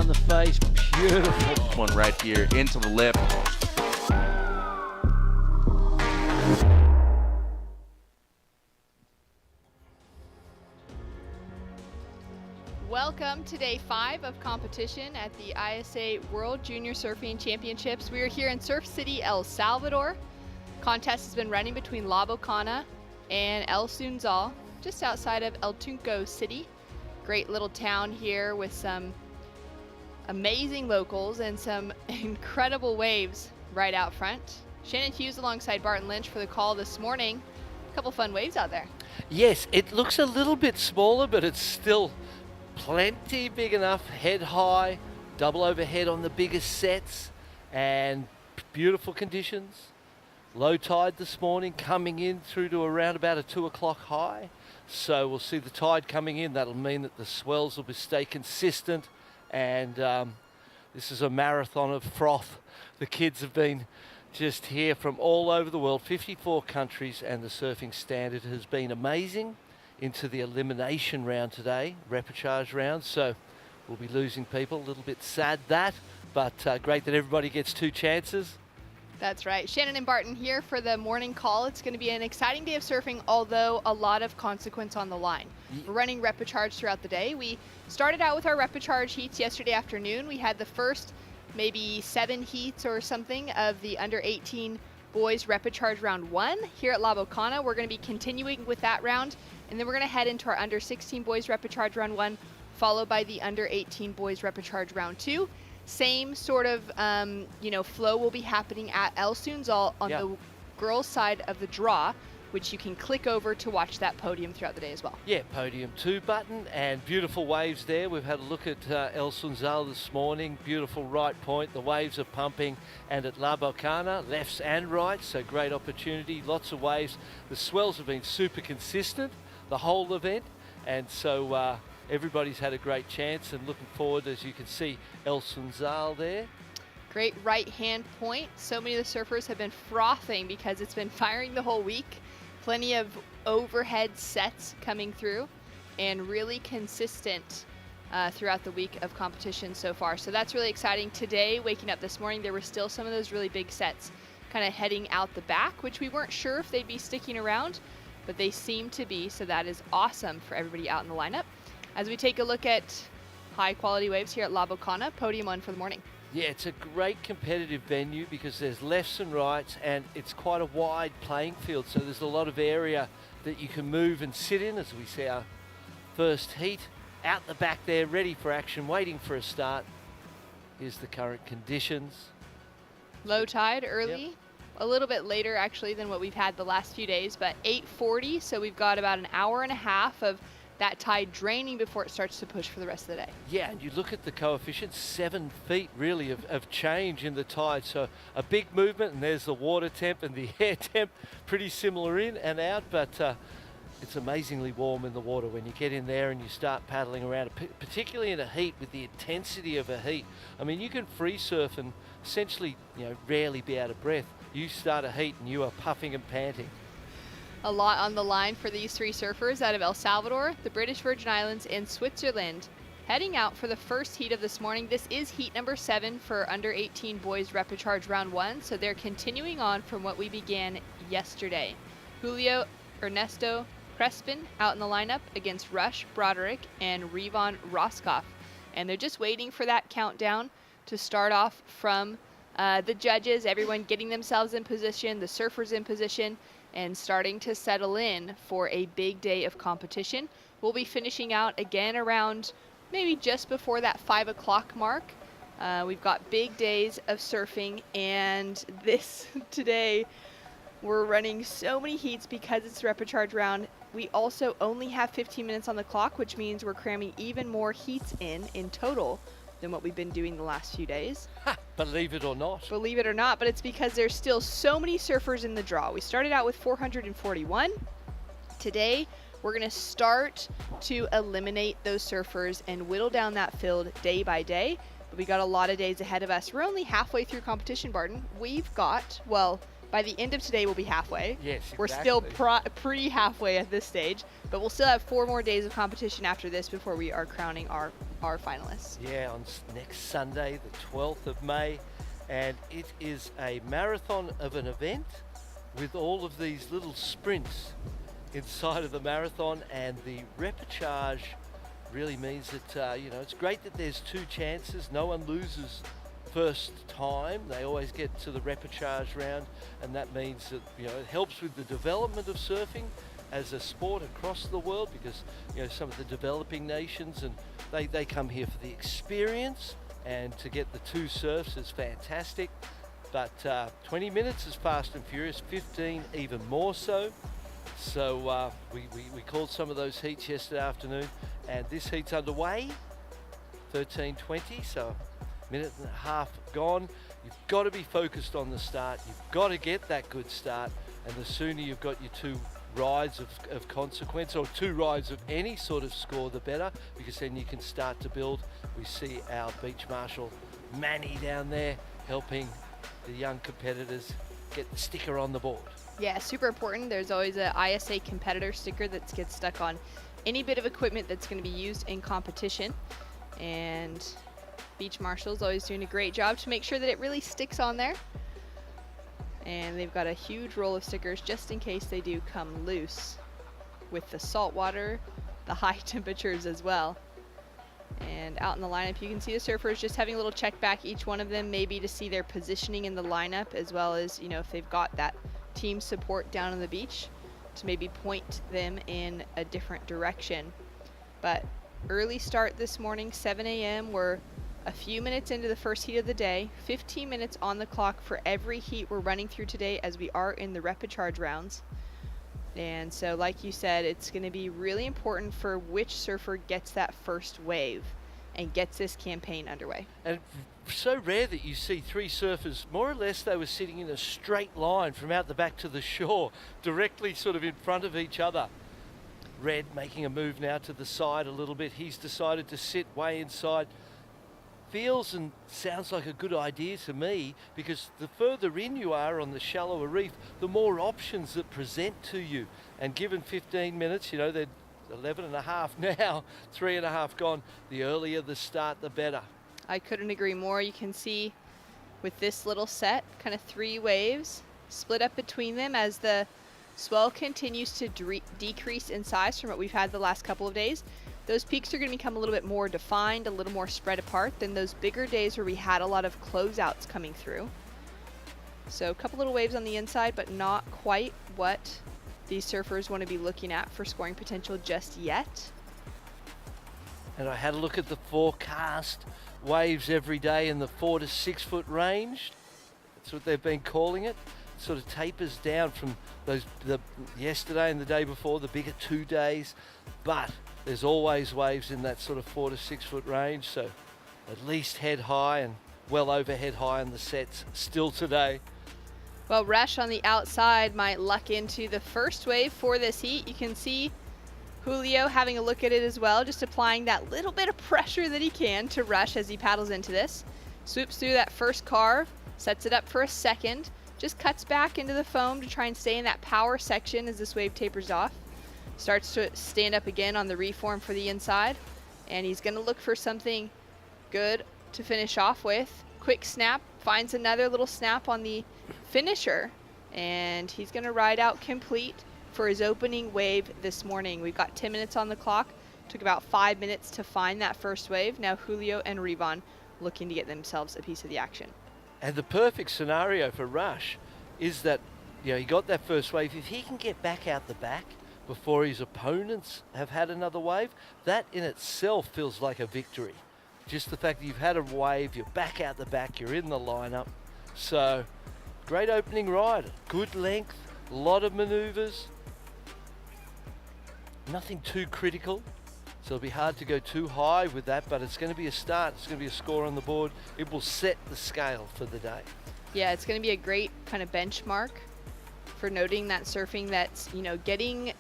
around the face. Beautiful One right here into the lip. Welcome to day 5 of competition at the ISA World Junior Surfing Championships. We are here in Surf City, El Salvador. Contest has been running between La Bocana and El Sunzal, just outside of El Tunco City. Great little town here with some amazing locals and some incredible waves right out front. Shannon Hughes alongside Barton Lynch for the call this morning. A couple fun waves out there. Yes, it looks a little bit smaller, but it's still plenty big enough, head high, double overhead on the biggest sets, and beautiful conditions. Low tide this morning coming in through to around about a 2 o'clock high. So we'll see the tide coming in. That'll mean that the swells will stay consistent, and this is a marathon of froth. The kids have been just here from all over the world, 54 countries, and the surfing standard has been amazing. Into the elimination round today, repechage round, so we'll be losing people. A little bit sad that, but great that everybody gets 2 chances. That's right. Shannon and Barton here for the morning call. It's going to be an exciting day of surfing, although a lot of consequence on the line. We're running repechage throughout the day. We started out with our repechage heats yesterday afternoon. We had the first maybe 7 heats or something of the under 18 boys repechage round 1 here at La Bocana. We're going to be continuing with that round, and then we're going to head into our under 16 boys repechage round 1, followed by the under 18 boys repechage round 2. Same sort of flow will be happening at El Sunzal on the girls' side of the draw, which you can click over to watch that podium throughout the day as well. Yeah, podium 2 button, and beautiful waves there. We've had a look at El Sunzal this morning. Beautiful right point. The waves are pumping, and at La Bocana, lefts and rights, so great opportunity. Lots of waves. The swells have been super consistent the whole event, and so everybody's had a great chance, and looking forward, as you can see, El Sunzal there. Great right hand point. So many of the surfers have been frothing because it's been firing the whole week. Plenty of overhead sets coming through, and really consistent throughout the week of competition so far. So that's really exciting. Today, waking up this morning, there were still some of those really big sets kind of heading out the back, which we weren't sure if they'd be sticking around, but they seem to be. So that is awesome for everybody out in the lineup. As we take a look at high quality waves here at La Bocana, podium 1 for the morning. Yeah, it's a great competitive venue because there's lefts and rights, and it's quite a wide playing field, so there's a lot of area that you can move and sit in. As we see our first heat out the back there, ready for action, waiting for a start. Here's the current conditions. Low tide early, a little bit later actually than what we've had the last few days, but 8:40, so we've got about an hour and a half of that tide draining before it starts to push for the rest of the day. Yeah, and you look at the coefficient, 7 feet really of change in the tide. So a big movement, and there's the water temp and the air temp, pretty similar in and out, but it's amazingly warm in the water when you get in there and you start paddling around, particularly in a heat with the intensity of a heat. I mean, you can free surf and essentially, rarely be out of breath. You start a heat and you are puffing and panting. A lot on the line for these 3 surfers out of El Salvador, the British Virgin Islands, and Switzerland. Heading out for the first heat of this morning. This is heat number 7 for under 18 boys repechage round 1, so they're continuing on from what we began yesterday. Julio, Ernesto, Crespin out in the lineup against Rush, Broderick, and Revon Roscoff. And they're just waiting for that countdown to start off from the judges, everyone getting themselves in position, the surfers in position, and starting to settle in for a big day of competition. We'll be finishing out again around maybe just before that 5 o'clock mark. We've got big days of surfing, and this today we're running so many heats because it's repechage round. We also only have 15 minutes on the clock, which means we're cramming even more heats in total than what we've been doing the last few days. Ha, believe it or not. Believe it or not, but it's because there's still so many surfers in the draw. We started out with 441. Today, we're going to start to eliminate those surfers and whittle down that field day by day. But we got a lot of days ahead of us. We're only halfway through competition, Barton. We've got, By the end of today, we'll be halfway. Yes, We're still exactly. pretty halfway at this stage, but we'll still have 4 more days of competition after this before we are crowning our finalists. Yeah, on next Sunday, the 12th of May, and it is a marathon of an event with all of these little sprints inside of the marathon, and the repechage really means that, it's great that there's 2 chances. No one loses first time. They always get to the repechage round, and that means that, it helps with the development of surfing as a sport across the world, because, some of the developing nations, and they come here for the experience, and to get the 2 surfs is fantastic. But 20 minutes is fast and furious, 15 even more so. So we called some of those heats yesterday afternoon, and this heat's underway, 13:20, so a minute and a half gone. You've got to be focused on the start. You've got to get that good start, and the sooner you've got your 2 rides of consequence, or 2 rides of any sort of score, the better, because then you can start to build. We see our beach marshal Manny down there helping the young competitors get the sticker on the board. Yeah, super important. There's always a ISA competitor sticker that gets stuck on any bit of equipment that's going to be used in competition, and Beach Marshal's always doing a great job to make sure that it really sticks on there. And they've got a huge roll of stickers just in case they do come loose with the salt water, the high temperatures as well. And out in the lineup, you can see the surfers just having a little check back, each one of them, maybe to see their positioning in the lineup, as well as, if they've got that team support down on the beach to maybe point them in a different direction. But early start this morning, 7 a.m. We're a few minutes into the first heat of the day, 15 minutes on the clock for every heat we're running through today, as we are in the repechage rounds. And so, like you said, it's going to be really important for which surfer gets that first wave and gets this campaign underway. And so rare that you see 3 surfers, more or less they were sitting in a straight line from out the back to the shore, directly sort of in front of each other. Red making a move now to the side a little bit. He's decided to sit way inside. Feels and sounds like a good idea to me, because the further in you are on the shallower reef, the more options that present to you. And given 15 minutes, they're 11 and a half now, 3 and a half gone. The earlier the start, the better. I couldn't agree more. You can see with this little set, kind of 3 waves split up between them as the swell continues to decrease in size from what we've had the last couple of days. Those peaks are going to become a little bit more defined, a little more spread apart than those bigger days where we had a lot of closeouts coming through. So a couple little waves on the inside, but not quite what these surfers want to be looking at for scoring potential just yet. And I had a look at the forecast. Waves every day in the 4 to 6 foot range. That's what they've been calling it. It sort of tapers down from the yesterday and the day before, the bigger 2 days. But there's always waves in that sort of 4 to 6 foot range, so at least head high and well over head high in the sets still today. Well, Rush on the outside might luck into the first wave for this heat. You can see Julio having a look at it as well, just applying that little bit of pressure that he can to Rush as he paddles into this. Swoops through that first carve, sets it up for a second, just cuts back into the foam to try and stay in that power section as this wave tapers off. Starts to stand up again on the reform for the inside, and he's going to look for something good to finish off with. Quick snap, finds another little snap on the finisher, and he's going to ride out complete for his opening wave this morning. We've got 10 minutes on the clock. Took about 5 minutes to find that first wave. Now Julio and Revon looking to get themselves a piece of the action. And the perfect scenario for Rush is that, he got that first wave. If he can get back out the back before his opponents have had another wave, that in itself feels like a victory. Just the fact that you've had a wave, you're back out the back, you're in the lineup. So, great opening ride, good length, a lot of maneuvers, nothing too critical. So it'll be hard to go too high with that, but it's going to be a start, it's going to be a score on the board. It will set the scale for the day. Yeah, it's going to be a great kind of benchmark for noting that surfing that's, getting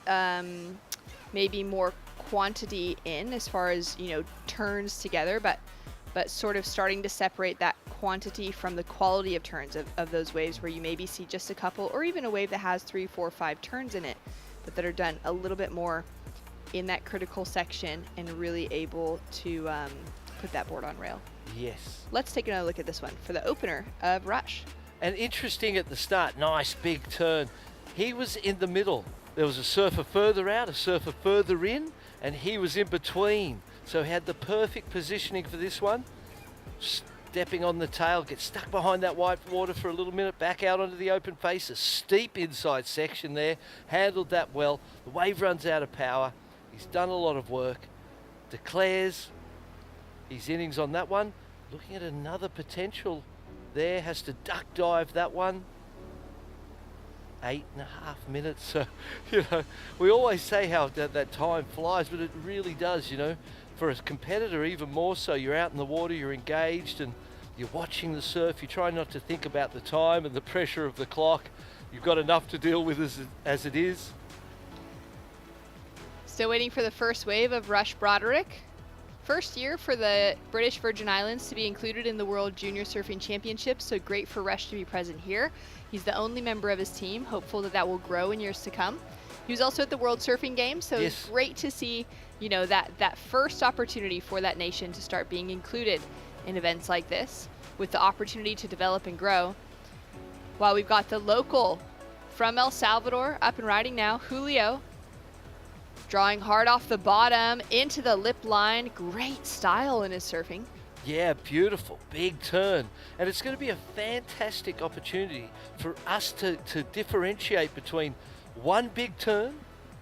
maybe more quantity in as far as, turns together, but sort of starting to separate that quantity from the quality of turns of those waves where you maybe see just a couple, or even a wave that has 3, 4, 5 turns in it, but that are done a little bit more in that critical section and really able to put that board on rail. Yes. Let's take another look at this one for the opener of Rush. And interesting at the start, nice big turn. He was in the middle. There was a surfer further out, a surfer further in, and he was in between. So he had the perfect positioning for this one. Stepping on the tail, gets stuck behind that white water for a little minute, back out onto the open face, a steep inside section there, handled that well. The wave runs out of power. He's done a lot of work, declares his innings on that one. Looking at another potential there, has to duck dive that one. 8.5 minutes. So, we always say how that time flies, but it really does, For a competitor, even more so. You're out in the water, you're engaged, and you're watching the surf. You try not to think about the time and the pressure of the clock. You've got enough to deal with as it is. Still waiting for the first wave of Rush Broderick. First year for the British Virgin Islands to be included in the World Junior Surfing Championships, so great for Rush to be present here. He's the only member of his team, hopeful that will grow in years to come. He was also at the World Surfing Games, so yes. It's great to see, that first opportunity for that nation to start being included in events like this, with the opportunity to develop and grow. While we've got the local from El Salvador up and riding now, Julio, drawing hard off the bottom into the lip line. Great style in his surfing. Yeah, beautiful, big turn. And it's going to be a fantastic opportunity for us to differentiate between one big turn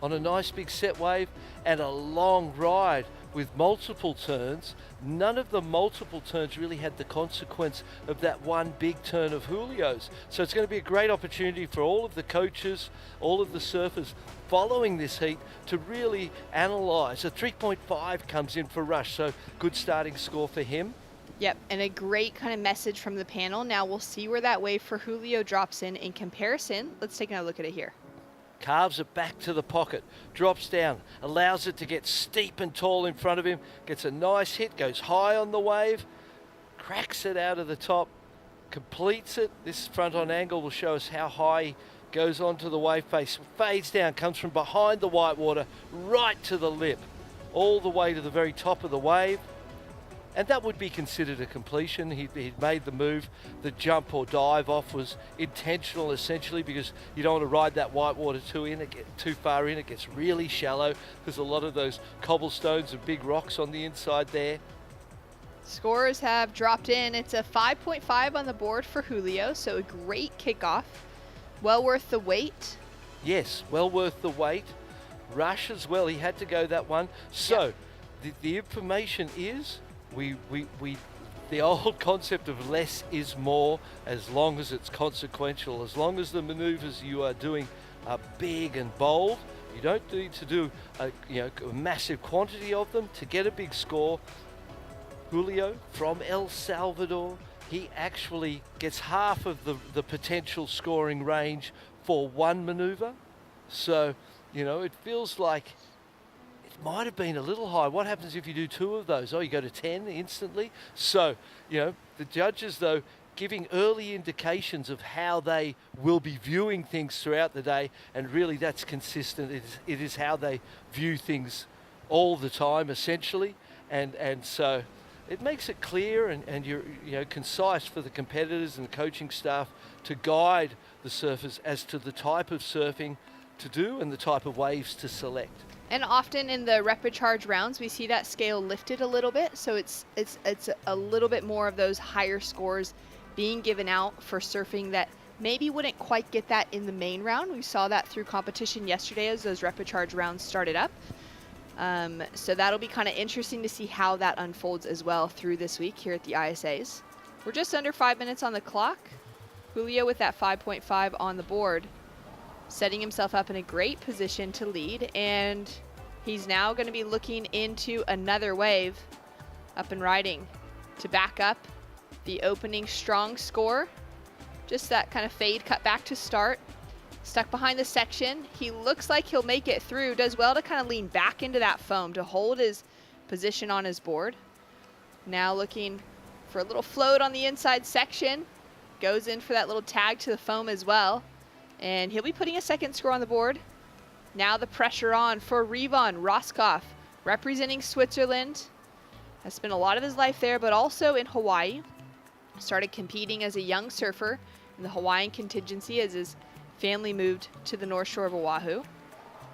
on a nice big set wave and a long ride with multiple turns. None of the multiple turns really had the consequence of that one big turn of Julio's. So it's going to be a great opportunity for all of the coaches, all of the surfers following this heat to really analyse. A 3.5 comes in for Rush, so good starting score for him. Yep, and a great kind of message from the panel. Now we'll see where that wave for Julio drops in comparison. Let's take another look at it here. Carves it back to the pocket, drops down, allows it to get steep and tall in front of him, gets a nice hit, goes high on the wave, cracks it out of the top, completes it. This front on angle will show us how high he goes onto the wave face, fades down, comes from behind the white water right to the lip, all the way to the very top of the wave. And that would be considered a completion. He'd made the move. The jump or dive off was intentional, essentially, because you don't want to ride that white water too far in. It gets really shallow. There's a lot of those cobblestones and big rocks on the inside there. Scores have dropped in. It's a 5.5 on the board for Julio, so a great kickoff. Well worth the wait. Yes, well worth the wait. Rush as well. He had to go that one. So the information is, the old concept of less is more, as long as it's consequential, as long as the maneuvers you are doing are big and bold. You don't need to do a massive quantity of them to get a big score. Julio from El Salvador, he actually gets half of the potential scoring range for one maneuver. So, it feels like might have been a little high. What happens if you do two of those? Oh, you go to 10 instantly. So, the judges, though, giving early indications of how they will be viewing things throughout the day, and really that's consistent. It is how they view things all the time, essentially. And so it makes it clear and you're concise for the competitors and the coaching staff to guide the surfers as to the type of surfing to do and the type of waves to select. And often in the rapid charge rounds, we see that scale lifted a little bit. So it's a little bit more of those higher scores being given out for surfing that maybe wouldn't quite get that in the main round. We saw that through competition yesterday as those rapid charge rounds started up. So that'll be kind of interesting to see how that unfolds as well through this week here at the ISAs. We're just under 5 minutes on the clock. Julio with that 5.5 on the board, setting himself up in a great position to lead, and he's now going to be looking into another wave up and riding to back up the opening strong score. Just that kind of fade cut back to start. Stuck behind the section. He looks like he'll make it through. Does well to kind of lean back into that foam to hold his position on his board. Now looking for a little float on the inside section. Goes in for that little tag to the foam as well. And he'll be putting a second score on the board. Now the pressure on for Revon Roskoff, representing Switzerland. Has spent a lot of his life there, but also in Hawaii. Started competing as a young surfer in the Hawaiian contingency as his family moved to the North Shore of Oahu.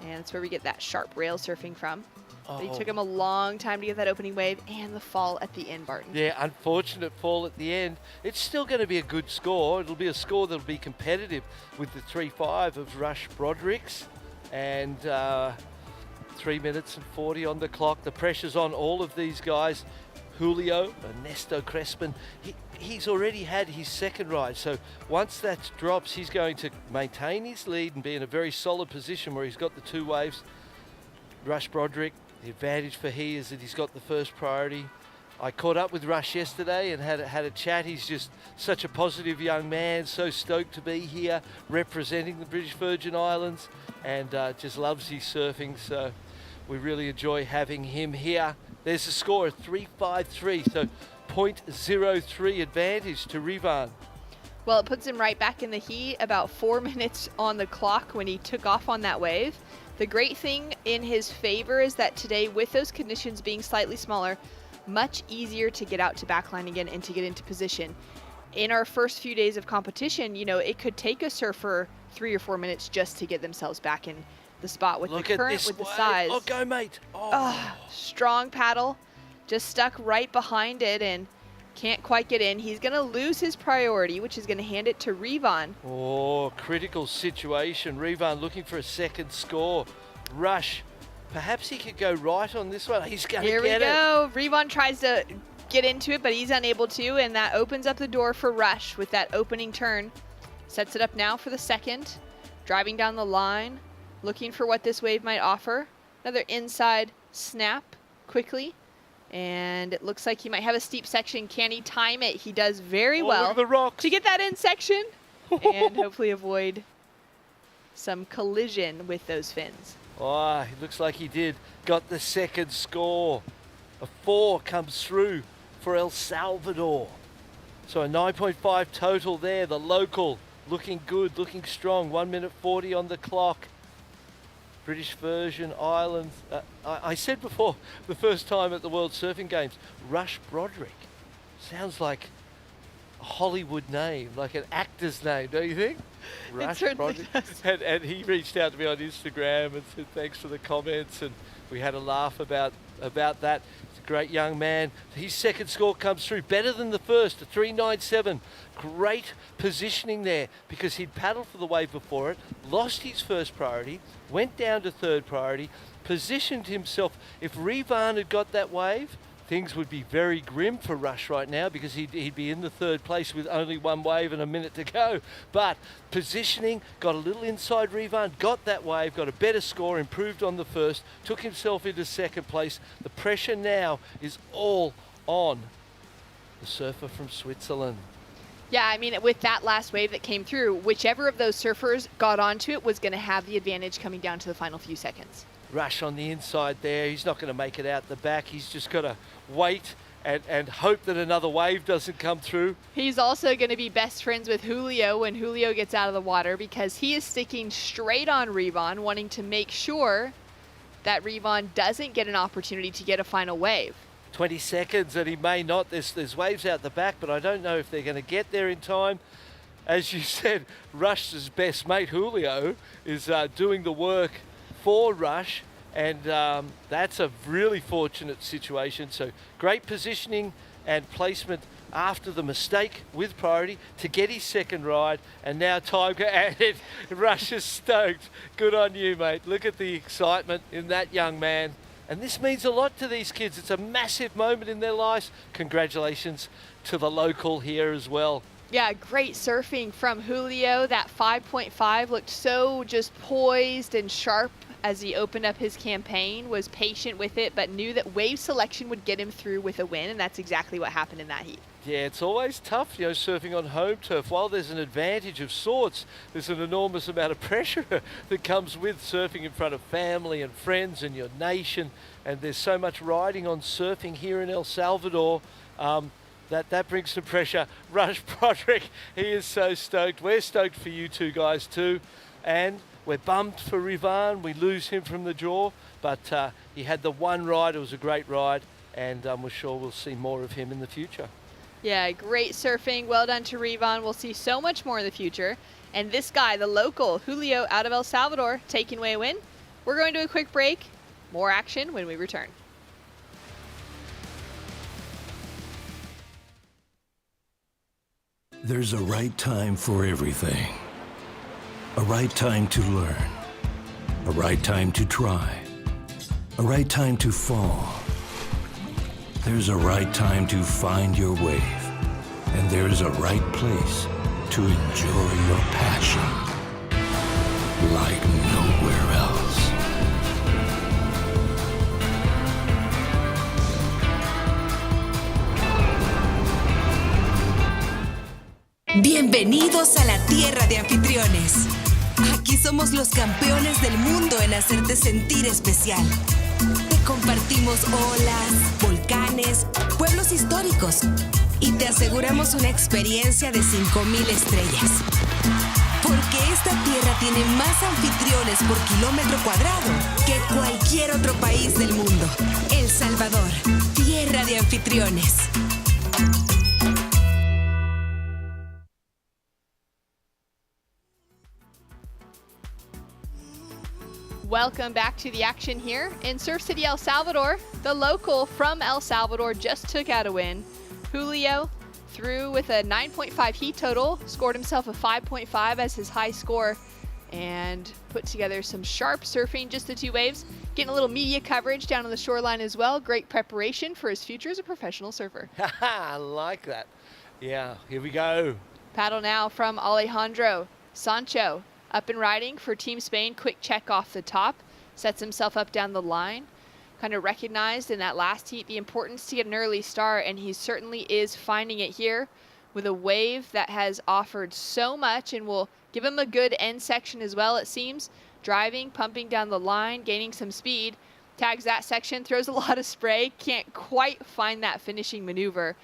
And that's where we get that sharp rail surfing from. But it took him a long time to get that opening wave and the fall at the end, Barton. Yeah, unfortunate fall at the end. It's still going to be a good score. It'll be a score that'll be competitive with the 3.5 of Rush Broderick's. And 3 minutes and 40 on the clock. The pressure's on all of these guys. Julio, Ernesto Crespin, he's already had his second ride. So once that drops, he's going to maintain his lead and be in a very solid position where he's got the 2 waves. Rush Broderick, the advantage for he is that he's got the first priority. I caught up with Rush yesterday and had a chat. He's just such a positive young man, so stoked to be here representing the British Virgin Islands, and just loves his surfing. So we really enjoy having him here. There's a score of 3.53, so 0.03 advantage to Revon. Well, it puts him right back in the heat, about 4 minutes on the clock when he took off on that wave. The great thing in his favor is that today, with those conditions being slightly smaller, much easier to get out to backline again and to get into position. In our first few days of competition, you know, it could take a surfer 3 or 4 minutes just to get themselves back in the spot with the current, with the size. Oh, go, mate. Strong paddle, just stuck right behind it and can't quite get in. He's going to lose his priority, which is going to hand it to Revon. Oh, critical situation. Revon looking for a second score. Rush. Perhaps he could go right on this one. He's going to get it. Here we go. Revon tries to get into it, but he's unable to, and that opens up the door for Rush with that opening turn. Sets it up now for the second. Driving down the line, looking for what this wave might offer. Another inside snap quickly. And it looks like he might have a steep section. Can he time it? He does very well. Look at the rocks. To get that in section and hopefully avoid some collision with those fins. Oh, it looks like he did. Got the second score. A 4 comes through for El Salvador. So a 9.5 total there. The local looking good, looking strong. 1 minute 40 on the clock. British Virgin Islands. I said before, the first time at the World Surfing Games, Rush Broderick. Sounds like a Hollywood name, like an actor's name, don't you think? Rush Broderick. And he reached out to me on Instagram and said thanks for the comments, and we had a laugh about that. He's a great young man. His second score comes through better than the first, a 3.97. Great positioning there because he'd paddled for the wave before it, lost his first priority, went down to third priority, positioned himself. If Revon had got that wave, things would be very grim for Rush right now because he'd be in the third place with only 1 wave and a minute to go. But positioning, got a little inside Revon, got that wave, got a better score, improved on the first, took himself into second place. The pressure now is all on the surfer from Switzerland. Yeah, I mean, with that last wave that came through, whichever of those surfers got onto it was going to have the advantage coming down to the final few seconds. Rush on the inside there. He's not going to make it out the back. He's just got to wait and hope that another wave doesn't come through. He's also going to be best friends with Julio when Julio gets out of the water because he is sticking straight on Revon, wanting to make sure that Revon doesn't get an opportunity to get a final wave. 20 seconds and he may not. There's waves out the back, but I don't know if they're going to get there in time. As you said, Rush's best mate Julio is doing the work for Rush, and that's a really fortunate situation. So great positioning and placement after the mistake with priority to get his second ride, and now time and Rush is stoked. Good on you, mate. Look at the excitement in that young man. And this means a lot to these kids. It's a massive moment in their lives. Congratulations to the local here as well. Yeah, great surfing from Julio. That 5.5 looked so just poised and sharp as he opened up his campaign, was patient with it, but knew that wave selection would get him through with a win, and that's exactly what happened in that heat. Yeah, it's always tough, surfing on home turf. While there's an advantage of sorts, there's an enormous amount of pressure that comes with surfing in front of family and friends and your nation, and there's so much riding on surfing here in El Salvador. That brings some pressure. Rush Broderick, he is so stoked. We're stoked for you two guys too. And we're bummed for Rivan. We lose him from the draw, but he had the one ride. It was a great ride, and we're sure we'll see more of him in the future. Yeah, great surfing. Well done to Rivan. We'll see so much more in the future. And this guy, the local, Julio out of El Salvador, taking away a win. We're going to a quick break. More action when we return. There's a right time for everything. A right time to learn. A right time to try. A right time to fall. There's a right time to find your wave. And there's a right place to enjoy your passion like nowhere else. Bienvenidos a la tierra de anfitriones. Aquí somos los campeones del mundo en hacerte sentir especial. Te compartimos olas, volcanes, pueblos históricos y te aseguramos una experiencia de 5,000 estrellas. Porque esta tierra tiene más anfitriones por kilómetro cuadrado que cualquier otro país del mundo. El Salvador, tierra de anfitriones. Welcome back to the action here in Surf City, El Salvador. The local from El Salvador just took out a win. Julio threw with a 9.5 heat total, scored himself a 5.5 as his high score, and put together some sharp surfing, just the two waves. Getting a little media coverage down on the shoreline as well. Great preparation for his future as a professional surfer. I like that. Yeah, here we go. Paddle now from Alejandro. Sancho up and riding for Team Spain. Quick check off the top. Sets himself up down the line. Kind of recognized in that last heat the importance to get an early start, and he certainly is finding it here with a wave that has offered so much and will give him a good end section as well, it seems. Driving, pumping down the line, gaining some speed. Tags that section, throws a lot of spray. Can't quite find that finishing maneuver,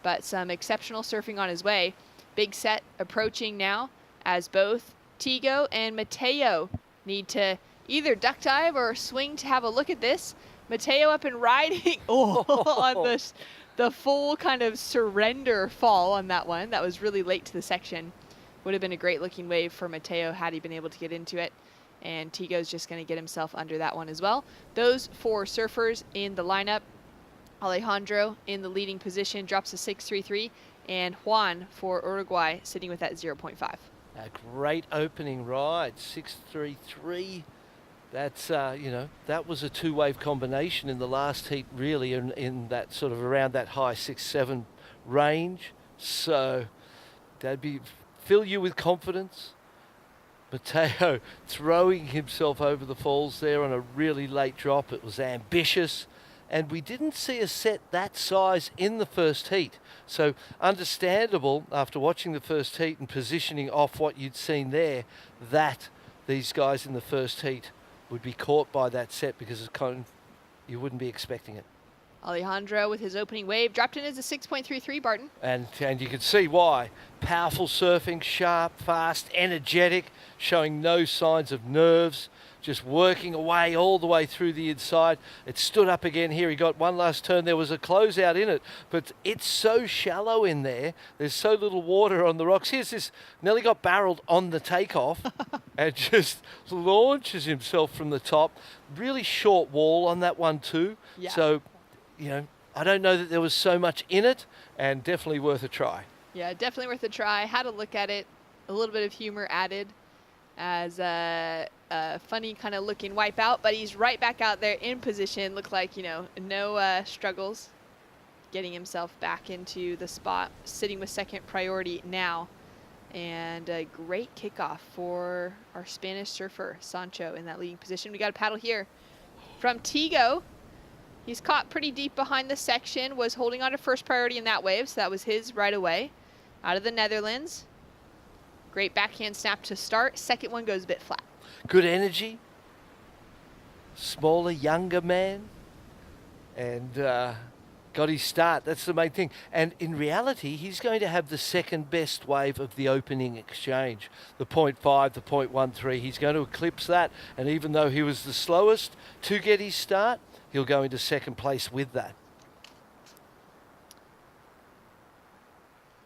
but some exceptional surfing on his way. Big set approaching now as both Tigo and Mateo need to either duck dive or swing to have a look at this. Mateo up and riding on the full kind of surrender fall on that one. That was really late to the section. Would have been a great looking wave for Mateo had he been able to get into it. And Tigo's just going to get himself under that one as well. Those four surfers in the lineup. Alejandro in the leading position, drops a 6.33. And Juan for Uruguay sitting with that 0.5. A great opening ride, 6.33. That's, that was a two-wave combination in the last heat, really, in that sort of around that high 6-7 range. So that'd fill you with confidence. Mateo throwing himself over the falls there on a really late drop. It was ambitious. And we didn't see a set that size in the first heat. So understandable, after watching the first heat and positioning off what you'd seen there, that these guys in the first heat would be caught by that set because you wouldn't be expecting it. Alejandro with his opening wave dropped in as a 6.33, Barton. And you can see why. Powerful surfing, sharp, fast, energetic, showing no signs of nerves, just working away all the way through the inside. It stood up again here. He got one last turn. There was a closeout in it, but it's so shallow in there. There's so little water on the rocks. Here's this, nearly got barreled on the takeoff and just launches himself from the top. Really short wall on that one too. Yeah. So, I don't know that there was so much in it, and definitely worth a try. Yeah, definitely worth a try. Had a look at it. A little bit of humor added as a funny kind of looking wipeout, but he's right back out there in position. Looked like, no struggles getting himself back into the spot, sitting with second priority now. And a great kickoff for our Spanish surfer, Sancho, in that leading position. We got a paddle here from Tigo. He's caught pretty deep behind the section, was holding on to first priority in that wave, so that was his right away. Out of the Netherlands. Great backhand snap to start. Second one goes a bit flat. Good energy. Smaller, younger man. And got his start. That's the main thing. And in reality, he's going to have the second best wave of the opening exchange. The 0.5, the 0.13, he's going to eclipse that. And even though he was the slowest to get his start, he'll go into second place with that.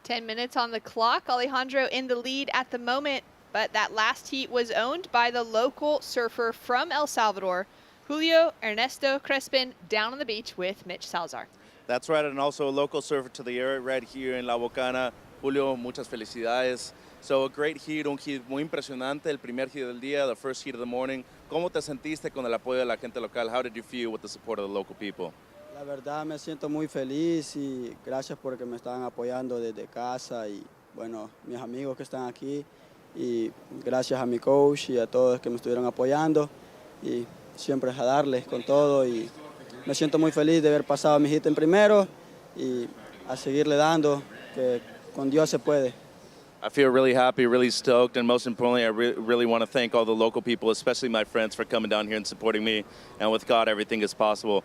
10 minutes on the clock. Alejandro in the lead at the moment, but that last heat was owned by the local surfer from El Salvador, Julio Ernesto Crespin, down on the beach with Mitch Salazar. That's right, and also a local surfer to the area right here in La Bocana. Julio, muchas felicidades. So a great heat, un heat muy impresionante, el primer heat del día, the first heat of the morning. ¿Cómo te sentiste con el apoyo de la gente local? How did you feel with the support of the local people? La verdad me siento muy feliz y gracias porque me están apoyando desde casa y bueno, mis amigos que están aquí y gracias a mi coach y a todos que me estuvieron apoyando y siempre a darles con todo y me siento muy feliz de haber pasado mi hit en primero y a seguirle dando, que con Dios se puede. I feel really happy, really stoked, and most importantly, I really want to thank all the local people, especially my friends, for coming down here and supporting me. And with God, everything is possible.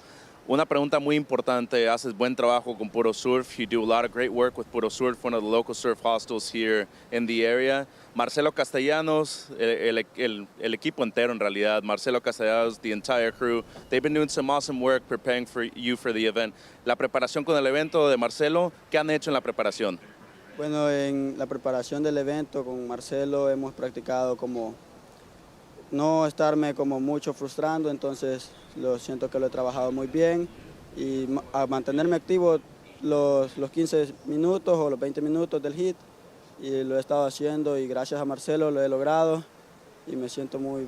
Una pregunta muy importante, haces buen trabajo con Puro Surf. You do a lot of great work with Puro Surf, one of the local surf hostels here in the area. Marcelo Castellanos, el equipo entero en realidad, Marcelo Castellanos, the entire crew, they've been doing some awesome work preparing for you for the event. La preparación con el evento de Marcelo, ¿qué han hecho en la preparación? Bueno, en la preparación del evento con Marcelo hemos practicado como no estarme como mucho frustrando, entonces lo siento que lo he trabajado muy bien y a mantenerme activo los 15 minutos o los 20 minutos del hit y lo he estado haciendo y gracias a Marcelo lo he logrado y me siento muy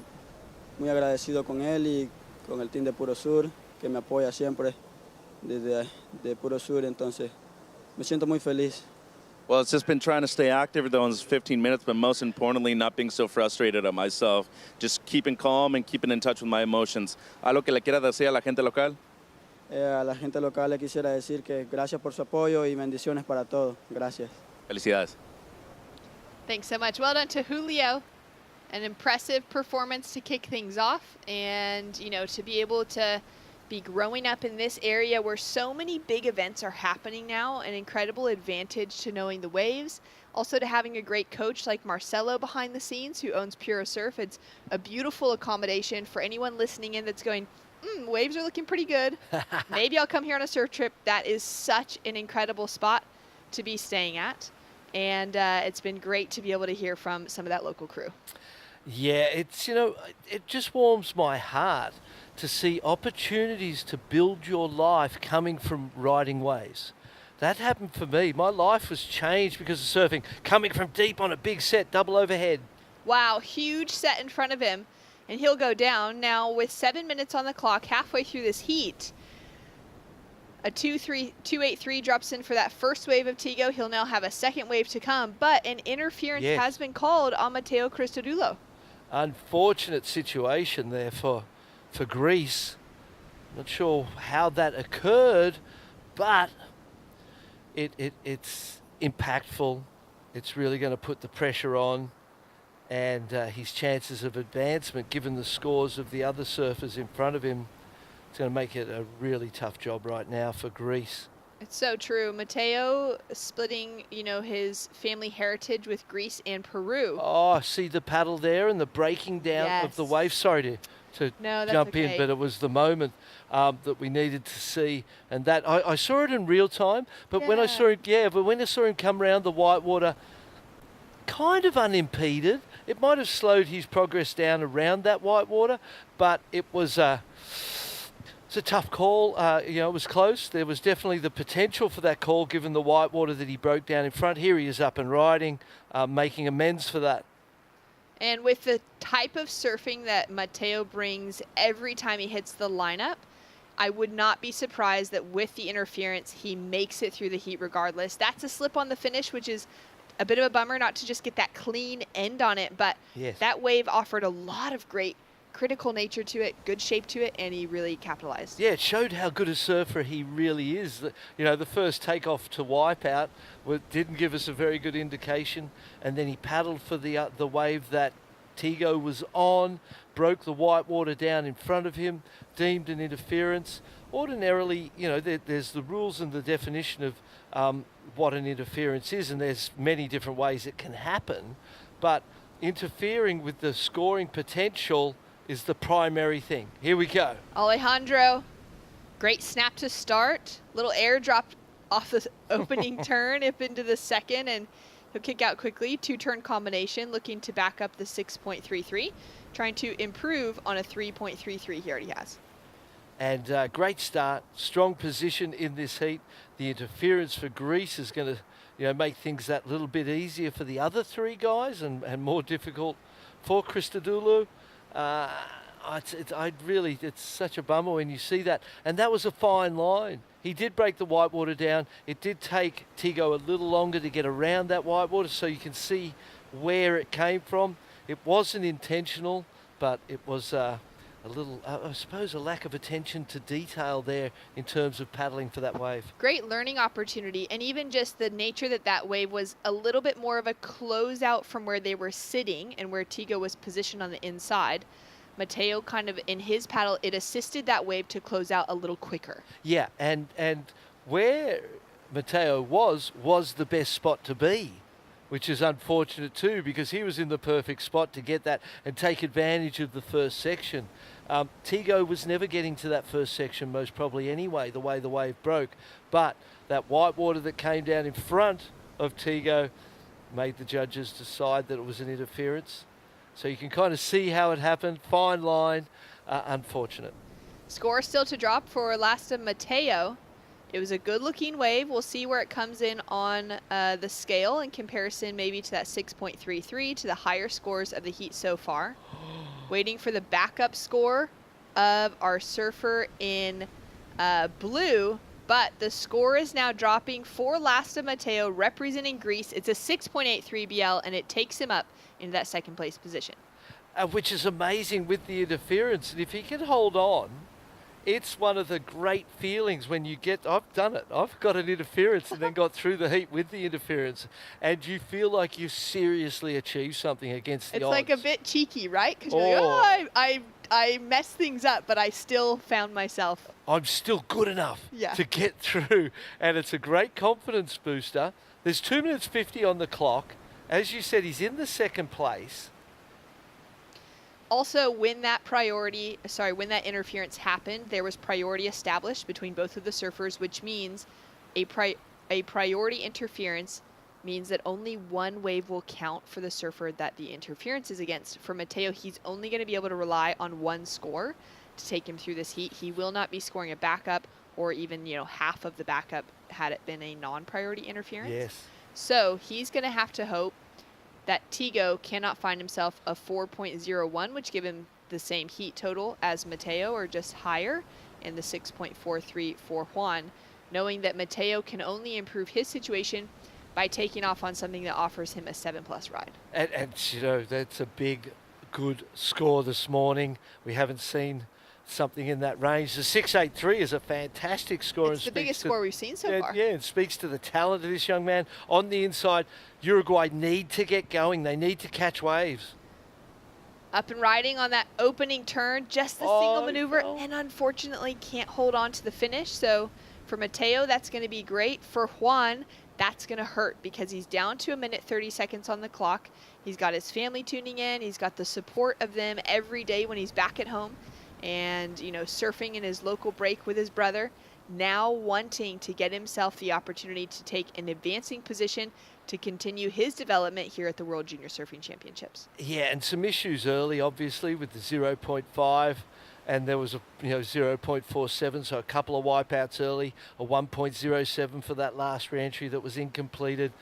agradecido con él y con el team de Puro Sur que me apoya siempre desde de Puro Sur, entonces me siento muy feliz. Well, it's just been trying to stay active those 15 minutes, but most importantly, not being so frustrated at myself. Just keeping calm and keeping in touch with my emotions. ¿Algo que le quiera decir a la gente local? A la gente local le quisiera decir que gracias por su apoyo y bendiciones para todos. Gracias. Felicidades. Thanks so much. Well done to Julio. An impressive performance to kick things off, and you know, to be able to be growing up in this area where so many big events are happening now, an incredible advantage to knowing the waves. Also to having a great coach like Marcelo behind the scenes who owns Puro Surf. It's a beautiful accommodation for anyone listening in that's going, waves are looking pretty good. Maybe I'll come here on a surf trip. That is such an incredible spot to be staying at. And it's been great to be able to hear from some of that local crew. Yeah, it's, you know, it just warms my heart to see opportunities to build your life coming from riding waves. That happened for me. My life was changed because of surfing, coming from deep on a big set, double overhead. Wow, huge set in front of him, and he'll go down. Now with 7 minutes on the clock, halfway through this heat, a 2.83 drops in for that first wave of Tigo. He'll now have a second wave to come, but an interference has been called on Mateo Cristodulo. Unfortunate situation there for Greece. Not sure how that occurred, but it's impactful. It's really going to put the pressure on, and his chances of advancement, given the scores of the other surfers in front of him, it's going to make it a really tough job right now for Greece. It's so true. Mateo splitting, you know, his family heritage with Greece and Peru. Oh, see the paddle there and the breaking down of the wave. Sorry to jump in, but it was the moment that we needed to see. And that I saw it in real time, but when I saw him come around the whitewater, kind of unimpeded. It might have slowed his progress down around that whitewater, but it was it's a tough call. You know, it was close. There was definitely the potential for that call given the whitewater that he broke down in front. Here he is up and riding, making amends for that. And with the type of surfing that Mateo brings every time he hits the lineup, I would not be surprised that with the interference, he makes it through the heat regardless. That's a slip on the finish, which is a bit of a bummer not to just get that clean end on it, but that wave offered a lot of great critical nature to it, good shape to it, and he really capitalized. Yeah, it showed how good a surfer he really is. You know, the first takeoff to Wipeout didn't give us a very good indication, and then he paddled for the wave that Tigo was on, broke the whitewater down in front of him, deemed an interference. Ordinarily, there's the rules and the definition of what an interference is, and there's many different ways it can happen, but interfering with the scoring potential is the primary thing. Here we go. Alejandro, great snap to start. Little airdrop off the opening turn up into the second, and he'll kick out quickly. 2-turn combination, looking to back up the 6.33, trying to improve on a 3.33 he already has. And great start, strong position in this heat. The interference for Greece is going to make things that little bit easier for the other three guys and more difficult for Christodoulou. It's such a bummer when you see that. And that was a fine line. He did break the whitewater down. It did take Tigo a little longer to get around that whitewater, so you can see where it came from. It wasn't intentional, but it was a little, I suppose, a lack of attention to detail there in terms of paddling for that wave. Great learning opportunity, and even just the nature that wave was a little bit more of a closeout from where they were sitting and where Tigo was positioned on the inside. Mateo kind of, in his paddle, it assisted that wave to close out a little quicker. Yeah, and where Mateo was the best spot to be, which is unfortunate too, because he was in the perfect spot to get that and take advantage of the first section. Tigo was never getting to that first section, most probably anyway, the way the wave broke. But that whitewater that came down in front of Tigo made the judges decide that it was an interference. So you can kind of see how it happened. Fine line, unfortunate. Score still to drop for Lasta Mateo. It was a good-looking wave. We'll see where it comes in on the scale in comparison maybe to that 6.33, to the higher scores of the heat so far. Waiting for the backup score of our surfer in blue, but the score is now dropping for Lasta Mateo, representing Greece. It's a 6.83 BL, and it takes him up into that second place position. Which is amazing with the interference. And if he can hold on, it's one of the great feelings when you get, I've done it. I've got an interference and then got through the heat with the interference. And you feel like you've seriously achieved something against the odds. It's like a bit cheeky, right? Because you're like, oh, I messed things up, but I still found myself. I'm still good enough to get through. And it's a great confidence booster. There's 2 minutes 50 on the clock. As you said, he's in the second place. Also, when that interference happened, there was priority established between both of the surfers, which means a priority interference means that only one wave will count for the surfer that the interference is against. For Mateo, he's only going to be able to rely on one score to take him through this heat. He will not be scoring a backup or even, half of the backup had it been a non-priority interference. Yes. So he's going to have to hope that Tigo cannot find himself a 4.01, which give him the same heat total as Mateo or just higher, and the 6.43 for Juan, knowing that Mateo can only improve his situation by taking off on something that offers him a 7+ ride. And that's a big, good score this morning. We haven't seen something in that range. The 6.83 is a fantastic score. It's the biggest score we've seen so far. Yeah, it speaks to the talent of this young man. On the inside, Uruguay need to get going. They need to catch waves. Up and riding on that opening turn, just the single maneuver, and unfortunately can't hold on to the finish. So for Mateo, that's going to be great. For Juan, that's going to hurt because he's down to 1 minute 30 seconds on the clock. He's got his family tuning in. He's got the support of them every day when he's back at home. And, surfing in his local break with his brother, now wanting to get himself the opportunity to take an advancing position to continue his development here at the World Junior Surfing Championships. Yeah, and some issues early, obviously, with the 0.5, and there was a 0.47, so a couple of wipeouts early, a 1.07 for that last re-entry that was incompleted,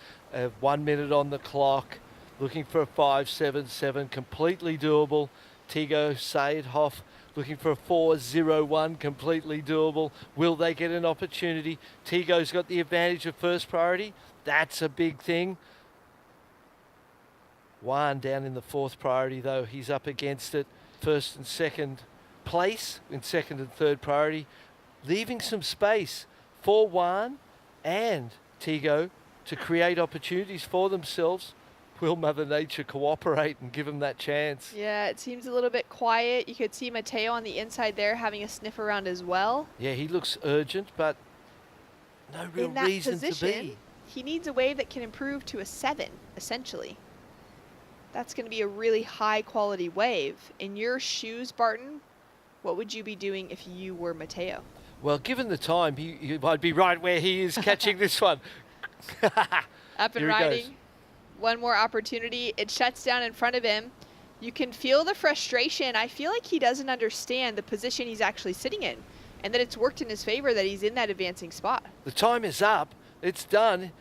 1 minute on the clock, looking for a 5.77, completely doable. Tigo, Saidhoff, looking for a 4.01, completely doable. Will they get an opportunity? Tigo's got the advantage of first priority. That's a big thing. Juan down in the fourth priority, though. He's up against it. First and second place in second and third priority, leaving some space for Juan and Tigo to create opportunities for themselves. will Mother Nature cooperate and give him that chance? Yeah, it seems a little bit quiet. You could see Mateo on the inside there having a sniff around as well. Yeah, he looks urgent, but no real In that reason to position, be. he needs a wave that can improve to a 7, essentially. That's going to be a really high quality wave. In your shoes, Barton, what would you be doing if you were Mateo? Well, given the time, I'd be right where he is catching this one. Up and Here he goes. riding. One more opportunity. It shuts down in front of him. You can feel the frustration. I feel like he doesn't understand the position he's actually sitting in and that it's worked in his favor that he's in that advancing spot. The time is up. It's done.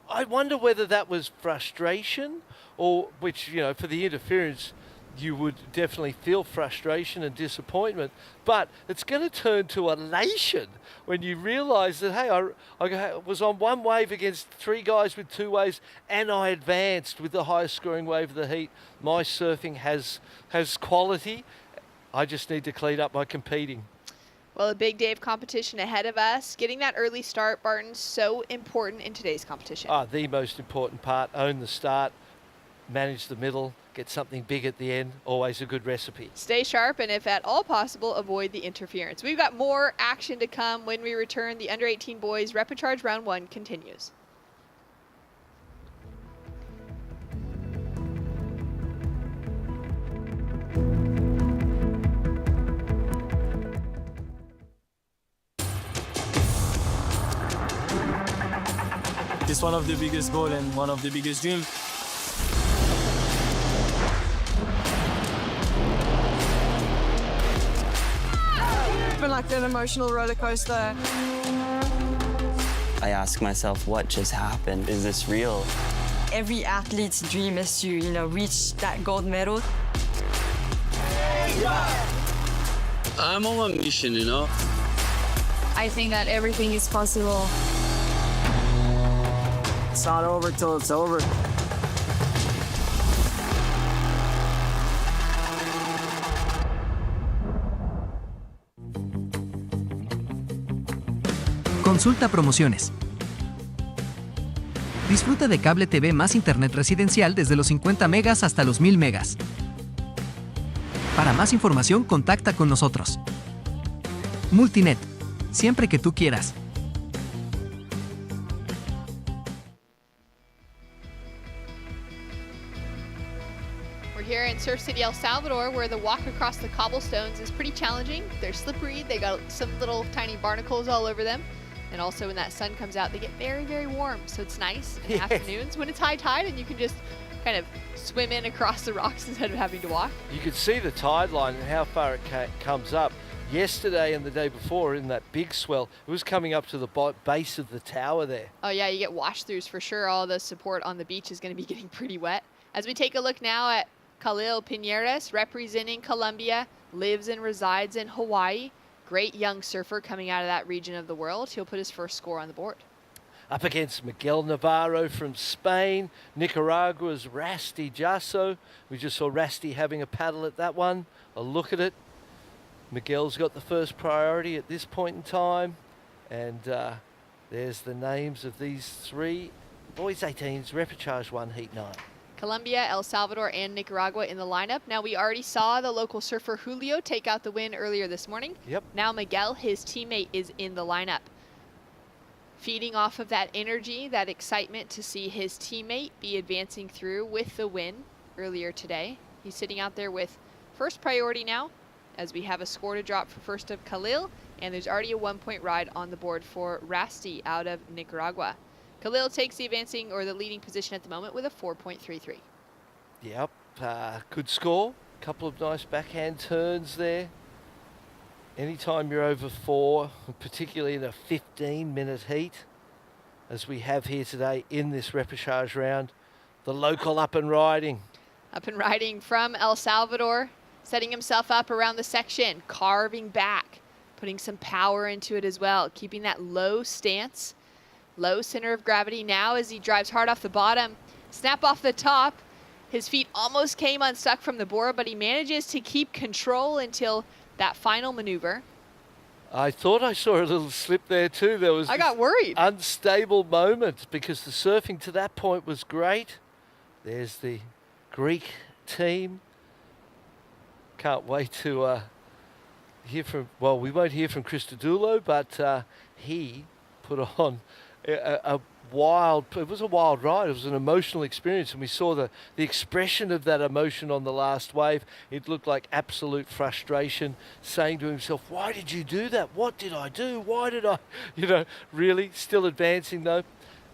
I wonder whether that was frustration or, which, you know, for the interference, you would definitely feel frustration and disappointment, but it's going to turn to elation when you realise that, hey, I was on one wave against 3 guys with 2 waves and I advanced with the highest scoring wave of the heat. My surfing has quality. I just need to clean up my competing. Well, a big day of competition ahead of us. Getting that early start, Barton, so important in today's competition. The most important part, own the start, manage the middle, get something big at the end, always a good recipe. Stay sharp and if at all possible, avoid the interference. We've got more action to come when we return. The under 18 boys Rapid Charge round 1 continues. It's one of the biggest goals and one of the biggest dreams. It's been like an emotional roller coaster. I ask myself, what just happened? Is this real? Every athlete's dream is to, reach that gold medal. I'm on a mission, you know? I think that everything is possible. It's not over till it's over. Consulta promociones. Disfruta de cable TV más internet residencial desde los 50 megas hasta los 1000 megas. Para más información, contacta con nosotros. Multinet, siempre que tú quieras. We're here in Surf City, El Salvador, where the walk across the cobblestones is pretty challenging. They're slippery. They got some little tiny barnacles all over them. And also when that sun comes out, they get very, very warm. So it's nice in the afternoons when it's high tide and you can just kind of swim in across the rocks instead of having to walk. You can see the tide line and how far it comes up. Yesterday and the day before in that big swell, it was coming up to the base of the tower there. Oh yeah, you get wash-throughs for sure. All the support on the beach is going to be getting pretty wet. As we take a look now at Khalil Piñeras, representing Colombia, lives and resides in Hawaii. Great young surfer coming out of that region of the world. He'll put his first score on the board. Up against Miguel Navarro from Spain, Nicaragua's Rasti Jasso. We just saw Rasti having a paddle at that one. A look at it. Miguel's got the first priority at this point in time. And there's the names of these 3 boys 18s, Repechage 1, Heat 9. Colombia, El Salvador, and Nicaragua in the lineup. Now, we already saw the local surfer Julio take out the win earlier this morning. Yep. Now Miguel, his teammate, is in the lineup. Feeding off of that energy, that excitement to see his teammate be advancing through with the win earlier today. He's sitting out there with first priority now, as we have a score to drop for first of Khalil, and there's already a 1-point ride on the board for Rasti out of Nicaragua. Khalil takes the advancing or the leading position at the moment with a 4.33. Yep, good score. Couple of nice backhand turns there. Anytime you're over 4, particularly in a 15-minute heat, as we have here today in this repechage round, the local up and riding. Up and riding from El Salvador, setting himself up around the section, carving back, putting some power into it as well, keeping that low stance. Low center of gravity now as he drives hard off the bottom. Snap off the top. His feet almost came unstuck from the board, but he manages to keep control until that final maneuver. I thought I saw a little slip there too. There was I got worried. Unstable moment because the surfing to that point was great. There's the Greek team. Can't wait to hear from, well, we won't hear from Christodoulou, but he put on a wild, it was a wild ride. It was an emotional experience, and we saw the expression of that emotion on the last wave. It looked like absolute frustration, saying to himself, why did you do that? What did I do? Why did I, really still advancing though.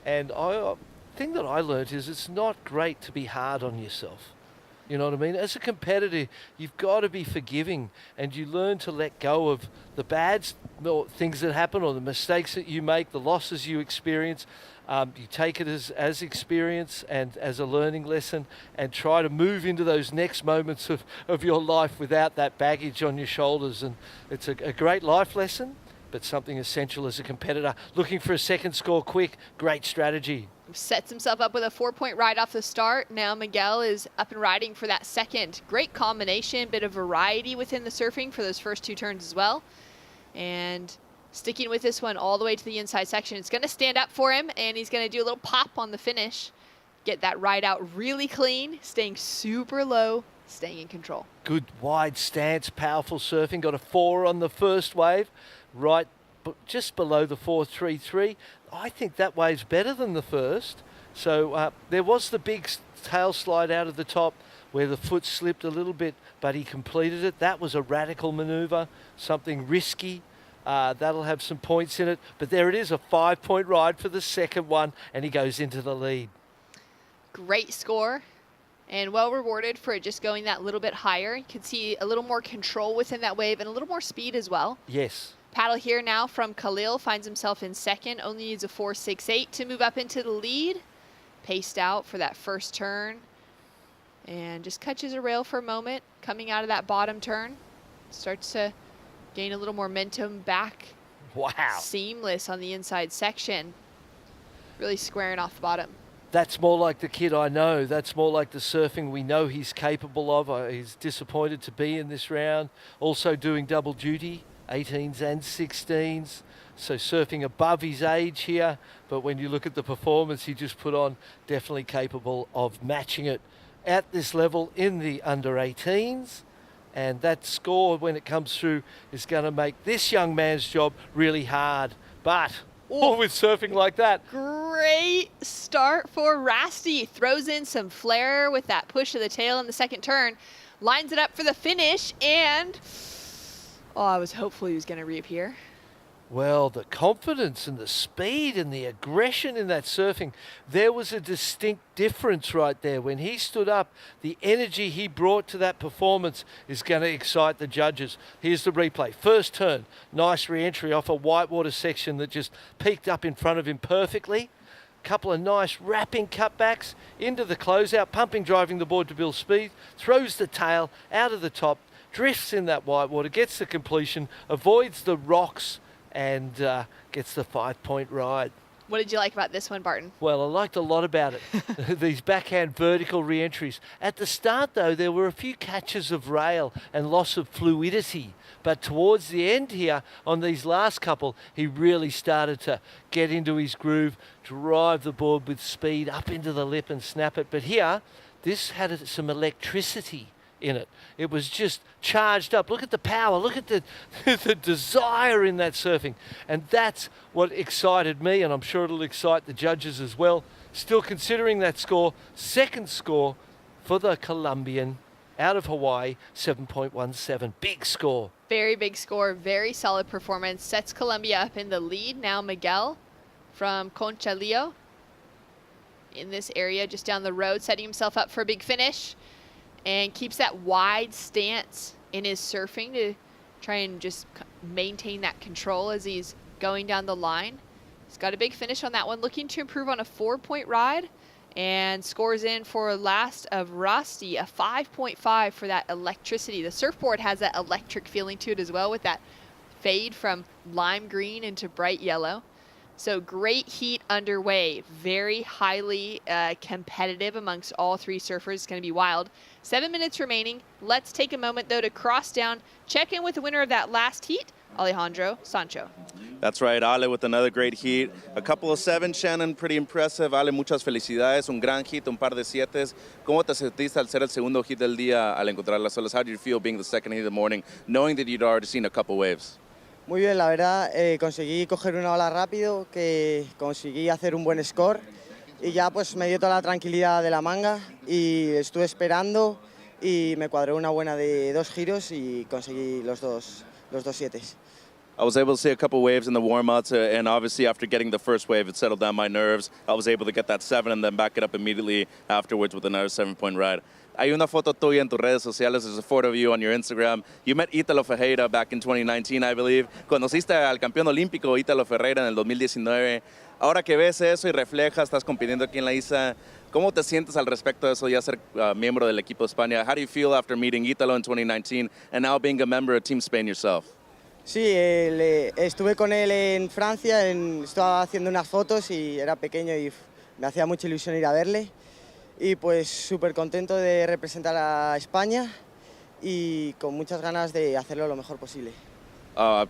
And the thing that I learned is it's not great to be hard on yourself. You know what I mean? As a competitor, you've got to be forgiving, and you learn to let go of the bad things that happen or the mistakes that you make, the losses you experience. You take it as experience and as a learning lesson, and try to move into those next moments of your life without that baggage on your shoulders. And it's a great life lesson, but something essential as a competitor. Looking for a second score quick, great strategy. Sets himself up with a 4-point ride off the start. Now Miguel is up and riding for that second. Great combination, bit of variety within the surfing for those first 2 turns as well. And sticking with this one all the way to the inside section. It's going to stand up for him, and he's going to do a little pop on the finish. Get that ride out really clean, staying super low, staying in control. Good wide stance, powerful surfing. Got a 4 on the first wave, right just below the 4.33. I think that wave's better than the first. So there was the big tail slide out of the top where the foot slipped a little bit, but he completed it. That was a radical maneuver, something risky. That'll have some points in it. But there it is, a 5-point ride for the second one, and he goes into the lead. Great score, and well rewarded for just going that little bit higher. You can see a little more control within that wave and a little more speed as well. Yes. Paddle here now from Khalil, finds himself in second, only needs a 4.68 to move up into the lead. Paced out for that first turn, and just catches a rail for a moment, coming out of that bottom turn. Starts to gain a little momentum back. Wow. Seamless on the inside section. Really squaring off the bottom. That's more like the kid I know. That's more like the surfing we know he's capable of. He's disappointed to be in this round. Also doing double duty, 18s and 16s. So surfing above his age here. But when you look at the performance he just put on, definitely capable of matching it at this level in the under 18s. And that score, when it comes through, is going to make this young man's job really hard. But with surfing like that. Great start for Rasty. Throws in some flair with that push of the tail in the second turn. Lines it up for the finish, and I was hopeful he was going to reappear. Well, the confidence and the speed and the aggression in that surfing, there was a distinct difference right there. When he stood up, the energy he brought to that performance is going to excite the judges. Here's the replay. First turn, nice re-entry off a whitewater section that just peaked up in front of him perfectly. Couple of nice wrapping cutbacks into the closeout, pumping, driving the board to build speed, throws the tail out of the top, drifts in that whitewater, gets the completion, avoids the rocks, and gets the 5-point ride. What did you like about this one, Barton? Well, I liked a lot about it. These backhand vertical re-entries. At the start, though, there were a few catches of rail and loss of fluidity. But towards the end here, on these last couple, he really started to get into his groove, drive the board with speed up into the lip and snap it. But here, this had some electricity in it. It was just charged up. Look at the power. Look at the desire in that surfing. And that's what excited me, and I'm sure it'll excite the judges as well. Still considering that score, second score for the Colombian out of Hawaii, 7.17. Big score. Very big score. Very solid performance. Sets Colombia up in the lead. Now Miguel from Conchalillo in this area just down the road, setting himself up for a big finish. And keeps that wide stance in his surfing to try and just maintain that control as he's going down the line. He's got a big finish on that one, looking to improve on a 4-point ride, and scores in for last of Rusty, a 5.5 for that electricity. The surfboard has that electric feeling to it as well, with that fade from lime green into bright yellow. So great heat underway, very highly competitive amongst all three surfers. It's going to be wild. 7 minutes remaining. Let's take a moment, though, to cross down, check in with the winner of that last heat, Alejandro, Sancho. That's right, Ale with another great heat. A couple of 7, Shannon, pretty impressive. Ale, muchas felicidades, un gran hit, un par de 7s. ¿Cómo te sentiste al ser el segundo hit del día al encontrar las olas? How did you feel being the second hit of the morning, knowing that you'd already seen a couple waves? Muy bien, la verdad, conseguí coger una ola rápido, que conseguí hacer un buen score y ya pues me dio toda la tranquilidad de la manga y estuve esperando y me cuadró una buena de 2 giros y conseguí los dos 7s. I was able to see a couple waves in the warm-ups, and obviously after getting the first wave, it settled down my nerves. I was able to get that 7 and then back it up immediately afterwards with another 7-point ride. Hay una foto tuya en tus redes sociales. There's a photo of you on your Instagram. You met Italo Ferreira back in 2019, I believe. Conociste al campeón olímpico Italo Ferreira en el 2019. Ahora que ves eso y reflejas, estás compitiendo aquí en la ISA, ¿cómo te sientes al respecto de eso, ya ser miembro del equipo de España? How do you feel after meeting Italo in 2019 and now being a member of Team Spain yourself? Sí, estuve con él en Francia, estaba haciendo unas fotos y era pequeño y me hacía mucha ilusión ir a verle. Y pues súper contento de representar a España y con muchas ganas de hacerlo lo mejor posible.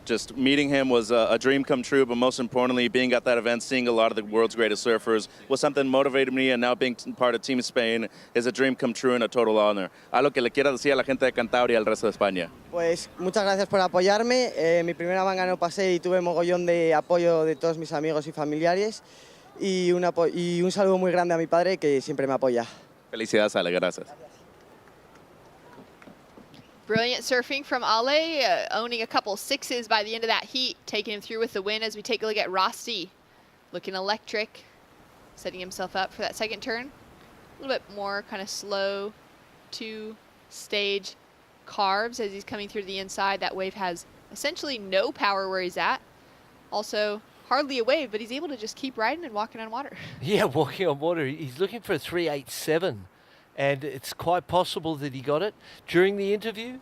Just meeting him was a dream come true, but most importantly, being at that event, seeing a lot of the world's greatest surfers was something that motivated me, and now being part of Team Spain is a dream come true and a total honor. Algo que le quiera decir a la gente de Cantabria y al resto de España. Pues muchas gracias por apoyarme. Mi primera manga no pasé y tuve mogollón de apoyo de todos mis amigos y familiares. Y un saludo muy grande a mi padre que siempre me apoya. Felicidades, Ale, gracias. Brilliant surfing from Ale, owning a couple 6s by the end of that heat, taking him through with the win as we take a look at Rosti, looking electric, setting himself up for that second turn. A little bit more kind of slow 2-stage carves as he's coming through the inside. That wave has essentially no power where he's at. Also, hardly a wave, but he's able to just keep riding and walking on water. Yeah, walking on water. He's looking for a 387, and it's quite possible that he got it. During the interview,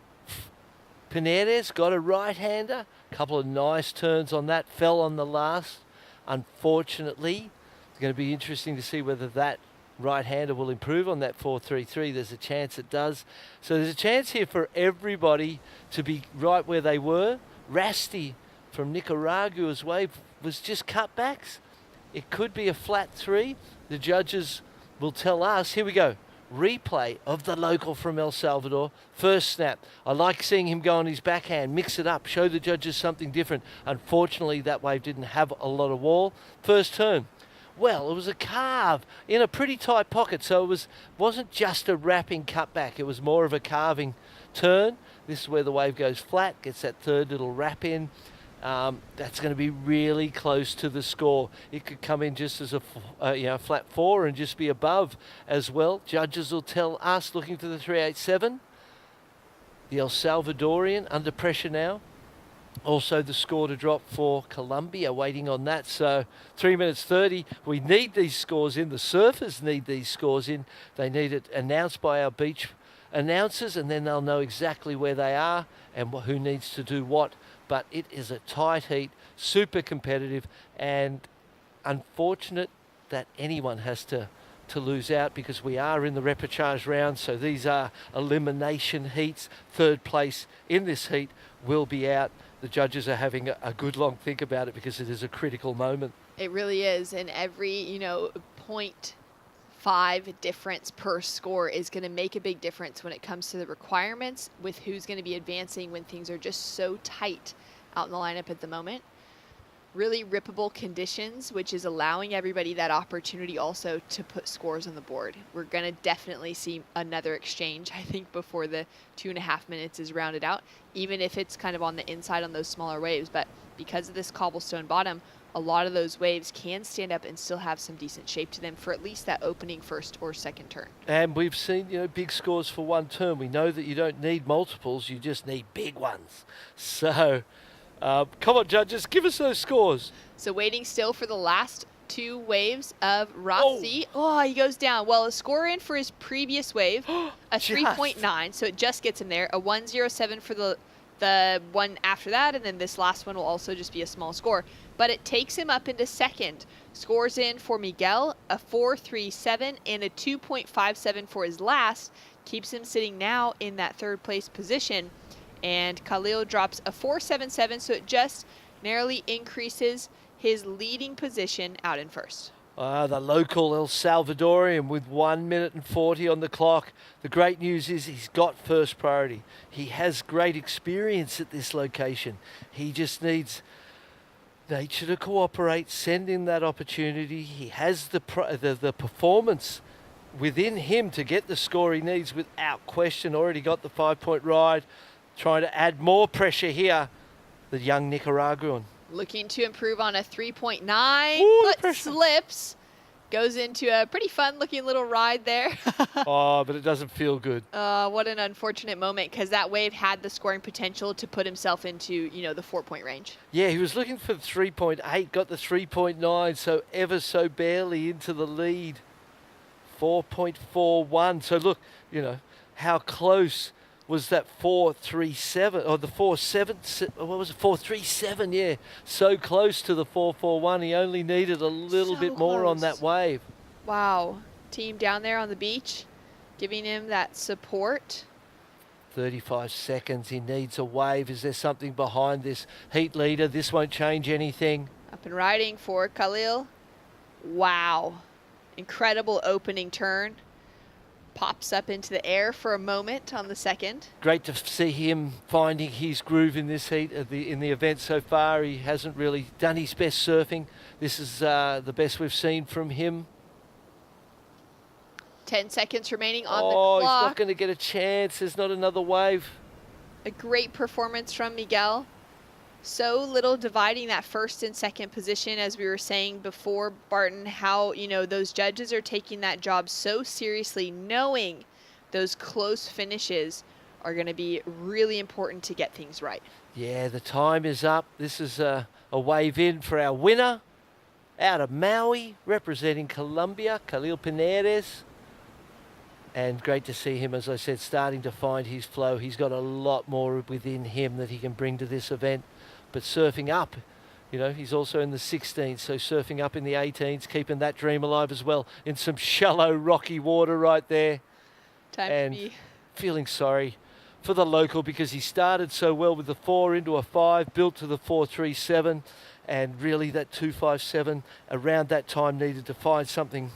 Pinedes got a right-hander, a couple of nice turns on that, fell on the last. Unfortunately, it's going to be interesting to see whether that right-hander will improve on that 433. There's a chance it does. So there's a chance here for everybody to be right where they were. Rasti from Nicaragua's wave was just cutbacks. It could be a flat 3. The judges will tell us. Here we go. Replay of the local from El Salvador. First snap. I like seeing him go on his backhand, mix it up, show the judges something different. Unfortunately, that wave didn't have a lot of wall. First turn. Well, it was a carve in a pretty tight pocket, so it wasn't just a wrapping cutback. It was more of a carving turn. This is where the wave goes flat, gets that third little wrap in. That's going to be really close to the score. It could come in just as a flat 4 and just be above as well. Judges will tell us, looking for the 387. The El Salvadorian under pressure now. Also the score to drop for Colombia, waiting on that. So 3 minutes 30. We need these scores in. The surfers need these scores in. They need it announced by our beach announcers, and then they'll know exactly where they are and who needs to do what. But it is a tight heat, super competitive, and unfortunate that anyone has to lose out because we are in the repechage round. So these are elimination heats. Third place in this heat will be out. The judges are having a good long think about it because it is a critical moment. It really is, and every 0.5 difference per score is going to make a big difference when it comes to the requirements with who's going to be advancing when things are just so tight out in the lineup at the moment. Really rippable conditions, which is allowing everybody that opportunity also to put scores on the board. We're going to definitely see another exchange, I think, before the 2.5 minutes is rounded out, even if it's kind of on the inside on those smaller waves. But because of this cobblestone bottom, a lot of those waves can stand up and still have some decent shape to them for at least that opening first or second turn. And we've seen, big scores for one turn. We know that you don't need multiples, you just need big ones. So, come on, judges, give us those scores. So waiting still for the last 2 waves of Rossi. Oh, he goes down. Well, a score in for his previous wave, a 3.9, so it just gets him there. A 1.07 for the one after that, and then this last one will also just be a small score. But it takes him up into second. Scores in for Miguel, a 4.37 and a 2.57 for his last. Keeps him sitting now in that third place position. And Khalil drops a 4.77, so it just narrowly increases his leading position out in first. The local El Salvadorian with 1 minute and 40 on the clock. The great news is he's got first priority. He has great experience at this location. He just needs nature to cooperate, send him that opportunity. He has the performance within him to get the score he needs without question. Already got the 5-point ride. Trying to add more pressure here, the young Nicaraguan. Looking to improve on a 3.9, but slips. Goes into a pretty fun-looking little ride there. Oh, but it doesn't feel good. What an unfortunate moment, because that wave had the scoring potential to put himself into, the 4-point range. Yeah, he was looking for the 3.8, got the 3.9, so ever so barely into the lead. 4.41. So look, how close was that 4.37 or the 4.7? What was it? 4.37. Yeah, so close to the 4.41. He only needed a little bit more on that wave. Wow, team down there on the beach, giving him that support. 35 seconds. He needs a wave. Is there something behind this heat leader? This won't change anything. Up and riding for Khalil. Wow, incredible opening turn. Pops up into the air for a moment on the second. Great to see him finding his groove in this heat in the event so far. He hasn't really done his best surfing. This is the best we've seen from him. 10 seconds remaining on the clock. Oh, he's not going to get a chance. There's not another wave. A great performance from Miguel. So little dividing that first and second position, as we were saying before, Barton, how, those judges are taking that job so seriously, knowing those close finishes are going to be really important to get things right. Yeah, the time is up. This is a wave in for our winner out of Maui, representing Colombia, Khalil Pineres. And great to see him, as I said, starting to find his flow. He's got a lot more within him that he can bring to this event. But surfing up, he's also in the 16s, so surfing up in the 18s, keeping that dream alive as well in some shallow, rocky water right there. Time to be. Feeling sorry for the local, because he started so well with the 4 into a 5, built to the 4.37, and really that 2.57 around that time needed to find something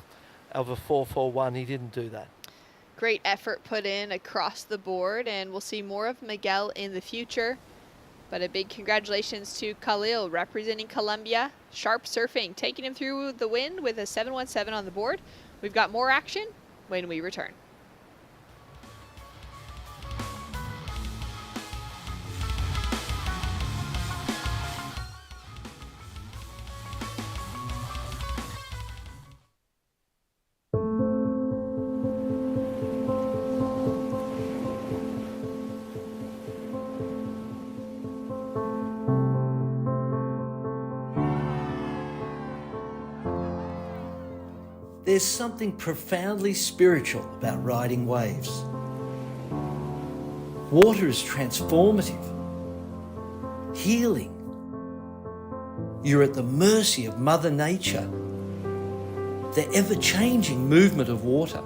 of a 4.41. He didn't do that. Great effort put in across the board, and we'll see more of Miguel in the future. But a big congratulations to Khalil, representing Colombia. Sharp surfing, taking him through the wind with a 7.17 on the board. We've got more action when we return. There's something profoundly spiritual about riding waves. Water is transformative, healing. You're at the mercy of Mother Nature, the ever-changing movement of water.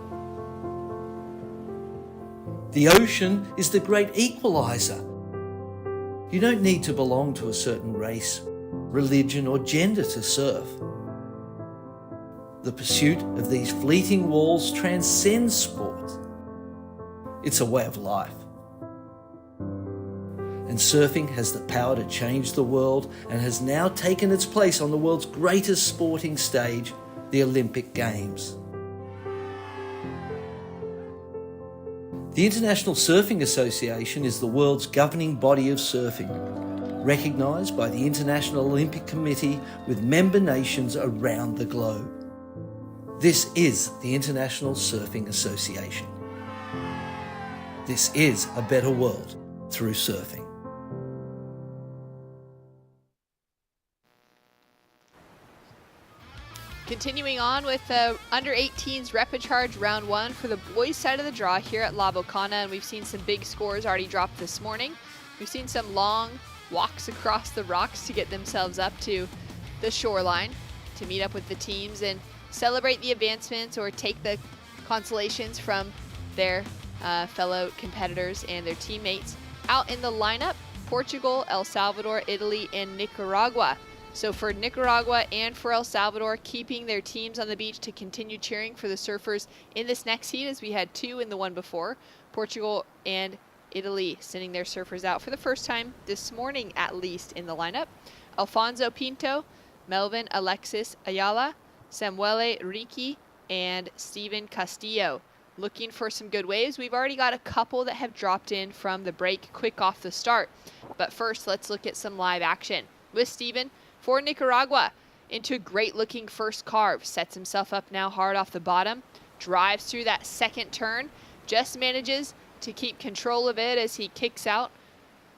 The ocean is the great equalizer. You don't need to belong to a certain race, religion, or gender to surf. The pursuit of these fleeting walls transcends sport. It's a way of life. And surfing has the power to change the world and has now taken its place on the world's greatest sporting stage, the Olympic Games. The International Surfing Association is the world's governing body of surfing, recognised by the International Olympic Committee with member nations around the globe. This is the International Surfing Association. This is a better world through surfing. Continuing on with the under-18s Rapid Charge round 1 for the boys' side of the draw here at La Bocana, and we've seen some big scores already dropped this morning. We've seen some long walks across the rocks to get themselves up to the shoreline to meet up with the teams and celebrate the advancements or take the consolations from their fellow competitors and their teammates. Out in the lineup, Portugal, El Salvador, Italy, and Nicaragua. So for Nicaragua and for El Salvador, keeping their teams on the beach to continue cheering for the surfers in this next heat, as we had 2 in the one before. Portugal and Italy sending their surfers out for the first time this morning, at least, in the lineup. Alfonso Pinto, Melvin Alexis Ayala, Samuele Ricci, and Steven Castillo. Looking for some good waves. We've already got a couple that have dropped in from the break quick off the start. But first, let's look at some live action. With Steven for Nicaragua into a great looking first carve. Sets himself up now hard off the bottom. Drives through that second turn. Just manages to keep control of it as he kicks out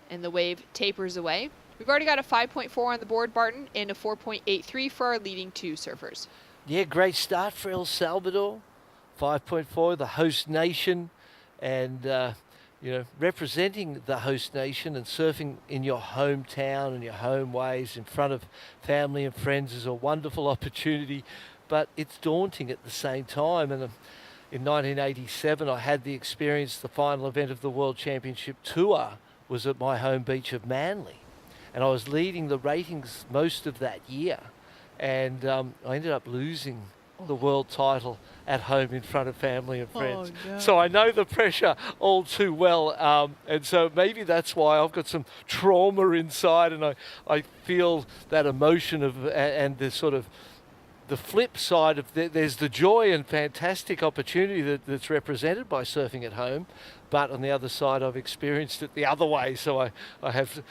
and the wave tapers away. We've already got a 5.4 on the board, Barton, and a 4.83 for our leading 2 surfers. Yeah, great start for El Salvador. 5.4, the host nation, and representing the host nation and surfing in your hometown and your home waves in front of family and friends is a wonderful opportunity, but it's daunting at the same time. And in 1987, I had the experience. The final event of the World Championship Tour was at my home beach of Manly, and I was leading the ratings most of that year, and I ended up losing the world title at home in front of family and friends. Oh, no. So I know the pressure all too well, and so maybe that's why I've got some trauma inside, and I feel that emotion of and the sort of the flip side of there's the joy and fantastic opportunity that's represented by surfing at home, but on the other side I've experienced it the other way, so I have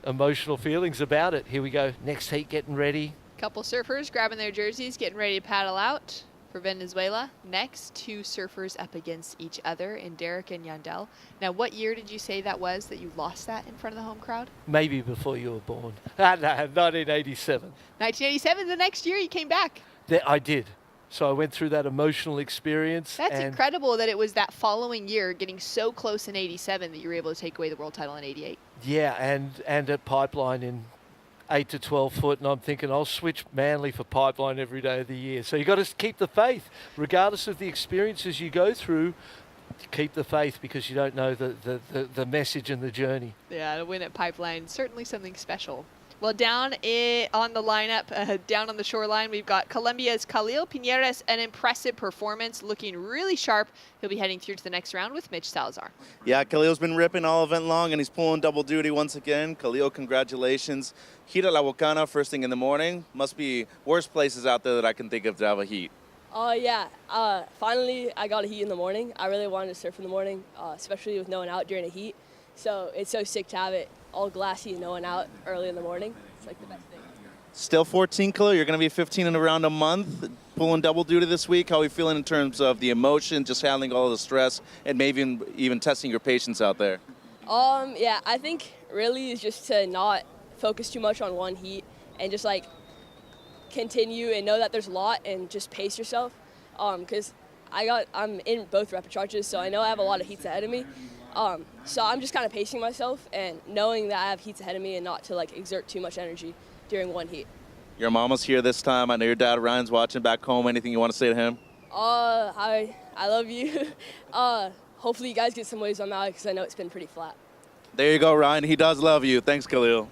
emotional feelings about it. Here we go, next heat getting ready. Couple surfers grabbing their jerseys, getting ready to paddle out for Venezuela. Next, 2 surfers up against each other in Derek and Yandel. Now, what year did you say that was that you lost that in front of the home crowd? Maybe before you were born. No, 1987. 1987, the next year you came back. I did. So I went through that emotional experience. That's incredible that it was that following year, getting so close in 87, that you were able to take away the world title in 88. Yeah, and at Pipeline in 8 to 12 foot, and I'm thinking I'll switch Manly for Pipeline every day of the year. So you got to keep the faith, regardless of the experiences you go through. Keep the faith, because you don't know the message and the journey. Yeah, to win at Pipeline, certainly something special. Well, down on the lineup, down on the shoreline, we've got Colombia's Khalil Piñeras, an impressive performance, looking really sharp. He'll be heading through to the next round with Mitch Salazar. Yeah, Khalil's been ripping all event long, and he's pulling double duty once again. Khalil, congratulations. Heat at La Bocana first thing in the morning. Must be worse places out there that I can think of to have a heat. Yeah. Finally, I got a heat in the morning. I really wanted to surf in the morning, especially with no one out during a heat. So it's so sick to have it all glassy and no one out early in the morning. It's like the best thing. Still 14, Khalil. You're going to be 15 in around a month, pulling double duty this week. How are you feeling in terms of the emotion, just handling all the stress, and maybe even testing your patience out there? Yeah, I think really is just to not focus too much on one heat and just like continue and know that there's a lot and just pace yourself. Because I'm in both repercharges, so I know I have a lot of heats ahead of me. So I'm just kind of pacing myself and knowing that I have heats ahead of me and not to like exert too much energy during one heat. Your mama's here this time. I know your dad Ryan's watching back home. Anything you want to say to him? I love you. Hopefully you guys get some waves on Maui because I know it's been pretty flat. There you go, Ryan. He does love you. Thanks, Khalil.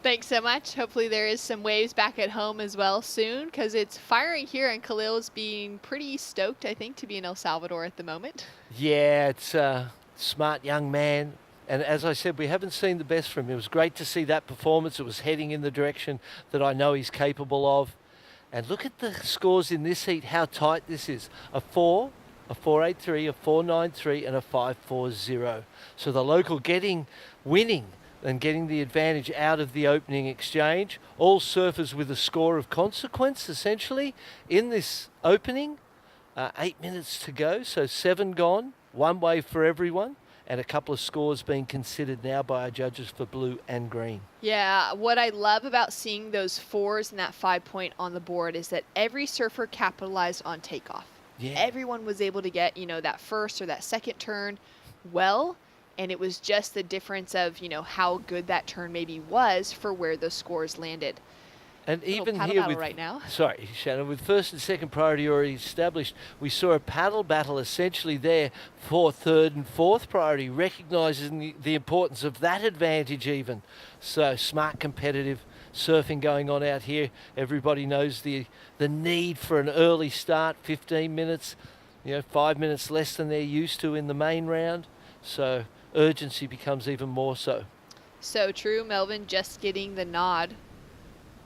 Thanks so much. Hopefully there is some waves back at home as well soon, because it's firing here, and Khalil's being pretty stoked, I think, to be in El Salvador at the moment. Yeah, it's a smart young man. And as I said, we haven't seen the best from him. It was great to see that performance. It was heading in the direction that I know he's capable of. And look at the scores in this heat, how tight this is. A 4, a 4.83, a 4.93, and a 5.40. So the local winning and getting the advantage out of the opening exchange. All surfers with a score of consequence, essentially, in this opening. 8 minutes to go, so 7 gone, 1 wave for everyone, and a couple of scores being considered now by our judges for blue and green. Yeah, what I love about seeing those 4s and that 5 point on the board is that every surfer capitalized on takeoff. Yeah. Everyone was able to get, that first or that second turn well, and it was just the difference of, how good that turn maybe was for where those scores landed. And even paddle here battle with right now. Sorry, Shannon, with first and second priority already established, we saw a paddle battle essentially there for third and fourth priority, recognising the importance of that advantage even. So smart competitive surfing going on out here. Everybody knows the need for an early start, 15 minutes, 5 minutes less than they're used to in the main round. So urgency becomes even more so. So true. Melvin just getting the nod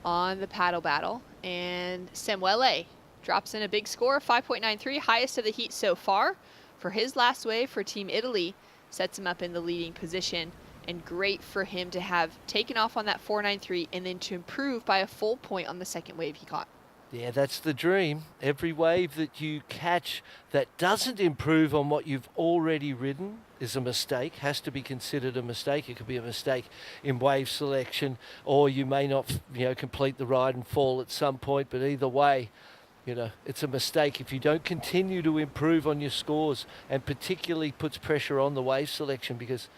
on the paddle battle, and Samuele drops in a big score, 5.93, highest of the heat so far. For his last wave for Team Italy, sets him up in the leading position, and great for him to have taken off on that 4.93 and then to improve by a full point on the second wave he caught. Yeah, that's the dream. Every wave that you catch that doesn't improve on what you've already ridden is a mistake, has to be considered a mistake. It could be a mistake in wave selection, or you may not, complete the ride and fall at some point, but either way, it's a mistake if you don't continue to improve on your scores, and particularly puts pressure on the wave selection because,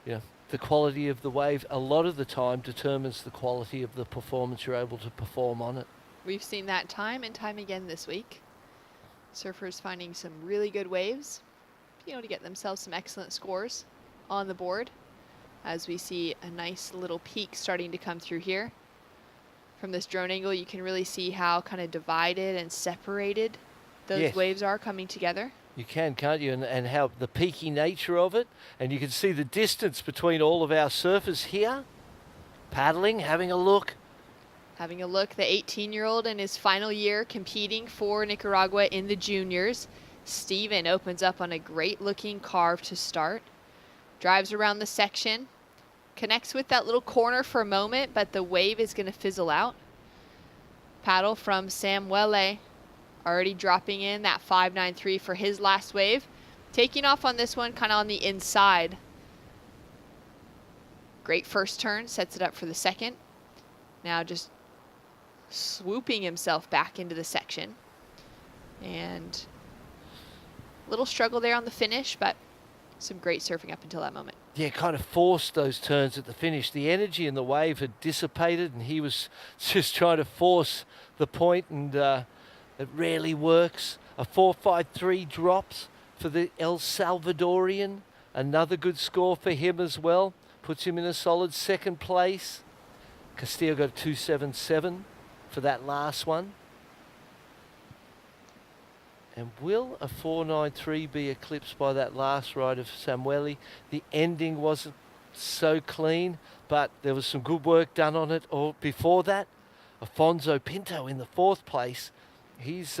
the quality of the wave a lot of the time determines the quality of the performance you're able to perform on it. We've seen that time and time again this week. Surfers finding some really good waves, to get themselves some excellent scores on the board, as we see a nice little peak starting to come through here. From this drone angle, you can really see how kind of divided and separated those waves are coming together. You can, can't you? And how the peaky nature of it. And you can see the distance between all of our surfers here, paddling, having a look. Having a look, the 18-year-old in his final year competing for Nicaragua in the juniors. Steven opens up on a great-looking carve to start. Drives around the section. Connects with that little corner for a moment, but the wave is going to fizzle out. Paddle from Samuele, already dropping in that 5.93 for his last wave. Taking off on this one, kind of on the inside. Great first turn, sets it up for the second. Now just swooping himself back into the section. And a little struggle there on the finish, but some great surfing up until that moment. Yeah, kind of forced those turns at the finish. The energy in the wave had dissipated, and he was just trying to force the point, and it rarely works. A 4.53 drops for the El Salvadorian. Another good score for him as well. Puts him in a solid second place. Castillo got a 2.77 for that last one. And will a 4.93 be eclipsed by that last ride of Samuele? The ending wasn't so clean, but there was some good work done on it. Or before that, Afonso Pinto in the fourth place. He's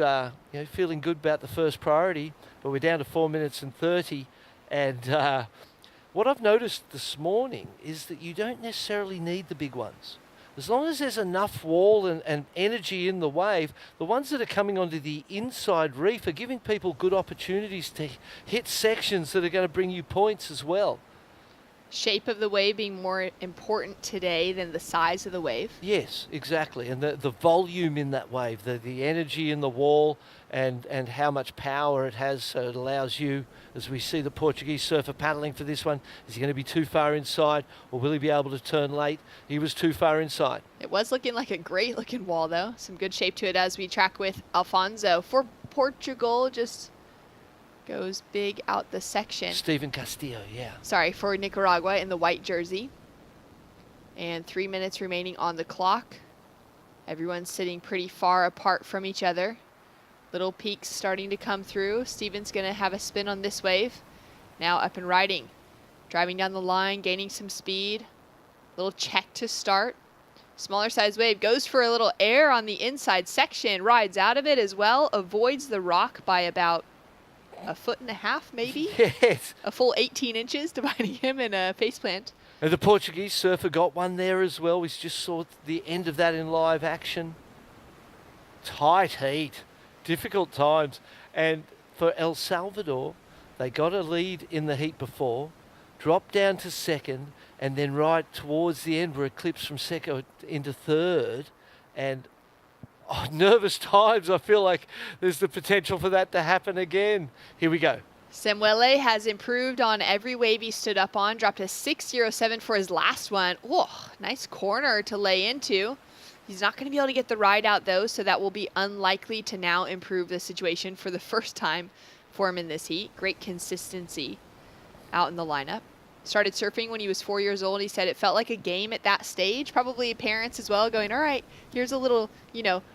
feeling good about the first priority, but we're down to 4 minutes and 30. And what I've noticed this morning is that you don't necessarily need the big ones. As long as there's enough wall and energy in the wave, the ones that are coming onto the inside reef are giving people good opportunities to hit sections that are going to bring you points as well. Shape of the wave being more important today than the size of the wave. Yes, exactly. And the volume in that wave, the energy in the wall and how much power it has, so it allows you, as we see the Portuguese surfer paddling for this one, is he going to be too far inside or will he be able to turn late? He was too far inside. It was looking like a great looking wall though. Some good shape to it as we track with Alfonso. For Portugal, just goes big out the section. Steven Castillo, yeah. Sorry, for Nicaragua in the white jersey. And 3 minutes remaining on the clock. Everyone's sitting pretty far apart from each other. Little peaks starting to come through. Steven's going to have a spin on this wave. Now up and riding. Driving down the line, gaining some speed. Little check to start. Smaller size wave, goes for a little air on the inside section. Rides out of it as well. Avoids the rock by about a 1.5 feet, maybe? Yes. A full 18 inches dividing him in a faceplant. And the Portuguese surfer got one there as well. We just saw the end of that in live action. Tight heat. Difficult times. And for El Salvador, they got a lead in the heat before, dropped down to second, and then right towards the end were eclipsed from second into third. And nervous times. I feel like there's the potential for that to happen again. Here we go. Samuele has improved on every wave he stood up on. Dropped a 6.07 for his last one. Oh, nice corner to lay into. He's not going to be able to get the ride out though, so that will be unlikely to now improve the situation for the first time for him in this heat. Great consistency out in the lineup. Started surfing when he was 4 years old. He said it felt like a game at that stage. Probably parents as well going, all right, here's a little,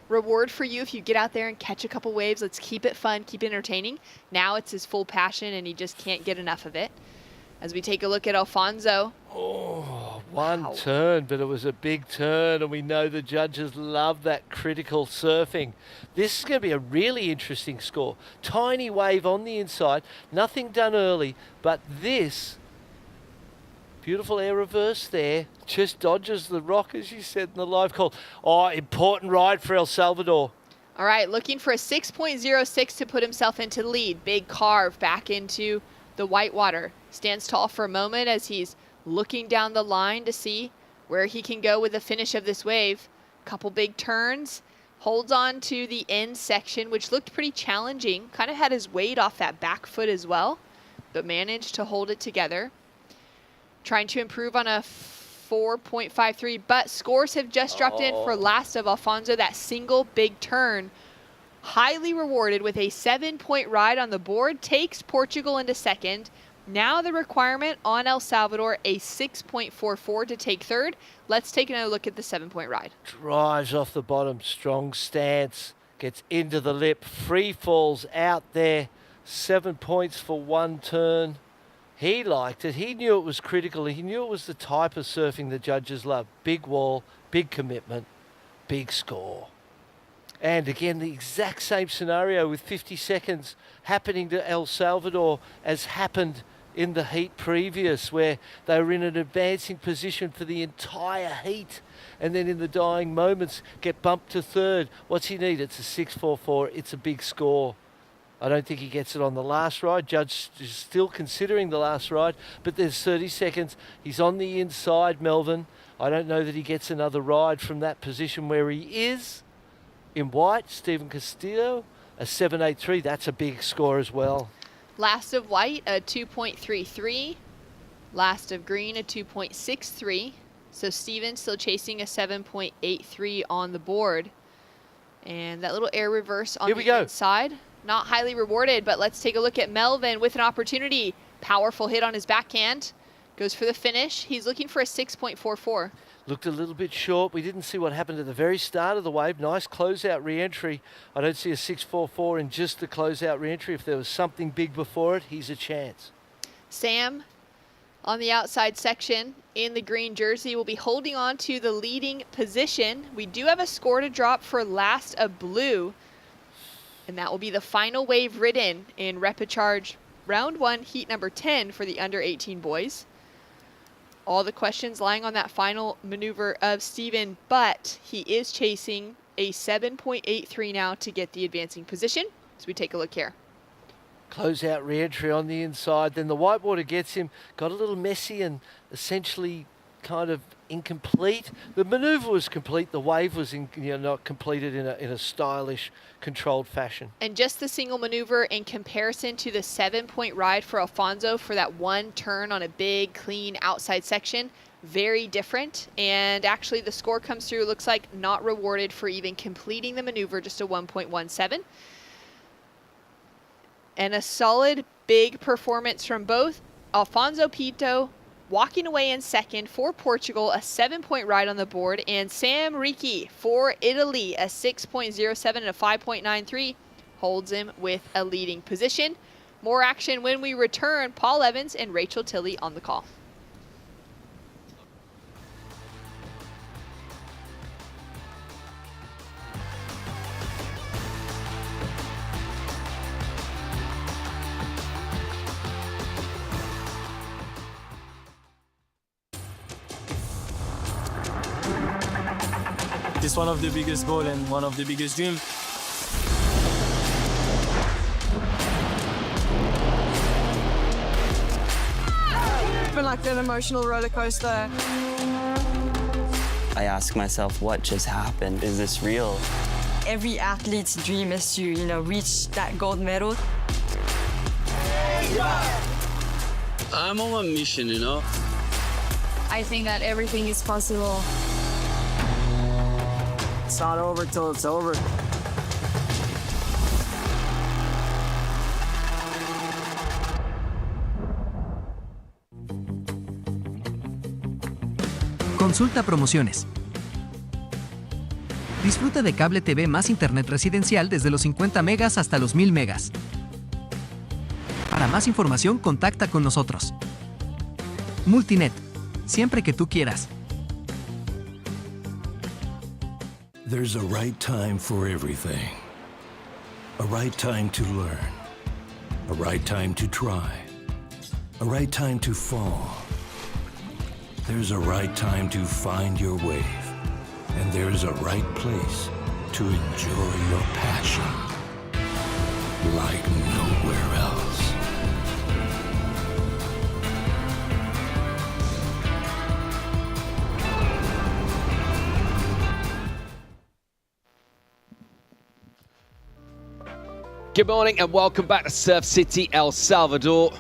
reward for you if you get out there and catch a couple waves. Let's keep it fun, keep it entertaining. Now it's his full passion and he just can't get enough of it. As we take a look at Alfonso. Oh, one turn, but it was a big turn, and we know the judges love that critical surfing. This is going to be a really interesting score. Tiny wave on the inside, nothing done early, but this beautiful air reverse there just dodges the rock, as you said in the live call. Oh, important ride for El Salvador. All right, looking for a 6.06 to put himself into the lead. Big carve back into the whitewater. Stands tall for a moment as he's looking down the line to see where he can go with the finish of this wave. Couple big turns. Holds on to the end section, which looked pretty challenging. Kind of had his weight off that back foot as well, but managed to hold it together. Trying to improve on a 4.53, but scores have just dropped in for last of Alfonso. That single big turn, highly rewarded with a 7-point ride on the board, takes Portugal into second. Now the requirement on El Salvador, a 6.44 to take third. Let's take another look at the 7-point ride. Drives off the bottom, strong stance, gets into the lip, free falls out there. 7 points for one turn. He liked it. He knew it was critical. He knew it was the type of surfing the judges love. Big wall, big commitment, big score. And again, the exact same scenario with 50 seconds happening to El Salvador as happened in the heat previous, where they were in an advancing position for the entire heat. And then in the dying moments, get bumped to third. What's he need? It's a 6.44. It's a big score. I don't think he gets it on the last ride. Judge is still considering the last ride, but there's 30 seconds. He's on the inside, Melvin. I don't know that he gets another ride from that position where he is. In white, Stephen Castillo, a 7.83. That's a big score as well. Last of white, a 2.33. Last of green, a 2.63. So Stephen still chasing a 7.83 on the board. And that little air reverse on the inside. Not highly rewarded, but let's take a look at Melvin with an opportunity. Powerful hit on his backhand. Goes for the finish. He's looking for a 6.44. Looked a little bit short. We didn't see what happened at the very start of the wave. Nice closeout re-entry. I don't see a 6.44 in just the closeout re-entry. If there was something big before it, he's a chance. Sam on the outside section in the green jersey will be holding on to the leading position. We do have a score to drop for last of blue. And that will be the final wave ridden in Repecharge round 1, heat number 10 for the under 18 boys. All the questions lying on that final maneuver of Steven, but he is chasing a 7.83 now to get the advancing position. So we take a look here. Closeout re-entry on the inside. Then the whitewater gets him. Got a little messy and essentially kind of incomplete. The maneuver was complete. The wave was not completed in a stylish, controlled fashion. And just the single maneuver in comparison to the 7-point ride for Alfonso for that one turn on a big, clean outside section, very different. And actually the score comes through, looks like not rewarded for even completing the maneuver, just a 1.17. And a solid, big performance from both Alfonso Pito, walking away in second for Portugal, a 7-point ride on the board, and Sam Ricci for Italy, a 6.07 and a 5.93, holds him with a leading position. More action when we return. Paul Evans and Rachel Tilley on the call. It's one of the biggest goals and one of the biggest dreams. It's been like an emotional roller coaster. I ask myself, what just happened? Is this real? Every athlete's dream is to, reach that gold medal. I'm on a mission, I think that everything is possible. It's not over till it's over. Consulta promociones. Disfruta de cable TV más internet residencial desde los 50 megas hasta los 1000 megas. Para más información, contacta con nosotros. Multinet, siempre que tú quieras. There's a right time for everything. A right time to learn. A right time to try. A right time to fall. There's a right time to find your wave. And there's a right place to enjoy your passion like nowhere else. Good morning and welcome back to Surf City, El Salvador.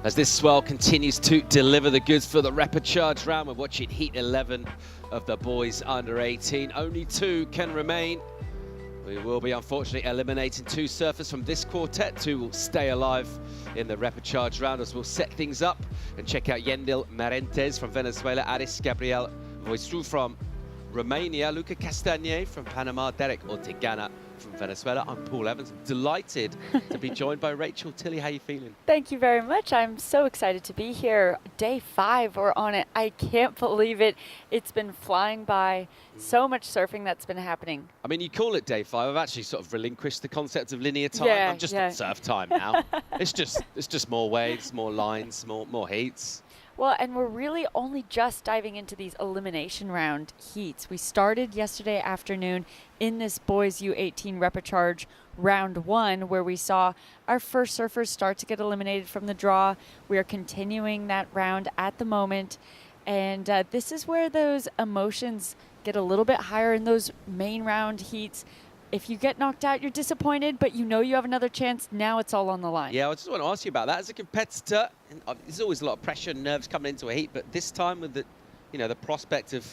As this swell continues to deliver the goods for the repechage round, we're watching Heat 11 of the boys under 18. Only 2 can remain. We will be unfortunately eliminating 2 surfers from this quartet. 2 will stay alive in the repechage round as we'll set things up and check out Yendil Marentes from Venezuela, Aris Gabriel Voisu from Romania, Luca Castagnier from Panama, Derek Ortegana from Venezuela. I'm Paul Evans. I'm delighted to be joined by Rachel Tilley. How are you feeling? Thank you very much. I'm so excited to be here. Day 5, we're on it. I can't believe it. It's been flying by. So much surfing that's been happening. I mean, you call it day 5. I've actually sort of relinquished the concept of linear time. Yeah, I'm just at surf time now. It's just more waves, more lines, more heats. Well, and we're really only just diving into these elimination round heats. We started yesterday afternoon in this boys U18 repechage round 1, where we saw our first surfers start to get eliminated from the draw. We are continuing that round at the moment. And this is where those emotions get a little bit higher in those main round heats. If you get knocked out, you're disappointed, but you know you have another chance. Now it's all on the line. Yeah, I just want to ask you about that. As a competitor, there's always a lot of pressure and nerves coming into a heat, but this time with the prospect of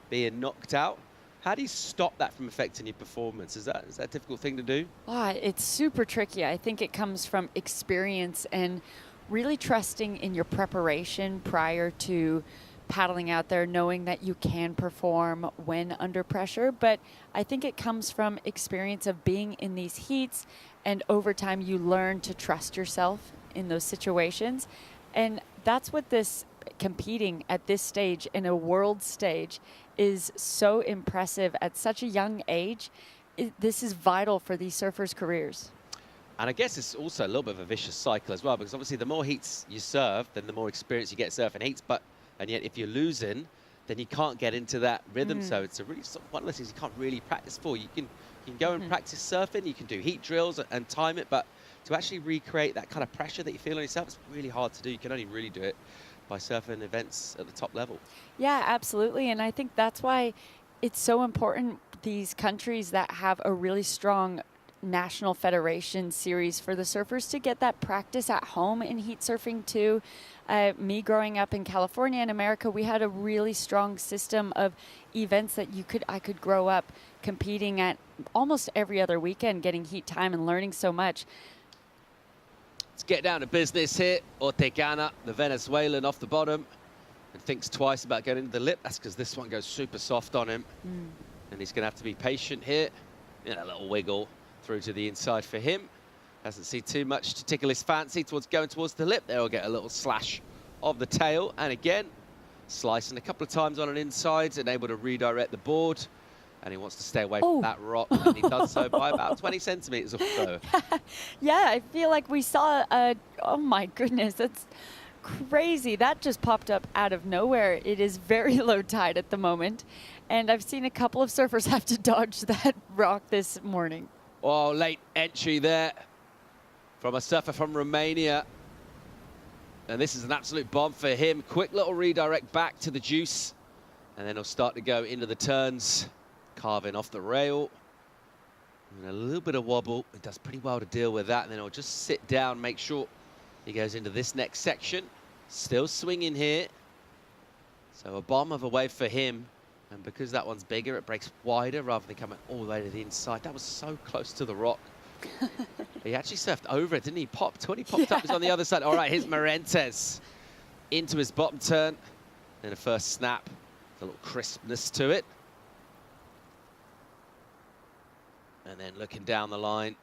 being knocked out, how do you stop that from affecting your performance? Is that a difficult thing to do? It's super tricky. I think it comes from experience and really trusting in your preparation prior to paddling out there, knowing that you can perform when under pressure. But I think it comes from experience of being in these heats, and over time you learn to trust yourself in those situations. And that's what this competing at this stage, in a world stage, is so impressive at such a young age. This is vital for these surfers' careers. And I guess it's also a little bit of a vicious cycle as well, because obviously the more heats you serve, then the more experience you get surfing heats. And yet if you're losing, then you can't get into that rhythm. So it's one of the things you can't really practice for. You can go and practice surfing, you can do heat drills and time it, but to actually recreate that kind of pressure that you feel on yourself, it's really hard to do. You can only really do it by surfing events at the top level. Yeah, absolutely. And I think that's why it's so important, these countries that have a really strong national federation series, for the surfers to get that practice at home in heat surfing too. Me growing up in California and America, we had a really strong system of events that I could grow up competing at almost every other weekend, getting heat time and learning so much. Let's get down to business here. Ortegana, the Venezuelan, off the bottom, and thinks twice about getting into the lip. That's because this one goes super soft on him. And he's going to have to be patient here. A little wiggle through to the inside for him. Doesn't see too much to tickle his fancy going towards the lip. There we'll get a little slash of the tail. And again, slicing a couple of times on an inside and able to redirect the board. And he wants to stay away from that rock. And he does so by about 20 centimeters or so. Yeah, I feel like we saw oh my goodness, that's crazy. That just popped up out of nowhere. It is very low tide at the moment. And I've seen a couple of surfers have to dodge that rock this morning. Oh, late entry there from a surfer from Romania. And this is an absolute bomb for him. Quick little redirect back to the juice. And then he'll start to go into the turns, carving off the rail. And a little bit of wobble. He does pretty well to deal with that. And then he'll just sit down, make sure he goes into this next section. Still swinging here. So a bomb of a wave for him. And because that one's bigger, it breaks wider rather than coming all the way to the inside. That was so close to the rock. He actually surfed over it, didn't he? Popped. When he popped up, he's on the other side. All right, here's Morentes into his bottom turn. Then a first snap, a little crispness to it. And then looking down the line,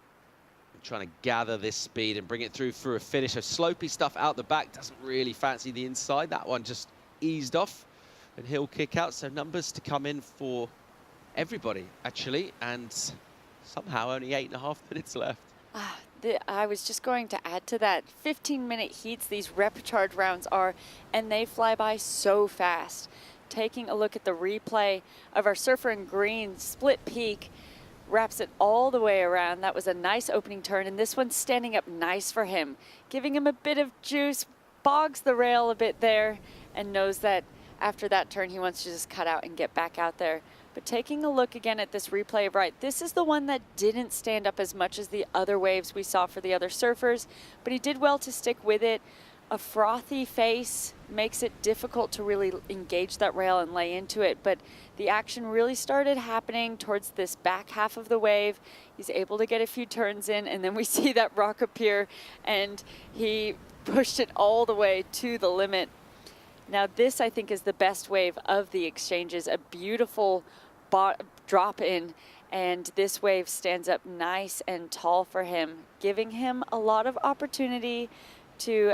trying to gather this speed and bring it through for a finish. So slopey stuff out the back, doesn't really fancy the inside. That one just eased off and he'll kick out. So numbers to come in for everybody, actually. And somehow only 8.5 minutes left. I was just going to add to that. 15-minute heats these repecharge rounds are, and they fly by so fast. Taking a look at the replay of our surfer in green, split peak, wraps it all the way around. That was a nice opening turn, and this one's standing up nice for him, giving him a bit of juice, bogs the rail a bit there, and knows that after that turn he wants to just cut out and get back out there. But taking a look again at this replay of right, this is the one that didn't stand up as much as the other waves we saw for the other surfers, but he did well to stick with it. A frothy face makes it difficult to really engage that rail and lay into it, but the action really started happening towards this back half of the wave. He's able to get a few turns in, and then we see that rock appear, and he pushed it all the way to the limit. Now this, I think, is the best wave of the exchanges, a beautiful drop in, and this wave stands up nice and tall for him, giving him a lot of opportunity to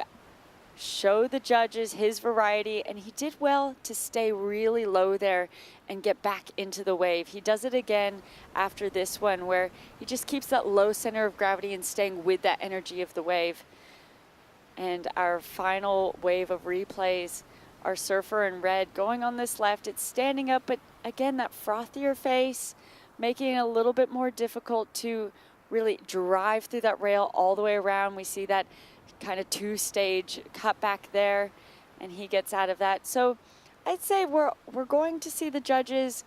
show the judges his variety, and he did well to stay really low there and get back into the wave. He does it again after this one where he just keeps that low center of gravity and staying with that energy of the wave. And our final wave of replays, our surfer in red going on this left, it's standing up, but again, that frothier face, making it a little bit more difficult to really drive through that rail all the way around. We see that kind of two-stage cut back there, and he gets out of that. So I'd say we're going to see the judges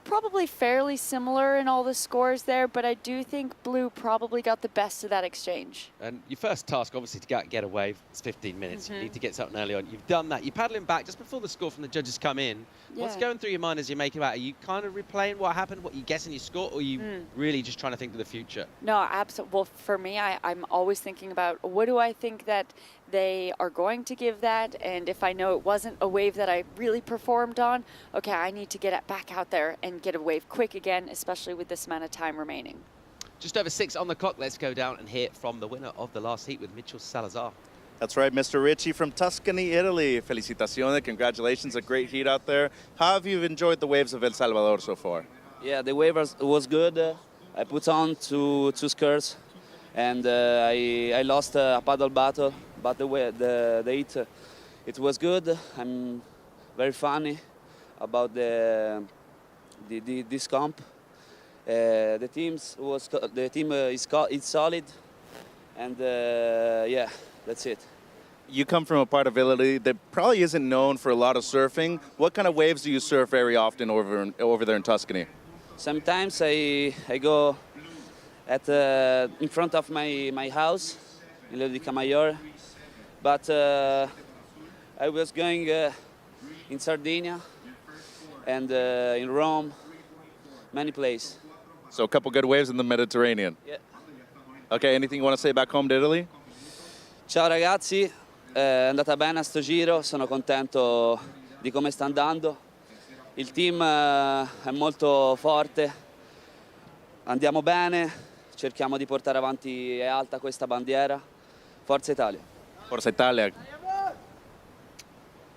probably fairly similar in all the scores there, but I do think blue probably got the best of that exchange. And your first task, obviously, to get a wave. It's 15 minutes. You need to get something early on. You've done that. You're paddling back just before the score from the judges come in. What's going through your mind as you're making that? Are you kind of replaying what happened, what you guessing your score, or are you really just trying to think of the future? No, absolutely. Well, for me, I'm always thinking about what do I think that they are going to give that, and if I know it wasn't a wave that I really performed on, okay, I need to get it back out there and get a wave quick again, especially with this amount of time remaining. Just over 6 on the clock. Let's go down and hear from the winner of the last heat with Mitchell Salazar. That's right, Mr. Ritchie from Tuscany, Italy. Felicitaciones, congratulations, a great heat out there. How have you enjoyed the waves of El Salvador so far? Yeah, the wave was good. I put on two skirts, and I lost a paddle battle, but the heat, it was good. I'm very funny about this comp. The team is solid, and yeah, that's it. You come from a part of Italy that probably isn't known for a lot of surfing. What kind of waves do you surf very often over there in Tuscany? Sometimes I go in front of my house in Rio de Camaior, but I was going in Sardinia and in Rome, many places. So a couple good waves in the Mediterranean. Yeah. Okay, anything you want to say back home to Italy? Ciao ragazzi, è andata bene a sto giro, sono contento di come sta andando. Il team è molto forte, andiamo bene, cerchiamo di portare avanti e alta questa bandiera. Forza Italia. Forza Italia.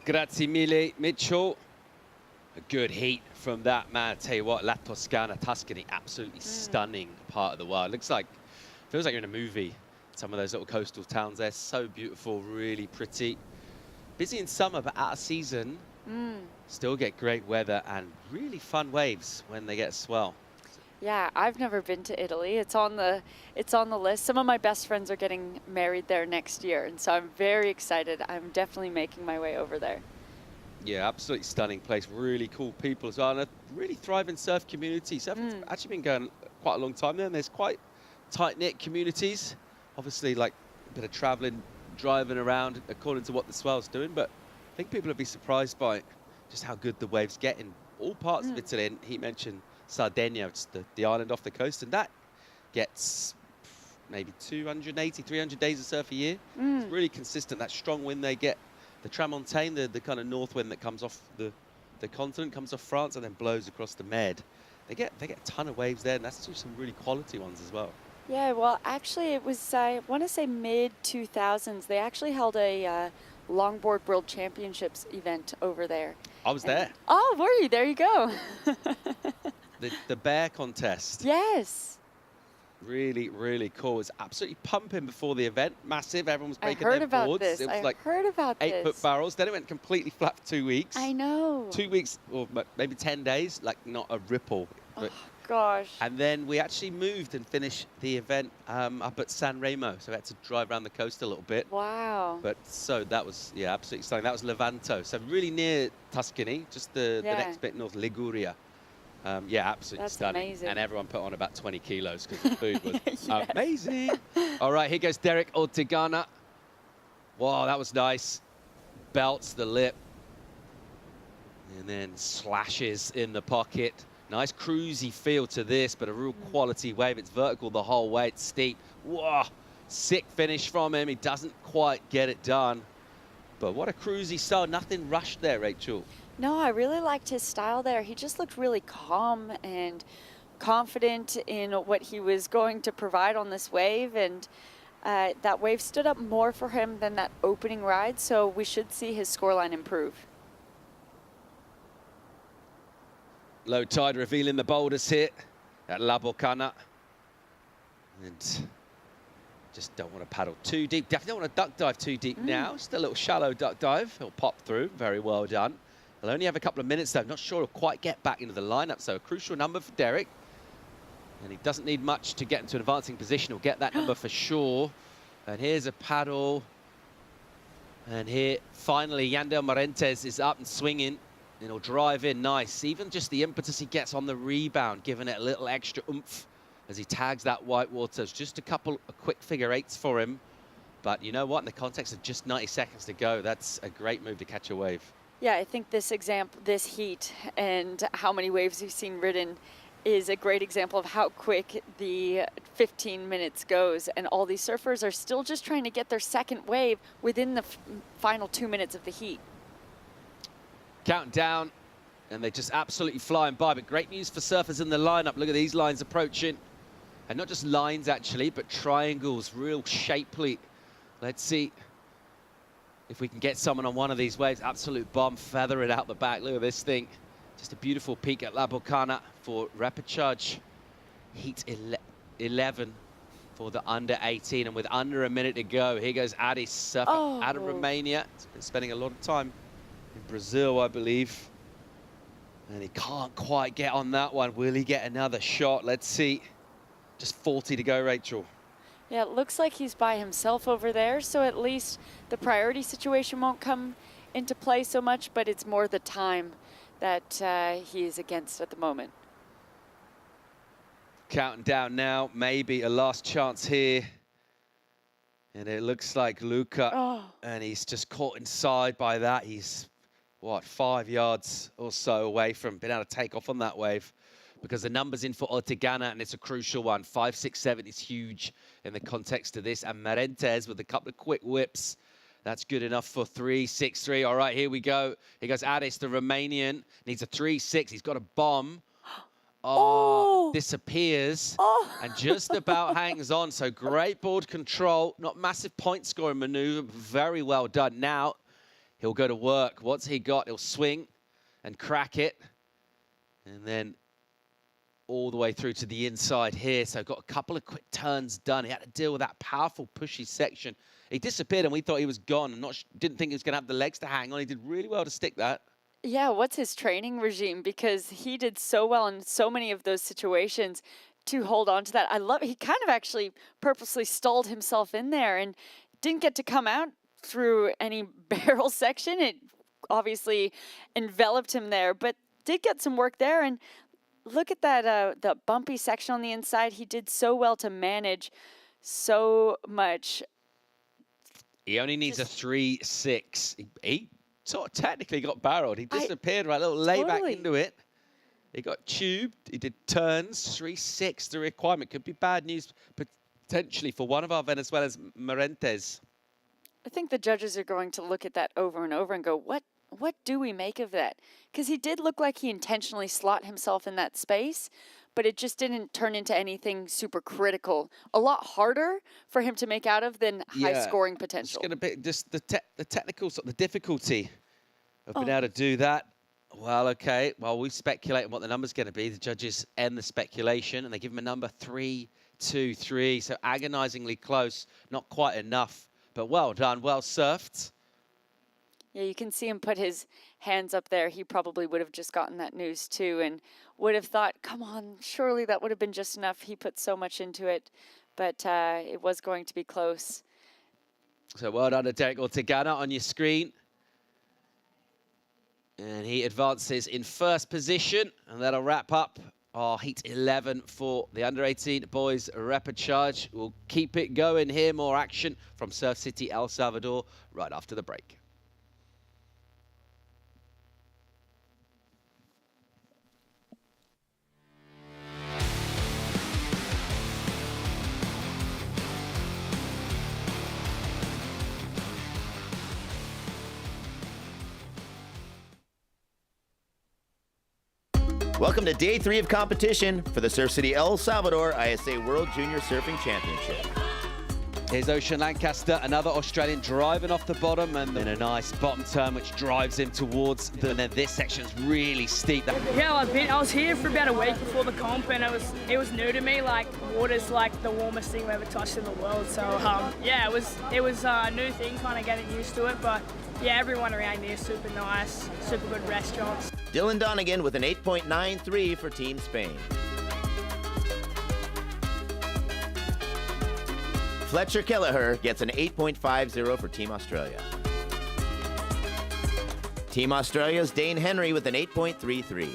Grazie mille, Mitchell. A good heat from that man. I tell you what, La Toscana, Tuscany, absolutely stunning part of the world. Feels like you're in a movie. Some of those little coastal towns there, so beautiful, really pretty. Busy in summer, but out of season, still get great weather and really fun waves when they get swell. Yeah, I've never been to Italy. It's on the list. Some of my best friends are getting married there next year, and so I'm very excited. I'm definitely making my way over there. Yeah, absolutely stunning place. Really cool people as well, and a really thriving surf community. Surfing's actually been going quite a long time there, and there's quite tight-knit communities. Obviously, like a bit of traveling, driving around according to what the swell's doing, but I think people will be surprised by just how good the waves get in all parts of Italy. And he mentioned Sardinia, it's the island off the coast, and that gets maybe 280, 300 days of surf a year. It's really consistent, that strong wind they get. The Tramontane, the kind of north wind that comes off the continent, comes off France and then blows across the Med. They get a ton of waves there, and that's just some really quality ones as well. Yeah, well, actually, it was, I want to say mid-2000s. They actually held a longboard world championships event over there. I was there. Oh, were you? There you go. The bear contest. Yes. Really, really cool. It's absolutely pumping before the event. Massive. Everyone was breaking I heard their about boards. this. It was I heard about 8-foot barrels. Then it went completely flat for 2 weeks. I know. 2 weeks, or maybe 10 days, like not a ripple. Oh, gosh. And then we actually moved and finished the event up at San Remo. So we had to drive around the coast a little bit. Wow. But so that was, yeah, absolutely stunning. That was Levanto. So really near Tuscany, just the next bit north, Liguria. Yeah, absolutely stunning. Amazing. And everyone put on about 20 kilos because the food was amazing. All right, here goes Derek Ortegana. Wow, that was nice. Belts the lip. And then slashes in the pocket. Nice cruisy feel to this, but a real quality wave. It's vertical the whole way. It's steep. Whoa, sick finish from him. He doesn't quite get it done. But what a cruisy style. Nothing rushed there, Rachel. No, I really liked his style there. He just looked really calm and confident in what he was going to provide on this wave. And that wave stood up more for him than that opening ride. So we should see his scoreline improve. Low tide revealing the boulders here at La Bocana. And just don't want to paddle too deep. Definitely don't want to duck dive too deep now. Just a little shallow duck dive. He'll pop through. Very well done. He'll only have a couple of minutes though. Not sure he'll quite get back into the lineup. So a crucial number for Derek. And he doesn't need much to get into an advancing position. He'll get that number for sure. And here's a paddle. And here, finally, Yandel Marentes is up and swinging. And he'll drive in nice. Even just the impetus he gets on the rebound, giving it a little extra oomph as he tags that white water. It's just a couple of quick figure eights for him. But you know what? In the context of just 90 seconds to go, that's a great move to catch a wave. Yeah, I think this heat and how many waves we've seen ridden is a great example of how quick the 15 minutes goes. And all these surfers are still just trying to get their second wave within the final 2 minutes of the heat. Counting down, and they're just absolutely flying by. But great news for surfers in the lineup. Look at these lines approaching. And not just lines, actually, but triangles, real shapely. Let's see if we can get someone on one of these waves. Absolute bomb, feather it out the back. Look at this thing. Just a beautiful peak at La Bocana for rapid charge. Heat 11 for the under 18. And with under a minute to go, here goes Adis, surfer out of Romania. He's been spending a lot of time in Brazil, I believe. And he can't quite get on that one. Will he get another shot? Let's see. Just 40 to go, Rachel. Yeah, it looks like he's by himself over there, so at least the priority situation won't come into play so much, but it's more the time that he is against at the moment. Counting down now, maybe a last chance here. And it looks like Luca, and he's just caught inside by that. He's, what, 5 yards or so away from being able to take off on that wave. Because the number's in for Ortegana, and it's a crucial one. 5.67 is huge in the context of this. And Marentes with a couple of quick whips. That's good enough for 3.63. All right, here we go. Here goes Adis, the Romanian. Needs a 3.6. He's got a bomb. Disappears. And just about hangs on. So great board control. Not massive point scoring maneuver, but very well done. Now he'll go to work. What's he got? He'll swing and crack it. And then all the way through to the inside here. So got a couple of quick turns done. He had to deal with that powerful pushy section. He disappeared and we thought he was gone and didn't think he was going to have the legs to hang on. He did really well to stick that. Yeah, what's his training regime? Because he did so well in so many of those situations to hold on to that. I love, he kind of actually purposely stalled himself in there and didn't get to come out through any barrel section. It obviously enveloped him there, but did get some work there. And look at that, the bumpy section on the inside. He did so well to manage so much. He only needs a 3.6. He sort of technically got barreled. He disappeared right a little lay back into it. He got tubed. He did turns 3.6. The requirement could be bad news potentially for one of our Venezuela's Morentes. I think the judges are going to look at that over and over and go, what do we make of that? Because he did look like he intentionally slot himself in that space, but it just didn't turn into anything super critical. A lot harder for him to make out of than high scoring potential. It's going to be just the technical, the difficulty of being able to do that. Well, okay. Well, we speculate on what the number's going to be. The judges end the speculation, and they give him a number 3-2-3. So agonizingly close, not quite enough, but well done, well surfed. Yeah, you can see him put his hands up there. He probably would have just gotten that news too and would have thought, come on, surely that would have been just enough. He put so much into it, but it was going to be close. So well done to Derek Ortegana on your screen. And he advances in first position, and that'll wrap up our Heat 11 for the under-18 boys repechage. We'll keep it going here. More action from Surf City, El Salvador, right after the break. Welcome to day 3 of competition for the Surf City El Salvador ISA World Junior Surfing Championship. Here's Ocean Lancaster, another Australian driving off the bottom and then a nice bottom turn which drives him towards the, and then this section's really steep. Yeah, I was here for about a week before the comp and it was new to me. Like, water's like the warmest thing I've ever touched in the world. So yeah, it was a new thing, kind of getting used to it. But yeah, everyone around here is super nice, super good restaurants. Dylan Donegan with an 8.93 for Team Spain. Fletcher Kelleher gets an 8.50 for Team Australia. Team Australia's Dane Henry with an 8.33.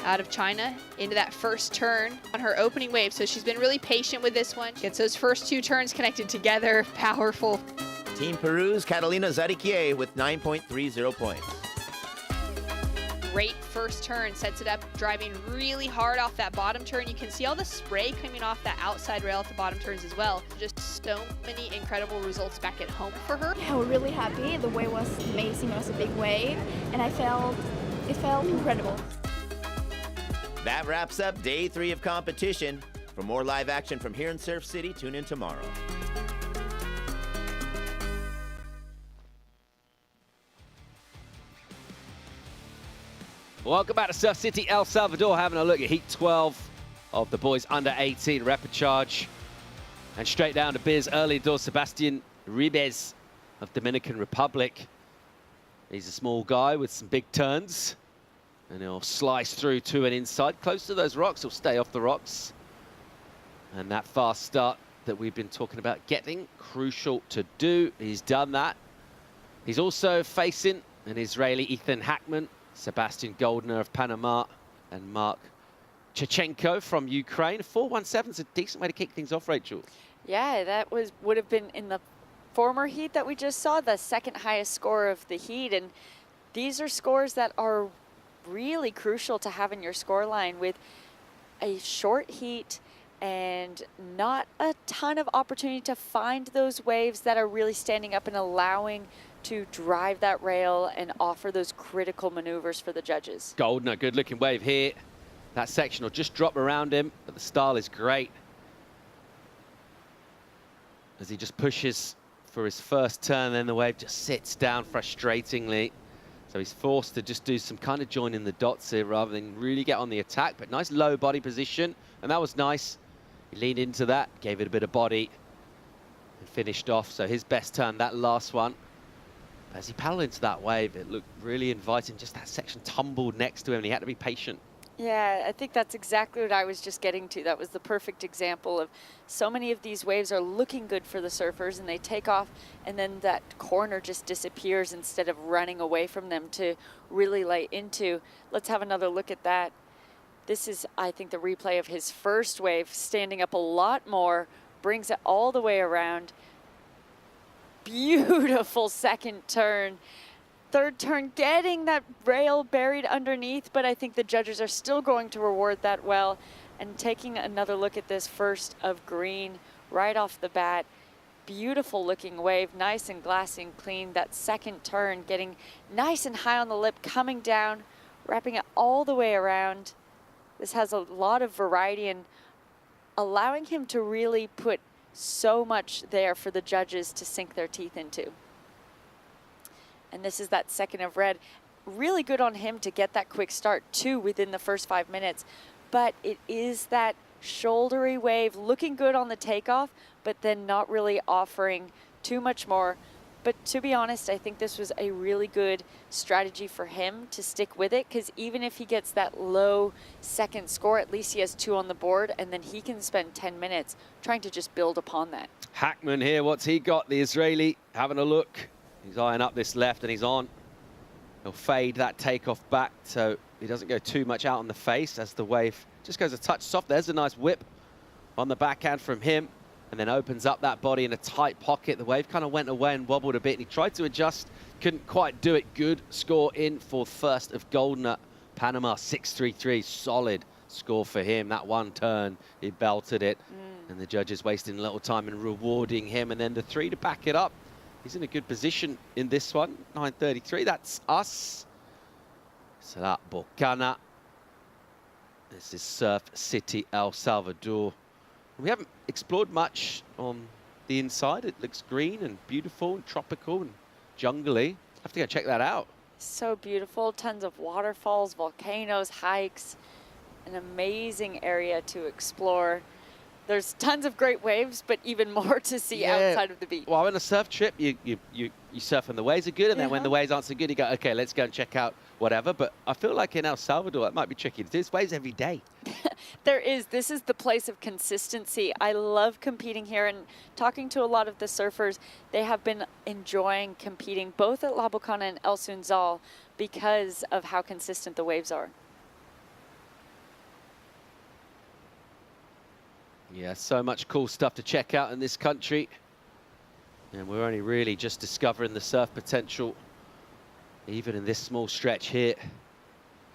Out of China into that first turn on her opening wave. So she's been really patient with this one. Gets those first 2 turns connected together. Powerful. Team Peru's Catalina Zariquier with 9.30 points. Great first turn, sets it up, driving really hard off that bottom turn. You can see all the spray coming off that outside rail at the bottom turns as well. Just so many incredible results back at home for her. Yeah, we're really happy. The wave was amazing. It was a big wave, and it felt incredible. That wraps up day 3 of competition. For more live action from here in Surf City, tune in tomorrow. Welcome back to Surf City, El Salvador, having a look at Heat 12 of the boys under 18 repechage. And straight down to biz, early doors, Sebastian Ribes of Dominican Republic. He's a small guy with some big turns. And he'll slice through to an inside, close to those rocks. He'll stay off the rocks. And that fast start that we've been talking about getting, crucial to do. He's done that. He's also facing an Israeli Ethan Hackman, Sebastian Goldner of Panama, and Mark Chechenko from Ukraine. 4.17 is a decent way to kick things off, Rachel. Yeah, that would have been in the former heat that we just saw, the second highest score of the heat. And these are scores that are really crucial to have in your score line with a short heat and not a ton of opportunity to find those waves that are really standing up and allowing to drive that rail and offer those critical maneuvers for the judges. Goldner, good looking wave here. That section will just drop around him, but the style is great. As he just pushes for his first turn, then the wave just sits down frustratingly. So he's forced to just do some kind of joining the dots here rather than really get on the attack, but nice low body position, and that was nice. He leaned into that, gave it a bit of body, and finished off. So his best turn, that last one. As he paddled into that wave, it looked really inviting. Just that section tumbled next to him, and he had to be patient. Yeah, I think that's exactly what I was just getting to. That was the perfect example of so many of these waves are looking good for the surfers, and they take off, and then that corner just disappears instead of running away from them to really lay into. Let's have another look at that. This is, I think, the replay of his first wave, standing up a lot more, brings it all the way around. Beautiful second turn. Third turn, getting that rail buried underneath, but I think the judges are still going to reward that well. And taking another look at this first of green right off the bat. Beautiful looking wave, nice and glassy and clean. That second turn getting nice and high on the lip, coming down, wrapping it all the way around. This has a lot of variety and allowing him to really put so much there for the judges to sink their teeth into. And this is that second of red. Really good on him to get that quick start too within the first 5 minutes. But it is that shouldery wave, looking good on the takeoff, but then not really offering too much more. But to be honest, I think this was a really good strategy for him to stick with it, because even if he gets that low second score, at least he has 2 on the board, and then he can spend 10 minutes trying to just build upon that. Hackman here, what's he got? The Israeli having a look. He's eyeing up this left and he's on. He'll fade that takeoff back so he doesn't go too much out on the face as the wave just goes a touch soft. There's a nice whip on the backhand from him, and then opens up that body in a tight pocket. The wave kind of went away and wobbled a bit, and he tried to adjust, couldn't quite do it. Good score in for first of Goldner. Panama 6-3-3, solid score for him. That one turn, he belted it, and the judges wasting a little time and rewarding him, and then the 3 to back it up. He's in a good position in this one. 9:33, that's us. Salat Bocana. This is Surf City, El Salvador. We haven't explored much on the inside. It looks green and beautiful and tropical and jungly. Have to go check that out. So beautiful, tons of waterfalls, volcanoes, hikes, an amazing area to explore. There's tons of great waves, but even more to see outside of the beach. Well, on a surf trip, you surf when the waves are good, and then when the waves aren't so good, you go, okay, let's go and check out whatever. But I feel like in El Salvador, it might be tricky. There's waves every day. There is. This is the place of consistency. I love competing here, and talking to a lot of the surfers, they have been enjoying competing both at La Bocana and El Sunzal because of how consistent the waves are. Yeah, so much cool stuff to check out in this country. And we're only really just discovering the surf potential, even in this small stretch here.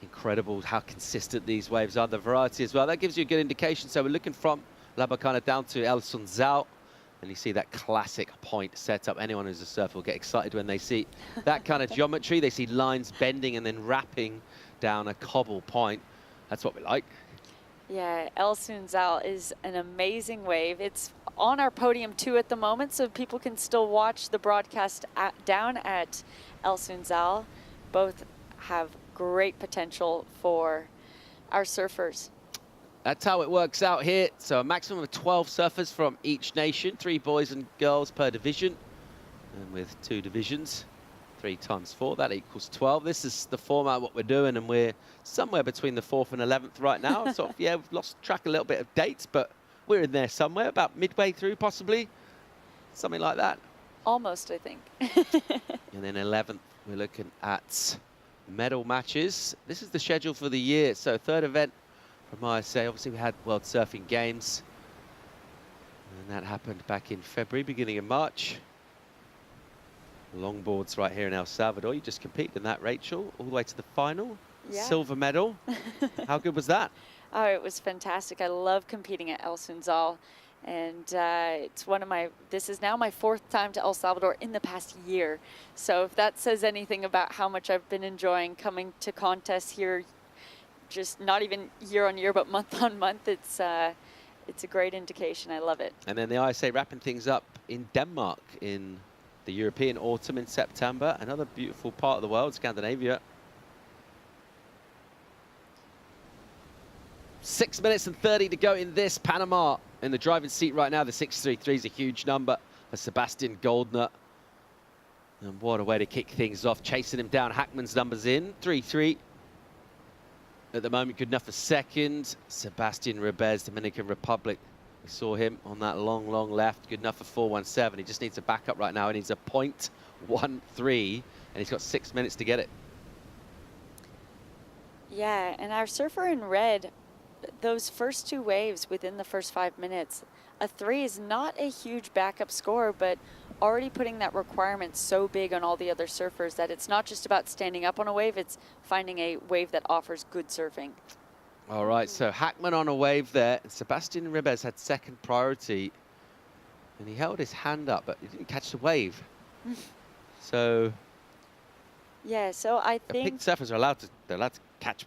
Incredible how consistent these waves are, the variety as well. That gives you a good indication. So we're looking from La Bocana down to El Sunzal, and you see that classic point setup. Anyone who's a surfer will get excited when they see that kind of geometry. They see lines bending and then wrapping down a cobble point. That's what we like. Yeah, El Sunzal is an amazing wave. It's on our podium too at the moment, so people can still watch the broadcast down at El Sunzal. Both have great potential for our surfers. That's how it works out here. So a maximum of 12 surfers from each nation, 3 boys and girls per division. And with 2 divisions, 3 times 4, that equals 12. This is the format, what we're doing, and we're somewhere between the 4th and 11th right now. So yeah, we've lost track a little bit of dates, but we're in there somewhere, about midway through possibly, something like that. Almost, I think. And then 11th, we're looking at medal matches. This is the schedule for the year. So 3rd event from ISA. Obviously, we had World Surfing Games, and that happened back in February, beginning of March. Longboards right here in El Salvador. You just competed in that, Rachel, all the way to the final. Yeah. Silver medal. How good was that? Oh, it was fantastic. I love competing at El Sunzal. And it's this is now my 4th time to El Salvador in the past year. So if that says anything about how much I've been enjoying coming to contests here, just not even year on year, but month on month, it's a great indication. I love it. And then the ISA wrapping things up in Denmark in the European autumn in September. Another beautiful part of the world, Scandinavia. 6 minutes and 30 to go in this. Panama in the driving seat right now. The 6.33 is a huge number for Sebastian Goldner. And what a way to kick things off. Chasing him down. Hackman's numbers in. 3.3. At the moment, good enough for second. Sebastian Ribez, Dominican Republic. We saw him on that long, long left. Good enough for 4.17. He just needs a backup right now. He needs a 0.13, and he's got 6 minutes to get it. Yeah, and our surfer in red those first 2 waves within the first 5 minutes, a 3 is not a huge backup score, but already putting that requirement so big on all the other surfers that it's not just about standing up on a wave, it's finding a wave that offers good surfing. All right, so Hackman on a wave there, and Sebastian Ribes had second priority, and he held his hand up, but he didn't catch the wave. So yeah, so I think picked surfers are allowed to catch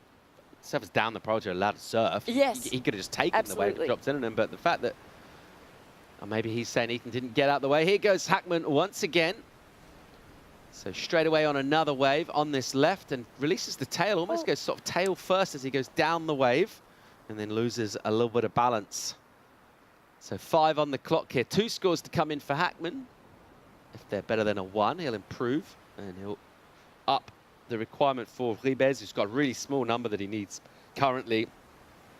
surfers down the priority are allowed to surf. Yes, he could have just taken the wave and absolutely. dropped in on him, but the fact that maybe he's saying Ethan didn't get out the way. Here goes Hackman once again. So straight away on another wave on this left and releases the tail, almost goes sort of tail first as he goes down the wave and then loses a little bit of balance. So 5 on the clock here. 2 scores to come in for Hackman. If they're better than a 1, he'll improve and he'll up the requirement for Ribes, who's got a really small number that he needs currently,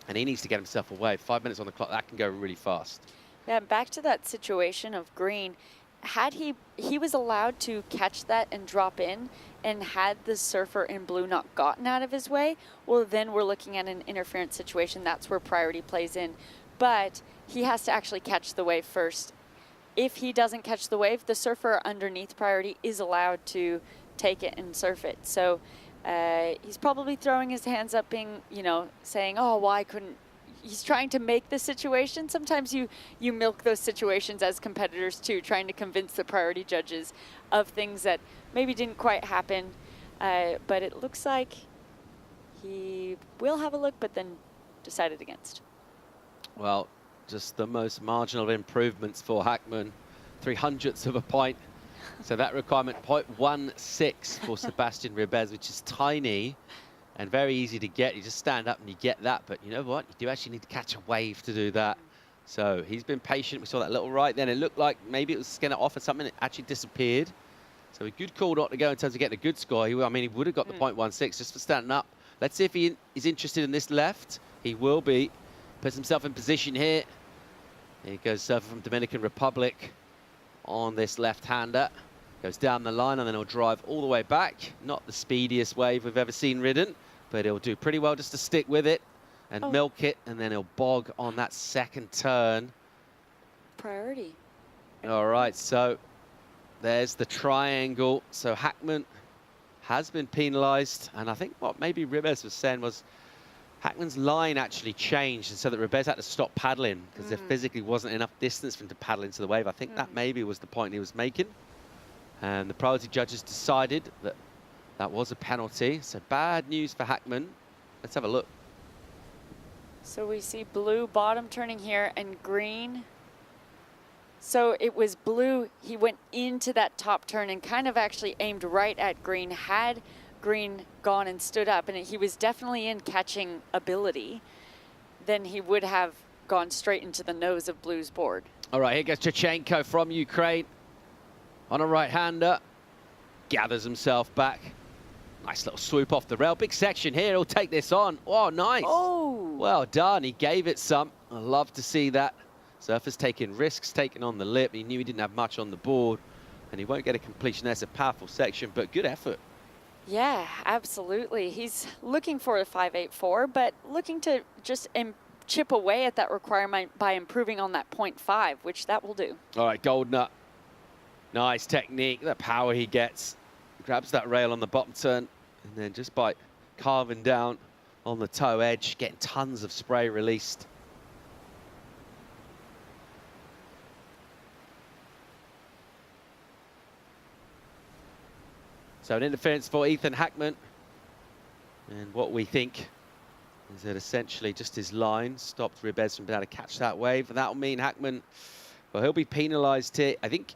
and he needs to get himself a wave. 5 minutes on the clock, that can go really fast. Yeah, back to that situation of Green. Had he was allowed to catch that and drop in, and had the surfer in blue not gotten out of his way, well, then we're looking at an interference situation. That's where priority plays in. But he has to actually catch the wave first. If he doesn't catch the wave, the surfer underneath priority is allowed to take it and surf it. So he's probably throwing his hands up, being, saying, oh, why couldn't. He's trying to make the situation. Sometimes you milk those situations as competitors too, trying to convince the priority judges of things that maybe didn't quite happen. But it looks like he will have a look, but then decided against. Well, just the most marginal improvements for Hackman, 0.03 of a point. So that requirement, 0.16 for Sebastian Ribes, which is tiny and very easy to get. You just stand up and you get that. But you know what? You do actually need to catch a wave to do that. So he's been patient. We saw that little right then. It looked like maybe it was going to offer something. It actually disappeared. So a good call not to go in terms of getting a good score. He would have got the 0.16 just for standing up. Let's see if he is interested in this left. He will be. Puts himself in position here. Here he goes, surfer from Dominican Republic on this left-hander. Goes down the line and then he'll drive all the way back. Not the speediest wave we've ever seen ridden, but he'll do pretty well just to stick with it and milk it, and then he'll bog on that second turn. Priority. All right, so there's the triangle. So Hackman has been penalized, and I think what maybe Ribes was saying was Hackman's line actually changed, and so that Ribes had to stop paddling because there physically wasn't enough distance for him to paddle into the wave. I think that maybe was the point he was making. And the priority judges decided that that was a penalty. So bad news for Hackman. Let's have a look. So we see blue bottom turning here and green. So it was blue. He went into that top turn and kind of actually aimed right at green. Had green gone and stood up, and he was definitely in catching ability, then he would have gone straight into the nose of blue's board. All right, here goes Chachenko from Ukraine. On a right-hander, gathers himself back. Nice little swoop off the rail. Big section here, he'll take this on. Oh, nice. Oh. Well done, he gave it some. I love to see that. Surfer's taking risks, taking on the lip. He knew he didn't have much on the board, and he won't get a completion. There's a powerful section, but good effort. Yeah, absolutely. He's looking for a 5.84, but looking to just chip away at that requirement by improving on that 0.5, which that will do. All right, Goldnut. Nice technique, the power he gets. Grabs that rail on the bottom turn, and then just by carving down on the toe edge, getting tons of spray released. So an interference for Ethan Hackman. And what we think is that essentially just his line stopped Ribes from being able to catch that wave. And that'll mean Hackman, well, he'll be penalized here. I think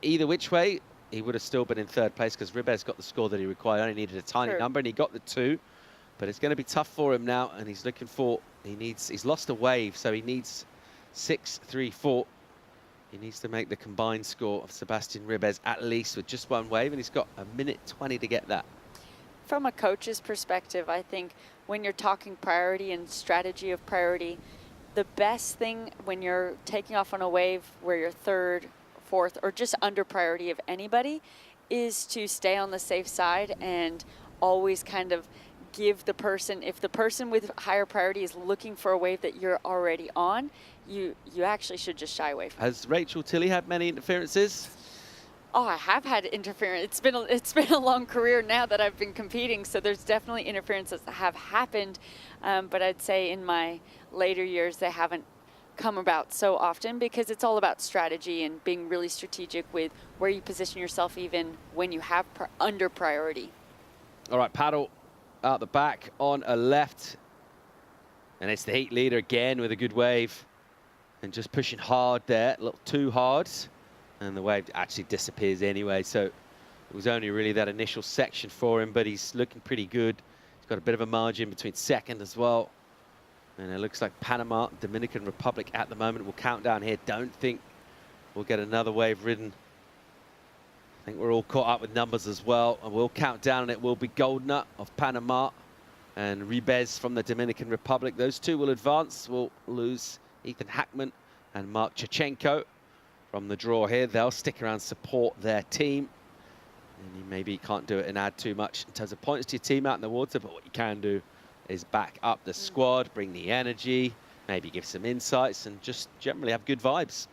either which way, he would have still been in third place because Ribes got the score that he required. Only needed a tiny number, and he got the 2. But it's going to be tough for him now, and he's looking for, he's lost a wave, so he needs 6.34. He needs to make the combined score of Sebastian Ribes at least with just 1 wave, and he's got 1:20 to get that. From a coach's perspective, I think when you're talking priority and strategy of priority, the best thing when you're taking off on a wave where you're third, fourth, or just under priority of anybody is to stay on the safe side and always kind of give the person, if the person with higher priority is looking for a wave that you're already on, you actually should just shy away from it. Has Rachel Tilley had many interferences? Oh, I have had interference. It's been a long career now that I've been competing, so there's definitely interferences that have happened, but I'd say in my later years they haven't come about so often because it's all about strategy and being really strategic with where you position yourself even when you have under priority. All right, paddle out the back on a left, and it's the heat leader again with a good wave and just pushing hard there, a little too hard. And the wave actually disappears anyway, so it was only really that initial section for him, but he's looking pretty good. He's got a bit of a margin between second as well. And it looks like Panama, Dominican Republic at the moment will count down here. Don't think we'll get another wave ridden. I think we're all caught up with numbers as well, and we'll count down, and it will be Goldner of Panama and Ribez from the Dominican Republic. Those two will advance. We'll lose Ethan Hackman and Mark Chachenko from the draw here. They'll stick around, support their team. And you maybe can't do it and add too much in terms of points to your team out in the water, but what you can do is back up the squad, bring the energy, maybe give some insights, and just generally have good vibes.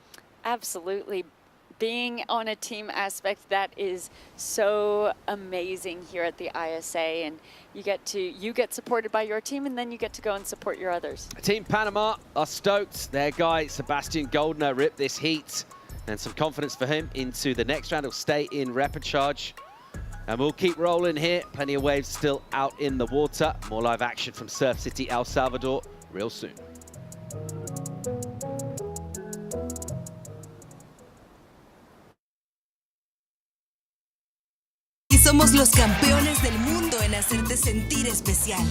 Absolutely. Being on a team aspect, that is so amazing here at the ISA, and you get supported by your team, and then you get to go and support your others. Team Panama are stoked. Their guy, Sebastian Goldner, ripped this heat, and some confidence for him into the next round. He'll stay in repechage, and we'll keep rolling here. Plenty of waves still out in the water. More live action from Surf City, El Salvador, real soon. Somos los campeones del mundo en hacerte sentir especial.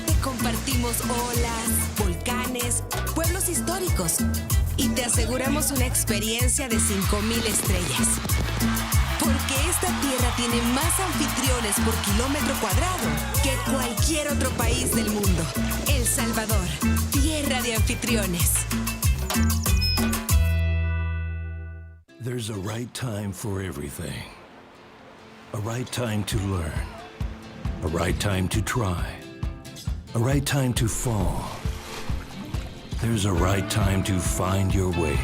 Te compartimos olas, volcanes, pueblos históricos y te aseguramos una experiencia de 5,000 estrellas. Porque esta tierra tiene más anfitriones por kilómetro cuadrado que cualquier otro país del mundo. El Salvador, tierra de anfitriones. There's a right time for everything. A right time to learn, a right time to try, a right time to fall. There's a right time to find your wave,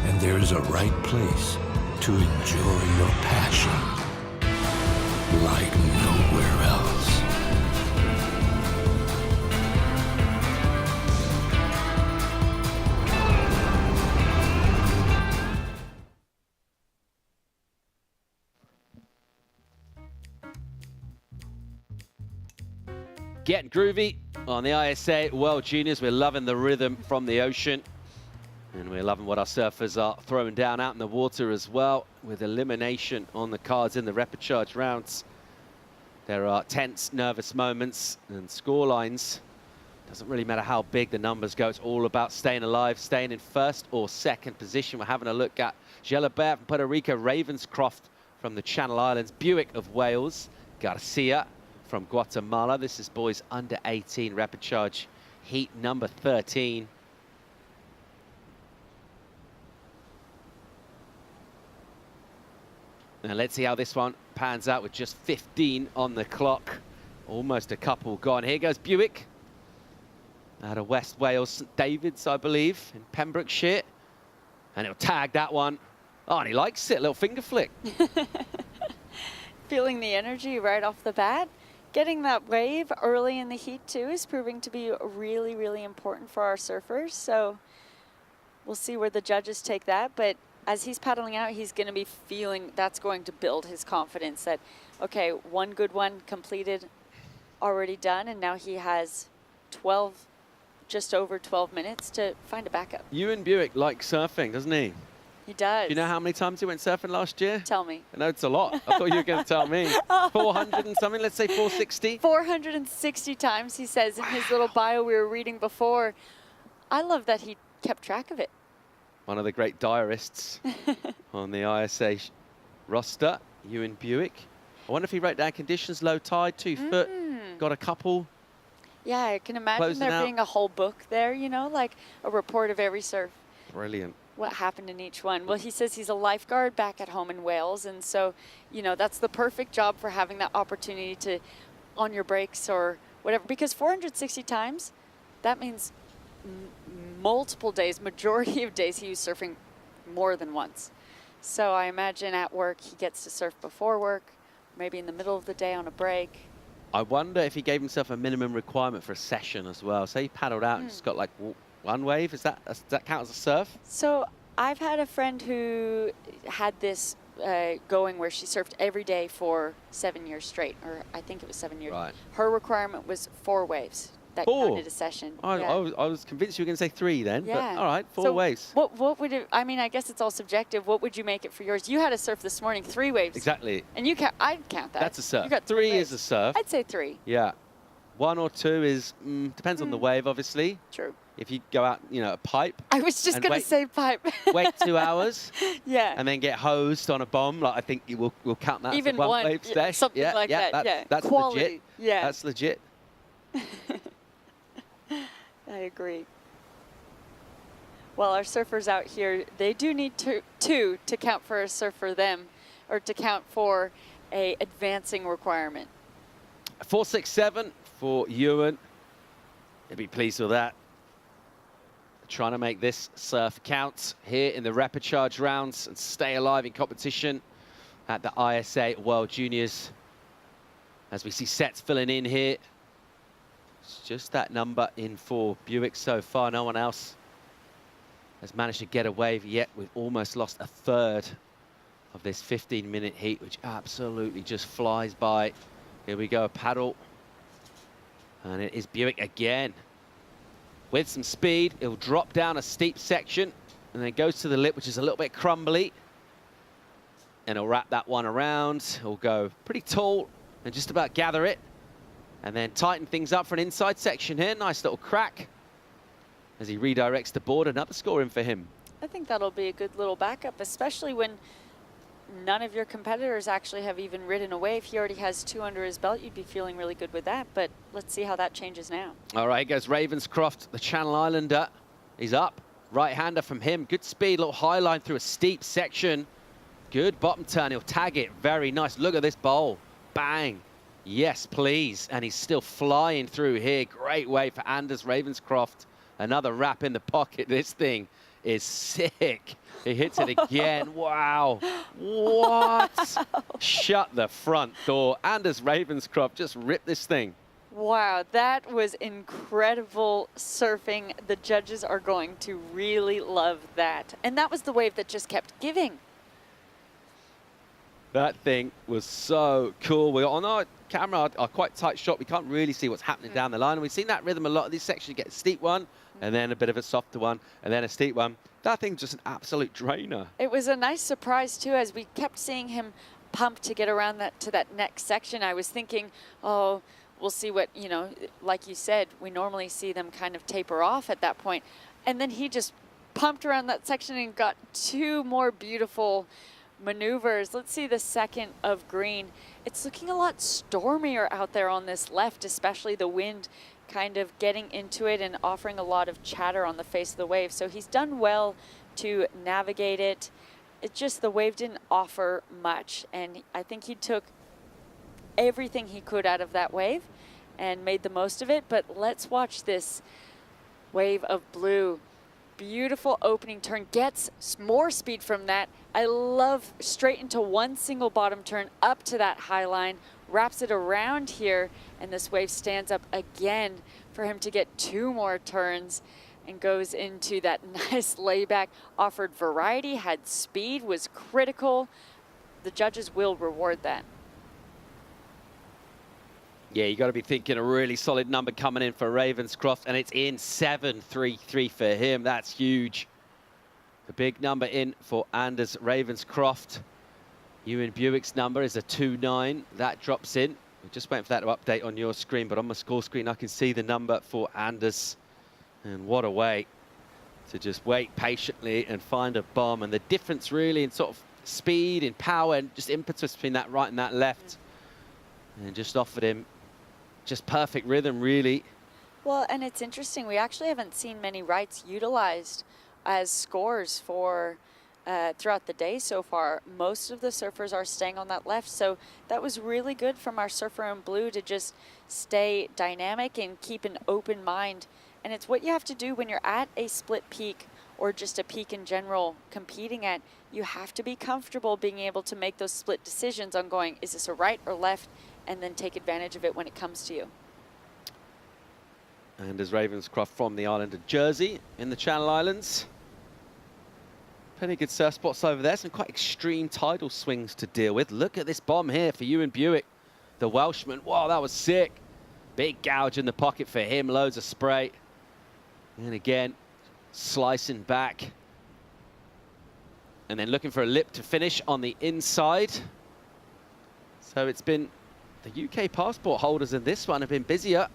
and there's a right place to enjoy your passion like nowhere else. Getting groovy on the ISA World Juniors. We're loving the rhythm from the ocean. And we're loving what our surfers are throwing down out in the water as well, with elimination on the cards in the repechage rounds. There are tense, nervous moments and score lines. Doesn't really matter how big the numbers go. It's all about staying alive, staying in first or second position. We're having a look at Gelabert from Puerto Rico, Ravenscroft from the Channel Islands, Buick of Wales, Garcia from Guatemala. This is boys under 18 repechage heat number 13. Now let's see how this one pans out with just 15 on the clock. Almost a couple gone. Here goes Buick out of West Wales, St David's, I believe, in Pembrokeshire. And he'll tag that one. Oh, and he likes it, a little finger flick. Feeling the energy right off the bat. Getting that wave early in the heat too is proving to be really, really important for our surfers. So we'll see where the judges take that. But as he's paddling out, he's going to be feeling that's going to build his confidence that, okay, one good one completed, already done, and now he has 12, just over 12 minutes to find a backup. Ewan Buick likes surfing, doesn't he? He does. Do you know how many times he went surfing last year? Tell me. I know it's a lot. I thought you were going to tell me. 400 and something, let's say 460? 460 times, he says in his little bio we were reading before. I love that he kept track of it. One of the great diarists on the ISA roster, Ewan Buick. I wonder if he wrote down conditions, low tide, 2 foot, got a couple. Yeah, I can imagine there being a whole book there, you know, like a report of every surf. Brilliant. What happened in each one. Well, he says he's a lifeguard back at home in Wales, and so, you know, that's the perfect job for having that opportunity to on your brakes or whatever, because 460 times, that means multiple days, majority of days he was surfing more than once. So I imagine at work he gets to surf before work, maybe in the middle of the day on a break. I wonder if he gave himself a minimum requirement for a session as well. Say he paddled out and just got like one wave. Does that count as a surf? So I've had a friend who had this going where she surfed every day for 7 years straight, or I think it was 7 years. Right. Her requirement was 4 waves. That 4? counted a session. I was convinced you were going to say 3 then. Yeah. But all right, 4 so waves. What would it, I mean, I guess it's all subjective. What would you make it for yours? You had a surf this morning, 3 waves. Exactly. And you I'd count that. That's a surf. You got 3 waves. is a surf. I'd say 3. Yeah. 1 or 2 is, depends on the wave, obviously. True. If you go out, a pipe. I was just going to say pipe. Wait 2 hours. Yeah. And then get hosed on a bomb. Like I think we'll count that Even as a one wave session. Something like that. Yeah. That's Quality. legit. Yeah. That's legit. I agree. Well, our surfers out here, they do need two to count for a surf for them, or to count for a advancing requirement. 4.67 for Ewan. He'll be pleased with that. Trying to make this surf count here in the rapid charge rounds and stay alive in competition at the ISA World Juniors. As we see sets filling in here. It's just that number in for Buick so far. No one else has managed to get a wave yet. We've almost lost a third of this 15-minute heat, which absolutely just flies by. Here we go, a paddle. And it is Buick again. With some speed, it'll drop down a steep section and then goes to the lip, which is a little bit crumbly. And he'll wrap that one around. He'll go pretty tall and just about gather it. And then tighten things up for an inside section here. Nice little crack as he redirects the board. Another score in for him. I think that'll be a good little backup, especially when none of your competitors actually have even ridden a wave. He already has 2 under his belt. You'd be feeling really good with that, but let's see how that changes now. All right, goes Ravenscroft, the Channel Islander. He's up. Right-hander from him. Good speed, little high line through a steep section. Good bottom turn. He'll tag it. Very nice. Look at this bowl. Bang. Yes, please. And he's still flying through here. Great wave for Anders Ravenscroft. Another wrap in the pocket. This thing is sick. He hits it again. Wow. What? Shut the front door. Anders Ravenscroft just ripped this thing. Wow, that was incredible surfing. The judges are going to really love that. And that was the wave that just kept giving. That thing was so cool. We got on our camera, our quite tight shot. We can't really see what's happening down the line. And we've seen that rhythm a lot of these sections. You get a steep one, and then a bit of a softer one, and then a steep one. That thing's just an absolute drainer. It was a nice surprise, too, as we kept seeing him pump to get around to that next section. I was thinking, oh, we'll see what, like you said, we normally see them kind of taper off at that point. And then he just pumped around that section and got 2 more beautiful maneuvers. Let's see the second of green. It's looking a lot stormier out there on this left, especially the wind kind of getting into it and offering a lot of chatter on the face of the wave. So he's done well to navigate it. It's just the wave didn't offer much, and I think he took everything he could out of that wave and made the most of it. But let's watch this wave of blue. Beautiful opening turn, gets more speed from that. I love straight into one single bottom turn up to that high line, wraps it around here, and this wave stands up again for him to get 2 more turns and goes into that nice layback. Offered variety, had speed, was critical. The judges will reward that. Yeah, you got to be thinking a really solid number coming in for Ravenscroft, and it's in 7.33 for him. That's huge. The big number in for Anders Ravenscroft. Ewan Buick's number is a 2.9. That drops in. We're just waiting for that to update on your screen, but on my score screen, I can see the number for Anders. And what a way to just wait patiently and find a bomb. And the difference really in sort of speed and power and just impetus between that right and that left. And just offered him just perfect rhythm, really. Well, and it's interesting. We actually haven't seen many rights utilized as scores for throughout the day so far, most of the surfers are staying on that left. So that was really good from our surfer in blue to just stay dynamic and keep an open mind. And it's what you have to do when you're at a split peak or just a peak in general competing at. You have to be comfortable being able to make those split decisions on going, is this a right or left, and then take advantage of it when it comes to you. And as Ravenscroft from the island of Jersey in the Channel Islands. Plenty of good surf spots over there. Some quite extreme tidal swings to deal with. Look at this bomb here for Ewan Buick, the Welshman. Wow, that was sick. Big gouge in the pocket for him. Loads of spray. And again, slicing back. And then looking for a lip to finish on the inside. So it's been the UK passport holders in this one have been busier.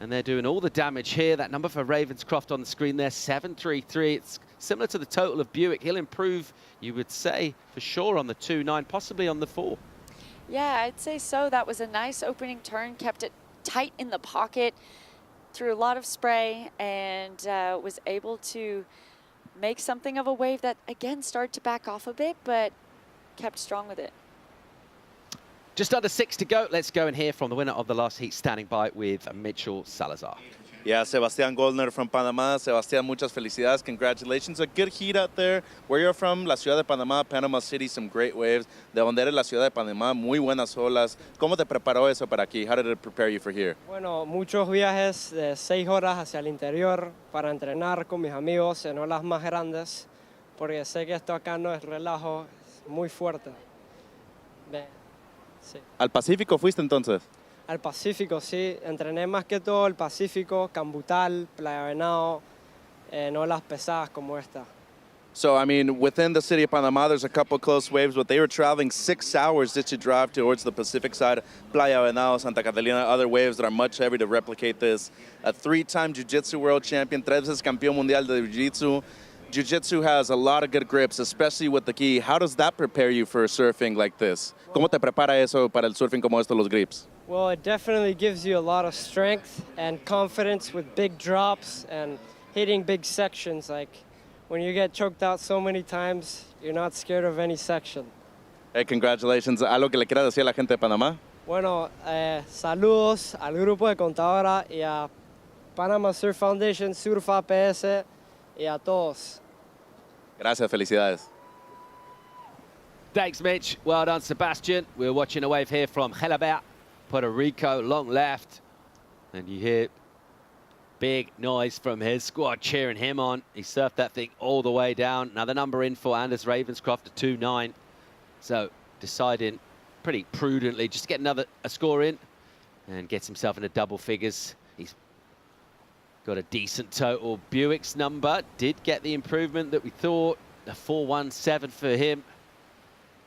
And they're doing all the damage here. That number for Ravenscroft on the screen there, 733. It's similar to the total of Buick. He'll improve, you would say, for sure on the 2.9, possibly on the 4. Yeah, I'd say so. That was a nice opening turn, kept it tight in the pocket, threw a lot of spray, and was able to make something of a wave that, again, started to back off a bit, but kept strong with it. Just under 6 to go. Let's go and hear from the winner of the last heat, standing by with Mitchell Salazar. Yeah, Sebastian Goldner from Panama. Sebastian, muchas felicidades. Congratulations. A good heat out there. Where you're from, la ciudad de Panamá, Panama City, some great waves. De donde eres la ciudad de Panamá, muy buenas olas. ¿Cómo te preparó eso para aquí? How did it prepare you for here? Bueno, muchos viajes de 6 horas hacia el interior para entrenar con mis amigos en olas más grandes, porque sé que esto acá no es relajo, es muy fuerte. Sí. ¿Al Pacífico fuiste entonces? Al Pacífico, sí. Entrené más que todo el Pacífico, Cambutal, Playa Venado, en olas pesadas como esta. So, I mean, within the city of Panama, there's a couple close waves, but they were traveling 6 hours just to drive towards the Pacific side, Playa Venado, Santa Catalina, other waves that are much heavier to replicate this. A 3-time Jiu-Jitsu world champion, 3 veces campeón mundial de Jiu-Jitsu. Jiu-Jitsu has a lot of good grips, especially with the gi. How does that prepare you for surfing like this? ¿Cómo te prepara eso para el surfing como esto, los grips? Well, it definitely gives you a lot of strength and confidence with big drops and hitting big sections. Like when you get choked out so many times, you're not scared of any section. Hey, congratulations. ¿Algo que le quieras decir a la gente de Panamá? Bueno, saludos al grupo de Contadora y a Panama Surf Foundation, Surf APS y a todos. Gracias, felicidades. Thanks, Mitch. Well done, Sebastian. We're watching a wave here from Helabert, Puerto Rico, long left. And you hear big noise from his squad cheering him on. He surfed that thing all the way down. Another number in for Anders Ravenscroft, a 2.9. So deciding pretty prudently just to get a score in and gets himself into double figures. He's got a decent total. Buick's number did get the improvement that we thought. A 4.17 for him.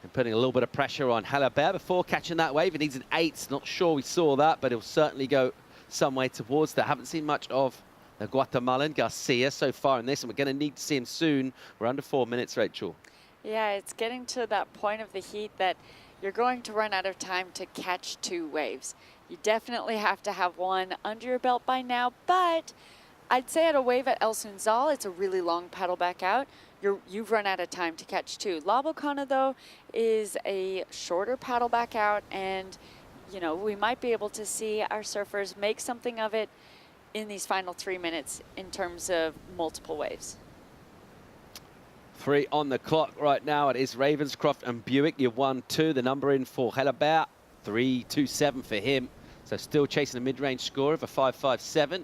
And putting a little bit of pressure on Halabert before catching that wave. He needs an 8. Not sure we saw that, but he'll certainly go some way towards that. Haven't seen much of the Guatemalan Garcia so far in this, and we're going to need to see him soon. We're under 4 minutes, Rachel. Yeah, it's getting to that point of the heat that you're going to run out of time to catch 2 waves. You definitely have to have one under your belt by now, but I'd say at a wave at El Sunzal, it's a really long paddle back out. You've run out of time to catch 2. La Bocana, though, is a shorter paddle back out, and, you know, we might be able to see our surfers make something of it in these final 3 minutes in terms of multiple waves. 3 on the clock right now. It is Ravenscroft and Buick. You 1-2. The number in for Helabert, 3.27 for him. So still chasing a mid-range score of a 5.57.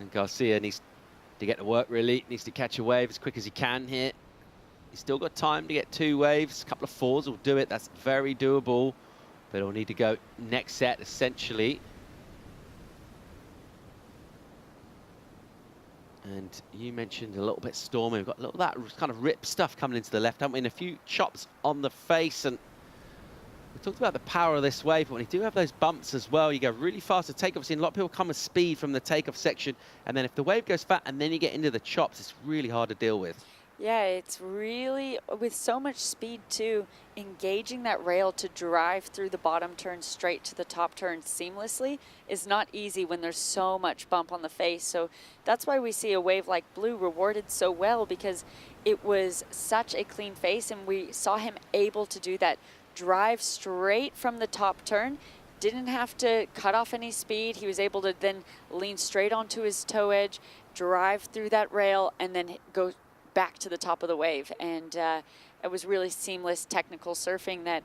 And Garcia needs to get to work, really. Needs to catch a wave as quick as he can here. He's still got time to get 2 waves. A couple of 4s will do it. That's very doable. But he'll need to go next set, essentially. And you mentioned a little bit stormy. We've got a little that kind of rip stuff coming into the left, haven't we? And a few chops on the face. And we talked about the power of this wave, but when you do have those bumps as well, you go really fast to takeoff. And a lot of people come with speed from the takeoff section. And then if the wave goes fat and then you get into the chops, it's really hard to deal with. Yeah, it's really, with so much speed too, engaging that rail to drive through the bottom turn straight to the top turn seamlessly is not easy when there's so much bump on the face. So that's why we see a wave like Blue rewarded so well, because it was such a clean face and we saw him able to do that. Drive straight from the top turn, didn't have to cut off any speed. He was able to then lean straight onto his toe edge, drive through that rail, and then go back to the top of the wave. And it was really seamless technical surfing, that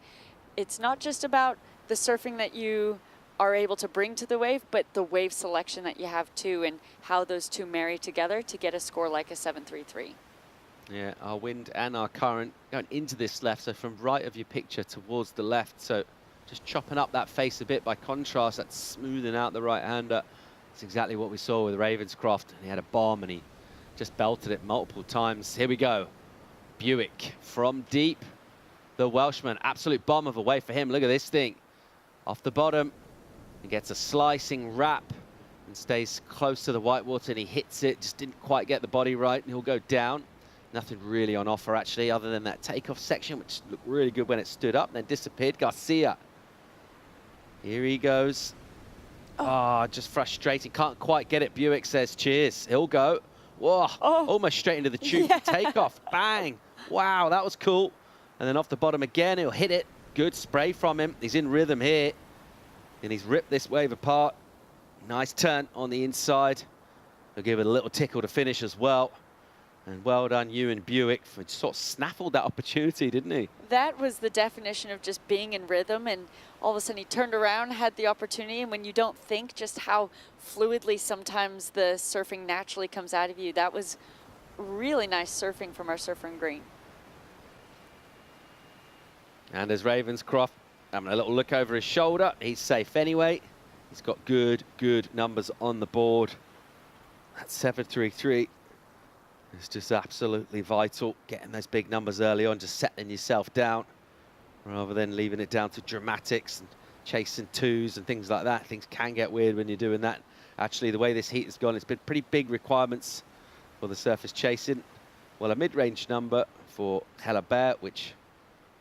it's not just about the surfing that you are able to bring to the wave, but the wave selection that you have too, and how those two marry together to get a score like a 7.33. Yeah, our wind and our current going into this left, so from right of your picture towards the left, so just chopping up that face a bit. By contrast, that's smoothing out the right-hander. That's exactly what we saw with Ravenscroft. He had a bomb and he just belted it multiple times. Here we go. Buick from deep. The Welshman, absolute bomb of a wave for him. Look at this thing. Off the bottom, he gets a slicing wrap and stays close to the whitewater, and he hits it. Just didn't quite get the body right, and he'll go down. Nothing really on offer, actually, other than that takeoff section, which looked really good when it stood up, and then disappeared. Garcia. Here he goes. Oh, just frustrating. Can't quite get it. Buick says cheers. He'll go. Whoa, almost straight into the tube. Yeah. Takeoff, bang. Wow, that was cool. And then off the bottom again, he'll hit it. Good spray from him. He's in rhythm here. And he's ripped this wave apart. Nice turn on the inside. He'll give it a little tickle to finish as well. And well done, Ewan Buick, for sort of snaffled that opportunity, didn't he? That was the definition of just being in rhythm, and all of a sudden he turned around, had the opportunity, and when you don't think just how fluidly sometimes the surfing naturally comes out of you, that was really nice surfing from our surfer and green. And as Ravenscroft having a little look over his shoulder, he's safe anyway. He's got good numbers on the board. That 7.33 is just absolutely vital. Getting those big numbers early on, just settling yourself down, rather than leaving it down to dramatics and chasing twos and things like that. Things can get weird when you're doing that. Actually, the way this heat has gone, it's been pretty big requirements for the surface chasing. Well, a mid-range number for Helabert, which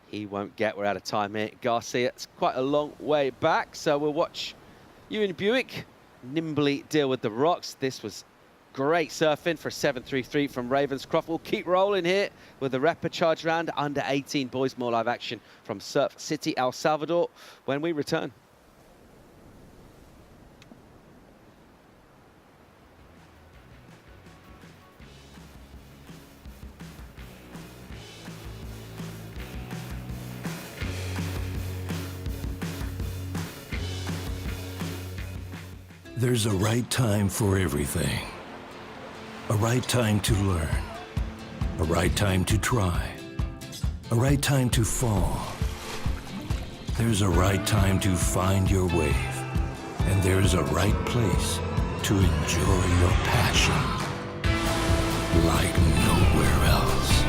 he won't get. We're out of time here. Garcia, it's quite a long way back, so we'll watch Ewan Buick nimbly deal with the rocks. This was great surfing for a 7.33 from Ravenscroft. We'll keep rolling here with the rapid charge round under 18 boys. More live action from Surf City, El Salvador when we return. There's a right time for everything. A right time to learn. A right time to try. A right time to fall. There's a right time to find your wave. And there's a right place to enjoy your passion like nowhere else.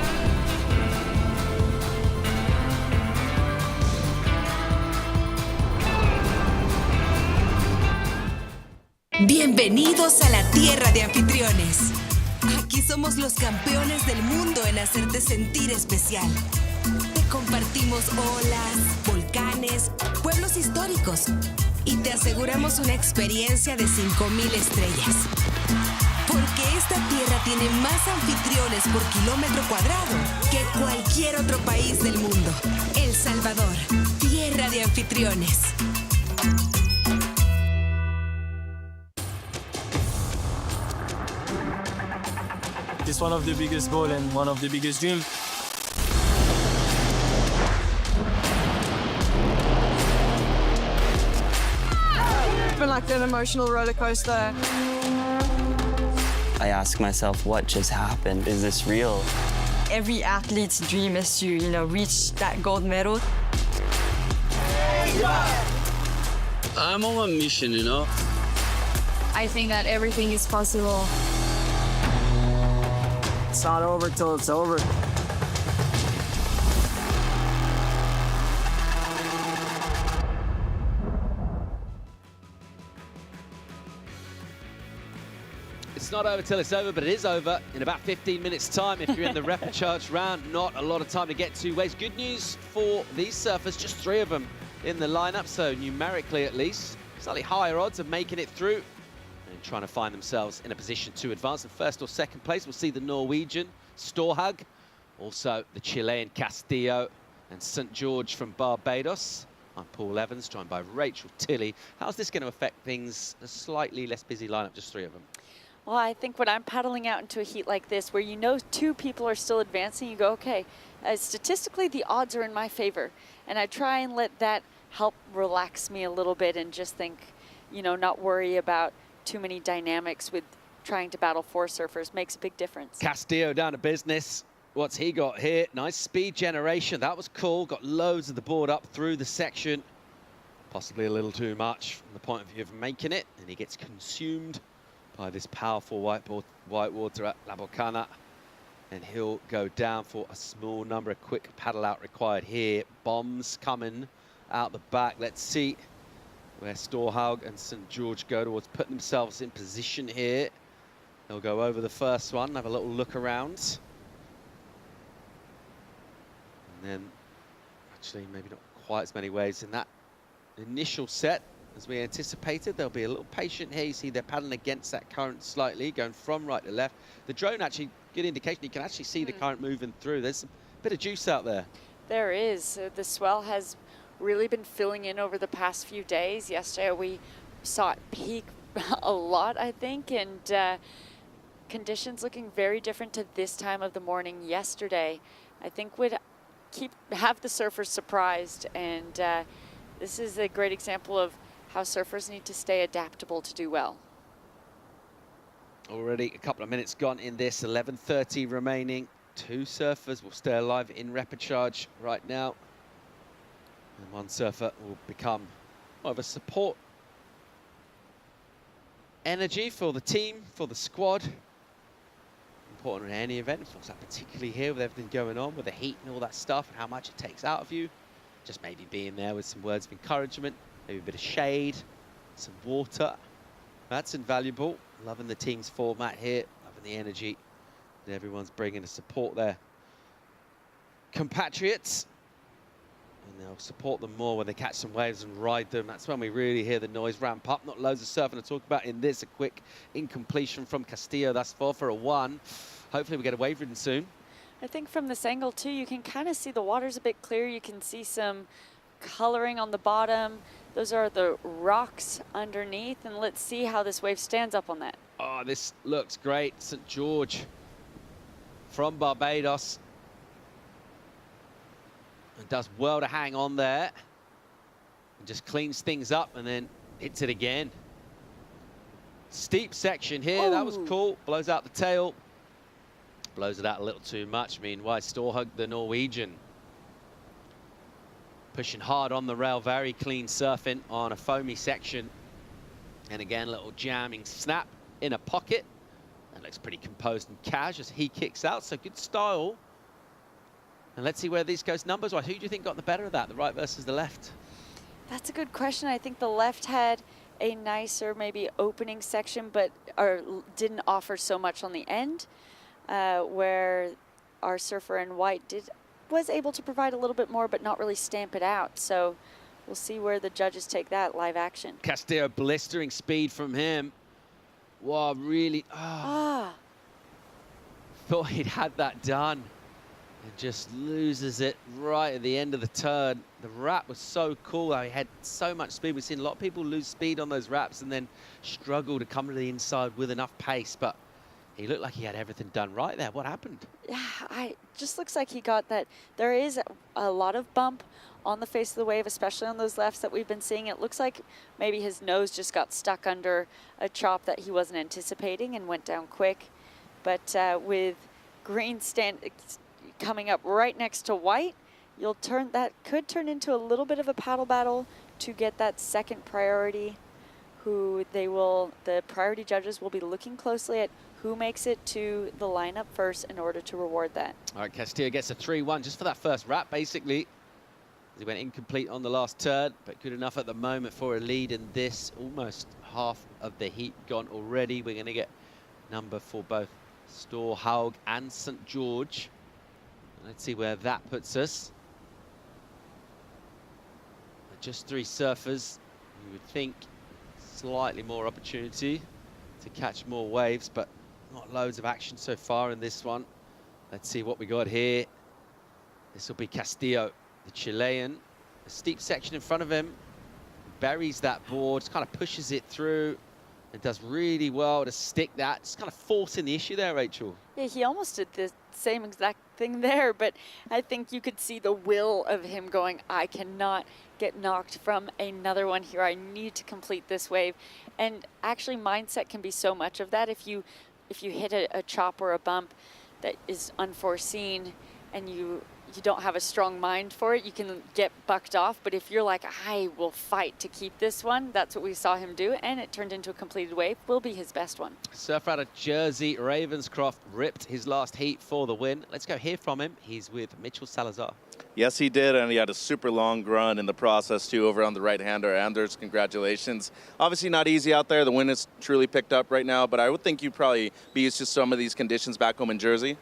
Bienvenidos a la tierra de anfitriones. Aquí somos los campeones del mundo en hacerte sentir especial. Te compartimos olas, volcanes, pueblos históricos y te aseguramos una experiencia de 5,000 estrellas. Porque esta tierra tiene más anfitriones por kilómetro cuadrado que cualquier otro país del mundo. El Salvador, tierra de anfitriones. It's one of the biggest goals and one of the biggest dreams. It's been like an emotional roller coaster. I ask myself, what just happened? Is this real? Every athlete's dream is to, reach that gold medal. I'm on a mission, I think that everything is possible. It's not over till it's over. It's not over till it's over, but it is over in about 15 minutes' time if you're in the repechage round. Not a lot of time to get two ways. Good news for these surfers, just 3 of them in the lineup, so numerically at least, slightly higher odds of making it through and trying to find themselves in a position to advance. In first or second place, we'll see the Norwegian Storhag, also the Chilean Castillo and St. George from Barbados. I'm Paul Evans, joined by Rachel Tilley. How's this going to affect things? A slightly less busy lineup, just 3 of them. Well, I think when I'm paddling out into a heat like this, where you know 2 people are still advancing, you go, okay, statistically the odds are in my favor. And I try and let that help relax me a little bit and just think, you know, not worry about too many dynamics with trying to battle 4 surfers. Makes a big difference. Castillo down to business. What's he got here? Nice speed generation. That was cool. Got loads of the board up through the section. Possibly a little too much from the point of view of making it. And he gets consumed by this powerful white water at La Bocana. And he'll go down for a small number. A quick paddle out required here. Bombs coming out the back. Let's see where Storhaug and St. George go towards putting themselves in position here. They'll go over the first one, have a little look around. And then, actually, maybe not quite as many waves in that initial set as we anticipated. They'll be a little patient here. You see they're paddling against that current slightly, going from right to left. The drone actually, good indication, you can actually see the current moving through. There's a bit of juice out there. There is. The swell has really been filling in over the past few days. Yesterday we saw it peak a lot, I think, and conditions looking very different to this time of the morning yesterday. I think would have the surfers surprised, and this is a great example of how surfers need to stay adaptable to do well. Already a couple of minutes gone in this, 11:30 remaining. 2 surfers will stay alive in repechage right now. And 1 surfer will become more of a support energy for the team, for the squad. Important in any event, of course, particularly here with everything going on with the heat and all that stuff and how much it takes out of you. Just maybe being there with some words of encouragement, maybe a bit of shade, some water. That's invaluable. Loving the team's format here, loving the energy that everyone's bringing to support their compatriots. And they'll support them more when they catch some waves and ride them. That's when we really hear the noise ramp up. Not loads of surfing to talk about in this. A quick incompletion from Castillo thus far for a 1. Hopefully we get a wave ridden soon. I think from this angle too, you can kind of see the water's a bit clear. You can see some coloring on the bottom. Those are the rocks underneath, and let's see how this wave stands up on that. Oh, this looks great. St. George from Barbados. And does well to hang on there. And just cleans things up and then hits it again. Steep section here. Ooh. That was cool. Blows out the tail. Blows it out a little too much. Meanwhile, Storhug, the Norwegian, pushing hard on the rail. Very clean surfing on a foamy section. And again, a little jamming snap in a pocket. That looks pretty composed and cash as he kicks out. So good style. And let's see where these goes numbers-wise. Who do you think got the better of that, the right versus the left? That's a good question. I think the left had a nicer maybe opening section, but didn't offer so much on the end, where our surfer in white was able to provide a little bit more, but not really stamp it out. So we'll see where the judges take that live action. Castillo, blistering speed from him. Wow, really. Thought he'd had that done. And just loses it right at the end of the turn. The wrap was so cool. He had so much speed. We've seen a lot of people lose speed on those wraps and then struggle to come to the inside with enough pace. But he looked like he had everything done right there. What happened? Yeah, just looks like he got that. There is a lot of bump on the face of the wave, especially on those lefts that we've been seeing. It looks like maybe his nose just got stuck under a chop that he wasn't anticipating and went down quick. But with green coming up right next to white, that could turn into a little bit of a paddle battle to get that second priority, the priority judges will be looking closely at who makes it to the lineup first in order to reward that. All right, Castillo gets a 3-1 just for that first wrap, basically. He went incomplete on the last turn, but good enough at the moment for a lead in this. Almost half of the heat gone already. We're going to get number for both Storhaug and St. George. Let's see where that puts us. Just 3 surfers. You would think slightly more opportunity to catch more waves, but not loads of action so far in this one. Let's see what we got here. This will be Castillo, the Chilean. A steep section in front of him. Buries that board, kind of pushes it through, and does really well to stick that. Just kind of forcing the issue there, Rachel. Yeah, he almost did the same exact thing there, but I think you could see the will of him going, I cannot get knocked from another one here. I need to complete this wave. And actually, mindset can be so much of that. If you hit a chop or a bump that is unforeseen and you don't have a strong mind for it, you can get bucked off. But if you're like, I will fight to keep this one, that's what we saw him do, and it turned into a completed wave. Will be his best one. Surfer out of Jersey, Ravenscroft ripped his last heat for the win. Let's go hear from him. He's with Mitchell Salazar. Yes, he did, and he had a super long run in the process, too, over on the right-hander. Anders, congratulations. Obviously not easy out there. The wind is truly picked up right now, but I would think you'd probably be used to some of these conditions back home in Jersey.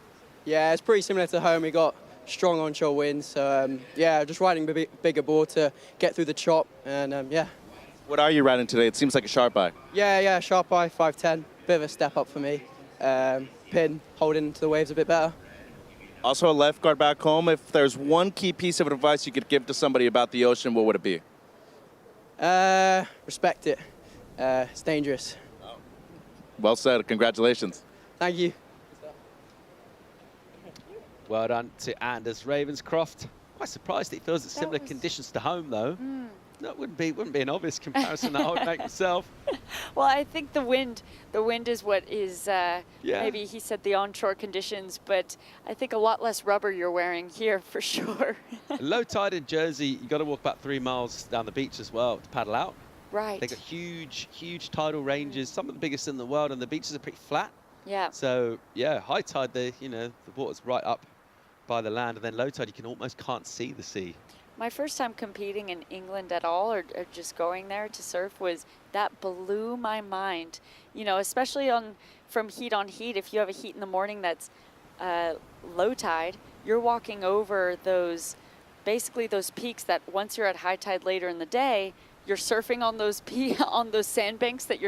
Yeah, it's pretty similar to home. We got strong onshore winds, so yeah, just riding a bigger board to get through the chop, and yeah. What are you riding today? It seems like a sharp eye. Yeah, sharp eye, 510. Bit of a step up for me. Pin, holding to the waves a bit better. Also a lifeguard back home. If there's one key piece of advice you could give to somebody about the ocean, what would it be? Respect it. It's dangerous. Well said. Congratulations. Thank you. Well done to Anders Ravenscroft. Quite surprised he feels it's similar conditions to home, though. No, it wouldn't be an obvious comparison that I would make myself. Well, I think the wind is what is, maybe he said the onshore conditions, but I think a lot less rubber you're wearing here for sure. Low tide in Jersey, you got to walk about 3 miles down the beach as well to paddle out. Right. They got huge tidal ranges, some of the biggest in the world, and the beaches are pretty flat. Yeah. So, yeah, high tide, the water's right up by the land, and then low tide, you almost can't see the sea. My first time competing in England at all, or just going there to surf, that blew my mind. Especially from heat on heat, if you have a heat in the morning that's low tide, you're walking over those peaks that once you're at high tide later in the day, you're surfing on those on those sandbanks that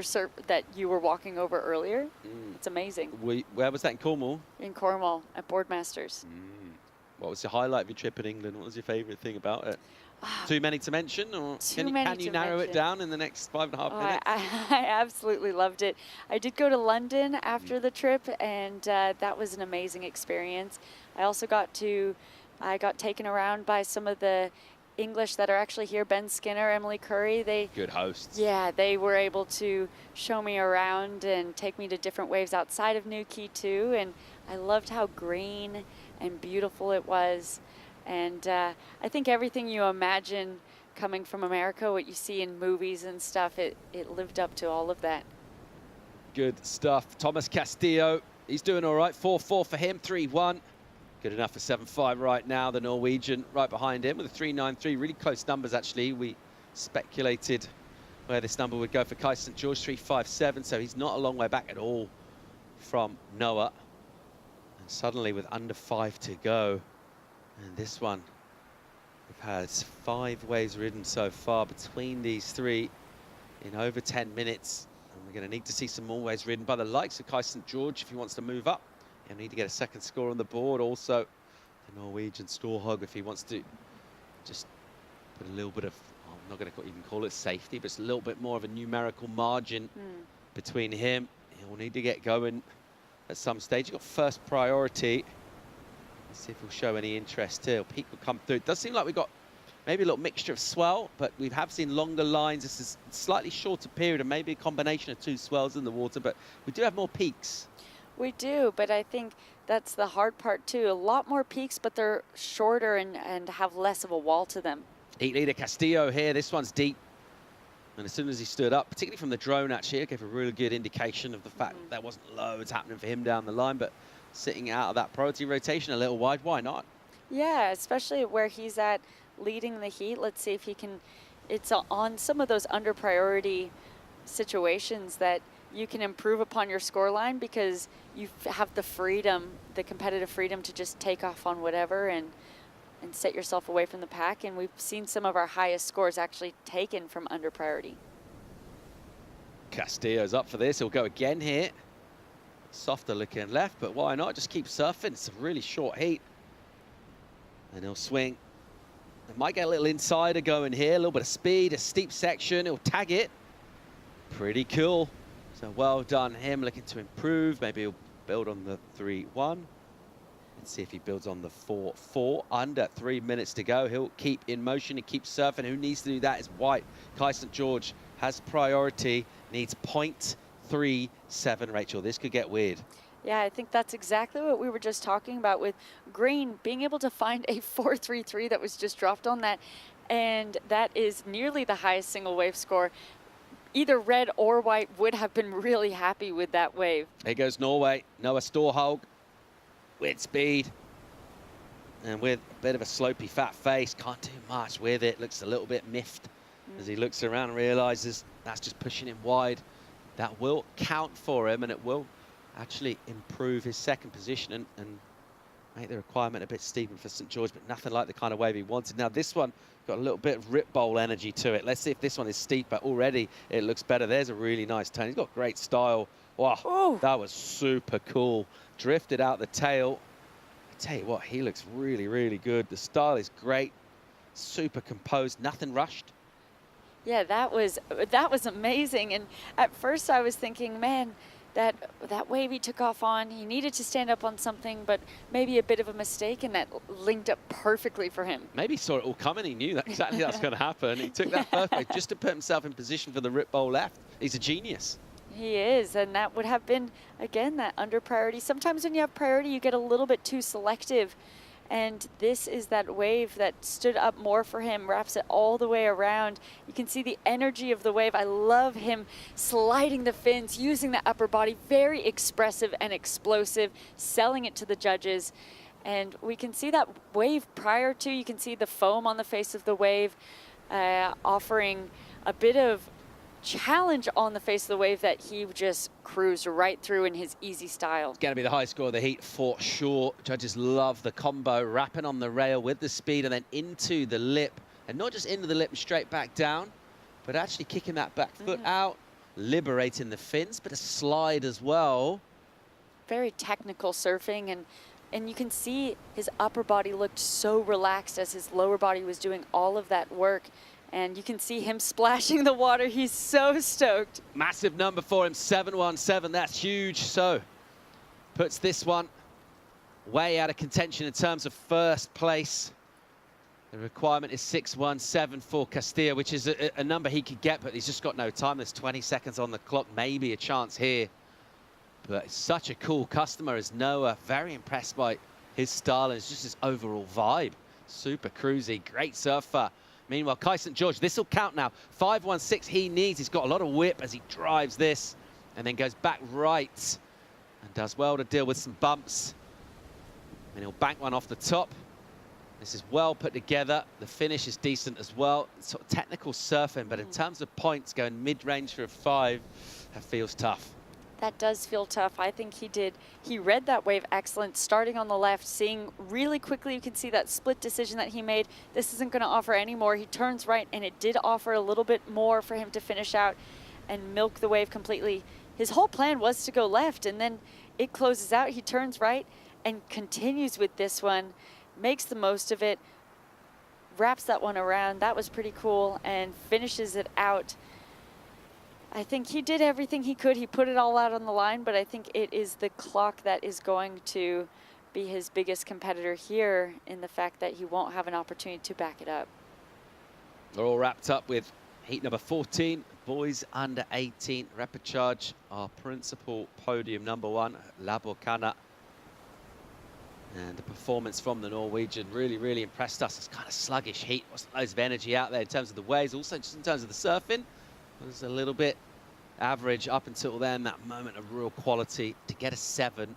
you were walking over earlier. It's amazing. Where was that, in Cornwall? In Cornwall at Boardmasters. What was the highlight of your trip in England? What was your favourite thing about it? Too many to mention, or can you narrow it down in the next 5.5 minutes? I absolutely loved it. I did go to London after the trip, and that was an amazing experience. I also got taken around by some of the English that are actually here, Ben Skinner, Emily Curry. Good hosts. Yeah, they were able to show me around and take me to different waves outside of Newquay too, and I loved how green and beautiful it was. And I think everything you imagine coming from America, what you see in movies and stuff, it lived up to all of that. Good stuff. Thomas Castillo, he's doing all right. 4-4 for him, 3-1. Good enough for 7-5 right now. The Norwegian right behind him with a 3.93. Really close numbers, actually. We speculated where this number would go for Kai St. George, 3.57. So he's not a long way back at all from Noah. And suddenly with under 5 to go. And this one, we've had 5 waves ridden so far between these 3 in over 10 minutes. And we're going to need to see some more waves ridden by the likes of Kai St. George if he wants to move up. He'll need to get a second score on the board. Also, the Norwegian Storhaug, if he wants to just put a little bit of, I'm not going to even call it safety, but it's a little bit more of a numerical margin between him. He'll need to get going at some stage. He's got first priority. Let's see if he'll show any interest here. Peak will come through. It does seem like we've got maybe a little mixture of swell, but we have seen longer lines. This is a slightly shorter period and maybe a combination of 2 swells in the water, but we do have more peaks. We do, but I think that's the hard part too. A lot more peaks, but they're shorter and have less of a wall to them. Heat leader Castillo here. This one's deep. And as soon as he stood up, particularly from the drone actually, it gave a really good indication of the fact that there wasn't loads happening for him down the line, but sitting out of that priority rotation a little wide, why not? Yeah, especially where he's at leading the heat. Let's see if he can, it's on some of those under priority situations that you can improve upon your scoreline because you have the freedom, the competitive freedom to just take off on whatever and set yourself away from the pack. And we've seen some of our highest scores actually taken from under priority. Castillo's up for this. He'll go again here. Softer looking left, but why not? Just keep surfing. It's a really short heat. And he'll swing. It might get a little insider going here, a little bit of speed, a steep section. He'll tag it. Pretty cool. So well done him, looking to improve. Maybe he'll build on the 3-1. Let's see if he builds on the 4-4. Under 3 minutes to go. He'll keep in motion and keep surfing. Who needs to do that is White. Kai St. George has priority, needs 0.37, Rachel. This could get weird. Yeah, I think that's exactly what we were just talking about with Green being able to find a 4.33 that was just dropped on that. And that is nearly the highest single wave score. Either red or white would have been really happy with that wave. Here goes Norway. Noah Storhaug with speed. And with a bit of a slopey fat face, can't do much with it. Looks a little bit miffed as he looks around and realizes that's just pushing him wide. That will count for him, and it will actually improve his second position and make the requirement a bit steeper for St. George, but nothing like the kind of wave he wanted. Now this one got a little bit of rip bowl energy to it. Let's see if this one is steeper. Already it looks better. There's a really nice turn. He's got great style. Wow, ooh, that was super cool. Drifted out the tail. I tell you what, he looks really, really good. The style is great. Super composed, nothing rushed. Yeah, that was amazing. And at first I was thinking, man, that wave he took off on, he needed to stand up on something, but maybe a bit of a mistake, and that linked up perfectly for him. Maybe he saw it all coming. He knew that exactly that's going to happen. He took that perfect just to put himself in position for the rip bowl left. He's a genius. He is, and that would have been, again, that under priority. Sometimes when you have priority, you get a little bit too selective. And this is that wave that stood up more for him, wraps it all the way around. You can see the energy of the wave. I love him sliding the fins, using the upper body, very expressive and explosive, selling it to the judges. And we can see that wave prior to, you can see the foam on the face of the wave, offering a bit of challenge on the face of the wave that he just cruised right through in his easy style. It's going to be the high score of the heat for sure. Judges love the combo, wrapping on the rail with the speed and then into the lip. And not just into the lip and straight back down, but actually kicking that back foot out, liberating the fins, but a slide as well. Very technical surfing, and you can see his upper body looked so relaxed as his lower body was doing all of that work. And you can see him splashing the water. He's so stoked. Massive number for him, 717. That's huge. So puts this one way out of contention in terms of first place. The requirement is 617 for Castillo, which is a number he could get, but he's just got no time. There's 20 seconds on the clock, maybe a chance here. But it's such a cool customer as Noah. Very impressed by his style and it's just his overall vibe. Super cruisy, great surfer. Meanwhile, Kai St. George, this will count now. 516 he needs. He's got a lot of whip as he drives this and then goes back right and does well to deal with some bumps. And he'll bank one off the top. This is well put together. The finish is decent as well. It's sort of technical surfing, but in terms of points, going mid-range for a 5, that feels tough. That does feel tough. I think he read that wave excellent, starting on the left, seeing really quickly, you can see that split decision that he made. This isn't going to offer any more. He turns right, and it did offer a little bit more for him to finish out and milk the wave completely. His whole plan was to go left, and then it closes out. He turns right and continues with this one, makes the most of it, wraps that one around. That was pretty cool, and finishes it out. I think he did everything he could. He put it all out on the line, but I think it is the clock that is going to be his biggest competitor here in the fact that he won't have an opportunity to back it up. We're all wrapped up with heat number 14, boys under 18. Rapid Charge, our principal podium number 1, Laborcana. And the performance from the Norwegian really, really impressed us. It's kind of sluggish heat. Wasn't loads of energy out there in terms of the waves. Also, just in terms of the surfing, it was a little bit average up until then. That moment of real quality to get a 7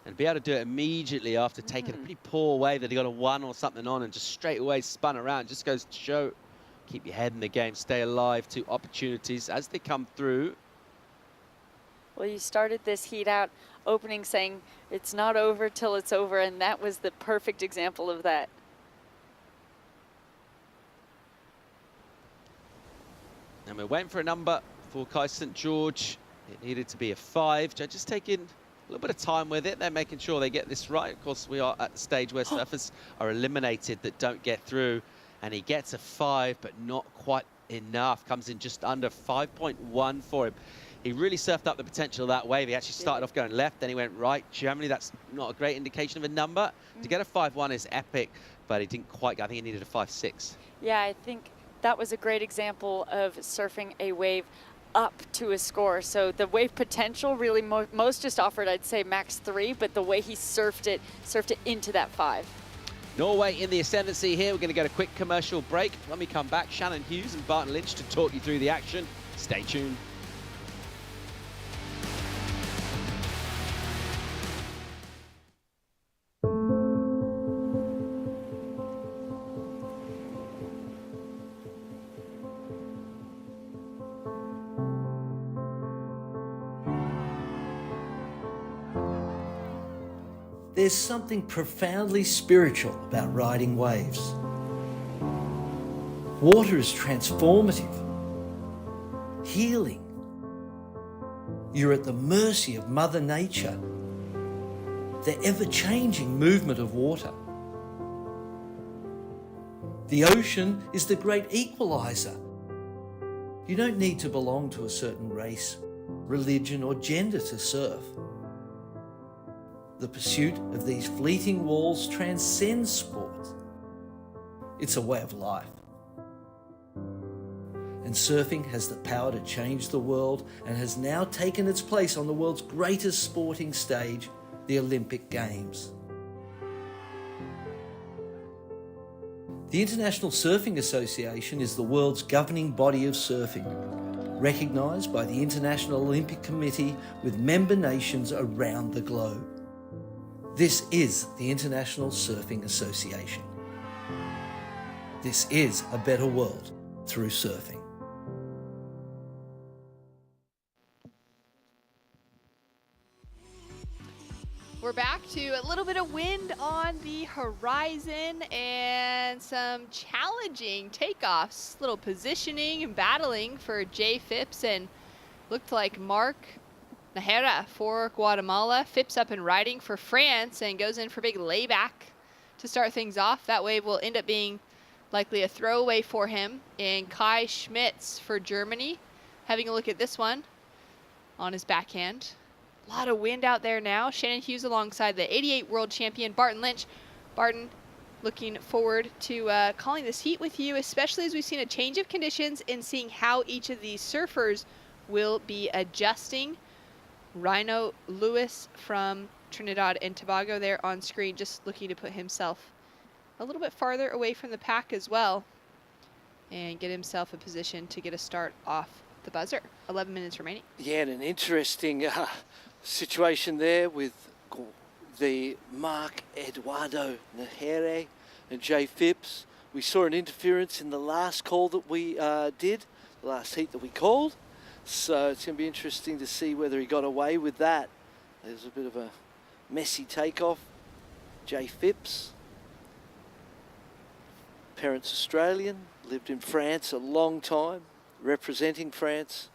and be able to do it immediately after taking a pretty poor wave that he got a 1 or something on and just straight away spun around. Just goes to show, keep your head in the game, stay alive to opportunities as they come through. Well, you started this heat out opening saying it's not over till it's over, and that was the perfect example of that. And we're waiting for a number for Kai St. George. It needed to be a 5. Judges taking a little bit of time with it. They're making sure they get this right. Of course, we are at the stage where surfers are eliminated that don't get through. And he gets a 5, but not quite enough. Comes in just under 5.1 for him. He really surfed up the potential of that wave. He actually started off going left, then he went right. Generally, that's not a great indication of a number. To get a 5.1 is epic, but he didn't quite. I think he needed a 5.6. Yeah, I think that was a great example of surfing a wave up to a score. So the wave potential really most just offered, I'd say, max 3, but the way he surfed it into that 5. Norway in the ascendancy here. We're going to get a quick commercial break. When we come back, Shannon Hughes and Barton Lynch to talk you through the action. Stay tuned. There's something profoundly spiritual about riding waves. Water is transformative, healing. You're at the mercy of Mother Nature, the ever-changing movement of water. The ocean is the great equalizer. You don't need to belong to a certain race, religion, or gender to surf. The pursuit of these fleeting walls transcends sport. It's a way of life. And surfing has the power to change the world and has now taken its place on the world's greatest sporting stage, the Olympic Games. The International Surfing Association is the world's governing body of surfing, recognised by the International Olympic Committee with member nations around the globe. This is the International Surfing Association. This is a better world through surfing. We're back to a little bit of wind on the horizon and some challenging takeoffs, little positioning and battling for Jay Fips, and looked like Mark Najera for Guatemala. Fips up and riding for France and goes in for big layback to start things off. That wave will end up being likely a throwaway for him. And Kai Schmitz for Germany, having a look at this one on his backhand. A lot of wind out there now. Shannon Hughes alongside the 88 world champion Barton Lynch. Barton, looking forward to calling this heat with you, especially as we've seen a change of conditions and seeing how each of these surfers will be adjusting. Rhino Lewis from Trinidad and Tobago there on screen, just looking to put himself a little bit farther away from the pack as well and get himself a position to get a start off the buzzer. 11 minutes remaining. Yeah, and an interesting situation there with the Mark Eduardo Najera and Jay Fips. We saw an interference in the last call that we did, the last heat that we called. So it's going to be interesting to see whether he got away with that. There's a bit of a messy takeoff. Jay Fips, parents Australian, lived in France a long time, representing France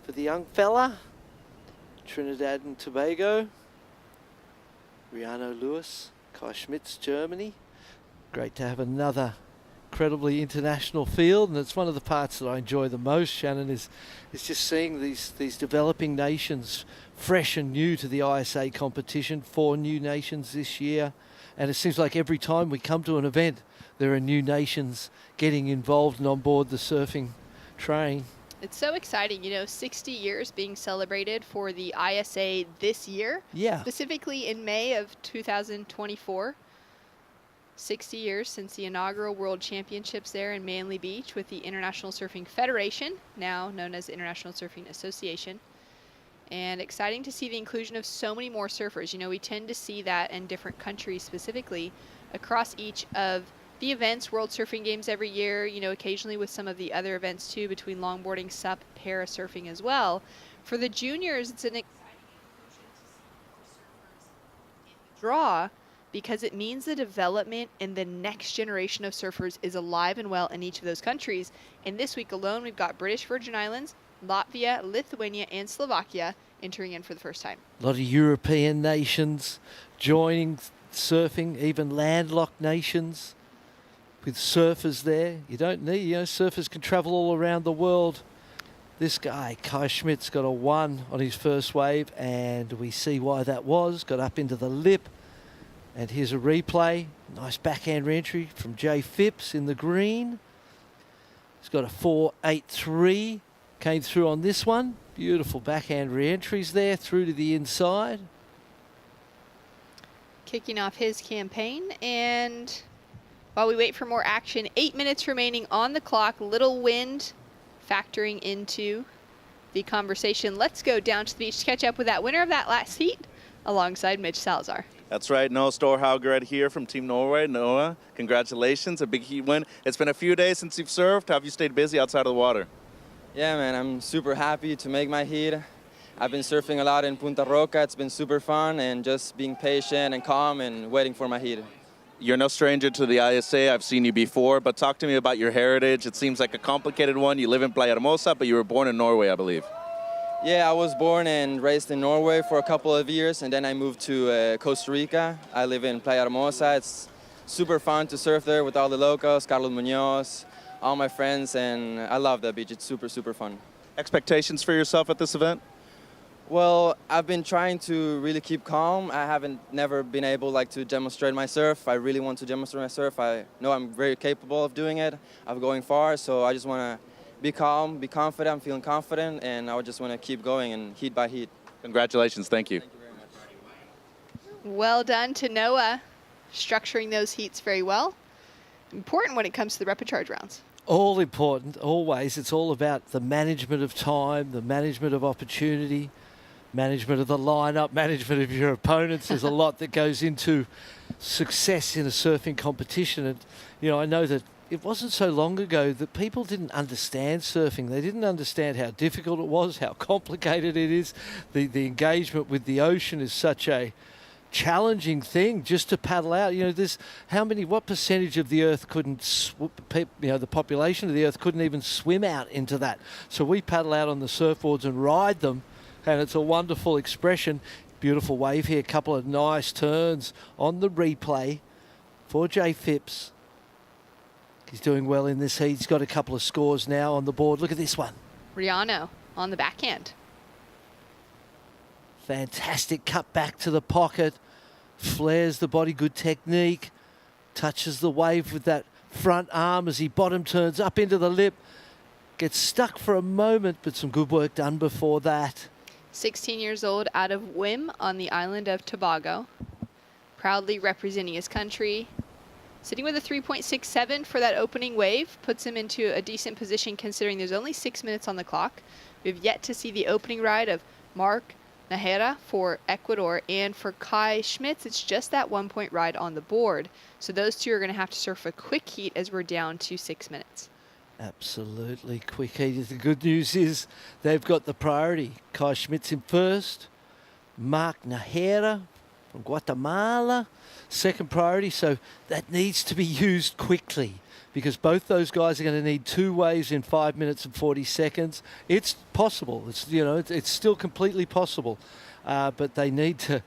for the young fella. Trinidad and Tobago. Riano Lewis, Kai Schmitz, Germany. Great to have another incredibly international field, and it's one of the parts that I enjoy the most, Shannon, is just seeing these developing nations fresh and new to the ISA competition. 4 new nations this year, and it seems like every time we come to an event there are new nations getting involved and on board the surfing train. It's so exciting, 60 years being celebrated for the ISA this year. Yeah. Specifically in May of 2024. 60 years since the inaugural World Championships there in Manly Beach with the International Surfing Federation, now known as the International Surfing Association. And exciting to see the inclusion of so many more surfers. We tend to see that in different countries specifically across each of the events, World Surfing Games every year, occasionally with some of the other events too, between longboarding, SUP, para surfing as well. For the juniors, it's an draw because it means the development and the next generation of surfers is alive and well in each of those countries. And this week alone, we've got British Virgin Islands, Latvia, Lithuania, and Slovakia entering in for the first time. A lot of European nations joining surfing, even landlocked nations with surfers there. You don't need, surfers can travel all around the world. This guy, Kai Schmidt's got a 1 on his first wave, and we see why that was. Got up into the lip, and here's a replay. Nice backhand re-entry from Jay Fips in the green. He's got a 4.83, came through on this one. Beautiful backhand re-entries there, through to the inside. Kicking off his campaign, and while we wait for more action, 8 minutes remaining on the clock, little wind factoring into the conversation. Let's go down to the beach to catch up with that winner of that last heat alongside Mitch Salazar. That's right, Noah Storhaugred here from Team Norway. Noah, congratulations, a big heat win. It's been a few days since you've surfed. Have you stayed busy outside of the water? Yeah, man, I'm super happy to make my heat. I've been surfing a lot in Punta Roca. It's been super fun, and just being patient and calm and waiting for my heat. You're no stranger to the ISA. I've seen you before, but talk to me about your heritage. It seems like a complicated one. You live in Playa Hermosa, but you were born in Norway, I believe. Yeah, I was born and raised in Norway for a couple of years, and then I moved to Costa Rica. I live in Playa Hermosa. It's super fun to surf there with all the locals, Carlos Munoz, all my friends, and I love that beach. It's super, super fun. Expectations for yourself at this event? Well, I've been trying to really keep calm. I haven't never been able to demonstrate my surf. I really want to demonstrate my surf. I know I'm very capable of doing it, of going far, so I just want to be calm, be confident. I'm feeling confident, and I just want to keep going and heat by heat. Congratulations. Thank you. Thank you very much. Well done to Noah, structuring those heats very well. Important when it comes to the repechage rounds. All important, always. It's all about the management of time, the management of opportunity, management of the lineup, management of your opponents. There's a lot that goes into success in a surfing competition. And, I know that it wasn't so long ago that people didn't understand surfing. They didn't understand how difficult it was, how complicated it is. The engagement with the ocean is such a challenging thing just to paddle out. There's what percentage of the earth couldn't, the population of the earth couldn't even swim out into that. So we paddle out on the surfboards and ride them. And it's a wonderful expression. Beautiful wave here. A couple of nice turns on the replay for Jay Fips. He's doing well in this heat. He's got a couple of scores now on the board. Look at this one. Riano on the backhand. Fantastic cut back to the pocket. Flares the body. Good technique. Touches the wave with that front arm as he bottom turns up into the lip. Gets stuck for a moment, but some good work done before that. 16 years old, out of Wim on the island of Tobago. Proudly representing his country. Sitting with a 3.67 for that opening wave puts him into a decent position considering there's only 6 minutes on the clock. We've yet to see the opening ride of Mark Nahera for Ecuador, and for Kai Schmitz, it's just that 1 point ride on the board. So those two are going to have to surf a quick heat as we're down to 6 minutes. Absolutely quick heat. The good news is they've got the priority. Kai Schmitz in first. Mark Nahera from Guatemala, second priority. So that needs to be used quickly because both those guys are going to need 2 waves in 5 minutes and 40 seconds. It's possible. It's still completely possible. But they need to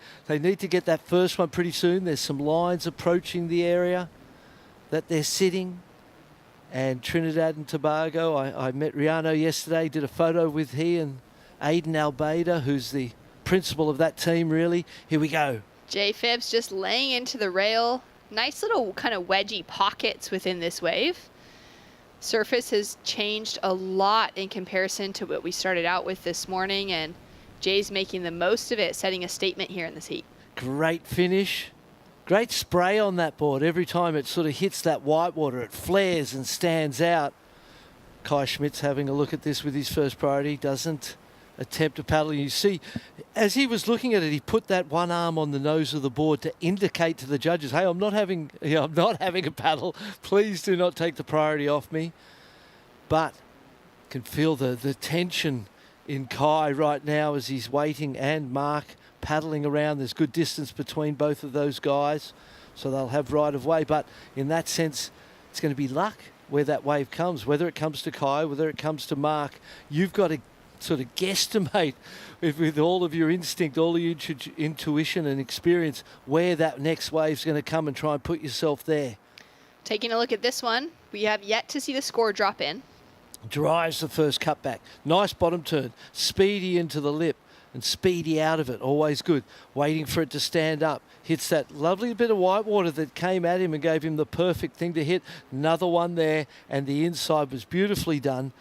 get that first one pretty soon. There's some lines approaching the area that they're sitting. And Trinidad and Tobago, I met Riano yesterday, did a photo with he and Aiden Albeida, who's the principal of that team, really. Here we go. Jay Fips just laying into the rail. Nice little kind of wedgy pockets within this wave. Surface has changed a lot in comparison to what we started out with this morning, and Jay's making the most of it, setting a statement here in this heat. Great finish. Great spray on that board. Every time it sort of hits that white water, it flares and stands out. Kai Schmitz having a look at this with his first priority. Doesn't attempt to paddle. You see, as he was looking at it, he put that one arm on the nose of the board to indicate to the judges, hey, I'm not having a paddle. Please do not take the priority off me. But can feel the tension in Kai right now as he's waiting, and Mark paddling around. There's good distance between both of those guys, so they'll have right of way. But in that sense, it's going to be luck where that wave comes, whether it comes to Kai, whether it comes to Mark. You've got to sort of guesstimate with all of your instinct, all of your intuition and experience, where that next wave's going to come, and try and put yourself there. Taking a look at this one, we have yet to see the score drop in. Drives the first cutback. Nice bottom turn. Speedy into the lip and speedy out of it. Always good. Waiting for it to stand up. Hits that lovely bit of white water that came at him and gave him the perfect thing to hit. Another one there, and the inside was beautifully done.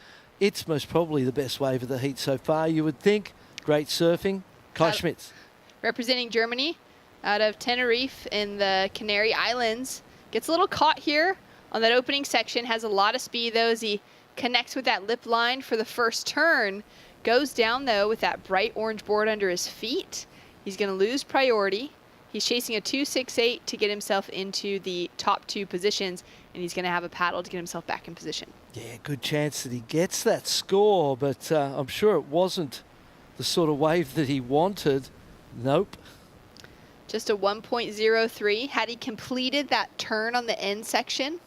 It's most probably the best wave of the heat so far, you would think. Great surfing. Kai Schmitz. Representing Germany out of Tenerife in the Canary Islands. Gets a little caught here on that opening section. Has a lot of speed, though, as he connects with that lip line for the first turn. Goes down, though, with that bright orange board under his feet. He's going to lose priority. He's chasing a 2.68 to get himself into the top 2 positions, and he's going to have a paddle to get himself back in position. Yeah, good chance that he gets that score, but I'm sure it wasn't the sort of wave that he wanted. Nope. Just a 1.03. Had he completed that turn on the end section,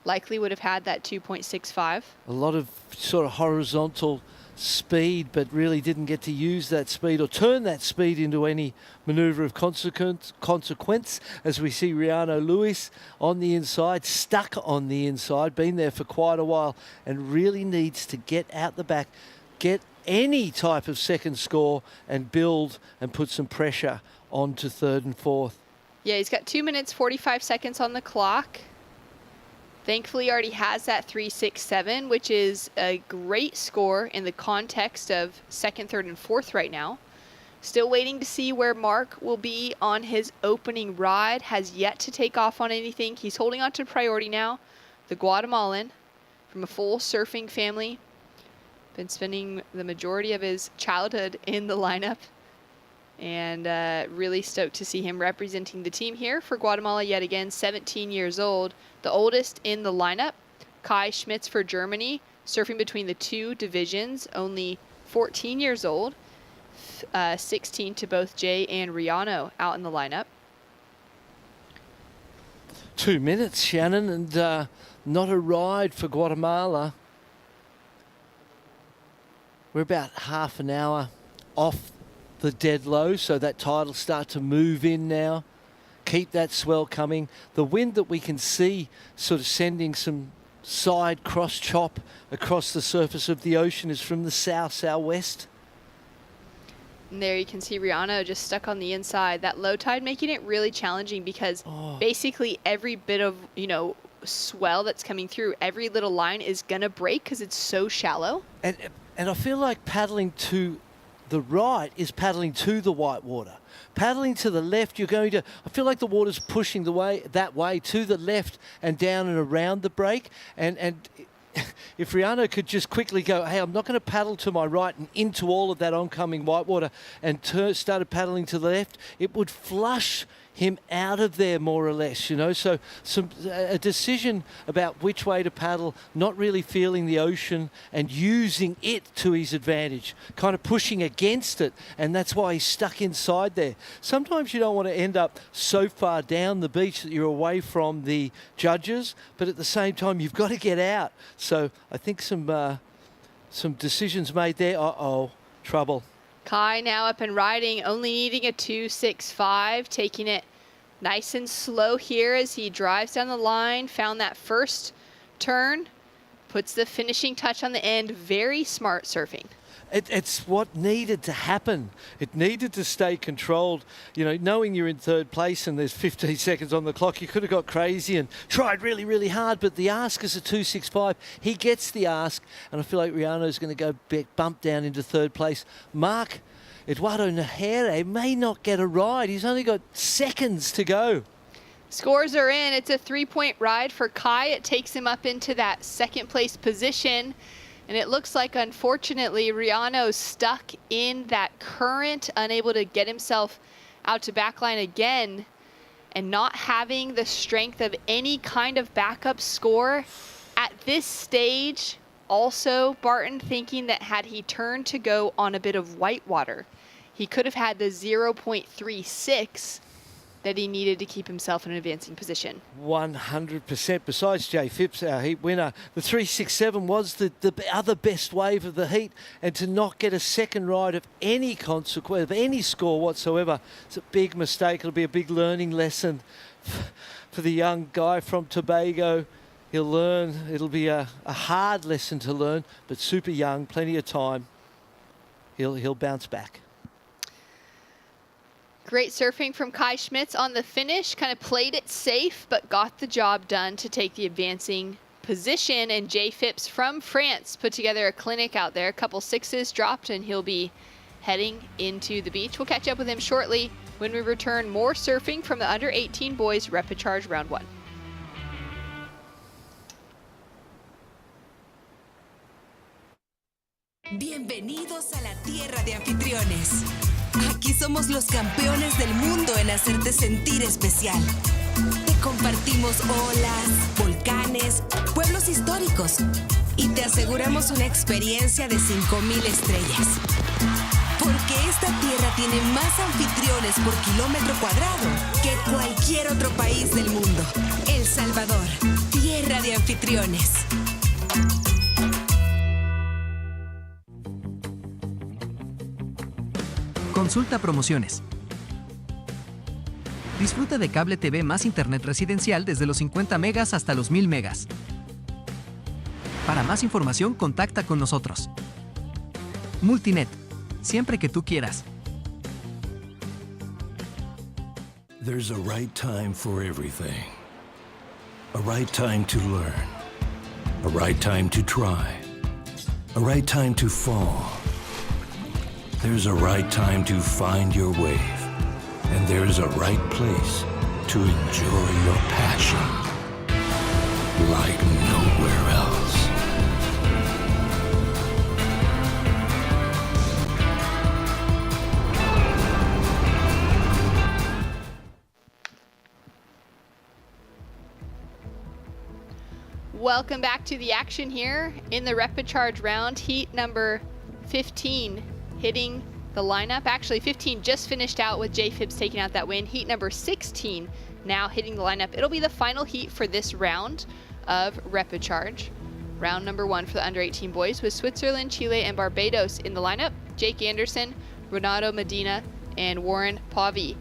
likely would have had that 2.65. A lot of sort of horizontal speed, but really didn't get to use that speed or turn that speed into any maneuver of consequence, as we see Riano Lewis on the inside, stuck on the inside, been there for quite a while, and really needs to get out the back, get any type of second score, and build and put some pressure onto third and fourth. Yeah, he's got 2 minutes, 45 seconds on the clock. Thankfully, he already has that 3.67, which is a great score in the context of second, third, and fourth right now. Still waiting to see where Mark will be on his opening ride. Has yet to take off on anything. He's holding on to priority now. The Guatemalan from a full surfing family. Been spending the majority of his childhood in the lineup. And really stoked to see him representing the team here for Guatemala yet again, 17 years old. The oldest in the lineup, Kai Schmitz for Germany, surfing between the 2 divisions, only 14 years old, 16 to both Jay and Riano out in the lineup. 2 minutes, Shannon, and not a ride for Guatemala. We're about half an hour off the dead low, so that tide will start to move in now. Keep that swell coming. The wind that we can see sort of sending some side cross chop across the surface of the ocean is from the southwest. And there you can see Riano just stuck on the inside. That low tide making it really challenging because basically every bit of, swell that's coming through, every little line is gonna break because it's so shallow. And I feel like paddling to the right is paddling to the white water. Paddling to the left, you're going to, I feel like the water's pushing that way to the left and down and around the break. And if Riano could just quickly go, hey, I'm not going to paddle to my right and into all of that oncoming white water, and started paddling to the left, it would flush him out of there more or less, So a decision about which way to paddle, not really feeling the ocean and using it to his advantage, kind of pushing against it, and that's why he's stuck inside there. Sometimes you don't want to end up so far down the beach that you're away from the judges, but at the same time you've got to get out. So I think some decisions made there. Trouble. Kai now up and riding, only needing a 2.65, taking it nice and slow here as he drives down the line, found that first turn, puts the finishing touch on the end. Very smart surfing. It's what needed to happen. It needed to stay controlled. Knowing you're in third place and there's 15 seconds on the clock, you could have got crazy and tried really, really hard, but the ask is a 2.65. He gets the ask, and I feel like Riano's going to go bump down into third place. Mark Eduardo Nahere may not get a ride. He's only got seconds to go. Scores are in. It's a 3-point ride for Kai. It takes him up into that second place position. And it looks like, unfortunately, Riano's stuck in that current, unable to get himself out to backline again, and not having the strength of any kind of backup score at this stage Also, Barton thinking that had he turned to go on a bit of whitewater, he could have had the 0.36 that he needed to keep himself in an advancing position. 100%. Besides Jay Fips, our heat winner, the 367 was the other best wave of the heat, and to not get a second ride of any consequence, of any score whatsoever, it's a big mistake. It'll be a big learning lesson for the young guy from Tobago. He'll learn. It'll be a hard lesson to learn, but super young, plenty of time. He'll bounce back. Great surfing from Kai Schmitz on the finish. Kind of played it safe, but got the job done to take the advancing position. And Jay Fips from France put together a clinic out there. A couple sixes dropped, and he'll be heading into the beach. We'll catch up with him shortly when we return more surfing from the under 18 boys Rapid Charge Round 1. Bienvenidos a la tierra de anfitriones. Aquí somos los campeones del mundo en hacerte sentir especial. Te compartimos olas, volcanes, pueblos históricos y te aseguramos una experiencia de 5,000 estrellas. Porque esta tierra tiene más anfitriones por kilómetro cuadrado que cualquier otro país del mundo. El Salvador, tierra de anfitriones. Consulta promociones. Disfruta de cable TV más internet residencial desde los 50 megas hasta los 1000 megas. Para más información, contacta con nosotros. Multinet, siempre que tú quieras. There's a right time for everything. A right time to learn. A right time to try. A right time to fall. There's a right time to find your wave. And there's a right place to enjoy your passion like nowhere else. Welcome back to the action here in the Rapid Charge round. Heat number 15 hitting the lineup. Actually, 15 just finished out with Jay Fips taking out that win. Heat number 16 now hitting the lineup. It'll be the final heat for this round of Rapid Charge. Round number 1 for the under 18 boys with Switzerland, Chile, and Barbados in the lineup. Jake Anderson, Renato Medina, and Warren Pavi.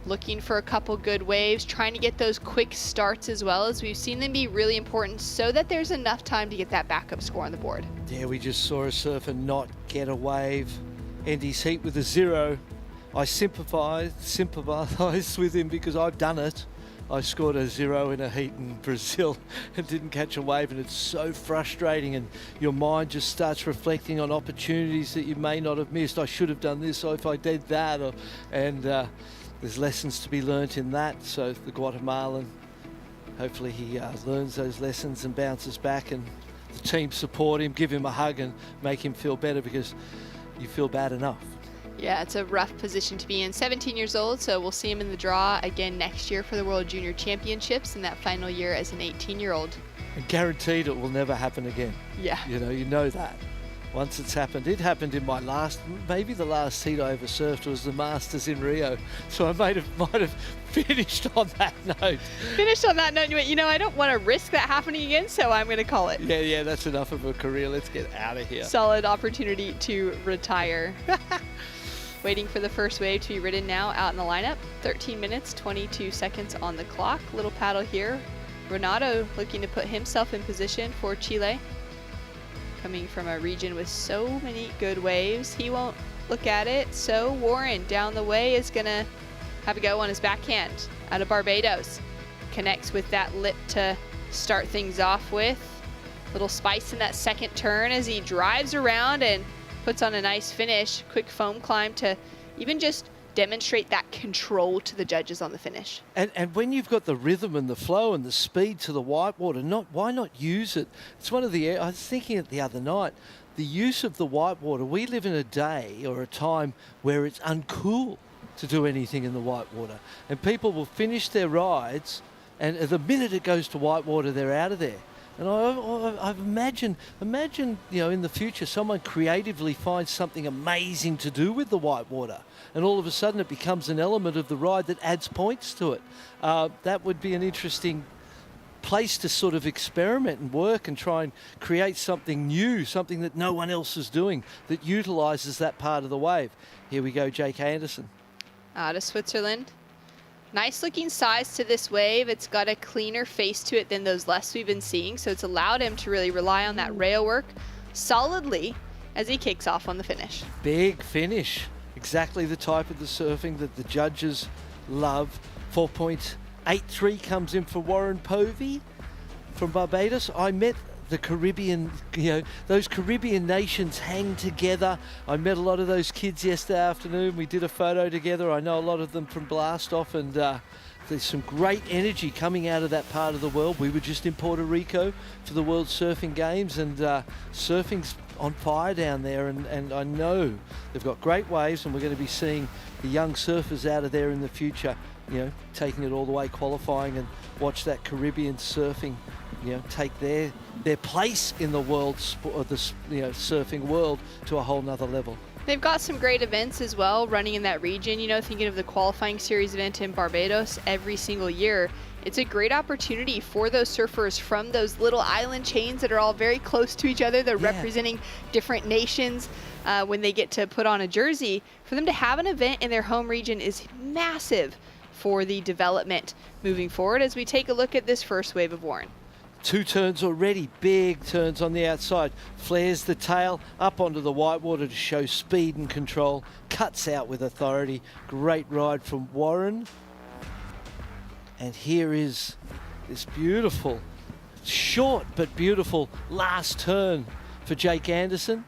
Looking for a couple good waves, trying to get those quick starts as well, as we've seen them be really important so that there's enough time to get that backup score on the board. Yeah, we just saw a surfer not get a wave, end his heat with a 0. I sympathise with him because I've done it. I scored a 0 in a heat in Brazil and didn't catch a wave, and it's so frustrating, and your mind just starts reflecting on opportunities that you may not have missed. I should have done this, or if I did that, there's lessons to be learnt in that. So the Guatemalan, hopefully he learns those lessons and bounces back, and the team support him, give him a hug and make him feel better, because you feel bad enough. Yeah, it's a rough position to be in. 17 years old, so we'll see him in the draw again next year for the World Junior Championships in that final year as an 18-year-old. And guaranteed it will never happen again. Yeah. You know that. Once it's happened. It happened in my maybe the last heat I ever surfed was the Masters in Rio. So I might have finished on that note. Finished on that note. You know, I don't want to risk that happening again, so I'm going to call it. Yeah, that's enough of a career. Let's get out of here. Solid opportunity to retire. Waiting for the first wave to be ridden now out in the lineup. 13 minutes, 22 seconds on the clock. Little paddle here. Renato looking to put himself in position for Chile. Coming from a region with so many good waves, he won't look at it. So Warren down the way is gonna have a go on his backhand out of Barbados. Connects with that lip to start things off with. Little spice in that second turn as he drives around and puts on a nice finish. Quick foam climb to even just demonstrate that control to the judges on the finish. And when you've got the rhythm and the flow and the speed to the whitewater, why not use it? It's one of the, I was thinking it the other night, the use of the whitewater. We live in a day or a time where it's uncool to do anything in the whitewater. And people will finish their rides, and the minute it goes to whitewater, they're out of there. And I've imagined, in the future, someone creatively finds something amazing to do with the whitewater, and all of a sudden it becomes an element of the ride that adds points to it. That would be an interesting place to sort of experiment and work and try and create something new, something that no one else is doing, that utilises that part of the wave. Here we go, Jake Anderson. Out of Switzerland. Nice looking size to this wave. It's got a cleaner face to it than those less we've been seeing, so it's allowed him to really rely on that rail work solidly as he kicks off on the finish. Big finish. Exactly the type of the surfing that the judges love. 4.83 comes in for Warren Povey from Barbados. I met the Caribbean, those Caribbean nations hang together. I met a lot of those kids yesterday afternoon. We did a photo together. I know a lot of them from Blast Off, and there's some great energy coming out of that part of the world. We were just in Puerto Rico for the World Surfing Games, and surfing's on fire down there, and I know they've got great waves, and we're going to be seeing the young surfers out of there in the future, taking it all the way, qualifying, and watch that Caribbean surfing take their place in the world, surfing world to a whole nother level. They've got some great events as well running in that region. Thinking of the qualifying series event in Barbados every single year, it's a great opportunity for those surfers from those little island chains that are all very close to each other. They're representing different nations. When they get to put on a jersey, for them to have an event in their home region is massive for the development moving forward as we take a look at this first wave of Warren. 2 turns already, big turns on the outside. Flares the tail up onto the whitewater to show speed and control. Cuts out with authority. Great ride from Warren. And here is this beautiful, short but beautiful last turn for Jake Anderson.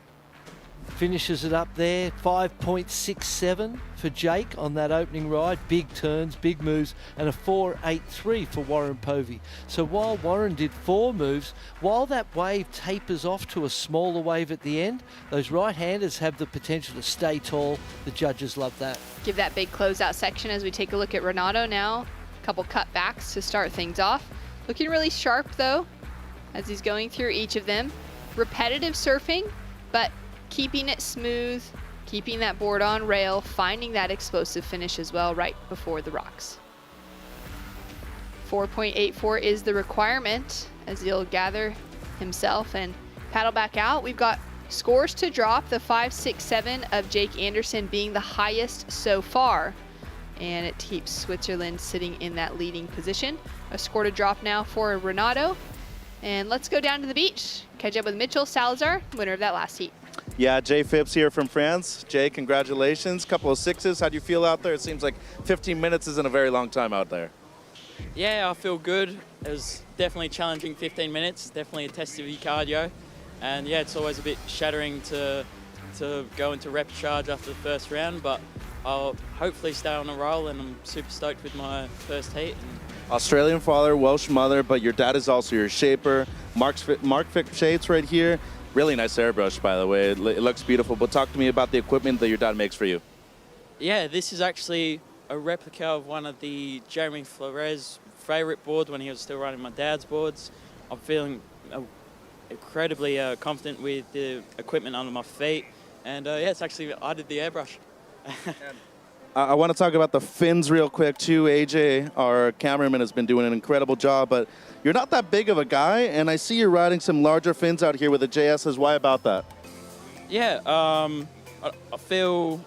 Finishes it up there, 5.67 for Jake on that opening ride. Big turns, big moves, and a 4.83 for Warren Povey. So while Warren did 4 moves, while that wave tapers off to a smaller wave at the end, those right-handers have the potential to stay tall. The judges love that. Give that big closeout section as we take a look at Renato now. A couple cutbacks to start things off. Looking really sharp though, as he's going through each of them. Repetitive surfing, but keeping it smooth, keeping that board on rail, finding that explosive finish as well right before the rocks. 4.84 is the requirement as he'll gather himself and paddle back out. We've got scores to drop, the 5, 6, 7 of Jake Anderson being the highest so far, and it keeps Switzerland sitting in that leading position. A score to drop now for Renato, and let's go down to the beach, catch up with Mitchell Salazar, winner of that last heat. Yeah, Jay Fips here from France. Jay, congratulations. Couple of 6s. How do you feel out there? It seems like 15 minutes isn't a very long time out there. Yeah, I feel good. It was definitely challenging 15 minutes. Definitely a test of your cardio. And yeah, it's always a bit shattering to go into rep charge after the first round, but I'll hopefully stay on a roll, and I'm super stoked with my first heat. Australian father, Welsh mother, but your dad is also your shaper. Mark Fips shapes right here. Really nice airbrush, by the way. It looks beautiful, but talk to me about the equipment that your dad makes for you. Yeah, this is actually a replica of one of the Jeremy Flores' favorite boards when he was still riding my dad's boards. I'm feeling incredibly confident with the equipment under my feet, and yeah, it's actually, I did the airbrush. I want to talk about the fins real quick too. AJ, our cameraman, has been doing an incredible job, but you're not that big of a guy, and I see you're riding some larger fins out here with the JSs. Why about that? Yeah, I feel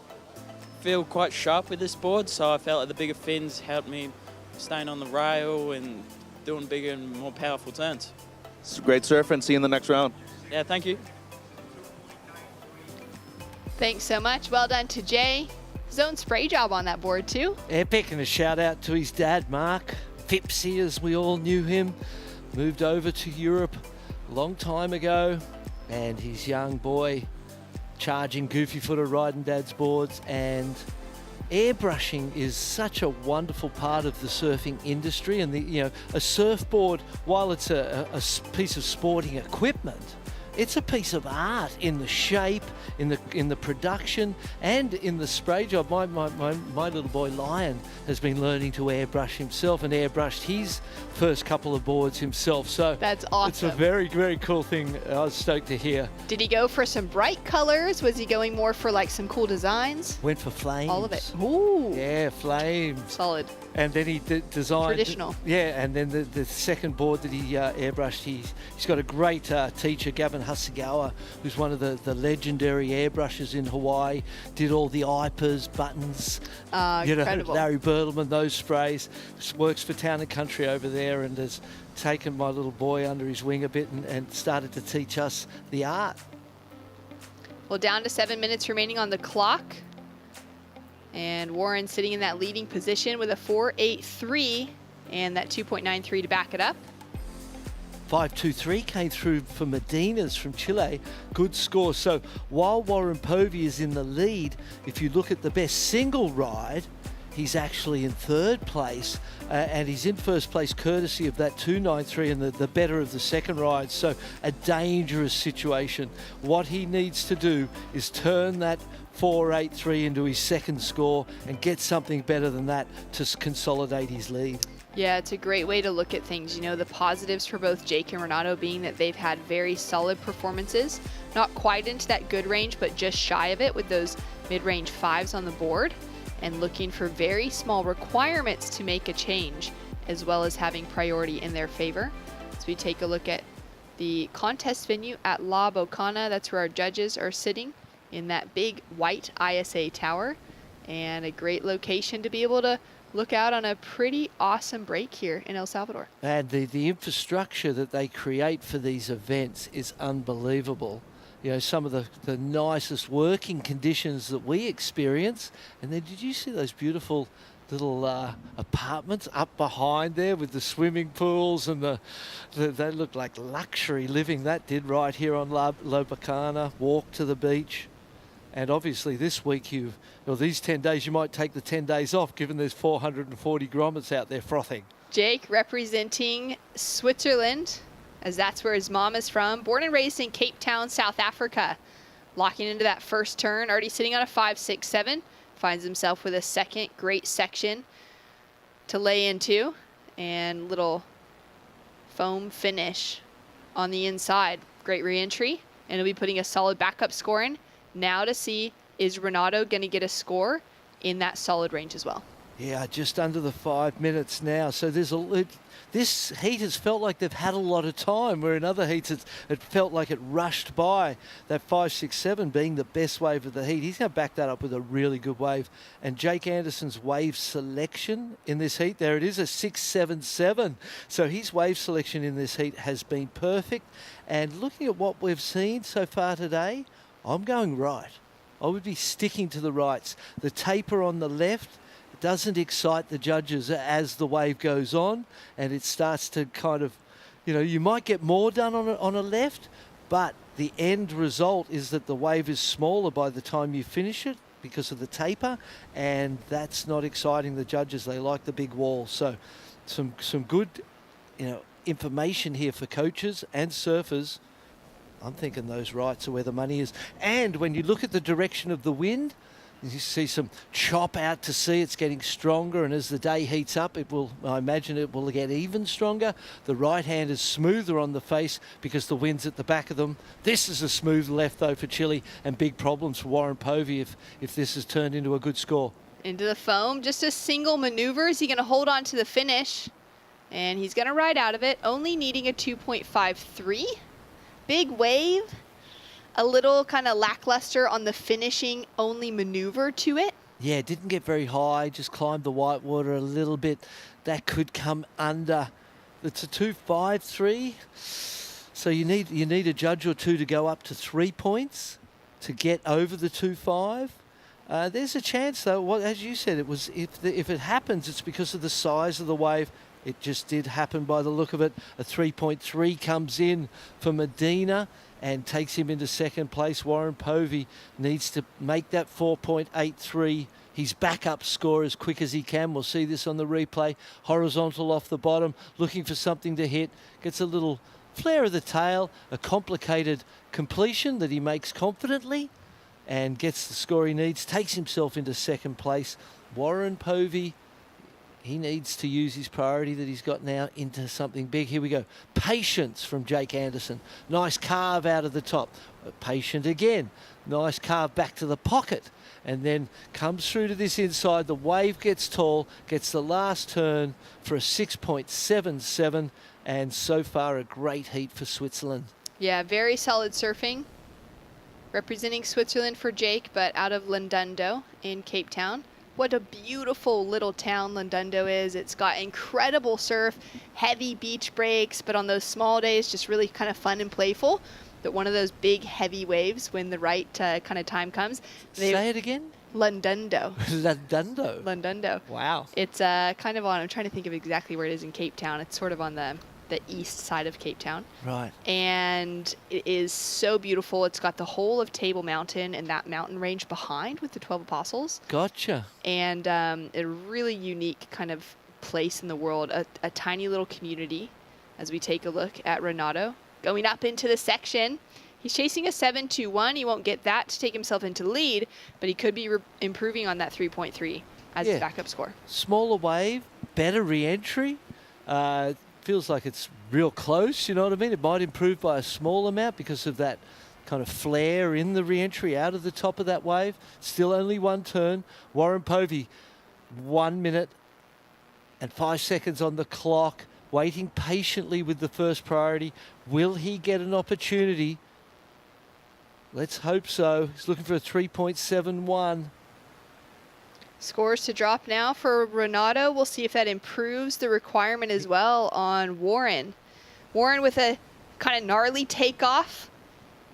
quite sharp with this board, so I felt like the bigger fins helped me staying on the rail and doing bigger and more powerful turns. It's great surfing. See you in the next round. Yeah, thank you. Thanks so much. Well done to Jay. His own spray job on that board too. Epic, and a shout out to his dad, Mark Fipsy, as we all knew him. Moved over to Europe a long time ago, and his young boy charging goofy footer, riding dad's boards, and airbrushing is such a wonderful part of the surfing industry. And a surfboard, while it's a piece of sporting equipment, it's a piece of art in the shape, in the production, and in the spray job. My little boy Lion has been learning to airbrush himself and airbrushed his first couple of boards himself. So that's awesome. It's a very, very cool thing. I was stoked to hear. Did he go for some bright colors? Was he going more for like some cool designs? Went for flames. All of it. Ooh. Yeah, flames. Solid. And then he designed... Traditional. Yeah, and then the second board that he airbrushed, he's got a great teacher, Gavin Hasegawa, who's one of the legendary airbrushers in Hawaii, did all the IPAs, buttons, incredible. Larry Bertelman, those sprays. Works for Town and Country over there and has taken my little boy under his wing a bit and started to teach us the art. Well, down to 7 minutes remaining on the clock. And Warren sitting in that leading position with a 4.83 and that 2.93 to back it up. 5.23 came through for Medina's from Chile. Good score. So while Warren Povey is in the lead, if you look at the best single ride, he's actually in third place, and he's in first place courtesy of that 2.93 and the better of the second ride. So a dangerous situation. What he needs to do is turn that 4.83 into his second score and get something better than that to consolidate his lead. Yeah, it's a great way to look at things. You know, the positives for both Jake and Renato being that they've had very solid performances, not quite into that good range, but just shy of it with those mid-range fives on the board, and looking for very small requirements to make a change, as well as having priority in their favor. So we take a look at the contest venue at La Bocana. That's where our judges are sitting in that big white ISA tower, and a great location to be able to look out on a pretty awesome break here in El Salvador. And the infrastructure that they create for these events is unbelievable. You know, some of the nicest working conditions that we experience. And then did you see those beautiful little apartments up behind there with the swimming pools and they look like luxury living. That did right here on La Bocana, walk to the beach. And obviously this week, these 10 days, you might take the 10 days off given there's 440 grommets out there frothing. Jake representing Switzerland, as that's where his mom is from. Born and raised in Cape Town, South Africa. Locking into that first turn, already sitting on a 5.67. Finds himself with a second great section to lay into. And little foam finish on the inside. Great re-entry. And he'll be putting a solid backup score in. Now to see, is Renato going to get a score in that solid range as well? Yeah, just under the 5 minutes now. So there's this heat has felt like they've had a lot of time, where in other heats it felt like it rushed by. That 5.67 being the best wave of the heat. He's going to back that up with a really good wave. And Jake Anderson's wave selection in this heat, there it is, a 6.77. So his wave selection in this heat has been perfect. And looking at what we've seen so far today, I'm going right. I would be sticking to the rights. The taper on the left doesn't excite the judges as the wave goes on, and it starts to kind of, you might get more done on a left, but the end result is that the wave is smaller by the time you finish it because of the taper, and that's not exciting the judges. They like the big wall. So some good, information here for coaches and surfers. I'm thinking those rights are where the money is. And when you look at the direction of the wind, you see some chop out to sea. It's getting stronger, and as the day heats up, I imagine it will get even stronger. The right hand is smoother on the face because the wind's at the back of them. This is a smooth left, though, for Chile, and big problems for Warren Povey if this has turned into a good score. Into the foam, just a single maneuver. Is he going to hold on to the finish? And he's going to ride out of it, only needing a 2.53. Big wave, a little kind of lackluster on the finishing only maneuver to it. Yeah, didn't get very high, just climbed the white water a little bit. That could come under. It's a 2.53. So you need a judge or two to go up to 3 points to get over the 2.5. There's a chance, though. As you said, it was if it happens, it's because of the size of the wave. It just did happen by the look of it. A 3.3 comes in for Medina and takes him into second place. Warren Povey needs to make that 4.83 his backup score as quick as he can. We'll see this on the replay. Horizontal off the bottom, looking for something to hit. Gets a little flare of the tail, a complicated completion that he makes confidently and gets the score he needs, takes himself into second place. Warren Povey, he needs to use his priority that he's got now into something big. Here we go. Patience from Jake Anderson. Nice carve out of the top. Patient again. Nice carve back to the pocket. And then comes through to this inside. The wave gets tall, gets the last turn for a 6.77. And so far, a great heat for Switzerland. Yeah, very solid surfing. Representing Switzerland for Jake, but out of Lundundo in Cape Town. What a beautiful little town Lundundo is. It's got incredible surf, heavy beach breaks, but on those small days, just really kind of fun and playful. But one of those big, heavy waves when the right kind of time comes. Say it again? Lundundo. Lundundo? Lundundo. Wow. It's kind of on, I'm trying to think of exactly where it is in Cape Town. It's sort of on the east side of Cape Town. Right. And it is so beautiful. It's got the whole of Table Mountain and that mountain range behind with the 12 Apostles. Gotcha. And a really unique kind of place in the world, a tiny little community as we take a look at Renato. Going up into the section, he's chasing a 7.21. He won't get that to take himself into the lead, but he could be improving on that 3.3 as his backup score. Smaller wave, better re-entry. Feels like it's real close, you know what I mean? It might improve by a small amount because of that kind of flare in the re-entry out of the top of that wave. Still only one turn. Warren Povey, 1 minute and 5 seconds on the clock, waiting patiently with the first priority. Will he get an opportunity? Let's hope so. He's looking for a 3.71. Scores to drop now for Renato. We'll see if that improves the requirement as well on Warren. Warren with a kind of gnarly takeoff,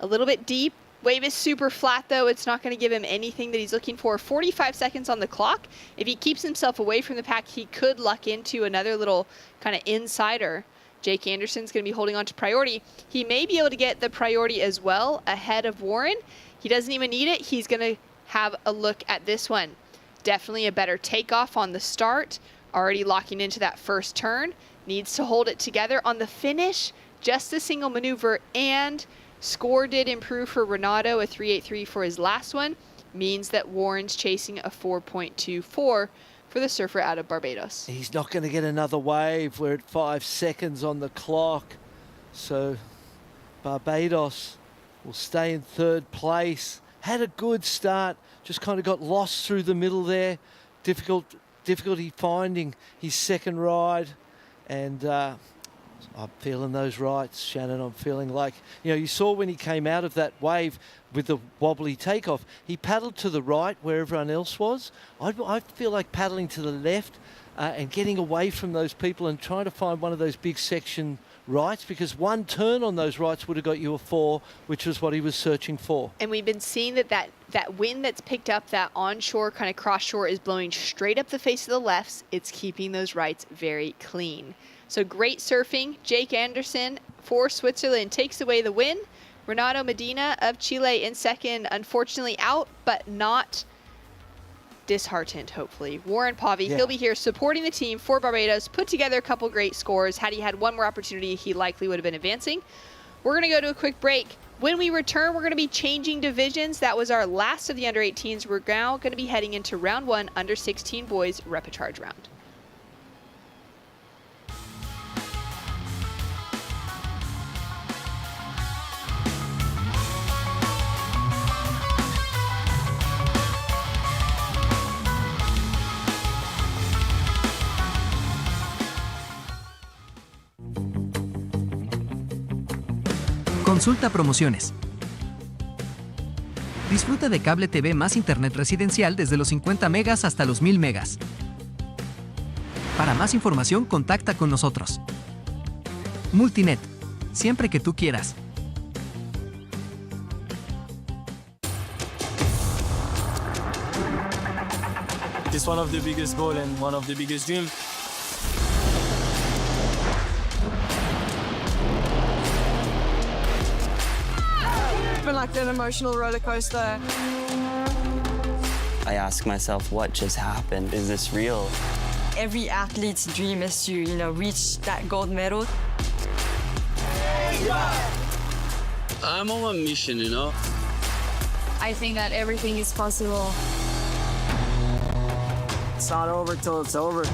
a little bit deep. Wave is super flat though. It's not going to give him anything that he's looking for. 45 seconds on the clock. If he keeps himself away from the pack, he could luck into another little kind of insider. Jake Anderson's going to be holding on to priority. He may be able to get the priority as well ahead of Warren. He doesn't even need it. He's going to have a look at this one. Definitely a better takeoff on the start. Already locking into that first turn. Needs to hold it together on the finish. Just a single maneuver, and score did improve for Renato, a 3.83 for his last one. Means that Warren's chasing a 4.24 for the surfer out of Barbados. He's not going to get another wave. We're at 5 seconds on the clock. So Barbados will stay in third place. Had a good start, just kind of got lost through the middle there. Difficulty finding his second ride. And I'm feeling those rights, Shannon. I'm feeling like, you saw when he came out of that wave with the wobbly takeoff, he paddled to the right where everyone else was. I feel like paddling to the left and getting away from those people and trying to find one of those big section rights, because one turn on those rights would have got you a 4, which was what he was searching for. And we've been seeing that wind that's picked up, that onshore kind of cross shore, is blowing straight up the face of the lefts. It's keeping those rights very clean. So great surfing. Jake Anderson for Switzerland takes away the win. Renato Medina of Chile in second, unfortunately out, but not disheartened, hopefully. Warren Povey, he'll be here supporting the team for Barbados, put together a couple great scores. Had he had one more opportunity, he likely would have been advancing. We're going to go to a quick break. When we return, we're going to be changing divisions. That was our last of the under-18s. We're now going to be heading into round 1, under-16 boys repechage round. Consulta promociones. Disfruta de cable TV más internet residencial desde los 50 megas hasta los 1000 megas. Para más información, contacta con nosotros. Multinet, siempre que tú quieras. It's one of the biggest goals and one of the biggest dreams. It's been like an emotional roller coaster. I ask myself, what just happened? Is this real? Every athlete's dream is to, reach that gold medal. I'm on a mission, you know. I think that everything is possible. It's not over till it's over.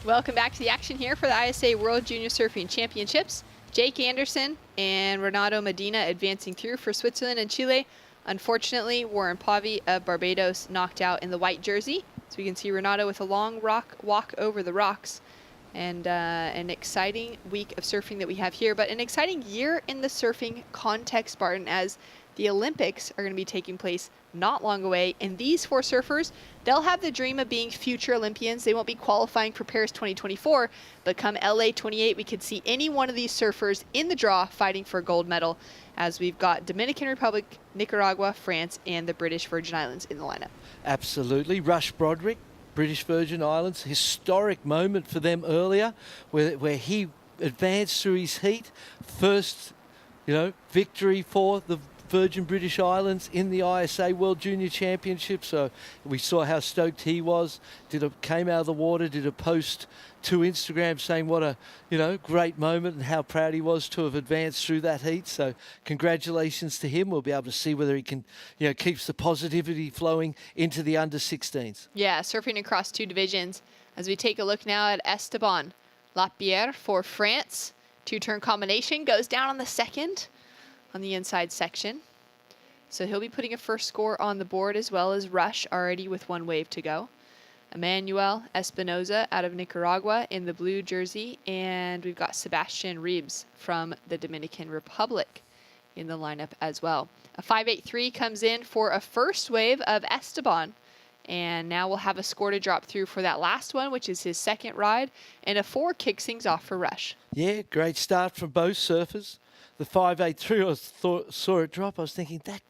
Welcome back to the action here for the ISA World Junior Surfing Championships. Jake Anderson and Renato Medina advancing through for Switzerland and Chile. Unfortunately, Warren Pavi of Barbados knocked out in the white jersey. So we can see Renato with a long walk over the rocks. And an exciting week of surfing that we have here, but an exciting year in the surfing context, Spartan, as the Olympics are going to be taking place not long away. And these 4 surfers, they'll have the dream of being future Olympians. They won't be qualifying for Paris 2024, but come LA 28, we could see any one of these surfers in the draw fighting for a gold medal, as we've got Dominican Republic, Nicaragua, France, and the British Virgin Islands in the lineup. Absolutely. Rush Broderick, British Virgin Islands, historic moment for them earlier where he advanced through his heat. First, victory for the Virgin British Islands in the ISA World Junior Championship. So we saw how stoked he was. Came out of the water, did a post to Instagram saying what a great moment and how proud he was to have advanced through that heat. So congratulations to him. We'll be able to see whether he can keeps the positivity flowing into the under-16s. Yeah, surfing across 2 divisions as we take a look now at Esteban Lapierre for France. 2-turn combination goes down on the second on the inside section. So he'll be putting a first score on the board, as well as Rush already with 1 wave to go. Emmanuel Espinoza out of Nicaragua in the blue jersey, and we've got Sebastian Reeves from the Dominican Republic in the lineup as well. A 5.83 comes in for a first wave of Esteban, and now we'll have a score to drop through for that last one, which is his second ride, and a 4 kicks things off for Rush. Yeah, great start from both surfers. The 5.83, I saw it drop. I was thinking, that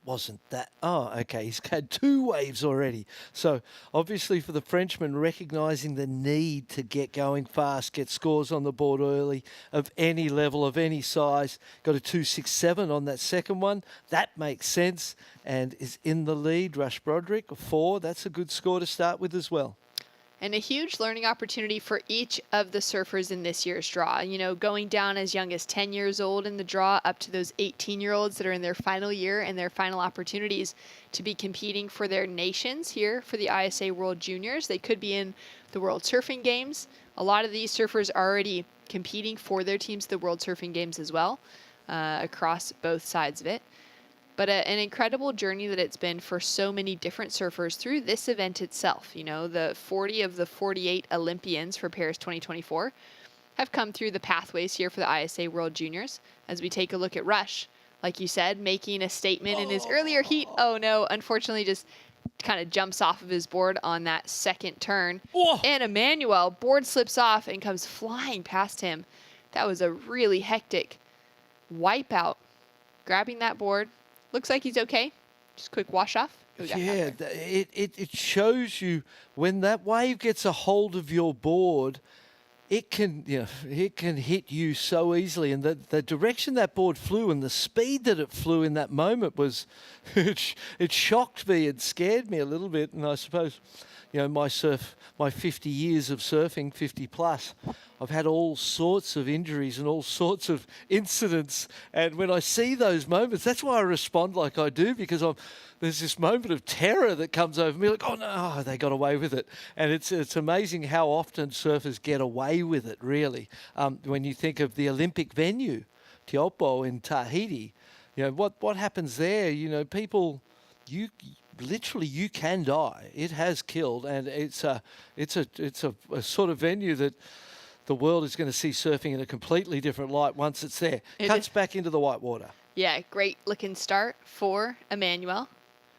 wasn't that. Oh, okay, he's had 2 waves already. So obviously for the Frenchman, recognising the need to get going fast, get scores on the board early of any level, of any size. Got a 2.67 on that second one. That makes sense and is in the lead. Rush Broderick, a 4. That's a good score to start with as well. And a huge learning opportunity for each of the surfers in this year's draw. Going down as young as 10 years old in the draw up to those 18-year-olds that are in their final year and their final opportunities to be competing for their nations here for the ISA World Juniors. They could be in the World Surfing Games. A lot of these surfers are already competing for their teams at the World Surfing Games as well, across both sides of it. But an incredible journey that it's been for so many different surfers through this event itself. The 40 of the 48 Olympians for Paris 2024 have come through the pathways here for the ISA World Juniors. As we take a look at Rush, like you said, making a statement in his earlier heat. Oh no, unfortunately just kind of jumps off of his board on that second turn. And Emmanuel, board slips off and comes flying past him. That was a really hectic wipeout. Grabbing that board. Looks like he's okay. Just quick wash off. Yeah, it shows you when that wave gets a hold of your board, it can hit you so easily. And the direction that board flew and the speed that it flew in that moment was, it shocked me and scared me a little bit. And I suppose, my 50 years of surfing, 50 plus, I've had all sorts of injuries and all sorts of incidents. And when I see those moments, that's why I respond like I do, because there's this moment of terror that comes over me, like, oh no, they got away with it. And it's amazing how often surfers get away with it, really. When you think of the Olympic venue, Teopo in Tahiti, what happens there? People, you can die. It has killed, and it's a sort of venue that the world is going to see surfing in a completely different light once it's there. Cuts back into the white water. Yeah, great looking start for Emmanuel.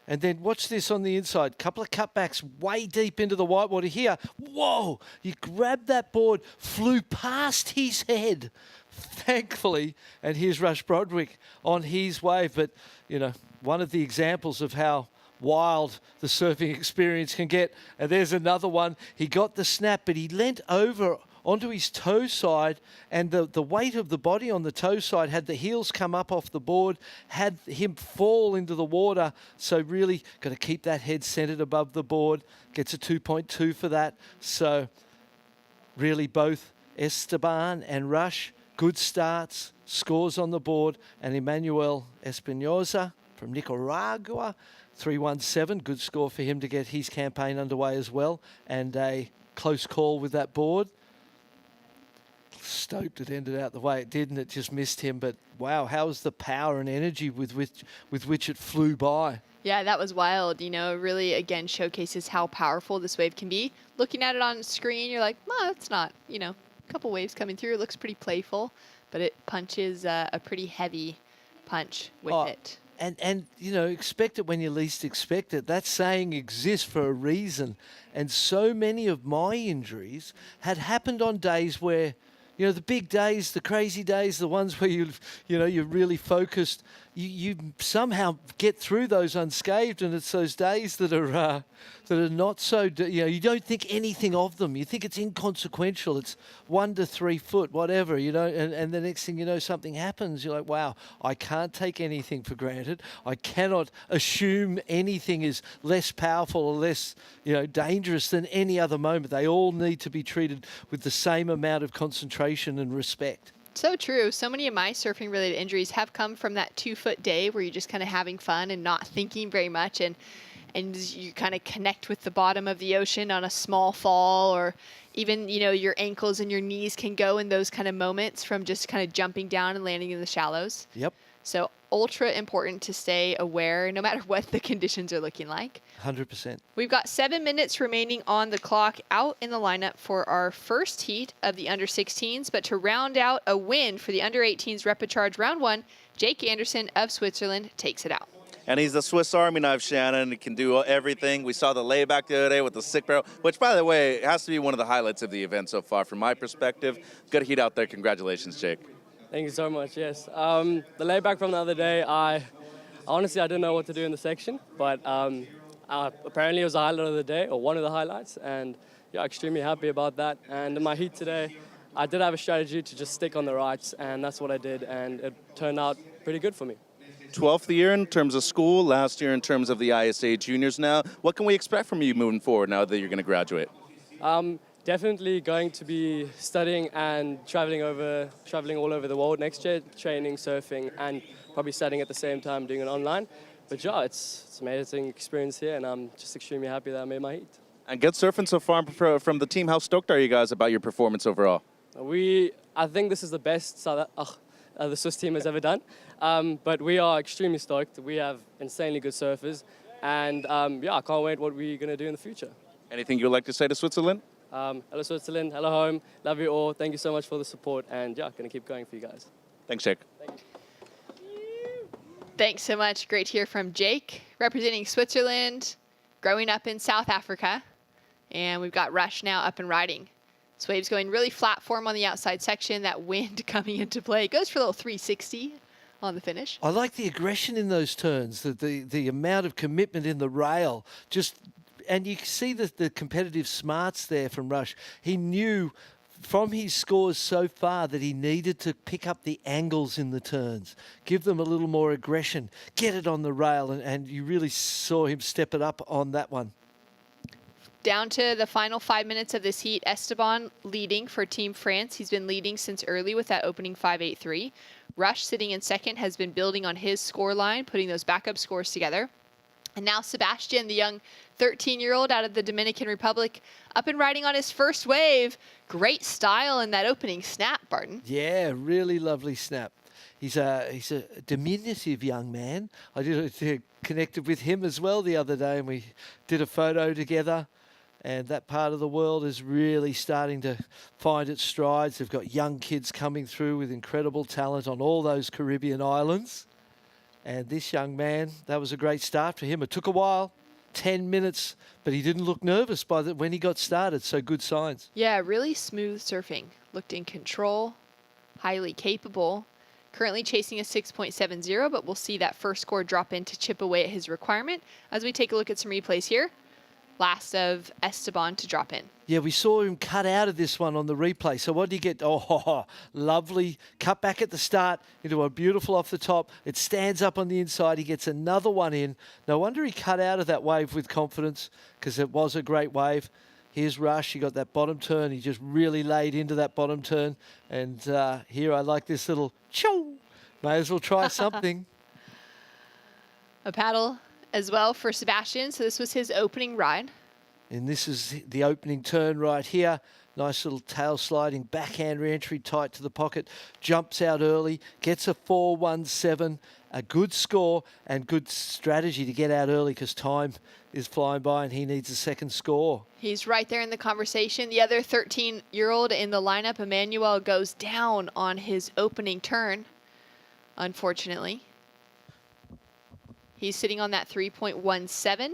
And then watch this on the inside. Couple of cutbacks way deep into the whitewater here. Whoa! You grabbed that board, flew past his head, thankfully. And here's Rush Broderick on his wave. But, one of the examples of how wild the surfing experience can get. And there's another one. He got the snap, but he leant over onto his toe side, and the weight of the body on the toe side had the heels come up off the board, had him fall into the water. So really got to keep that head centered above the board. Gets a 2.2 for that. So really both Esteban and Rush, good starts, scores on the board, and Emmanuel Espinosa from Nicaragua, 317, good score for him to get his campaign underway as well, and a close call with that board. Stoked it ended out the way it did, and it just missed him, but wow, how was the power and energy with which it flew by? Yeah, that was wild. You know, really, again, showcases how powerful this wave can be. Looking at it on screen, you're like, well, it's not, you know, a couple waves coming through. It looks pretty playful, but it punches a pretty heavy punch with it. And you know, expect it when you least expect it. That saying exists for a reason. And so many of my injuries had happened on days where, you know, the big days, the crazy days, the ones where you're really focused, you somehow get through those unscathed, and it's those days that are not so, you don't think anything of them. You think it's inconsequential. It's 1 to 3 foot, whatever, and the next thing you know, something happens. You're like, wow, I can't take anything for granted. I cannot assume anything is less powerful or less, dangerous than any other moment. They all need to be treated with the same amount of concentration and respect. So true. So many of my surfing related injuries have come from that 2 foot day where you're just kind of having fun and not thinking very much, and you kind of connect with the bottom of the ocean on a small fall, or even, your ankles and your knees can go in those kind of moments from just kind of jumping down and landing in the shallows. Yep. So ultra important to stay aware no matter what the conditions are looking like. 100%. We've got 7 minutes remaining on the clock out in the lineup for our first heat of the under 16s, but to round out a win for the under 18s Repicharge round 1, Jake Anderson of Switzerland takes it out. And he's the Swiss Army knife, Shannon. He can do everything. We saw the layback the other day with the sick barrel, which, by the way, has to be one of the highlights of the event so far from my perspective. Good heat out there. Congratulations, Jake. Thank you so much, yes. The layback from the other day, honestly, I didn't know what to do in the section, but apparently it was the highlight of the day, or one of the highlights, and yeah, extremely happy about that. And in my heat today, I did have a strategy to just stick on the rights, and that's what I did, and it turned out pretty good for me. 12th year in terms of school, last year in terms of the ISA juniors now. What can we expect from you moving forward now that you're going to graduate? Definitely going to be studying and traveling all over the world next year, training, surfing, and probably studying at the same time, doing it online. But yeah, it's an amazing experience here, and I'm just extremely happy that I made my heat. And good surfing so far from the team. How stoked are you guys about your performance overall? I think this is the best the Swiss team has ever done. But we are extremely stoked. We have insanely good surfers, and I can't wait what we're going to do in the future. Anything you'd like to say to Switzerland? Hello Switzerland, hello home, love you all. Thank you so much for the support, and yeah, going to keep going for you guys. Thanks, Jake. Thank you. Thanks so much. Great to hear from Jake, representing Switzerland, growing up in South Africa. And we've got Rush now up and riding. This wave's going really flat for him on the outside section. That wind coming into play. Goes for a little 360 on the finish. I like the aggression in those turns, the amount of commitment in the rail. And you can see the competitive smarts there from Rush. He knew from his scores so far that he needed to pick up the angles in the turns, give them a little more aggression, get it on the rail, and you really saw him step it up on that one. Down to the final 5 minutes of this heat, Esteban leading for Team France. He's been leading since early with that opening 5.83. Rush sitting in second has been building on his score line, putting those backup scores together. And now Sebastian, the young 13-year-old out of the Dominican Republic, up and riding on his first wave. Great style in that opening snap, Barton. Yeah, really lovely snap. He's a diminutive young man. I connected with him as well the other day, and we did a photo together. And that part of the world is really starting to find its strides. They've got young kids coming through with incredible talent on all those Caribbean islands. And this young man, that was a great start for him. It took a while, 10 minutes, but he didn't look nervous when he got started, so good signs. Yeah, really smooth surfing. Looked in control, highly capable. Currently chasing a 6.70, but we'll see that first score drop in to chip away at his requirement as we take a look at some replays here. last of Esteban to drop in. Yeah, we saw him cut out of this one on the replay. So what did he get? Oh, lovely. Cut back at the start into a beautiful off the top. It stands up on the inside. He gets another one in. No wonder he cut out of that wave with confidence, because it was a great wave. Here's Rush. He got that bottom turn. He just really laid into that bottom turn. And here I like this little chow. May as well try something. A paddle as well for Sebastian. So this was his opening ride. And this is the opening turn right here. Nice little tail sliding backhand re-entry tight to the pocket. Jumps out early, gets a 4.17. A good score and good strategy to get out early, because time is flying by and he needs a second score. He's right there in the conversation. The other 13-year-old in the lineup, Emmanuel, goes down on his opening turn, unfortunately. He's sitting on that 3.17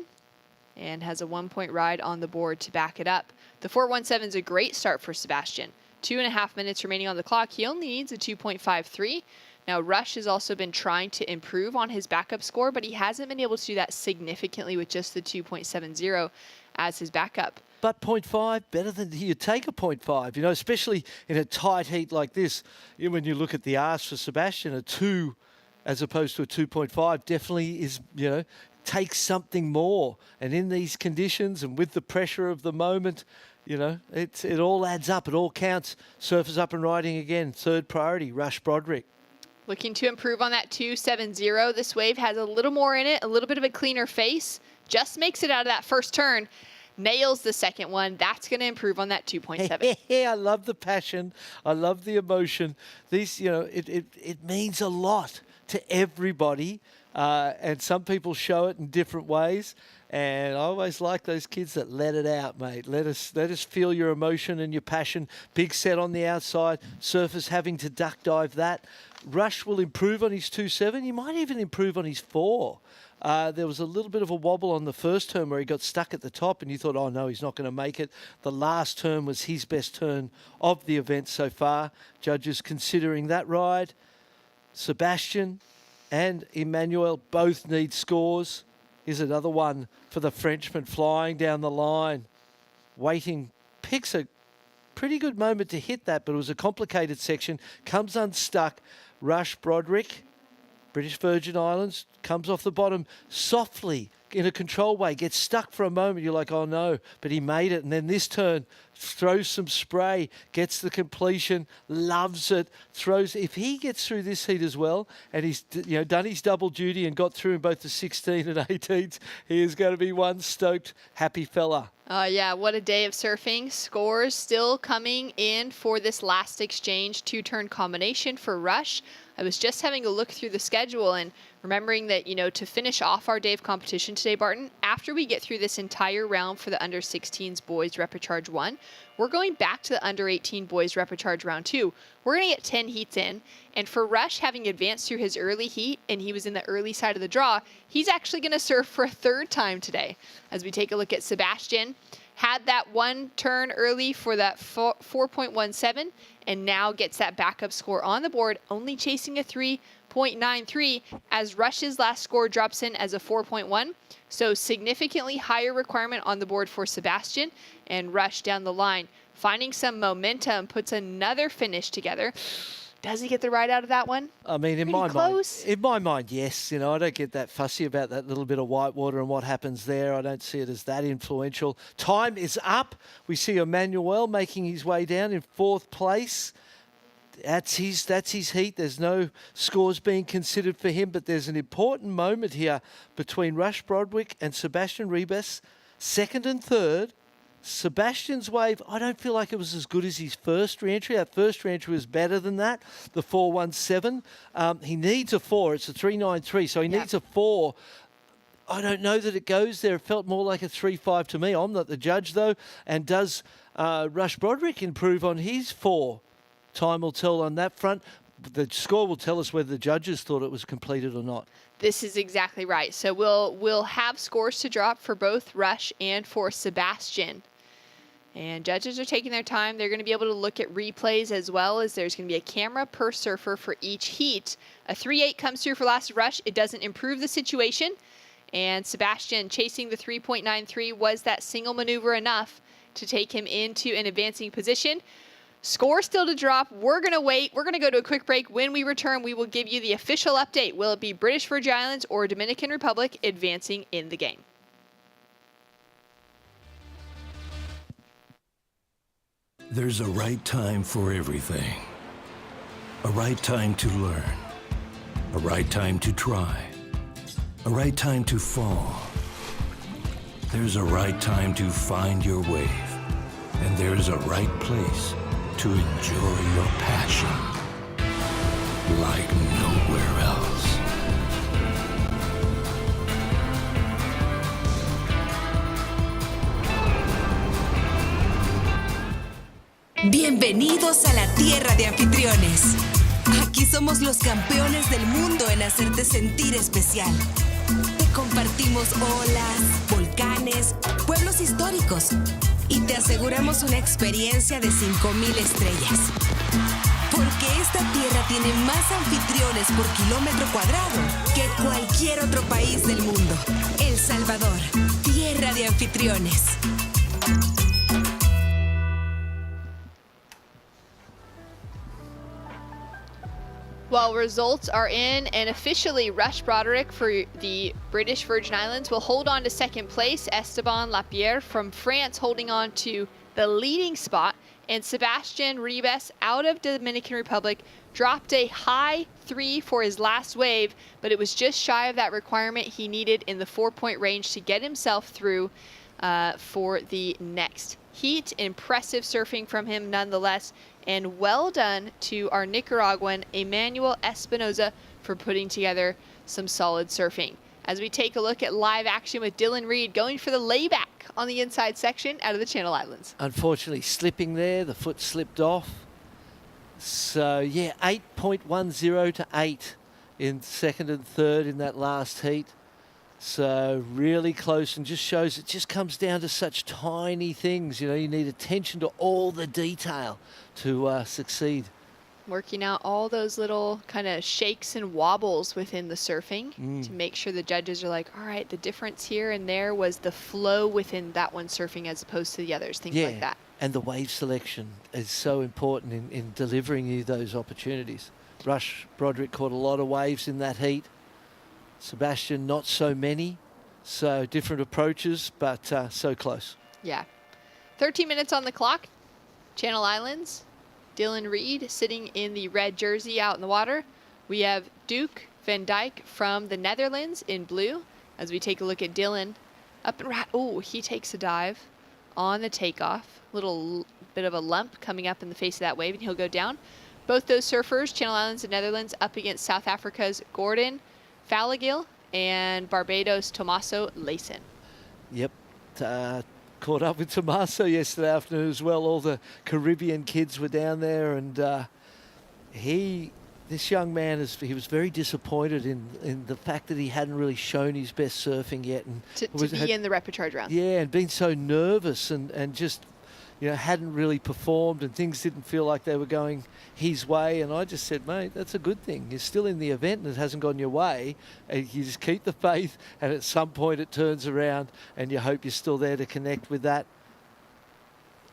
and has a 1-point ride on the board to back it up. The 4.17 is a great start for Sebastian. 2.5 minutes remaining on the clock. He only needs a 2.53. Now, Rush has also been trying to improve on his backup score, but he hasn't been able to do that significantly with just the 2.70 as his backup. But 0.5, better than you take a 0.5, you know, especially in a tight heat like this. When you look at the ask for Sebastian, a 2 as opposed to a 2.5 definitely is, you know, takes something more. And in these conditions and with the pressure of the moment, you know, it all adds up. It all counts. Surfers up and riding again. Third priority, Rush Broderick. Looking to improve on that 2.70. This wave has a little more in it, a little bit of a cleaner face. Just makes it out of that first turn. Nails the second one. That's going to improve on that 2.7. I love the passion. I love the emotion. These, you know, it means a lot to everybody. And some people show it in different ways. And I always like those kids that let it out, mate. Let us feel your emotion and your passion. Big set on the outside. Surfers having to duck dive that. Rush will improve on his 2.7. He might even improve on his 4. There was a little bit of a wobble on the first turn where he got stuck at the top and you thought, oh no, he's not going to make it. The last turn was his best turn of the event so far. Judges considering that ride. Sebastian and Emmanuel both need scores. Here's another one for the Frenchman flying down the line. Waiting, picks a pretty good moment to hit that, but it was a complicated section. Comes unstuck. Rush Broderick, British Virgin Islands, comes off the bottom softly in a control way, gets stuck for a moment. You're like, oh no, but he made it. And then this turn, throws some spray, gets the completion, loves it, throws. If he gets through this heat as well, and he's, you know, done his double duty and got through in both the 16 and 18s, he is going to be one stoked, happy fella. Yeah, what a day of surfing. Scores still coming in for this last exchange 2-turn combination for Rush. I was just having a look through the schedule and remembering that, you know, to finish off our day of competition today, Barton, after we get through this entire round for the under 16s boys Repecharge 1, we're going back to the under 18 boys Repecharge round 2. We're going to get 10 heats in. And for Rush, having advanced through his early heat and he was in the early side of the draw, he's actually going to surf for a third time today. As we take a look at Sebastian, had that one turn early for that 4.17 and now gets that backup score on the board, only chasing a 3.93 as Rush's last score drops in as a 4.1. So significantly higher requirement on the board for Sebastian, and Rush down the line, finding some momentum, puts another finish together. Does he get the ride out of that one? I mean, in my mind, yes. You know, I don't get that fussy about that little bit of whitewater and what happens there. I don't see it as that influential. Time is up. We see Emmanuel making his way down in 4th place. That's his heat. There's no scores being considered for him, but there's an important moment here between Rush Broderick and Sebastian Ribas, 2nd and 3rd. Sebastian's wave, I don't feel like it was as good as his first re-entry. That first re-entry was better than that, the 4.17. He needs a 4. It's a 3.93, so he needs a 4. I don't know that it goes there. It felt more like a 3.5 to me. I'm not the judge, though. And does Rush Broderick improve on his 4? Time will tell on that front. The score will tell us whether the judges thought it was completed or not. This is exactly right. So we'll have scores to drop for both Rush and for Sebastian. And judges are taking their time. They're going to be able to look at replays as well, as there's going to be a camera per surfer for each heat. A 3.8 comes through for last Rush. It doesn't improve the situation. And Sebastian chasing the 3.93. Was that single maneuver enough to take him into an advancing position? Score still to drop. We're going to wait. We're going to go to a quick break. When we return, we will give you the official update. Will it be British Virgin Islands or Dominican Republic advancing in the game? There's a right time for everything. A right time to learn. A right time to try. A right time to fall. There's a right time to find your wave. And there's a right place to enjoy your passion like nowhere else. Bienvenidos a la tierra de anfitriones. Aquí somos los campeones del mundo en hacerte sentir especial. Te compartimos olas, volcanes, pueblos históricos y te aseguramos una experiencia de 5,000 estrellas. Porque esta tierra tiene más anfitriones por kilómetro cuadrado que cualquier otro país del mundo. El Salvador, tierra de anfitriones. Well, results are in, and officially Rush Broderick for the British Virgin Islands will hold on to second place. Esteban Lapierre from France holding on to the leading spot. And Sebastian Ribes out of Dominican Republic dropped a high 3 for his last wave, but it was just shy of that requirement he needed in the 4-point range to get himself through for the next heat. Impressive surfing from him nonetheless. And well done to our Nicaraguan, Emmanuel Espinoza, for putting together some solid surfing. As we take a look at live action with Dylan Reed going for the layback on the inside section out of the Channel Islands. Unfortunately slipping there, the foot slipped off. So yeah, 8.10 to 8 in second and third in that last heat. So really close, and just shows it just comes down to such tiny things. You know, you need attention to all the detail to succeed. Working out all those little kind of shakes and wobbles within the surfing to make sure the judges are like, all right, the difference here and there was the flow within that one surfing as opposed to the others, things like that. And the wave selection is so important in delivering you those opportunities. Rush Broderick caught a lot of waves in that heat. Sebastian, not so many. So different approaches, but so close. Yeah. 13 minutes on the clock. Channel Islands. Dylan Reed sitting in the red jersey out in the water. We have Duke Van Dyke from the Netherlands in blue. As we take a look at Dylan up and right. Oh, he takes a dive on the takeoff. Little bit of a lump coming up in the face of that wave, and he'll go down. Both those surfers, Channel Islands and Netherlands, up against South Africa's Gordon Fallagil and Barbados' Tommaso Layson. Yep. Caught up with Tommaso yesterday afternoon as well. All the Caribbean kids were down there, and this young man, he was very disappointed in the fact that he hadn't really shown his best surfing yet. And to be in the repechage round. Yeah, and been so nervous and just, you know, hadn't really performed, and things didn't feel like they were going his way. And I just said, mate, that's a good thing. You're still in the event and it hasn't gone your way. And you just keep the faith, and at some point it turns around and you hope you're still there to connect with that.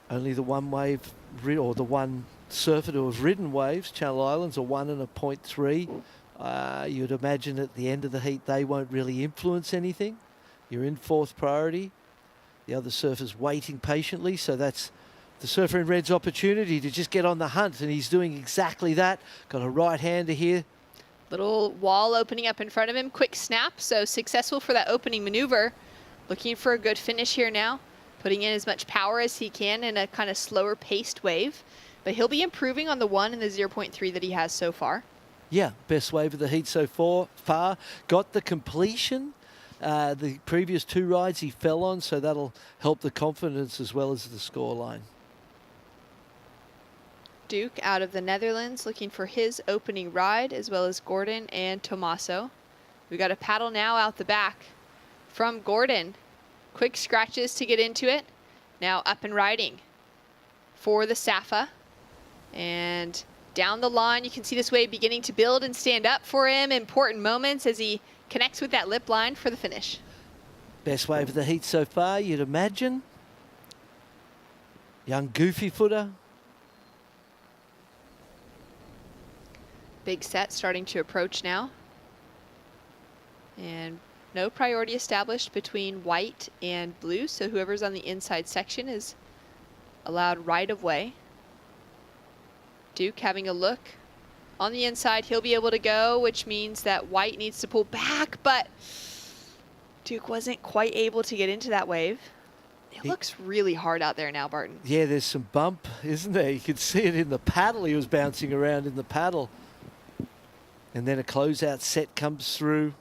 Only the one wave, or the one surfer to have ridden waves, Channel Islands, a 1 and a 0.3. You'd imagine at the end of the heat they won't really influence anything. You're in fourth priority. The other surfer's waiting patiently, so that's the surfer in red's opportunity to just get on the hunt, and he's doing exactly that. Got a right-hander here. Little wall opening up in front of him. Quick snap, so successful for that opening maneuver. Looking for a good finish here now. Putting in as much power as he can in a kind of slower paced wave. But he'll be improving on the 1 and the 0.3 that he has so far. Yeah, best wave of the heat so far. Got the completion. The previous 2 rides he fell on, so that'll help the confidence as well as the scoreline. Duke out of the Netherlands looking for his opening ride, as well as Gordon and Tommaso. We got a paddle now out the back from Gordon. Quick scratches to get into it. Now up and riding for the Safa. And down the line, you can see this wave beginning to build and stand up for him. Important moments as he connects with that lip line for the finish. Best wave of the heat so far, you'd imagine. Young goofy footer. Big set starting to approach now. And no priority established between white and blue, so whoever's on the inside section is allowed right of way. Duke having a look. On the inside, he'll be able to go, which means that white needs to pull back, but Duke wasn't quite able to get into that wave. It looks really hard out there now, Barton. Yeah, there's some bump, isn't there? You could see it in the paddle. He was bouncing around in the paddle. And then a closeout set comes through.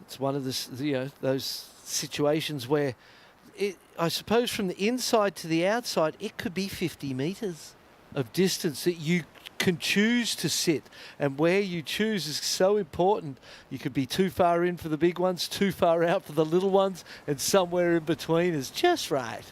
It's one of the, those situations where I suppose from the inside to the outside, it could be 50 meters of distance that you can choose to sit, and where you choose is so important. You could be too far in for the big ones, too far out for the little ones, and somewhere in between is just right.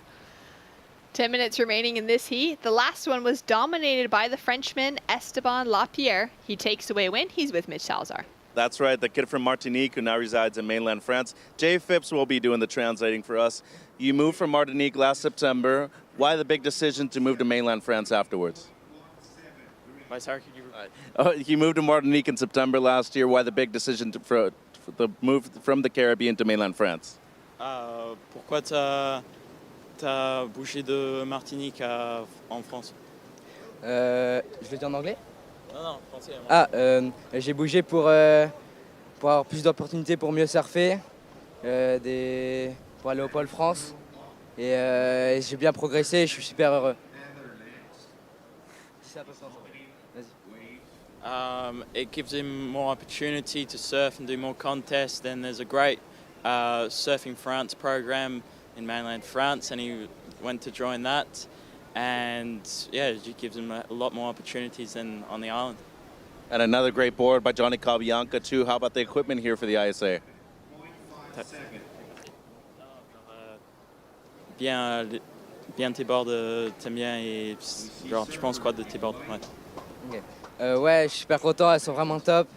10 minutes remaining in this heat. The last one was dominated by the Frenchman Esteban Lapierre. He takes away a win. He's with Mitch Salazar. That's right, the kid from Martinique who now resides in mainland France. Jay Fips will be doing the translating for us. You moved from Martinique last September. Why the big decision to move to mainland France afterwards? Sorry, could you... You moved to Martinique in September last year. Why the big decision for the move from the Caribbean to mainland France? Pourquoi t'as bougé de Martinique en France? Je vais dire en anglais? Non, français. J'ai bougé pour avoir plus d'opportunités pour mieux surfer, pour aller au Pôle France. Et j'ai bien progressé, je suis super heureux. It gives him more opportunity to surf and do more contests. Then there's a great Surfing France program in mainland France, and he went to join that. And yeah, it gives him a lot more opportunities than on the island. And another great board by Johnny Cabianca too. How about the equipment here for the ISA? Bien tes boards, t'aimes bien et genre tu penses quoi de tes boards? Ouais. Okay. Ouais, je suis super content, elles sont vraiment top.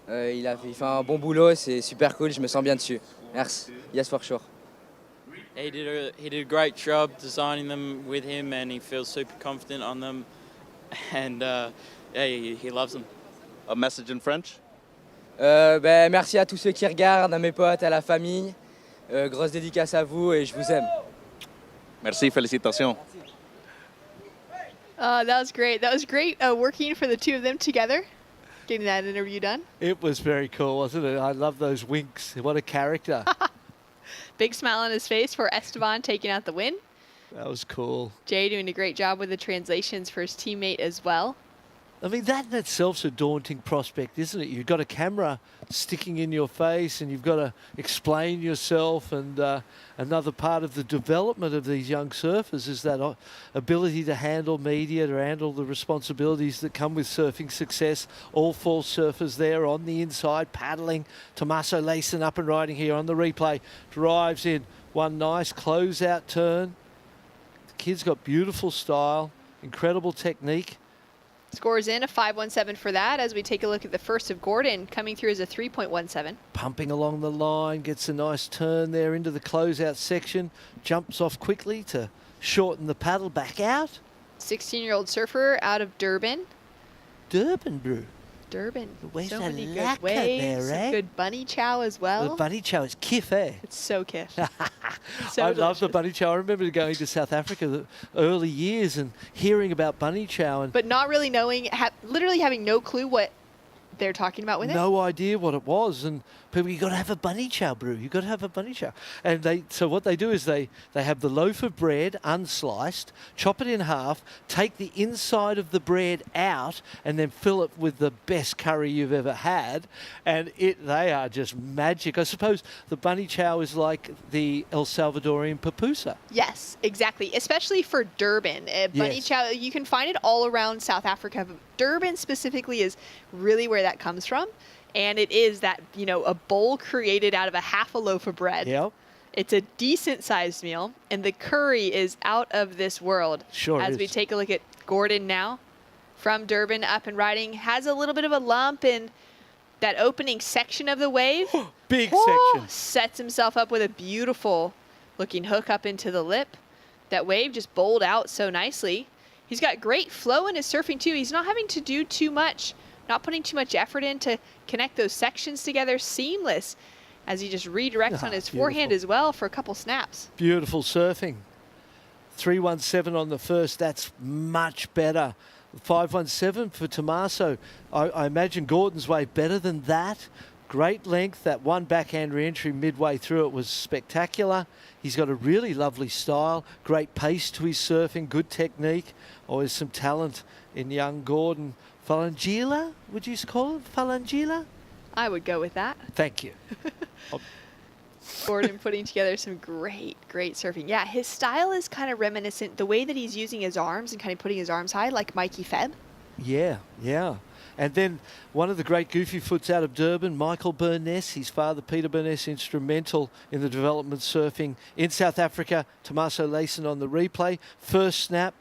Il fait un bon boulot, c'est super cool, je me sens bien dessus. Merci. Yes for sure. He did a great job designing them with him, and he feels super confident on them, and yeah, he loves them. A message in French? Merci à tous ceux qui regardent, à mes potes, à la famille. Grosse dédicace à vous et je vous aime. Merci, félicitations. That was great. That was great working for the two of them together, getting that interview done. It was very cool, wasn't it? I love those winks. What a character. Big smile on his face for Esteban taking out the win. That was cool. Jay doing a great job with the translations for his teammate as well. I mean, that in itself's a daunting prospect, isn't it? You've got a camera sticking in your face and you've got to explain yourself. And another part of the development of these young surfers is that ability to handle media, to handle the responsibilities that come with surfing success. All four surfers there on the inside, paddling. Tommaso Lacen up and riding here on the replay. Drives in. One nice closeout turn. The kid's got beautiful style, incredible technique. Scores in a 5.17 for that as we take a look at the first of Gordon coming through as a 3.17. Pumping along the line, gets a nice turn there into the closeout section, jumps off quickly to shorten the paddle back out. 16-year-old surfer out of Durban. Durban, bro. Durban. Where's so the many good lacquer waves, there, eh? good bunny chow as well. The bunny chow is kiff, eh? It's so kiff. So I love the delicious. bunny chow. I remember going to South Africa the early years and hearing about bunny chow. But not really knowing, literally having no clue what they're talking about with it. No idea what it was. And people, you got to have a bunny chow brew. You got to have a bunny chow. And so what they do is they have the loaf of bread unsliced, chop it in half, take the inside of the bread out, and then fill it with the best curry you've ever had. And they are just magic. I suppose the bunny chow is like the El Salvadorian pupusa. Yes, exactly. Especially for Durban. Bunny Yes. chow, you can find it all around South Africa. Durban specifically is really where that comes from. And it is that, a bowl created out of a half a loaf of bread. Yep. It's a decent sized meal. And the curry is out of this world. Sure As is. we take a look at Gordon now from Durban up and riding, has a little bit of a lump and That opening section of the wave. Big section. Sets himself up with a beautiful looking hook up into the lip. That wave just bowled out so nicely. He's got great flow in his surfing too. He's not having to do too much, not putting too much effort in to connect those sections together. Seamless as he just redirects on his forehand as well for a couple snaps. Beautiful surfing. 317 on the first. That's much better. 517 for Tommaso. I imagine Gordon's wave better than that. Great length. That one backhand re-entry midway through it was spectacular. He's got a really lovely style, great pace to his surfing, good technique. Always some talent in young Gordon. Phalangila, would you call it? Phalangila? I would go with that. Thank you. Gordon putting together some great surfing. Yeah, his style is kind of reminiscent, the way that he's using his arms and kind of putting his arms high like Mikey Febb. Yeah. And then one of the great goofy foots out of Durban, Michael Burness, his father Peter Burness, instrumental in the development surfing in South Africa. Tommaso Layson on the replay. First snap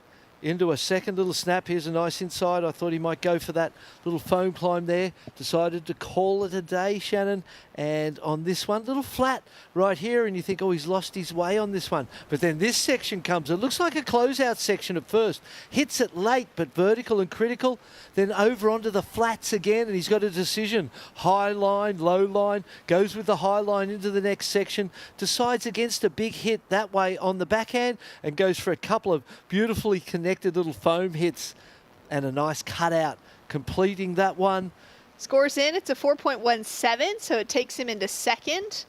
into a second little snap. Here's a nice inside. I thought he might go for that little foam climb there. Decided to call it a day, Shannon. And on this one, little flat right here. And you think, oh, he's lost his way on this one. But then this section comes. It looks like a closeout section at first. Hits it late, but vertical and critical. Then over onto the flats again. And he's got a decision. High line, low line. Goes with the high line into the next section. Decides against a big hit that way on the backhand. And goes for a couple of beautifully connected little foam hits. And a nice cutout completing that one. Scores in, it's a 4.17, so it takes him into second.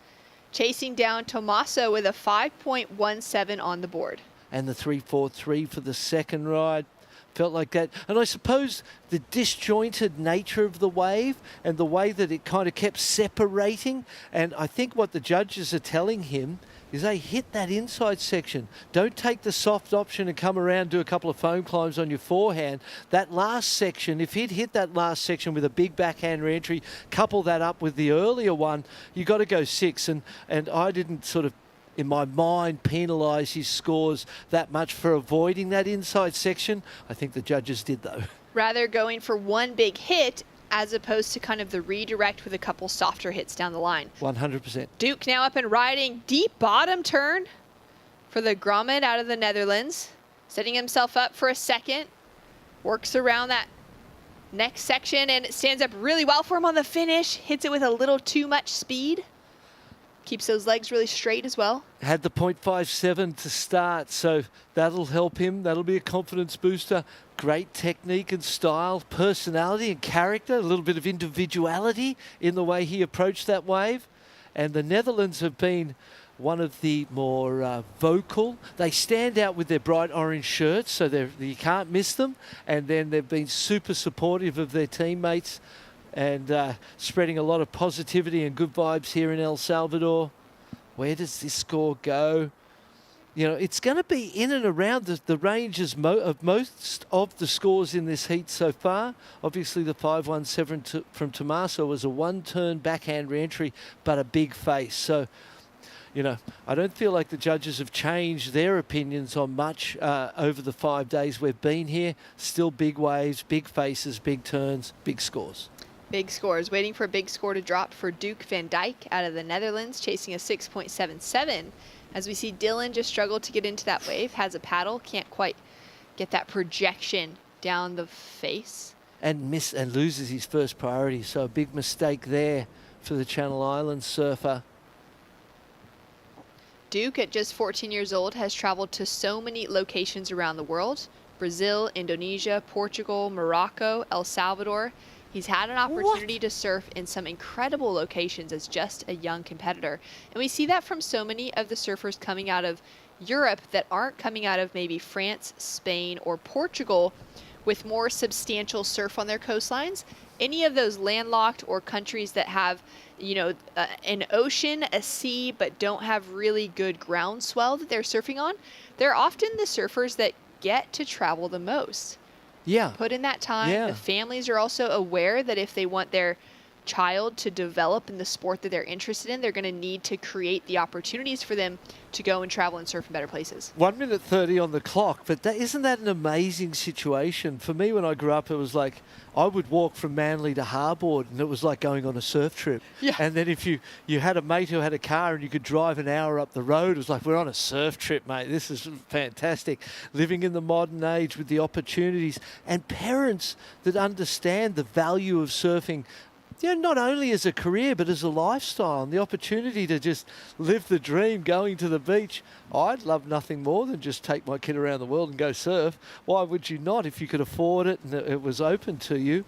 Chasing down Tommaso with a 5.17 on the board. And the 3.43 for the second ride. Felt like that. And I suppose the disjointed nature of the wave and the way that it kind of kept separating. And I think what the judges are telling him is they hit that inside section. Don't take the soft option and come around, do a couple of foam climbs on your forehand. That last section, if he'd hit that last section with a big backhand re-entry, couple that up with the earlier one, you got to go 6. And I didn't sort of, in my mind, penalise his scores that much for avoiding that inside section. I think the judges did, though. Rather going for one big hit as opposed to kind of the redirect with a couple softer hits down the line. 100%. Duke now up and riding. Deep bottom turn for the Grommet out of the Netherlands. Setting himself up for a second. Works around that next section and it stands up really well for him on the finish. Hits it with a little too much speed. Keeps those legs really straight as well. Had the 0.57 to start, so that'll help him. That'll be a confidence booster. Great technique and style, personality and character, a little bit of individuality in the way he approached that wave. And the Netherlands have been one of the more vocal. They stand out with their bright orange shirts, so you can't miss them. And then they've been super supportive of their teammates and spreading a lot of positivity and good vibes here in El Salvador. Where does this score go? You know, it's going to be in and around the ranges of most of the scores in this heat so far. Obviously, the 5.17 from Tommaso was a one-turn backhand re-entry, but a big face. So, you know, I don't feel like the judges have changed their opinions on much over the 5 days we've been here. Still big waves, big faces, big turns, big scores. Big scores. Waiting for a big score to drop for Duke van Dijk out of the Netherlands, chasing a 6.77. As we see Dylan just struggle to get into that wave, has a paddle, can't quite get that projection down the face. And loses his first priority, so a big mistake there for the Channel Islands surfer. Duke, at just 14 years old, has traveled to so many locations around the world. Brazil, Indonesia, Portugal, Morocco, El Salvador. He's had an opportunity to surf in some incredible locations as just a young competitor. And we see that from so many of the surfers coming out of Europe that aren't coming out of maybe France, Spain, or Portugal with more substantial surf on their coastlines. Any of those landlocked or countries that have, you know, an ocean, a sea, but don't have really good ground swell that they're surfing on, they're often the surfers that get to travel the most. Yeah. Put in that time. Yeah. The families are also aware that if they want their child to develop in the sport that they're interested in, they're going to need to create the opportunities for them to go and travel and surf in better places. 1 minute 30 on the clock, but isn't that an amazing situation? For me, when I grew up, it was like I would walk from Manly to Harbord, and it was like going on a surf trip. Yeah. And then if you had a mate who had a car and you could drive an hour up the road, it was like, we're on a surf trip, mate. This is fantastic. Living in the modern age with the opportunities, and parents that understand the value of surfing, not only as a career, but as a lifestyle, and the opportunity to just live the dream going to the beach. I'd love nothing more than just take my kid around the world and go surf. Why would you not if you could afford it and it was open to you?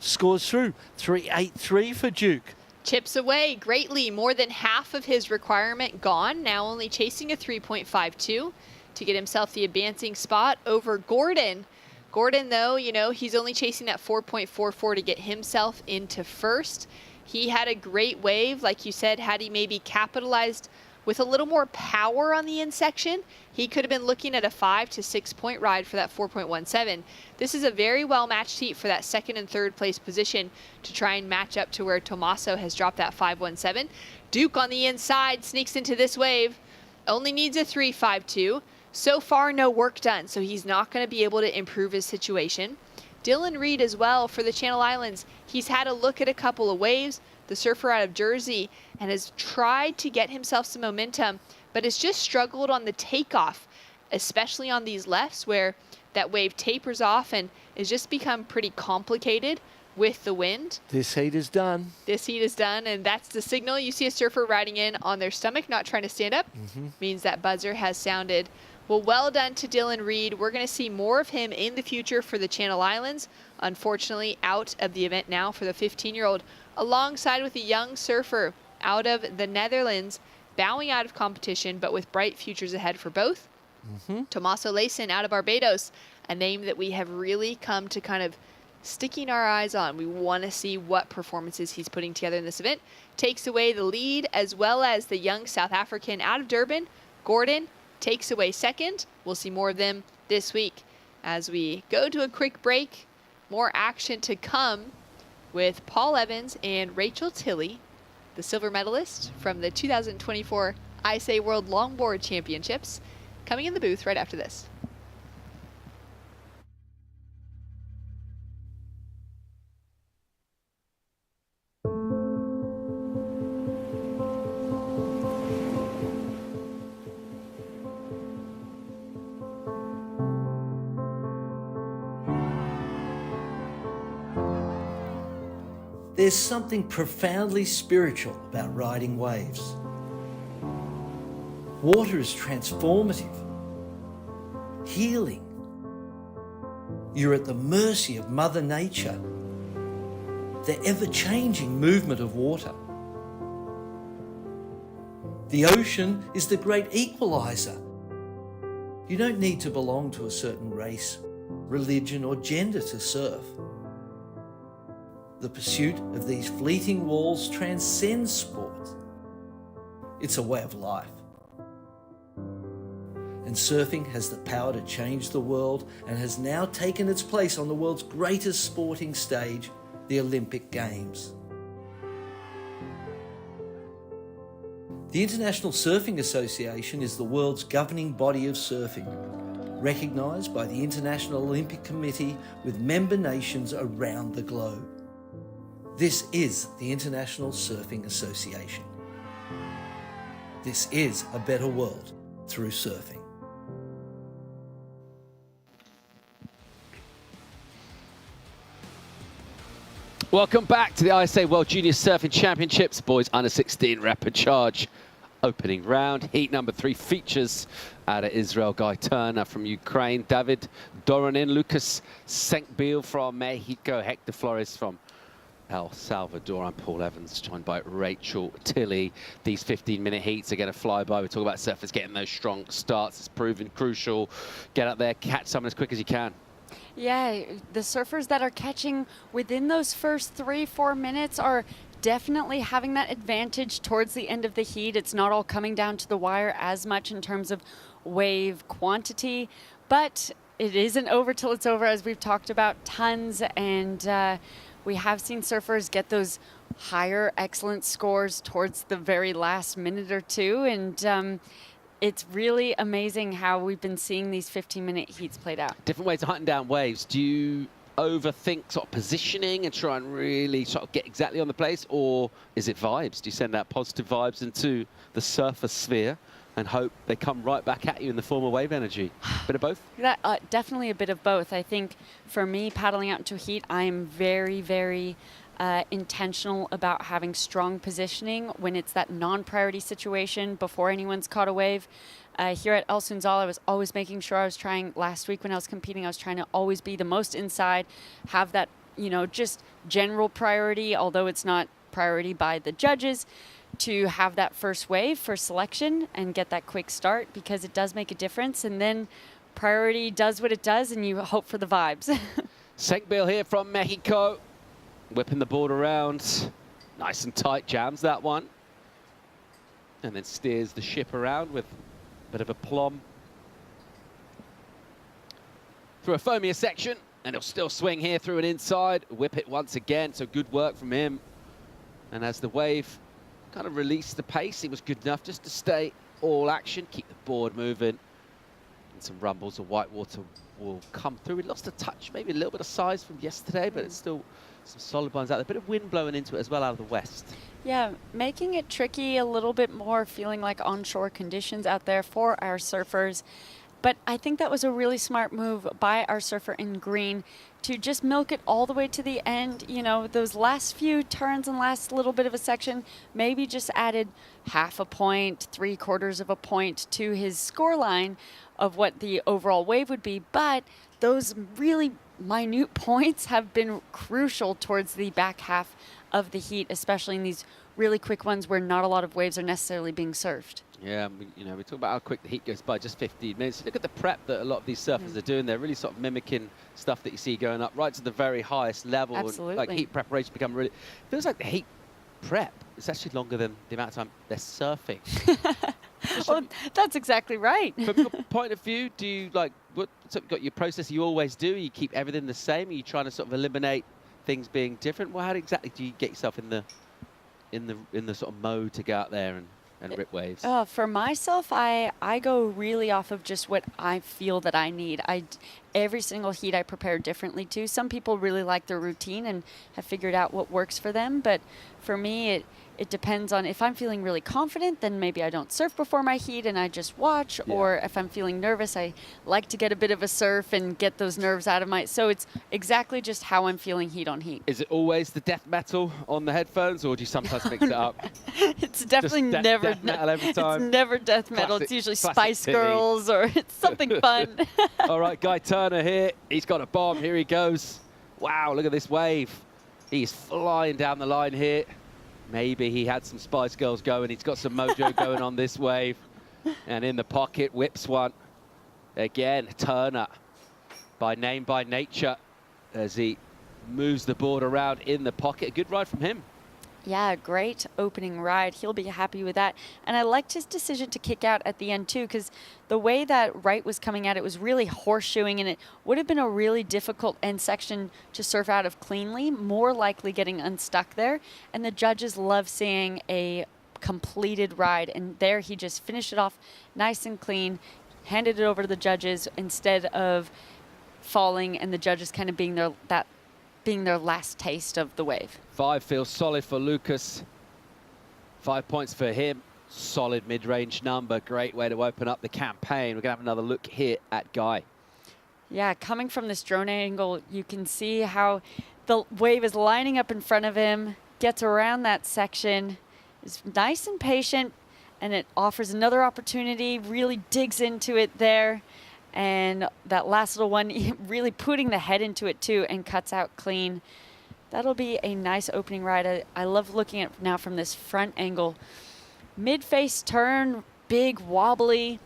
Scores through 3.83 for Duke. Chips away greatly, more than half of his requirement gone, now only chasing a 3.52 to get himself the advancing spot over Gordon. Gordon, though, he's only chasing that 4.44 to get himself into first. He had a great wave, like you said. Had he maybe capitalized with a little more power on the in section, he could have been looking at a 5 to 6 point ride for that 4.17. This is a very well matched heat for that second and third place position to try and match up to where Tommaso has dropped that 5.17. Duke on the inside sneaks into this wave, only needs a 3.52. So far, no work done, so he's not going to be able to improve his situation. Dylan Reed as well for the Channel Islands. He's had a look at a couple of waves, the surfer out of Jersey, and has tried to get himself some momentum, but has just struggled on the takeoff, especially on these lefts where that wave tapers off and has just become pretty complicated with the wind. This heat is done. This heat is done, and that's the signal. You see a surfer riding in on their stomach, not trying to stand up. Means that buzzer has sounded. Well done to Dylan Reed. We're going to see more of him in the future for the Channel Islands. Unfortunately, out of the event now for the 15-year-old, alongside with a young surfer out of the Netherlands, bowing out of competition, but with bright futures ahead for both. Tommaso Layson out of Barbados, a name that we have really come to kind of sticking our eyes on. We want to see what performances he's putting together in this event. Takes away the lead, as well as the young South African out of Durban, Gordon, takes away second. We'll see more of them this week. As we go to a quick break, more action to come with Paul Evans and Rachel Tilley, the silver medalist from the 2024 ISA World Longboard Championships, coming in the booth right after this. There's something profoundly spiritual about riding waves. Water is transformative, healing. You're at the mercy of Mother Nature, the ever-changing movement of water. The ocean is the great equalizer. You don't need to belong to a certain race, religion, or gender to surf. The pursuit of these fleeting walls transcends sport. It's a way of life. And surfing has the power to change the world and has now taken its place on the world's greatest sporting stage, the Olympic Games. The International Surfing Association is the world's governing body of surfing, recognised by the International Olympic Committee with member nations around the globe. This is the International Surfing Association. This is a better world through surfing. Welcome back to the ISA World Junior Surfing Championships, boys under 16 rapid charge. Opening round, heat number 3 features out of Israel, Guy Turner from Ukraine, David Doronin, Lucas Senkbiel from Mexico, Hector Flores from El Salvador. I'm Paul Evans, joined by Rachel Tilley. These 15-minute heats are going to fly by. We talk about surfers getting those strong starts. It's proven crucial. Get out there, catch someone as quick as you can. Yeah, the surfers that are catching within those first 3-4 minutes are definitely having that advantage towards the end of the heat. It's not all coming down to the wire as much in terms of wave quantity, but it isn't over till it's over, as we've talked about tons, and we have seen surfers get those higher excellent scores towards the very last minute or two. And it's really amazing how we've been seeing these 15-minute heats played out. Different ways of hunting down waves. Do you overthink sort of positioning and try and really sort of get exactly on the place, or is it vibes? Do you send out positive vibes into the surfer sphere and hope they come right back at you in the form of wave energy? Bit of both? Definitely a bit of both. I think for me, paddling out into a heat, I'm very, very intentional about having strong positioning when it's that non-priority situation before anyone's caught a wave. Here at El Sunzal, I was always making sure I was trying, last week when I was competing, I was trying to always be the most inside, have that, you know, just general priority, although it's not priority by the judges, to have that first wave for selection and get that quick start, because it does make a difference. And then priority does what it does, and you hope for the vibes. Senkbil here from Mexico, whipping the board around. Nice and tight, jams that one. And then steers the ship around with a bit of a plumb. Through a foamier section, and he'll still swing here through an inside. Whip it once again, so good work from him. And as the wave kind of released the pace, he was good enough just to stay all action, keep the board moving. And some rumbles of whitewater will come through. We lost a touch, maybe a little bit of size from yesterday, but it's still some solid ones out there. A bit of wind blowing into it as well out of the west. Yeah, making it tricky a little bit more, feeling like onshore conditions out there for our surfers. But I think that was a really smart move by our surfer in green to just milk it all the way to the end. You know, those last few turns and last little bit of a section, maybe just added half a point, 3/4 of a point to his score line of what the overall wave would be. But those really minute points have been crucial towards the back half of the heat, especially in these really quick ones where not a lot of waves are necessarily being surfed. Yeah, we talk about how quick the heat goes by, just 15 minutes. Look at the prep that a lot of these surfers are doing. They're really sort of mimicking stuff that you see going up right to the very highest level. Absolutely. And, like, heat preparation become really... Feels like the heat prep is actually longer than the amount of time they're surfing. Well, that's exactly right. From your point of view, do you got your process you always do? You keep everything the same? Are you trying to sort of eliminate things being different? Well, how exactly do you get yourself in the sort of mode to go out there and rip waves? For myself, I go really off of just what I feel that I need. Every single heat I prepare differently too. Some people really like their routine and have figured out what works for them, but for me, it depends on if I'm feeling really confident, then maybe I don't surf before my heat and I just watch. Yeah. Or if I'm feeling nervous, I like to get a bit of a surf and get those nerves out of my... So it's exactly just how I'm feeling heat on heat. Is it always the death metal on the headphones, or do you sometimes mix it up? It's definitely never death metal every time. It's never death metal. It's usually Spice Girls or it's something fun. All right, Guy Turner here. He's got a bomb. Here he goes. Wow, look at this wave. He's flying down the line here. Maybe he had some Spice Girls going. He's got some mojo going on this wave. And in the pocket, whips one. Again, Turner, by name, by nature, as he moves the board around in the pocket. A good ride from him. Yeah, great opening ride. He'll be happy with that. And I liked his decision to kick out at the end, too, because the way that Wright was coming at it was really horseshoeing, and it would have been a really difficult end section to surf out of cleanly, more likely getting unstuck there. And the judges love seeing a completed ride. And there he just finished it off nice and clean, handed it over to the judges instead of falling and the judges kind of being their last taste of the wave. 5 feels solid for Lucas. 5 points for him. Solid mid-range number. Great way to open up the campaign. We're going to have another look here at Guy. Yeah, coming from this drone angle, you can see how the wave is lining up in front of him, gets around that section, is nice and patient, and it offers another opportunity, really digs into it there. And that last little one, really putting the head into it too and cuts out clean. That'll be a nice opening ride. I love looking at it now from this front angle. Mid-face turn, big, wobbly.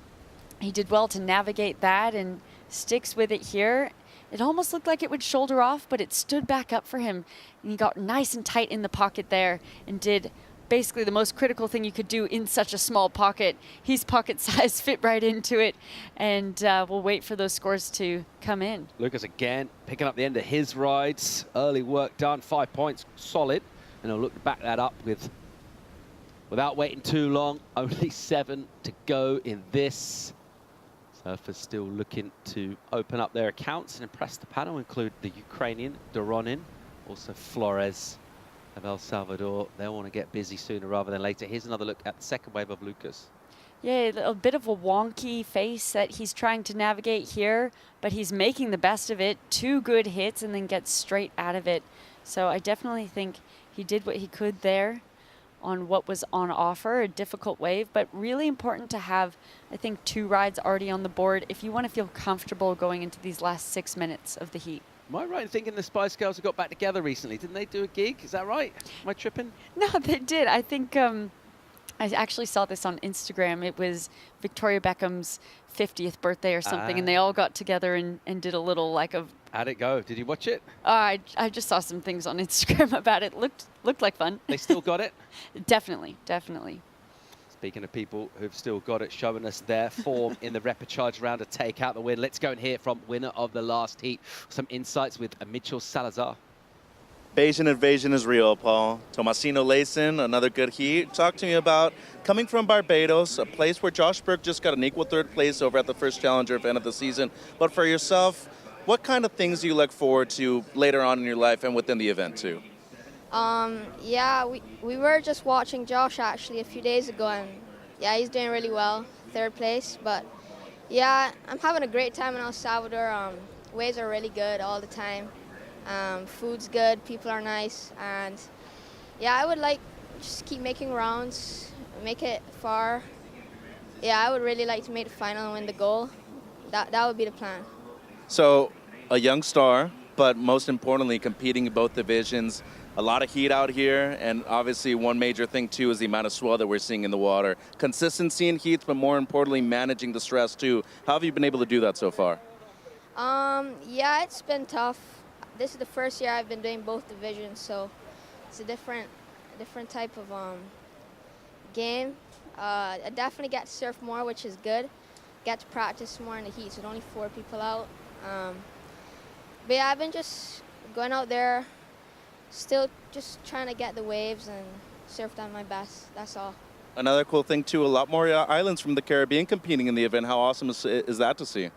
He did well to navigate that and sticks with it here. It almost looked like it would shoulder off, but it stood back up for him. And he got nice and tight in the pocket there and did basically the most critical thing you could do in such a small pocket. His pocket size fit right into it, and we'll wait for those scores to come in. Lucas again picking up the end of his rides. Early work done, 5 points, solid. And he'll look to back that up without waiting too long. Only 7 to go in this. Surfers still looking to open up their accounts and impress the panel, include the Ukrainian Doronin, also Flores of El Salvador. They'll want to get busy sooner rather than later. Here's another look at the second wave of Lucas. Yeah, a bit of a wonky face that he's trying to navigate here, but he's making the best of it. 2 good hits and then gets straight out of it. So I definitely think he did what he could there on what was on offer, a difficult wave, but really important to have, I think, 2 rides already on the board if you want to feel comfortable going into these last 6 minutes of the heat. Am I right in thinking the Spice Girls have got back together recently? Didn't they do a gig? Is that right? Am I tripping? No, they did. I think I actually saw this on Instagram. It was Victoria Beckham's 50th birthday or something, and they all got together and did a little like a... How'd it go? Did you watch it? I just saw some things on Instagram about it. Looked like fun. They still got it? Definitely, definitely. Speaking of people who've still got it, showing us their form in the repechage round to take out the win. Let's go and hear from winner of the last heat. Some insights with Mitchell Salazar. Bayesian invasion is real, Paul. Tomasino Layson, another good heat. Talk to me about coming from Barbados, a place where Josh Burke just got an equal 3rd place over at the first Challenger event of the season. But for yourself, what kind of things do you look forward to later on in your life and within the event too? Yeah, we were just watching Josh actually a few days ago, and yeah, he's doing really well, 3rd place. But yeah, I'm having a great time in El Salvador. Waves are really good all the time. Food's good, people are nice, and yeah, I would like just keep making rounds, make it far. Yeah, I would really like to make the final and win the gold. That would be the plan. So, a young star, but most importantly, competing in both divisions. A lot of heat out here, and obviously one major thing too is the amount of swell that we're seeing in the water. Consistency in heats, but more importantly, managing the stress too. How have you been able to do that so far? Yeah, it's been tough. This is the first year I've been doing both divisions, so it's a different type of game. I definitely get to surf more, which is good. Get to practice more in the heat, so only 4 people out. But yeah, I've been just going out there, still just trying to get the waves and surf down my best. That's all. Another cool thing too, a lot more islands from the Caribbean competing in the event. How awesome is that to see?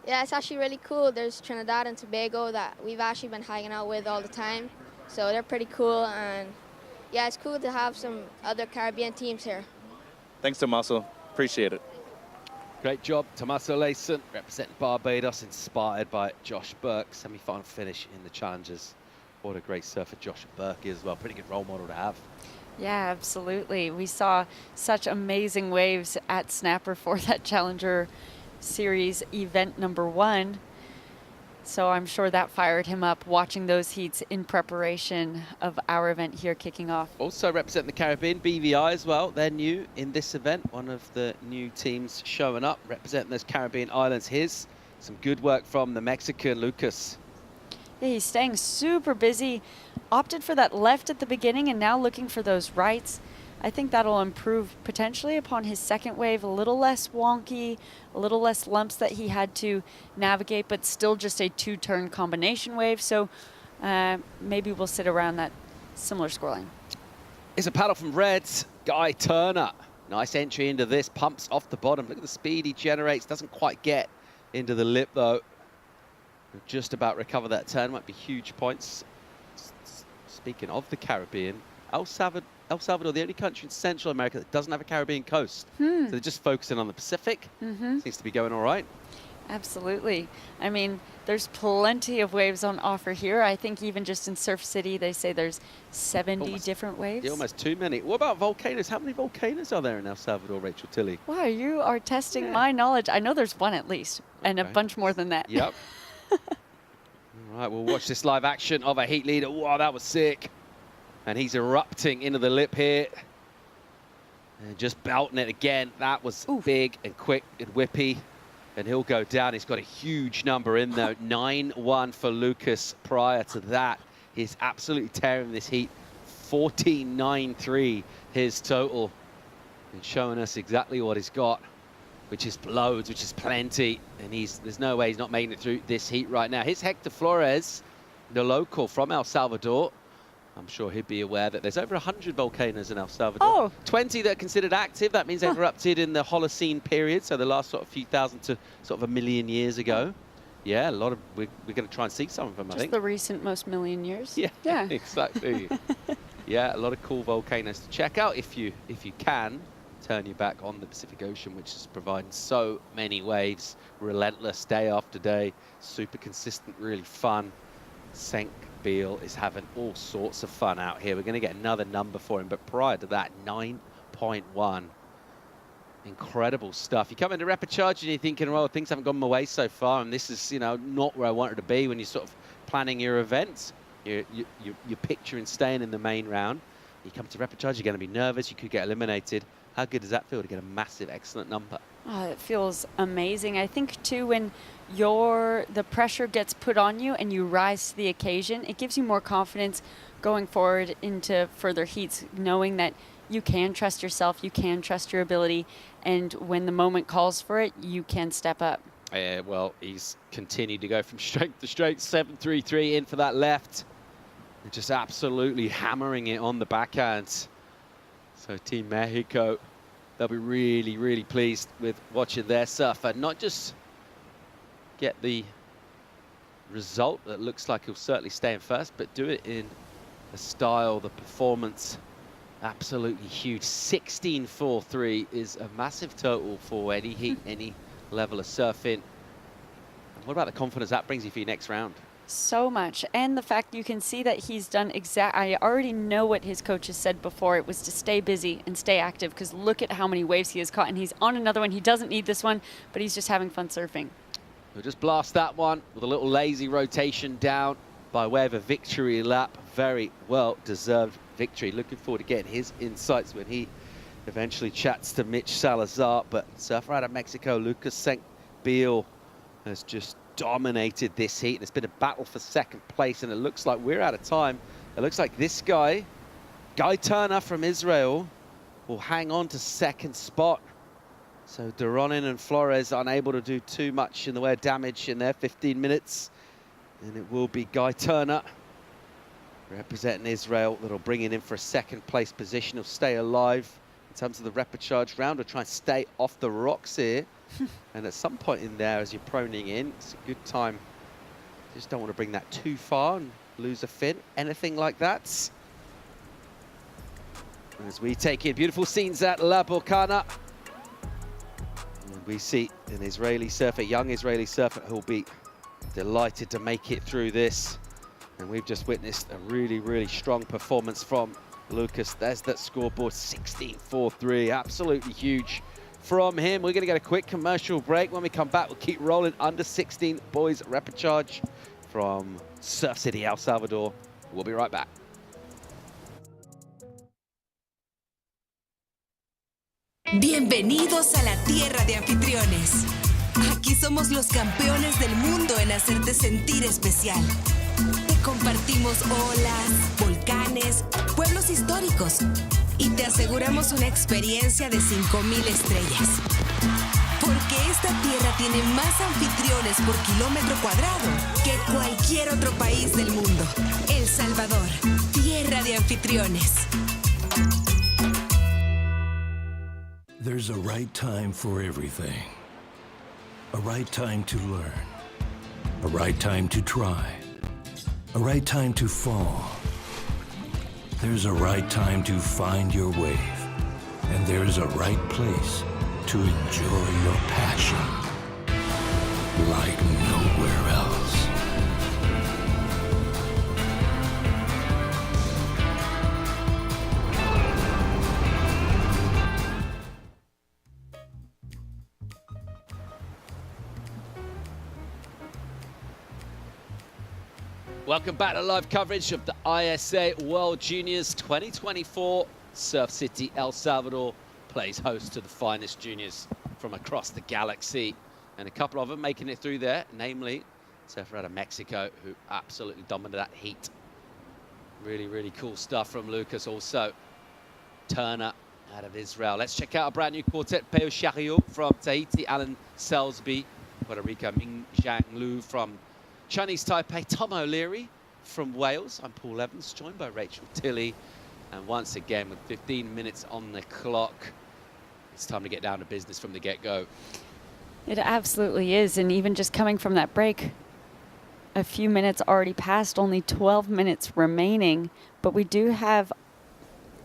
Yeah, it's actually really cool. There's Trinidad and Tobago that we've actually been hanging out with all the time. So they're pretty cool, and yeah, it's cool to have some other Caribbean teams here. Thanks, Tomaso. Appreciate it. Great job, Tomaso Layson, representing Barbados, inspired by Josh Burke. Semi-final finish in the Challengers. What a great surfer Josh Burke is as well. Pretty good role model to have. Yeah, absolutely. We saw such amazing waves at Snapper for that Challenger Series event number 1. So I'm sure that fired him up watching those heats in preparation of our event here kicking off. Also representing the Caribbean, BVI as well. They're new in this event. One of the new teams showing up, representing those Caribbean islands. Here's some good work from the Mexican, Lucas. Yeah, he's staying super busy. Opted for that left at the beginning and now looking for those rights. I think that'll improve potentially upon his second wave, a little less wonky, a little less lumps that he had to navigate, but still just a 2-turn combination wave. So maybe we'll sit around that similar scoreline. It's a paddle from Reds, Guy Turner. Nice entry into this, pumps off the bottom. Look at the speed he generates, doesn't quite get into the lip though. Just about recover that turn, might be huge points. Speaking of the Caribbean, El Salvador, the only country in Central America that doesn't have a Caribbean coast. So they're just focusing on the Pacific. Seems to be going all right. Absolutely. I mean, there's plenty of waves on offer here. I think even just in Surf City, they say there's 70 different waves. Yeah, almost too many. What about volcanoes? How many volcanoes are there in El Salvador, Rachel Tilly? Wow, you are testing my knowledge. I know there's 1 at least, and a bunch more than that. Yep. All right, we'll watch this live action of a heat leader. Wow, that was sick. And he's erupting into the lip here. And just belting it again. That was big and quick and whippy. And he'll go down. He's got a huge number in there. 9-1 for Lucas prior to that. He's absolutely tearing this heat. 14.93 his total. And showing us exactly what he's got, which is loads, which is plenty. And there's no way he's not making it through this heat right now. Here's Hector Flores, the local from El Salvador. I'm sure he'd be aware that there's over 100 volcanoes in El Salvador. Oh. 20 that are considered active. That means they've erupted in the Holocene period, so the last sort of few thousand to sort of 1 million years ago. Yeah, a lot of, we're going to try and see some of them, I Just think. the recent most million years. Yeah. Exactly. Yeah, a lot of cool volcanoes to check out if you can turn your back on the Pacific Ocean, which is providing so many waves, relentless day after day, super consistent, really fun. St. Beale is having all sorts of fun out here. We're going to get another number for him, but prior to that, 9.1. Incredible stuff. You come into Repechage and you're thinking, well, things haven't gone my way so far, and this is, you know, not where I wanted to be when you're sort of planning your events. You're picturing staying in the main round. You come to Repechage, you're going to be nervous, you could get eliminated. How good does that feel to get a massive, excellent number? Oh, it feels amazing. I think, too, when the pressure gets put on you and you rise to the occasion, it gives you more confidence going forward into further heats, knowing that you can trust yourself, you can trust your ability, and when the moment calls for it, you can step up. Well, he's continued to go from strength to strength. 7-3-3 in for that left. And just absolutely hammering it on the backhand. So Team Mexico, they'll be really, really pleased with watching their surfer not just get the result that looks like he'll certainly stay in first, but do it in the style, the performance. Absolutely huge. 16.43 is a massive total for any heat, any level of surfing. And what about the confidence that brings you for your next round? So much. And the fact you can see that he's done I already know what his coaches said before. It was to stay busy and stay active, because look at how many waves he has caught, and he's on another one. He doesn't need this one, but he's just having fun surfing. We'll just blast that one with a little lazy rotation down by way of a victory lap. Very well deserved victory. Looking forward to getting his insights when he eventually chats to Mitch Salazar. But surfer out of Mexico, Lucas St. Beale, has just dominated this heat. And it's been a battle for second place, and it looks like we're out of time. It looks like this guy, Guy Turner from Israel, will hang on to second spot. So Doronin and Flores unable to do too much in the way of damage in their 15 minutes. And it will be Guy Turner representing Israel that'll bring it in for a second place position. He'll stay alive in terms of the repechage round. We'll try and stay off the rocks here. And at some point in there, as you're proning in, it's a good time. Just don't want to bring that too far and lose a fin, anything like that. As we take in beautiful scenes at La Bocana. And we see an Israeli surfer, young Israeli surfer, who'll be delighted to make it through this. And we've just witnessed a really, really strong performance from Lucas. There's that scoreboard, 16.43, absolutely huge from him. We're going to get a quick commercial break. When we come back, we'll keep rolling. Under 16 boys repechage from Surf City, El Salvador. We'll be right back. Bienvenidos a la tierra de anfitriones. Aquí somos los campeones del mundo en hacerte sentir especial. Te compartimos olas, volcanes, pueblos históricos y te aseguramos una experiencia de 5,000 estrellas. Porque esta tierra tiene más anfitriones por kilómetro cuadrado que cualquier otro país del mundo. El Salvador, tierra de anfitriones. There's a right time for everything. A right time to learn. A right time to try. A right time to fall. There's a right time to find your wave. And there's a right place to enjoy your passion like nowhere else. Welcome back to live coverage of the ISA World Juniors 2024. Surf City, El Salvador plays host to the finest juniors from across the galaxy. And a couple of them making it through there, namely surfer out of Mexico, who absolutely dominated that heat. Really, really cool stuff from Lucas. Also, Turner out of Israel. Let's check out a brand new quartet. Peo Chariot from Tahiti, Alan Selsby, Puerto Rico, Ming Zhang Lu from Chinese Taipei, Tom O'Leary from Wales. I'm Paul Evans, joined by Rachel Tilley. And once again, with 15 minutes on the clock, it's time to get down to business from the get-go. It absolutely is. And even just coming from that break, a few minutes already passed, only 12 minutes remaining. But we do have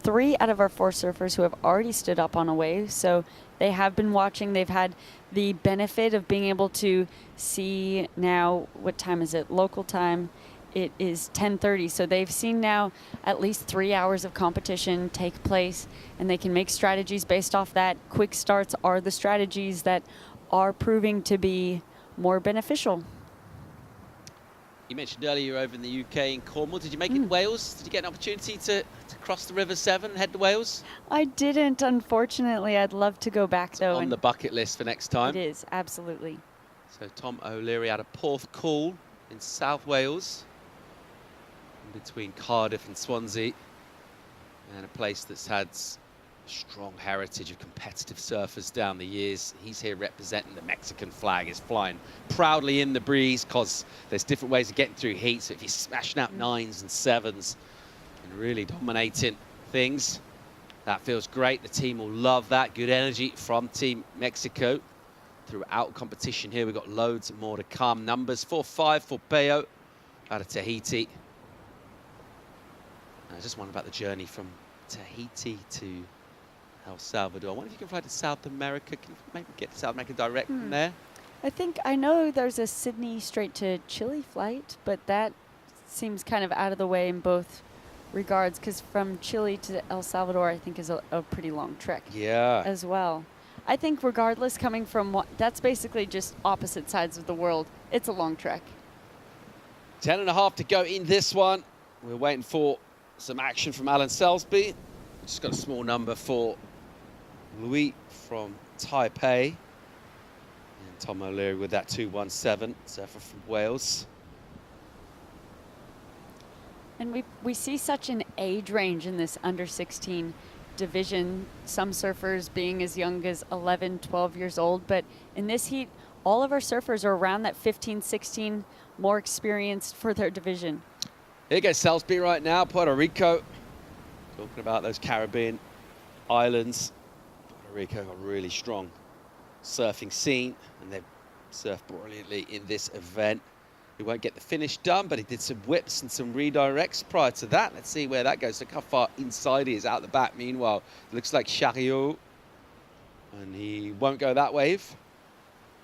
3 out of our 4 surfers who have already stood up on a wave. So they have been watching. They've had the benefit of being able to see now, what time is it? Local time. It is 10:30. So they've seen now at least 3 hours of competition take place, and they can make strategies based off that. Quick starts are the strategies that are proving to be more beneficial. You mentioned earlier you were over in the UK in Cornwall. Did you make it to Wales? Did you get an opportunity to cross the River Severn and head to Wales? I didn't, unfortunately. I'd love to go back, though. On the bucket list for next time. It is, absolutely. So Tom O'Leary out of Porthcawl in South Wales, in between Cardiff and Swansea, and a place that's had a strong heritage of competitive surfers down the years. He's here representing the Mexican flag. Is flying proudly in the breeze because there's different ways of getting through heat. So if you're smashing out 9s and 7s and really dominating things, that feels great. The team will love that. Good energy from Team Mexico throughout competition here. We've got loads more to come. Numbers 4-5 for Peo out of Tahiti. I just wonder about the journey from Tahiti to El Salvador. I wonder if you can fly to South America. Can you maybe get to South America direct from there? I know there's a Sydney straight to Chile flight, but that seems kind of out of the way in both regards, because from Chile to El Salvador, I think, is a pretty long trek. Yeah. As well. I think regardless, coming from that's basically just opposite sides of the world. It's a long trek. 10.5 to go in this one. We're waiting for some action from Alan Selsby. Just got a small number for Louis from Taipei. And Tom O'Leary with that 217, surfer from Wales. And we see such an age range in this under 16 division. Some surfers being as young as 11, 12 years old. But in this heat, all of our surfers are around that 15, 16, more experienced for their division. Here goes Salisbury right now, Puerto Rico. Talking about those Caribbean islands. Puerto Rico got a really strong surfing scene, and they've surfed brilliantly in this event. He won't get the finish done, but he did some whips and some redirects prior to that. Let's see where that goes. Look how far inside he is out the back. Meanwhile, it looks like Chariot, and he won't go that wave.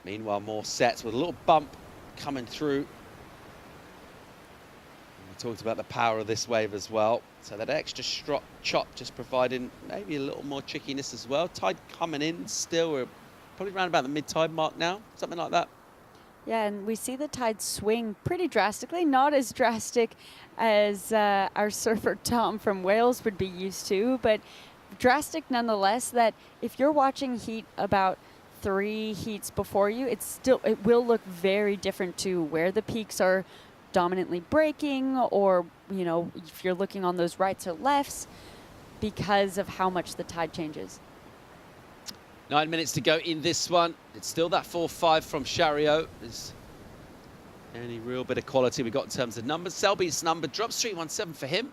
Meanwhile, more sets with a little bump coming through. Talked about the power of this wave as well. So that extra chop just providing maybe a little more trickiness as well. Tide coming in still. We're probably around about the mid-tide mark now, something like that. Yeah, and we see the tide swing pretty drastically, not as drastic as our surfer Tom from Wales would be used to, but drastic nonetheless, that if you're watching heat about 3 heats before you, it will look very different to where the peaks are dominantly breaking, or if you're looking on those rights or lefts, because of how much the tide changes. 9 minutes to go in this one. It's still that 4-5 from Chariot. There's any real bit of quality we got in terms of numbers. Selby's number drops 317 for him.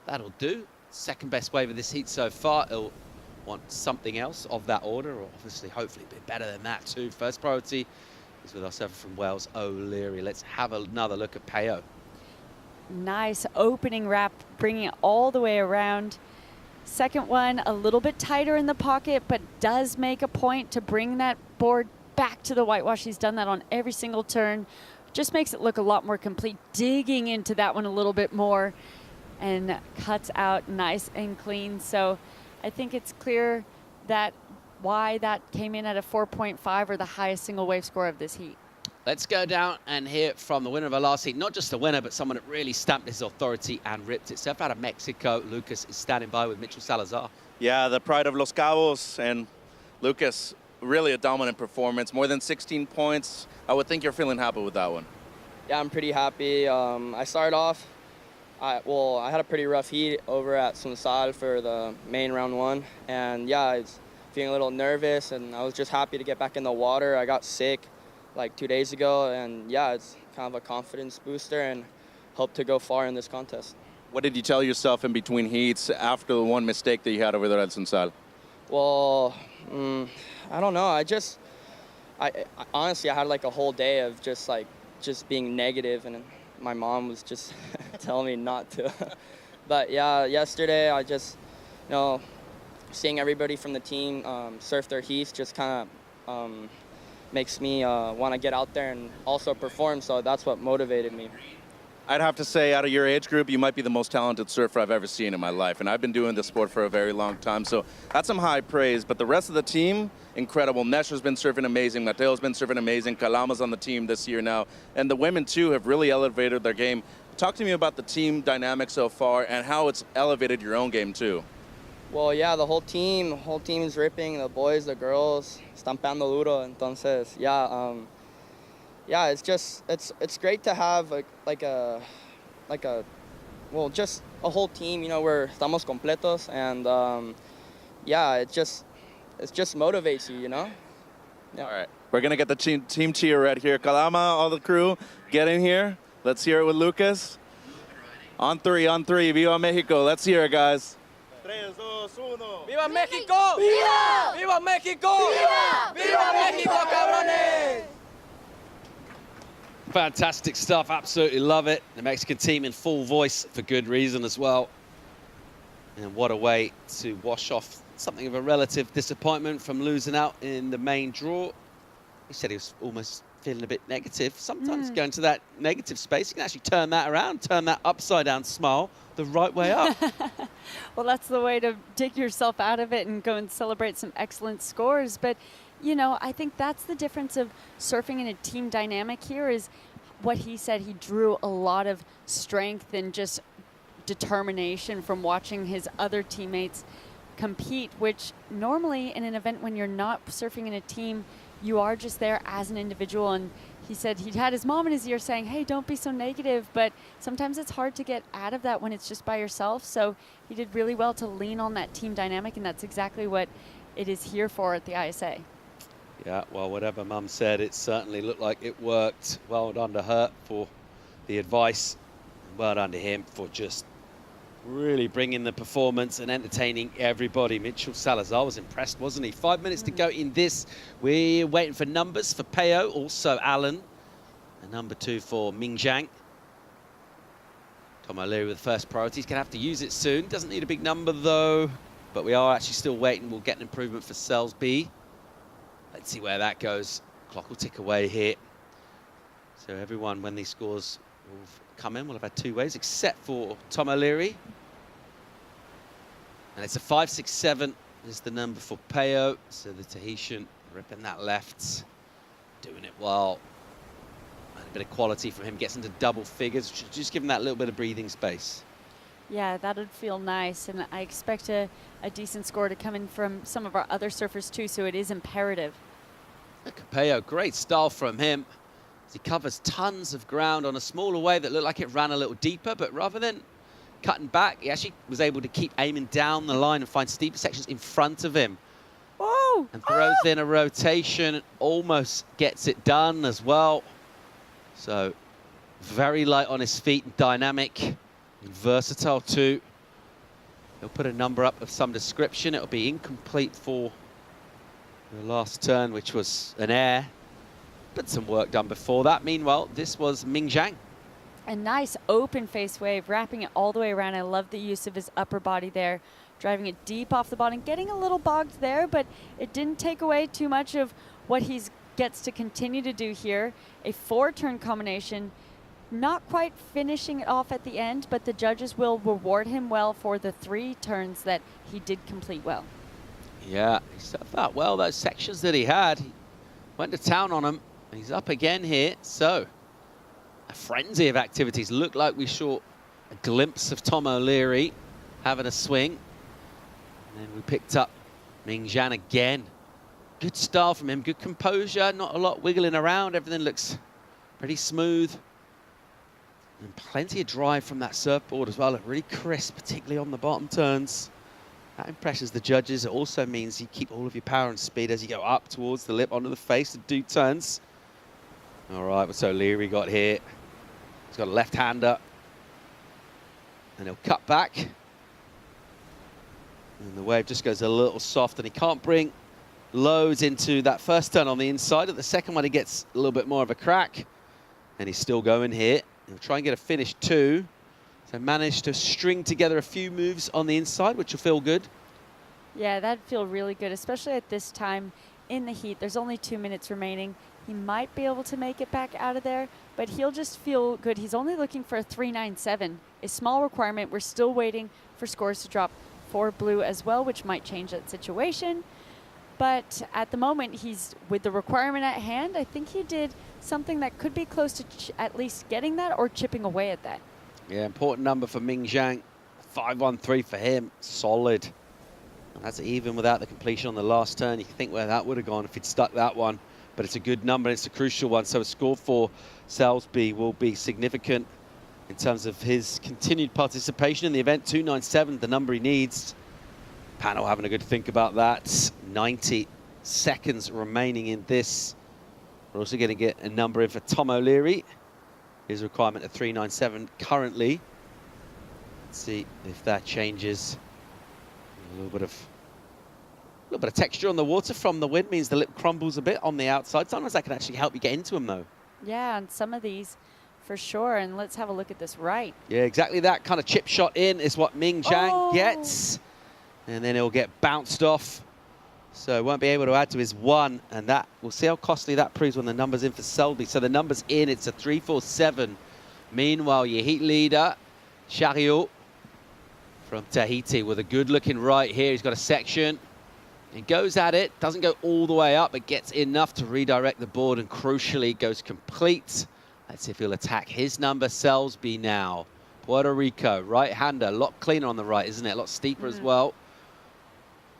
That'll do. Second best wave of this heat so far. He'll want something else of that order, or obviously hopefully a bit better than that too. First priority is with our surfer from Wales, O'Leary. Let's have another look at Peo. Nice opening wrap, bringing it all the way around. Second one, a little bit tighter in the pocket, but does make a point to bring that board back to the whitewash. He's done that on every single turn. Just makes it look a lot more complete, digging into that one a little bit more, and cuts out nice and clean. So I think it's clear that why that came in at a 4.5, or the highest single wave score of this heat. Let's go down and hear from the winner of our last heat. Not just the winner, but someone that really stamped his authority and ripped itself out of Mexico. Lucas is standing by with Mitchell Salazar. Yeah, the pride of Los Cabos, and Lucas, really a dominant performance. More than 16 points. I would think you're feeling happy with that one. Yeah, I'm pretty happy. I started off, I had a pretty rough heat over at Sunsal for the main round 1. And yeah, I was feeling a little nervous, and I was just happy to get back in the water. I got sick like 2 days ago, and yeah, it's kind of a confidence booster, and hope to go far in this contest. What did you tell yourself in between heats after the one mistake that you had over there at Sunsal? Well, I don't know. I honestly, I had like a whole day of just being negative, and my mom was just telling me not to. But yeah, yesterday I just, seeing everybody from the team surf their heats just kind of makes me want to get out there and also perform. So that's what motivated me. I'd have to say, out of your age group, you might be the most talented surfer I've ever seen in my life. And I've been doing this sport for a very long time, so that's some high praise. But the rest of the team, incredible. Nesher's been surfing amazing. Mateo's been surfing amazing. Kalama's on the team this year now. And the women, too, have really elevated their game. Talk to me about the team dynamic so far and how it's elevated your own game, too. Well, yeah, the whole team is ripping. The boys, the girls, están pegando duro. Entonces, yeah, it's great to have just a whole team. We're estamos completos, and yeah, it just motivates you. Yeah. All right, we're gonna get the team cheer right here. Kalama, all the crew, get in here. Let's hear it with Lucas. On three. Viva Mexico. Let's hear it, guys. 3, 2, 1. ¡Viva México! ¡Viva! ¡Viva México! ¡Viva! ¡Viva México, cabrones! Fantastic stuff, absolutely love it. The Mexican team in full voice for good reason as well. And what a way to wash off something of a relative disappointment from losing out in the main draw. He said he was almost feeling a bit negative. Sometimes going to that negative space, you can actually turn that around, turn that upside down smile the right way up. Well, that's the way to dig yourself out of it and go and celebrate some excellent scores. But I think that's the difference of surfing in a team dynamic here is what he said. He drew a lot of strength and just determination from watching his other teammates compete, which normally in an event when you're not surfing in a team, you are just there as an individual. And he said he'd had his mom in his ear saying, hey, don't be so negative. But sometimes it's hard to get out of that when it's just by yourself. So he did really well to lean on that team dynamic, and that's exactly what it is here for at the ISA. Yeah, well, whatever Mum said, it certainly looked like it worked. Well done to her for the advice. Well done to him for just really bringing the performance and entertaining everybody. Mitchell Salazar was impressed, wasn't he? 5 minutes to go in this. We're waiting for numbers for Peo, also Alan, and number 2 for Ming Zhang. Tom O'Leary with the first priority. He's going to have to use it soon. Doesn't need a big number, though. But we are actually still waiting. We'll get an improvement for Selsby. Let's see where that goes. Clock will tick away here. So everyone, when these scores will come in, will have had 2 ways, except for Tom O'Leary. And it's a 5.67 is the number for Peo. So the Tahitian ripping that left, doing it well. And a bit of quality from him, gets into double figures, just give him that little bit of breathing space. Yeah, that would feel nice, and I expect a decent score to come in from some of our other surfers too, so it is imperative. Capello, great style from him. He covers tons of ground on a smaller wave that looked like it ran a little deeper, but rather than cutting back, he actually was able to keep aiming down the line and find steeper sections in front of him. Oh! And throws in a rotation, almost gets it done as well. So very light on his feet, dynamic. Versatile too. He'll put a number up of some description. It'll be incomplete for the last turn, which was an air, but some work done before that. Meanwhile, this was Ming Zhang. A nice open face wave, wrapping it all the way around. I love the use of his upper body there, driving it deep off the bottom, getting a little bogged there, but it didn't take away too much of what he gets to continue to do here. A 4-turn combination. Not quite finishing it off at the end, but the judges will reward him well for the 3 turns that he did complete well. Yeah, he surfed out well those sections that he had. He went to town on them. He's up again here. So a frenzy of activities. Looked like we saw a glimpse of Tom O'Leary having a swing. And then we picked up Ming Zhang again. Good style from him, good composure, not a lot wiggling around. Everything looks pretty smooth. And plenty of drive from that surfboard as well. Really crisp, particularly on the bottom turns. That impresses the judges. It also means you keep all of your power and speed as you go up towards the lip, onto the face to do turns. All right, what's O'Leary got here? He's got a left-hander. And he'll cut back. And the wave just goes a little soft, and he can't bring loads into that first turn on the inside. At the second one, he gets a little bit more of a crack. And he's still going here. He'll try and get a finish too. So managed to string together a few moves on the inside, which will feel good. Yeah, that'd feel really good, especially at this time in the heat. There's only 2 minutes remaining. He might be able to make it back out of there, but he'll just feel good. He's only looking for a 3.97, a small requirement. We're still waiting for scores to drop for blue as well, which might change that situation. But at the moment, he's with the requirement at hand. I think he did something that could be close to at least getting that or chipping away at that. Yeah, important number for Ming Zhang. 5.13 for him, solid. And that's even without the completion on the last turn. You can think where that would have gone if he'd stuck that one. But it's a good number, it's a crucial one. So a score for Salisbury will be significant in terms of his continued participation in the event. 2.97, the number he needs. Panel having a good think about that. 90 seconds remaining in this. We're also going to get a number in for Tom O'Leary. His requirement of 3.97 currently. Let's see if that changes. A little bit of texture on the water from the wind means the lip crumbles a bit on the outside. Sometimes that can actually help you get into them though. Yeah, on some of these for sure. And let's have a look at this right. Yeah, exactly that kind of chip shot in is what Ming Zhang gets. And then he'll get bounced off. So won't be able to add to his one. And that, we'll see how costly that proves when the number's in for Selby. So the number's in, it's a 3.47. Meanwhile, your heat leader, Chariot from Tahiti with a good looking right here. He's got a section. He goes at it, doesn't go all the way up, but gets enough to redirect the board and crucially goes complete. Let's see if he'll attack his number. Salisbury now. Puerto Rico, right-hander, a lot cleaner on the right, isn't it? A lot steeper as well.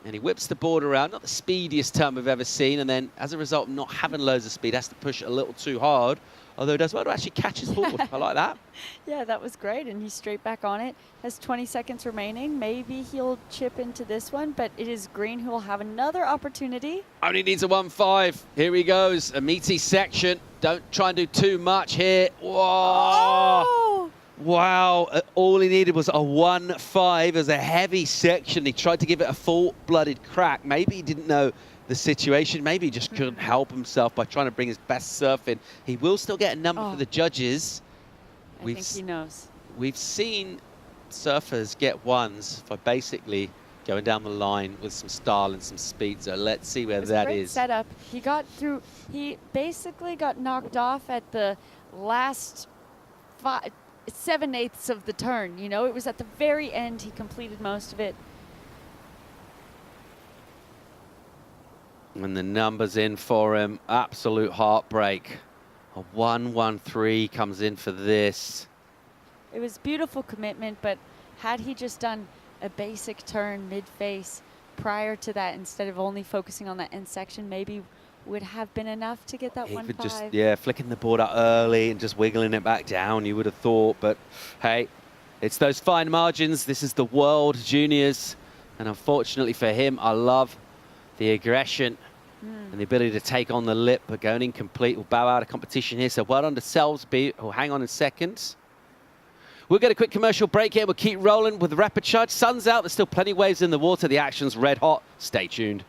And he whips the board around, not the speediest turn we've ever seen, and then as a result of not having loads of speed, has to push a little too hard, although does well to actually catch his board. I like that. Yeah, that was great, and he's straight back on it. Has 20 seconds remaining. Maybe he'll chip into this one, but it is Green who will have another opportunity. Only needs a 1.5. Here he goes, a meaty section. Don't try and do too much here. Whoa! Oh! Wow, all he needed was a 1.5 as a heavy section. He tried to give it a full-blooded crack. Maybe he didn't know the situation. Maybe he just couldn't help himself by trying to bring his best surf in. He will still get a number for the judges. I think he knows. We've seen surfers get ones for basically going down the line with some style and some speed. So let's see where that is. Setup. He got through. He basically got knocked off at the last 7/8 of the turn. You know, it was at the very end. He completed most of it. And the numbers in for him. Absolute heartbreak. A 1.13 comes in for this. It was beautiful commitment, but had he just done a basic turn mid-face prior to that, instead of only focusing on that end section, maybe would have been enough to get that 1.5. Just, yeah, flicking the board out early and just wiggling it back down, you would have thought. But hey, it's those fine margins. This is the World Juniors. And unfortunately for him, I love the aggression and the ability to take on the lip, but going incomplete will bow out of competition here. So well done to Salisbury, who'll hang on in seconds. We'll get a quick commercial break here. We'll keep rolling with the rapid charge. Sun's out. There's still plenty of waves in the water. The action's red hot. Stay tuned.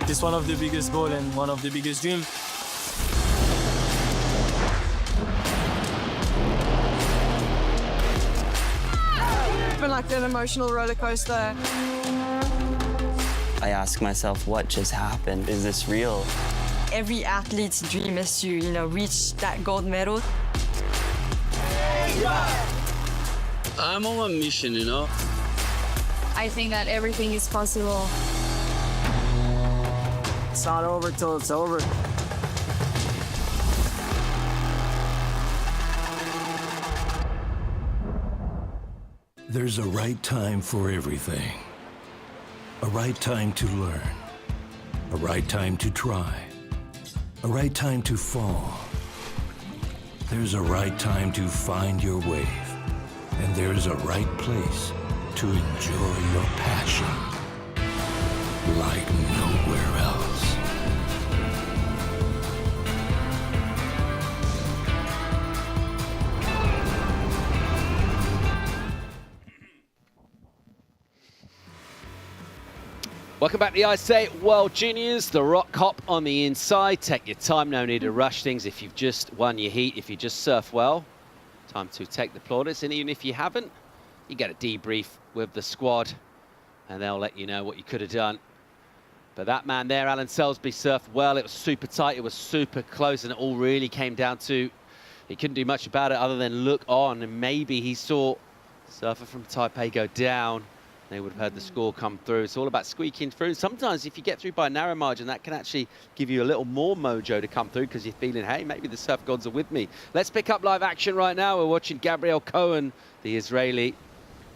It's one of the biggest goals and one of the biggest dreams. It's been like an emotional roller coaster. I ask myself, what just happened? Is this real? Every athlete's dream is to, reach that gold medal. I'm on a mission, you know. I think that everything is possible. It's not over till it's over. There's a right time for everything. A right time to learn. A right time to try. A right time to fall. There's a right time to find your wave. And there's a right place to enjoy your passion like nowhere else. Welcome back to the ISA World Juniors. The rock hop on the inside. Take your time, no need to rush things. If you've just won your heat, if you just surf well, time to take the plaudits. And even if you haven't, you get a debrief with the squad and they'll let you know what you could have done. But that man there, Alan Selsby, surfed well. It was super tight, it was super close, and it all really came down to he couldn't do much about it other than look on, and maybe he saw surfer from Taipei go down. They would have heard the score come through. It's all about squeaking through. Sometimes if you get through by a narrow margin, that can actually give you a little more mojo to come through because you're feeling, hey, maybe the surf gods are with me. Let's pick up live action right now. We're watching Gabriel Cohen, the Israeli,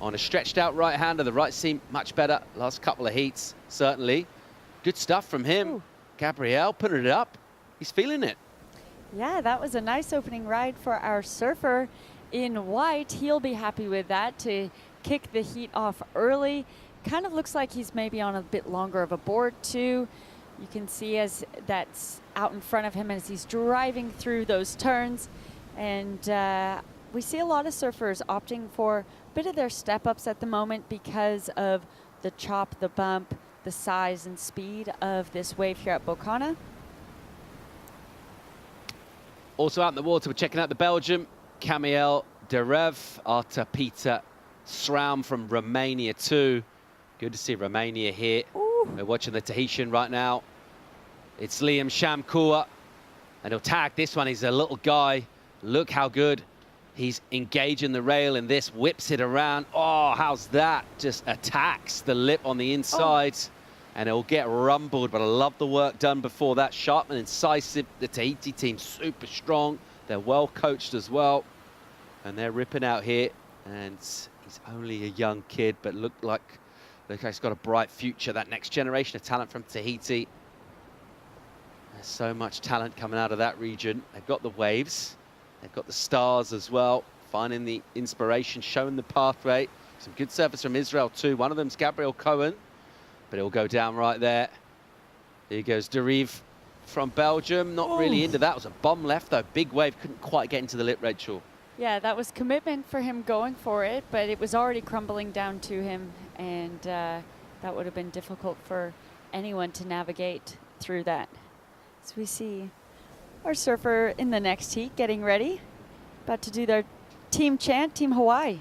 on a stretched out right-hander. The right seam much better. Last couple of heats, certainly. Good stuff from him. Ooh. Gabriel putting it up. He's feeling it. Yeah, that was a nice opening ride for our surfer in white. He'll be happy with that to kick the heat off early. Kind of looks like he's maybe on a bit longer of a board too. You can see as that's out in front of him as he's driving through those turns. And we see a lot of surfers opting for a bit of their step-ups at the moment because of the chop, the bump, the size and speed of this wave here at Bocana. Also out in the water, we're checking out the Belgium, Camiel Derev, after Peter Sraum from Romania too. Good to see Romania here. Ooh. We're watching the Tahitian right now. It's Liam Shamkua, and he'll tag this one. He's a little guy. Look how good he's engaging the rail, and this whips it around. Oh, how's that? Just attacks the lip on the inside, and it'll get rumbled, but I love the work done before that. Sharp and incisive. The Tahiti team super strong. They're well coached as well, and they're ripping out here. And he's only a young kid, but look like he's got a bright future. That next generation of talent from Tahiti. There's so much talent coming out of that region. They've got the waves. They've got the stars as well, finding the inspiration, showing the pathway. Some good surfers from Israel too. One of them's Gabriel Cohen, but it'll go down right there. Here goes Derive from Belgium. Not really into that. It was a bomb left though. Big wave, couldn't quite get into the lip, Rachel. Yeah, that was commitment for him going for it, but it was already crumbling down to him, and that would have been difficult for anyone to navigate through that. So we see our surfer in the next heat getting ready, about to do their team chant, Team Hawaii.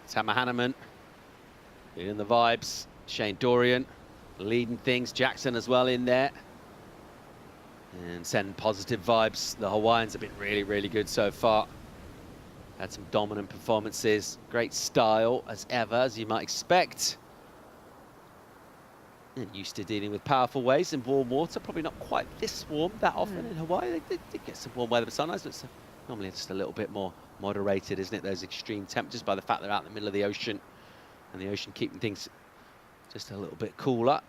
Tama Hanneman in the vibes. Shane Dorian leading things. Jackson as well in there. And sending positive vibes. The Hawaiians have been really, really good so far. Had some dominant performances. Great style as ever, as you might expect. And used to dealing with powerful waves in warm water. Probably not quite this warm that often in Hawaii. They did get some warm weather at sunrise, but it's normally just a little bit more moderated, isn't it? Those extreme temperatures by the fact they're out in the middle of the ocean, and the ocean keeping things just a little bit cooler.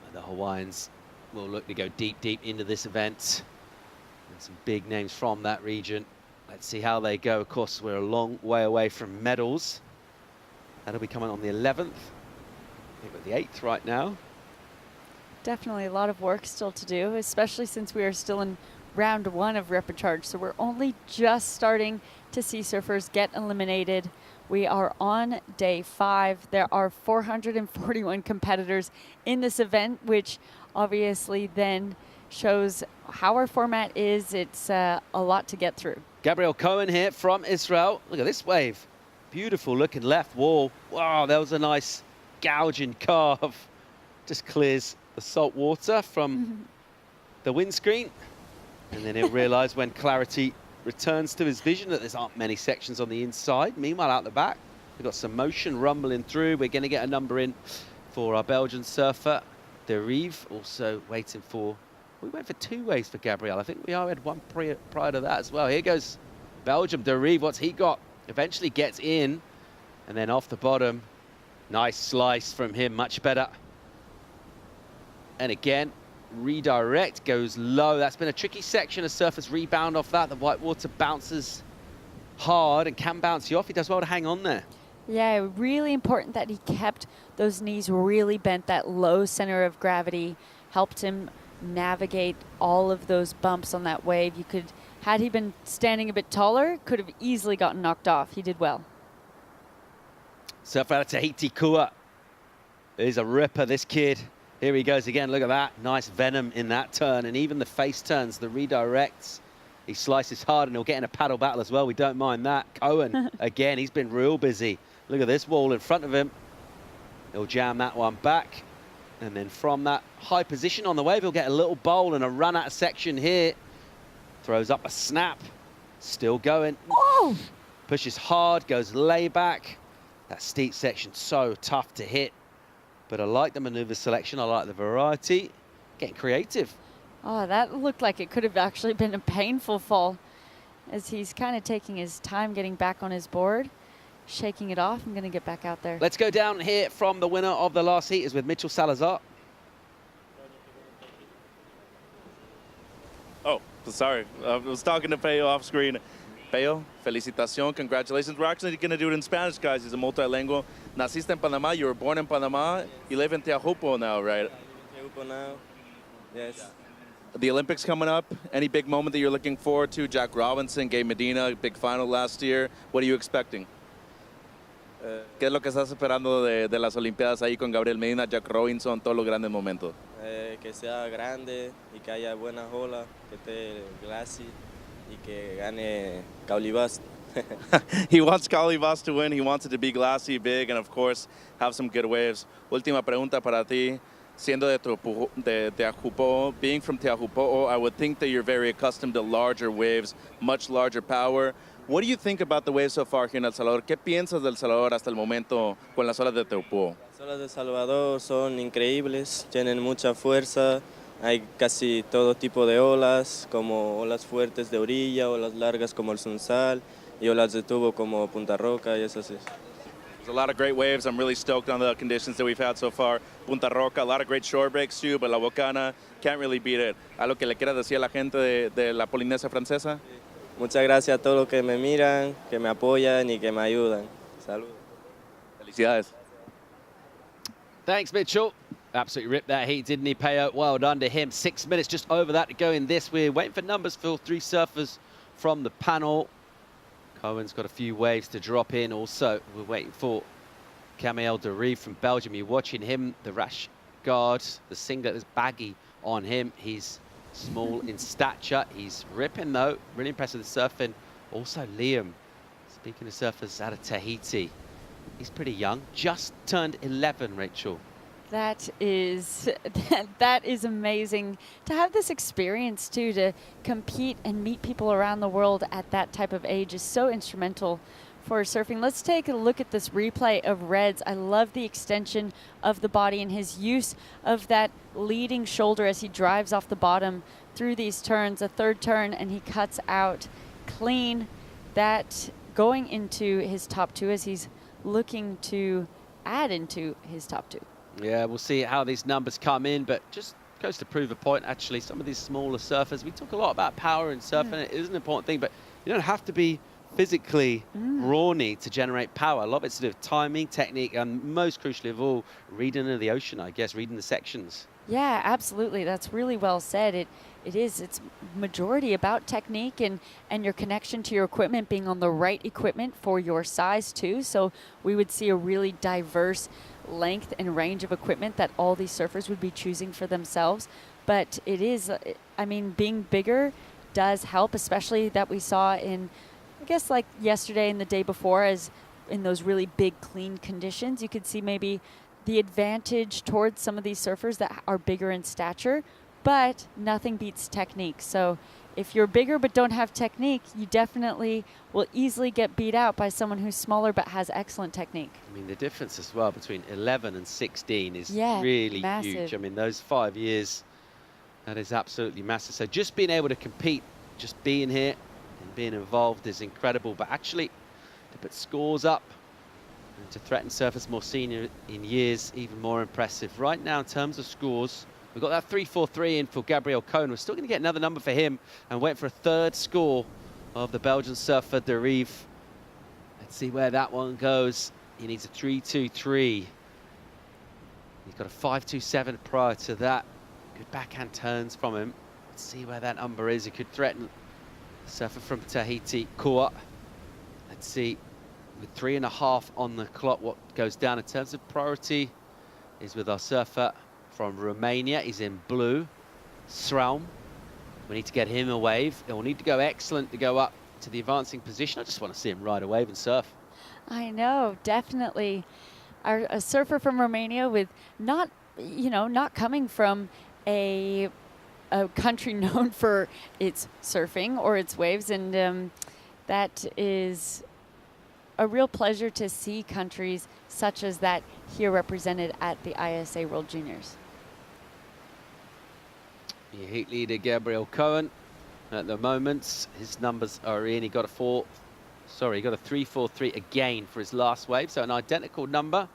But the Hawaiians will look to go deep, deep into this event. And some big names from that region. Let's see how they go. Of course, we're a long way away from medals. That'll be coming on the 11th. I think we're the 8th right now. Definitely a lot of work still to do, especially since we are still in round 1 of repechage. So we're only just starting to see surfers get eliminated. We are on day 5. There are 441 competitors in this event, which obviously then shows how our format is. It's a lot to get through. Gabriel Cohen here from Israel. Look at this wave. Beautiful looking left wall. Wow, that was a nice gouging carve. Just clears the salt water from the windscreen. And then he'll realize when clarity returns to his vision that there aren't many sections on the inside. Meanwhile, out the back, we've got some motion rumbling through. We're going to get a number in for our Belgian surfer, Derive. Also waiting for, we went for 2 waves for Gabriel. I think we had one prior to that as well. Here goes Belgium, Derive. What's he got? Eventually gets in, and then off the bottom. Nice slice from him, much better. And again, redirect goes low. That's been a tricky section. A surfers rebound off that. The white water bounces hard and can bounce you off. He does well to hang on there. Yeah, really important that he kept those knees really bent. That low center of gravity helped him navigate all of those bumps on that wave. You could, had he been standing a bit taller, could have easily gotten knocked off. He did well. Surfer out of Tahiti, Kua. He's a ripper, this kid. Here he goes again. Look at that. Nice venom in that turn. And even the face turns, the redirects. He slices hard and he'll get in a paddle battle as well. We don't mind that. Cohen, again, he's been real busy. Look at this wall in front of him. He'll jam that one back. And then from that high position on the wave, he'll get a little bowl and a run out of section here. Throws up a snap. Still going. Oh! Pushes hard, goes layback. That steep section, so tough to hit. But I like the maneuver selection. I like the variety. Getting creative. Oh, that looked like it could have actually been a painful fall, as he's kind of taking his time getting back on his board, shaking it off. I'm going to get back out there. Let's go down here from the winner of the last heat is with Mitchell Salazar. Oh, sorry. I was talking to Peo off screen. Peo, felicitación, congratulations. We're actually going to do it in Spanish, guys. He's a multilingual. Naciste en Panama, you were born in Panama. You live in Teahupo now, right? Teahupo now, yes. The Olympics coming up. Any big moment that you're looking forward to? Jack Robinson, Gabe Medina, big final last year. What are you expecting? ¿Qué es lo que estás esperando de las Olimpiadas ahí con Gabriel Medina, Jack Robinson, todos los grandes momentos? Que sea grande y que haya buenas olas, que esté glassy y que gane Caulibas. He wants Caulibas to win. He wants it to be glassy, big, and of course, have some good waves. Última pregunta para ti. Siendo de Teahupo, being from Teahupo, I would think that you're very accustomed to larger waves, much larger power. What do you think about the waves so far here in El Salvador? ¿Qué piensas del Salvador hasta el momento con las olas de Teahupo? Las olas de Salvador son increíbles, tienen mucha fuerza. Hay casi todo tipo de olas, como olas fuertes de orilla, olas largas como el Sunsal, y olas de tubo como Punta Roca y esas. There's a lot of great waves. I'm really stoked on the conditions that we've had so far. Punta Roca, a lot of great shore breaks too, but La Bocana, can't really beat it. ¿Algo que le quieras decir a la gente de la Polinesia Francesa? Muchas gracias a todos los que me miran, que me apoyan y que me ayudan. Saludos. Felicidades. Thanks, Mitchell. Absolutely ripped that heat, didn't he, Peo? Well done to him. 6 minutes just over that to go in this. We're waiting for numbers for 3 surfers from the panel. Cohen's got a few waves to drop in. Also, we're waiting for Kamel Derive from Belgium. You're watching him, the rash guard, the singlet is baggy on him. He's small in stature. He's ripping, though. Really impressive with surfing. Also, Liam, speaking of surfers out of Tahiti, he's pretty young. Just turned 11, Rachel. That is amazing to have this experience too, to compete and meet people around the world at that type of age is so instrumental for surfing. Let's take a look at this replay of Reds. I love the extension of the body and his use of that leading shoulder as he drives off the bottom through these turns. A third turn and he cuts out clean. That going into his top 2 as he's looking to add into his top 2. Yeah, we'll see how these numbers come in, but just goes to prove a point, actually. Some of these smaller surfers, we talk a lot about power in surfing. It is an important thing, but you don't have to be physically brawny to generate power. A lot of it's to do with timing, technique, and most crucially of all, reading of the ocean, I guess, reading the sections. Yeah, absolutely. That's really well said. It's majority about technique and your connection to your equipment, being on the right equipment for your size too. So we would see a really diverse length and range of equipment that all these surfers would be choosing for themselves. But it is, I mean, being bigger does help, especially that we saw in, I guess, like yesterday and the day before, as in those really big, clean conditions. You could see maybe the advantage towards some of these surfers that are bigger in stature, but nothing beats technique. So if you're bigger but don't have technique, you definitely will easily get beat out by someone who's smaller but has excellent technique. I mean, the difference as well between 11 and 16 is really massive. huge. I mean, those 5 years, that is absolutely massive. So just being able to compete, just being here and being involved is incredible. But actually, to put scores up and to threaten surfers more senior in years, even more impressive. Right now, in terms of scores, we've got that 3-4-3 in for Gabriel Cohen. We're still going to get another number for him and wait for a third score of the Belgian surfer Derive. Let's see where that one goes. He needs a 3-2-3. He's got a 5-2-7 prior to that. Good backhand turns from him. Let's see where that number is. It could threaten the surfer from Tahiti, Kua. Let's see, with 3.5 on the clock, what goes down in terms of priority. is with our surfer from Romania. He's in blue. Sraum. We need to get him a wave. He'll need to go excellent to go up to the advancing position. I just want to see him ride a wave and surf. I know, definitely. A surfer from Romania with not coming from a country known for its surfing or its waves, and that is a real pleasure to see countries such as that here represented at the ISA World Juniors. Your heat leader Gabriel Cohen at the moment, his numbers are in. He got a 3.43 again for his last wave, so an identical number,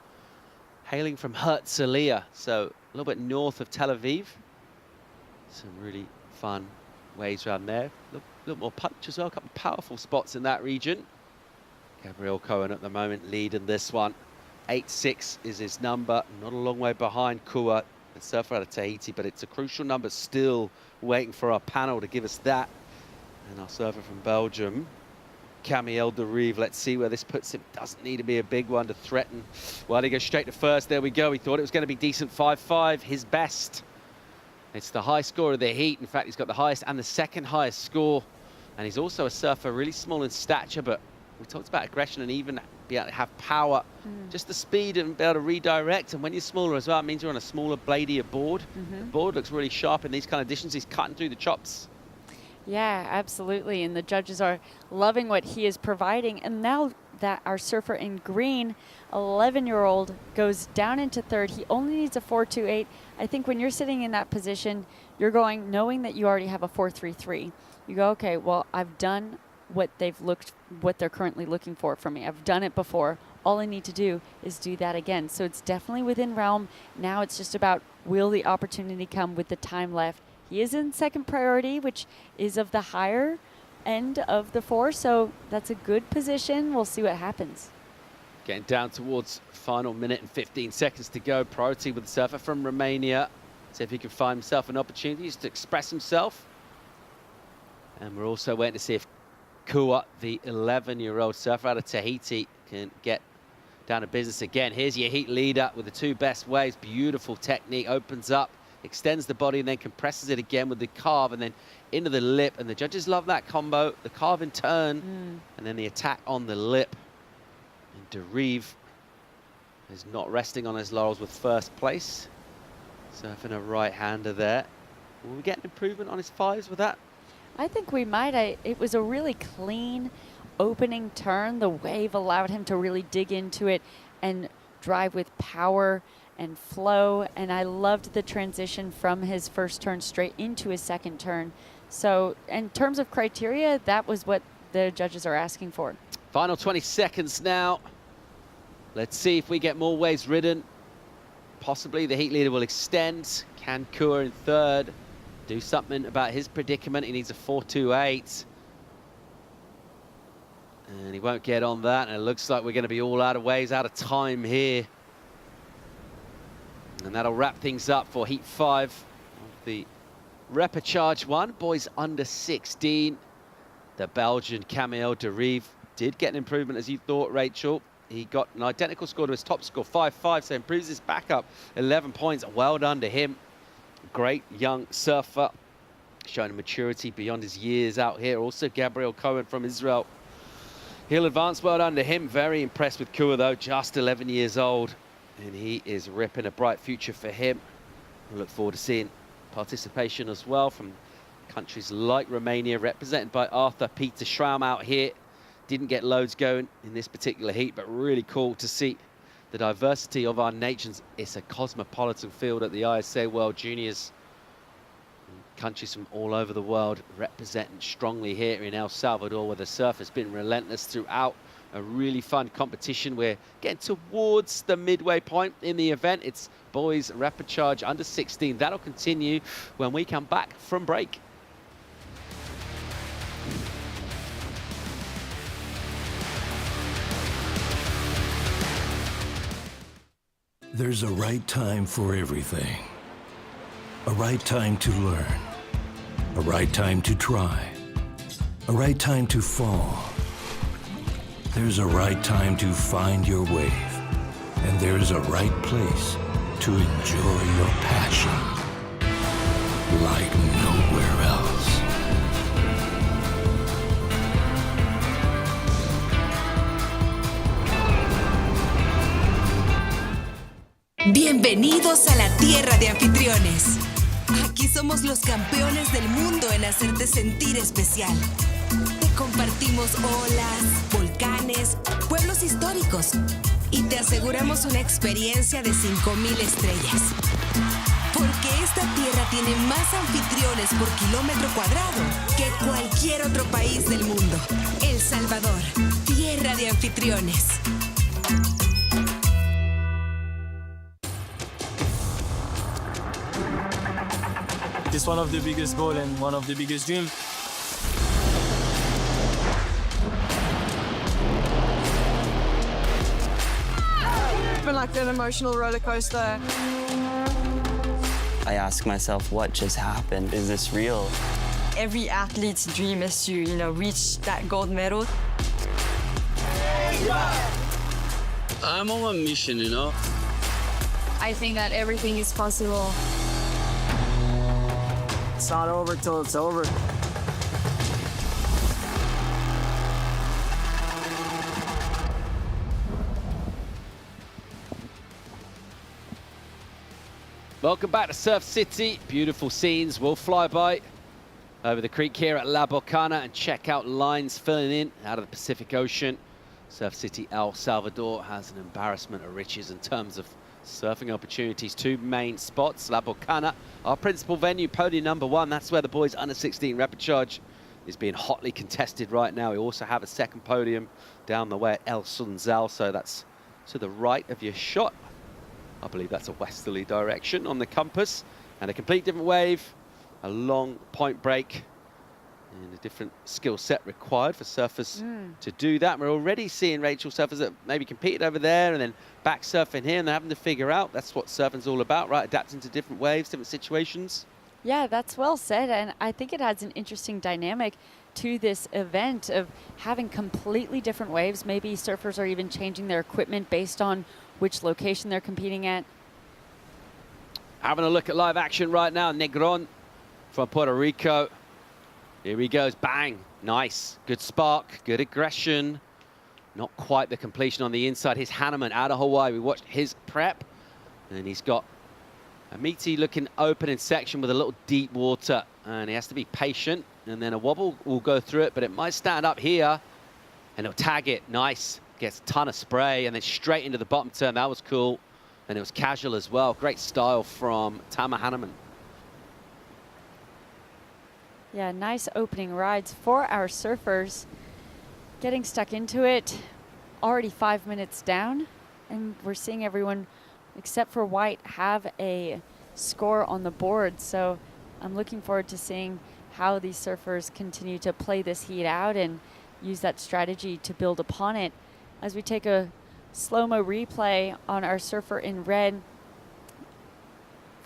hailing from Herzliya, so a little bit north of Tel Aviv. Some really fun waves around there. A little more punch as well, a couple of powerful spots in that region. Gabriel Cohen at the moment leading this one. 8.6 is his number, not a long way behind Kua, the surfer out of Tahiti, but it's a crucial number, still waiting for our panel to give us that. And our surfer from Belgium, Khalil Derive, let's see where this puts him. Doesn't need to be a big one to threaten. Well, he goes straight to first. There we go. He thought it was going to be decent. 5.5, his best. It's the high score of the heat. In fact, he's got the highest and the second highest score. And he's also a surfer, really small in stature, but we talked about aggression and even be able to have power. Just the speed and be able to redirect. And when you're smaller as well, it means you're on a smaller, bladier board. The board looks really sharp in these kind of conditions. He's cutting through the chops. Yeah, absolutely. And the judges are loving what he is providing. And now that our surfer in green, 11-year-old, goes down into third, he only needs a 4.28. I think when you're sitting in that position, you're going knowing that you already have a 4.33. You go, okay, well, I've done what they're currently looking for from me. I've done it before. All I need to do is do that again. So it's definitely within realm. Now it's just about, will the opportunity come with the time left? He is in second priority, which is of the higher end of the four. So that's a good position. We'll see what happens. Getting down towards final minute and 15 seconds to go. Priority with the surfer from Romania. See if he can find himself an opportunity to express himself. And we're also waiting to see if Kua, the 11-year-old surfer out of Tahiti, can get down to business again. Here's your heat leader with the two best waves. Beautiful technique, opens up, extends the body and then compresses it again with the carve and then into the lip. And the judges love that combo, the carve in turn and then the attack on the lip. And Derive is not resting on his laurels with first place. Surfing a right-hander there. Will we get an improvement on his fives with that? I think we might. It was a really clean opening turn. The wave allowed him to really dig into it and drive with power and flow. And I loved the transition from his first turn straight into his second turn. So in terms of criteria, that was what the judges are asking for. Final 20 seconds now. Let's see if we get more waves ridden. Possibly the heat leader will extend. Can Kua in third do something about his predicament? He needs a 4.28. And he won't get on that. And it looks like we're going to be all out of waves, out of time here. And that'll wrap things up for Heat 5 of the Repechage 1. Boys under 16. The Belgian Khalil Derive did get an improvement, as you thought, Rachel. He got an identical score to his top score, 5.5, so improves his back up 11 points. Well done to him. Great young surfer, showing a maturity beyond his years out here. Also, Gabriel Cohen from Israel. He'll advance. Well done to him. Very impressed with Kua, though, just 11 years old. And he is ripping a bright future for him. I look forward to seeing participation as well from countries like Romania, represented by Arthur Peter Schraum out here. Didn't get loads going in this particular heat, but really cool to see the diversity of our nations. It's a cosmopolitan field at the ISA World Juniors. Countries from all over the world representing strongly here in El Salvador, where the surf has been relentless throughout. A really fun competition. We're getting towards the midway point in the event. It's boys Repechage under 16. That'll continue when we come back from break. There's a right time for everything. A right time to learn. A right time to try. A right time to fall. There's a right time to find your wave. And there's a right place to enjoy your passion like nowhere else. Bienvenidos a la tierra de anfitriones. Aquí somos los campeones del mundo en hacerte sentir especial. Te compartimos olas, volcanes, pueblos históricos y te aseguramos una experiencia de 5,000 estrellas. Porque esta tierra tiene más anfitriones por kilómetro cuadrado que cualquier otro país del mundo. El Salvador, tierra de anfitriones. It's one of the biggest goals and one of the biggest dreams. It's been like an emotional roller coaster. I ask myself, what just happened? Is this real? Every athlete's dream is to, reach that gold medal. I'm on a mission, I think that everything is possible. It's not over till it's over. Welcome back to Surf City. Beautiful scenes. We'll fly by over the creek here at La Bocana and check out lines filling in out of the Pacific Ocean. Surf City El Salvador has an embarrassment of riches in terms of surfing opportunities. Two main spots, La Bocana, our principal venue, podium number 1. That's where the boys under 16 rapid charge is being hotly contested right now. We also have a second podium down the way at El Sunzal, so that's to the right of your shot. I believe that's a westerly direction on the compass, and a complete different wave, a long point break, and a different skill set required for surfers to do that. We're already seeing, Rachel, surfers that maybe competed over there and then back surfing here, and they're having to figure out. That's what surfing's all about, right? Adapting to different waves, different situations. Yeah, that's well said, and I think it adds an interesting dynamic to this event of having completely different waves. Maybe surfers are even changing their equipment based on which location they're competing at. Having a look at live action right now, Negron from Puerto Rico. Here he goes, bang, nice, good spark, good aggression. Not quite the completion on the inside. Here's Hanneman out of Hawaii. We watched his prep, and he's got a meaty looking opening section with a little deep water, and he has to be patient, and then a wobble will go through it, but it might stand up here, and it'll tag it, nice. Gets a ton of spray, and then straight into the bottom turn. That was cool, and it was casual as well. Great style from Tama Hanneman. Yeah, nice opening rides for our surfers. Getting stuck into it, already 5 minutes down, and we're seeing everyone except for White have a score on the board. So I'm looking forward to seeing how these surfers continue to play this heat out and use that strategy to build upon it. As we take a slow-mo replay on our surfer in red,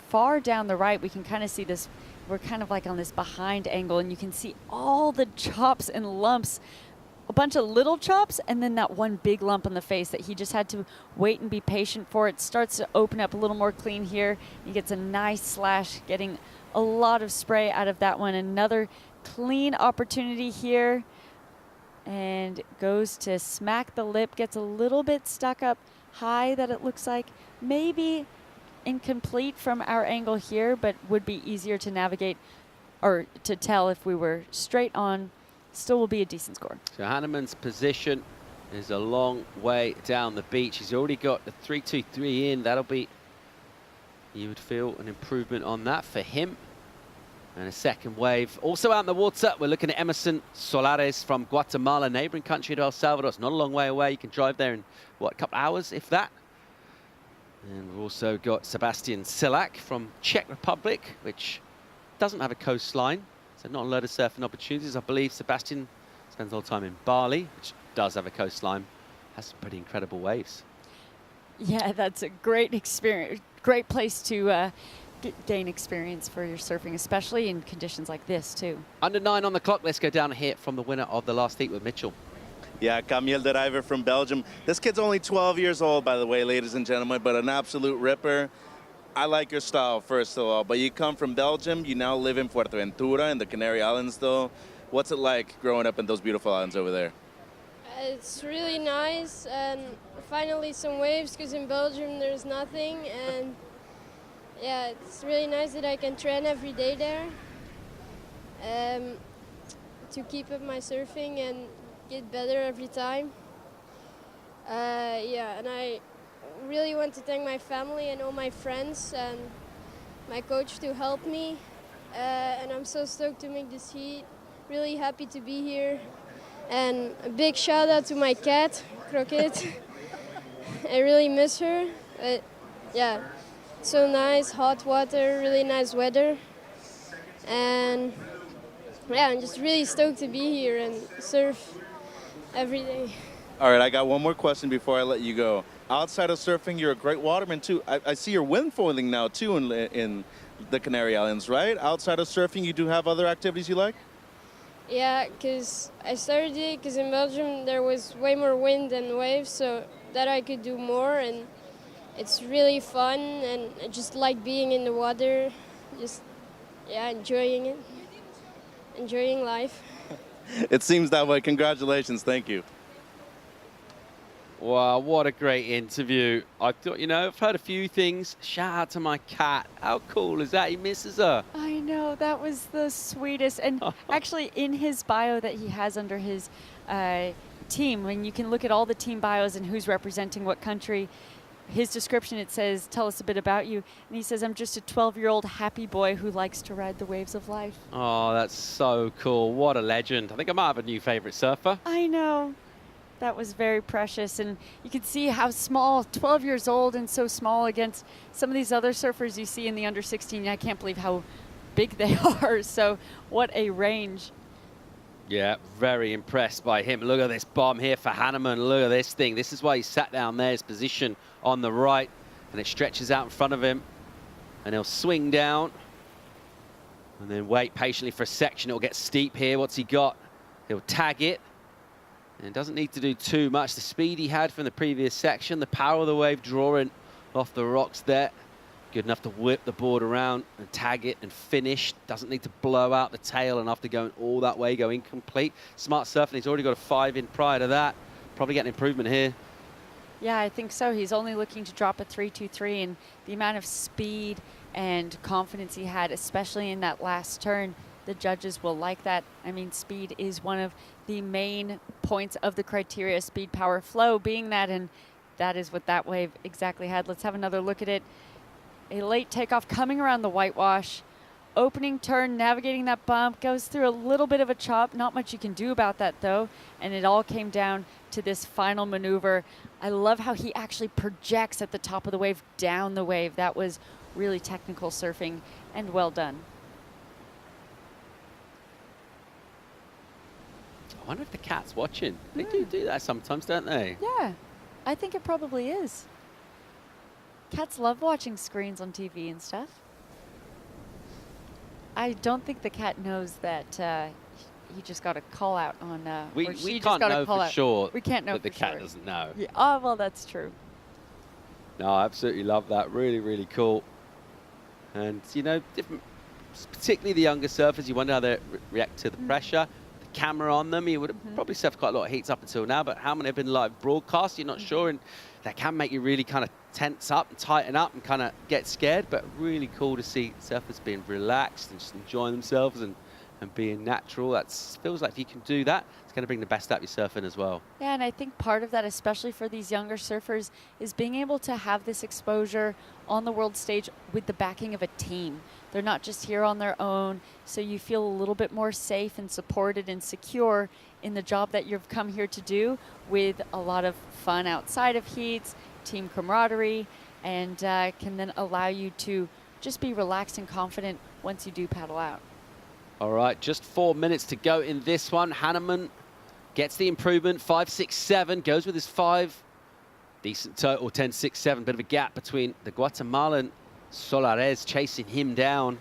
far down the right, we can kind of see this. We're kind of like on this behind angle, and you can see all the chops and lumps, a bunch of little chops, and then that one big lump on the face that he just had to wait and be patient for. It starts to open up a little more clean here. He gets a nice slash, getting a lot of spray out of that one. Another clean opportunity here, and goes to smack the lip, gets a little bit stuck up high that it looks like maybe incomplete from our angle here, but would be easier to navigate or to tell if we were straight on. Still will be a decent score. So Hanneman's position is a long way down the beach. He's already got the 3-2-3 in. That'll be, you would feel, an improvement on that for him. And a second wave. Also out in the water, we're looking at Emerson Solares from Guatemala, neighboring country to El Salvador. It's not a long way away. You can drive there in, what, a couple hours, if that. And we've also got Sebastian Silak from Czech Republic, which doesn't have a coastline, so not a load of surfing opportunities. I believe Sebastian spends all the time in Bali, which does have a coastline, has some pretty incredible waves. Yeah, that's a great experience, great place to gain experience for your surfing, especially in conditions like this too. Under 9 on the clock. Let's go down and hear from the winner of the last heat with Mitchell. Yeah, Camille de Rijver from Belgium. This kid's only 12 years old, by the way, ladies and gentlemen, but an absolute ripper. I like your style, first of all, but you come from Belgium. You now live in Fuerteventura in the Canary Islands, though. What's it like growing up in those beautiful islands over there? It's really nice, and finally some waves, because in Belgium there's nothing, and yeah, it's really nice that I can train every day there to keep up my surfing and get better every time. Yeah, and I really want to thank my family and all my friends and my coach to help me, and I'm so stoked to make this heat. Really happy to be here. And a big shout out to my cat, Croquette. I really miss her. Yeah, so nice, hot water, really nice weather. And yeah, I'm just really stoked to be here and surf every day. All right, I got one more question before I let you go. Outside of surfing, you're a great waterman too. I see you're windfoiling now too in the Canary Islands, right? Outside of surfing, you do have other activities you like? Yeah, because I started it because in Belgium there was way more wind and waves, so that I could do more, and it's really fun, and I just like being in the water, just, yeah, enjoying it, enjoying life. It seems that way. Congratulations. Thank you. Wow, what a great interview. I thought, I've heard a few things. Shout out to my cat. How cool is that? He misses her. I know, that was the sweetest. And actually, in his bio that he has under his team, when you can look at all the team bios and who's representing what country, his description, it says, tell us a bit about you. And he says, I'm just a 12-year-old happy boy who likes to ride the waves of life. Oh, that's so cool. What a legend. I think I might have a new favorite surfer. I know. That was very precious, and you can see how small, 12 years old and so small against some of these other surfers you see in the under 16. I can't believe how big they are, so what a range. Yeah, very impressed by him. Look at this bomb here for Hanneman. Look at this thing. This is why he sat down there, his position on the right, and it stretches out in front of him, and he'll swing down and then wait patiently for a section. It'll get steep here. What's he got? He'll tag it. And doesn't need to do too much. The speed he had from the previous section, the power of the wave drawing off the rocks there. Good enough to whip the board around and tag it and finish. Doesn't need to blow out the tail, and after going all that way, go incomplete. Smart surfing, he's already got a 5 in prior to that. Probably get an improvement here. Yeah, I think so. He's only looking to drop a 3.23, and the amount of speed and confidence he had, especially in that last turn, the judges will like that. I mean, speed is one of the main points of the criteria, speed, power, flow being that, and that is what that wave exactly had. Let's have another look at it. A late takeoff coming around the whitewash, opening turn, navigating that bump, goes through a little bit of a chop. Not much you can do about that though, and it all came down to this final maneuver. I love how he actually projects at the top of the wave, down the wave. That was really technical surfing and well done. I wonder if the cat's watching. They do that sometimes, don't they? Yeah, I think it probably is. Cats love watching screens on TV and stuff. I don't think the cat knows that he just got a call out on. We can't know for sure. We can't know that for the cat sure. doesn't know. Yeah. Oh well, that's true. No, I absolutely love that. Really, really cool. And different, particularly the younger surfers, you wonder how they react to the pressure. Camera on them, he would have probably surfed quite a lot of heats up until now, but how many have been live broadcast, you're not sure, and that can make you really kind of tense up and tighten up and kind of get scared, but really cool to see surfers being relaxed and just enjoying themselves and being natural. That feels like if you can do that, it's going to bring the best out of your surfing as well. Yeah, and I think part of that, especially for these younger surfers, is being able to have this exposure on the world stage with the backing of a team. They're not just here on their own, so you feel a little bit more safe and supported and secure in the job that you've come here to do, with a lot of fun outside of heats, team camaraderie, and can then allow you to just be relaxed and confident once you do paddle out. All right, just 4 minutes to go in this one. Hanneman gets the improvement, 5.67, goes with his 5. Decent total, 10.67, bit of a gap between the Guatemalan Solares chasing him down.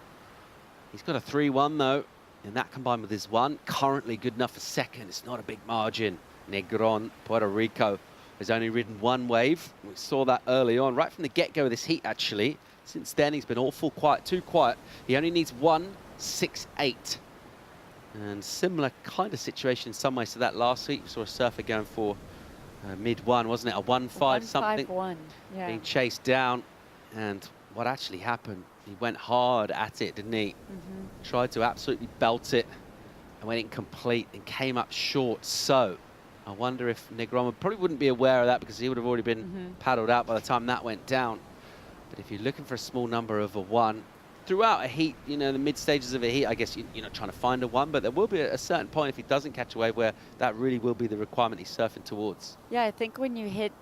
He's got a 3-1 though, and that combined with his 1, currently good enough for second. It's not a big margin. Negron, Puerto Rico, has only ridden 1 wave. We saw that early on, right from the get-go of this heat actually. Since then, he's been awful quiet, too quiet. He only needs 1.68. And similar kind of situation in some ways to that last week. We saw a surfer going for mid-1, wasn't it? A 1.5 something. 1.51, yeah. Being chased down. And what actually happened, he went hard at it, didn't he? Tried to absolutely belt it and went incomplete and came up short. So I wonder if Negron probably wouldn't be aware of that because he would have already been paddled out by the time that went down. But if you're looking for a small number of a 1, throughout a heat, you know, the mid stages of a heat, I guess you're not trying to find a 1, but there will be a certain point if he doesn't catch a wave where that really will be the requirement he's surfing towards. Yeah, I think when you hit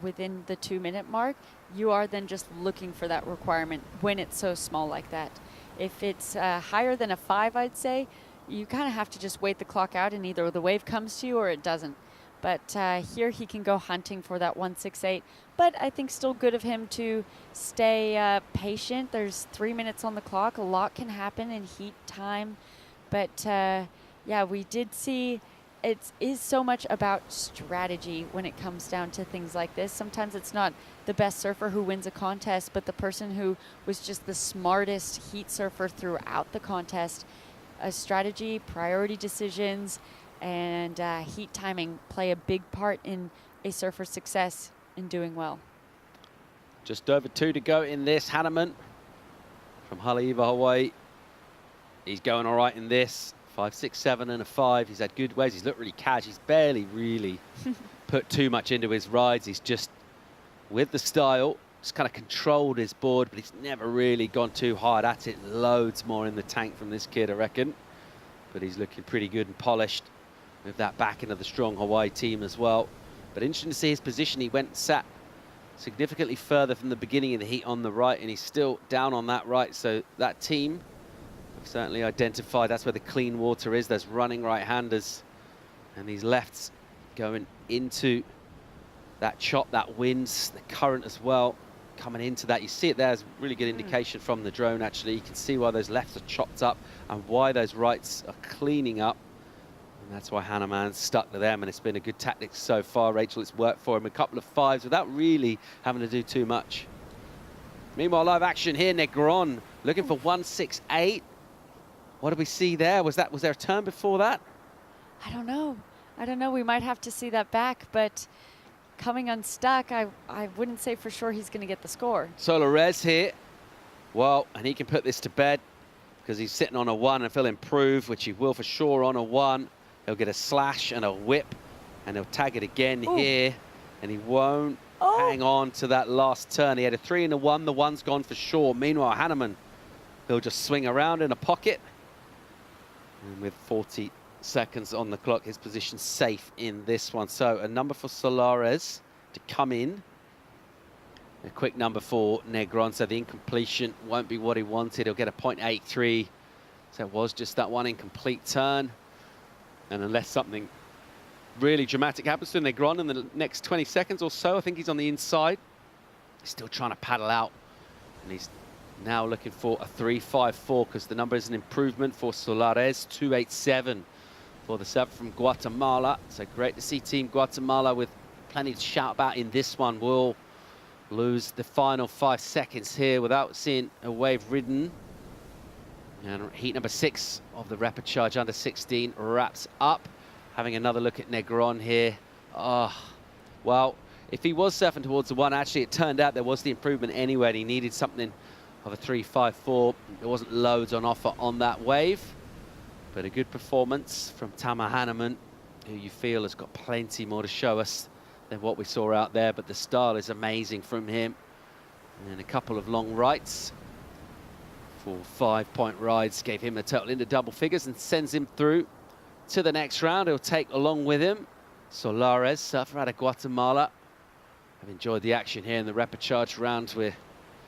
within the 2-minute mark, you are then just looking for that requirement when it's so small like that. If it's higher than a 5, I'd say, you kind of have to just wait the clock out and either the wave comes to you or it doesn't. But here he can go hunting for that 1.68. But I think still good of him to stay patient. There's 3 minutes on the clock. A lot can happen in heat time. But yeah, we did see it is so much about strategy when it comes down to things like this. Sometimes it's not the best surfer who wins a contest, but the person who was just the smartest heat surfer throughout the contest. Strategy, priority decisions, and heat timing play a big part in a surfer's success in doing well. Just over 2 to go in this. Hanneman from Haleiwa, Hawaii. He's going all right in this. 5, 6, 7 and a 5. He's had good waves. He's looked really cash. He's barely really put too much into his rides. He's just, with the style, just kind of controlled his board, but he's never really gone too hard at it. Loads more in the tank from this kid, I reckon. But he's looking pretty good and polished with that backing of the strong Hawaii team as well. But interesting to see his position. He went and sat significantly further from the beginning of the heat on the right, and he's still down on that right. So that team, we've certainly identified that's where the clean water is. There's running right-handers, and these lefts going into that chop, that winds, the current as well, coming into that. You see it there as really good indication from the drone, actually. You can see why those lefts are chopped up and why those rights are cleaning up. And that's why Hanneman's stuck to them, and it's been a good tactic so far. Rachel, it's worked for him. A couple of 5s without really having to do too much. Meanwhile, live action here, Negron looking for 1.68. What did we see there? Was there a turn before that? I don't know. We might have to see that back, but coming unstuck, I wouldn't say for sure he's going to get the score. Solarez here. Well, and he can put this to bed because he's sitting on a 1, and if he'll improve, which he will for sure on a 1, he'll get a slash and a whip, and he'll tag it again here, and he won't hang on to that last turn. He had a 3 and a 1. The 1's gone for sure. Meanwhile, Hanneman, he'll just swing around in a pocket. And with 40 seconds on the clock, his position's safe in this one. So a number for Solarez to come in. A quick number for Negron, so the incompletion won't be what he wanted. He'll get a 0.83. So it was just that one incomplete turn. And unless something really dramatic happens to Negron in the next 20 seconds or so, I think he's on the inside. He's still trying to paddle out. And he's now looking for a 3.54 because the number is an improvement for Solarez, 2.87 for the surfer from Guatemala. So great to see Team Guatemala with plenty to shout about in this one. Will lose the final 5 seconds here without seeing a wave ridden. And heat number 6 of the rapid charge under 16 wraps up. Having another look at Negron here. Well, if he was surfing towards the 1, actually it turned out there was the improvement anyway. He needed something of a 3.54. There wasn't loads on offer on that wave, but a good performance from Tama Hanneman, who you feel has got plenty more to show us than what we saw out there, but the style is amazing from him. And a couple of long rights. 4 5-point rides gave him a total into double figures and sends him through to the next round. He'll take along with him Solarez, surfer out of Guatemala. I've enjoyed the action here in the rapid charge round. We're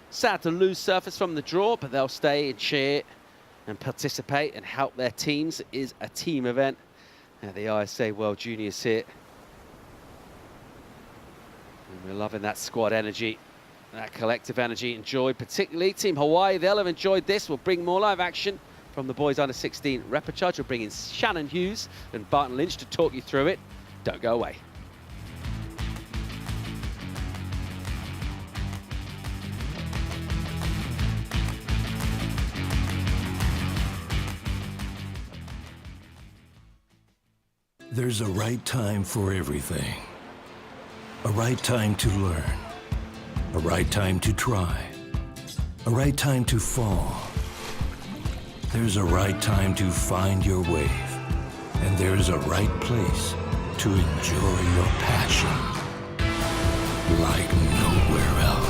sad to lose surfers from the draw, but they'll stay and cheer and participate and help their teams. It is a team event. Now the ISA World Juniors here. And we're loving that squad energy. That collective energy enjoyed, particularly Team Hawaii. They'll have enjoyed this. We'll bring more live action from the boys under 16 rapid charge. We'll bring in Shannon Hughes and Barton Lynch to talk you through it. Don't go away. There's a right time for everything. A right time to learn. A right time to try. A right time to fall. There's a right time to find your wave. And there's a right place to enjoy your passion like nowhere else.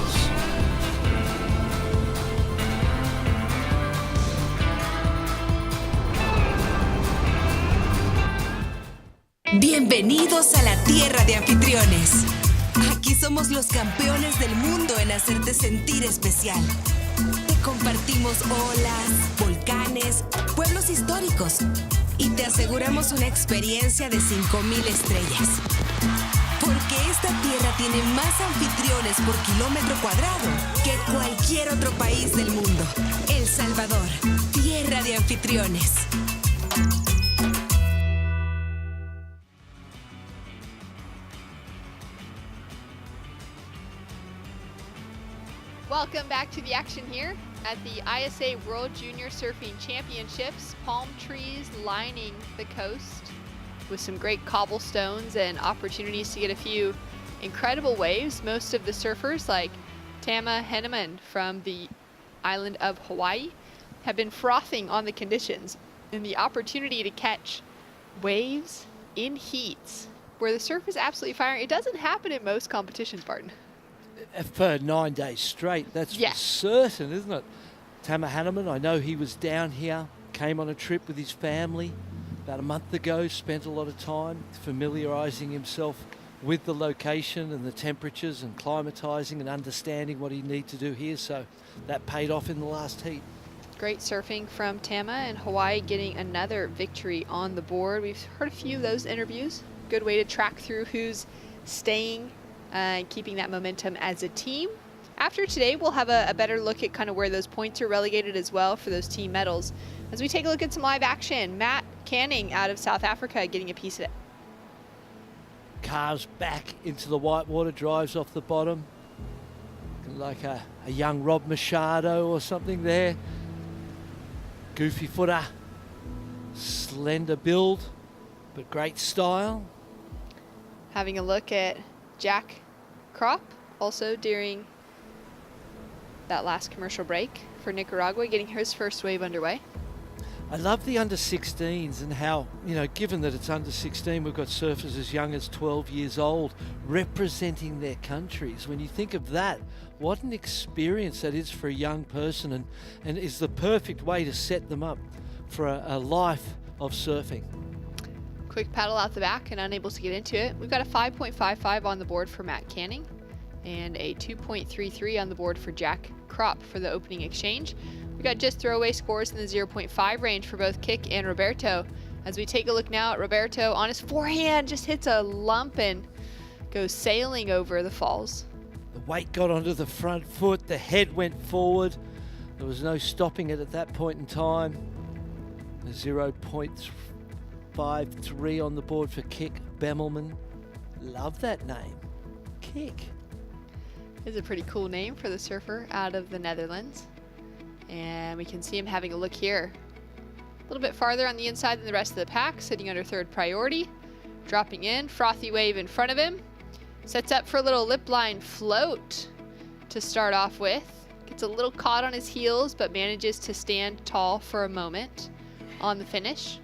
Bienvenidos a la tierra de anfitriones. Aquí somos los campeones del mundo en hacerte sentir especial. Te compartimos olas, volcanes, pueblos históricos y te aseguramos una experiencia de 5,000 estrellas. Porque esta tierra tiene más anfitriones por kilómetro cuadrado que cualquier otro país del mundo. El Salvador, tierra de anfitriones. Welcome back to the action here at the ISA World Junior Surfing Championships. Palm trees lining the coast with some great cobblestones and opportunities to get a few incredible waves. Most of the surfers, like Tama Henneman from the island of Hawaii, have been frothing on the conditions and the opportunity to catch waves in heats where the surf is absolutely firing. It doesn't happen in most competitions, Barton. For 9 days straight, that's for certain, isn't it? Tama Hanneman, I know he was down here, came on a trip with his family about a month ago, spent a lot of time familiarising himself with the location and the temperatures and climatising and understanding what he needs to do here, so that paid off in the last heat. Great surfing from Tama, and Hawaii getting another victory on the board. We've heard a few of those interviews. Good way to track through who's staying and keeping that momentum as a team. After today, we'll have a better look at kind of where those points are relegated as well for those team medals. As we take a look at some live action, Matt Canning out of South Africa getting a piece of it. Carves back into the white water, drives off the bottom. Like a young Rob Machado or something there. Goofy footer, slender build, but great style. Having a look at Jack Crop, also during that last commercial break for Nicaragua, getting his first wave underway. I love the under 16s and how, you know, given that it's under 16, we've got surfers as young as 12 years old representing their countries. When you think of that, what an experience that is for a young person, and is the perfect way to set them up for a life of surfing. Quick paddle out the back and unable to get into it. We've got a 5.55 on the board for Matt Canning and a 2.33 on the board for Jack Crop for the opening exchange. We got just throwaway scores in the 0.5 range for both Kick and Roberto. As we take a look now at Roberto, on his forehand, just hits a lump and goes sailing over the falls. The weight got onto the front foot, the head went forward. There was no stopping it at that point in time. A 0.53 on the board for Kick Bemelman. Love that name, Kick. Is a pretty cool name for the surfer out of the Netherlands. And we can see him having a look here. A little bit farther on the inside than the rest of the pack, sitting under third priority. Dropping in, frothy wave in front of him. Sets up for a little lip line float to start off with. Gets a little caught on his heels, but manages to stand tall for a moment on the finish.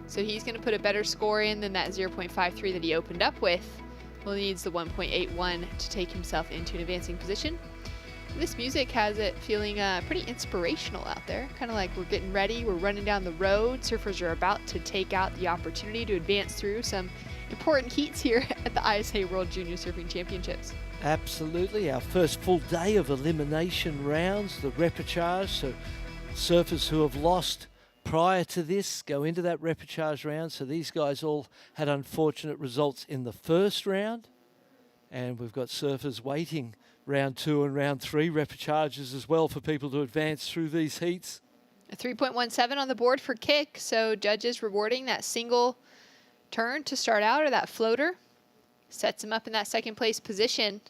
So he's going to put a better score in than that 0.53 that he opened up with. Well, he needs the 1.81 to take himself into an advancing position. This music has it feeling pretty inspirational out there. Kind of like we're getting ready, we're running down the road. Surfers are about to take out the opportunity to advance through some important heats here at the ISA World Junior Surfing Championships. Absolutely, our first full day of elimination rounds, the repechage. So surfers who have lost prior to this go into that repechage round. So these guys all had unfortunate results in the first round. And we've got surfers waiting round 2 and round 3 repechages as well for people to advance through these heats. A 3.17 on the board for Kick, so judges rewarding that single turn to start out, or that floater. Sets him up in that second place position.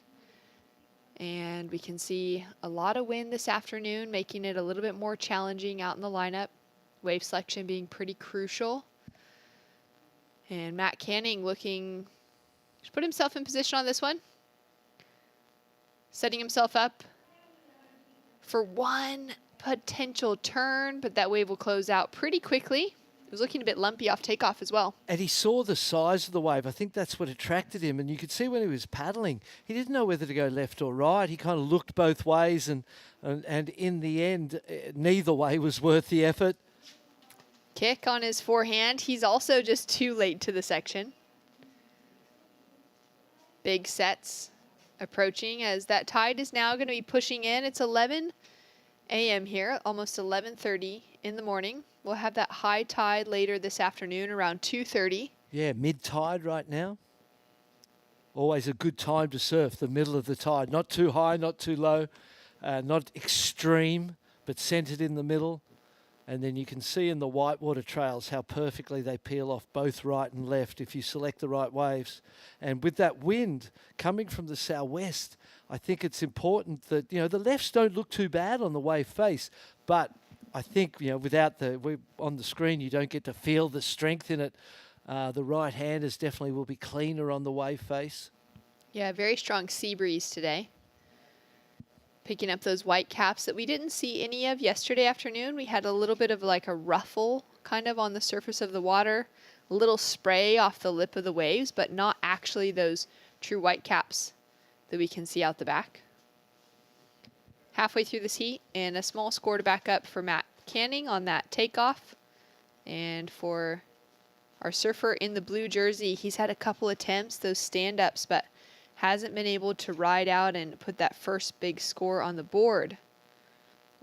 And we can see a lot of wind this afternoon, making it a little bit more challenging out in the lineup. Wave selection being pretty crucial. And Matt Canning looking to put himself in position on this one. Setting himself up for one potential turn, but that wave will close out pretty quickly. It was looking a bit lumpy off takeoff as well. And he saw the size of the wave. I think that's what attracted him. And you could see when he was paddling, he didn't know whether to go left or right. He kind of looked both ways, and in the end, neither way was worth the effort. Kick on his forehand. He's also just too late to the section. Big sets approaching as that tide is now going to be pushing in. It's 11 a.m. here, almost 11:30 in the morning. We'll have that high tide later this afternoon around 2:30. Yeah, mid-tide right now. Always a good time to surf, the middle of the tide. Not too high, not too low, not extreme, but centered in the middle. And then you can see in the whitewater trails how perfectly they peel off both right and left if you select the right waves. And with that wind coming from the southwest, I think it's important that, the lefts don't look too bad on the wave face, but I think, without on the screen, you don't get to feel the strength in it. The right-handers definitely will be cleaner on the wave face. Yeah, very strong sea breeze today. Picking up those white caps that we didn't see any of yesterday afternoon. We had a little bit of like a ruffle kind of on the surface of the water, a little spray off the lip of the waves, but not actually those true white caps that we can see out the back. Halfway through this heat, and a small score to back up for Matt Canning on that takeoff. And for our surfer in the blue jersey, he's had a couple attempts, those stand-ups, but hasn't been able to ride out and put that first big score on the board,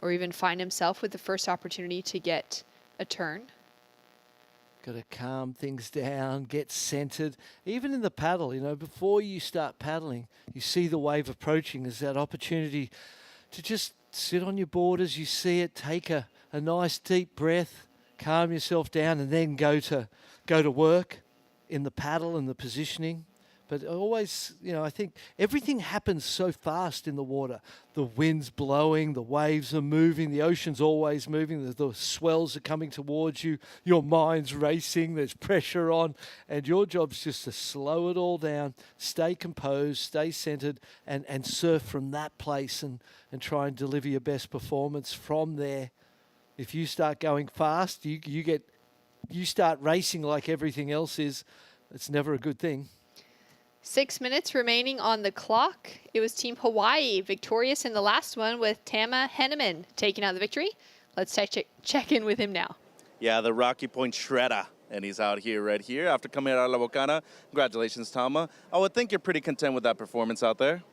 or even find himself with the first opportunity to get a turn. Got to calm things down, get centered. Even in the paddle, before you start paddling, you see the wave approaching. There's that opportunity to just sit on your board as you see it, take a nice deep breath, calm yourself down, and then go to work in the paddle and the positioning. But always, I think everything happens so fast in the water. The wind's blowing, the waves are moving, the ocean's always moving, the swells are coming towards you, your mind's racing, there's pressure on, and your job's just to slow it all down, stay composed, stay centered, and surf from that place and try and deliver your best performance from there. If you start going fast, you start racing like everything else is. It's never a good thing. 6 minutes remaining on the clock. It was Team Hawaii victorious in the last one with Tama Henneman taking out the victory. Let's check in with him now. Yeah, the Rocky Point Shredder, and he's out here right here after coming out of La Bocana. Congratulations, Tama. I would think you're pretty content with that performance out there.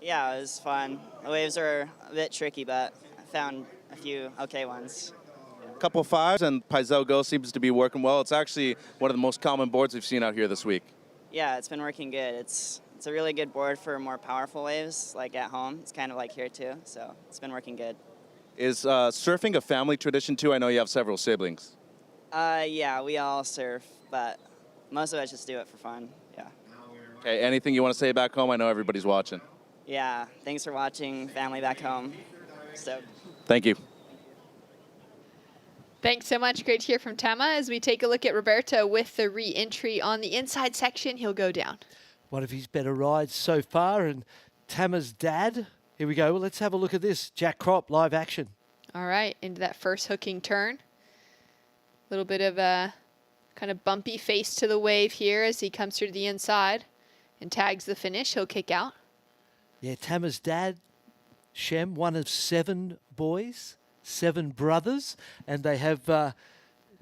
Yeah, it was fun. The waves are a bit tricky, but I found a few okay ones. Couple fives, and Paisel Go seems to be working well. It's actually one of the most common boards we've seen out here this week. Yeah, it's been working good. It's a really good board for more powerful waves, like at home. It's kind of like here too, so it's been working good. Is surfing a family tradition too? I know you have several siblings. Yeah, we all surf, but most of us just do it for fun. Yeah. Okay, anything you want to say back home? I know everybody's watching. Yeah, thanks for watching, family back home. Stoked. Thank you. Thanks so much. Great to hear from Tama. As we take a look at Roberto with the re-entry on the inside section, he'll go down. One of his better rides so far, and Tama's dad. Here we go. Well, let's have a look at this. Jack Kropp, live action. All right, into that first hooking turn. A little bit of a kind of bumpy face to the wave here as he comes through the inside and tags the finish. He'll kick out. Yeah, Tama's dad, Shem, one of 7 boys. 7 brothers, and they have a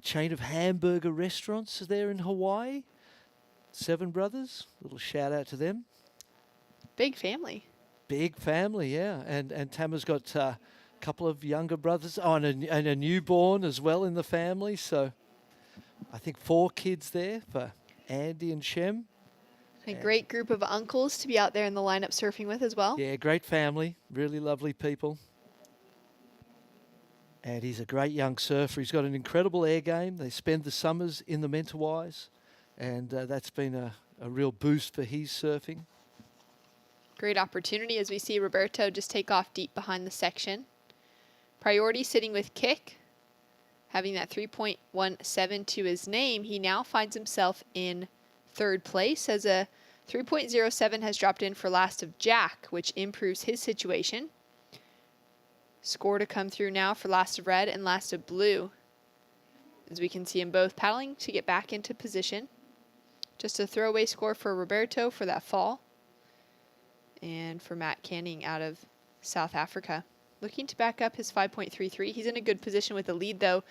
chain of hamburger restaurants there in Hawaii. 7 brothers. Little shout out to them. Big family. Big family, yeah. And Tama's got a couple of younger brothers and a newborn as well in the family. So I think 4 kids there for Andy and Shem. A great group of uncles to be out there in the lineup surfing with as well. Yeah, great family. Really lovely people. And he's a great young surfer. He's got an incredible air game. They spend the summers in the Mentawais, and that's been a real boost for his surfing. Great opportunity as we see Roberto just take off deep behind the section. Priority sitting with kick. Having that 3.17 to his name, he now finds himself in third place as a 3.07 has dropped in for last of Jack, which improves his situation. Score to come through now for last of red and last of blue, as we can see them both paddling to get back into position. Just a throwaway score for Roberto for that fall, and for Matt Canning out of South Africa. Looking to back up his 5.33. He's in a good position with the lead, though,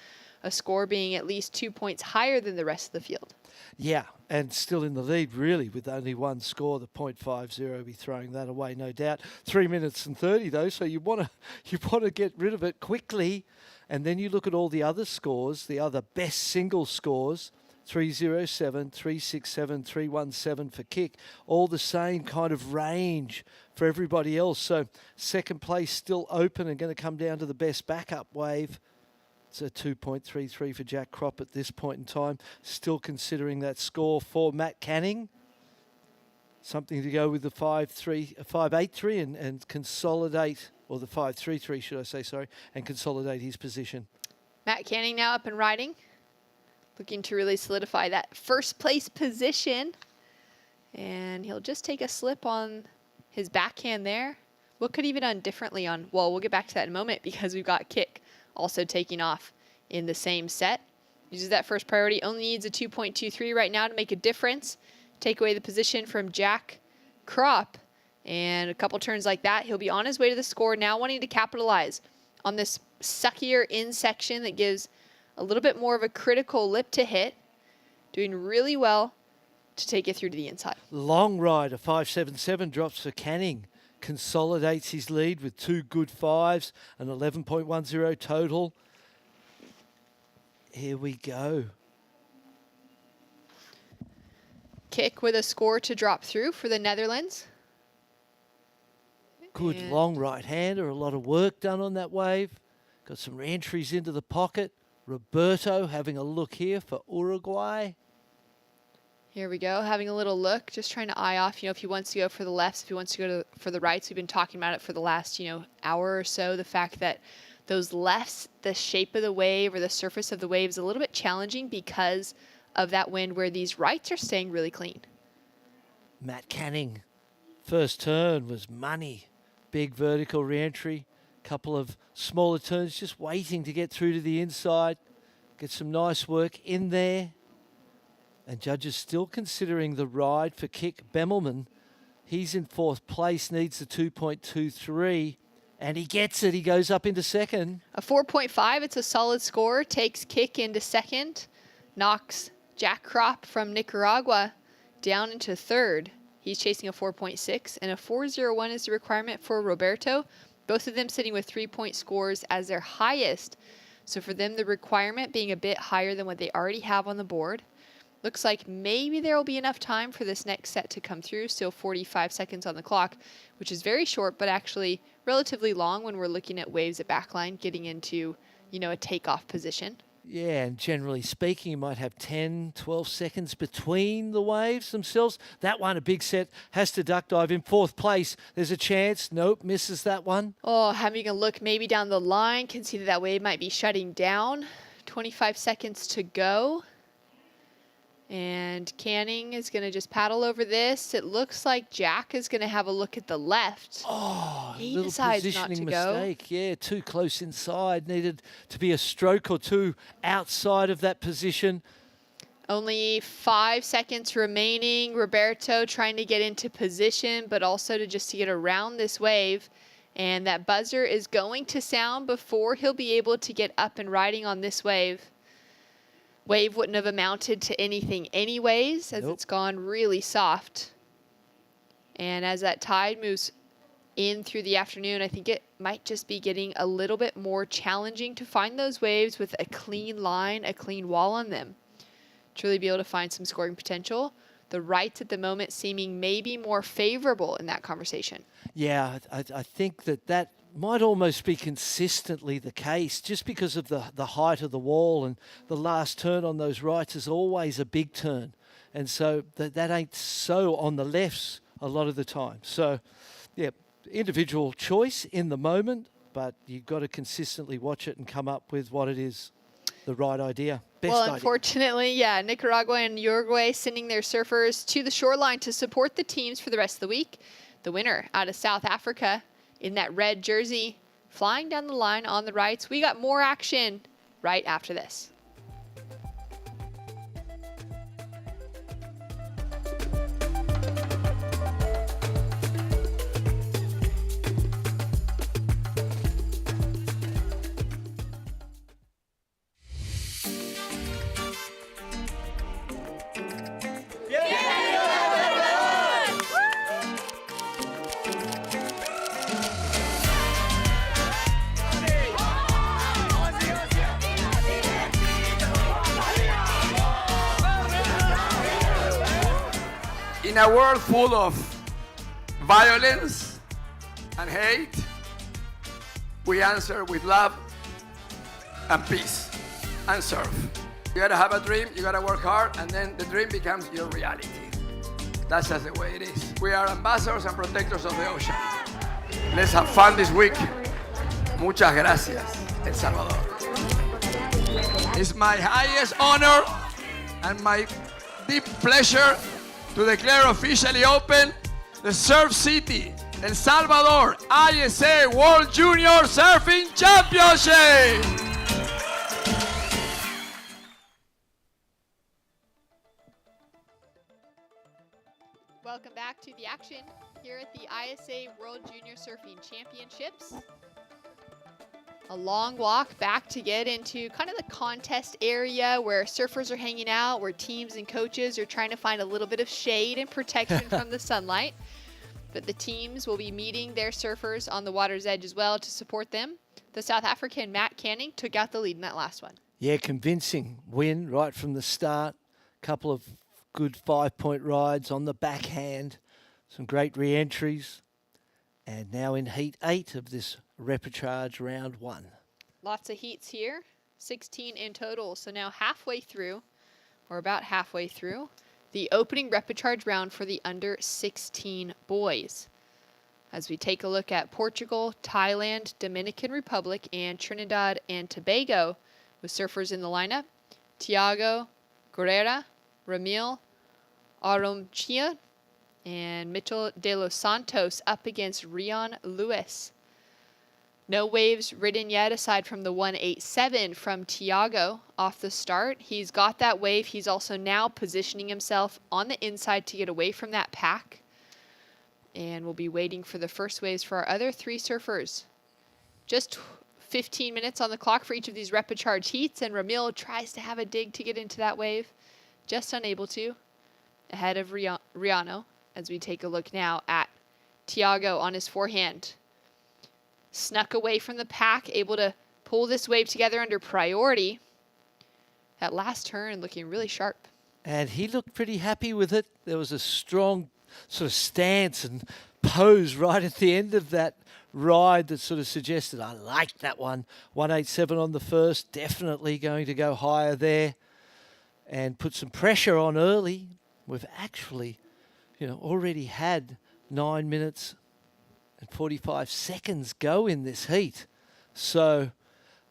a score being at least 2 points higher than the rest of the field. Yeah, and still in the lead, really, with only one score, the .50. Be throwing that away, no doubt. 3 minutes and 30, though, so you want to get rid of it quickly. And then you look at all the other scores, the other best single scores, 307, 367, 317 for Kick, all the same kind of range for everybody else. So second place still open and going to come down to the best backup wave. It's a 2.33 for Jack Crop at this point in time. Still considering that score for Matt Canning. Something to go with the 5.83 and consolidate, or the 5.33 should I say, sorry, and consolidate his position. Matt Canning now up and riding, looking to really solidify that first place position. And he'll just take a slip on his backhand there. What could he have done differently on, well, we'll get back to that in a moment because we've got Kick also taking off in the same set. Uses that first priority, only needs a 2.23 right now to make a difference. Take away the position from Jack Crop, and a couple turns like that, he'll be on his way to the score, now wanting to capitalize on this suckier in section that gives a little bit more of a critical lip to hit. Doing really well to take it through to the inside. Long ride, a 5.77 drops for Canning. Consolidates his lead with two good fives, an 11.10 total. Here we go. Kick with a score to drop through for the Netherlands. Good and long right-hander, a lot of work done on that wave. Got some re-entries into the pocket. Roberto having a look here for Uruguay. Here we go, having a little look, just trying to eye off, if he wants to go for the lefts, if he wants to go for the rights. We've been talking about it for the last, hour or so, the fact that those lefts, the shape of the wave or the surface of the wave is a little bit challenging because of that wind, where these rights are staying really clean. Matt Canning, first turn was money. Big vertical re-entry, couple of smaller turns, just waiting to get through to the inside. Get some nice work in there. And judges still considering the ride for Kick. Bemelman, he's in fourth place, needs the 2.23, and he gets it. He goes up into second. A 4.5, it's a solid score, takes Kick into second, knocks Jack Crop from Nicaragua down into third. He's chasing a 4.6, and a 4.01 is the requirement for Roberto. Both of them sitting with 3-point scores as their highest. So for them, the requirement being a bit higher than what they already have on the board. Looks like maybe there will be enough time for this next set to come through. Still 45 seconds on the clock, which is very short, but actually relatively long when we're looking at waves at backline, getting into, a takeoff position. Yeah, and generally speaking, you might have 10, 12 seconds between the waves themselves. That one, a big set, has to duck dive in fourth place. There's a chance. Nope, misses that one. Oh, having a look maybe down the line, can see that wave might be shutting down. 25 seconds to go. And Canning is going to just paddle over this. It looks like Jack is going to have a look at the left. Oh, he little decides positioning not to mistake. go. Yeah, too close inside. Needed to be a stroke or two outside of that position. Only 5 seconds remaining. Roberto trying to get into position, but also to get around this wave. And that buzzer is going to sound before he'll be able to get up and riding on this wave. Wave wouldn't have amounted to anything anyways, as it's gone really soft. And as that tide moves in through the afternoon, I think it might just be getting a little bit more challenging to find those waves with a clean line, a clean wall on them. To really be able to find some scoring potential. The rights at the moment seeming maybe more favorable in that conversation. Yeah, I think that might almost be consistently the case, just because of the height of the wall, and the last turn on those rights is always a big turn. And so that ain't so on the lefts a lot of the time. So, yeah, individual choice in the moment, but you've got to consistently watch it and come up with what it is. the right idea. Best Well, idea. unfortunately, yeah, Nicaragua and Uruguay sending their surfers to the shoreline to support the teams for the rest of the week. The winner out of South Africa in that red jersey flying down the line on the rights. We got more action right after this. In a world full of violence and hate, we answer with love and peace and surf. You gotta have a dream, you gotta work hard, and then the dream becomes your reality. That's just the way it is. We are ambassadors and protectors of the ocean. Let's have fun this week. Muchas gracias, El Salvador. It's my highest honor and my deep pleasure to declare officially open the Surf City El Salvador ISA World Junior Surfing Championship. Welcome back to the action here at the ISA World Junior Surfing Championships. A long walk back to get into kind of the contest area where surfers are hanging out, where teams and coaches are trying to find a little bit of shade and protection from the sunlight. But the teams will be meeting their surfers on the water's edge as well to support them. The South African Matt Canning took out the lead in that last one. Yeah, convincing win right from the start. Couple of good 5-point rides on the backhand. Some great re-entries. And now in Heat 8 of this repechage round 1. Lots of heats here, 16 in total. So now halfway through, or about halfway through, the opening repechage round for the under 16 boys. As we take a look at Portugal, Thailand, Dominican Republic, and Trinidad and Tobago with surfers in the lineup. Tiago, Guerrera, Ramil, Aromchia, and Mitchell de los Santos up against Rion Lewis. No waves ridden yet aside from the 187 from Tiago off the start. He's got that wave. He's also now positioning himself on the inside to get away from that pack. And we'll be waiting for the first waves for our other 3 surfers. Just 15 minutes on the clock for each of these repechage heats, and Ramil tries to have a dig to get into that wave. Just unable to. Ahead of Riano, as we take a look now at Tiago on his forehand. Snuck away from the pack, able to pull this wave together under priority. That last turn looking really sharp. And he looked pretty happy with it. There was a strong sort of stance and pose right at the end of that ride that sort of suggested, I like that one. 187 on the first, definitely going to go higher there. And put some pressure on early. We've actually, already had 9 minutes and 45 seconds go in this heat. So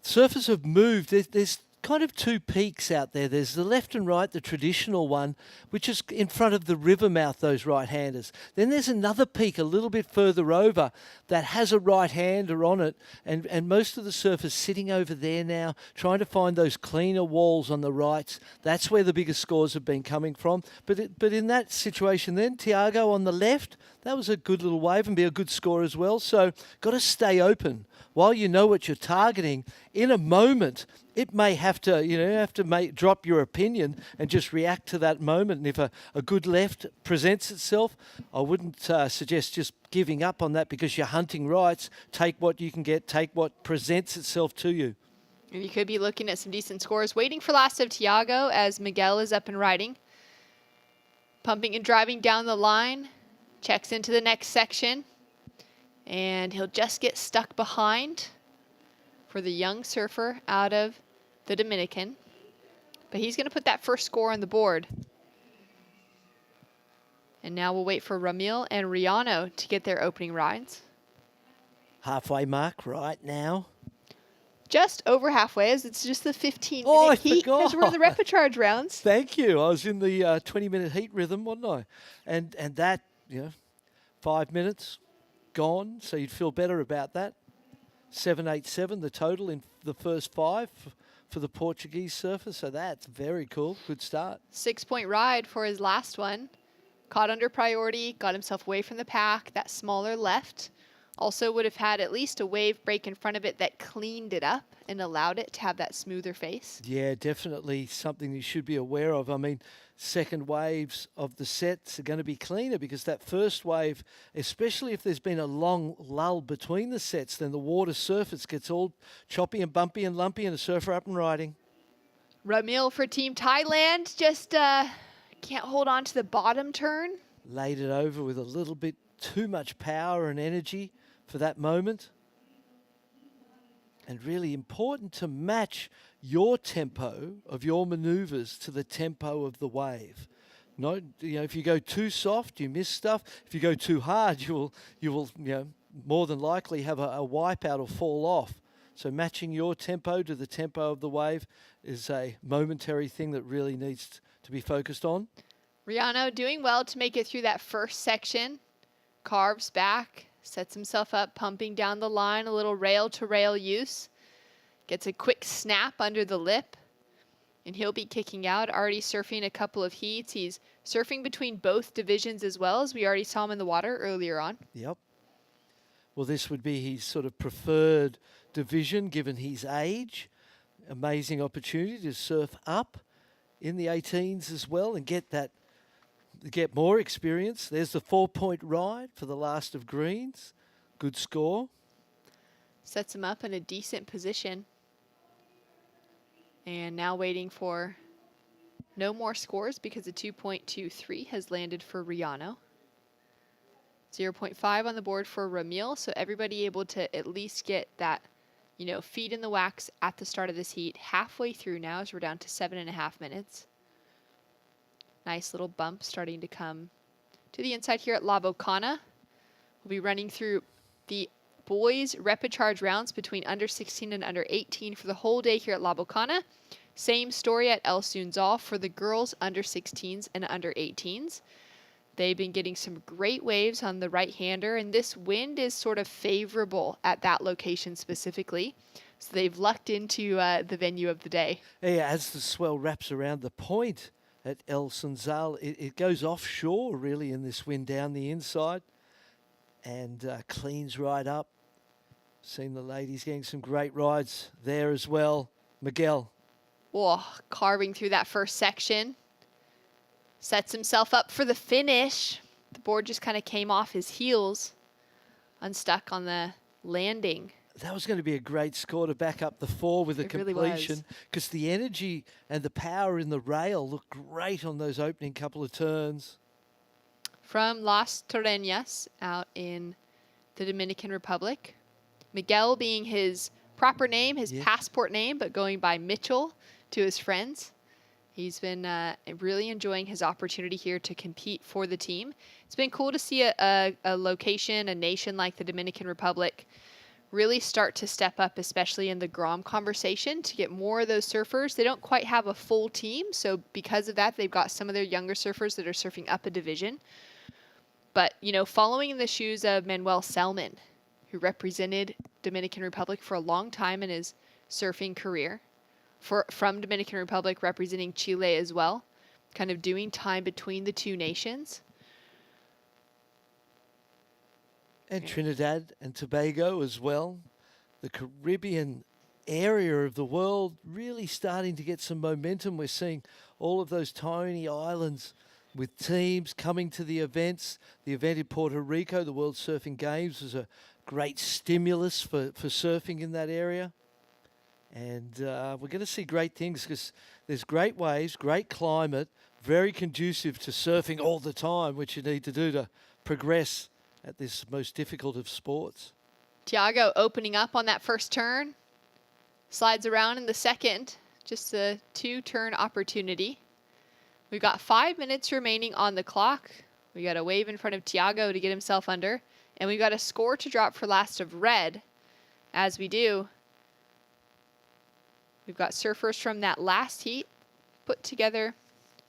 surfers have moved. There's kind of 2 peaks out there. There's the left and right, the traditional one, which is in front of the river mouth, those right-handers. Then there's another peak a little bit further over that has a right-hander on it, and most of the surfers sitting over there now, trying to find those cleaner walls on the rights. That's where the biggest scores have been coming from. But in that situation then, Tiago on the left, that was a good little wave and be a good score as well. So got to stay open. While you know what you're targeting, in a moment, it may have to, drop your opinion and just react to that moment. And if a good left presents itself, I wouldn't suggest just giving up on that because you're hunting rights. Take what you can get, take what presents itself to you. And you could be looking at some decent scores. Waiting for last of Tiago as Miguel is up and riding. Pumping and driving down the line. Checks into the next section. And he'll just get stuck behind for the young surfer out of the Dominican. But he's going to put that first score on the board. And now we'll wait for Ramil and Riano to get their opening rides. Halfway mark right now. Just over halfway, as it's just the 15-minute heat because we're in the replicharge rounds. Thank you. I was in the 20-minute heat rhythm, wasn't I? And that, 5 minutes gone, so you'd feel better about that. 787 the total in the first 5 for the Portuguese surfer, so that's very cool. Good start. 6-point ride for his last one. Caught under priority, got himself away from the pack, that smaller left. Also would have had at least a wave break in front of it that cleaned it up and allowed it to have that smoother face. Yeah, definitely something you should be aware of. I mean, second waves of the sets are going to be cleaner because that first wave, especially if there's been a long lull between the sets, then the water surface gets all choppy and bumpy and lumpy and the surfer up and riding. Ramil for Team Thailand just can't hold on to the bottom turn. Laid it over with a little bit too much power and energy for that moment. And really important to match your tempo of your maneuvers to the tempo of the wave. If you go too soft, you miss stuff. If you go too hard, you will more than likely have a wipeout or fall off. So matching your tempo to the tempo of the wave is a momentary thing that really needs to be focused on. Riano doing well to make it through that first section. Carves back, sets himself up, pumping down the line, a little rail-to-rail use. Gets a quick snap under the lip, and he'll be kicking out. Already surfing a couple of heats. He's surfing between both divisions as well, as we already saw him in the water earlier on. Yep. Well, this would be his sort of preferred division, given his age. Amazing opportunity to surf up in the 18s as well and get more experience. There's the 4-point ride for the last of greens. Good score. Sets him up in a decent position. And now waiting for no more scores because a 2.23 has landed for Riano. 0.5 on the board for Ramil, so everybody able to at least get that, feet in the wax at the start of this heat. Halfway through now as we're down to 7.5 minutes. Nice little bump starting to come to the inside here at La Bocana. We'll be running through the boys replicharge rounds between under 16 and under 18 for the whole day here at La Bocana. Same story at El Sunzal for the girls under 16s and under 18s. They've been getting some great waves on the right-hander, and this wind is sort of favorable at that location specifically. So they've lucked into the venue of the day. Yeah, as the swell wraps around the point at El Sunzal, it goes offshore really in this wind down the inside and cleans right up. Seen the ladies getting some great rides there as well. Miguel. Oh, carving through that first section. Sets himself up for the finish. The board just kind of came off his heels. Unstuck on the landing. That was going to be a great score to back up the 4 with a completion, because really the energy and the power in the rail looked great on those opening couple of turns. From Las Torreñas out in the Dominican Republic. Miguel being his proper name, his passport name, but going by Mitchell to his friends. He's been really enjoying his opportunity here to compete for the team. It's been cool to see a location, a nation like the Dominican Republic really start to step up, especially in the Grom conversation, to get more of those surfers. They don't quite have a full team, so because of that, they've got some of their younger surfers that are surfing up a division. But, following in the shoes of Manuel Selman, who represented Dominican Republic for a long time in his surfing career, from Dominican Republic representing Chile as well, kind of doing time between the two nations. And Trinidad and Tobago as well. The Caribbean area of the world really starting to get some momentum. We're seeing all of those tiny islands with teams coming to the events. The event in Puerto Rico, the World Surfing Games, was a great stimulus for surfing in that area. And we're going to see great things because there's great waves, great climate, very conducive to surfing all the time, which you need to do to progress at this most difficult of sports. Tiago opening up on that first turn. Slides around in the second. Just a 2-turn opportunity. We've got 5 minutes remaining on the clock. We got a wave in front of Tiago to get himself under. And we've got a score to drop for last of red. As we do, We've got surfers from that last heat put together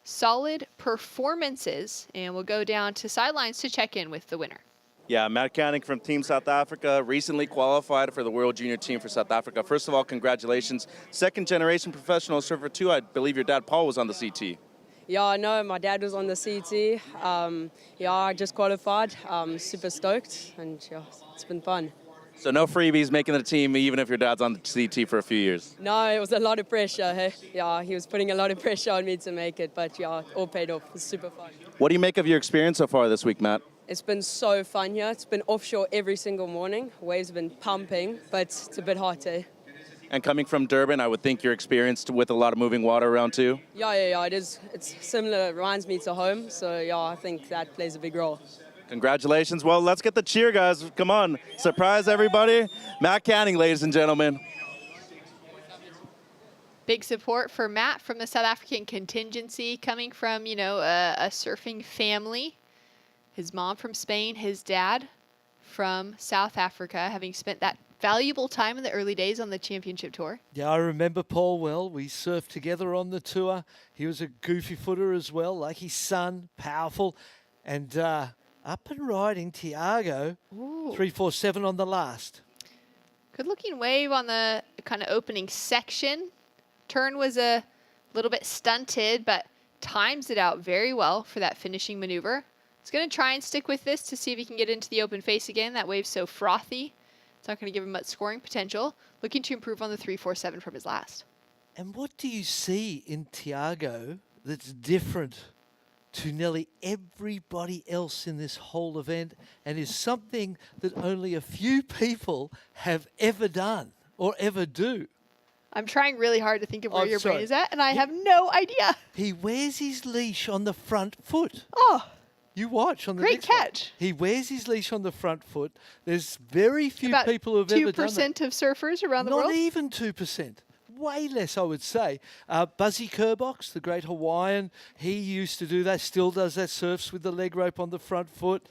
solid performances, and we'll go down to sidelines to check in with the winner. Yeah, Matt Canning from Team South Africa, recently qualified for the World Junior Team for South Africa. First of all, congratulations. Second generation professional surfer too. I believe your dad, Paul, was on the CT. Yeah, I know. My dad was on the CT. Yeah, I just qualified. Super stoked, and yeah, it's been fun. So no freebies making the team, even if your dad's on the CT for a few years. No, it was a lot of pressure. Hey? Yeah, he was putting a lot of pressure on me to make it, but yeah, all paid off. It's super fun. What do you make of your experience so far this week, Matt? It's been so fun here. It's been offshore every single morning. Waves have been pumping, but it's a bit hot, eh? And coming from Durban, I would think you're experienced with a lot of moving water around too? Yeah, it is. It's similar, it reminds me to home, so yeah, I think that plays a big role. Congratulations. Well, let's get the cheer, guys. Come on. Surprise everybody. Matt Canning, ladies and gentlemen. Big support for Matt from the South African contingency, coming from, you know, a surfing family. His mom from Spain, his dad from South Africa, having spent that valuable time in the early days on the championship tour. Yeah, I remember Paul well. We surfed together on the tour. He was a goofy footer as well, like his son, powerful. And up and riding, Tiago, 347 on the last. Good looking wave on the kind of opening section. Turn was a little bit stunted, but times it out very well for that finishing maneuver. He's going to try and stick with this to see if he can get into the open face again. That wave's so frothy. It's not going to give him much scoring potential. Looking to improve on the 347 from his last. And what do you see in Tiago that's different to nearly everybody else in this whole event, and is something that only a few people have ever done or ever do? I'm trying really hard to think of where your brain is at, and I have no idea. He wears his leash on the front foot. Oh. You watch on the Great next one. catch. He wears his leash on the front foot. There's very few About people who have ever done that. 2% of surfers around the world? Not even 2%. Way less, I would say. Buzzy Kerbox, the great Hawaiian, he used to do that, still does that, surfs with the leg rope on the front foot.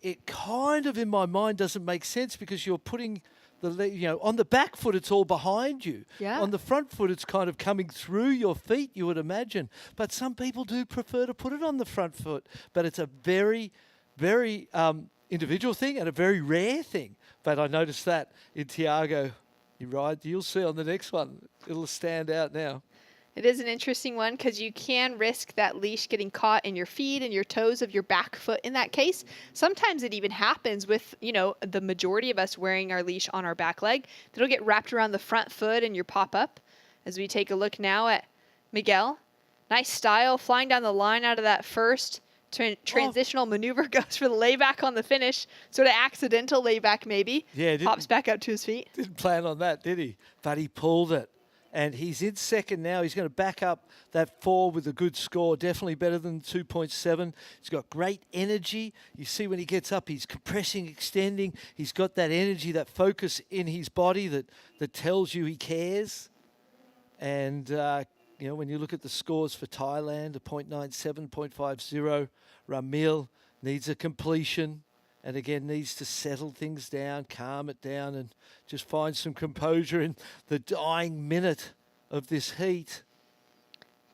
It kind of, in my mind, doesn't make sense because you're putting the leg, you know, on the back foot, it's all behind you. Yeah. On the front foot, it's kind of coming through your feet, you would imagine. But some people do prefer to put it on the front foot. But it's a very, very individual thing and a very rare thing. But I noticed that in Tiago. You'll see on the next one. It'll stand out now. It is an interesting one because you can risk that leash getting caught in your feet and your toes of your back foot in that case. Sometimes it even happens with, you know, the majority of us wearing our leash on our back leg. It'll get wrapped around the front foot and your pop-up. As we take a look now at Miguel. Nice style, flying down the line out of that first transitional maneuver, goes for the layback on the finish. Sort of accidental layback maybe. Yeah, pops back out to his feet. Didn't plan on that, did he? But he pulled it. And he's in second now. He's going to back up that 4 with a good score. Definitely better than 2.7. He's got great energy. You see when he gets up, he's compressing, extending. He's got that energy, that focus in his body that tells you he cares. And, you know, when you look at the scores for Thailand, a 0.97, 0.50. Ramil needs a completion. And again, needs to settle things down, calm it down, and just find some composure in the dying minute of this heat.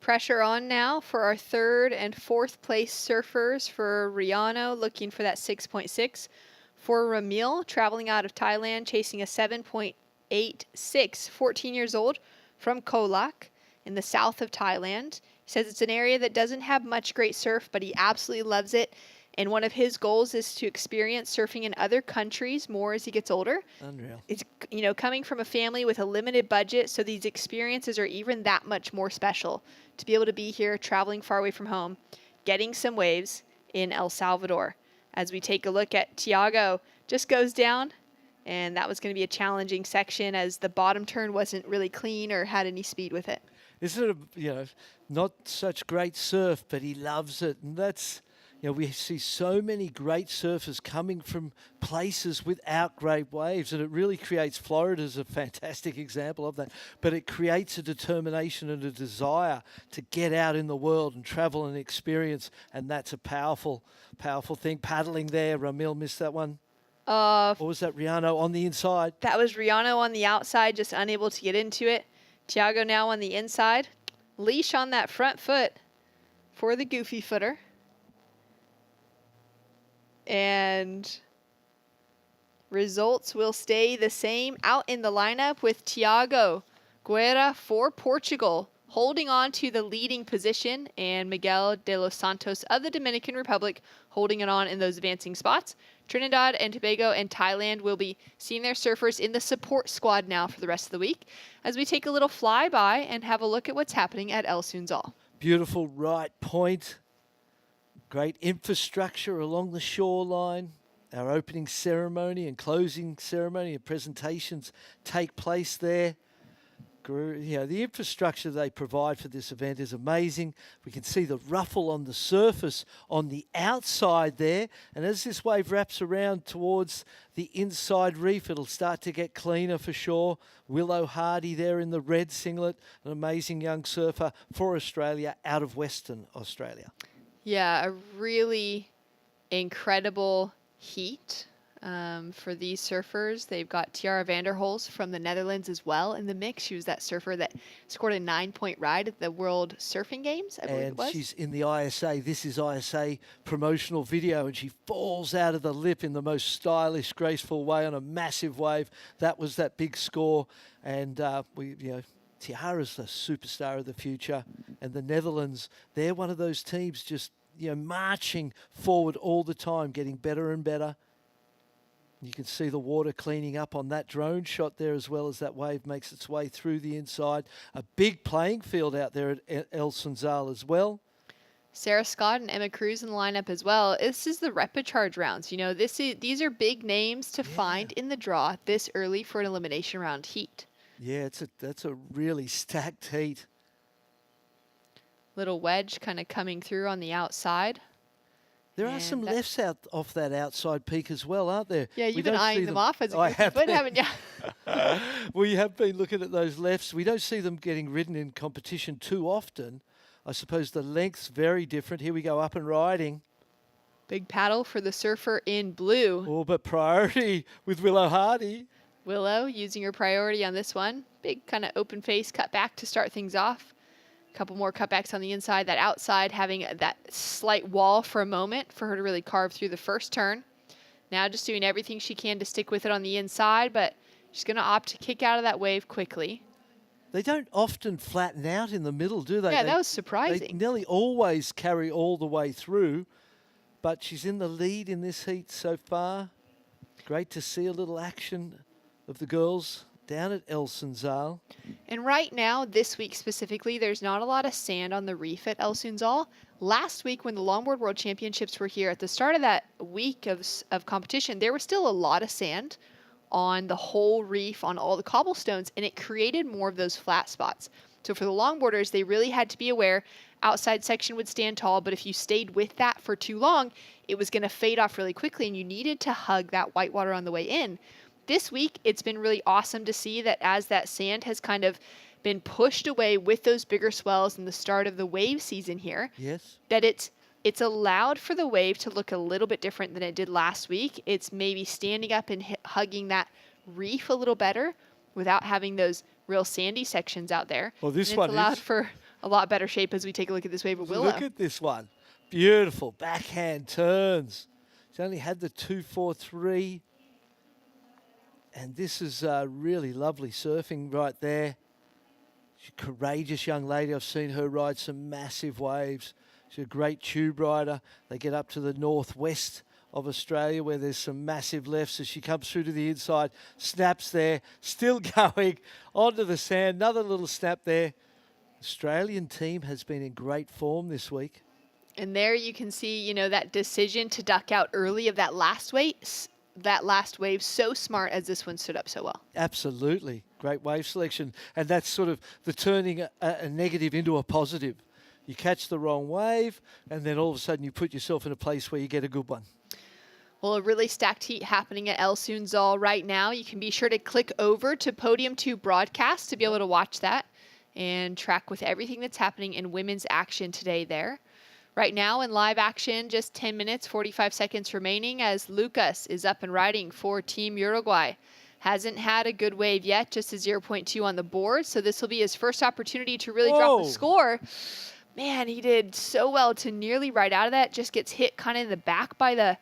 Pressure on now for our third and fourth place surfers. For Riano, looking for that 6.6. For Ramil, traveling out of Thailand, chasing a 7.86, 14 years old, from Kolak in the south of Thailand. He says it's an area that doesn't have much great surf, but he absolutely loves it. And one of his goals is to experience surfing in other countries more as he gets older. Unreal. It's, you know, coming from a family with a limited budget, so these experiences are even that much more special. To be able to be here, traveling far away from home, getting some waves in El Salvador. As we take a look at Tiago, just goes down, and that was going to be a challenging section as the bottom turn wasn't really clean or had any speed with it. Isn't it, you know, not such great surf, but he loves it, and that's... You know, we see so many great surfers coming from places without great waves, and it really creates, Florida's a fantastic example of that, but it creates a determination and a desire to get out in the world and travel and experience, and that's a powerful, powerful thing. Paddling there, Ramil missed that one. Or was that Rihanna on the inside? That was Rihanna on the outside, just unable to get into it. Tiago now on the inside. Leash on that front foot for the goofy footer. And results will stay the same out in the lineup with Tiago Guerra for Portugal holding on to the leading position, and Miguel de los Santos of the Dominican Republic holding it on in those advancing spots. Trinidad and Tobago and Thailand will be seeing their surfers in the support squad now for the rest of the week as we take a little flyby and have a look at what's happening at El Sunzal. Beautiful right point. Great infrastructure along the shoreline. Our opening ceremony and closing ceremony and presentations take place there. You know, the infrastructure they provide for this event is amazing. We can see the ruffle on the surface on the outside there. And as this wave wraps around towards the inside reef, it'll start to get cleaner for sure. Willow Hardy there in the red singlet, an amazing young surfer for Australia out of Western Australia. Yeah, a really incredible heat for these surfers. They've got Tiara Vanderholz from the Netherlands as well in the mix. She was that surfer that scored a 9-point ride at the World Surfing Games, I believe it was. And she's in the ISA. This is ISA promotional video, and she falls out of the lip in the most stylish, graceful way on a massive wave. That was that big score. And Tiara's the superstar of the future. And the Netherlands, they're one of those teams just, marching forward all the time, getting better and better. You can see the water cleaning up on that drone shot there as well as that wave makes its way through the inside. A big playing field out there at El Sunzal as well. Sarah Scott and Emma Cruz in the lineup as well. This is the Repicharge rounds. These are big names to find in the draw this early for an elimination round heat. Yeah, that's a really stacked heat. Little wedge kind of coming through on the outside. There are some lefts out off that outside peak as well, aren't there? Yeah, you've been eyeing them off as a goofy foot, haven't you? Well, you have been looking at those lefts. We don't see them getting ridden in competition too often. I suppose the length's very different. Here we go, up and riding. Big paddle for the surfer in blue. Oh, but priority with Willow Hardy. Willow using her priority on this one. Big kind of open face cut back to start things off. Couple more cutbacks on the inside, that outside having that slight wall for a moment for her to really carve through the first turn. Now just doing everything she can to stick with it on the inside, but she's going to opt to kick out of that wave quickly. They don't often flatten out in the middle, do they? Yeah, that was surprising. They nearly always carry all the way through, but she's in the lead in this heat so far. Great to see a little action of the girls down at El Sunzal. And right now, this week specifically, there's not a lot of sand on the reef at El Sunzal. Last week, when the Longboard World Championships were here, at the start of that week of competition, there was still a lot of sand on the whole reef, on all the cobblestones, and it created more of those flat spots. So for the longboarders, they really had to be aware outside section would stand tall, but if you stayed with that for too long, it was going to fade off really quickly, and you needed to hug that whitewater on the way in. This week, it's been really awesome to see that as that sand has kind of been pushed away with those bigger swells in the start of the wave season here, yes, that it's allowed for the wave to look a little bit different than it did last week. It's maybe standing up and hugging that reef a little better without having those real sandy sections out there. Well, this and one it's allowed for a lot better shape as we take a look at this wave of Willow. Look at this one. Beautiful backhand turns. She's only had the 2-4-3. And this is really lovely surfing right there. She's a courageous young lady. I've seen her ride some massive waves. She's a great tube rider. They get up to the northwest of Australia where there's some massive lefts as she comes through to the inside. Snaps there, still going onto the sand. Another little snap there. Australian team has been in great form this week. And there you can see, that decision to duck out early of that last wave, so smart as this one stood up so well. Absolutely. Great wave selection. And that's sort of the turning a negative into a positive. You catch the wrong wave, and then all of a sudden you put yourself in a place where you get a good one. Well, a really stacked heat happening at El Sunzal right now. You can be sure to click over to Podium 2 Broadcast to be able to watch that and track with everything that's happening in women's action today there. Right now in live action, just 10 minutes, 45 seconds remaining as Lucas is up and riding for Team Uruguay. Hasn't had a good wave yet, just a 0.2 on the board, so this will be his first opportunity to really drop the score. Man, he did so well to nearly ride out of that, just gets hit kind of in the back by the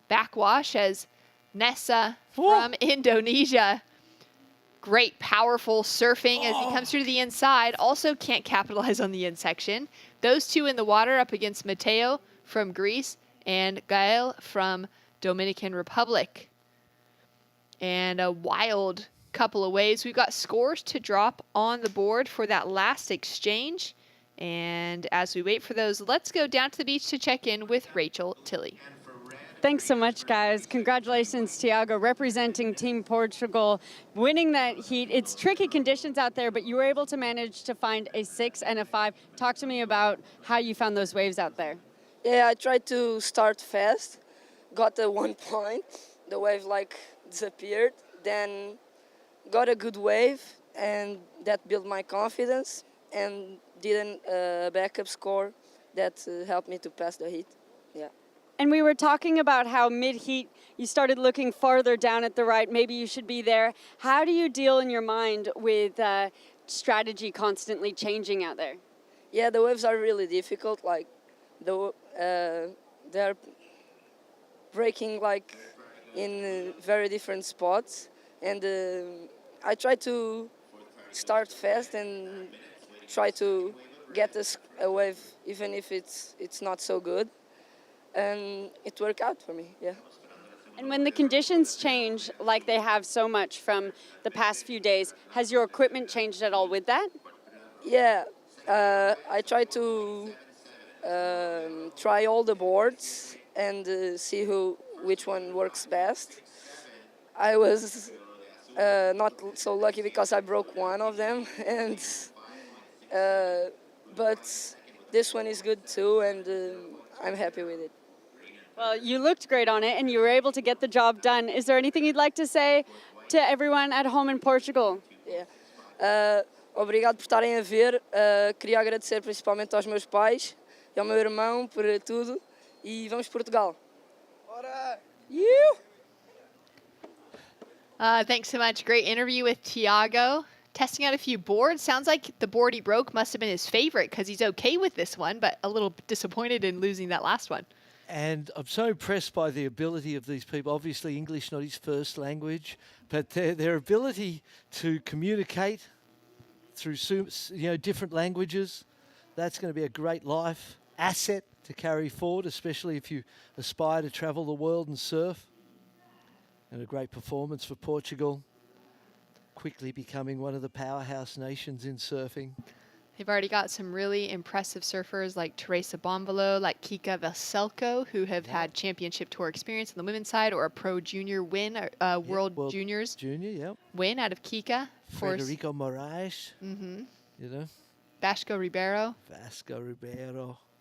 backwash as Nessa from Indonesia. Great, powerful surfing as he comes through to the inside. Also can't capitalize on the end section. Those two in the water up against Mateo from Greece and Gael from Dominican Republic. And a wild couple of waves. We've got scores to drop on the board for that last exchange. And as we wait for those, let's go down to the beach to check in with Rachel Tilley. Thanks so much, guys. Congratulations, Tiago, representing Team Portugal, winning that heat. It's tricky conditions out there, but you were able to manage to find a 6 and a 5. Talk to me about how you found those waves out there. Yeah, I tried to start fast, got a 1 point, the wave disappeared, then got a good wave, and that built my confidence, and did a backup score that helped me to pass the heat. Yeah. And we were talking about how mid-heat you started looking farther down at the right, maybe you should be there. How do you deal in your mind with strategy constantly changing out there? Yeah, the waves are really difficult. They're breaking in very different spots, and I try to start fast and try to get a wave even if it's not so good. And it worked out for me, yeah. And when the conditions change like they have so much from the past few days, has your equipment changed at all with that? Yeah, I try to try all the boards and see which one works best. I was not so lucky because I broke one of them, and but this one is good too, and I'm happy with it. Well, you looked great on it, and you were able to get the job done. Is there anything you'd like to say to everyone at home in Portugal? Yeah. Obrigado por estarem a ver. Queria agradecer principalmente aos meus pais e ao meu irmão por tudo. E vamos Portugal. Bora! Thanks so much. Great interview with Tiago. Testing out a few boards. Sounds like the board he broke must have been his favorite because he's okay with this one, but a little disappointed in losing that last one. And I'm so impressed by the ability of these people. Obviously, English not his first language, but their ability to communicate through different languages. That's going to be a great life asset to carry forward, especially if you aspire to travel the world and surf. And a great performance for Portugal, quickly becoming one of the powerhouse nations in surfing. They've already got some really impressive surfers like Teresa Bonvalo, like Kika Veselko, who have had championship tour experience on the women's side, or a pro junior win, World Juniors win out of Kika. Federico Moraes. Vasco Ribeiro.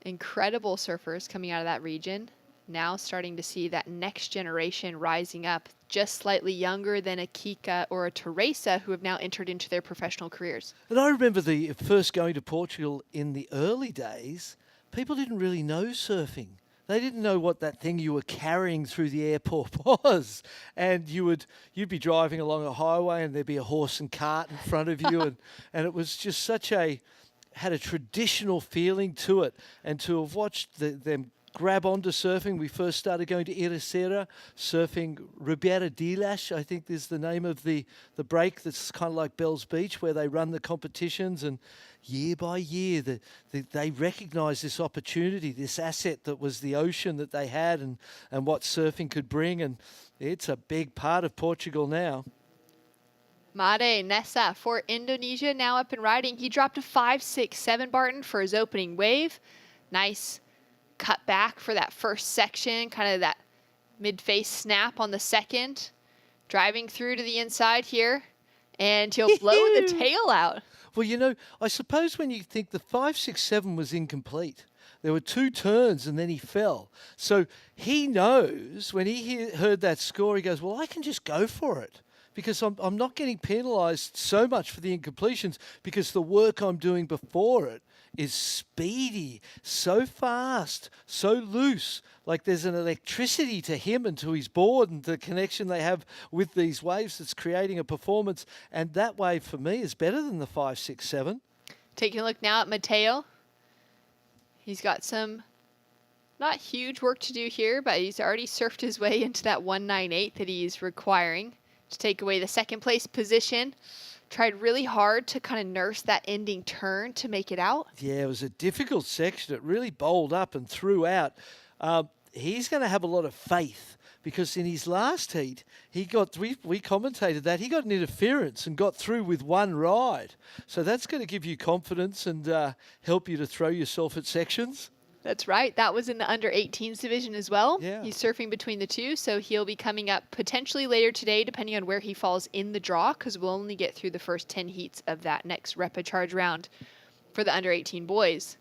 Incredible surfers coming out of that region. Now starting to see that next generation rising up, just slightly younger than a Kika or a Teresa, who have now entered into their professional careers. And I remember the first going to Portugal in the early days, people didn't really know surfing. They didn't know what that thing you were carrying through the airport was. And you'd be driving along a highway and there'd be a horse and cart in front of you. and it was just had a traditional feeling to it. And to have watched them grab onto surfing. We first started going to Ericeira, surfing Ribeira Dilas, I think is the name of the break that's kind of like Bell's Beach, where they run the competitions, and year by year they recognise this opportunity, this asset that was the ocean that they had, and what surfing could bring, and it's a big part of Portugal now. Made Nessa for Indonesia now up and riding. He dropped a 5.67 Barton for his opening wave. Nice cut back for that first section, kind of that mid-face snap on the second. Driving through to the inside here, and he'll blow the tail out. Well, I suppose when you think the 5.67 was incomplete, there were 2 turns and then he fell. So he knows when he heard that score, he goes, well, I can just go for it, because I'm not getting penalised so much for the incompletions, because the work I'm doing before it is speedy, so fast, so loose. Like there's an electricity to him and to his board and the connection they have with these waves that's creating a performance. And that wave for me is better than the 5.67. Taking a look now at Mateo. He's got some not huge work to do here, but he's already surfed his way into that 198 that he's requiring to take away the second place position. Tried really hard to kind of nurse that ending turn to make it out. Yeah, it was a difficult section. It really bowled up and threw out. He's going to have a lot of faith because in his last heat, we commentated that, he got an interference and got through with one ride. So that's going to give you confidence and help you to throw yourself at sections. That's right. That was in the under 18s division as well. Yeah. He's surfing between the two, so he'll be coming up potentially later today, depending on where he falls in the draw, because we'll only get through the first 10 heats of that next Repecharge round for the under 18 boys.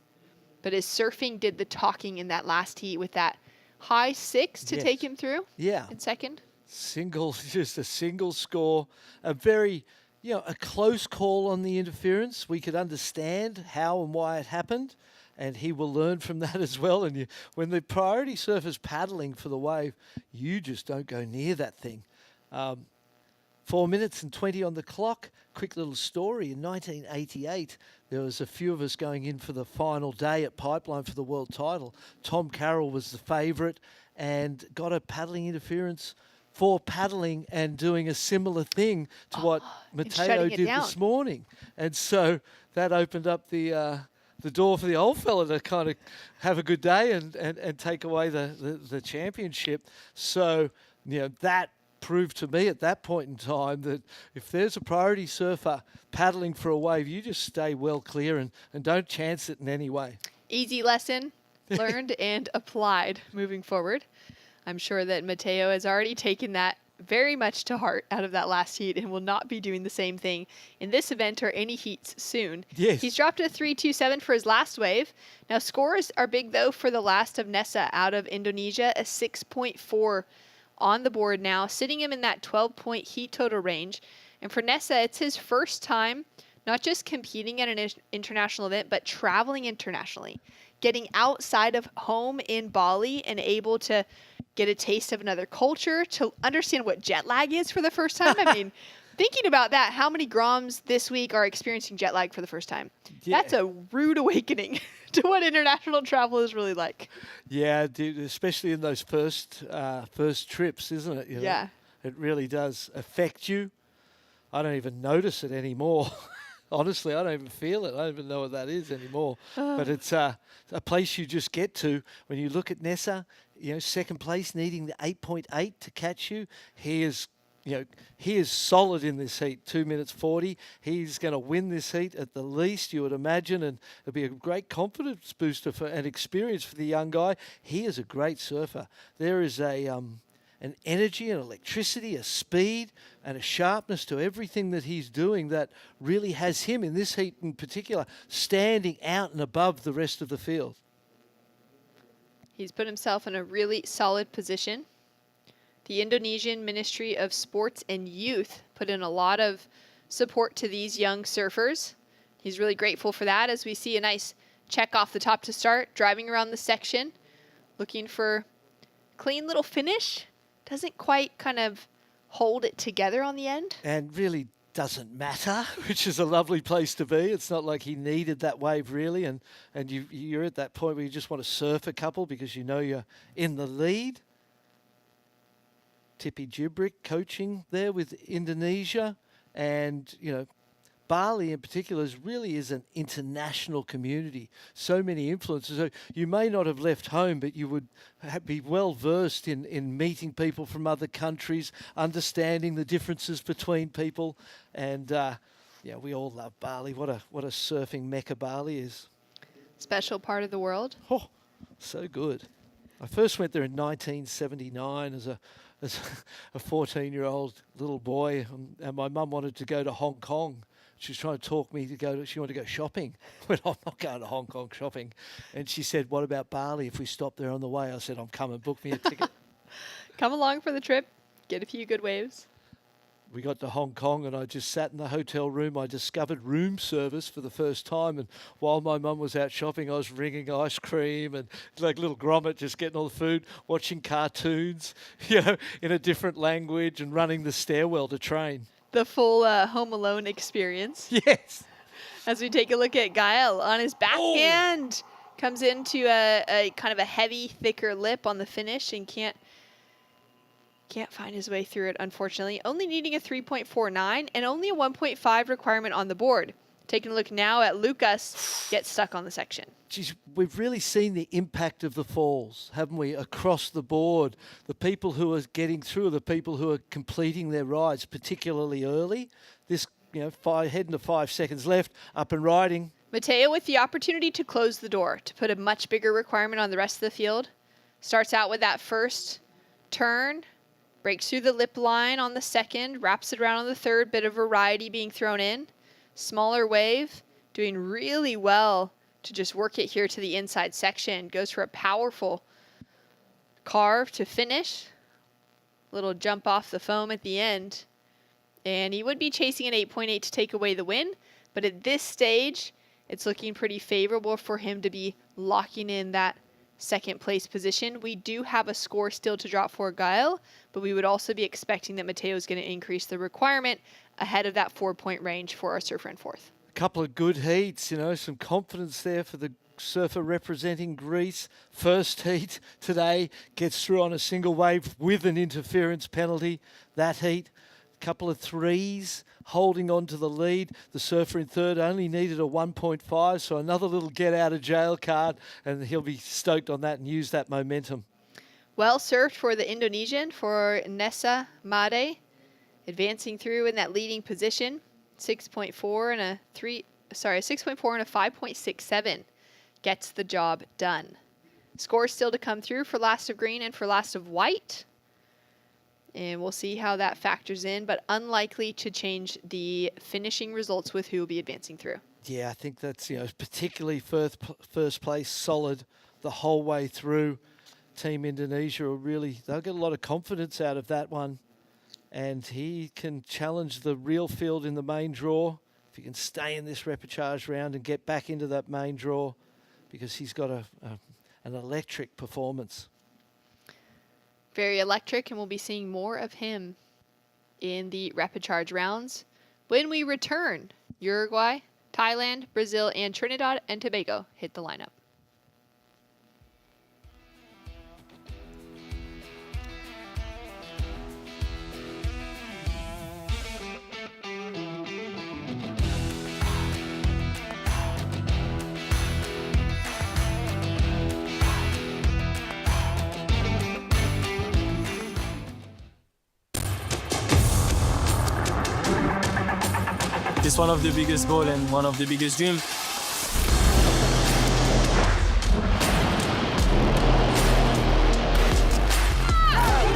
But his surfing did the talking in that last heat with that high 6 to take him through. Yeah. In second. Just a single score, a very, a close call on the interference. We could understand how and why it happened. And he will learn from that as well. And when the priority surfer's paddling for the wave, you just don't go near that thing. 4 minutes and 20 on the clock. Quick little story. In 1988, there was a few of us going in for the final day at Pipeline for the world title. Tom Carroll was the favourite and got a paddling interference for paddling and doing a similar thing to what Mateo did this morning. And so that opened up the door for the old fella to kind of have a good day and take away the championship. So, that proved to me at that point in time that if there's a priority surfer paddling for a wave, you just stay well clear and don't chance it in any way. Easy lesson learned and applied moving forward. I'm sure that Mateo has already taken that very much to heart out of that last heat and will not be doing the same thing in this event or any heats soon. Yes. He's dropped a 3.27 for his last wave. Now scores are big though for the last of Nessa out of Indonesia, a 6.4 on the board now, sitting him in that 12-point heat total range. And for Nessa, it's his first time not just competing at an international event, but traveling internationally, getting outside of home in Bali and able to get a taste of another culture, to understand what jet lag is for the first time. I mean, thinking about that, how many Groms this week are experiencing jet lag for the first time? Yeah. That's a rude awakening to what international travel is really like. Yeah, dude, especially in those first trips, isn't it? Yeah. It really does affect you. I don't even notice it anymore. Honestly, I don't even feel it. I don't even know what that is anymore. But it's a place you just get to when you look at Nessa, second place needing the 8.8 to catch you. He is solid in this heat, 2 minutes 40. He's going to win this heat at the least, you would imagine, and it'll be a great confidence booster and experience for the young guy. He is a great surfer. There is an energy, an electricity, a speed, and a sharpness to everything that he's doing that really has him, in this heat in particular, standing out and above the rest of the field. He's put himself in a really solid position. The Indonesian Ministry of Sports and Youth put in a lot of support to these young surfers. He's really grateful for that, as we see a nice check off the top to start, driving around the section, looking for clean little finish. Doesn't quite kind of hold it together on the end. And really doesn't matter, which is a lovely place to be. It's not like he needed that wave really, and you're at that point where you just want to surf a couple because you know you're in the lead. Tippy Jibrick coaching there with Indonesia, and Bali in particular really is an international community. So many influences. So you may not have left home, but you would be well versed in meeting people from other countries, understanding the differences between people. And we all love Bali. What a surfing mecca Bali is. Special part of the world. Oh, so good. I first went there in 1979 as a 14-year-old little boy, and my mum wanted to go to Hong Kong. She was trying to talk me she wanted to go shopping. I went, I'm not going to Hong Kong shopping. And she said, what about Bali if we stop there on the way? I said, I'm coming, book me a ticket. Come along for the trip, get a few good waves. we got to Hong Kong and I just sat in the hotel room. I discovered room service for the first time. And while my mum was out shopping, I was ringing ice cream and like little grommet, just getting all the food, watching cartoons, in a different language and running the stairwell to train. The full Home Alone experience. Yes. As we take a look at Gael on his backhand. Comes into a kind of a heavy, thicker lip on the finish and can't find his way through it, unfortunately. Only needing a 3.49 and only a 1.5 requirement on the board. Taking a look now at Lucas, gets stuck on the section. Geez, we've really seen the impact of the falls, haven't we, across the board. The people who are getting through are the people who are completing their rides, particularly early. This, heading to 5 seconds left, up and riding. Mateo with the opportunity to close the door, to put a much bigger requirement on the rest of the field. Starts out with that first turn, breaks through the lip line on the second, wraps it around on the third, bit of variety being thrown in. Smaller wave, doing really well to just work it here to the inside section. Goes for a powerful carve to finish. Little jump off the foam at the end. And he would be chasing an 8.8 to take away the win, but at this stage, it's looking pretty favorable for him to be locking in that second place position. We do have a score still to drop for Gael, but we would also be expecting that Mateo is going to increase the requirement ahead of that 4-point range for our surfer in fourth. A couple of good heats, some confidence there for the surfer representing Greece. First heat today gets through on a single wave with an interference penalty. That heat, a couple of threes, holding on to the lead. The surfer in third only needed a 1.5, so another little get out of jail card, and he'll be stoked on that and use that momentum. Well served for the Indonesian, for Nessa Made, advancing through in that leading position. 6.4 and a 5.67 gets the job done. Scores still to come through for last of green and for last of white. And we'll see how that factors in, but unlikely to change the finishing results with who will be advancing through. Yeah, I think that's, particularly first place solid the whole way through. Team Indonesia they'll get a lot of confidence out of that one. And he can challenge the real field in the main draw. If he can stay in this repechage round and get back into that main draw, because he's got an electric performance. Very electric, and we'll be seeing more of him in the rapid charge rounds. When we return, Uruguay, Thailand, Brazil, and Trinidad and Tobago hit the lineup. It's one of the biggest goals and one of the biggest dreams.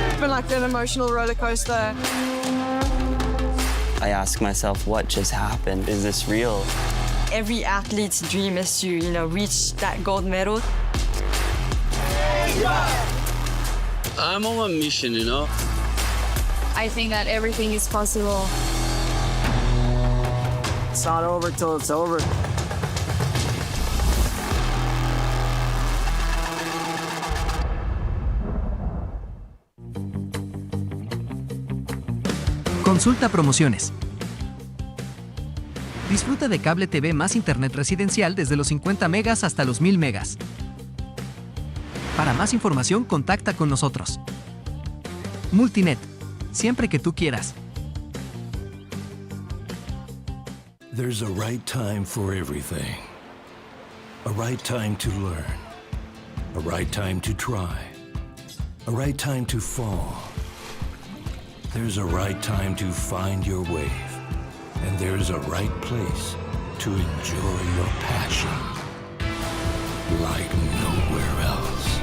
It's been like an emotional roller coaster. I ask myself, what just happened? Is this real? Every athlete's dream is to, reach that gold medal. I'm on a mission, I think that everything is possible. It's not over till it's over. Consulta promociones. Disfruta de cable TV más internet residencial desde los 50 megas hasta los 1000 megas. Para más información, contacta con nosotros. Multinet, siempre que tú quieras. There's a right time for everything. A right time to learn. A right time to try. A right time to fall. There's a right time to find your wave. And there's a right place to enjoy your passion like nowhere else.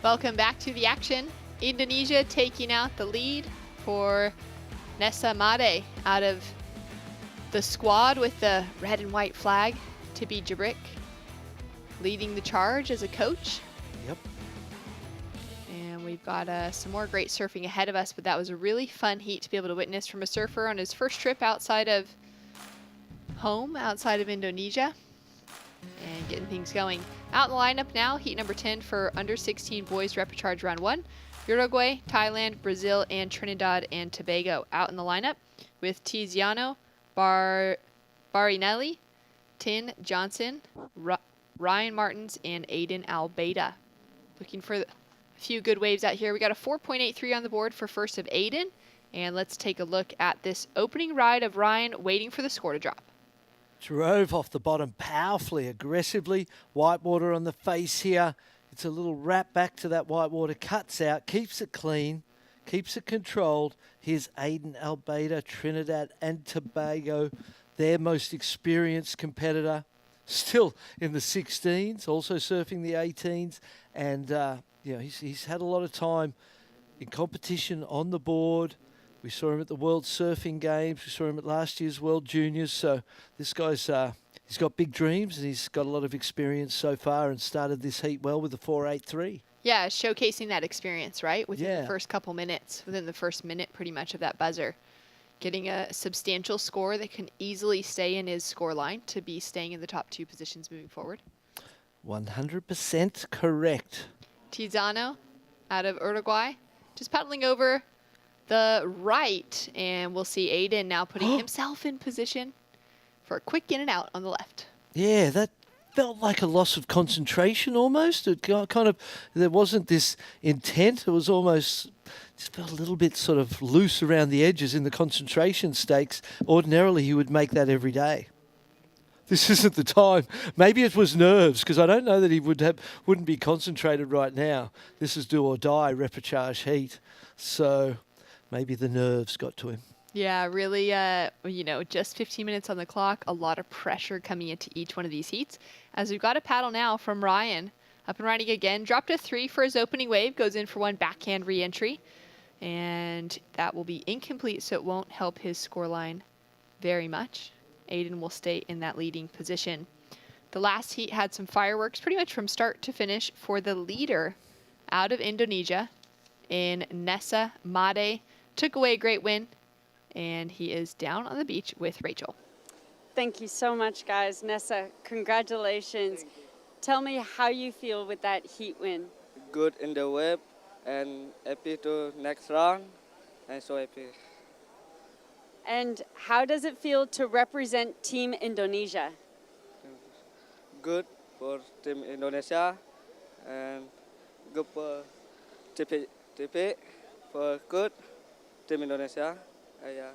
Welcome back to the action. Indonesia taking out the lead for Nessa Made out of The squad with the red and white flag, Tippy Jabrick, leading the charge as a coach. Yep. And we've got some more great surfing ahead of us, but that was a really fun heat to be able to witness from a surfer on his first trip outside of home, outside of Indonesia, and getting things going. Out in the lineup now, heat number 10 for under 16 boys repecharge round 1. Uruguay, Thailand, Brazil, and Trinidad and Tobago out in the lineup with Tiziano Barinelli, Tin Johnson, Ryan Martins, and Aiden Albeida. Looking for a few good waves out here. We got a 4.83 on the board for first of Aiden. And let's take a look at this opening ride of Ryan waiting for the score to drop. Drove off the bottom powerfully, aggressively. Whitewater on the face here. It's a little wrap back to that whitewater, cuts out, keeps it clean, keeps it controlled. Here's Aiden Albeida, Trinidad and Tobago, their most experienced competitor. Still in the 16s, also surfing the 18s. And, he's had a lot of time in competition on the board. We saw him at the World Surfing Games. We saw him at last year's World Juniors. So this guy's he's got big dreams and he's got a lot of experience so far and started this heat well with a 4.83. Yeah, showcasing that experience, right? Within the first couple minutes, within the first minute pretty much of that buzzer. Getting a substantial score that can easily stay in his score line to be staying in the top 2 positions moving forward. 100% correct. Tizano out of Uruguay, just paddling over the right, and we'll see Aiden now putting himself in position for a quick in and out on the left. Yeah, that felt like a loss of concentration almost. It kind of, there wasn't this intent. It was almost, just felt a little bit sort of loose around the edges in the concentration stakes. Ordinarily, he would make that every day. This isn't the time. Maybe it was nerves, because I don't know that he wouldn't be concentrated right now. This is do or die repechage heat. So maybe the nerves got to him. Yeah, really, just 15 minutes on the clock, a lot of pressure coming into each one of these heats. As we've got a paddle now from Ryan, up and riding again, dropped a 3 for his opening wave, goes in for 1 backhand re-entry, and that will be incomplete, so it won't help his scoreline very much. Aiden will stay in that leading position. The last heat had some fireworks pretty much from start to finish for the leader out of Indonesia in Nessa Made. Took away a great win, and he is down on the beach with Rachel. Thank you so much, guys. Nessa, congratulations. Tell me how you feel with that heat win. Good in the web and happy to next round. I'm so happy. And how does it feel to represent Team Indonesia? Good for Team Indonesia and good for TP for good Team Indonesia. Yeah.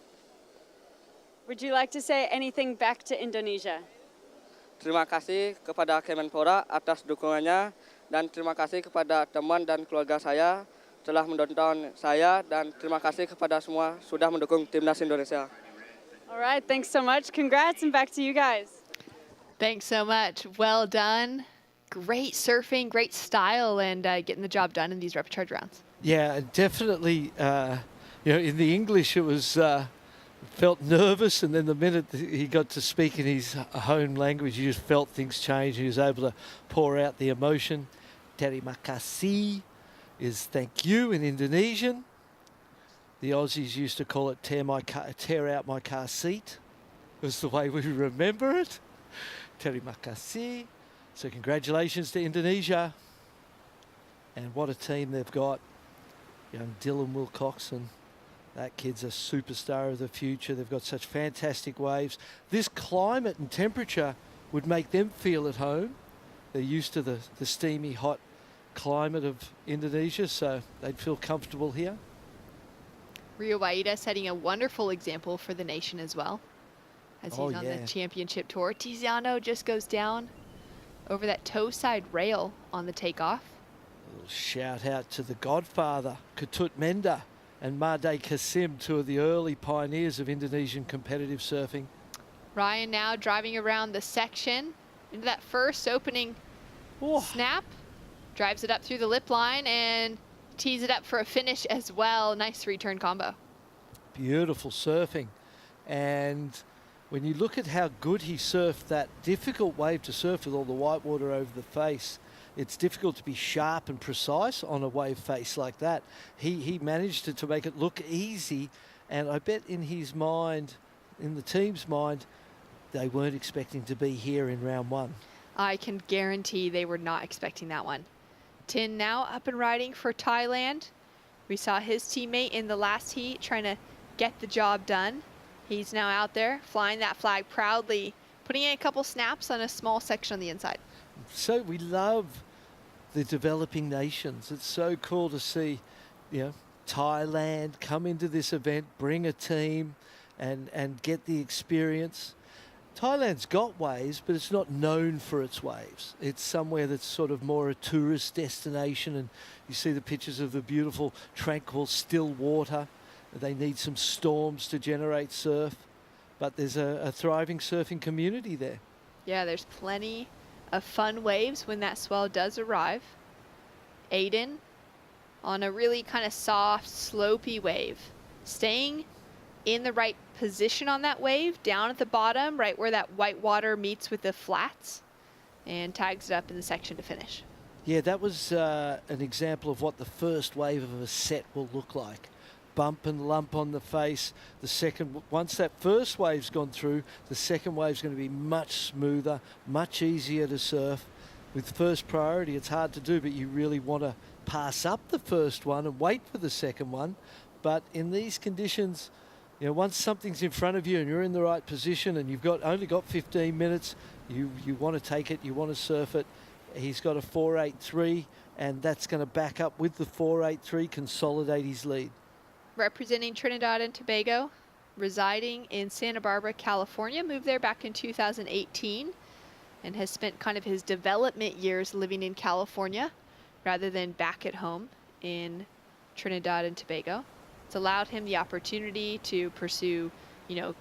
Would you like to say anything back to Indonesia? Terima kasih kepada Kemenpora atas dukungannya dan terima kasih kepada teman dan keluarga saya telah menonton saya dan terima kasih kepada semua sudah mendukung Timnas Indonesia. All right, thanks so much. Congrats and back to you guys. Thanks so much. Well done. Great surfing, great style, and getting the job done in these repecharge rounds. Yeah, definitely. In the English, it was felt nervous, and then the minute he got to speak in his home language, you just felt things change. He was able to pour out the emotion. Terima kasih is thank you in Indonesian. The Aussies used to call it tear out my car seat. It was the way we remember it. Terima kasih. So congratulations to Indonesia. And what a team they've got. Young Dylan Wilcoxon. That kid's a superstar of the future. They've got such fantastic waves. This climate and temperature would make them feel at home. They're used to the steamy, hot climate of Indonesia, so they'd feel comfortable here. Rio Waida setting a wonderful example for the nation as well, as he's on the championship tour. Tiziano just goes down over that toe side rail on the takeoff. A little shout out to the godfather, Ketut Menda, and Made Kasim, 2 of the early pioneers of Indonesian competitive surfing. Ryan now driving around the section into that first opening snap. Drives it up through the lip line and tees it up for a finish as well. Nice 3-turn combo. Beautiful surfing. And when you look at how good he surfed that difficult wave to surf with all the white water over the face, it's difficult to be sharp and precise on a wave face like that. He managed to make it look easy, and I bet in his mind, in the team's mind, they weren't expecting to be here in round one. I can guarantee they were not expecting that one. Tin now up and riding for Thailand. We saw his teammate in the last heat trying to get the job done. He's now out there flying that flag proudly, putting in a couple snaps on a small section on the inside. So we love the developing nations. It's so cool to see, Thailand come into this event, bring a team and get the experience. Thailand's got waves, but it's not known for its waves. It's somewhere that's sort of more a tourist destination, and you see the pictures of the beautiful, tranquil, still water. They need some storms to generate surf, but there's a thriving surfing community there. Yeah, there's plenty of fun waves when that swell does arrive. Aiden on a really kind of soft, slopey wave, staying in the right position on that wave, down at the bottom, right where that white water meets with the flats, and tags it up in the section to finish. Yeah, that was an example of what the first wave of a set will look like. Bump and lump on the face. The second, once that first wave's gone through, the second wave's going to be much smoother, much easier to surf. With first priority, it's hard to do, but you really want to pass up the first one and wait for the second one. But in these conditions, once something's in front of you and you're in the right position and you've only got 15 minutes, you want to take it, you want to surf it. He's got a 4.83, and that's going to back up with the 4.83, consolidate his lead. Representing Trinidad and Tobago, residing in Santa Barbara, California, moved there back in 2018 and has spent kind of his development years living in California rather than back at home in Trinidad and Tobago. It's allowed him the opportunity to pursue,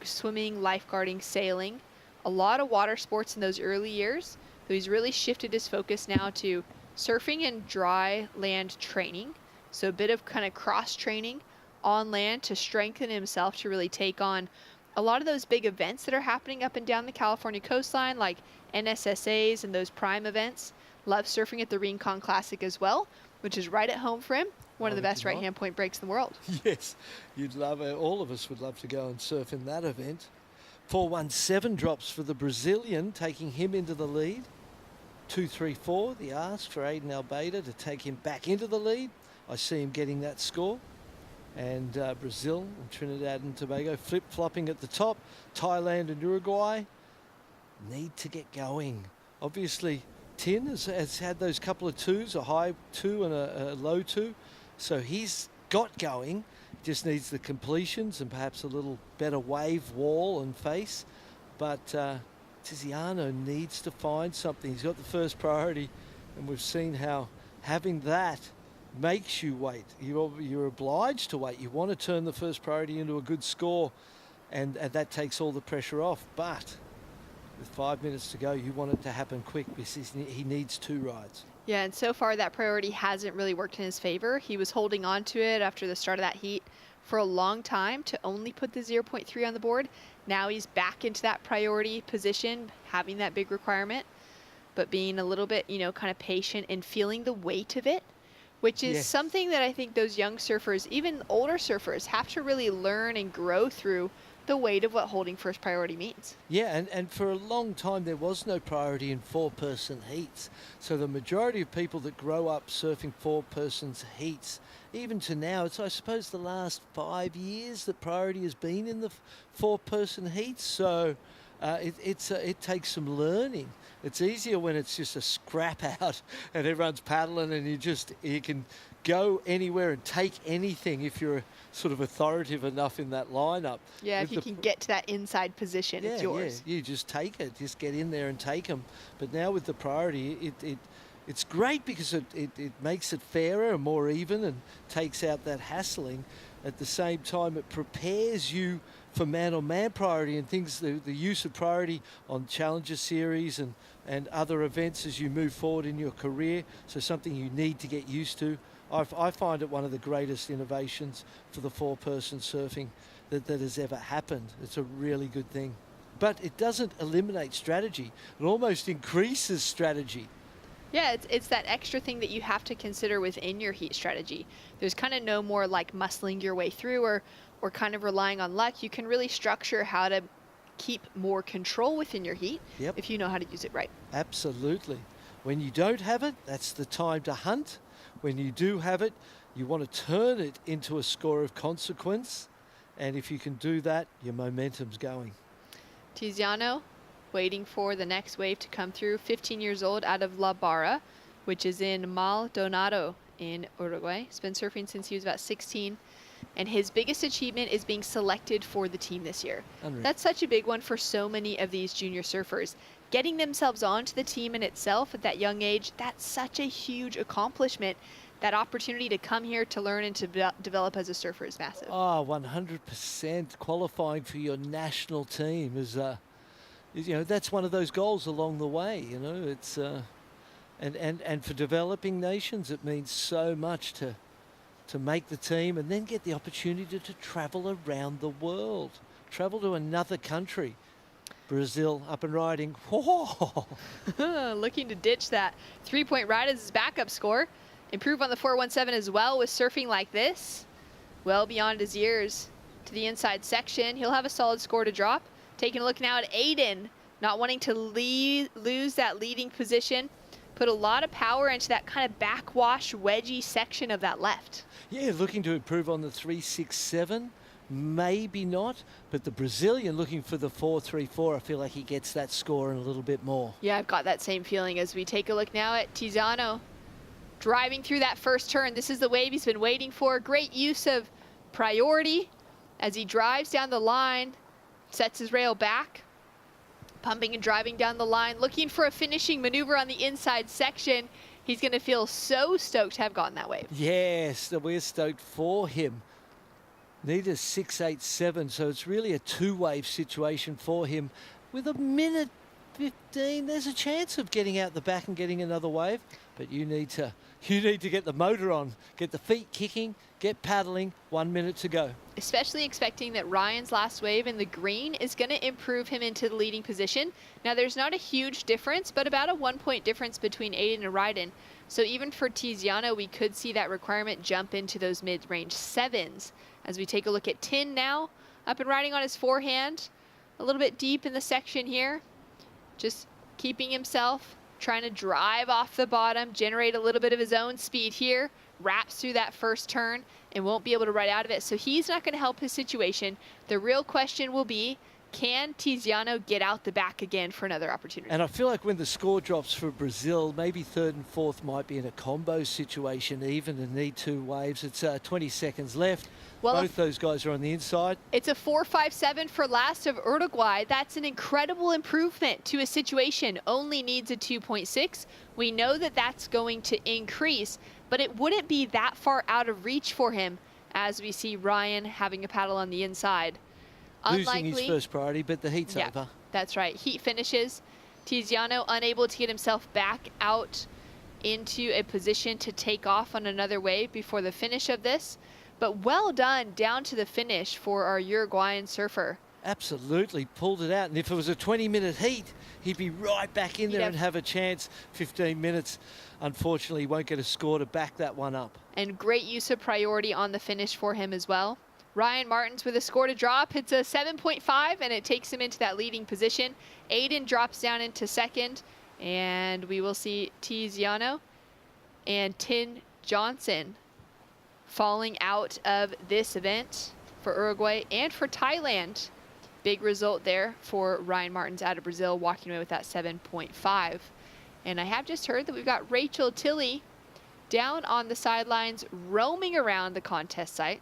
swimming, lifeguarding, sailing, a lot of water sports in those early years. So he's really shifted his focus now to surfing and dry land training. So a bit of kind of cross training on land to strengthen himself to really take on a lot of those big events that are happening up and down the California coastline, like NSSAs and those prime events. Loves surfing at the Rincon Classic as well, which is right at home for him. One of the best right-hand point breaks in the world. Yes, you'd love it. All of us would love to go and surf in that event. 4.17 drops for the Brazilian, taking him into the lead. 2.34, the ask for Aiden Albeida to take him back into the lead. I see him getting that score. And Brazil and Trinidad and Tobago flip-flopping at the top. Thailand and Uruguay need to get going. Obviously, Tin has had those couple of twos, a high two and a low two. So he's got going, just needs the completions and perhaps a little better wave wall and face. But Tiziano needs to find something. He's got the first priority, and we've seen how having that makes you wait. You're obliged to wait. You want to turn the first priority into a good score, and that takes all the pressure off. But with 5 minutes to go, you want it to happen quick because he needs two rides. Yeah, and so far that priority hasn't really worked in his favor. He was holding on to it after the start of that heat for a long time to only put the 0.3 on the board. Now he's back into that priority position, having that big requirement, but being a little bit, kind of patient and feeling the weight of it, which is something that I think those young surfers, even older surfers, have to really learn and grow through the weight of what holding first priority means. Yeah, and for a long time there was no priority in four-person heats. So the majority of people that grow up surfing four-person heats, even to now, it's I suppose the last 5 years that priority has been in the four-person heats. So it takes some learning. It's easier when it's just a scrap out and everyone's paddling and you can go anywhere and take anything if you're sort of authoritative enough in that lineup. Yeah, if you can get to that inside position, it's yours. Yeah, you just take it. Just get in there and take them. But now with the priority, it's great because it makes it fairer and more even and takes out that hassling. At the same time, it prepares you for man-on-man priority and things, the use of priority on Challenger Series and other events as you move forward in your career. So something you need to get used to. I find it one of the greatest innovations for the four-person surfing that has ever happened. It's a really good thing. but it doesn't eliminate strategy. It almost increases strategy. Yeah, it's that extra thing that you have to consider within your heat strategy. There's kind of no more like muscling your way through or kind of relying on luck. You can really structure how to keep more control within your heat if you know how to use it right. Absolutely. When you don't have it, that's the time to hunt. When you do have it, you want to turn it into a score of consequence. And if you can do that, your momentum's going. Tiziano waiting for the next wave to come through. 15 years old, out of La Barra, which is in Maldonado in Uruguay. He's been surfing since he was about 16. And his biggest achievement is being selected for the team this year. Unreal. That's such a big one for so many of these junior surfers. Getting themselves onto the team in itself at that young age, that's such a huge accomplishment. That opportunity to come here to learn and to develop as a surfer is massive. Oh, 100% qualifying for your national team is you know, that's one of those goals along the way. You know, it's and for developing nations, it means so much to make the team and then get the opportunity to travel around the world, travel to another country. Brazil up and riding. Looking to ditch that 3-point ride as his backup score. Improve on the 417 as well with surfing like this. Well beyond his years. To the inside section, he'll have a solid score to drop. Taking a look now at Aiden, not wanting to lose that leading position. Put a lot of power into that kind of backwash wedgy section of that left. Yeah, looking to improve on the 367. Maybe not, but the Brazilian looking for the 434. I feel like he gets that score and a little bit more. Yeah, I've got that same feeling as we take a look now at Tiziano. Driving through that first turn. This is the wave he's been waiting for. Great use of priority as he drives down the line, sets his rail back, pumping and driving down the line, looking for a finishing maneuver on the inside section. He's going to feel so stoked to have gotten that wave. Yes, we're stoked for him. Need a 687, so it's really a two-wave situation for him. With a minute 15, there's a chance of getting out the back and getting another wave, but you need to get the motor on, get the feet kicking, get paddling. 1 minute to go. Especially expecting that Ryan's last wave in the green is going to improve him into the leading position. Now, there's not a huge difference, but about a 1-point difference between Aiden and Ryden. So even for Tiziano, we could see that requirement jump into those mid-range 7s. As we take a look at Tin now, up and riding on his forehand, a little bit deep in the section here. Just keeping himself, trying to drive off the bottom, generate a little bit of his own speed here, wraps through that first turn and won't be able to ride out of it. So he's not going to help his situation. The real question will be, can Tiziano get out the back again for another opportunity? And I feel like when the score drops for Brazil, maybe third and fourth might be in a combo situation even and need two waves. It's 20 seconds left. Well, both those guys are on the inside. It's a 4.57 for last of Uruguay. That's an incredible improvement to a situation. Only needs a 2.6. We know that that's going to increase, but it wouldn't be that far out of reach for him as we see Ryan having a paddle on the inside. Losing his first priority, but the heat's over. That's right. Heat finishes. Tiziano unable to get himself back out into a position to take off on another wave before the finish of this. But well done down to the finish for our Uruguayan surfer. Absolutely, pulled it out. And if it was a 20-minute heat, he'd be right back in there and have a chance. 15 minutes, unfortunately, won't get a score to back that one up. And great use of priority on the finish for him as well. Ryan Martins with a score to drop. It's a 7.5, and it takes him into that leading position. Aiden drops down into second, and we will see Tiziano and Tin Johnson falling out of this event for Uruguay and for Thailand. Big result there for Ryan Martins out of Brazil, walking away with that 7.5. And I have just heard that we've got Rachel Tilley down on the sidelines, roaming around the contest site.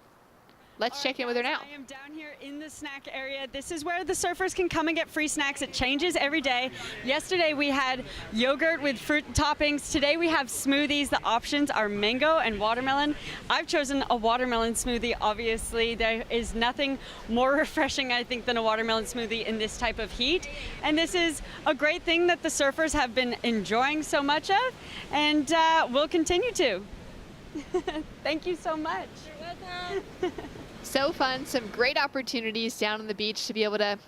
Let's check in with her now. I am down here in the snack area. This is where the surfers can come and get free snacks. It changes every day. Yesterday we had yogurt with fruit toppings. Today we have smoothies. The options are mango and watermelon. I've chosen a watermelon smoothie, obviously. There is nothing more refreshing, I think, than a watermelon smoothie in this type of heat. And this is a great thing that the surfers have been enjoying so much of, and will continue to. Thank you so much. So fun, some great opportunities down on the beach to be able to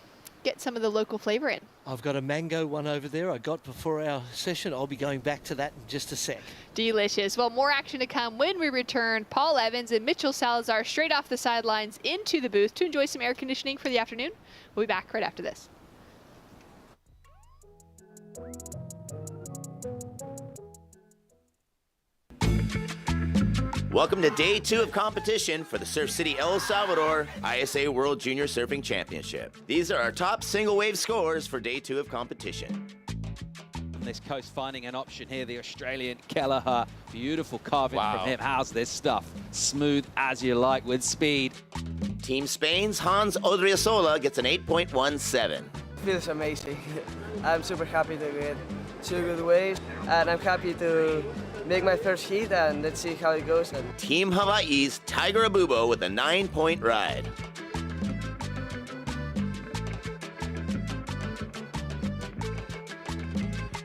get some of the local flavor in. I've got a mango one over there I got before our session. I'll be going back to that in just a sec. Delicious. Well, more action to come when we return. Paul Evans and Mitchell Salazar straight off the sidelines into the booth to enjoy some air conditioning for the afternoon. We'll be back right after this. Welcome to day 2 of competition for the Surf City El Salvador ISA World Junior Surfing Championship. These are our top single wave scores for day 2 of competition. On this coast finding an option here, the Australian Kelleher. Beautiful carving from him. How's this stuff? Smooth as you like with speed. Team Spain's Hans Odriozola gets an 8.17. Feels amazing. I'm super happy to get 2 good waves, and I'm happy to make my first heat, and let's see how it goes. Team Hawaii's Tiger Abubo with a 9-point ride.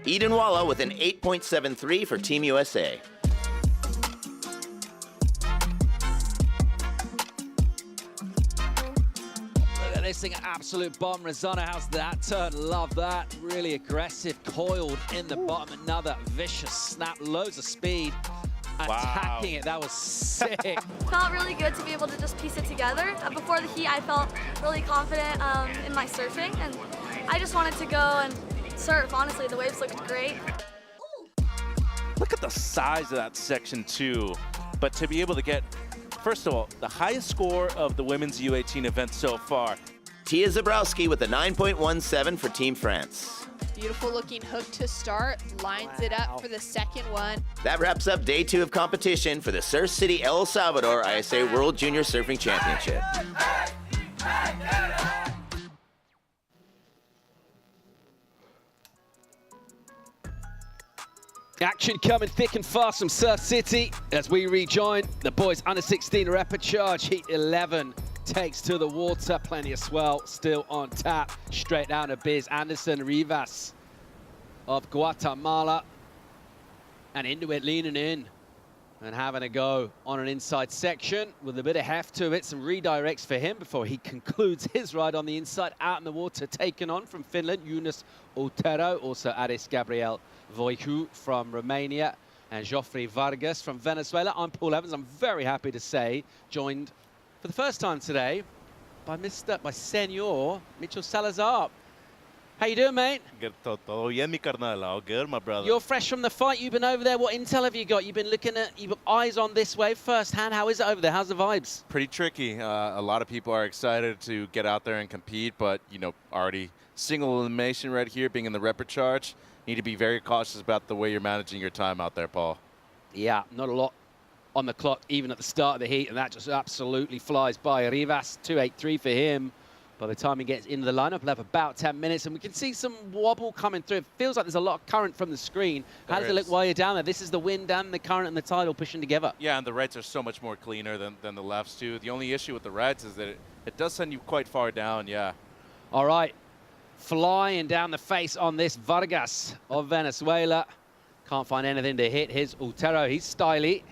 Eden Walla with an 8.73 for Team USA. Look at this thing, absolute bomb. Rosanna, how's that turn? Love that. Really aggressive, coiled in the bottom. Another vicious snap, loads of speed. Attacking it, that was sick. Felt really good to be able to just piece it together. Before the heat, I felt really confident in my surfing, and I just wanted to go and surf. Honestly, the waves looked great. Look at the size of that section too. But to be able to get, first of all, the highest score of the women's U18 event so far. Tia Zabrowski with a 9.17 for Team France. Beautiful looking hook to start, lines it up for the second one. That wraps up day 2 of competition for the Surf City El Salvador ISA World Junior Surfing Championship. Action coming thick and fast from Surf City as we rejoin the boys under 16 rapid charge. Heat 11 takes to the water. Plenty of swell still on tap. Straight down to Biz Anderson Rivas of Guatemala. And into it, leaning in and having a go on an inside section with a bit of heft to it. Some redirects for him before he concludes his ride on the inside. Out in the water, taken on from Finland, Yunus Otero. Also Aris Gabriel Voicu from Romania and Joffrey Vargas from Venezuela. I'm Paul Evans. I'm very happy to say, joined for the first time today by Senor Mitchell Salazar. How you doing, mate? Todo bien, mi carnal. All good, my brother. You're fresh from the fight. You've been over there. What intel have you got? You've been looking at, you've got eyes on this wave firsthand. How is it over there? How's the vibes? Pretty tricky. A lot of people are excited to get out there and compete, but, you know, already single elimination right here, being in the rapid charge. Need to be very cautious about the way you're managing your time out there, Paul. Yeah, not a lot on the clock, even at the start of the heat, and that just absolutely flies by. Rivas, 2.83 for him. By the time he gets into the lineup, he'll have about 10 minutes, and we can see some wobble coming through. It feels like there's a lot of current from the screen. How does it look while you're down there? This is the wind and the current and the tide all pushing together. Yeah, and the rights are so much more cleaner than the lefts, too. The only issue with the rights is that it does send you quite far down, yeah. All right, flying down the face on this Vargas of Venezuela. Can't find anything to hit his Otero. He's styly.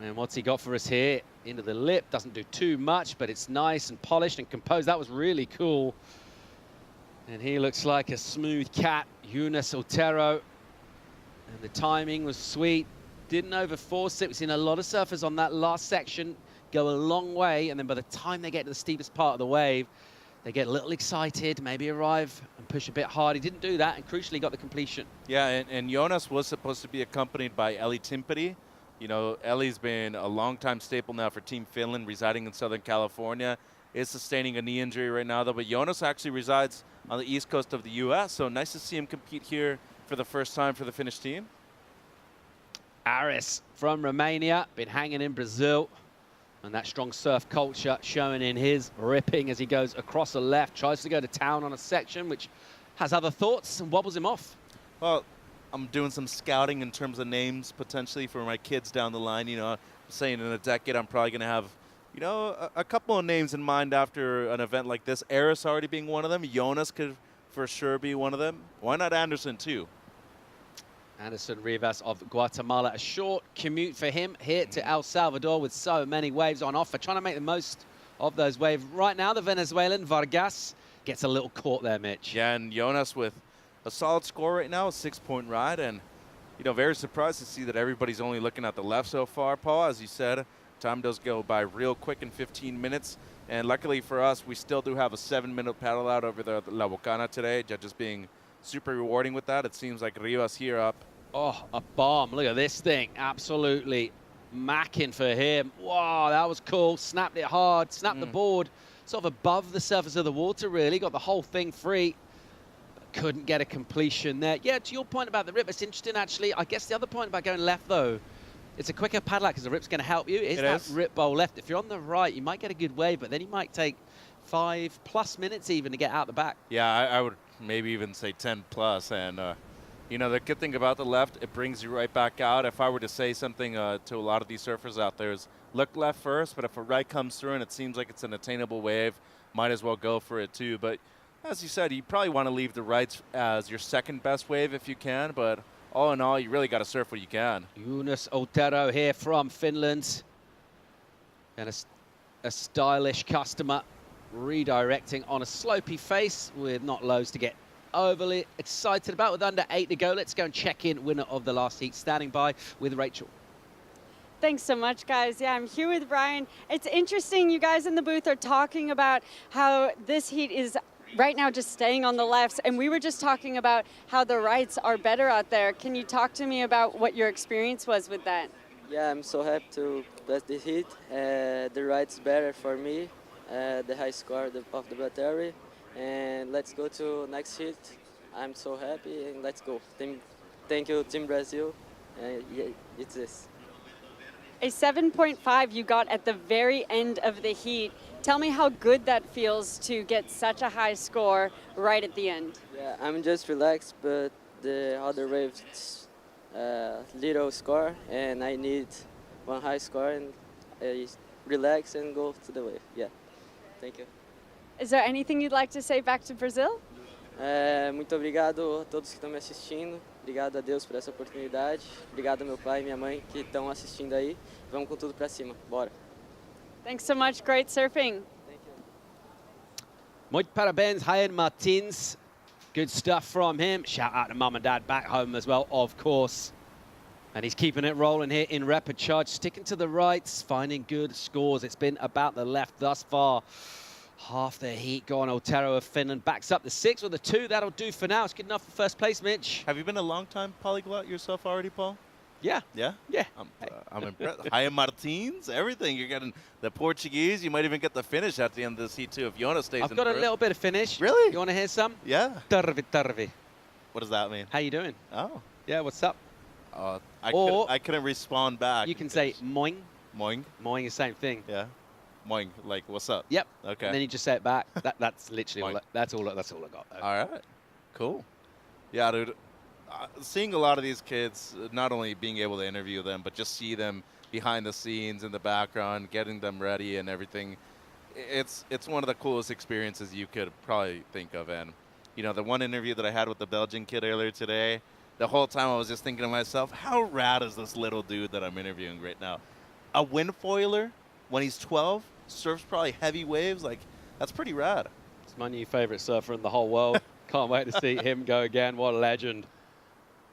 And what's he got for us here? Into the lip, doesn't do too much, but it's nice and polished and composed. That was really cool. And he looks like a smooth cat, Yunus Otero. And the timing was sweet. Didn't overforce it. We've seen a lot of surfers on that last section go a long way, and then by the time they get to the steepest part of the wave, they get a little excited, maybe arrive and push a bit hard. He didn't do that, and crucially got the completion. Yeah, and Jonas was supposed to be accompanied by Ellie Timpety. You know, Ellie's been a long-time staple now for Team Finland, residing in Southern California. Is sustaining a knee injury right now, though. But Jonas actually resides on the east coast of the U.S., so nice to see him compete here for the first time for the Finnish team. Aris from Romania, been hanging in Brazil. And that strong surf culture showing in his ripping as he goes across the left, tries to go to town on a section, which has other thoughts and wobbles him off. Well, I'm doing some scouting in terms of names potentially for my kids down the line. You know, I'm saying in a decade I'm probably going to have, you know, a couple of names in mind after an event like this. Aris already being one of them. Jonas could for sure be one of them. Why not Anderson too? Anderson Rivas of Guatemala. A short commute for him here to El Salvador with so many waves on offer. Trying to make the most of those waves. Right now, the Venezuelan Vargas gets a little caught there, Mitch. Yeah, and Jonas with a solid score right now, a 6-point ride, and very surprised to see that everybody's only looking at the left so far, Paul. As you said, time does go by real quick in 15 minutes. And luckily for us, we still do have a 7-minute paddle out over the La Bocana today. Judges being super rewarding with that. It seems like Rivas here up. Oh, a bomb. Look at this thing. Absolutely macking for him. Wow, that was cool. Snapped it hard. Snapped the board sort of above the surface of the water, really. Got the whole thing free. Couldn't get a completion there. Yeah, to your point about the rip, it's interesting, actually. I guess the other point about going left, though, it's a quicker paddle out because the rip's going to help you. Is that rip bowl left? If you're on the right, you might get a good wave, but then you might take 5+ minutes even to get out the back. Yeah, I would maybe even say 10+. And, the good thing about the left, it brings you right back out. If I were to say something to a lot of these surfers out there is look left first, but if a right comes through and it seems like it's an attainable wave, might as well go for it too. But as you said, you probably want to leave the rights as your second best wave if you can, but all in all, you really got to surf what you can. Jonas Otero here from Finland. And a stylish customer redirecting on a slopey face with not loads to get overly excited about. With under 8 to go, let's go and check in winner of the last heat, standing by with Rachel. Thanks so much, guys. Yeah, I'm here with Brian. It's interesting, you guys in the booth are talking about how this heat is right now just staying on the lefts, and we were just talking about how the rights are better out there. Can you talk to me about what your experience was with that? Yeah, I'm so happy to pass the heat. The ride's better for me, the high score of the battery. And let's go to next heat. I'm so happy, and let's go. Thank you, Team Brazil. Yeah, it's this. A 7.5 you got at the very end of the heat. Tell me how good that feels to get such a high score right at the end. Yeah, I'm just relaxed, but the other waves little score, and I need one high score, and relax and go to the wave. Yeah, thank you. Is there anything you'd like to say back to Brazil? Muito obrigado a todos que estão me assistindo. Obrigado a Deus por essa oportunidade. Obrigado ao meu pai e minha mãe que estão assistindo aí. Vamos com tudo para cima. Bora. Thanks so much. Great surfing. Thank you. Muito parabéns, Ryan Martins. Good stuff from him. Shout out to mum and dad back home as well, of course. And he's keeping it rolling here in rapid charge, sticking to the rights, finding good scores. It's been about the left thus far. Half the heat gone. Otero of Finland backs up the 6 with a 2. That'll do for now. It's good enough for first place, Mitch. Have you been a long-time polyglot yourself already, Paul? Yeah. Yeah? Yeah. I'm impressed. Ryan Martins, everything. You're getting the Portuguese. You might even get the Finnish at the end of this heat, too, if Jonas stays I've in got a first. little bit of Finnish. Really? You want to hear some? Yeah. Tarvi, tarvi. What does that mean? How you doing? Oh. Yeah, what's up? I couldn't respond back. You can say moing. Moing? Moing is the same thing. Yeah. Moing, like, what's up? Yep. Okay. And then you just say it back. That's literally all. That's all I got. Though. All right. Cool. Yeah, dude. Seeing a lot of these kids, not only being able to interview them, but just see them behind the scenes in the background, getting them ready and everything. It's one of the coolest experiences you could probably think of. And, the one interview that I had with the Belgian kid earlier today, the whole time I was just thinking to myself, how rad is this little dude that I'm interviewing right now? A windfoiler when he's 12, surfs probably heavy waves. Like, that's pretty rad. It's my new favorite surfer in the whole world. Can't wait to see him go again. What a legend.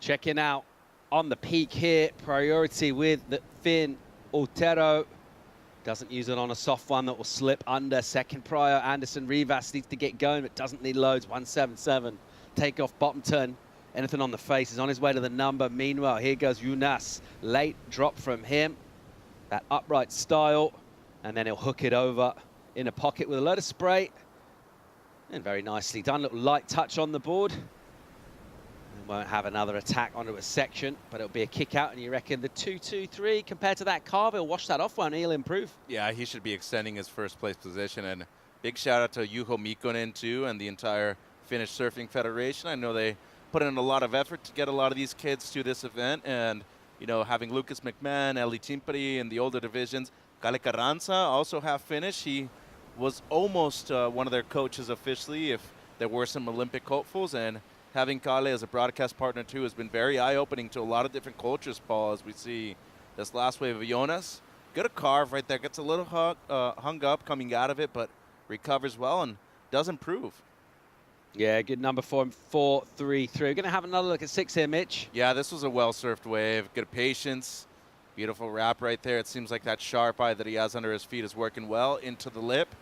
Checking out on the peak here. Priority with the Finn. Otero doesn't use it on a soft one that will slip under. Second prior, Anderson Rivas needs to get going, but doesn't need loads. 177. Take off bottom turn. Anything on the face is on his way to the number. Meanwhile, here goes Jonas. Late drop from him. That upright style. And then he'll hook it over in a pocket with a load of spray. And very nicely done. Little light touch on the board. And won't have another attack onto a section, but it'll be a kick out. And you reckon the 2-2-3 compared to that carve, he'll wash that off, won't he? He'll improve. Yeah, he should be extending his first place position. And big shout out to Juho Mikkonen too, and the entire Finnish Surfing Federation. I know they put in a lot of effort to get a lot of these kids to this event. And, having Lucas McMahon, Eli Timpari in the older divisions. Kalle Carranza, also half Finnish. He was almost one of their coaches officially if there were some Olympic hopefuls. And having Kalle as a broadcast partner too has been very eye-opening to a lot of different cultures, Paul, as we see this last wave of Jonas. Good a carve right there. Gets a little hung up coming out of it, but recovers well and does improve. Yeah, good number for him, 4-3-3. We're going to have another look at 6 here, Mitch. Yeah, this was a well-surfed wave. Good patience. Beautiful wrap right there. It seems like that sharp eye that he has under his feet is working well into the lip.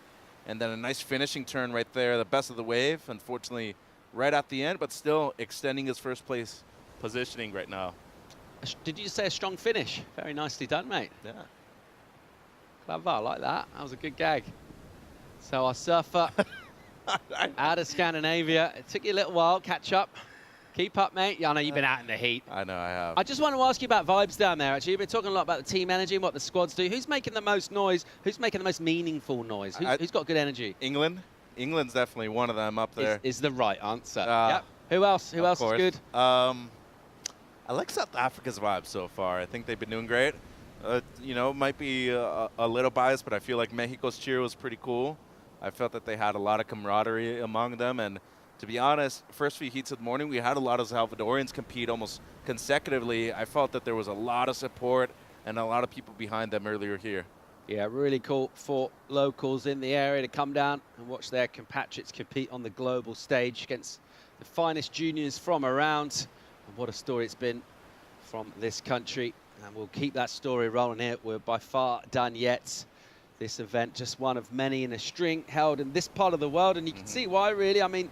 And then a nice finishing turn right there, the best of the wave. Unfortunately, right at the end, but still extending his first place positioning right now. Did you say a strong finish? Very nicely done, mate. Yeah. Clever, I like that. That was a good gag. So our surfer out of Scandinavia. It took you a little while, catch up. Keep up, mate. Yeah, I know you've been out in the heat. I know I have. I just want to ask you about vibes down there, actually. You've been talking a lot about the team energy and what the squads do. Who's making the most noise? Who's making the most meaningful noise? Who's got good energy? England. England's definitely one of them up there. Is the right answer. Yep. Who else? Who else is good? I like South Africa's vibe so far. I think they've been doing great. You know, might be a little biased, but I feel like Mexico's cheer was pretty cool. I felt that they had a lot of camaraderie among them, and to be honest, first few heats of the morning, we had a lot of Salvadorians compete almost consecutively. I felt that there was a lot of support and a lot of people behind them earlier here. Yeah, really cool for locals in the area to come down and watch their compatriots compete on the global stage against the finest juniors from around. And what a story it's been from this country. And we'll keep that story rolling here. We're by far done yet. This event, just one of many in a string held in this part of the world. And you can see why, really. I mean,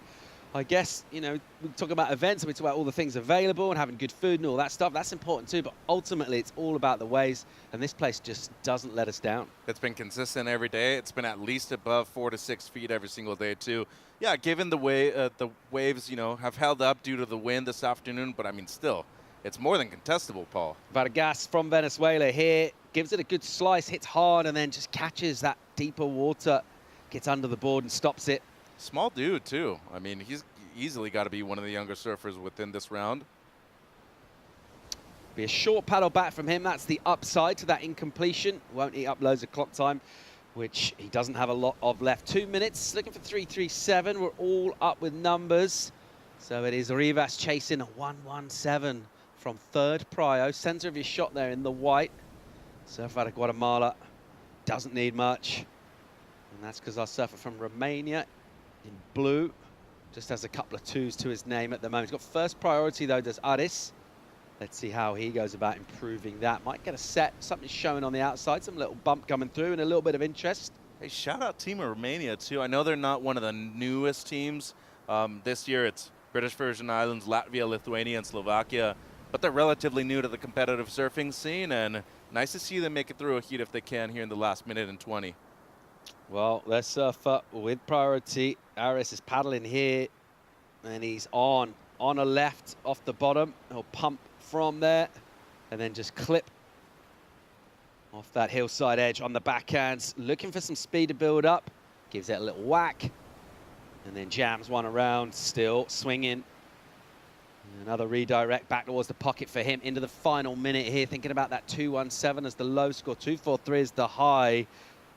I guess, you know, we talk about events and we talk about all the things available and having good food and all that stuff. That's important too, but ultimately it's all about the waves, and this place just doesn't let us down. It's been consistent every day. It's been at least above 4 to 6 feet every single day too. Yeah, given the way the waves, you know, have held up due to the wind this afternoon, but I mean, still, it's more than contestable, Paul. Vargas from Venezuela here gives it a good slice, hits hard, and then just catches that deeper water, gets under the board and stops it. Small dude, too. I mean, he's easily got to be one of the younger surfers within this round. Be a short paddle back from him. That's the upside to that incompletion. Won't eat up loads of clock time, which he doesn't have a lot of left. 2 minutes, looking for 3:37. We're all up with numbers. So it is Rivas chasing a 1:17 from third prio. Center of his shot there in the white. Surfer out of Guatemala. Doesn't need much. And that's because our surfer from Romania in blue just has a couple of 2s to his name at the moment. He's got first priority though, does Aris. Let's see how he goes about improving that. Might get a set, something showing on the outside, some little bump coming through and a little bit of interest. Hey, shout out Team of Romania too. I know they're not one of the newest teams. This year it's British Virgin Islands, Latvia, Lithuania, and Slovakia, but they're relatively new to the competitive surfing scene, and nice to see them make it through a heat if they can here in the last minute and 20. Well, their surfer with priority. Aris is paddling here, and he's on a left off the bottom. He'll pump from there, and then just clip off that hillside edge on the backhands. Looking for some speed to build up. Gives it a little whack, and then jams one around, still swinging. Another redirect back towards the pocket for him into the final minute here. Thinking about that 2:17 as the low score. 2:43 is the high.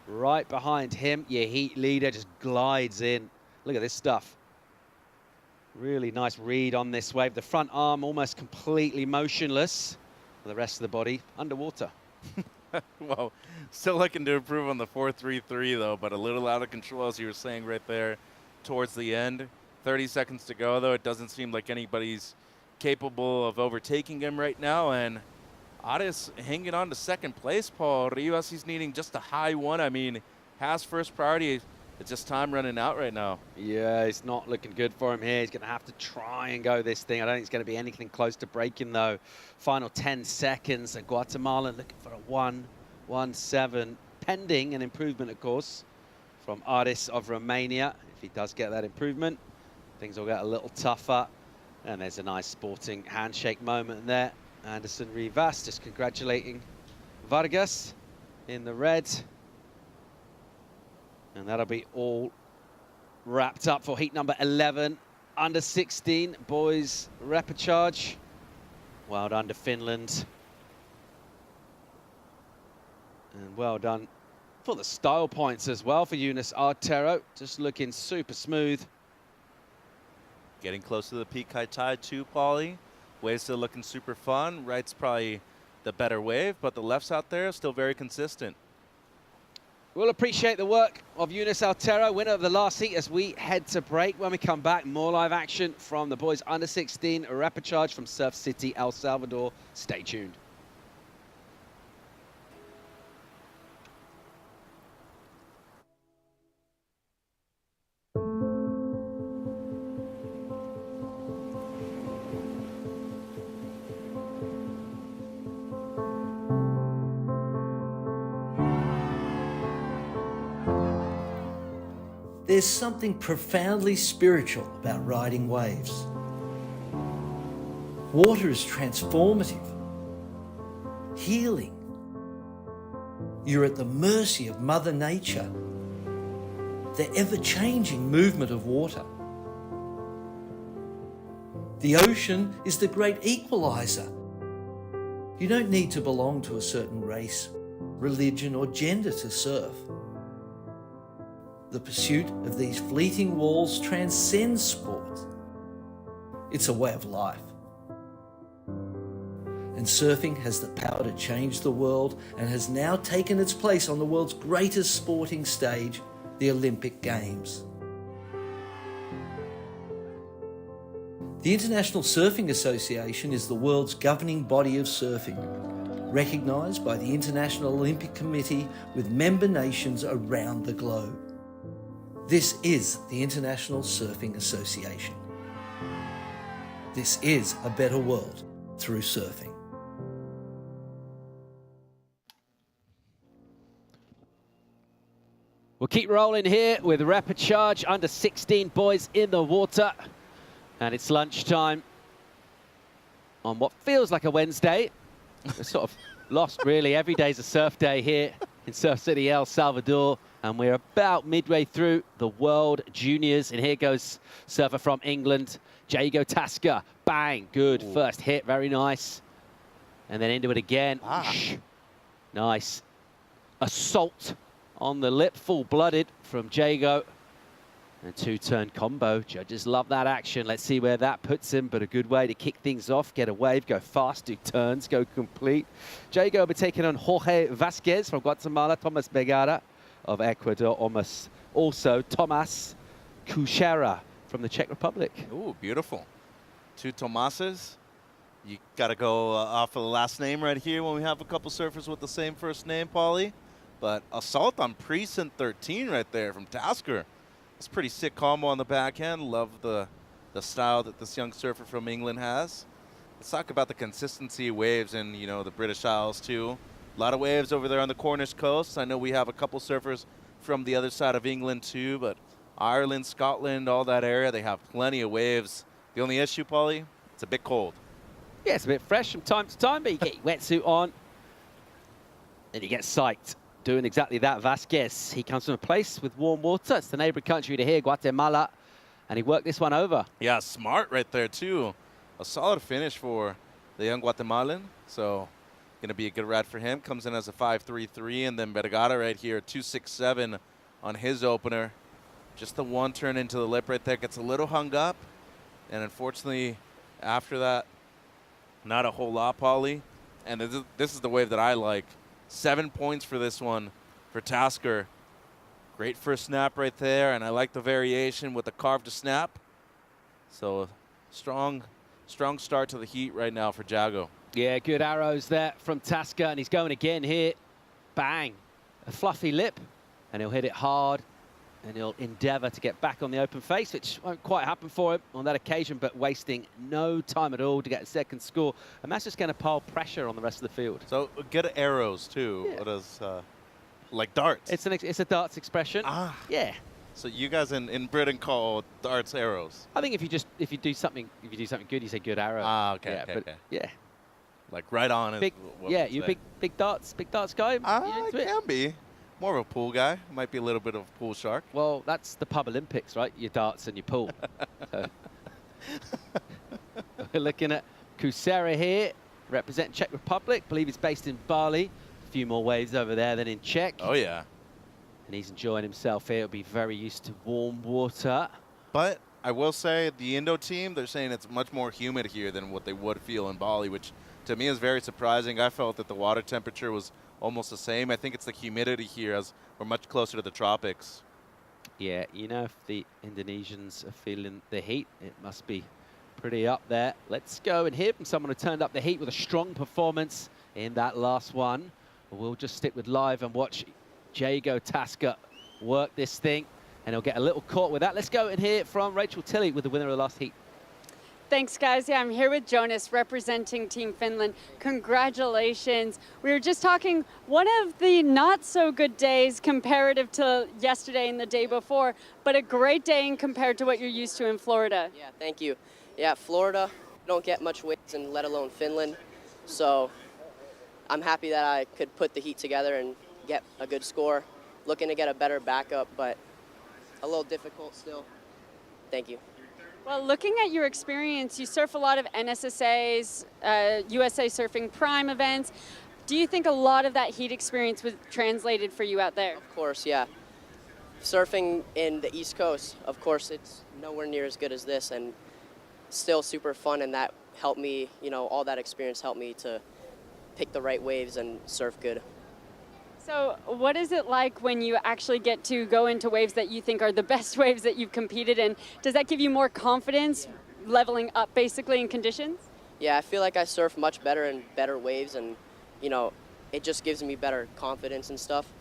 Right behind him, your heat leader just glides in. Look at this stuff. Really nice read on this wave. The front arm almost completely motionless. The rest of the body underwater. Well, still looking to improve on the 4.33 though, but a little out of control, as you were saying right there towards the end. 30 seconds to go though. It doesn't seem like anybody's capable of overtaking him right now, and Aris hanging on to second place, Paul. Rivas, he's needing just a high one. I mean, has first priority. It's just time running out right now. Yeah, it's not looking good for him here. He's going to have to try and go this thing. I don't think it's going to be anything close to breaking, though. Final 10 seconds. And Guatemala looking for a 1:17, pending an improvement, of course, from Aris of Romania. If he does get that improvement, things will get a little tougher. And there's a nice sporting handshake moment there. Anderson Rivas just congratulating Vargas in the red. And that'll be all wrapped up for heat number 11. Under 16, boys repechage. Well done to Finland. And well done for the style points as well for Yunus Artero. Just looking super smooth. Getting close to the peak high tide too, Paulie. Wave's still looking super fun. Right's probably the better wave, but the left's out there still very consistent. We'll appreciate the work of Eunice Altero, winner of the last heat, as we head to break. When we come back, more live action from the boys under 16 repechage from Surf City, El Salvador. Stay tuned. There's something profoundly spiritual about riding waves. Water is transformative, healing. You're at the mercy of Mother Nature, the ever-changing movement of water. The ocean is the great equalizer. You don't need to belong to a certain race, religion, or gender to surf. The pursuit of these fleeting walls transcends sport. It's a way of life. And surfing has the power to change the world and has now taken its place on the world's greatest sporting stage, the Olympic Games. The International Surfing Association is the world's governing body of surfing, recognised by the International Olympic Committee with member nations around the globe. This is the International Surfing Association. This is a better world through surfing. We'll keep rolling here with repechage under 16 boys in the water. And it's lunchtime on what feels like a Wednesday. We're sort of lost, really. Every day's a surf day here in Surf City, El Salvador. And we're about midway through the World Juniors. And here goes surfer from England, Jago Tasca. Bang, good. Ooh. First hit, very nice. And then into it again. Nice. Assault on the lip, full-blooded from Jago. And two-turn combo. Judges love that action. Let's see where that puts him, but a good way to kick things off. Get a wave, go fast, do turns, go complete. Jago will be taking on Jorge Vasquez from Guatemala, Thomas Begara of Ecuador, also Tomas Kuchera from the Czech Republic. Ooh, beautiful. Two Tomases. You got to go off of the last name right here when we have a couple surfers with the same first name, Paulie. But assault on Precinct 13 right there from Tasker. It's a pretty sick combo on the backhand. Love the style that this young surfer from England has. Let's talk about the consistency of waves in, you know, the British Isles too. A lot of waves over there on the Cornish coast. I know we have a couple surfers from the other side of England too, but Ireland, Scotland, all that area, they have plenty of waves. The only issue, Paulie, it's a bit cold. Yeah, it's a bit fresh from time to time, but you get your wetsuit on and you get psyched. Doing exactly that, Vasquez. He comes from a place with warm water. It's the neighboring country to here, Guatemala, and he worked this one over. Yeah, smart right there too. A solid finish for the young Guatemalan. So going to be a good ride for him. Comes in as a 5.33, and then Vergara right here, 2.67 on his opener. Just the one turn into the lip right there. Gets a little hung up, and unfortunately, after that, not a whole lot, Paulie. And this is the wave that I like. 7 points for this one for Tasker. Great first snap right there, and I like the variation with the carve to snap. So strong start to the heat right now for Jago. Yeah, good arrows there from Tasker, and he's going again here. Bang. A fluffy lip, and he'll hit it hard, and he'll endeavor to get back on the open face, which won't quite happen for him on that occasion, but wasting no time at all to get a second score. And that's just going to pile pressure on the rest of the field. So good arrows, too. Yeah. What is, like darts? It's a darts expression. Yeah. So you guys in Britain call darts arrows? I think if you do something good, you say good arrow. Okay, yeah, okay. Yeah. Like right on. Big, yeah, you big darts guy. I can be. More of a pool guy. Might be a little bit of a pool shark. Well, that's the Pub Olympics, right? Your darts and your pool. So. We're looking at Kuchera here, representing Czech Republic. I believe he's based in Bali. A few more waves over there than in Czech. Oh, yeah. And he's enjoying himself here. He'll be very used to warm water. But I will say the Indo team, they're saying it's much more humid here than what they would feel in Bali, which to me is very surprising. I felt that the water temperature was almost the same. I think it's the humidity here, as we're much closer to the tropics. Yeah, you know, if the Indonesians are feeling the heat, it must be pretty up there. Let's go and hear from someone who turned up the heat with a strong performance in that last one. We'll just stick with live and watch Jago Tasker work this thing, and he'll get a little caught with that. Let's go and hear from Rachel Tilley with the winner of the last heat. Thanks, guys. Yeah, I'm here with Jonas representing Team Finland. Congratulations. We were just talking, one of the not so good days comparative to yesterday and the day before, but a great day in compared to what you're used to in Florida. Yeah, thank you. Yeah, Florida, don't get much waves, and let alone Finland. So I'm happy that I could put the heat together and get a good score. Looking to get a better backup, but a little difficult still. Thank you. Well, looking at your experience, you surf a lot of NSSAs, USA Surfing Prime events. Do you think a lot of that heat experience was translated for you out there? Of course, yeah. Surfing in the East Coast, of course, it's nowhere near as good as this, and still super fun, and that helped me, you know, all that experience helped me to pick the right waves and surf good. So what is it like when you actually get to go into waves that you think are the best waves that you've competed in? Does that give you more confidence leveling up basically in conditions? Yeah, I feel like I surf much better in better waves, and, you know, it just gives me better confidence and stuff,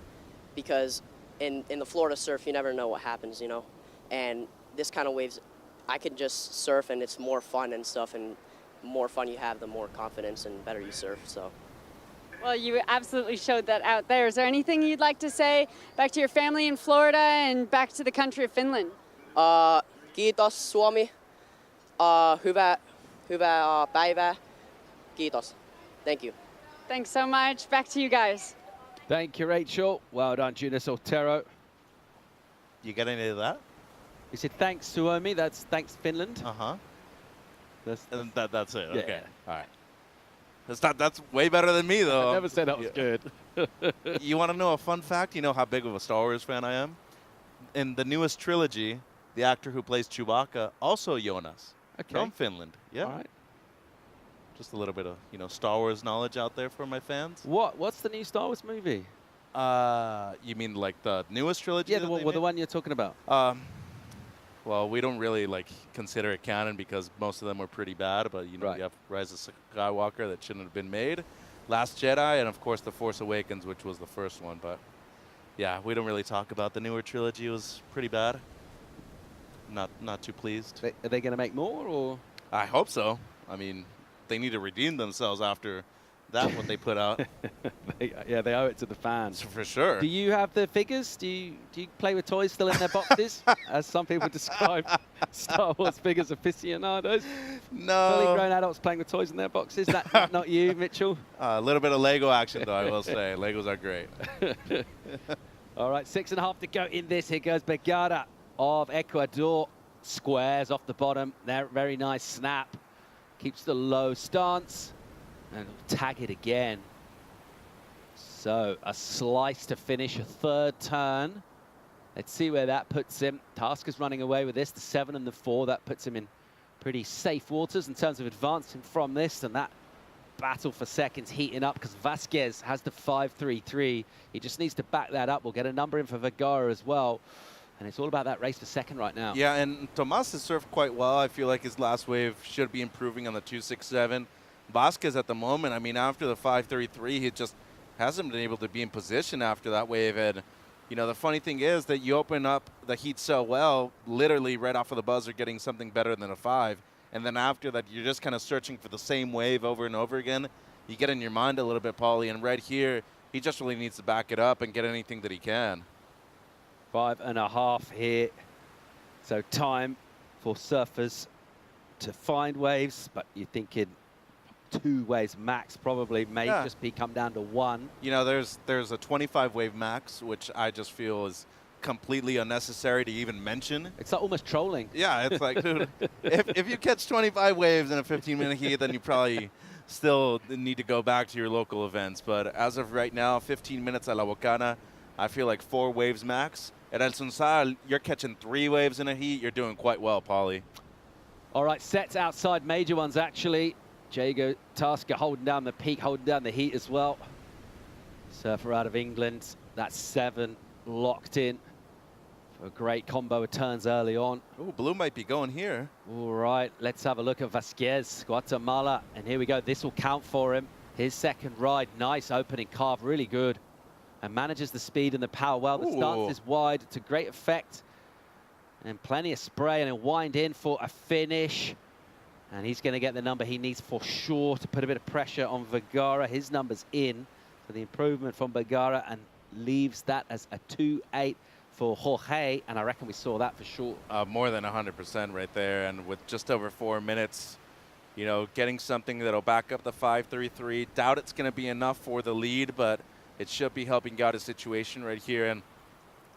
because in the Florida surf, you never know what happens, you know, and this kind of waves, I can just surf and it's more fun and stuff, and more fun you have, the more confidence and better you surf, so. Well, you absolutely showed that out there. Is there anything you'd like to say back to your family in Florida and back to the country of Finland? Kiitos Suomi. Hyvää päivää. Kiitos. Thank you. Thanks so much. Back to you guys. Thank you, Rachel. Well done, Jonas Otero. You get any of that? He said thanks, Suomi. That's thanks, Finland. Uh-huh. And that's it. Yeah. Okay. All right. That's way better than me, though. I never said that was good. You want to know a fun fact? You know how big of a Star Wars fan I am? In the newest trilogy, the actor who plays Chewbacca, also Jonas, from Finland. Yeah. All right. Just a little bit of, you know, Star Wars knowledge out there for my fans. What's the new Star Wars movie? You mean like the newest trilogy? Yeah, the one you're talking about. Well, we don't really consider it canon because most of them were pretty bad. But you know, you have Rise of Skywalker that shouldn't have been made, Last Jedi, and of course The Force Awakens, which was the first one. But yeah, we don't really talk about the newer trilogy. It was pretty bad. Not too pleased. Are they going to make more, or? I hope so. I mean, they need to redeem themselves after that what they put out. Yeah, they owe it to the fans. For sure. Do you have the figures? Do you play with toys still in their boxes, as some people describe Star Wars figures aficionados? No. Fully grown adults playing with toys in their boxes. That not you, Mitchell? A little bit of Lego action, though, I will say. Legos are great. All right, 6.5 to go in this. Here goes Begada of Ecuador. Squares off the bottom. There, very nice snap. Keeps the low stance. And tag it again. So a slice to finish, a third turn. Let's see where that puts him. Tasker's running away with this, the 7 and the 4. That puts him in pretty safe waters in terms of advancing from this. And that battle for seconds heating up because Vasquez has the 5.33. He just needs to back that up. We'll get a number in for Vergara as well. And it's all about that race for second right now. Yeah, and Tomas has surfed quite well. I feel like his last wave should be improving on the 2.67. Vasquez at the moment, I mean, after the 5.33, he just hasn't been able to be in position after that wave. And, you know, the funny thing is that you open up the heat so well, literally right off of the buzzer getting something better than a 5. And then after that, you're just kind of searching for the same wave over and over again. You get in your mind a little bit, Paulie. And right here, he just really needs to back it up and get anything that he can. 5.5 here. So time for surfers to find waves, but you're thinking 2 waves max probably may just come down to 1. You know, there's a 25 wave max, which I just feel is completely unnecessary to even mention. It's almost trolling. Yeah, it's like, dude, if you catch 25 waves in a 15-minute heat, then you probably still need to go back to your local events. But as of right now, 15 minutes at La Bocana, I feel like 4 waves max. At El Sunsal, you're catching 3 waves in a heat. You're doing quite well, Paulie. All right, sets outside, major ones actually. Jago Tasker holding down the peak, holding down the heat as well. Surfer out of England. That's 7 locked in for a great combo of turns early on. Ooh, blue might be going here. All right, let's have a look at Vasquez, Guatemala. And here we go. This will count for him. His second ride. Nice opening carve. Really good. And manages the speed and the power well. The stance is wide to great effect. And plenty of spray and a wind in for a finish. And he's going to get the number he needs for sure to put a bit of pressure on Vergara. His number's in. So the improvement from Vergara and leaves that as a 2-8 for Jorge. And I reckon we saw that for sure. More than 100% right there. And with just over 4 minutes, you know, getting something that'll back up the 5.33. Doubt it's going to be enough for the lead, but it should be helping out a situation right here. And,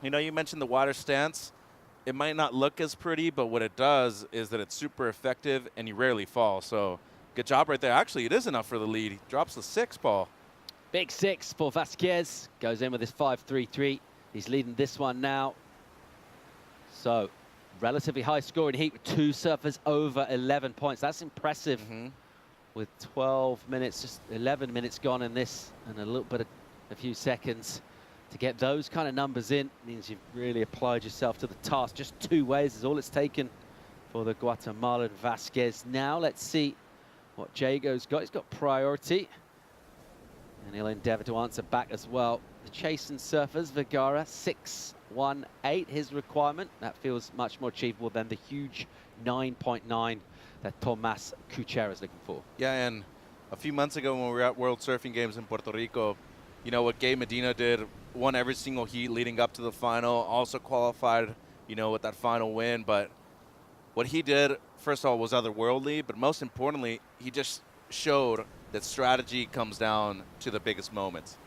you know, you mentioned the water stance. It might not look as pretty, but what it does is that it's super effective and you rarely fall. So good job right there. Actually, it is enough for the lead. He drops the 6, Paul. Big 6 for Vasquez. Goes in with his 5.33. He's leading this one now. So relatively high scoring heat with 2 surfers over 11 points. That's impressive. With 12 minutes, just 11 minutes gone in this, and a little bit of a few seconds. To get those kind of numbers in means you've really applied yourself to the task. Just 2 waves is all it's taken for the Guatemalan Vasquez. Now let's see what Jago's got. He's got priority, and he'll endeavor to answer back as well. The chasing surfers, Vergara, 6.18, his requirement. That feels much more achievable than the huge 9.9 that Tomas Kuchera is looking for. Yeah, and a few months ago when we were at World Surfing Games in Puerto Rico, you know, what Gabe Medina did, won every single heat leading up to the final, also qualified, you know, with that final win. But what he did, first of all, was otherworldly, but most importantly, he just showed that strategy comes down to the biggest moments.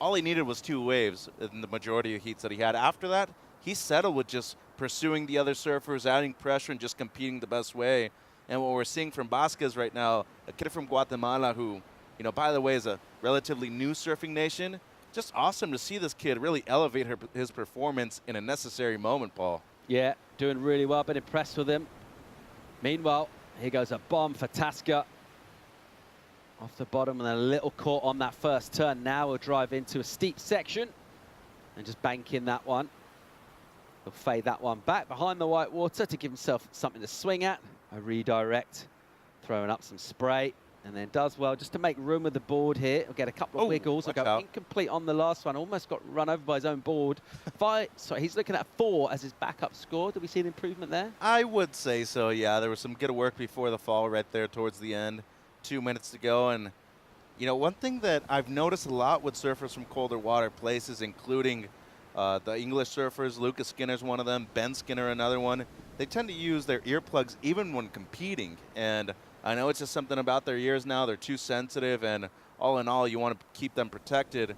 All he needed was 2 waves in the majority of heats that he had. After that, he settled with just pursuing the other surfers, adding pressure, and just competing the best way. And what we're seeing from Vasquez right now, a kid from Guatemala who, you know, by the way, is a relatively new surfing nation. Just awesome to see this kid really elevate his performance in a necessary moment, Paul. Yeah, doing really well. Been impressed with him. Meanwhile, here goes a bomb for Tasker. Off the bottom and a little caught on that first turn. Now we'll drive into a steep section and just bank in that one. He'll fade that one back behind the white water to give himself something to swing at. A redirect, throwing up some spray. And then does well just to make room with the board here. He'll get a couple of wiggles. He'll go incomplete on the last one. Almost got run over by his own board. Sorry, he's looking at 4 as his backup score. Did we see an improvement there? I would say so, yeah. There was some good work before the fall right there towards the end. 2 minutes to go. And, you know, one thing that I've noticed a lot with surfers from colder water places, including the English surfers, Lucas Skinner's one of them, Ben Skinner another one, they tend to use their earplugs even when competing. And I know it's just something about their ears now. They're too sensitive, and all in all, you want to keep them protected.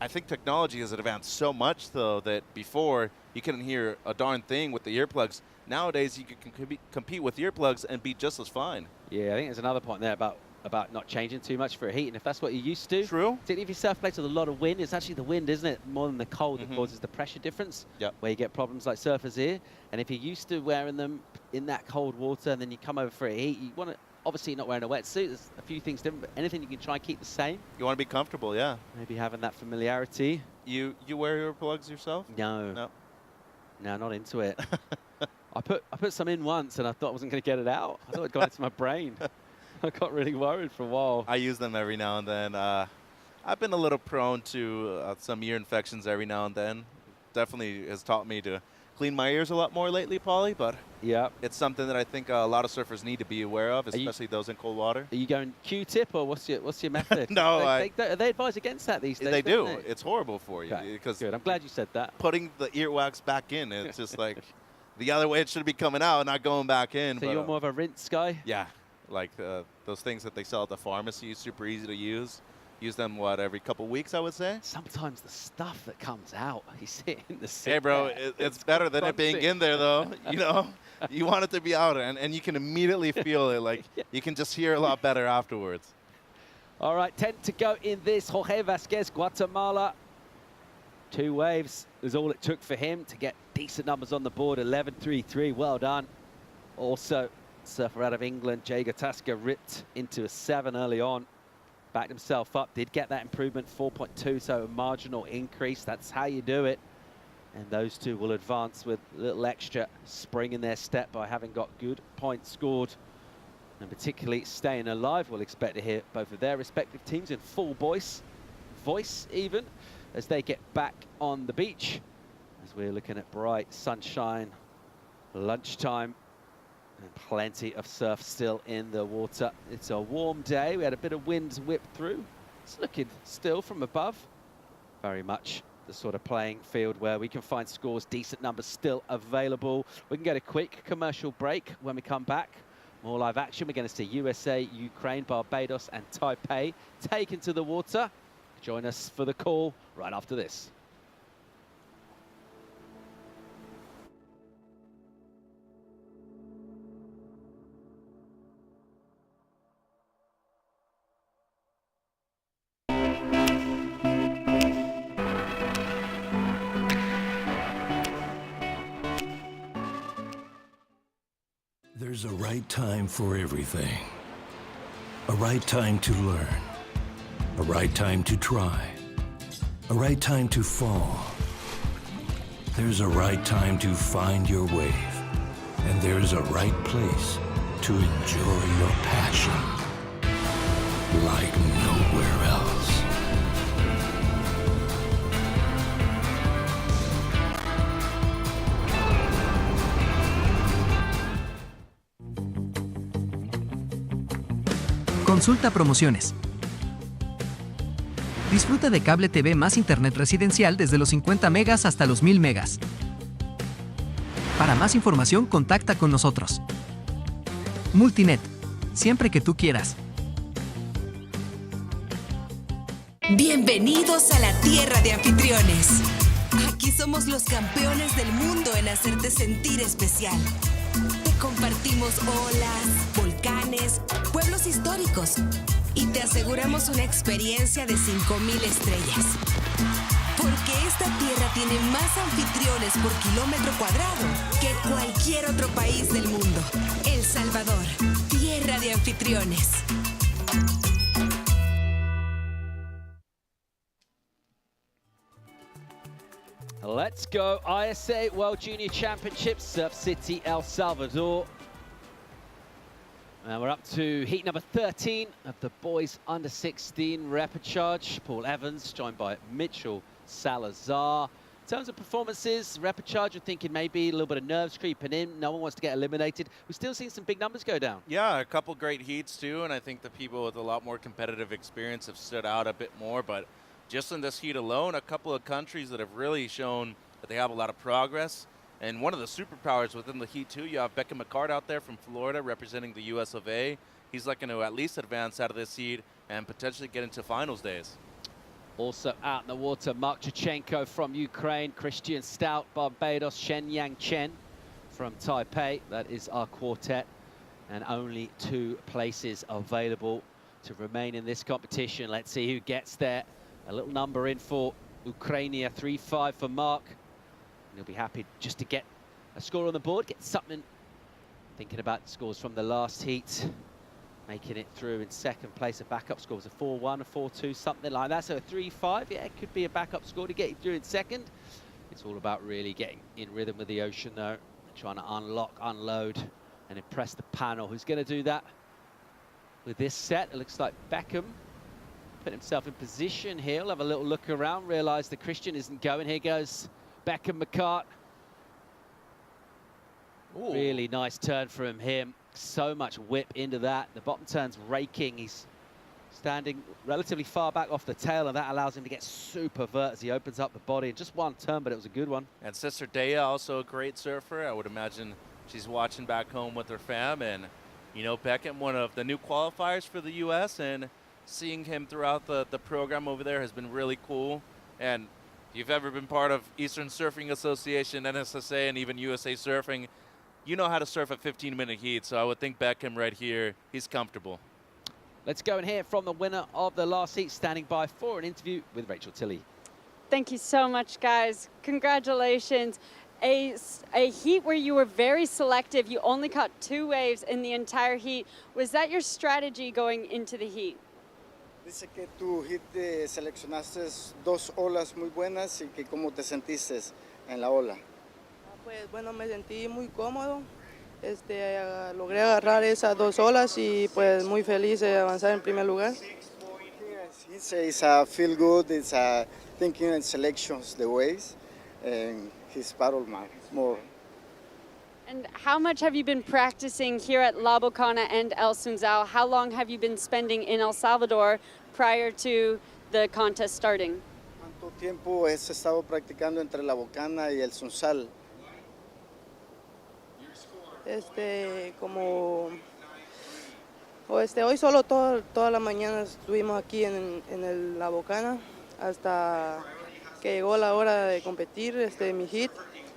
I think technology has advanced so much, though, that before you couldn't hear a darn thing with the earplugs. Nowadays, you can compete with earplugs and be just as fine. Yeah, I think there's another point there about not changing too much for a heat. And if that's what you're used to, true. Particularly if you surf places with a lot of wind, it's actually the wind, isn't it, more than the cold that causes the pressure difference. Yep. Where you get problems like surfers here. And if you're used to wearing them in that cold water and then you come over for a heat, you want to, obviously not wearing a wetsuit, there's a few things different, but anything you can try and keep the same. You want to be comfortable, yeah. Maybe having that familiarity. You wear earplugs yourself? No. No. No, not into it. I put some in once and I thought I wasn't going to get it out. I thought it got into my brain. I got really worried for a while. I use them every now and then. I've been a little prone to some ear infections every now and then. Definitely has taught me to clean my ears a lot more lately, Paulie, but yeah, it's something that I think a lot of surfers need to be aware of, especially those in cold water. Are you going Q-tip or what's your method? No, they advise against that these days. They do. It's horrible for you. Okay. Because good. I'm glad you said that. Putting the earwax back in, it's just like the other way it should be coming out, not going back in. So but, you're more of a rinse guy? Yeah. Like those things that they sell at the pharmacy, super easy to use. Use them, what, every couple weeks, I would say? Sometimes the stuff that comes out, you sit in the Hey, bro, it's better than it being in there, though. You know, you want it to be out, and you can immediately feel it. Like, you can just hear a lot better afterwards. All right, 10 to go in this. Jorge Vasquez, Guatemala. 2 waves is all it took for him to get decent numbers on the board. 11.33, well done. Also, surfer out of England, Jager Tasker, ripped into a 7 early on. Backed himself up, did get that improvement, 4.2, so a marginal increase. That's how you do it. And those two will advance with a little extra spring in their step by having got good points scored. And particularly staying alive, we'll expect to hear both of their respective teams in full voice even, as they get back on the beach. As we're looking at bright sunshine, lunchtime, and plenty of surf still in the water. It's a warm day. We had a bit of wind whip through. It's looking still from above. Very much the sort of playing field where we can find scores, decent numbers still available. We can get a quick commercial break. When we come back, more live action. We're going to see USA, Ukraine, Barbados, and Taipei taken to the water. Join us for the call right after this. There's a right time for everything. A right time to learn. A right time to try. A right time to fall. There's a right time to find your wave. And there's a right place to enjoy your passion like nowhere else. Consulta promociones. Disfruta de cable TV más internet residencial desde los 50 megas hasta los 1000 megas. Para más información, contacta con nosotros. Multinet, siempre que tú quieras. Bienvenidos a la tierra de anfitriones. Aquí somos los campeones del mundo en hacerte sentir especial. Te compartimos olas, volcanes, pueblos históricos y te aseguramos una experiencia de 5000 estrellas. Porque esta tierra tiene más anfitriones por kilómetro cuadrado que cualquier otro país del mundo. El Salvador, tierra de anfitriones. Let's go ISA World Junior Championships, Surf City, El Salvador. And we're up to heat number 13 of the boys under 16 repechage. Paul Evans joined by Mitchell Salazar. In terms of performances, repechage, you're thinking maybe a little bit of nerves creeping in. No one wants to get eliminated. We're still seeing some big numbers go down. Yeah, a couple great heats too, and I think the people with a lot more competitive experience have stood out a bit more. But just in this heat alone, a couple of countries that have really shown that they have a lot of progress. And one of the superpowers within the heat too, you have Beckham McCart out there from Florida representing the US of A. He's looking to at least advance out of this heat and potentially get into finals days. Also out in the water, Mark Chichenko from Ukraine, Christian Stout, Barbados, Shen Yang Chen from Taipei. That is our quartet. And only 2 places available to remain in this competition. Let's see who gets there. A little number in for Ukraine, 3-5 for Mark. He'll be happy just to get a score on the board, get something. Thinking about the scores from the last heat, making it through in second place. A backup score was a 4-1, a 4-2, something like that. So a 3-5, yeah, it could be a backup score to get you through in second. It's all about really getting in rhythm with the ocean, though, trying to unlock, unload, and impress the panel. Who's going to do that with this set? It looks like Beckham put himself in position here. He'll have a little look around, realise the Christian isn't going. Here goes Beckham McCart. Ooh. Really nice turn from him. So much whip into that. The bottom turn's raking. He's standing relatively far back off the tail, and that allows him to get super vert as he opens up the body. Just one turn, but it was a good one. And Sister Dea, also a great surfer. I would imagine she's watching back home with her fam. And, you know, Beckham, one of the new qualifiers for the U.S., and seeing him throughout the program over there has been really cool. And if you've ever been part of Eastern Surfing Association, NSSA, and even USA Surfing, you know how to surf a 15-minute heat. So I would think Beckham right here, he's comfortable. Let's go and hear from the winner of the last heat, standing by for an interview with Rachel Tilley. Thank you so much, guys. Congratulations. a heat where you were very selective. You only caught 2 waves in the entire heat. Was that your strategy going into the heat? Dice que tu hit seleccionaste 2 olas muy buenas y que cómo te sentiste en la ola. Pues bueno, me sentí muy cómodo. Logré agarrar esas 2 olas y pues muy feliz de avanzar en primer lugar. He says feel good, it's thinking and selections the waves and his paddle more. And how much have you been practicing here at La Bocana and El Sunzao? How long have you been spending in El Salvador prior to the contest starting? ¿Cuánto tiempo has estado practicando entre La Bocana y El Sunzal? Hoy solo toda la mañana estuvimos aquí en La Bocana hasta que llegó la hora de competir mi hit.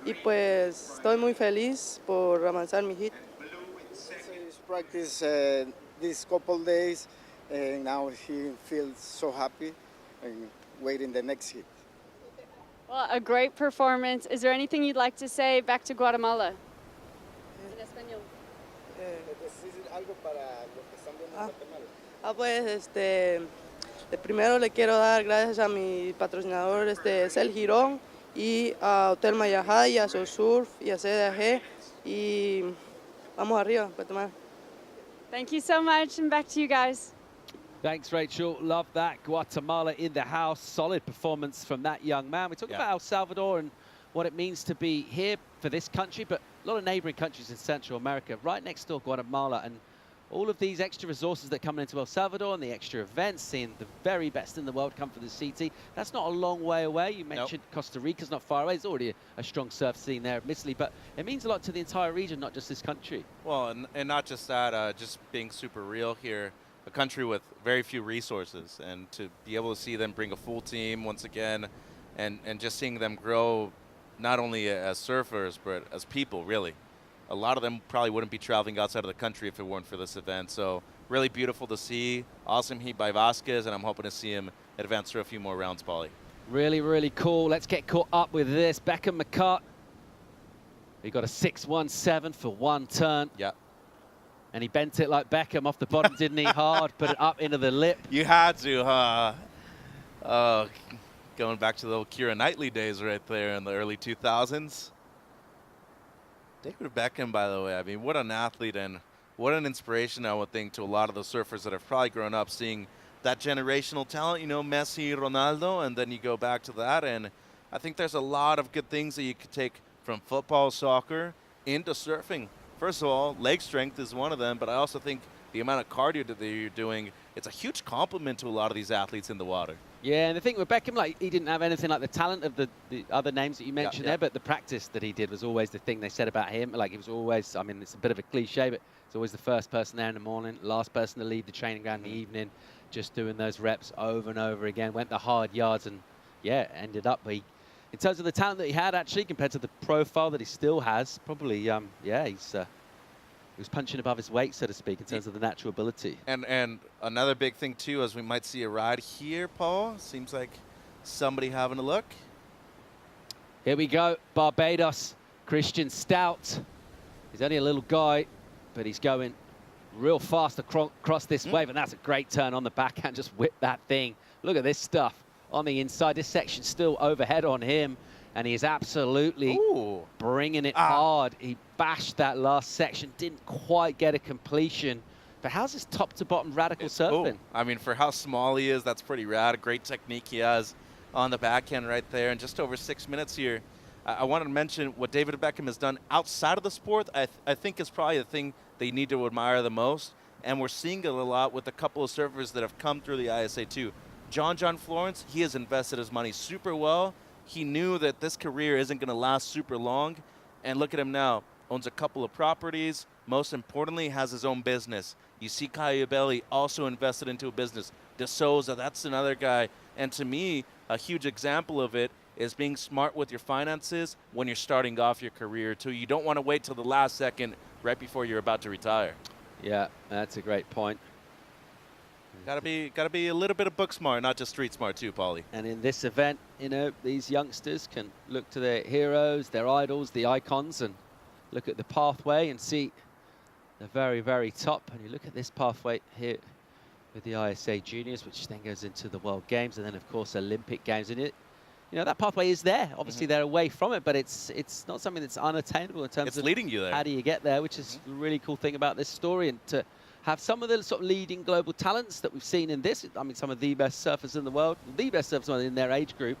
Y pues estoy muy feliz por avanzar mi hit. He's practiced these couple days and now he feels so happy and waiting the next hit. Well, a great performance. Is there anything you'd like to say back to Guatemala? En español. Algo para los que están viendo en Guatemala. Pues primero le quiero dar gracias a mi patrocinador Cel Girón y a Hotel Mayajá y a ISAsurf y a CDAG y vamos arriba, Guatemala. Thank you so much, and back to you guys. Thanks, Rachel. Love that. Guatemala in the house. Solid performance from that young man. We talked about El Salvador and what it means to be here for this country, but a lot of neighboring countries in Central America, right next door, Guatemala, and all of these extra resources that come into El Salvador and the extra events, seeing the very best in the world come from the CT. That's not a long way away. You mentioned Costa Rica's not far away. There's already a strong surf scene there, admittedly, but it means a lot to the entire region, not just this country. Well, and not just that, just being super real here, a country with very few resources, and to be able to see them bring a full team once again, and just seeing them grow not only as surfers, but as people, really. A lot of them probably wouldn't be traveling outside of the country if it weren't for this event. So really beautiful to see. Awesome heat by Vasquez, and I'm hoping to see him advance for a few more rounds, Paulie. Really, really cool. Let's get caught up with this. Beckham McCart. He got a 6.17 for one turn. Yeah. And he bent it like Beckham off the bottom, didn't he? Hard, put it up into the lip. You had to, huh? Going back to the old Keira Knightley days right there in the early 2000s. David Beckham, by the way, I mean, what an athlete and what an inspiration, I would think, to a lot of the surfers that have probably grown up seeing that generational talent, you know, Messi, Ronaldo, and then you go back to that. And I think there's a lot of good things that you could take from football, soccer, into surfing. First of all, leg strength is one of them, but I also think the amount of cardio that you're doing, it's a huge compliment to a lot of these athletes in the water. Yeah, and the thing with Beckham, like, he didn't have anything like the talent of the other names that you mentioned there, but the practice that he did was always the thing they said about him. Like, he was always, I mean, it's a bit of a cliche, but he's always the first person there in the morning, last person to leave the training ground in the evening, just doing those reps over and over again, went the hard yards, and, yeah, ended up, in terms of the talent that he had, actually, compared to the profile that he still has, probably, yeah, he was punching above his weight, so to speak, in terms of the natural ability. And another big thing, too, as we might see a ride here, Paul. Seems like somebody having a look. Here we go. Barbados, Christian Stout. He's only a little guy, but he's going real fast across this wave, and that's a great turn on the backhand. Just whip that thing. Look at this stuff on the inside. This section's still overhead on him, and he is absolutely bringing it hard. He bashed that last section, didn't quite get a completion. But how's this top to bottom radical surfing? Cool. I mean, for how small he is, that's pretty rad. A great technique he has on the backhand right there. And just over 6 minutes here, I wanted to mention what David Beckham has done outside of the sport. I think is probably the thing they need to admire the most. And we're seeing it a lot with a couple of surfers that have come through the ISA too. John Florence, he has invested his money super well. He knew that this career isn't going to last super long. And look at him now. Owns a couple of properties. Most importantly, has his own business. You see Cayabelli also invested into a business. De Souza, that's another guy. And to me, a huge example of it is being smart with your finances when you're starting off your career too. You don't want to wait till the last second right before you're about to retire. Yeah, that's a great point. Gotta be a little bit of book smart, not just street smart too, Paulie. And in this event, these youngsters can look to their heroes, their idols, the icons, and look at the pathway and see the very, very top. And you look at this pathway here with the ISA Juniors, which then goes into the World Games, and then of course Olympic Games. And that pathway is there. Obviously, they're away from it, but it's not something that's unattainable in terms of leading you there. How do you get there, which is the really cool thing about this story. And to have some of the sort of leading global talents that we've seen in this, I mean, some of the best surfers in the world, the best surfers in their age group,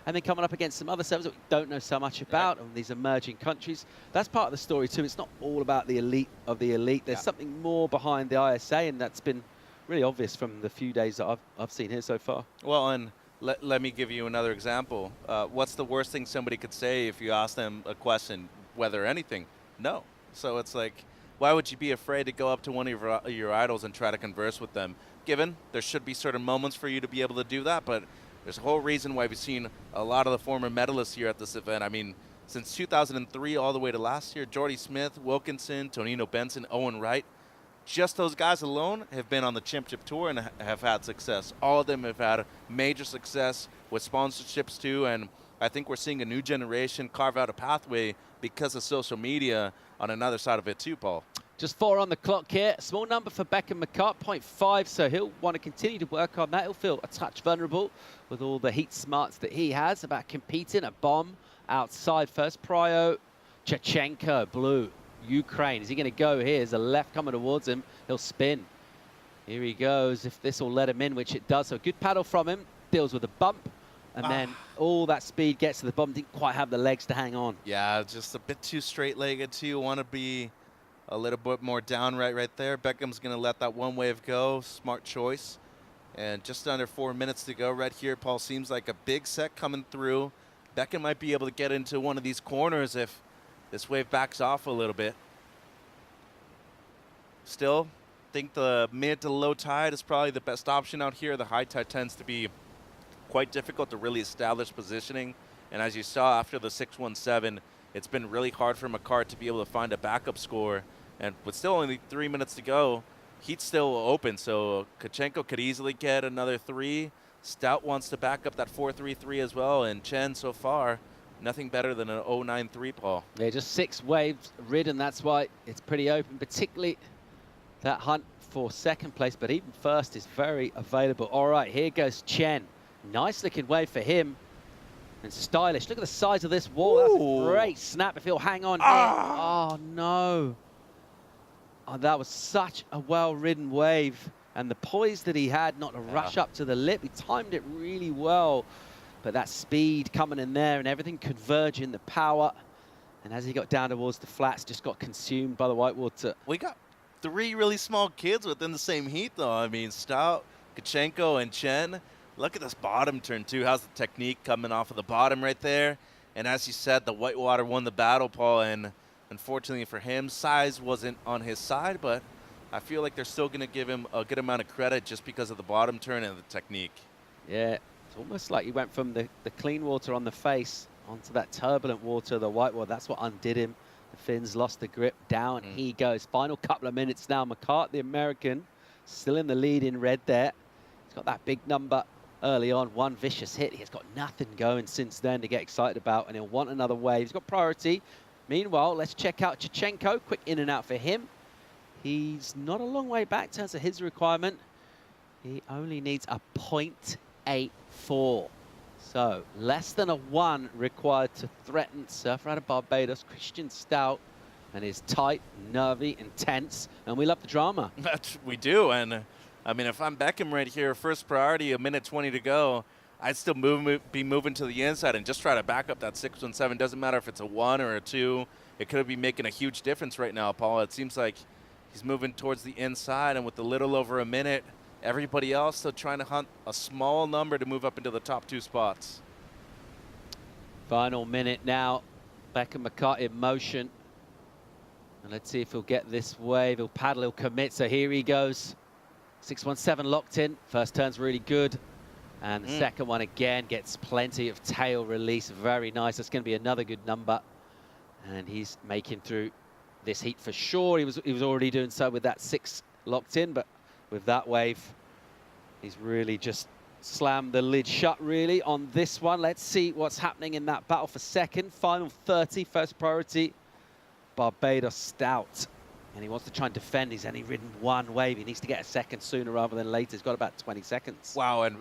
and then coming up against some other surfers that we don't know so much about, and these emerging countries. That's part of the story too. It's not all about the elite of the elite. There's something more behind the ISA, and that's been really obvious from the few days that I've seen here so far. Well, and let me give you another example. What's the worst thing somebody could say if you ask them a question, whether anything? No. So it's like, why would you be afraid to go up to one of your idols and try to converse with them? Given there should be certain moments for you to be able to do that, but there's a whole reason why we've seen a lot of the former medalists here at this event. I mean, since 2003 all the way to last year, Jordy Smith, Wilkinson, Tonino Benson, Owen Wright, just those guys alone have been on the championship tour and have had success. All of them have had major success with sponsorships too, and I think we're seeing a new generation carve out a pathway because of social media on another side of it too, Paul. Just 4 on the clock here. Small number for Beckham McCart, 0.5, so he'll want to continue to work on that. He'll feel a touch vulnerable with all the heat smarts that he has about competing. A bomb outside first. Pryo, Chechenko, blue, Ukraine. Is he going to go here? There's a left coming towards him. He'll spin. Here he goes, if this will let him in, which it does. So good paddle from him. Deals with a bump. And then all that speed gets to the bomb. Didn't quite have the legs to hang on. Yeah, just a bit too straight-legged too. Want to be a little bit more downright right there. Beckham's going to let that one wave go. Smart choice. And just under 4 minutes to go right here. Paul, seems like a big set coming through. Beckham might be able to get into one of these corners if this wave backs off a little bit. Still, think the mid to low tide is probably the best option out here. The high tide tends to be quite difficult to really establish positioning. And as you saw after the 617, it's been really hard for McCart to be able to find a backup score. And with still only 3 minutes to go, heat's still open. So Kachenko could easily get another 3. Stout wants to back up that 4.33 as well. And Chen, so far, nothing better than an 0.93, Paul. Yeah, just 6 waves ridden. That's why it's pretty open, particularly that hunt for second place. But even first is very available. All right, here goes Chen. Nice looking wave for him. And stylish. Look at the size of this wall. That's a great snap if he'll hang on here. Oh, no. Oh, that was such a well-ridden wave. And the poise that he had not to rush up to the lip. He timed it really well. But that speed coming in there and everything converging, the power. And as he got down towards the flats, just got consumed by the whitewater. We got 3 really small kids within the same heat, though. I mean, Stout, Kachenko, and Chen. Look at this bottom turn, too. How's the technique coming off of the bottom right there? And as you said, the whitewater won the battle, Paul. And unfortunately for him, size wasn't on his side, but I feel like they're still going to give him a good amount of credit just because of the bottom turn and the technique. Yeah, it's almost like he went from the clean water on the face onto that turbulent water, the whitewater. That's what undid him. The fins lost the grip. Down he goes. Final couple of minutes now. McCart, the American, still in the lead in red there. He's got that big number early on, 1 vicious hit. He's got nothing going since then to get excited about, and he'll want another wave. He's got priority. Meanwhile, let's check out Chechenko. Quick in and out for him. He's not a long way back in terms of his requirement. He only needs a 0.84. So less than a 1 required to threaten surfer out of Barbados, Christian Stout, and is tight, nervy, intense, and we love the drama. We do, and I mean, if I'm Beckham right here, first priority, a minute 20 to go, I'd still be moving to the inside and just try to back up that 617. Doesn't matter if it's a 1 or a 2. It could be making a huge difference right now, Paul. It seems like he's moving towards the inside, and with a little over a minute, everybody else still trying to hunt a small number to move up into the top 2 spots. Final minute now. Beckham McCart in motion. And let's see if he'll get this wave. He'll paddle, he'll commit. So here he goes. 617 locked in. First turn's really good. And the second one again gets plenty of tail release. Very nice. That's going to be another good number. And he's making through this heat for sure. He was already doing so with that 6 locked in, but with that wave, He's really just slammed the lid shut, really, on this one. Let's see what's happening in that battle for second. Final 30, first priority, Barbados Stout. And he wants to try and defend. He's only ridden one wave. He needs to get a second sooner rather than later. He's got about 20 seconds. Wow, and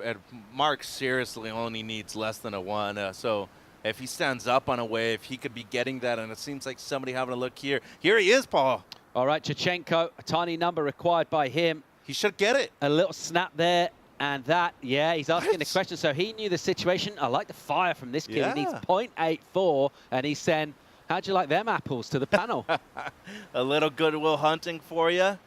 Mark seriously only needs less than a one. So if he stands up on a wave, he could be getting that. And it seems like somebody having a look here. Here he is, Paul. All right, Chachenko, a tiny number required by him. He should get it. A little snap there. And that, yeah, he's asking the question. So he knew the situation. I like the fire from this kid. Yeah. He needs 0.84. And he's saying, how'd you like them apples to the panel? A little goodwill hunting for you.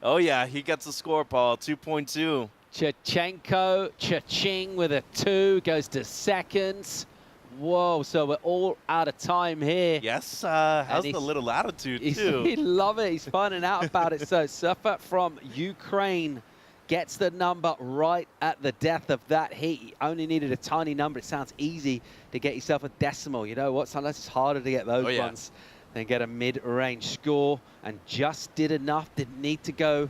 Oh, yeah, he gets the score, Paul, 2.2. Chachenko, Cha-ching with a 2, goes to seconds. Whoa, so we're all out of time here. Yes, how's the little attitude, too? He love it. He's finding out about it. So Surfer from Ukraine gets the number right at the death of that heat. He only needed a tiny number. It sounds easy to get yourself a decimal. You know what? Sometimes it's harder to get those ones than get a mid-range score. And just did enough. Didn't need to go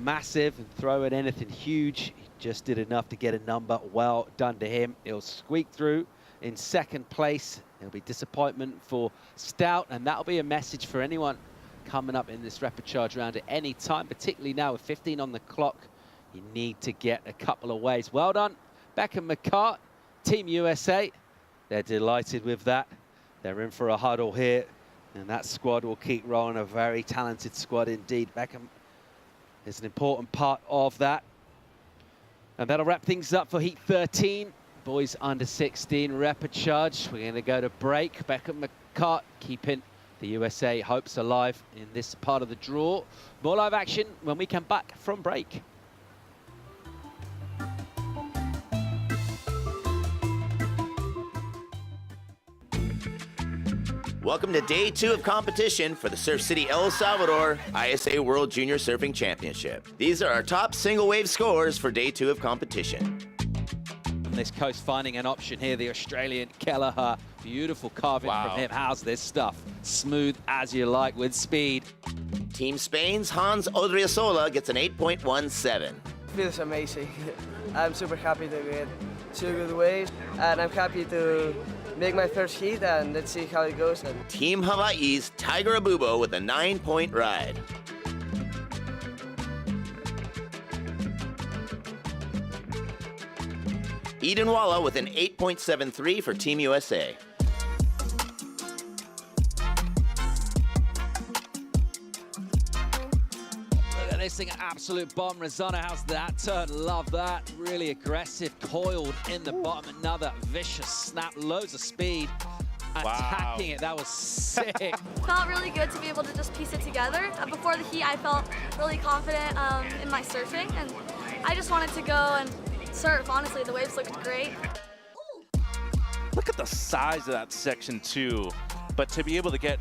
massive and throw in anything huge. He just did enough to get a number. Well done to him. He'll squeak through in second place. There'll be disappointment for Stout, and that'll be a message for anyone coming up in this rapid charge round at any time, particularly now with 15 on the clock. You need to get a couple of waves. Well done, Beckham McCart, Team USA. They're delighted with that. They're in for a huddle here, and that squad will keep rolling. A very talented squad indeed. Beckham is an important part of that. And that'll wrap things up for Heat 13. Boys under 16 rapid charge. We're going to go to break. Beckham McCart keeping the USA hopes alive in this part of the draw. More live action when we come back from break. Welcome to day 2 of competition for the Surf City El Salvador ISA World Junior Surfing Championship. These are our top single wave scores for day 2 of competition. This coast finding an option here, the Australian Kelleher. Beautiful carving from him. How's this stuff? Smooth as you like with speed. Team Spain's Hans Odriozola gets an 8.17. Feels amazing. I'm super happy to get 2 good waves, and I'm happy to make my first heat, and let's see how it goes. Team Hawaii's Tiger Abubo with a 9-point ride. Eden Walla with an 8.73 for Team USA. Look at this thing, an absolute bomb. Razana, how's that turn? Love that. Really aggressive, coiled in the bottom. Another vicious snap, loads of speed. Attacking it, that was sick. Felt really good to be able to just piece it together. Before the heat, I felt really confident in my surfing, and I just wanted to go and surf. Honestly, the waves looked great. Look at the size of that section, too. But to be able to get,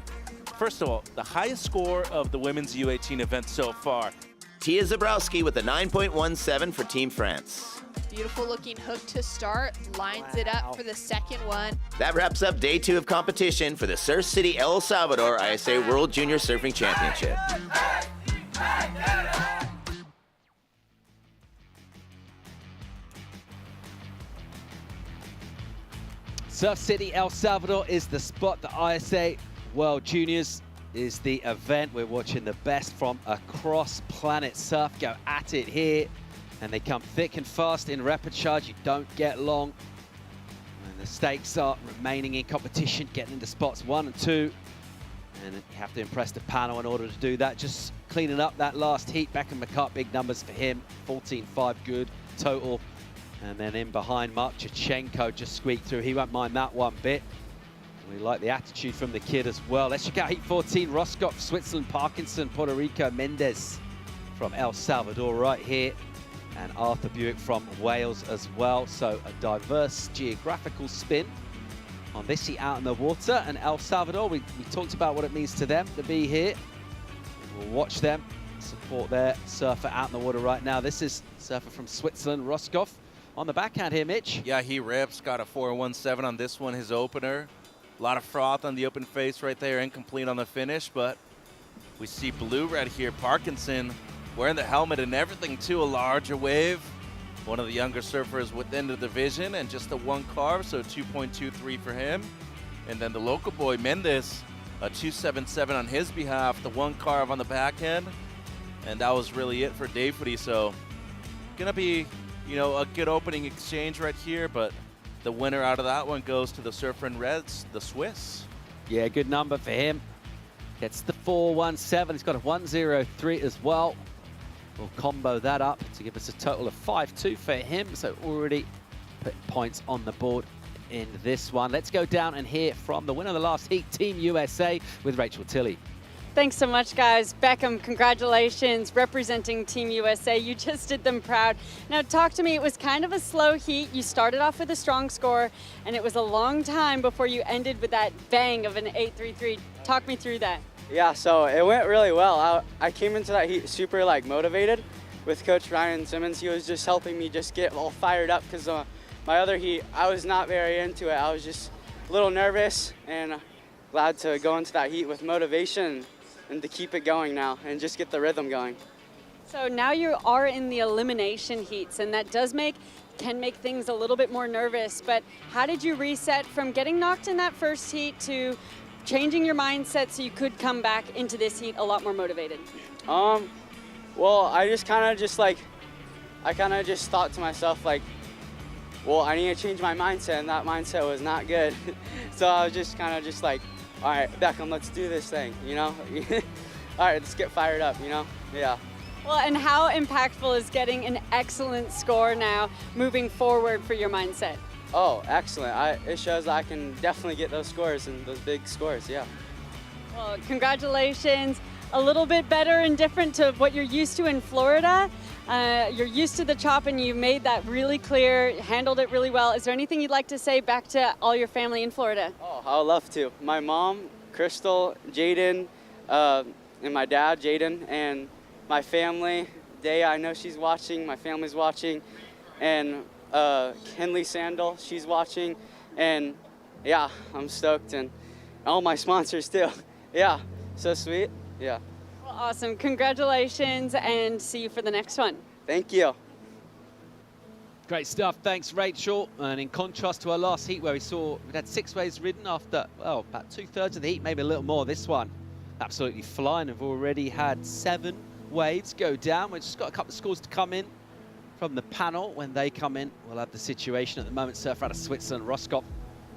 first of all, the highest score of the women's U18 event so far. Tia Zabrowski with a 9.17 for Team France. Beautiful looking hook to start, lines it up for the second one. That wraps up day 2 of competition for the Surf City El Salvador ISA World Junior Surfing Championship. Surf City El Salvador is the spot. The ISA World Juniors is the event. We're watching the best from across planet surf go at it here. And they come thick and fast in rapid charge. You don't get long. And the stakes are remaining in competition, getting into spots 1 and 2. And you have to impress the panel in order to do that. Just cleaning up that last heat. Beckham McCart, big numbers for him. 14.5 good total. And then in behind, Mark Chachenko just squeaked through. He won't mind that one bit. We like the attitude from the kid as well. Let's check out Heat 14. Roscoff, Switzerland, Parkinson, Puerto Rico, Mendez from El Salvador right here. And Arthur Buick from Wales as well. So a diverse geographical spin on this heat out in the water. And El Salvador, we talked about what it means to them to be here. We'll watch them support their surfer out in the water right now. This is surfer from Switzerland, Roscoff. On the backhand here, Mitch. Yeah, he rips, got a 4.17 on this one, his opener. A lot of froth on the open face right there, incomplete on the finish, but we see blue right here. Parkinson wearing the helmet and everything too, a larger wave. One of the younger surfers within the division, and just the one carve, so 2.23 for him. And then the local boy, Mendes, a 2.77 on his behalf, the one carve on the backhand. And that was really it for Dayfooty. So gonna be, a good opening exchange right here, but the winner out of that one goes to the surfer in reds, the Swiss. Yeah, good number for him. Gets the 4.17. He's got a 1.03 as well. We'll combo that up to give us a total of 5.2 for him. So already put points on the board in this one. Let's go down and hear from the winner of the last heat, Team USA, with Rachel Tilley. Thanks so much, guys. Beckham, congratulations, representing Team USA. You just did them proud. Now, talk to me. It was kind of a slow heat. You started off with a strong score, and it was a long time before you ended with that bang of an 8.33. Talk me through that. Yeah, so it went really well. I came into that heat super motivated with Coach Ryan Simmons. He was just helping me just get all fired up because my other heat, I was not very into it. I was just a little nervous, and glad to go into that heat with motivation and to keep it going now and just get the rhythm going. So now you are in the elimination heats, and that can make things a little bit more nervous, but how did you reset from getting knocked in that first heat to changing your mindset so you could come back into this heat a lot more motivated? Well, I just kind of just thought to myself well, I need to change my mindset, and that mindset was not good. So I was just kind of all right, Beckham, let's do this thing, All right, let's get fired up, Yeah. Well, and how impactful is getting an excellent score now moving forward for your mindset? Oh, excellent. It shows I can definitely get those scores and those big scores, yeah. Well, congratulations. A little bit better and different to what you're used to in Florida. You're used to the chop, and you made that really clear, handled it really well. Is there anything you'd like to say back to all your family in Florida? Oh, I would love to. My mom, Crystal, Jaden, and my dad, Jaden, and my family, Day, I know she's watching, my family's watching, and Henley Sandal, she's watching, and yeah, I'm stoked, and all my sponsors too. Yeah, so sweet, yeah. Well, awesome, congratulations, and see you for the next one. Thank you. Great stuff, thanks Rachel. And in contrast to our last heat where we had 6 waves ridden after, well, about 2/3 of the heat, maybe a little more. This one, absolutely flying. We've already had 7 waves go down. We've just got a couple of scores to come in from the panel. When they come in, we'll have the situation at the moment. Surfer out of Switzerland, Roskopf,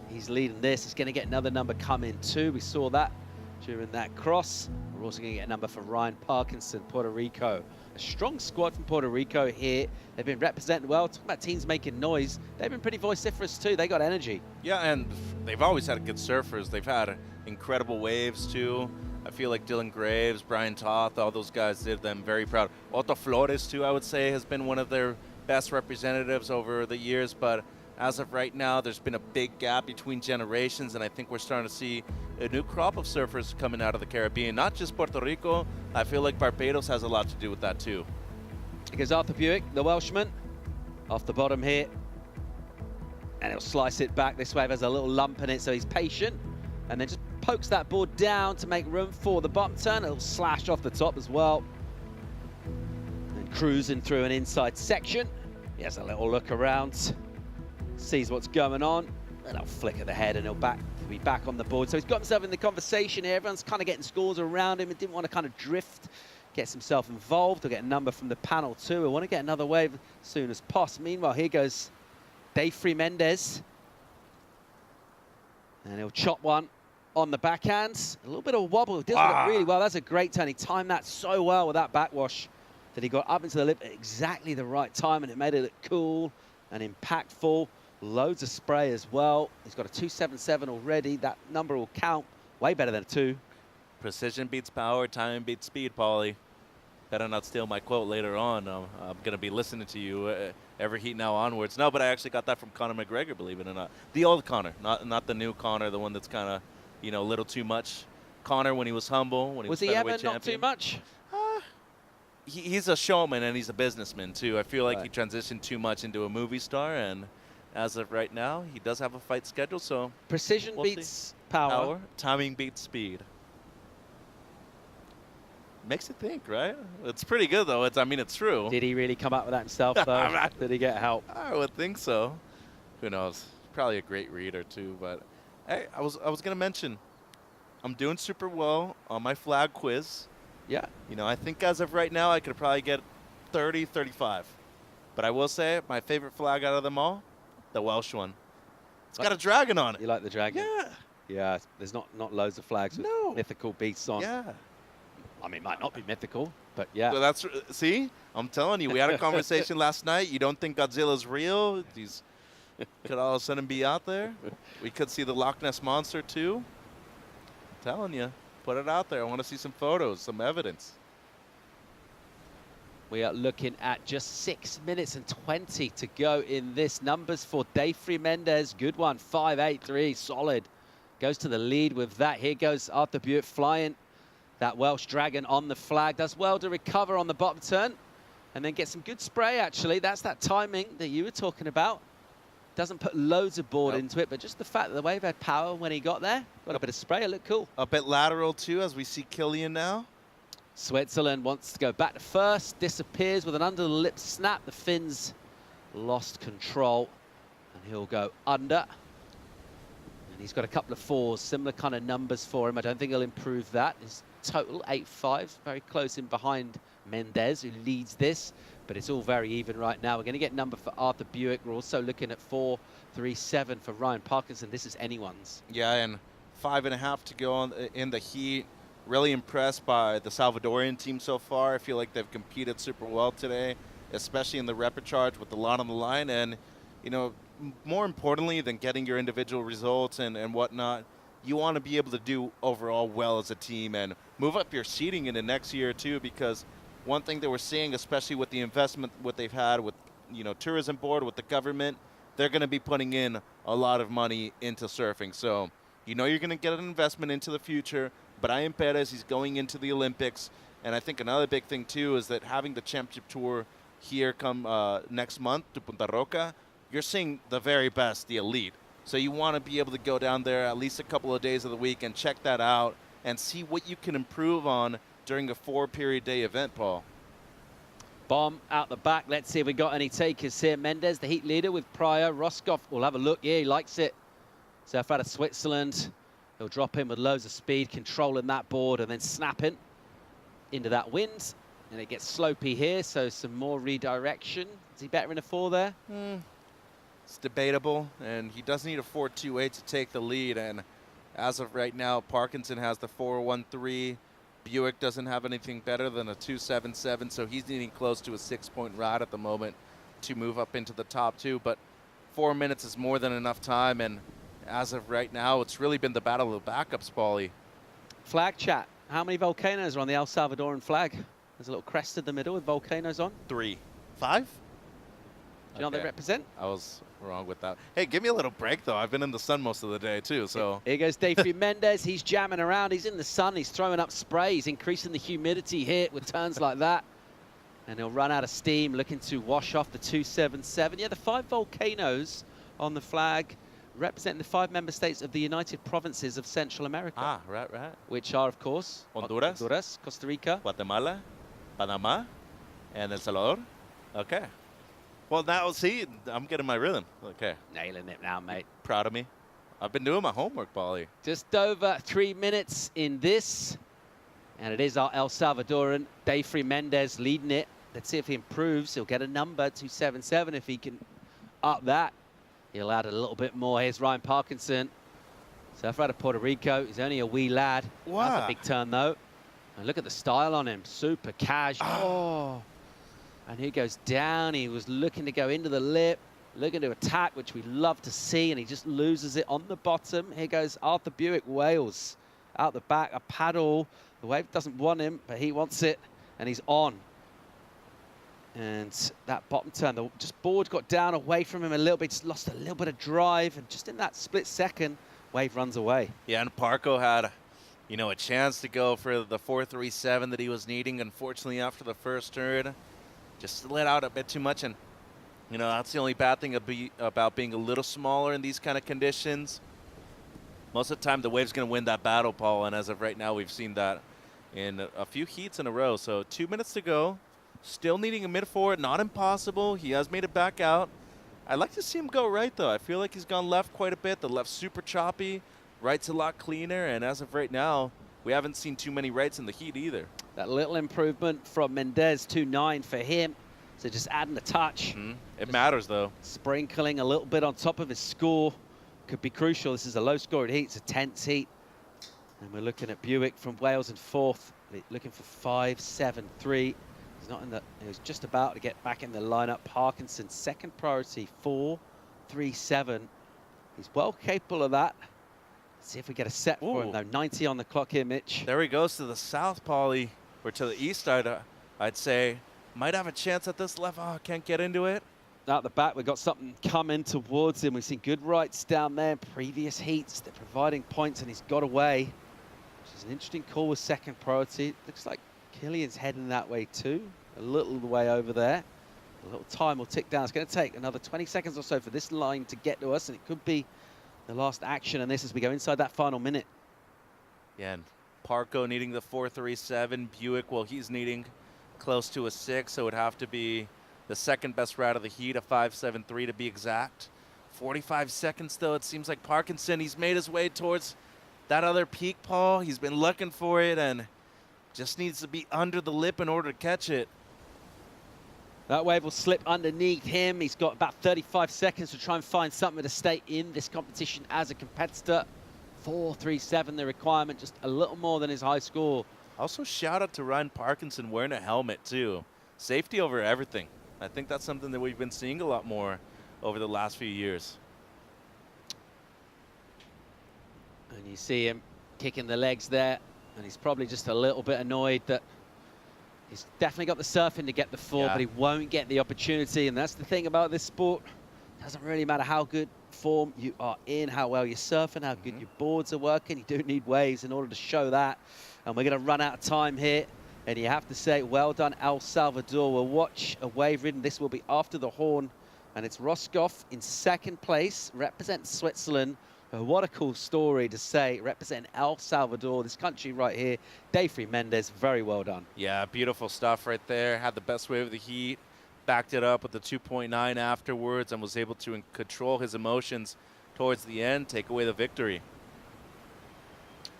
he's leading this. He's going to get another number come in too. We saw that during that cross. We're also going to get a number for Ryan Parkinson, Puerto Rico. A strong squad from Puerto Rico here. They've been represented well. Talking about teams making noise, they've been pretty vociferous too. They got energy. Yeah, and they've always had good surfers. They've had incredible waves too. I feel like Dylan Graves, Brian Toth, all those guys did them very proud. Otto Flores too, I would say, has been one of their best representatives over the years, but as of right now, there's been a big gap between generations, and I think we're starting to see a new crop of surfers coming out of the Caribbean, not just Puerto Rico. I feel like Barbados has a lot to do with that too. Because Arthur Buick, the Welshman, off the bottom here, and he'll slice it back. This wave has a little lump in it, so he's patient, and then just pokes that board down to make room for the bump turn. It'll slash off the top as well. And cruising through an inside section. He has a little look around, sees what's going on, and he'll flick at the head and he'll be back on the board. So he's got himself in the conversation here. Everyone's kind of getting scores around him and didn't want to kind of drift, gets himself involved. He'll get a number from the panel too. We want to get another wave as soon as possible. Meanwhile, here goes Dayfooty Mendes. And he'll chop one on the backhand. A little bit of a wobble. He does it really well. That's a great turn. He timed that so well with that backwash that he got up into the lip at exactly the right time, and it made it look cool and impactful. Loads of spray as well. He's got a 2.77 already. That number will count way better than a 2. Precision beats power, time beats speed, Paulie. Better not steal my quote later on. I'm going to be listening to you every heat now onwards. No, but I actually got that from Conor McGregor, believe it or not. The old Conor, not the new Conor, the one that's kind of, a little too much. Conor when he was humble, when he was featherweight champion. Not too much? He's a showman and he's a businessman too. I feel like he transitioned too much into a movie star, and as of right now, he does have a fight schedule, so precision beats power. Timing beats speed. Makes you think, right? It's pretty good, though. I mean, it's true. Did he really come up with that himself, though? Did he get help? I would think so. Who knows? Probably a great reader, too. But hey, I was going to mention, I'm doing super well on my flag quiz. Yeah. You know, I think as of right now, I could probably get 30, 35. But I will say, my favorite flag out of them all, the Welsh one. It's got a dragon on it. You like the dragon? Yeah. Yeah, there's not loads of flags with mythical beasts on. Yeah. I mean, it might not be mythical, but yeah. So see? I'm telling you, we had a conversation last night. You don't think Godzilla's real? These could all of a sudden be out there. We could see the Loch Ness Monster, too. I'm telling you. Put it out there. I want to see some photos, some evidence. We are looking at just 6 minutes and 20 to go in this. Numbers for Dayfree Mendez. Good one. 5.83. Solid. Goes to the lead with that. Here goes Arthur Buick flying. That Welsh Dragon on the flag. Does well to recover on the bottom turn. And then get some good spray, actually. That's that timing that you were talking about. Doesn't put loads of board into it, but just the fact that the wave had power when he got there. Got a bit of spray. It looked cool. A bit lateral, too, as we see Killian now. Switzerland wants to go back to first, disappears with an under the lip snap. The Finns lost control, and he'll go under. And he's got a couple of fours, similar kind of numbers for him. I don't think he'll improve that. His total 8.5, very close in behind Mendez, who leads this, but it's all very even right now. We're going to get number for Arthur Buick. We're also looking at 4.37 for Ryan Parkinson. This is anyone's. Yeah, and 5.5 to go in the heat. Really impressed by the Salvadorian team so far. I feel like they've competed super well today, especially in the repechage with a lot on the line. And, you know, more importantly than getting your individual results and whatnot, you want to be able to do overall well as a team and move up your seeding into next year, too, because one thing that we're seeing, especially with the investment, what they've had with, you know, tourism board, with the government, they're going to be putting in a lot of money into surfing. So, you know, you're going to get an investment into the future. Brian Perez, he's going into the Olympics. And I think another big thing, too, is that having the championship tour here come next month to Punta Roca, you're seeing the very best, the elite. So you want to be able to go down there at least a couple of days of the week and check that out and see what you can improve on during a 4-period day event, Paul. Bomb out the back. Let's see if we got any takers here. Mendez, the heat leader with Pryor. Roscoff will have a look. Yeah, he likes it. Surf out of Switzerland. He'll drop in with loads of speed, controlling that board and then snapping into that wind. And it gets slopey here, so some more redirection. Is he better in a 4 there? It's debatable, and he does need a 4.28 to take the lead. And as of right now, Parkinson has the 4.13. Buick doesn't have anything better than a 2.77, so he's needing close to a 6-point ride at the moment to move up into the top 2. But 4 minutes is more than enough time, and as of right now, it's really been the battle of the backups, Paulie. Flag chat. How many volcanoes are on the El Salvadoran flag? There's a little crest in the middle with volcanoes on. 3. 5? Do you know what they represent? I was wrong with that. Hey, give me a little break, though. I've been in the sun most of the day, too, so. Here goes Dayfree Mendez. He's jamming around. He's in the sun. He's throwing up spray. He's increasing the humidity here with turns like that. And he'll run out of steam, looking to wash off the 2.77. Yeah, the 5 volcanoes on the flag representing the 5 member states of the United Provinces of Central America. Ah, right. Which are, of course, Honduras, Costa Rica, Guatemala, Panama, and El Salvador. Okay. Well, now, see, I'm getting my rhythm. Okay. Nailing it now, mate. Proud of me. I've been doing my homework, Paulie. Just over 3 minutes in this. And it is our El Salvadoran, Dayfree Mendez, leading it. Let's see if he improves. He'll get a number, 2.77. If he can up that, he'll add a little bit more. Here's Ryan Parkinson. Surfer out of Puerto Rico. He's only a wee lad. Wow. That's a big turn, though. And look at the style on him. Super cash. Oh. And he goes down. He was looking to go into the lip, looking to attack, which we love to see, and he just loses it on the bottom. Here goes Arthur Buick, Wales. Out the back, a paddle. The wave doesn't want him, but he wants it, and he's on. And that bottom turn, the board got down away from him a little bit, just lost a little bit of drive, and just in that split second, wave runs away. Yeah, and Parco had, you know, a chance to go for the 4.37 that he was needing. Unfortunately, after the first turn, just slid out a bit too much, and, you know, that's the only bad thing about being a little smaller in these kind of conditions. Most of the time, the wave's going to win that battle, Paul, and as of right now, we've seen that in a few heats in a row. So 2 minutes to go. Still needing a mid-forward, not impossible. He has made it back out. I'd like to see him go right, though. I feel like he's gone left quite a bit. The left's super choppy. Right's a lot cleaner. And as of right now, we haven't seen too many rights in the heat either. That little improvement from Mendez, 2.9 for him. So just adding a touch. It matters, though. Sprinkling a little bit on top of his score could be crucial. This is a low-scored heat. It's a tense heat. And we're looking at Buick from Wales in fourth, looking for 5.73. He's not in the. He was just about to get back in the lineup. Parkinson, second priority, 4.37. He's well capable of that. Let's see if we get a set for him, though. 90 on the clock here, Mitch. There he goes to the south, Paulie, or to the east side, I'd say. Might have a chance at this left. Oh, can't get into it. Out the back, we've got something coming towards him. We've seen good rights down there in previous heats. They're providing points, and he's got away, which is an interesting call with second priority. Looks like Killian's heading that way too, a little way over there. A little time will tick down. It's going to take another 20 seconds or so for this line to get to us, and it could be the last action on this as we go inside that final minute. Yeah, and Parco needing the 4.37. Buick, well, he's needing close to a 6, so it would have to be the second best route of the heat, a 5.73 to be exact. 45 seconds, though. It seems like Parkinson, he's made his way towards that other peak, Paul. He's been looking for it and just needs to be under the lip in order to catch it. That wave will slip underneath him. He's got about 35 seconds to try and find something to stay in this competition as a competitor. 4.37 the requirement, just a little more than his high score. Also, shout out to Ryan Parkinson wearing a helmet, too. Safety over everything. I think that's something that we've been seeing a lot more over the last few years. And you see him kicking the legs there, and he's probably just a little bit annoyed that he's definitely got the surfing to get the 4, but he won't get the opportunity. And that's the thing about this sport. It doesn't really matter how good form you are in, how well you're surfing, how good your boards are working. You do need waves in order to show that. And we're going to run out of time here. And you have to say, well done, El Salvador. We'll watch a wave ridden. This will be after the horn. And it's Roscoff in second place, representing Switzerland. What a cool story to say, representing El Salvador, this country right here. Dayfree Mendez, very well done. Yeah, beautiful stuff right there. Had the best wave of the heat, backed it up with the 2.9 afterwards, and was able to control his emotions towards the end, take away the victory.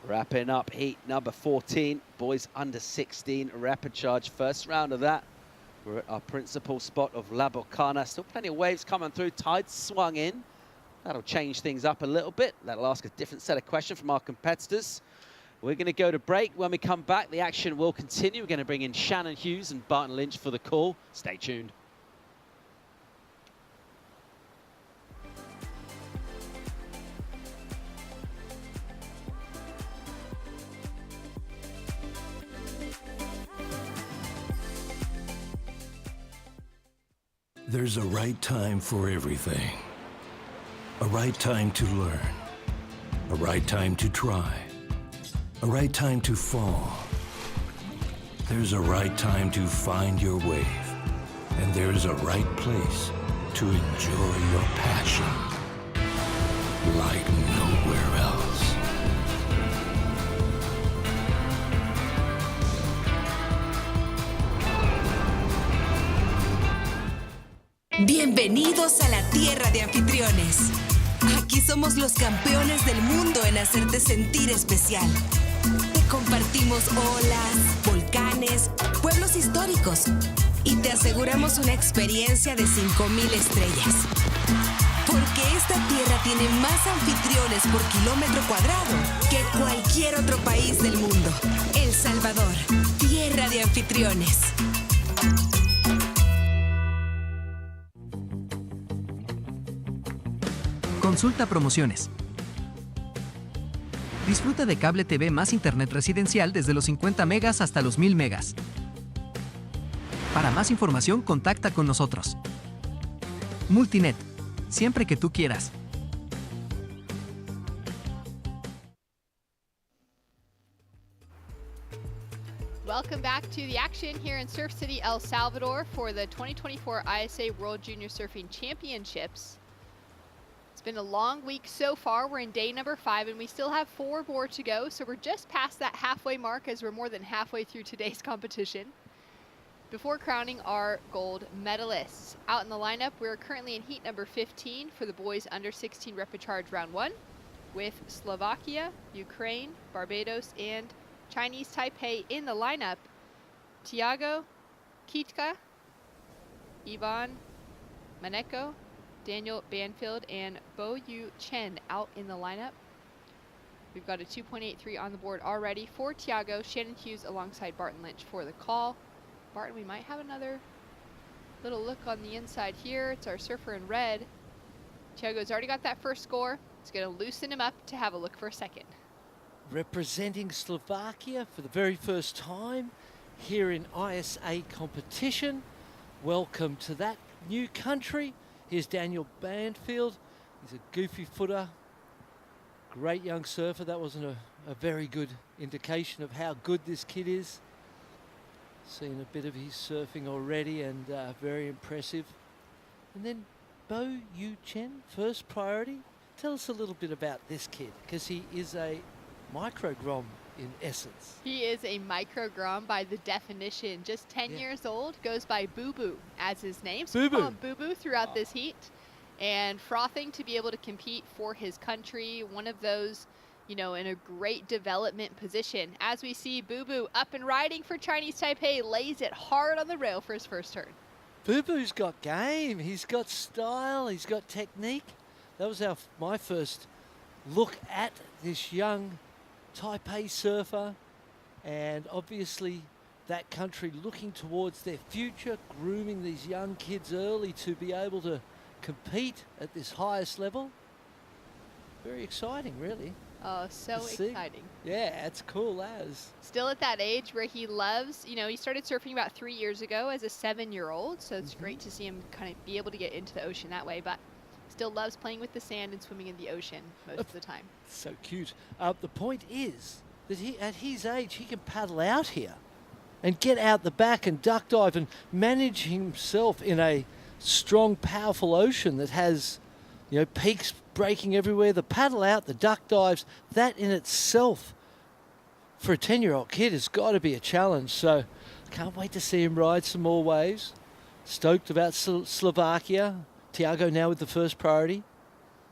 Wrapping up heat number 14, boys under 16, rapid charge. First round of that. We're at our principal spot of La Bocana. Still plenty of waves coming through. Tide swung in. That'll change things up a little bit. That'll ask a different set of questions from our competitors. We're going to go to break. When we come back, the action will continue. We're going to bring in Shannon Hughes and Barton Lynch for the call. Stay tuned. There's a right time for everything. A right time to learn. A right time to try. A right time to fall. There's a right time to find your wave. And there's a right place to enjoy your passion like nowhere else. Bienvenidos a la tierra de anfitriones. Aquí somos los campeones del mundo en hacerte sentir especial. Te compartimos olas, volcanes, pueblos históricos y te aseguramos una experiencia de 5,000 estrellas. Porque esta tierra tiene más anfitriones por kilómetro cuadrado que cualquier otro país del mundo. El Salvador, tierra de anfitriones. Consulta promociones. Disfruta de cable TV más internet residencial desde los 50 megas hasta los 1000 megas. Para más información, contacta con nosotros. Multinet, siempre que tú quieras. Welcome back to the action here in Surf City, El Salvador for the 2024 ISA World Junior Surfing Championships. It's been a long week so far. We're in day number 5, and we still have 4 more to go. So we're just past that halfway mark as we're more than halfway through today's competition. Before crowning our gold medalists. Out in the lineup, we're currently in heat number 15 for the boys under 16 rapid charge round 1 with Slovakia, Ukraine, Barbados, and Chinese Taipei in the lineup. Tiago, Kitka, Ivan Maneko, Daniel Banfield, and Bo Yu Chen out in the lineup. We've got a 2.83 on the board already for Tiago. Shannon Hughes alongside Barton Lynch for the call. Barton, we might have another little look on the inside here. It's our surfer in red. Tiago's already got that first score. It's going to loosen him up to have a look for a second. Representing Slovakia for the very first time here in ISA competition. Welcome to that new country. Here's Daniel Banfield. He's a goofy footer. Great young surfer. That wasn't a very good indication of how good this kid is. Seen a bit of his surfing already, and very impressive. And then Bo Yu Chen, first priority. Tell us a little bit about this kid, because he is a micro-grom in essence. He is a micro-grom by the definition. Just 10 years old, goes by Boo Boo as his name. So we call him Boo Boo throughout this heat. And frothing to be able to compete for his country. One of those, you know, in a great development position. As we see Boo Boo up and riding for Chinese Taipei, lays it hard on the rail for his first turn. Boo Boo's got game, he's got style, he's got technique. That was my first look at this young Taipei surfer, and obviously that country looking towards their future, grooming these young kids early to be able to compete at this highest level. Very exciting, really. Oh, so exciting. Yeah, it's cool as. Still at that age where he loves, you know, he started surfing about 3 years ago as a 7-year-old, so it's great to see him kind of be able to get into the ocean that way, but still loves playing with the sand and swimming in the ocean most of the time. So cute. The point is that at his age, he can paddle out here and get out the back and duck dive and manage himself in a strong, powerful ocean that has, you know, peaks breaking everywhere. The paddle out, the duck dives, that in itself for a 10-year-old kid has got to be a challenge. So can't wait to see him ride some more waves. Stoked about Slovakia. Tiago now with the first priority.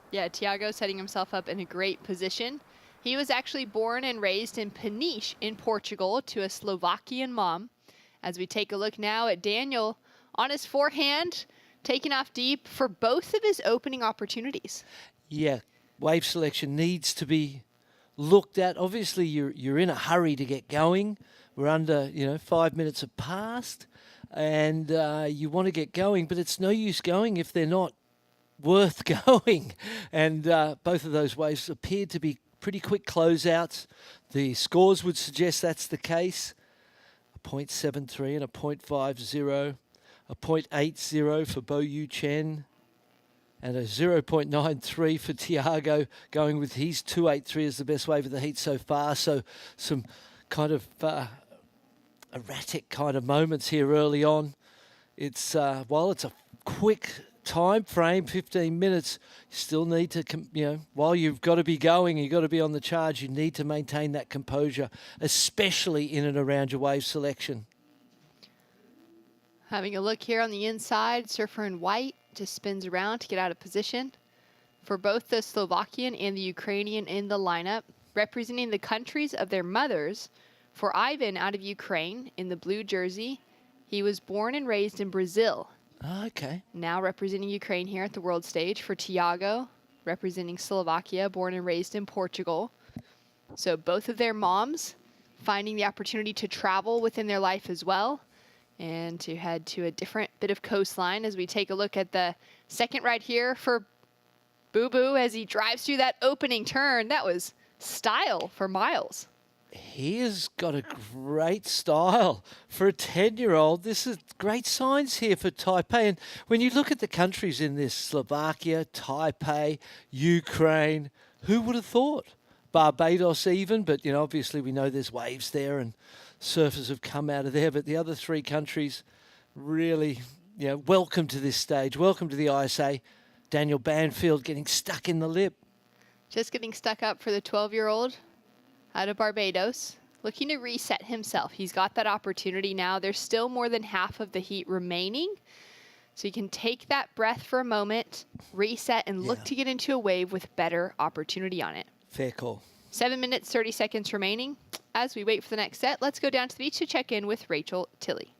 Yeah, Tiago setting himself up in a great position. He was actually born and raised in Peniche in Portugal to a Slovakian mom. As we take a look now at Daniel on his forehand, taking off deep for both of his opening opportunities. Yeah, wave selection needs to be looked at. Obviously, you're in a hurry to get going. We're under, 5 minutes have passed, and you want to get going, but it's no use going if they're not worth going. And both of those waves appeared to be pretty quick closeouts. The scores would suggest that's the case. A 0.73 and a 0.50, a 0.80 for Bo Yu Chen, and a 0.93 for Tiago, going with his 2.83 as the best wave of the heat so far. So some kind of erratic kind of moments here early on. It's while it's a quick time frame, 15 minutes, you still need to, while you've got to be going, you've got to be on the charge, you need to maintain that composure, especially in and around your wave selection. Having a look here on the inside, surfer in white just spins around to get out of position. For both the Slovakian and the Ukrainian in the lineup, representing the countries of their mothers, for Ivan out of Ukraine in the blue jersey, he was born and raised in Brazil. Okay. Now representing Ukraine here at the world stage. For Tiago, representing Slovakia, born and raised in Portugal. So both of their moms finding the opportunity to travel within their life as well, and to head to a different bit of coastline as we take a look at the second ride here for Boo Boo as he drives through that opening turn. That was style for Miles. He has got a great style for a 10-year-old. This is great signs here for Taipei. And when you look at the countries in this, Slovakia, Taipei, Ukraine, who would have thought? Barbados even, but obviously we know there's waves there and surfers have come out of there. But the other three countries really, welcome to this stage. Welcome to the ISA. Daniel Banfield getting stuck in the lip. Just getting stuck up for the 12-year-old out of Barbados, looking to reset himself. He's got that opportunity now. There's still more than half of the heat remaining. So you can take that breath for a moment, reset, and look to get into a wave with better opportunity on it. Fair call. 7 minutes, 30 seconds remaining. As we wait for the next set, let's go down to the beach to check in with Rachel Tilley.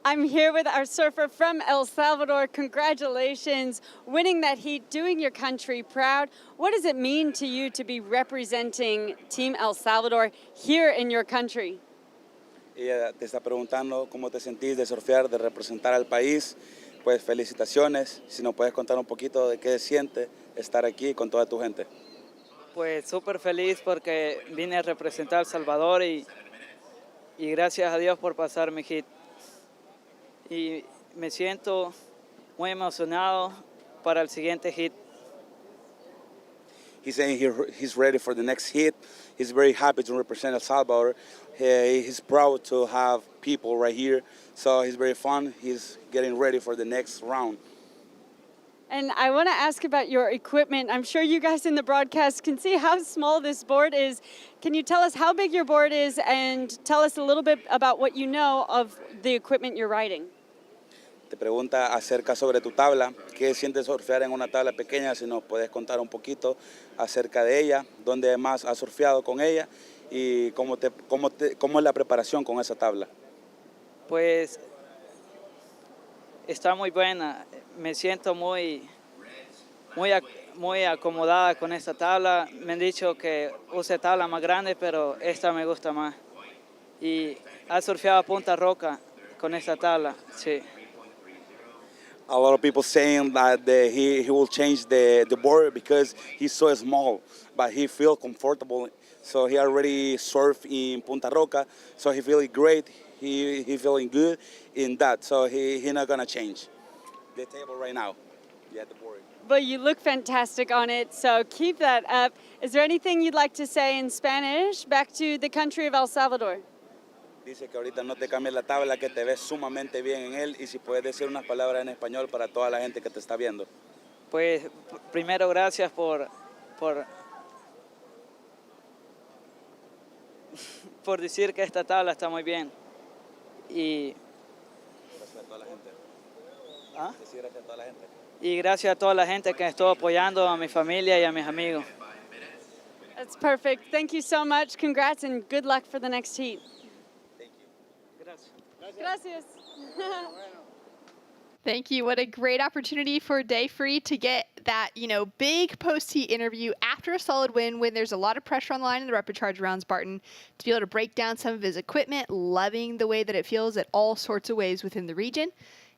I'm here with our surfer from El Salvador. Congratulations, winning that heat, doing your country proud. What does it mean to you to be representing Team El Salvador here in your country? Ella te está preguntando cómo te sentís de surfear, de representar al país. Pues felicitaciones. Si nos puedes contar un poquito de qué siente estar aquí con toda tu gente. Pues súper feliz porque vine a representar a El Salvador y gracias a Dios por pasar mi hit. Y me siento muy emocionado para el siguiente hit. He's saying he's ready for the next hit. He's very happy to represent El Salvador. He's proud to have people right here. So he's very fun. He's getting ready for the next round. And I want to ask about your equipment. I'm sure you guys in the broadcast can see how small this board is. Can you tell us how big your board is and tell us a little bit about what you know of the equipment you're riding? Te pregunta acerca sobre tu tabla. ¿Qué sientes surfear en una tabla pequeña? Si nos puedes contar un poquito acerca de ella, dónde más has surfeado con ella y cómo es la preparación con esa tabla. Pues está muy buena. Me siento muy acomodada con esta tabla. Me han dicho que use tabla más grande, pero esta me gusta más. Y ha surfeado a Punta Roca con esta tabla, sí. A lot of people saying that he will change the board because he's so small, but he feels comfortable. So he already surfed in Punta Roca, so he feeling great. He feeling good in that, so he not gonna change the table right now. Yeah, the board. But you look fantastic on it, so keep that up. Is there anything you'd like to say in Spanish back to the country of El Salvador? Dice que ahorita no te cambies la tabla, que te ves sumamente bien en él y si puedes decir unas palabras en español para toda la gente que te está viendo. Pues primero gracias por decir que esta tabla está muy bien. Y gracias a toda la gente. ¿Ah? Decir gracias a toda la gente. Y gracias a toda la gente que estuvo apoyando a mi familia y a mis amigos. That's perfect. Thank you so much. Congrats and good luck for the next heat. Gracias. Thank you. What a great opportunity for Day Free to get that, big post-heat interview after a solid win when there's a lot of pressure on the line in the rapid charge rounds, Barton, to be able to break down some of his equipment, loving the way that it feels at all sorts of waves within the region,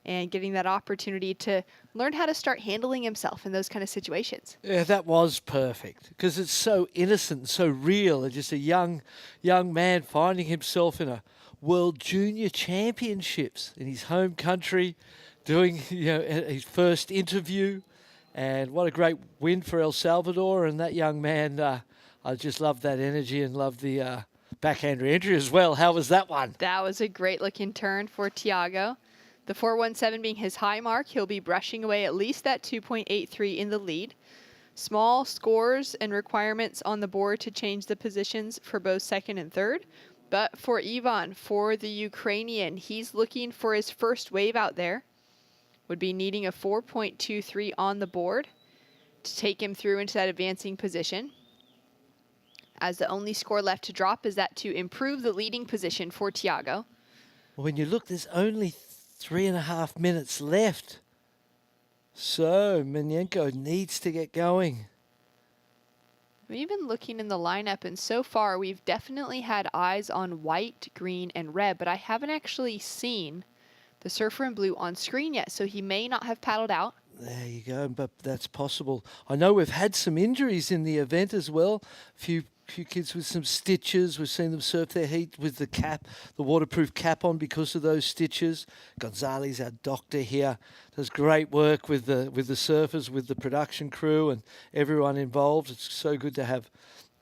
and getting that opportunity to learn how to start handling himself in those kind of situations. Yeah, that was perfect because it's so innocent and so real. And just a young man finding himself in a World Junior Championships in his home country, doing his first interview, and what a great win for El Salvador. And that young man, I just love that energy and love the backhand re-entry as well. How was that one? That was a great looking turn for Tiago. The 417 being his high mark, he'll be brushing away at least that 2.83 in the lead. Small scores and requirements on the board to change the positions for both second and third. But for Ivan, for the Ukrainian, he's looking for his first wave out there. Would be needing a 4.23 on the board to take him through into that advancing position. As the only score left to drop is that to improve the leading position for Tiago. When you look, there's only 3.5 minutes left. So Minyenko needs to get going. We've been looking in the lineup, and so far we've definitely had eyes on white, green, and red, but I haven't actually seen the surfer in blue on screen yet, so he may not have paddled out. There you go, but that's possible. I know we've had some injuries in the event as well. A few kids with some stitches. We've seen them surf their heat with the cap, the waterproof cap on because of those stitches. Gonzalez, our doctor here, does great work with the surfers, with the production crew and everyone involved. It's so good to have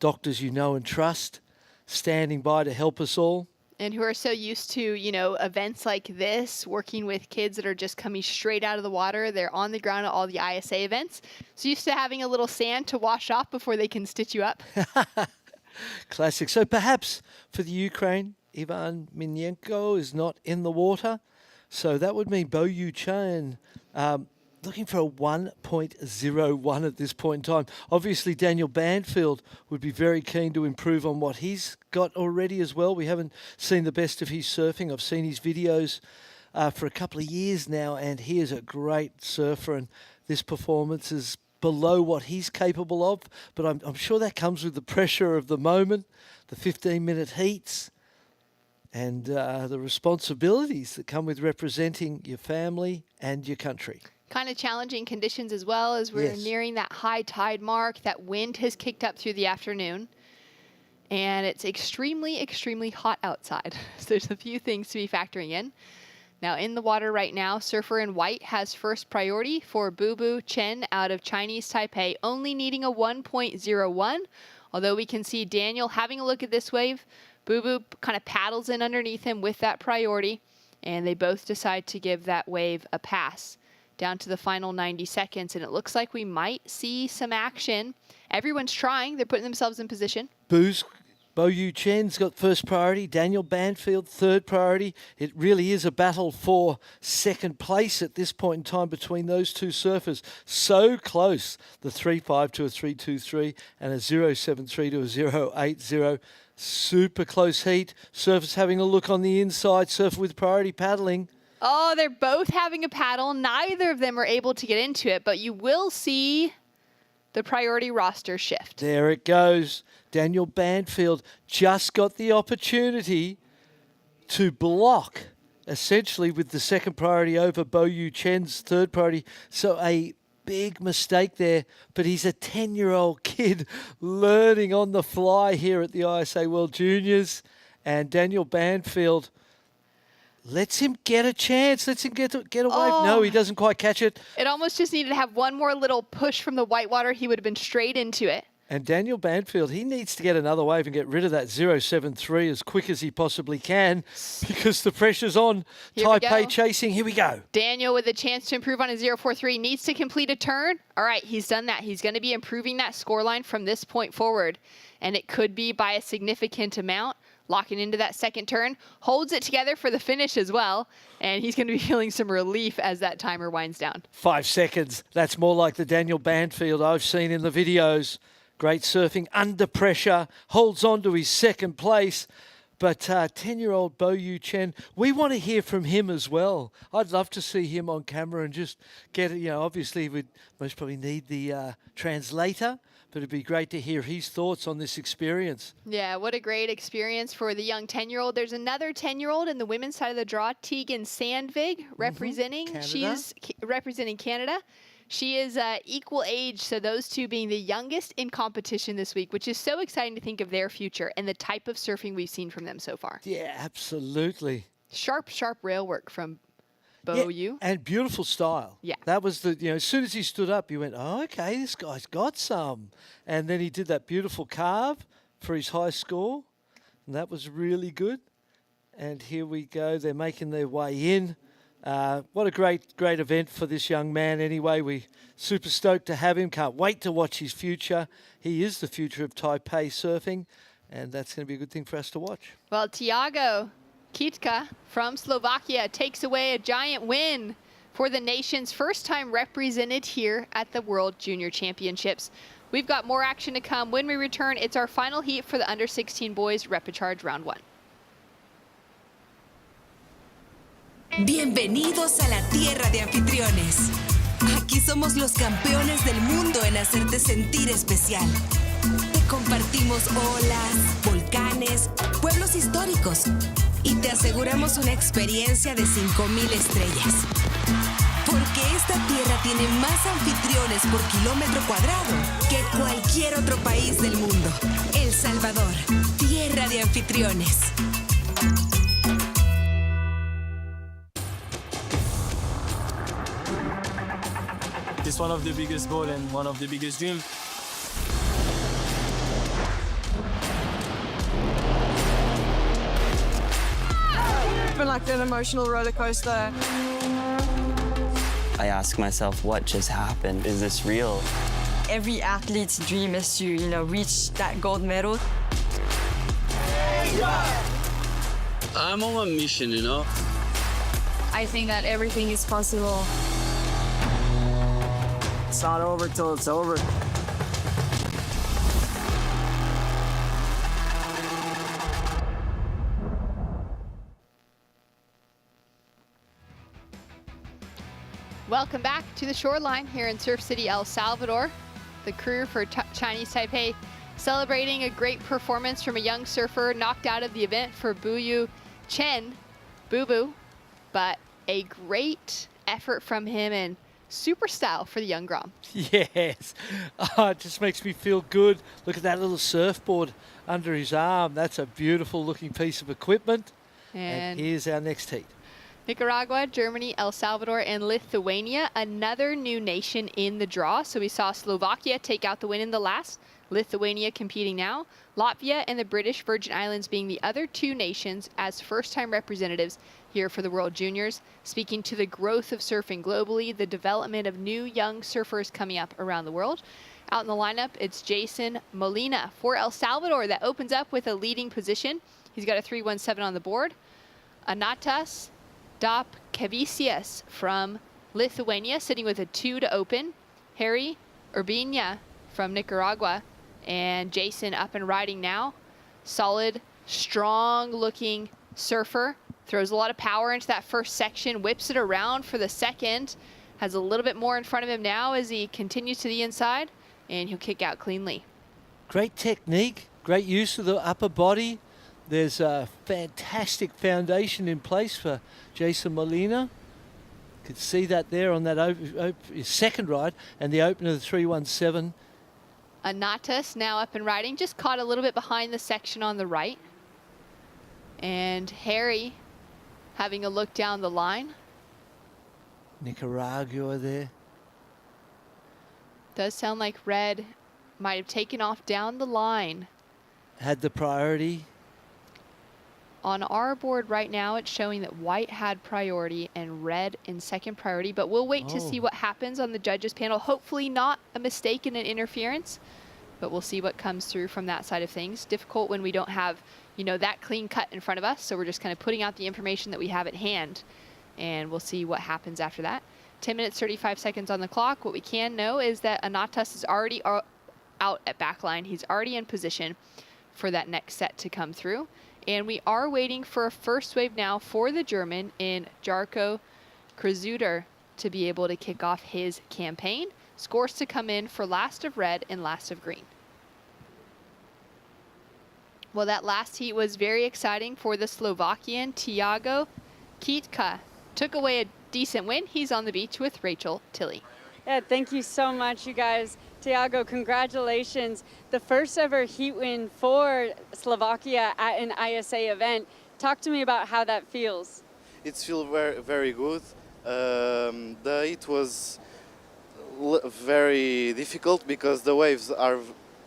doctors you know and trust standing by to help us all. and who are so used to, you know, events like this, working with kids that are just coming straight out of the water. They're on the ground at all the ISA events. So used to having a little sand to wash off before they can stitch you up. Classic. So perhaps for the Ukraine, Ivan Minyenko is not in the water. So that would mean Bo Yu Chen looking for a 1.01 at this point in time. Obviously, Daniel Banfield would be very keen to improve on what he's got already as well. We haven't seen the best of his surfing. I've seen his videos for a couple of years now, and he is a great surfer, and this performance is below what he's capable of. But I'm sure that comes with the pressure of the moment, the 15-minute heats, and the responsibilities that come with representing your family and your country. Kind of challenging conditions as well, as we're nearing that high tide mark. That wind has kicked up through the afternoon, and it's extremely, extremely hot outside. So there's a few things to be factoring in. Now in the water right now, surfer in white has first priority for Bubu Chen out of Chinese Taipei, only needing a 1.01. Although we can see Daniel having a look at this wave, Bubu kind of paddles in underneath him with that priority, and they both decide to give that wave a pass. Down to the final 90 seconds, and it looks like we might see some action. Everyone's trying. They're putting themselves in position. Bo Yu Chen's got first priority. Daniel Banfield, third priority. It really is a battle for second place at this point in time between those two surfers. So close. The 3.5 to a 3.23 and a 0.73 to a 0.80. Super close heat. Surfers having a look on the inside. Surfer with priority paddling. Oh, they're both having a paddle. Neither of them are able to get into it, but you will see the priority roster shift. There it goes. Daniel Banfield just got the opportunity to block, essentially, with the second priority over Bo Yu Chen's third priority. So a big mistake there, but he's a 10-year-old kid learning on the fly here at the ISA World Juniors, and Daniel Banfield lets him get a chance. Lets him get a wave. No, he doesn't quite catch it. It almost just needed to have one more little push from the whitewater. He would have been straight into it. And Daniel Banfield, he needs to get another wave and get rid of that 0.73 as quick as he possibly can, because the pressure's on. Taipei chasing. Here we go. Daniel with a chance to improve on a 0.43 needs to complete a turn. All right, he's done that. He's going to be improving that scoreline from this point forward, and it could be by a significant amount. Locking into that second turn, holds it together for the finish as well, and he's going to be feeling some relief as that timer winds down. 5 seconds. That's more like the Daniel Banfield I've seen in the videos. Great surfing under pressure, holds on to his second place. But 10-year-old Bo Yu Chen, we want to hear from him as well. I'd love to see him on camera and just get it. You know, obviously we'd most probably need the translator, but it'd be great to hear his thoughts on this experience. Yeah, what a great experience for the young 10-year-old. There's another 10-year-old in the women's side of the draw, Tegan Sandvig, representing. She's representing Canada. She is equal age, so those two being the youngest in competition this week, which is so exciting to think of their future and the type of surfing we've seen from them so far. Yeah, absolutely. Sharp, sharp rail work from Bo Yu. And beautiful style. Yeah. That was the, you know, as soon as he stood up, you went, oh, okay, this guy's got some. And then he did that beautiful carve for his high score, and that was really good. And here we go. They're making their way in. What a great event for this young man anyway. We're super stoked to have him. Can't wait to watch his future. He is the future of Taipei surfing, and that's going to be a good thing for us to watch. Well, Tiago Kitka from Slovakia takes away a giant win for the nation's first time represented here at the World Junior Championships. We've got more action to come. When we return, it's our final heat for the under-16 boys Repechage Round 1. Bienvenidos a la tierra de anfitriones. Aquí somos los campeones del mundo en hacerte sentir especial. Te compartimos olas, volcanes, pueblos históricos y te aseguramos una experiencia de 5,000 estrellas. Porque esta tierra tiene más anfitriones por kilómetro cuadrado que cualquier otro país del mundo. El Salvador, tierra de anfitriones. It's one of the biggest goals and one of the biggest dreams. been like an emotional roller coaster. I ask myself, what just happened? Is this real? Every athlete's dream is to, reach that gold medal. I'm on a mission, I think that everything is possible. It's not over till it's over. Welcome back to the shoreline here in Surf City, El Salvador. The crew for Chinese Taipei celebrating a great performance from a young surfer knocked out of the event for Buyu Chen, Boo Boo, but a great effort from him and super style for the young Grom. Yes, it just makes me feel good. Look at that little surfboard under his arm. That's a beautiful looking piece of equipment. And here's our next heat. Nicaragua, Germany, El Salvador, and Lithuania, another new nation in the draw. So we saw Slovakia take out the win in the last, Lithuania competing now, Latvia and the British Virgin Islands being the other two nations as first-time representatives here for the World Juniors, speaking to the growth of surfing globally, the development of new young surfers coming up around the world. Out in the lineup, it's Jason Molina for El Salvador that opens up with a leading position. He's got a 3:17 on the board. Anatas Dopkevicius from Lithuania sitting with a 2 to open. Harry Urbina from Nicaragua, and Jason up and riding now. Solid, strong looking surfer. Throws a lot of power into that first section, whips it around for the second. Has a little bit more in front of him now as he continues to the inside, and he'll kick out cleanly. Great technique, great use of the upper body. There's a fantastic foundation in place for Jason Molina. Could see that there on that his second ride and the open of the 3:17. Anatas now up and riding, just caught a little bit behind the section on the right. And Harry having a look down the line. Nicaragua there. Does sound like Red might have taken off down the line. Had the priority. On our board right now, it's showing that White had priority and Red in second priority, but we'll wait to see what happens on the judges panel. Hopefully not a mistake and an interference, but we'll see what comes through from that side of things. Difficult when we don't have, that clean cut in front of us, so we're just kind of putting out the information that we have at hand, and we'll see what happens after that. 10 minutes, 35 seconds on the clock. What we can know is that Anatas is already out at backline. He's already in position for that next set to come through. And we are waiting for a first wave now for the German in Jarko Krasuter to be able to kick off his campaign. Scores to come in for last of red and last of green. Well, that last heat was very exciting for the Slovakian Tiago Kitka. Took away a decent win. He's on the beach with Rachel Tilley. Yeah, thank you so much, you guys. Tiago, congratulations. The first ever heat win for Slovakia at an ISA event. Talk to me about how that feels. It feels very, very good. The heat was very difficult because the waves are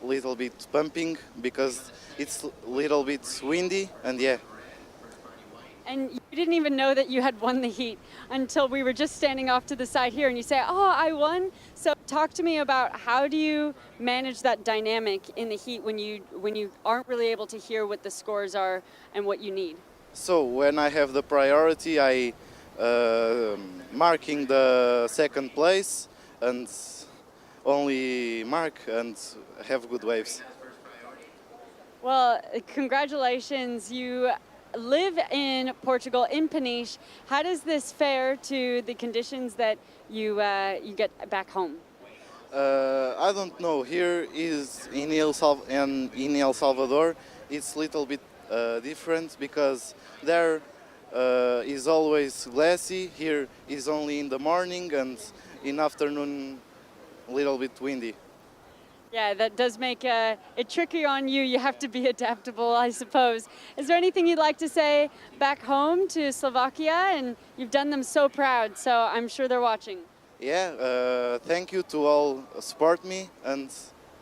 a little bit pumping because it's a little bit windy, and yeah. And you didn't even know that you had won the heat until we were just standing off to the side here and you say, oh, I won. So talk to me about how do you manage that dynamic in the heat when you aren't really able to hear what the scores are and what you need? So when I have the priority, I marking the second place and only mark and have good waves. Well, congratulations. You live in Portugal, in Peniche. How does this fare to the conditions that you get back home? I don't know. Here is in El Salvador, it's a little bit different because there is always glassy. Here is only in the morning and in afternoon a little bit windy. Yeah, that does make it tricky on you. You have to be adaptable, I suppose. Is there anything you'd like to say back home to Slovakia? And you've done them so proud, so I'm sure they're watching. Yeah, thank you to all support me, and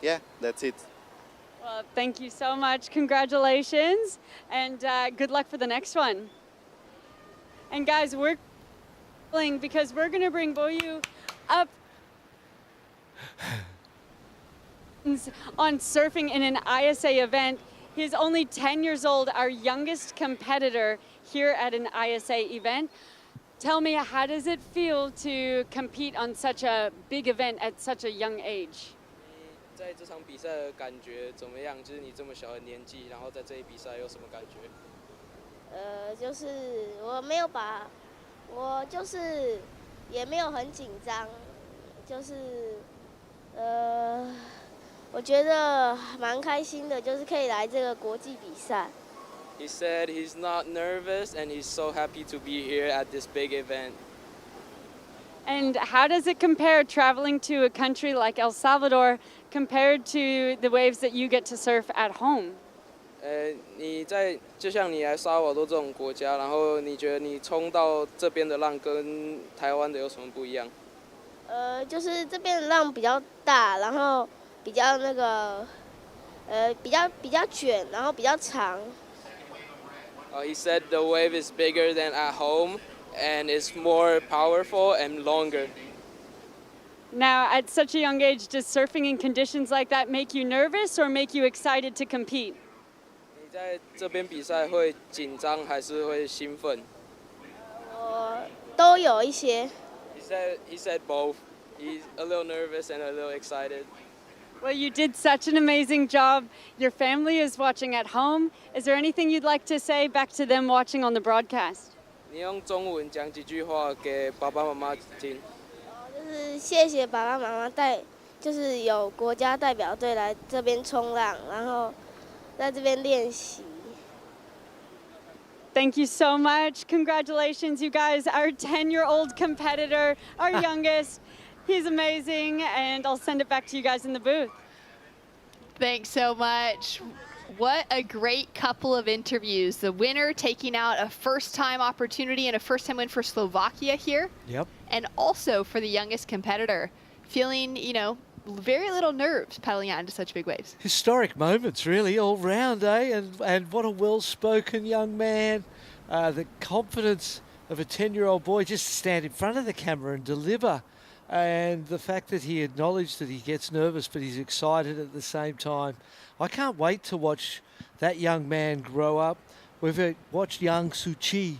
yeah, that's it. Well, thank you so much. Congratulations, and good luck for the next one. And guys, we're because we're going to bring Boyu up on surfing in an ISA event. He's only 10 years old, our youngest competitor here at an ISA event. Tell me, how does it feel to compete on such a big event at such a young age? 在这场比赛的感觉怎么样？就是你这么小的年纪，然后在这一比赛有什么感觉？就是我就是也没有很紧张，就是我觉得蛮开心的，就是可以来这个国际比赛。He said he's not nervous and he's so happy to be here at this big event. And how does it compare traveling to a country like El Salvador compared to the waves that you get to surf at home? 就像你来萨尔瓦多这种国家，然后你觉得你冲到这边的浪跟台湾的有什么不一样？就是这边的浪比较大，然后比较那个比较卷，然后比较长。He said the wave is bigger than at home and it's more powerful and longer. Now, at such a young age, does surfing in conditions like that make you nervous or make you excited to compete? 你在这边比赛会紧张还是会兴奋？我都有一些。He said both. He's a little nervous and a little excited. Well, you did such an amazing job. Your family is watching at home. Is there anything you'd like to say back to them watching on the broadcast? 你用中文讲几句话给爸爸妈妈听。就是谢谢爸爸妈妈就是有国家代表队来这边冲浪，然后在这边练习。Thank you so much. Congratulations, you guys. Our 10-year-old competitor, our youngest. He's amazing, and I'll send it back to you guys in the booth. Thanks so much. What a great couple of interviews. The winner taking out a first-time opportunity and a first-time win for Slovakia here. Yep. And also for the youngest competitor, feeling, very little nerves paddling out into such big waves. Historic moments, really, all round, eh? And what a well-spoken young man. The confidence of a 10-year-old boy just to stand in front of the camera and deliver. And the fact that he acknowledged that he gets nervous, but he's excited at the same time. I can't wait to watch that young man grow up. We've watched young Suu Kyi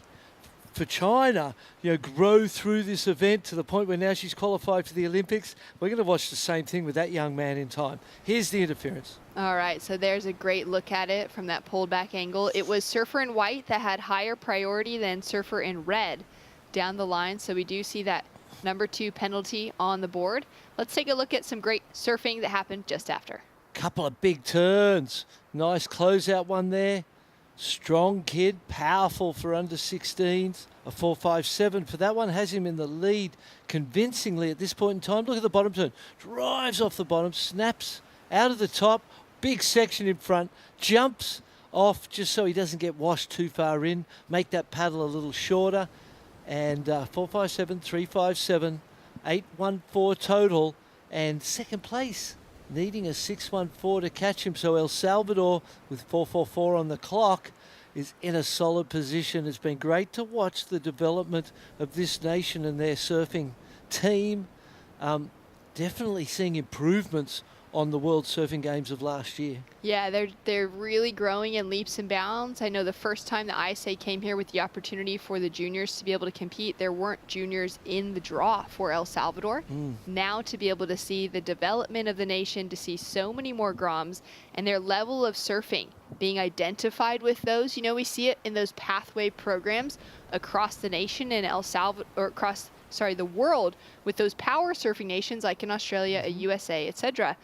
for China, grow through this event to the point where now she's qualified for the Olympics. We're going to watch the same thing with that young man in time. Here's the interference. All right, so there's a great look at it from that pulled back angle. It was surfer in white that had higher priority than surfer in red down the line. So we do see that number 2 penalty on the board. Let's take a look at some great surfing that happened just after. Couple of big turns. Nice closeout one there. Strong kid, powerful for under 16s. A 4.57 for that one has him in the lead convincingly at this point in time. Look at the bottom turn. Drives off the bottom, snaps out of the top. Big section in front. Jumps off just so he doesn't get washed too far in. Make that paddle a little shorter. And 4.57, 3.57, 8.14 total. And second place, needing a 6.14 to catch him. So El Salvador, with 4.44 on the clock, is in a solid position. It's been great to watch the development of this nation and their surfing team. Definitely seeing improvements on the World Surfing Games of last year. Yeah, they're really growing in leaps and bounds. I know the first time the ISA came here with the opportunity for the juniors to be able to compete, there weren't juniors in the draw for El Salvador. Now to be able to see the development of the nation, to see so many more Groms and their level of surfing being identified with those, we see it in those pathway programs across the nation in El Salvador, or across the world, with those power surfing nations like in Australia, USA, etc.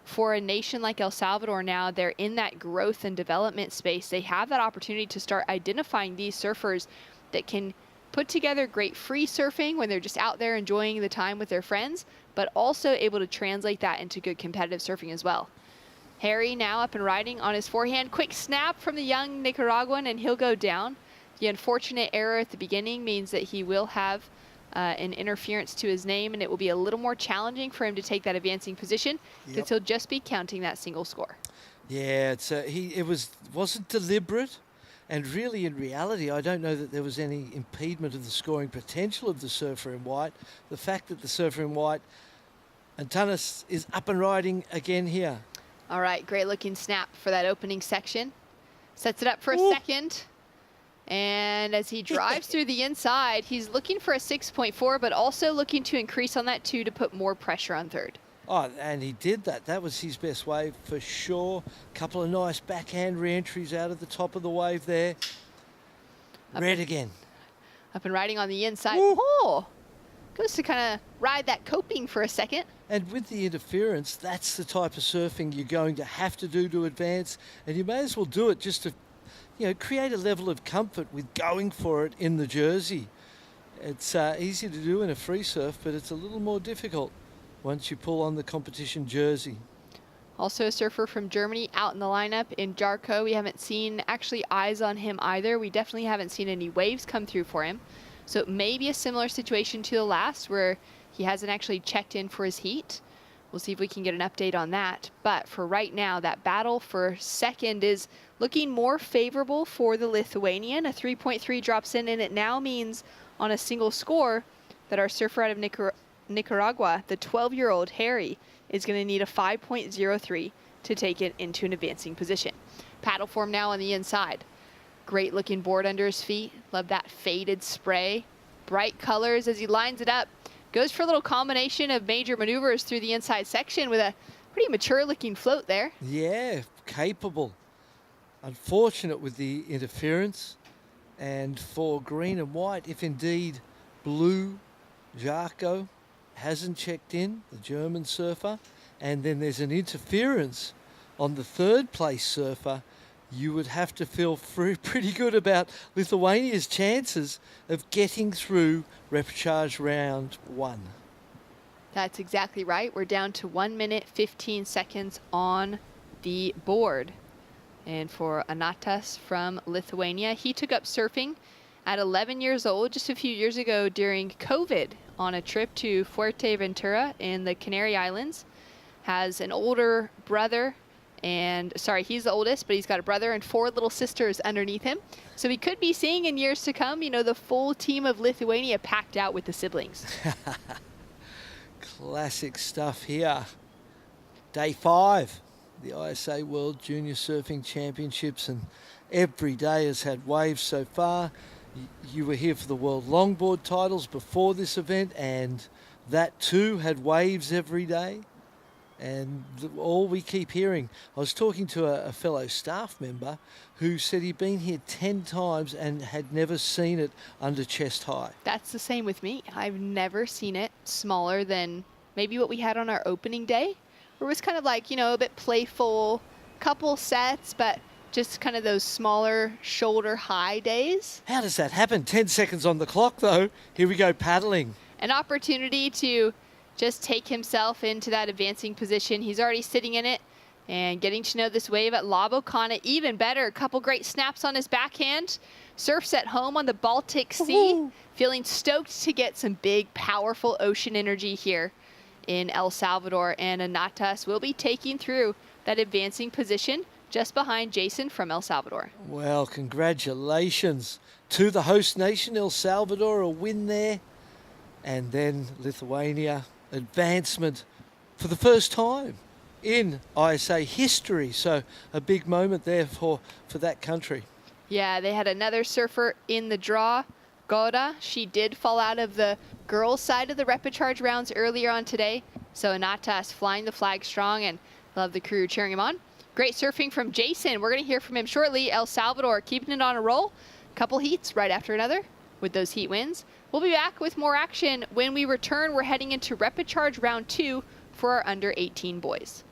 For a nation like El Salvador now, they're in that growth and development space. They have that opportunity to start identifying these surfers that can put together great free surfing when they're just out there enjoying the time with their friends, but also able to translate that into good competitive surfing as well. Harry now up and riding on his forehand. Quick snap from the young Nicaraguan, and he'll go down. The unfortunate error at the beginning means that he will have an interference to his name, and it will be a little more challenging for him to take that advancing position because he'll just be counting that single score. Yeah, it wasn't deliberate. And really, in reality, I don't know that there was any impediment of the scoring potential of the surfer in white. The fact that the surfer in white, Antanas, is up and riding again here. All right, great looking snap for that opening section. Sets it up for a second. And as he drives through the inside, he's looking for a 6.4, but also looking to increase on that 2 to put more pressure on third. Oh, and he did that. That was his best wave for sure. Couple of nice backhand re-entries out of the top of the wave there. Red again. Up and riding on the inside. Oh! Goes to kind of ride that coping for a second. And with the interference, that's the type of surfing you're going to have to do to advance. And you may as well do it just to, you know, create a level of comfort with going for it in the jersey. It's easy to do in a free surf, but it's a little more difficult once you pull on the competition jersey. Also a surfer from Germany out in the lineup in Jarko. We haven't seen actually eyes on him either. We definitely haven't seen any waves come through for him. So it may be a similar situation to the last where he hasn't actually checked in for his heat. We'll see if we can get an update on that. But for right now, that battle for second is looking more favorable for the Lithuanian. A 3.3 drops in, and it now means on a single score that our surfer out of Nicaragua, the 12-year-old Harry, is going to need a 5.03 to take it into an advancing position. Paddle form now on the inside. Great looking board under his feet. Love that faded spray. Bright colors as he lines it up. Goes for a little combination of major maneuvers through the inside section with a pretty mature looking float there. Yeah, capable. Unfortunate with the interference. And for green and white, if indeed blue Jarko hasn't checked in, the German surfer, and then there's an interference on the third place surfer, you would have to feel pretty good about Lithuania's chances of getting through repechage round 1. That's exactly right. We're down to 1 minute, 15 seconds on the board. And for Anatas from Lithuania, he took up surfing at 11 years old, just a few years ago during COVID, on a trip to Fuerteventura in the Canary Islands. Has an older brother, and sorry, he's the oldest, but he's got a brother and 4 little sisters underneath him. So we could be seeing in years to come, you know, the full team of Lithuania packed out with the siblings. Classic stuff here. Day 5, the ISA World Junior Surfing Championships, and every day has had waves so far. You were here for the World Longboard titles before this event, and that too had waves every day. And all we keep hearing, I was talking to a fellow staff member who said he'd been here 10 times and had never seen it under chest high. That's the same with me. I've never seen it smaller than maybe what we had on our opening day, where it was kind of like, you know, a bit playful, couple sets, but just kind of those smaller shoulder high days. How does that happen? 10 seconds on the clock though. Here we go paddling. An opportunity to just take himself into that advancing position. He's already sitting in it and getting to know this wave at Labokana even better. A couple great snaps on his backhand. Surfs at home on the Baltic Sea. Feeling stoked to get some big, powerful ocean energy here in El Salvador. And Anatas will be taking through that advancing position just behind Jason from El Salvador. Well, congratulations to the host nation, El Salvador, a win there. And then Lithuania, advancement for the first time in ISA history. So a big moment there for that country. Yeah, they had another surfer in the draw, Goda. She did fall out of the girls' side of the repechage rounds earlier on today. So Anatas flying the flag strong, and love the crew cheering him on. Great surfing from Jason. We're going to hear from him shortly. El Salvador keeping it on a roll. Couple heats right after another with those heat wins. We'll be back with more action when we return. We're heading into repechage round 2 for our under 18 boys.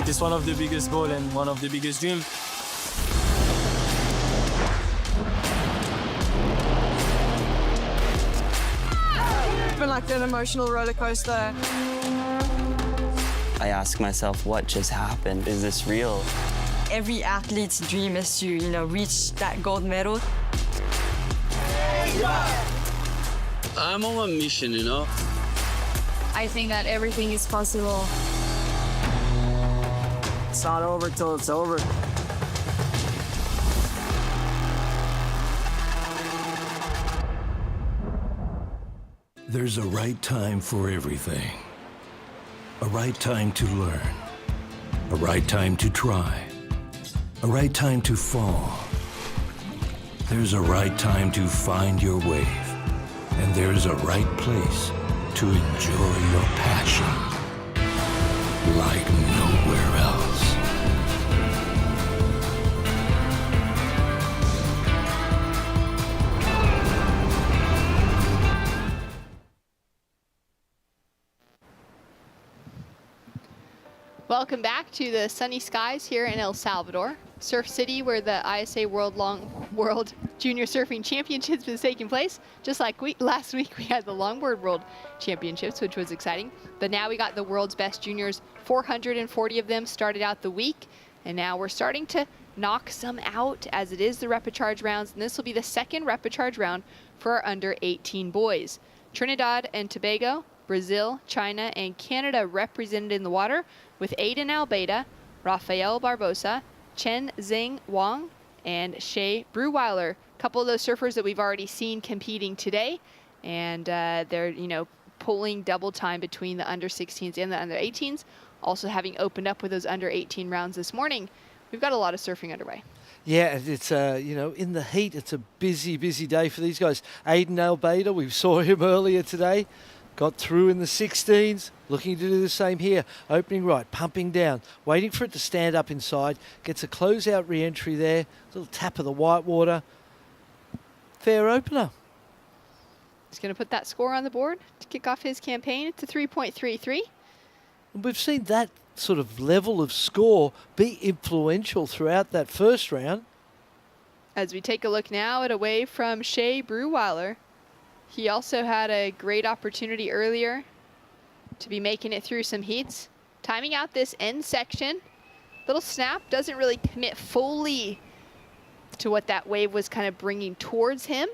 It's one of the biggest goals and one of the biggest dreams. It's been like an emotional roller coaster. I ask myself, what just happened? Is this real? Every athlete's dream is to, you know, reach that gold medal. I'm on a mission, you know. I think that everything is possible. It's not over till it's over. There's a right time for everything. A right time to learn. A right time to try. A right time to fall. There's a right time to find your wave. And there's a right place to enjoy your passion like nowhere else. Welcome back to the sunny skies here in El Salvador, Surf City, where the ISA World Junior Surfing Championships was taking place. Just like last week, we had the Longboard World Championships, which was exciting. But now we got the world's best juniors. 440 of them started out the week, and now we're starting to knock some out, as it is the Repecharge rounds, and this will be the second Repecharge round for our under 18 boys. Trinidad and Tobago, Brazil, China, and Canada represented in the water, with Aiden Albeida, Rafael Barbosa, Chen Zing Wang, and Shea Breweiler. A couple of those surfers that we've already seen competing today, and they're, pulling double time between the under 16s and the under 18s, also having opened up with those under 18 rounds this morning. We've got a lot of surfing underway. Yeah, it's, in the heat, it's a busy, busy day for these guys. Aiden Albeida, we saw him earlier today. Got through in the 16s, looking to do the same here. Opening right, pumping down, waiting for it to stand up inside. Gets a closeout re-entry there. Little tap of the white water. Fair opener. He's going to put that score on the board to kick off his campaign. It's a 3.33. And we've seen that sort of level of score be influential throughout that first round. As we take a look now at a wave from Shea Breweiler. He also had a great opportunity earlier to be making it through some heats. Timing out this end section. Little snap, doesn't really commit fully to what that wave was kind of bringing towards him,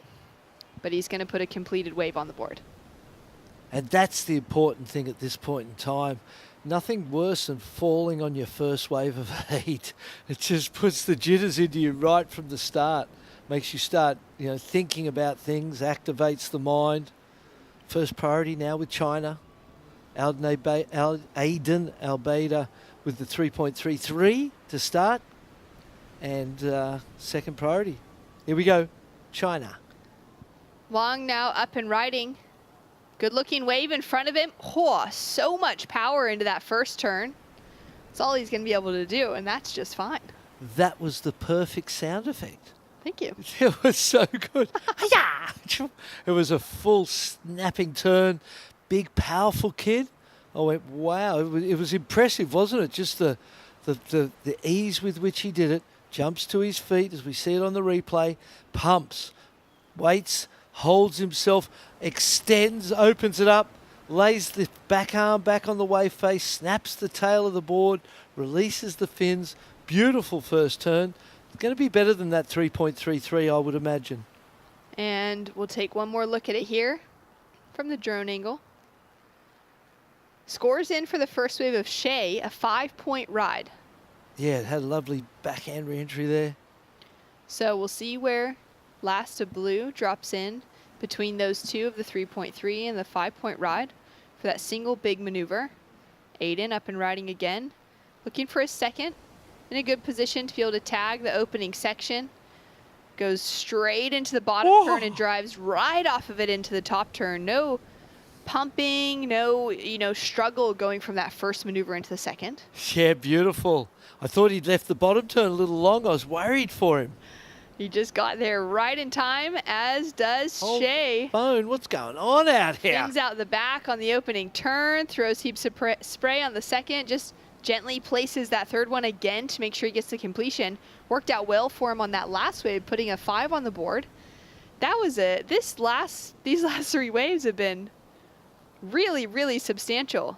but he's going to put a completed wave on the board. And that's the important thing at this point in time. Nothing worse than falling on your first wave of heat. It just puts the jitters into you right from the start. Makes you start, thinking about things, activates the mind. First priority now with China. Aiden Albeida with the 3.33 to start. And second priority. Here we go, China. Wang now up and riding. Good looking wave in front of him. Oh, so much power into that first turn. That's all he's going to be able to do, and that's just fine. That was the perfect sound effect. Thank you. It was so good. It was a full snapping turn. Big, powerful kid. I went, wow. It was impressive, wasn't it? Just the ease with which he did it. Jumps to his feet, as we see it on the replay. Pumps, waits, holds himself, extends, opens it up, lays the back arm back on the wave face, snaps the tail of the board, releases the fins. Beautiful first turn. It's going to be better than that 3.33, I would imagine. And we'll take one more look at it here from the drone angle. Scores in for the first wave of Shea, a 5-point ride. Yeah, it had a lovely backhand re-entry there. So we'll see where Last of Blue drops in between those two of the 3.3 and the 5-point ride for that single big maneuver. Aiden up and riding again, looking for a second. In a good position to be able to tag the opening section. Goes straight into the bottom turn and drives right off of it into the top turn. No pumping, no, struggle going from that first maneuver into the second. Yeah, beautiful. I thought he'd left the bottom turn a little long. I was worried for him. He just got there right in time, as does Shea. Phone, what's going on out here? Things out the back on the opening turn, throws heaps of spray on the second, just gently places that third one again to make sure he gets to completion. Worked out well for him on that last wave, putting a 5 on the board. That was it. These last 3 waves have been really, really substantial.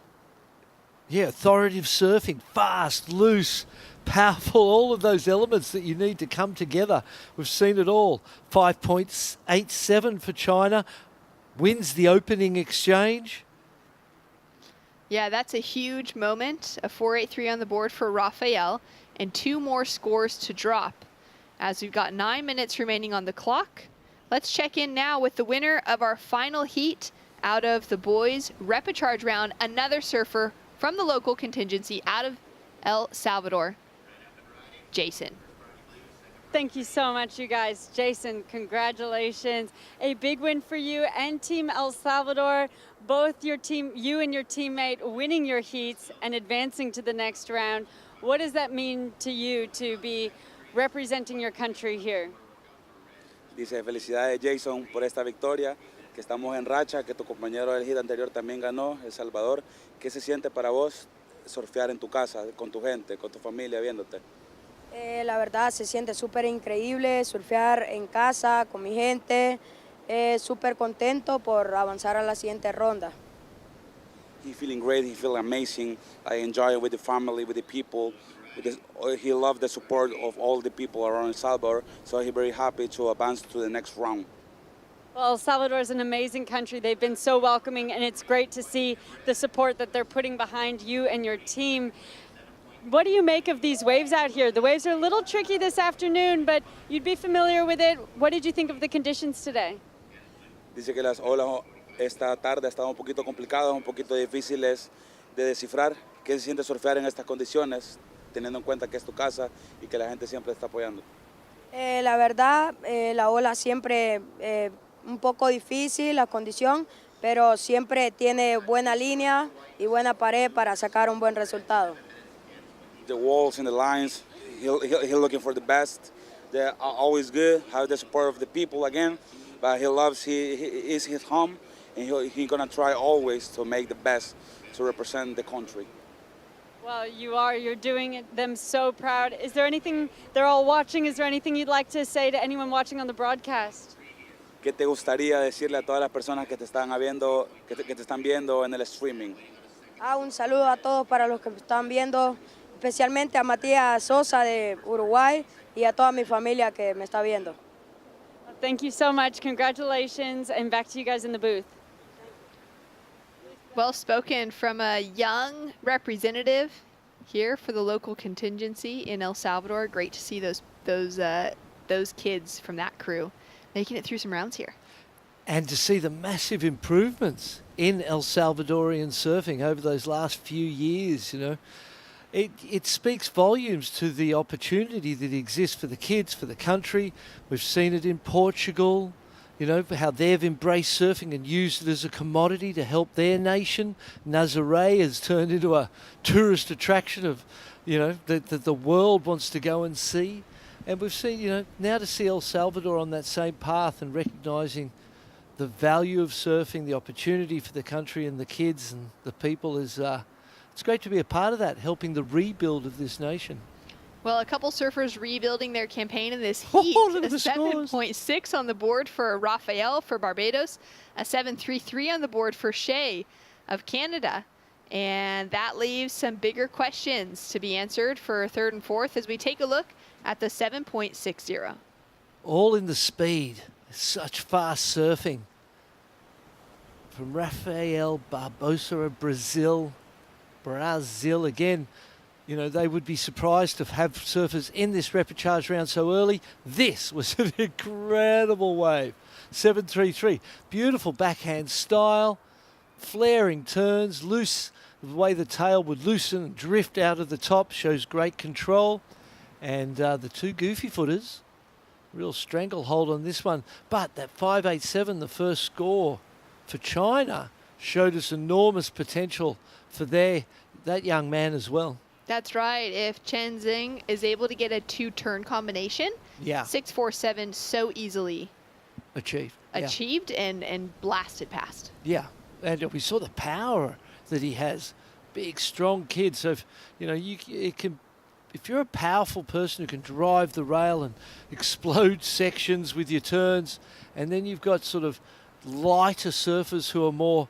Yeah, authoritative surfing, fast, loose, powerful, all of those elements that you need to come together. We've seen it all. 5.87 for China. Wins the opening exchange. Yeah, that's a huge moment. A 4.83 on the board for Rafael, and 2 more scores to drop. As we've got 9 minutes remaining on the clock, let's check in now with the winner of our final heat out of the boys' repechage round, another surfer from the local contingency out of El Salvador, Jason. Thank you so much, you guys. Jason, congratulations. A big win for you and Team El Salvador. Both your team, you and your teammate, winning your heats and advancing to the next round. What does that mean to you to be representing your country here? Dice, felicidades Jason por esta victoria, que estamos en racha, que tu compañero del hit anterior también ganó, El Salvador. ¿Qué se siente para vos surfear en tu casa, con tu gente, con tu familia viéndote? La verdad se siente súper increíble surfear en casa con mi gente, súper contento por avanzar a la siguiente ronda. He's feeling great, he feels amazing. I enjoy it with the family, with the people. He loved the support of all the people around El Salvador, so he's very happy to advance to the next round. Well, El Salvador is an amazing country. They've been so welcoming, and it's great to see the support that they're putting behind you and your team. What do you make of these waves out here? The waves are a little tricky this afternoon, but you'd be familiar with it. What did you think of the conditions today? Dice que las olas esta tarde estaban un poquito complicadas, un poquito difíciles de descifrar. ¿Qué se siente surfear en estas condiciones, teniendo en cuenta que es tu casa y que la gente siempre está apoyando? La verdad, la ola siempre un poco difícil, la condición, pero siempre tiene buena línea y buena pared para sacar un buen resultado. The walls and the lines, he's looking for the best. They're always good, have the support of the people again, but he loves, he is his home, and he's gonna try always to make the best to represent the country. Well, you're doing them so proud. Is there anything, they're all watching, is there anything you'd like to say to anyone watching on the broadcast? ¿Qué te gustaría decirle a todas las personas que te están viendo, que te están viendo en el streaming? Un saludo a todos para los que me están viendo, especialmente a Matías Sosa de Uruguay y a toda mi familia que me está viendo. Thank you so much. Congratulations, and back to you guys in the booth. Well spoken from a young representative here for the local contingency in El Salvador. Great to see those kids from that crew making it through some rounds here. And to see the massive improvements in El Salvadorian surfing over those last few years, you know. It speaks volumes to the opportunity that exists for the kids, for the country. We've seen it in Portugal, you know, how they've embraced surfing and used it as a commodity to help their nation. Nazaré has turned into a tourist attraction of, you know, that the world wants to go and see. And we've seen, you know, now to see El Salvador on that same path and recognising the value of surfing, the opportunity for the country and the kids and the people is... it's great to be a part of that, helping the rebuild of this nation. Well, a couple surfers rebuilding their campaign in this heat. A 7.6 on the board for Rafael for Barbados, a 7.33 on the board for Shea of Canada. And that leaves some bigger questions to be answered for third and fourth as we take a look at the 7.60. All in the speed. Such fast surfing. From Rafael Barbosa of Brazil again, you know, they would be surprised to have surfers in this repechage round so early. This was an incredible wave. 7.33. Beautiful backhand style, flaring turns, loose, the way the tail would loosen and drift out of the top shows great control. And the two goofy footers, real stranglehold on this one. But that 5.87, the first score for China, showed us enormous potential for that young man as well. That's right. If Chen Xing is able to get a two-turn combination, 6.47 so easily achieved and blasted past. Yeah, and we saw the power that he has. Big, strong kid. So, you know, if you're a powerful person who can drive the rail and explode sections with your turns, and then you've got sort of lighter surfers who are more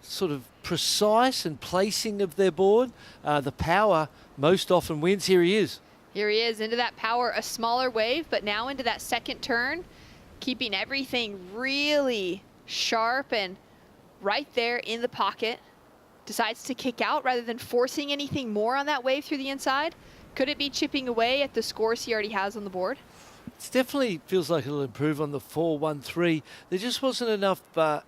sort of precise and placing of their board, the power most often wins. Here he is. Here he is into that power, a smaller wave, but now into that second turn, keeping everything really sharp and right there in the pocket. decides to kick out rather than forcing anything more on that wave through the inside. Could it be chipping away at the scores he already has on the board? It definitely feels like it'll improve on the 4-1-3. There just wasn't enough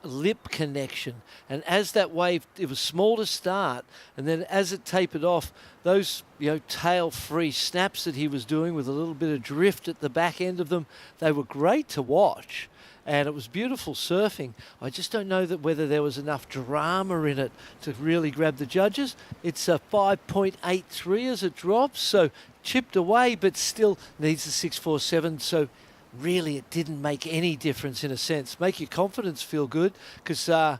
lip connection. And as that wave, it was small to start, and then as it tapered off, those tail-free snaps that he was doing with a little bit of drift at the back end of them, they were great to watch. And it was beautiful surfing. I just don't know that whether there was enough drama in it to really grab the judges. It's a 5.83 as it drops, so chipped away, but still needs a 6.47. So really, it didn't make any difference in a sense. Make your confidence feel good, because the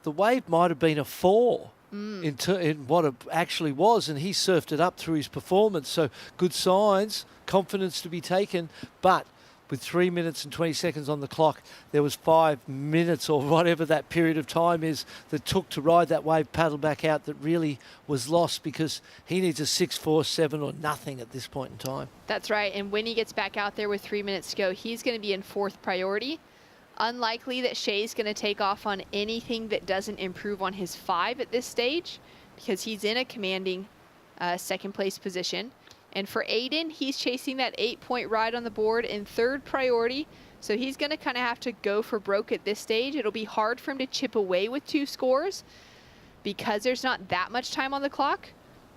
wave might have been a 4 in what it actually was, and he surfed it up through his performance. So good signs, confidence to be taken, but with 3 minutes and 20 seconds on the clock, there was 5 minutes or whatever that period of time is that took to ride that wave paddle back out that really was lost, because he needs a 6.47 or nothing at this point in time. That's right, and when he gets back out there with 3 minutes to go, he's going to be in 4th priority. Unlikely that Shea's going to take off on anything that doesn't improve on his 5 at this stage, because he's in a commanding 2nd place position. And for Aiden, he's chasing that 8-point ride on the board in 3rd priority. So he's going to kind of have to go for broke at this stage. It'll be hard for him to chip away with 2 scores because there's not that much time on the clock.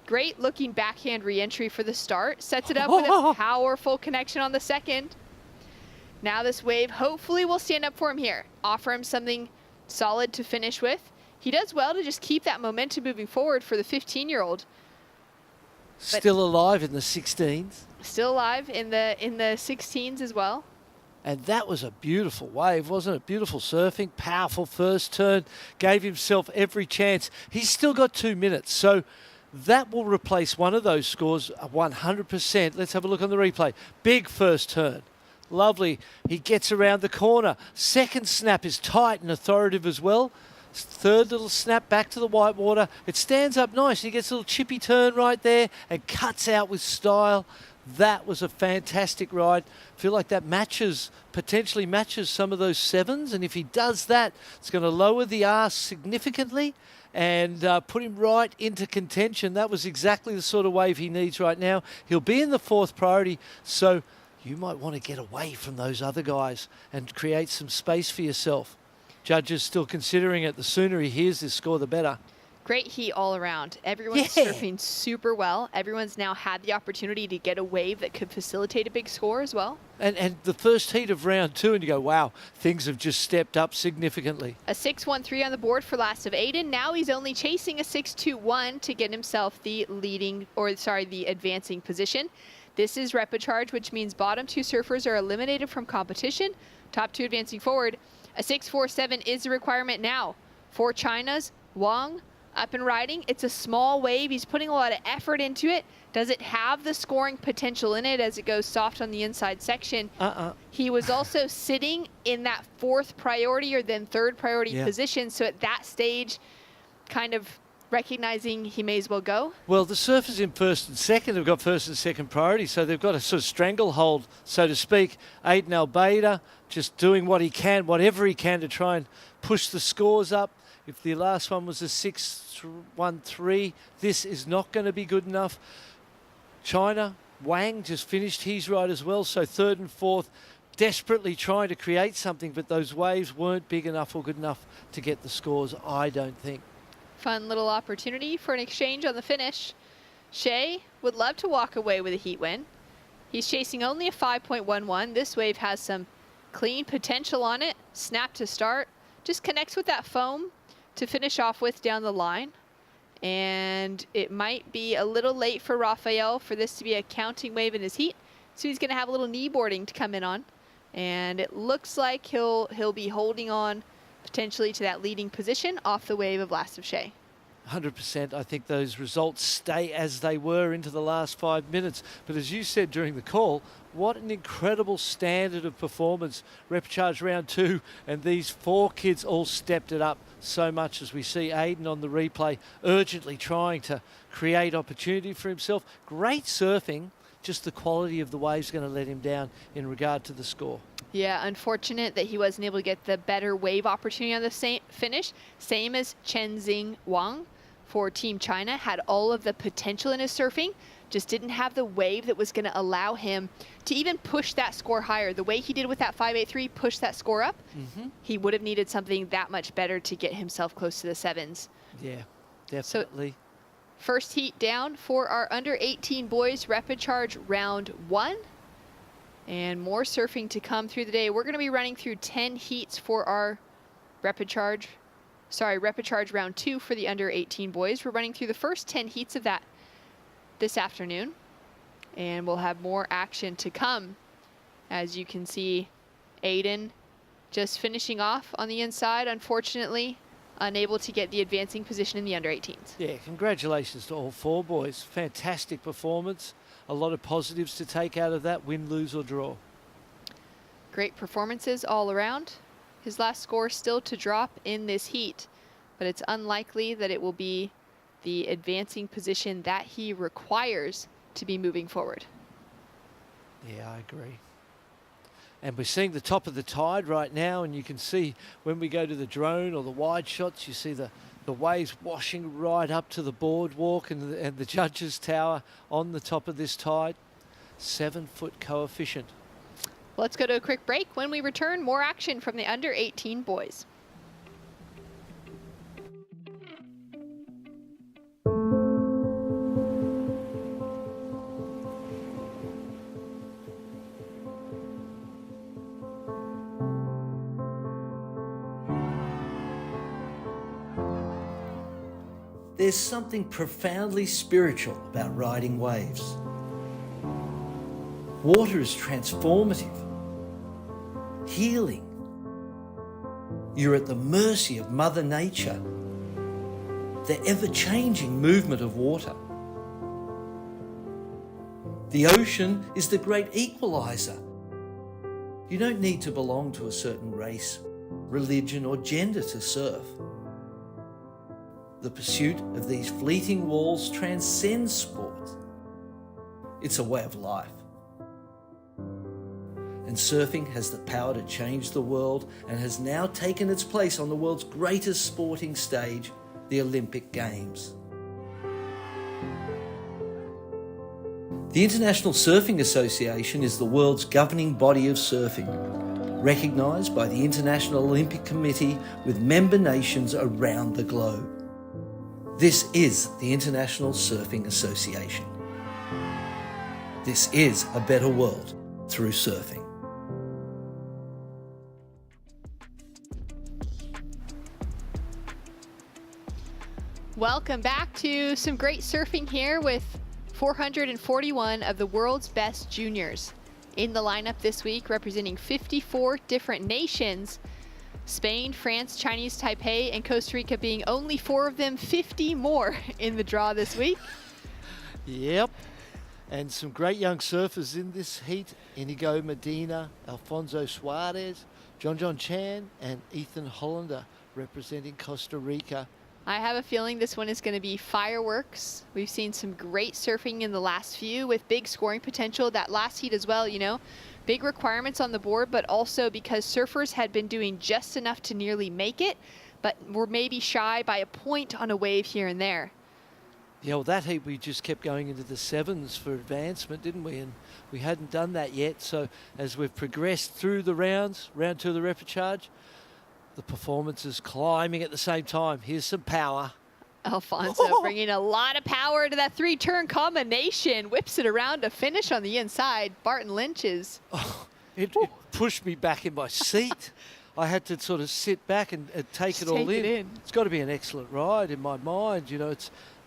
Great looking backhand re-entry for the start. Sets it up with a powerful connection on the 2nd. Now this wave hopefully will stand up for him here. Offer him something solid to finish with. He does well to just keep that momentum moving forward for the 15-year-old. Still alive in the 16s. Still alive in the 16s as well. And that was a beautiful wave, wasn't it? Beautiful surfing, powerful first turn, gave himself every chance. He's still got 2 minutes, so that will replace one of those scores 100%. Let's have a look on the replay. Big first turn. Lovely. He gets around the corner. 2nd snap is tight and authoritative as well. 3rd little snap back to the whitewater. It stands up nice. He gets a little chippy turn right there and cuts out with style. That was a fantastic ride. I feel like that potentially matches some of those 7s. And if he does that, it's going to lower the arse significantly and put him right into contention. That was exactly the sort of wave he needs right now. He'll be in the 4th priority. So you might want to get away from those other guys and create some space for yourself. Judges still considering it. The sooner he hears this score, the better. Great heat all around. Everyone's surfing super well. Everyone's now had the opportunity to get a wave that could facilitate a big score as well. And the first heat of round 2, and you go, wow, things have just stepped up significantly. A 6.13 on the board for last of Aiden. Now he's only chasing a 6.21 to get himself the the advancing position. This is repecharge, which means bottom 2 surfers are eliminated from competition. Top 2 advancing forward. A 6.47 is the requirement now for China's Wang up and riding. It's a small wave. He's putting a lot of effort into it. Does it have the scoring potential in it as it goes soft on the inside section? He was also sitting in that 4th priority or then 3rd priority position. So at that stage, kind of recognizing he may as well go. Well, the surfers in 1st and 2nd have got 1st and 2nd priority, so they've got a sort of stranglehold, so to speak. Aiden Albeida just doing what he can, whatever he can to try and push the scores up. If the last one was a 6.13, this is not going to be good enough. China, Wang just finished his ride as well, so 3rd and 4th, desperately trying to create something, but those waves weren't big enough or good enough to get the scores, I don't think. Fun little opportunity for an exchange on the finish. Shea would love to walk away with a heat win. He's chasing only a 5.11. This wave has some clean potential on it. Snap to start. Just connects with that foam to finish off with down the line. And it might be a little late for Rafael for this to be a counting wave in his heat. So he's going to have a little knee boarding to come in on. And it looks like he'll be holding on potentially to that leading position off the wave of last of Shea. 100%. I think those results stay as they were into the last 5 minutes. But as you said during the call, what an incredible standard of performance. Repecharge round 2, and these 4 kids all stepped it up so much, as we see Aiden on the replay urgently trying to create opportunity for himself. Great surfing, just the quality of the wave's going to let him down in regard to the score. Yeah, unfortunate that he wasn't able to get the better wave opportunity on the finish. Same as Chenzing Wang. for Team China, had all of the potential in his surfing, just didn't have the wave that was going to allow him to even push that score higher. The way he did with that 5.83, push that score up, he would have needed something that much better to get himself close to the sevens. Yeah, definitely. So, first heat down for our under 18 boys, rapid charge round 1. And more surfing to come through the day. We're going to be running through 10 heats for our rapid charge round 2 for the under 18 boys. We're running through the first 10 heats of that this afternoon, and we'll have more action to come. As you can see, Aiden just finishing off on the inside, unfortunately unable to get the advancing position in the under 18s. Yeah, congratulations to all 4 boys. Fantastic performance. A lot of positives to take out of that, win, lose or draw. Great performances all around. His last score still to drop in this heat, but it's unlikely that it will be the advancing position that he requires to be moving forward. Yeah, I agree. And we're seeing the top of the tide right now, and you can see when we go to the drone or the wide shots, you see the waves washing right up to the boardwalk and the judges' tower on the top of this tide. 7-foot coefficient. Let's go to a quick break. When we return, more action from the under 18 boys. There's something profoundly spiritual about riding waves. Water is transformative, healing. You're at the mercy of Mother Nature, the ever-changing movement of water. The ocean is the great equalizer. You don't need to belong to a certain race, religion, or gender to surf. The pursuit of these fleeting walls transcends sport. It's a way of life. And surfing has the power to change the world and has now taken its place on the world's greatest sporting stage, the Olympic Games. The International Surfing Association is the world's governing body of surfing, recognised by the International Olympic Committee with member nations around the globe. This is the International Surfing Association. This is a better world through surfing. Welcome back to some great surfing here with 441 of the world's best juniors in the lineup this week, representing 54 different nations. Spain, France, Chinese Taipei, and Costa Rica being only 4 of them, 50 more in the draw this week. Yep. And some great young surfers in this heat. Inigo Medina, Alfonso Suarez, John Chan, and Ethan Hollander representing Costa Rica. I have a feeling this one is going to be fireworks. We've seen some great surfing in the last few with big scoring potential. That last heat as well, you know. Big requirements on the board, but also because surfers had been doing just enough to nearly make it, but were maybe shy by a point on a wave here and there. Yeah, well, that heat we just kept going into the sevens for advancement, didn't we? And we hadn't done that yet. So as we've progressed through the rounds, round 2 of the rapid charge, the performance is climbing at the same time. Here's some power. Alfonso bringing a lot of power to that 3-turn combination. Whips it around to finish on the inside. Barton Lynch's. It pushed me back in my seat. I had to sort of sit back and take it all in. It's got to be an excellent ride in my mind. You know,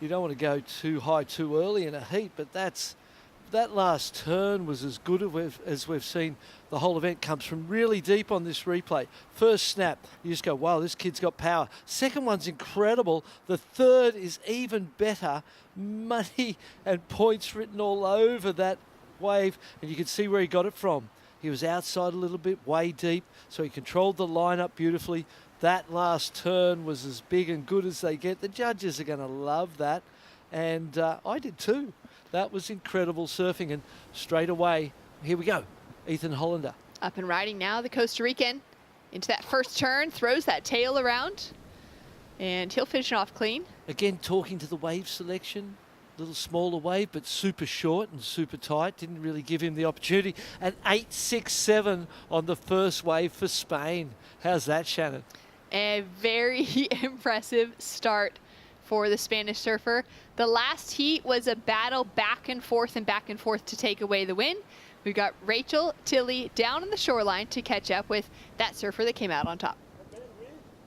you don't want to go too high too early in a heat, but that last turn was as good as we've seen. The whole event comes from really deep on this replay. First snap, you just go, wow, this kid's got power. Second one's incredible. The third is even better. Money and points written all over that wave, and you can see where he got it from. He was outside a little bit, way deep, so he controlled the lineup beautifully. That last turn was as big and good as they get. The judges are going to love that, and I did too. That was incredible surfing, and straight away, here we go. Ethan Hollander. Up and riding now, the Costa Rican. Into that first turn, throws that tail around. And he'll finish it off clean. Again, talking to the wave selection, little smaller wave, but super short and super tight. Didn't really give him the opportunity. An 8.67 on the first wave for Spain. How's that, Shannon? A very impressive start for the Spanish surfer. The last heat was a battle back and forth to take away the win. We've got Rachel Tilley down on the shoreline to catch up with that surfer that came out on top.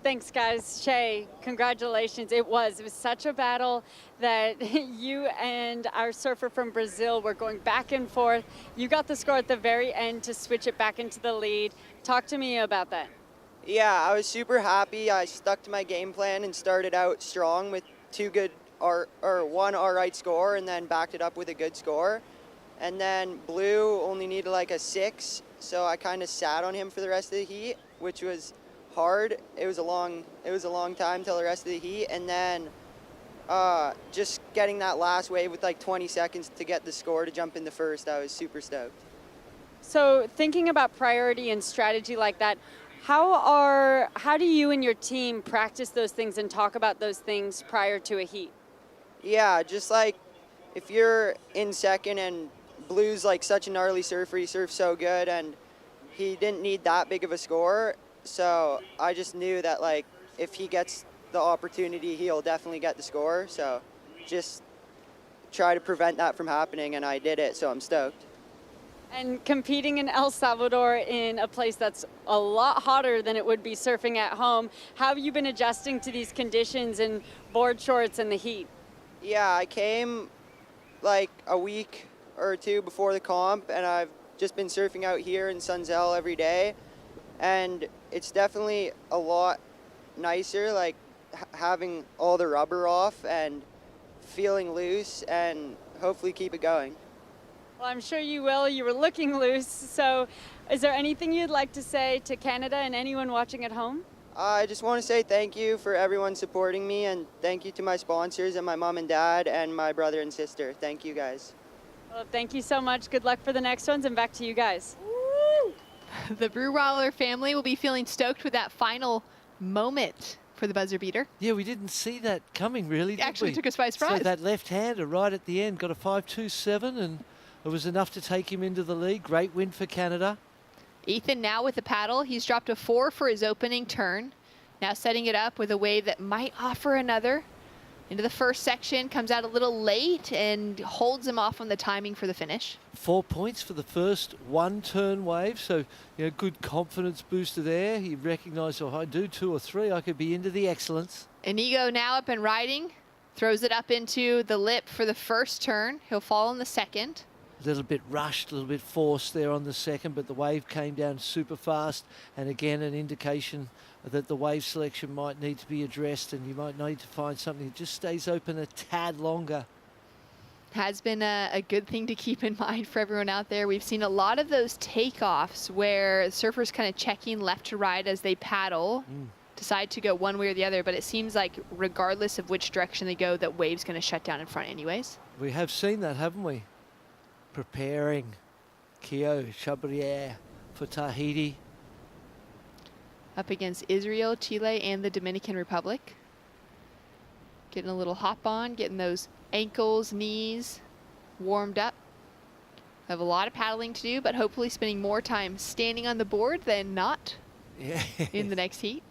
Thanks, guys. Shay, congratulations. It was such a battle that you and our surfer from Brazil were going back and forth. You got the score at the very end to switch it back into the lead. Talk to me about that. Yeah, I was super happy. I stuck to my game plan and started out strong with one all right score, and then backed it up with a good score. And then Blue only needed like a 6, so I kind of sat on him for the rest of the heat, which was hard. It was a long time till the rest of the heat, and then just getting that last wave with like 20 seconds to get the score to jump in the first, I was super stoked. So thinking about priority and strategy like that, how do you and your team practice those things and talk about those things prior to a heat? Yeah, just like if you're in second and Blue's like such a gnarly surfer, he surfs so good, and he didn't need that big of a score. So I just knew that like if he gets the opportunity, he'll definitely get the score. So just try to prevent that from happening, and I did it, so I'm stoked. And competing in El Salvador in a place that's a lot hotter than it would be surfing at home, how have you been adjusting to these conditions and board shorts and the heat? Yeah, I came like a week or two before the comp, and I've just been surfing out here in Sunzel every day. And it's definitely a lot nicer, like having all the rubber off and feeling loose, and hopefully keep it going. Well, I'm sure you will. You were looking loose. So is there anything you'd like to say to Canada and anyone watching at home? I just want to say thank you for everyone supporting me, and thank you to my sponsors and my mom and dad and my brother and sister. Thank you, guys. Well, thank you so much. Good luck for the next ones, and back to you guys. The Brewweiler family will be feeling stoked with that final moment for the buzzer beater. Yeah, we didn't see that coming, really, did Actually we? took us by surprise. So that left-hander right at the end got a 5.27, and it was enough to take him into the lead. Great win for Canada. Ethan now with the paddle. He's dropped a 4 for his opening turn. Now setting it up with a wave that might offer another. Into the first section, comes out a little late and holds him off on the timing for the finish. 4 points for the first one-turn wave, so good confidence booster there. He recognised, oh, I do 2 or 3, I could be into the excellence. Inigo now up and riding, throws it up into the lip for the first turn. He'll fall in the second. A little bit rushed, a little bit forced there on the second, but the wave came down super fast, and again an indication that the wave selection might need to be addressed, and you might need to find something that just stays open a tad longer. Has been a good thing to keep in mind for everyone out there. We've seen a lot of those takeoffs where surfers kind of checking left to right as they paddle, decide to go one way or the other, but it seems like regardless of which direction they go, that wave's going to shut down in front anyways. We have seen that, haven't we? Preparing Keo Chabrier for Tahiti. Up against Israel, Chile, and the Dominican Republic. Getting a little hop on, getting those ankles, knees warmed up. Have a lot of paddling to do, but hopefully spending more time standing on the board than not in the next heat.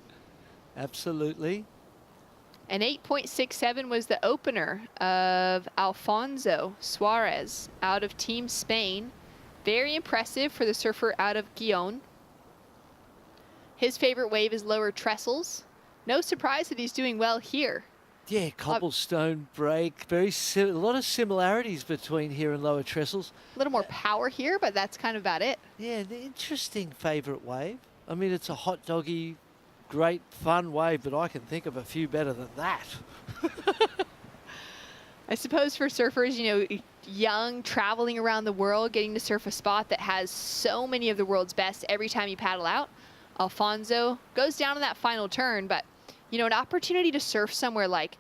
Absolutely. An 8.67 was the opener of Alfonso Suarez out of Team Spain. Very impressive for the surfer out of Gijón. His favorite wave is lower trestles. No surprise that he's doing well here. Yeah, cobblestone break. A lot of similarities between here and lower trestles. A little more power here, but that's kind of about it. Yeah, the interesting favorite wave. I mean, it's a hot doggy, great fun wave, but I can think of a few better than that. I suppose for surfers, young, traveling around the world, getting to surf a spot that has so many of the world's best every time you paddle out. Alfonso goes down on that final turn, but an opportunity to surf somewhere like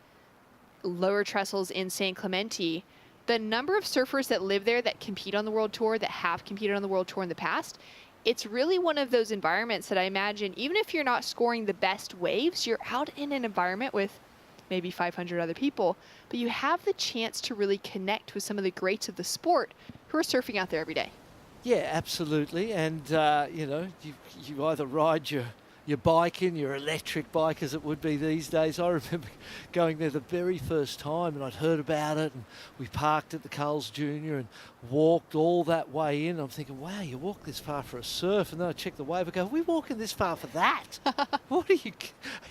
lower trestles in San Clemente, the number of surfers that live there that compete on the world tour, that have competed on the world tour in the past, it's really one of those environments that I imagine, even if you're not scoring the best waves, you're out in an environment with maybe 500 other people, but you have the chance to really connect with some of the greats of the sport who are surfing out there every day. Yeah, absolutely. And, you know, you either ride your bike in, your electric bike as it would be these days. I remember going there the very first time and I'd heard about it, and we parked at the Carl's Jr. and walked all that way in. I'm thinking, wow, you walk this far for a surf? And then I checked the wave, I go, are we walking this far for that? Are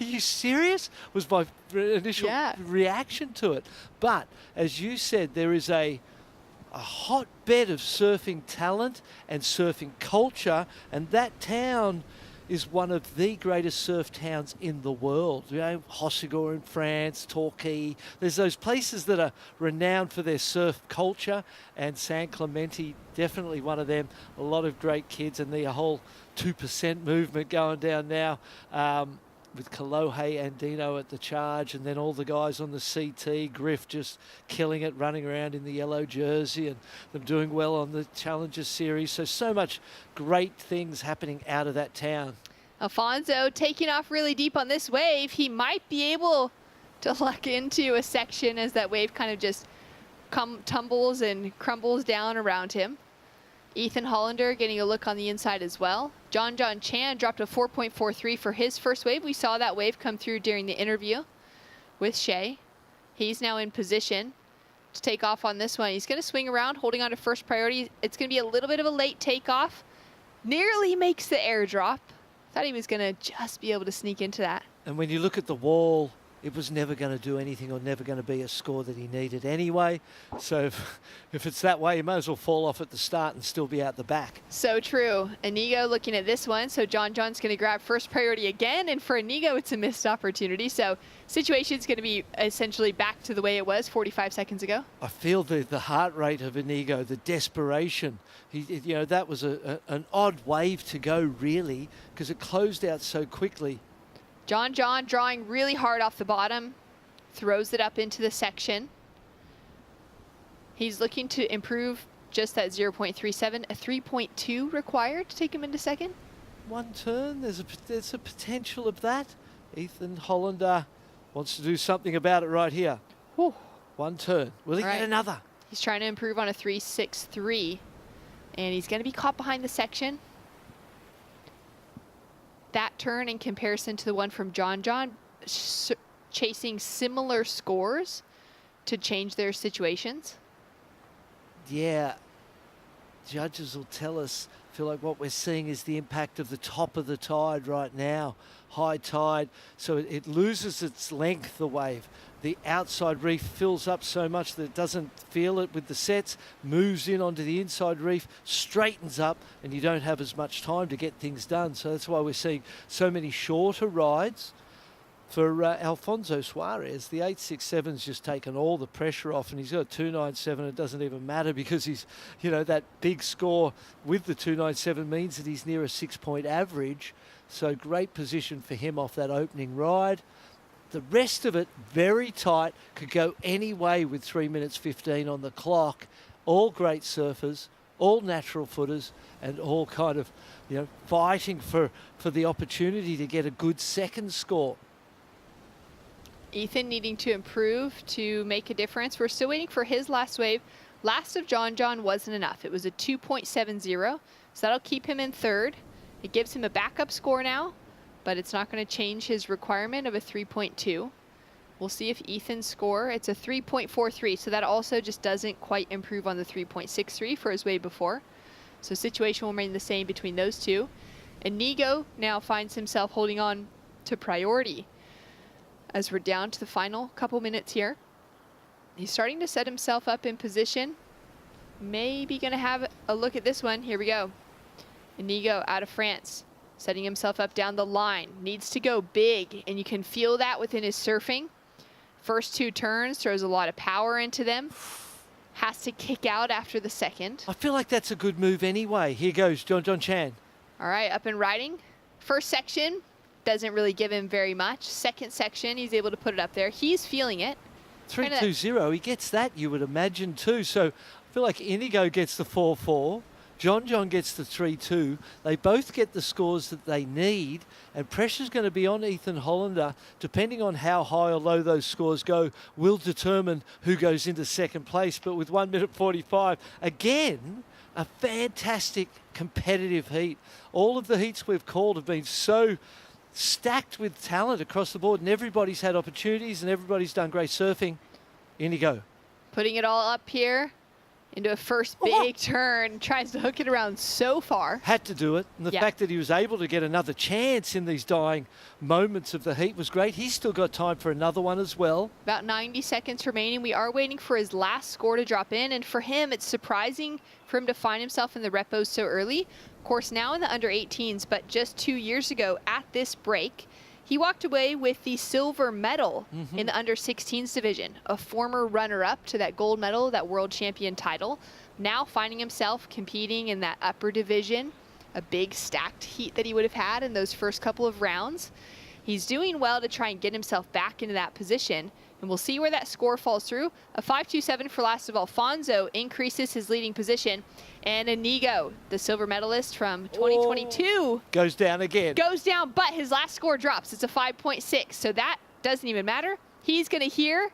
you serious? Was my initial reaction to it. But as you said, there is a hotbed of surfing talent and surfing culture, and that town is one of the greatest surf towns in the world. You know, Hossegor in France, Torquay. There's those places that are renowned for their surf culture, and San Clemente, definitely one of them. A lot of great kids, and the whole 2% movement going down now, with Kalohe and Dino at the charge, and then all the guys on the CT, Griff just killing it, running around in the yellow jersey, and them doing well on the Challenger Series. So much great things happening out of that town. Alfonso taking off really deep on this wave. He might be able to luck into a section as that wave kind of just tumbles and crumbles down around him. Ethan Hollander getting a look on the inside as well. John Chan dropped a 4.43 for his first wave. We saw that wave come through during the interview with Shea. He's now in position to take off on this one. He's going to swing around, holding on to first priority. It's going to be a little bit of a late takeoff. Nearly makes the airdrop. Thought he was going to just be able to sneak into that. And when you look at the wall, it was never going to do anything, or never going to be a score that he needed anyway. So if it's that way, you might as well fall off at the start and still be out the back. So true. Inigo looking at this one. So John's going to grab first priority again. And for Inigo, it's a missed opportunity. So situation's going to be essentially back to the way it was 45 seconds ago. I feel the heart rate of Inigo, the desperation. You know, that was an odd wave to go, really, because it closed out so quickly. John drawing really hard off the bottom, throws it up into the section. He's looking to improve just that 0.37, a 3.2 required to take him into second. One turn, there's a potential of that. Ethan Hollander wants to do something about it right here. Whew. One turn. Will he get another? He's trying to improve on a 3.63, and he's going to be caught behind the section. That turn in comparison to the one from John chasing similar scores to change their situations. Yeah, judges will tell us. I feel like what we're seeing is the impact of the top of the tide right now. High tide, so it loses its length, the wave. The outside reef fills up so much that it doesn't feel it with the sets, moves in onto the inside reef, straightens up, and you don't have as much time to get things done. So that's why we're seeing so many shorter rides for Alfonso Suarez. The 867's just taken all the pressure off, and he's got a 297. It doesn't even matter because he's, you know, that big score with the 297 means that he's near a 6-point average. So great position for him off that opening ride. The rest of it, very tight, could go any way with 3 minutes 15 on the clock. All great surfers, all natural footers, and all kind of, you know, fighting for the opportunity to get a good second score. Ethan needing to improve to make a difference. We're still waiting for his last wave. Last of John wasn't enough. It was a 2.70, so that'll keep him in third. It gives him a backup score now, but it's not going to change his requirement of a 3.2. We'll see if Ethan's score, it's a 3.43, so that also just doesn't quite improve on the 3.63 for his wave before. So situation will remain the same between those two. Inigo now finds himself holding on to priority as we're down to the final couple minutes here. He's starting to set himself up in position. Maybe going to have a look at this one. Here we go. Inigo out of France, setting himself up down the line. Needs to go big, and you can feel that within his surfing. First two turns, throws a lot of power into them. Has to kick out after the second. I feel like that's a good move anyway. Here goes John Chan. All right, up and riding. First section, doesn't really give him very much. Second section, he's able to put it up there. He's feeling it. 3.20, he gets that, you would imagine, too. So I feel like Inigo gets the 4.4. John gets the 3-2. They both get the scores that they need, and pressure's going to be on Ethan Hollander. Depending on how high or low those scores go, will determine who goes into second place. But with 1 minute 45, again, a fantastic competitive heat. All of the heats we've called have been so stacked with talent across the board, and everybody's had opportunities and everybody's done great surfing. In you go. Putting it all up here into a first big turn, tries to hook it around so far. Had to do it. And the fact that he was able to get another chance in these dying moments of the heat was great. He's still got time for another one as well. About 90 seconds remaining. We are waiting for his last score to drop in. And for him, it's surprising for him to find himself in the repos so early. Of course, now in the under 18s, but just 2 years ago at this break, he walked away with the silver medal in the under 16s division, a former runner-up to that gold medal, that world champion title. Now finding himself competing in that upper division, a big stacked heat that he would have had in those first couple of rounds. He's doing well to try and get himself back into that position, and we'll see where that score falls through. A 5.27 for last of Alfonso increases his leading position, and Inigo, the silver medalist from 2022, goes down again. Goes down, but his last score drops. It's a 5.6, so that doesn't even matter. He's going to hear,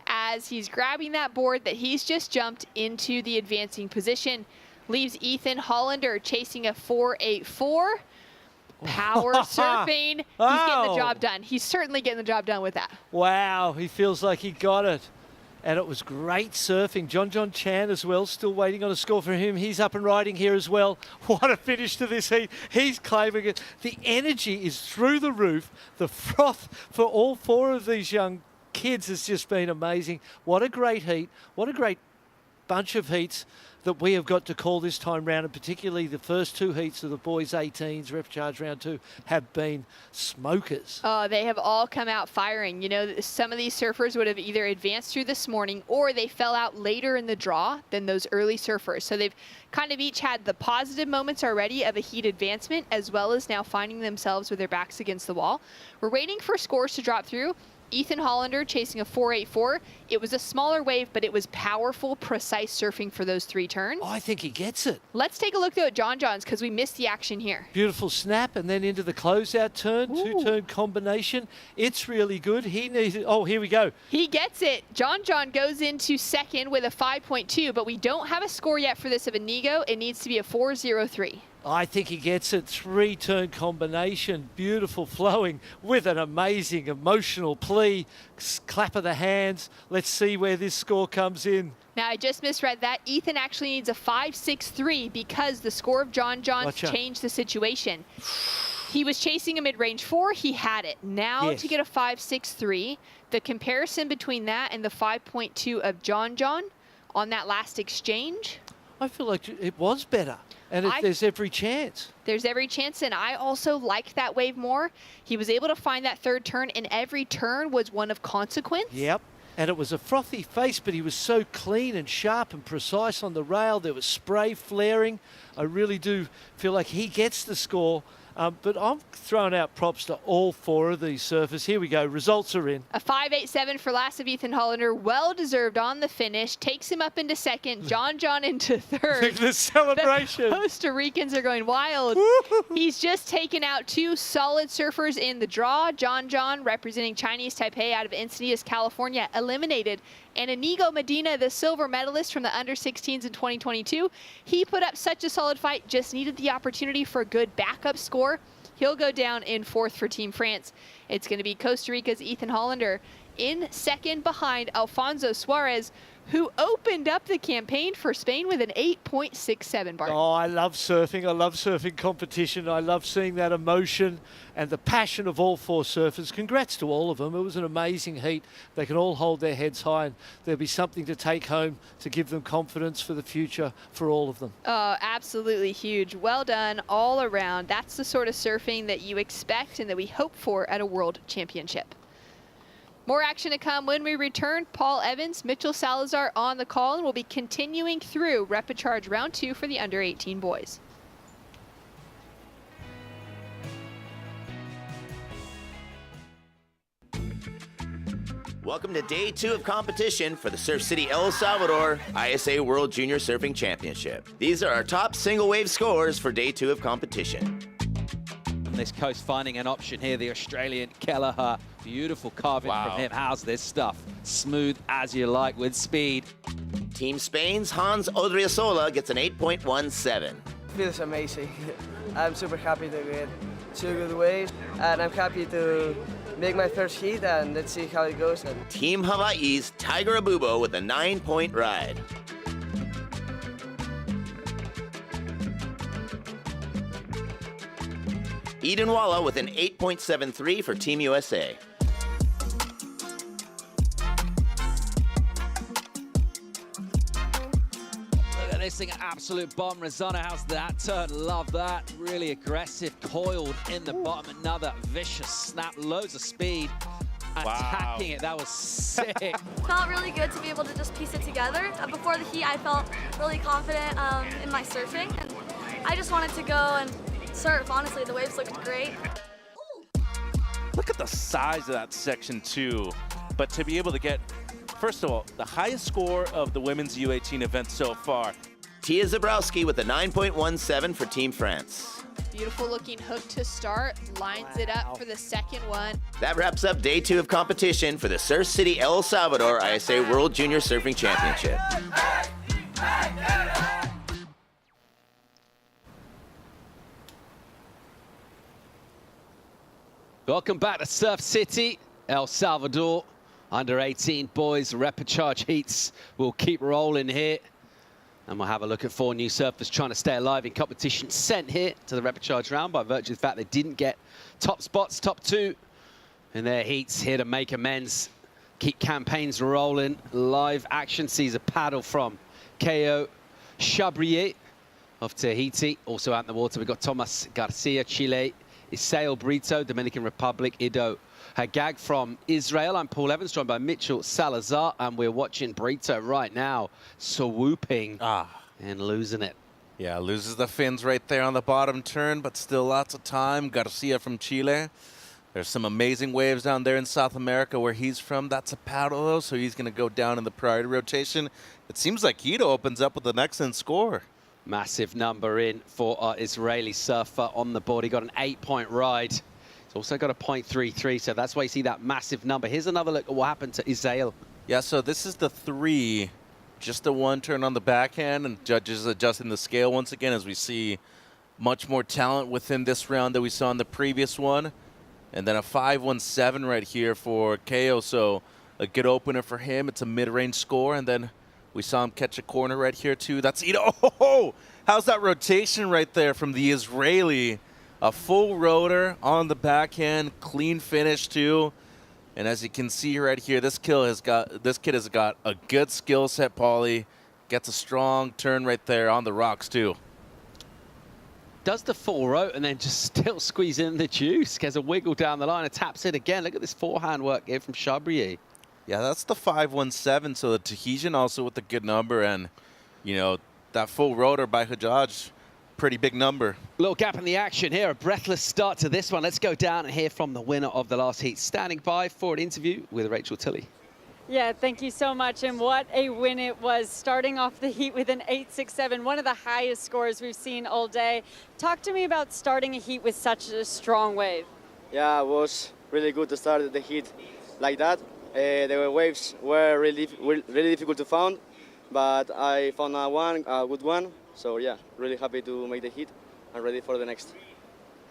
as he's grabbing that board, that he's just jumped into the advancing position. Leaves Ethan Hollander chasing a 4.84. Power surfing. He's getting the job done. He's certainly getting the job done with that. Wow, he feels like he got it. And it was great surfing. John Chan as well, still waiting on a score for him. He's up and riding here as well. What a finish to this heat. He's claiming it. The energy is through the roof. The froth for all four of these young kids has just been amazing. What a great heat. What a great bunch of heats that we have got to call this time round, and particularly the first two heats of the boys 18s, Repcharge round 2, have been smokers. Oh, they have all come out firing. You know, some of these surfers would have either advanced through this morning or they fell out later in the draw than those early surfers. So they've kind of each had the positive moments already of a heat advancement, as well as now finding themselves with their backs against the wall. We're waiting for scores to drop through. Ethan Hollander chasing a 4.84. It was a smaller wave, but it was powerful, precise surfing for those three turns. I think he gets it. Let's take a look, though, at John's, because we missed the action here. Beautiful snap, and then into the closeout turn, two-turn combination. It's really good. He needs it. Oh, here we go. He gets it. John goes into second with a 5.2, but we don't have a score yet for this of Inigo. It needs to be a 4.03. I think he gets it. Three-turn combination. Beautiful flowing with an amazing emotional plea. Clap of the hands. Let's see where this score comes in. Now, I just misread that. Ethan actually needs a 5.63 because the score of John's changed the situation. He was chasing a mid-range 4. He had it. Now to get a 5.63, the comparison between that and the 5.2 of John on that last exchange, I feel like it was better. And there's every chance. There's every chance, and I also liked that wave more. He was able to find that third turn, and every turn was one of consequence. Yep, and it was a frothy face, but he was so clean and sharp and precise on the rail. There was spray flaring. I really do feel like he gets the score. But I'm throwing out props to all four of these surfers. Here we go. Results are in. A 5.87 for last of Ethan Hollander. Well-deserved on the finish. Takes him up into second. John into third. The celebration. The Costa Ricans are going wild. He's just taken out two solid surfers in the draw. John representing Chinese Taipei out of Encinitas, California, eliminated. And Inigo Medina, the silver medalist from the under-16s in 2022, he put up such a solid fight, just needed the opportunity for a good backup score. He'll go down in fourth for Team France. It's going to be Costa Rica's Ethan Hollander in second behind Alfonso Suarez, who opened up the campaign for Spain with an 8.67 bar. Oh, I love surfing. I love surfing competition. I love seeing that emotion and the passion of all four surfers. Congrats to all of them. It was an amazing heat. They can all hold their heads high, and there'll be something to take home to give them confidence for the future for all of them. Oh, absolutely huge. Well done all around. That's the sort of surfing that you expect and that we hope for at a World Championship. More action to come when we return. Paul Evans, Mitchell Salazar on the call, and we'll be continuing through Repcharge round 2 for the under 18 boys. Welcome to day 2 of competition for the Surf City El Salvador ISA World Junior Surfing Championship. These are our top single wave scores for day 2 of competition. This coast finding an option here, the Australian Kelleher. Beautiful carving from him. How's this stuff? Smooth as you like with speed. Team Spain's Hans Odriozola gets an 8.17. Feels amazing. I'm super happy to get 2 good waves, and I'm happy to make my first hit, and let's see how it goes. Team Hawaii's Tiger Abubo with a 9-point ride. Eden Walla with an 8.73 for Team USA. Look at this thing, an absolute bomb. Rosanna, how's that turn? Love that. Really aggressive, coiled in the bottom. Another vicious snap, loads of speed. Attacking it, that was sick. Felt really good to be able to just piece it together. Before the heat, I felt really confident in my surfing, and I just wanted to go and surf. Honestly, the waves looked great. Look at the size of that section too. But to be able to get, first of all, the highest score of the women's U18 event so far. Tia Zabrowski with a 9.17 for Team France. Beautiful looking hook to start, lines it up for the second one. That wraps up day 2 of competition for the Surf City El Salvador ISA World Junior Surfing Championship. Welcome back to Surf City, El Salvador. Under 18 boys repechage heats will keep rolling here. And we'll have a look at 4 new surfers trying to stay alive in competition, sent here to the repechage round by virtue of the fact they didn't get top spots, top 2 in their heats, here to make amends. Keep campaigns rolling. Live action sees a paddle from Ko Chabrier of Tahiti. Also out in the water, we've got Thomas Garcia, Chile. Isael Brito, Dominican Republic. Ido Hagag from Israel. I'm Paul Evans, joined by Mitchell Salazar, and we're watching Brito right now swooping and losing it. Yeah, loses the fins right there on the bottom turn, but still lots of time. Garcia from Chile. There's some amazing waves down there in South America where he's from. That's a paddle, though, so he's going to go down in the priority rotation. It seems like Ido opens up with an excellent score. Massive number in for our Israeli surfer on the board. He got an 8-point ride. He's also got a 0.33, so that's why you see that massive number. Here's another look at what happened to Isael. Yeah, so this is the 3. Just a 1 turn on the backhand, and judges adjusting the scale once again as we see much more talent within this round than we saw in the previous one. And then a 5.17 right here for Ko, so a good opener for him. It's a mid-range score, and then we saw him catch a corner right here, too. That's Ido. Oh, how's that rotation right there from the Israeli? A full rotor on the backhand, clean finish, too. And as you can see right here, this kid has got a good skill set, Paulie. Gets a strong turn right there on the rocks, too. Does the full rote and then just still squeeze in the juice. Gets a wiggle down the line and taps it again. Look at this forehand work here from Chabrier. Yeah, that's the 5.17, so the Tahitian also with a good number, and, you know, that full rotor by Hajjaj, pretty big number. Little gap in the action here, a breathless start to this one. Let's go down and hear from the winner of the last heat. Standing by for an interview with Rachel Tilley. Yeah, thank you so much, and what a win it was, starting off the heat with an 8.67, one of the highest scores we've seen all day. Talk to me about starting a heat with such a strong wave. Yeah, it was really good to start the heat like that. The waves were really difficult to find, but I found a good one. So yeah, really happy to make the heat and ready for the next.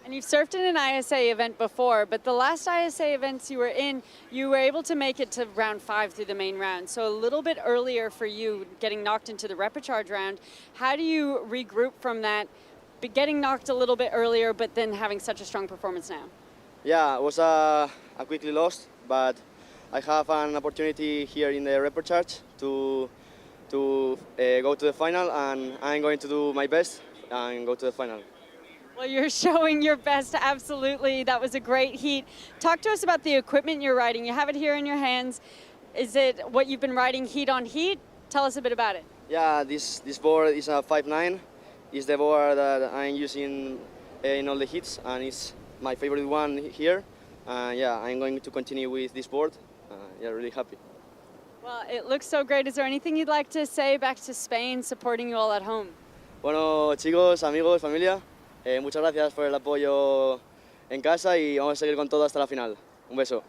And you've surfed in an ISA event before, but the last ISA events you were in, you were able to make it to round 5 through the main round. So a little bit earlier for you, getting knocked into the repechage round. How do you regroup from that, getting knocked a little bit earlier, but then having such a strong performance now? Yeah, it was a quickly lost, but I have an opportunity here in the repechage to go to the final, and I'm going to do my best and go to the final. Well, you're showing your best, absolutely. That was a great heat. Talk to us about the equipment you're riding. You have it here in your hands. Is it what you've been riding heat on heat? Tell us a bit about it. Yeah, this board is a 5.9. It's the board that I'm using in all the heats, and it's my favorite one here. Yeah, I'm going to continue with this board. yeah, really happy. Well, it looks so great. Is there anything you'd like to say back to Spain supporting you all at home? Bueno, chicos, amigos, familia, muchas gracias por el apoyo en casa y vamos a seguir con todo hasta la final. Un beso.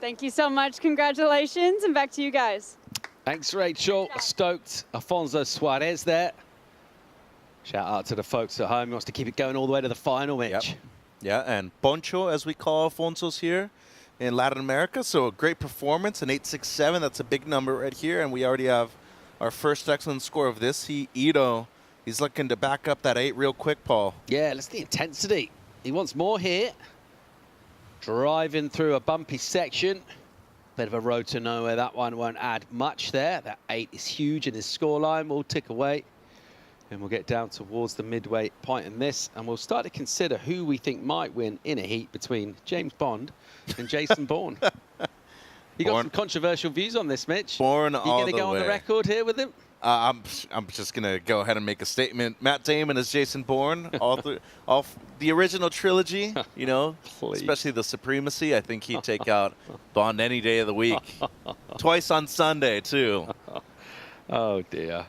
Thank you so much. Congratulations, and back to you guys. Thanks, Rachel. Stoked. Alfonso Suarez there. Shout out to the folks at home. He wants to keep it going all the way to the final, Mitch. Yep. Yeah, and Poncho, as we call Alfonso's here in Latin America. So a great performance, an 8.67. That's a big number right here. And we already have our first excellent score of this. Ito, he's looking to back up that 8 real quick, Paul. Yeah, let's the intensity. He wants more here. Driving through a bumpy section. Bit of a road to nowhere. That one won't add much there. That 8 is huge, and his scoreline will tick away. And we'll get down towards the midway point in this, and we'll start to consider who we think might win in a heat between James Bond and Jason Bourne. You got some controversial views on this, Mitch. Bourne all the way. You going to go on the record here with him? I'm just going to go ahead and make a statement. Matt Damon is Jason Bourne, all the original trilogy, you know, especially the Supremacy. I think he'd take out Bond any day of the week. Twice on Sunday, too. Oh, dear.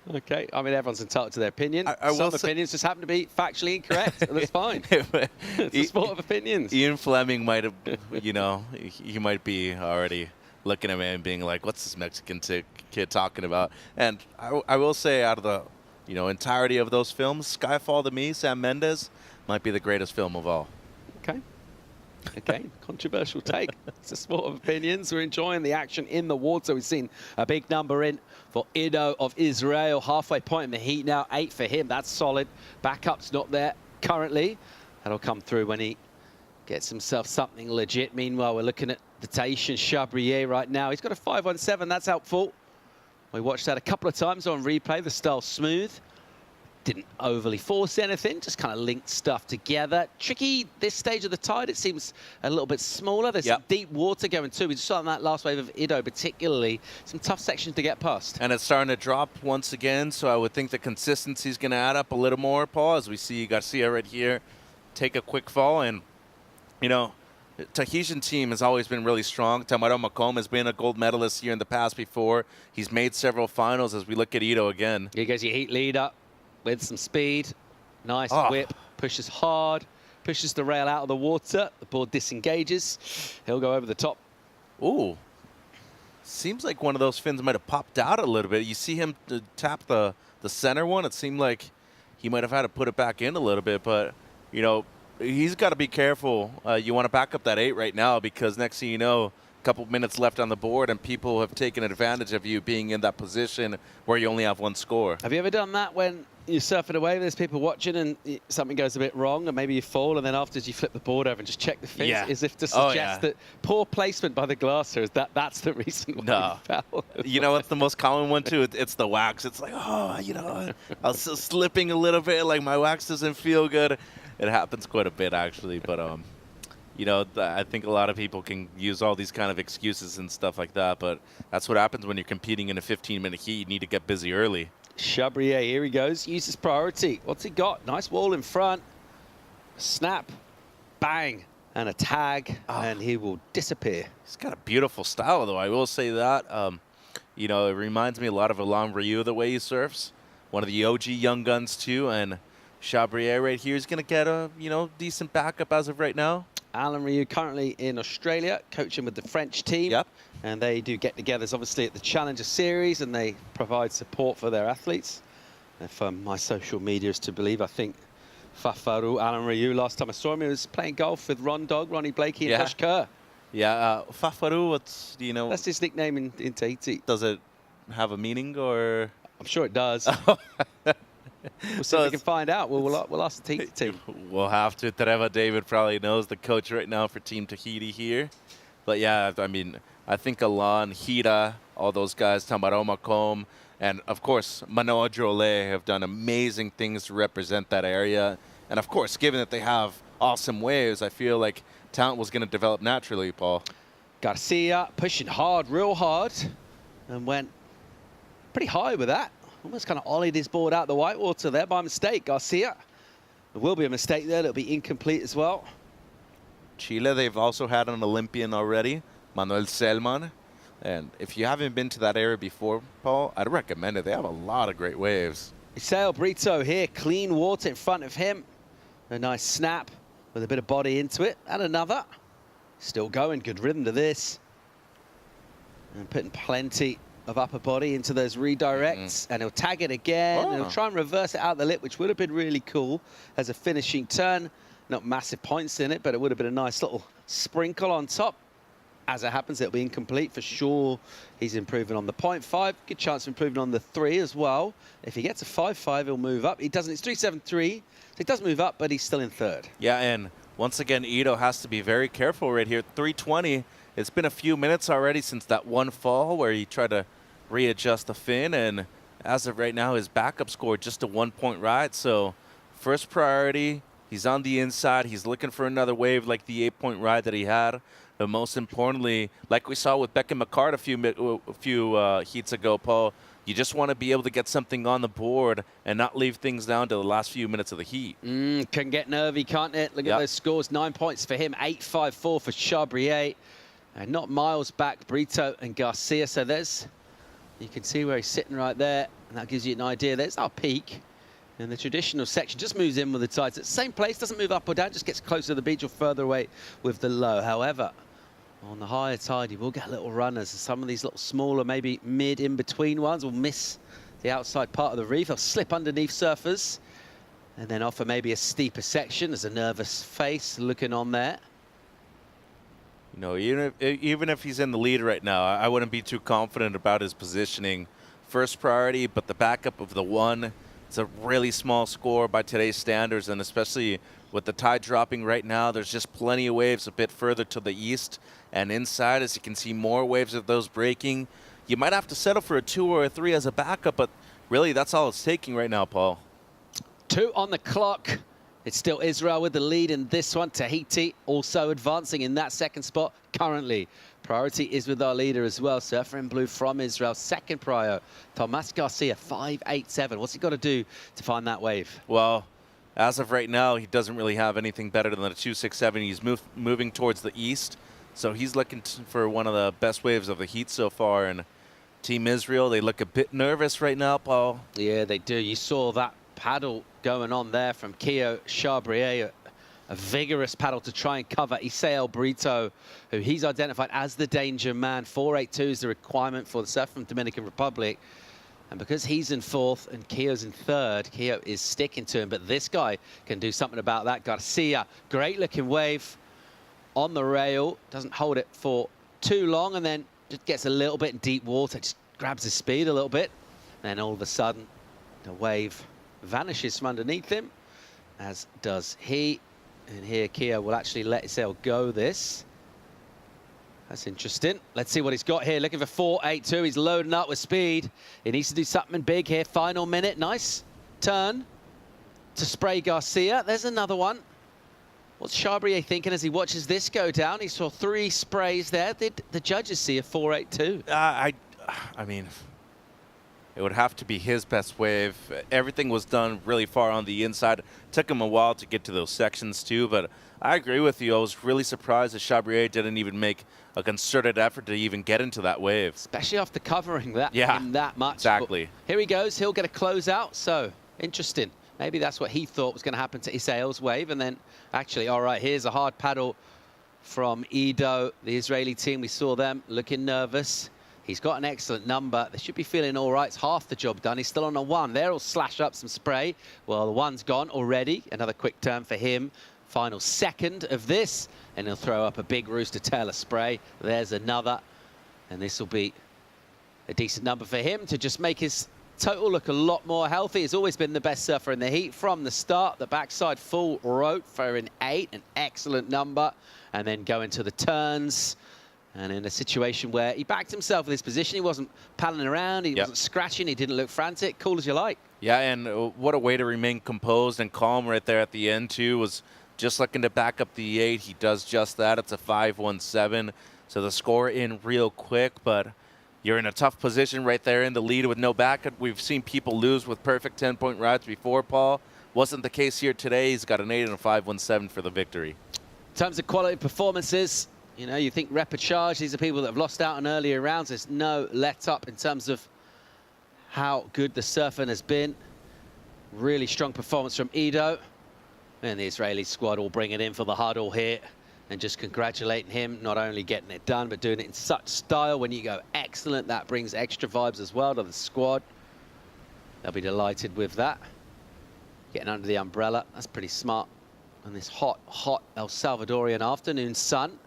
Okay, I mean, everyone's entitled to their opinion. Some opinions just happen to be factually incorrect, and that's fine. It's a sport of opinions. Ian Fleming might have, you know, he might be already looking at me and being like, what's this Mexican kid talking about? And I will say, out of the, you know, entirety of those films, Skyfall to me, Sam Mendes, might be the greatest film of all. Okay. Okay, controversial take. It's a sport of opinions. We're enjoying the action in the water. We've seen a big number in for Ido of Israel. Halfway point in the heat now. 8 for him. That's solid. Backup's not there currently. That'll come through when he gets himself something legit. Meanwhile, we're looking at the Tahitian Chabrier right now. He's got a 5.17. That's helpful. We watched that a couple of times on replay. The style smooth. Didn't overly force anything, just kind of linked stuff together. Tricky this stage of the tide, it seems a little bit smaller. There's some deep water going too. We saw in that last wave of Ido particularly, some tough sections to get past. And it's starting to drop once again, so I would think the consistency is going to add up a little more, Paul, as we see Garcia right here take a quick fall. And, you know, the Tahitian team has always been really strong. Tamaro Macomb has been a gold medalist here in the past before. He's made several finals as we look at Ido again. Here goes your heat leader. With some speed, nice whip, pushes hard, pushes the rail out of the water. The board disengages. He'll go over the top. Ooh. Seems like one of those fins might have popped out a little bit. You see him tap the center one. It seemed like he might have had to put it back in a little bit. But, you know, he's got to be careful. You want to back up that 8 right now because next thing you know, couple minutes left on the board and people have taken advantage of you being in that position where you only have one score. Have you ever done that when you're surfing away, there's people watching and something goes a bit wrong and maybe you fall and then afterwards you flip the board over and just check the fins as if to suggest that poor placement by the glasser is that's the reason why you fell? You know what's the most common one too? It's the wax. It's like, oh, you know, I was slipping a little bit, like my wax doesn't feel good. It happens quite a bit actually, but you know, I think a lot of people can use all these kind of excuses and stuff like that, but that's what happens when you're competing in a 15-minute heat. You need to get busy early. Chabrier, here he goes. Uses priority. What's he got? Nice wall in front. Snap. Bang. And a tag. And he will disappear. He's got a beautiful style, though. I will say that. You know, it reminds me a lot of Alain Ryu, the way he surfs. One of the OG young guns, too. And Chabrier right here is going to get a, you know, decent backup as of right now. Alain Ryu currently in Australia, coaching with the French team. Yep. And they do get-togethers, obviously, at the Challenger Series, and they provide support for their athletes. If my social media is to believe, I think Fafaru Alain Ryu, last time I saw him, he was playing golf with Ronnie Blakey and Josh Kerr. Yeah, Fafaru, do you know? That's his nickname in Tahiti. Does it have a meaning, or? I'm sure it does. We'll see if we can find out. We'll ask the team. We'll have to. Trevor David probably knows, the coach right now for Team Tahiti here. But yeah, I mean, I think Alain, Hira, all those guys, Tamaro Macomb, and of course, Manoa Drolet have done amazing things to represent that area. And of course, given that they have awesome waves, I feel like talent was going to develop naturally, Paul. Garcia pushing hard, real hard, and went pretty high with that. Almost kind of ollied his board out the whitewater there by mistake. Garcia. There will be a mistake there. It'll be incomplete as well. Chile, they've also had an Olympian already. Manuel Selman. And if you haven't been to that area before, Paul, I'd recommend it. They have a lot of great waves. Isael Brito here, clean water in front of him. A nice snap with a bit of body into it. And another. Still going, good rhythm to this. And putting plenty of upper body into those redirects. And he'll tag it again. And he'll try and reverse it out the lip, which would have been really cool as a finishing turn. Not massive points in it, but it would have been a nice little sprinkle on top. As it happens, it'll be incomplete for sure. He's improving on the 0.5. Good chance of improving on the 3 as well. If he gets a 5.5, he'll move up. He doesn't. It's 3.73. So he does move up, but he's still in third. Yeah, and once again, Ito has to be very careful right here. 320. It's been a few minutes already since that one fall where he tried to readjust the fin. And as of right now, his backup scored just a 1-point ride. So first priority, he's on the inside. He's looking for another wave like the 8-point ride that he had. But most importantly, like we saw with Beckham McCart a few heats ago, Paul, you just want to be able to get something on the board and not leave things down to the last few minutes of the heat. Can get nervy, can't it? Look at those scores. 9 points for him, 8.54 for Chabrier. And not miles back, Brito and Garcia. So you can see where he's sitting right there. And that gives you an idea. There's our peak. And the traditional section just moves in with the tides. At the same place, doesn't move up or down, just gets closer to the beach or further away with the low. However, on the higher tide, you will get little runners. Some of these little smaller, maybe mid-in-between ones will miss the outside part of the reef. They'll slip underneath surfers and then offer maybe a steeper section. There's a nervous face looking on there. You know, even if he's in the lead right now, I wouldn't be too confident about his positioning. First priority, but the backup of the 1, it's a really small score by today's standards, and especially with the tide dropping right now, there's just plenty of waves a bit further to the east and inside. As you can see, more waves of those breaking. You might have to settle for a 2 or a 3 as a backup, but really that's all it's taking right now, Paul. 2 on the clock. It's still Israel with the lead in this one. Tahiti also advancing in that second spot currently. Priority is with our leader as well. Surfer in blue from Israel. Second prio, Tomas Garcia, 5.87. What's he got to do to find that wave? Well, as of right now, he doesn't really have anything better than a 2.67. He's moving towards the east. So he's looking for one of the best waves of the heat so far. And Team Israel, they look a bit nervous right now, Paul. Yeah, they do. You saw that paddle going on there from Keo Chabrier, a vigorous paddle to try and cover Isael Brito, who he's identified as the danger man. 4.82 is the requirement for the surf from Dominican Republic. And because he's in 4th and Keo's in 3rd, Keo is sticking to him. But this guy can do something about that. Garcia, great looking wave on the rail. Doesn't hold it for too long and then just gets a little bit in deep water. Just grabs his speed a little bit. Then all of a sudden, the wave vanishes from underneath him, as does he. And here Keo will actually let Isael go this. That's interesting. Let's see what he's got here. Looking for 4.82. He's loading up with speed. He needs to do something big here. Final minute. Nice turn to spray Garcia. There's another one. What's Chabrier thinking as he watches this go down? He saw 3 sprays there. Did the judges see a 4.82? I mean, it would have to be his best wave. Everything was done really far on the inside. Took him a while to get to those sections too, but I agree with you. I was really surprised that Chabrier didn't even make a concerted effort to even get into that wave. Especially after covering that him that much. Exactly. But here he goes. He'll get a closeout. So interesting. Maybe that's what he thought was going to happen to Isael's wave. And then actually, all right, here's a hard paddle from Ido, the Israeli team. We saw them looking nervous. He's got an excellent number. They should be feeling all right. It's half the job done. He's still on a 1. There will slash up some spray. Well, the 1's gone already. Another quick turn for him. Final second of this. And he'll throw up a big rooster tail of spray. There's another. And this will be a decent number for him to just make his total look a lot more healthy. He's always been the best surfer in the heat from the start. The backside full rope for an 8. An excellent number. And then going to the turns. And in a situation where he backed himself in this position, he wasn't paddling around, he wasn't scratching, he didn't look frantic, cool as you like. Yeah, and what a way to remain composed and calm right there at the end, too. Was just looking to back up the 8. He does just that. It's a 5.17. So the score in real quick, but you're in a tough position right there in the lead with no backup. We've seen people lose with perfect 10-point rides before, Paul. Wasn't the case here today. He's got an 8 and a 5.17 for the victory. In terms of quality performances, You know, you think repechage, these are people that have lost out in earlier rounds. There's no let up in terms of how good the surfing has been. Really strong performance from Ido. And the Israeli squad all bring it in for the huddle here. And just congratulating him, not only getting it done, but doing it in such style. When you go excellent, that brings extra vibes as well to the squad. They'll be delighted with that. Getting under the umbrella, that's pretty smart. And this hot, hot El Salvadorian afternoon sun.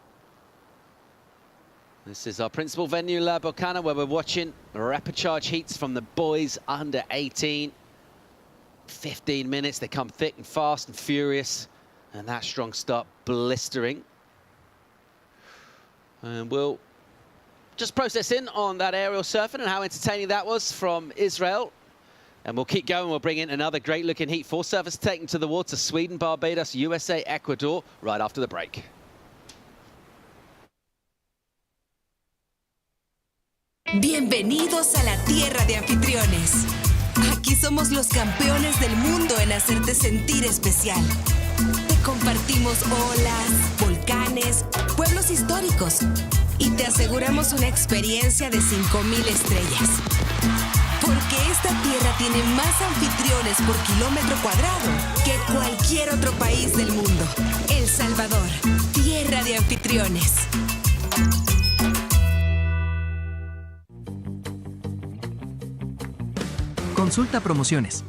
This is our principal venue, La Bocana, where we're watching repechage heats from the boys under 18. 15 minutes, they come thick and fast and furious. And that strong start blistering. And we'll just process in on that aerial surfing and how entertaining that was from Israel. And we'll keep going. We'll bring in another great looking heat. 4 surfers taken to the water: Sweden, Barbados, USA, Ecuador, right after the break. Bienvenidos a la tierra de anfitriones. Aquí somos los campeones del mundo en hacerte sentir especial. Te compartimos olas, volcanes, pueblos históricos y te aseguramos una experiencia de 5,000 estrellas. Porque esta tierra tiene más anfitriones por kilómetro cuadrado que cualquier otro país del mundo. El Salvador, tierra de anfitriones. Consulta promociones.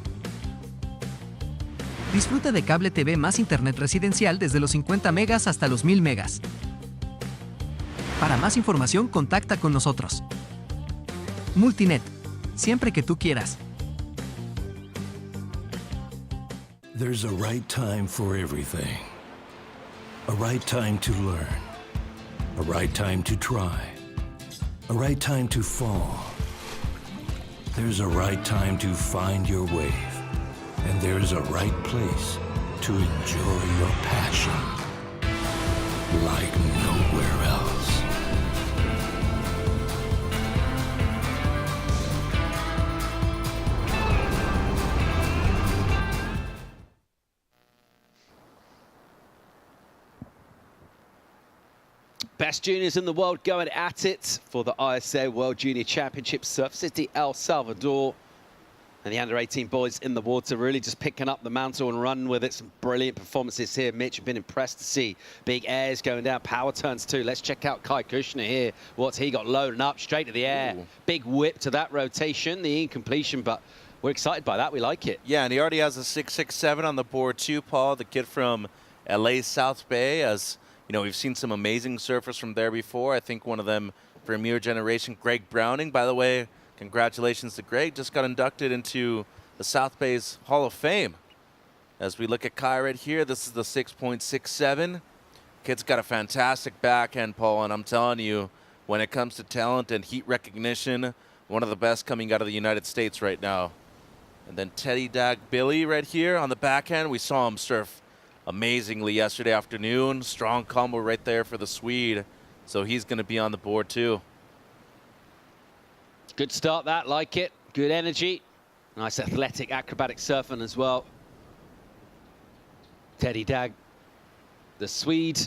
Disfruta de cable TV más internet residencial desde los 50 megas hasta los 1000 megas. Para más información, contacta con nosotros. Multinet, siempre que tú quieras. There's a right time for everything. A right time to learn. A right time to try. A right time to fall. There's a right time to find your wave. And there's a right place to enjoy your passion like nowhere else. Best juniors in the world going at it for the ISA World Junior Championship, Surf City, El Salvador. And the under-18 boys in the water really just picking up the mantle and running with it. Some brilliant performances here. Mitch, have been impressed to see big airs going down, power turns too. Let's check out Kai Kushner here. What's he got loading up straight to the air? Ooh. Big whip to that rotation, the incompletion, but we're excited by that. We like it. Yeah, and he already has a 6.67 on the board too, Paul, the kid from LA South Bay. As you know, we've seen some amazing surfers from there before. I think one of them from your generation, Greg Browning. By the way, congratulations to Greg. Just got inducted into the South Bay's Hall of Fame. As we look at Kai right here, this is the 6.67. Kid's got a fantastic backhand, Paul, and I'm telling you, when it comes to talent and heat recognition, one of the best coming out of the United States right now. And then Teddy Dag Billy right here on the backhand. We saw him surf amazingly yesterday afternoon. Strong combo right there for the Swede. So he's going to be on the board too. Good start that, like it. Good energy. Nice athletic, acrobatic surfing as well. Teddy Dag, the Swede.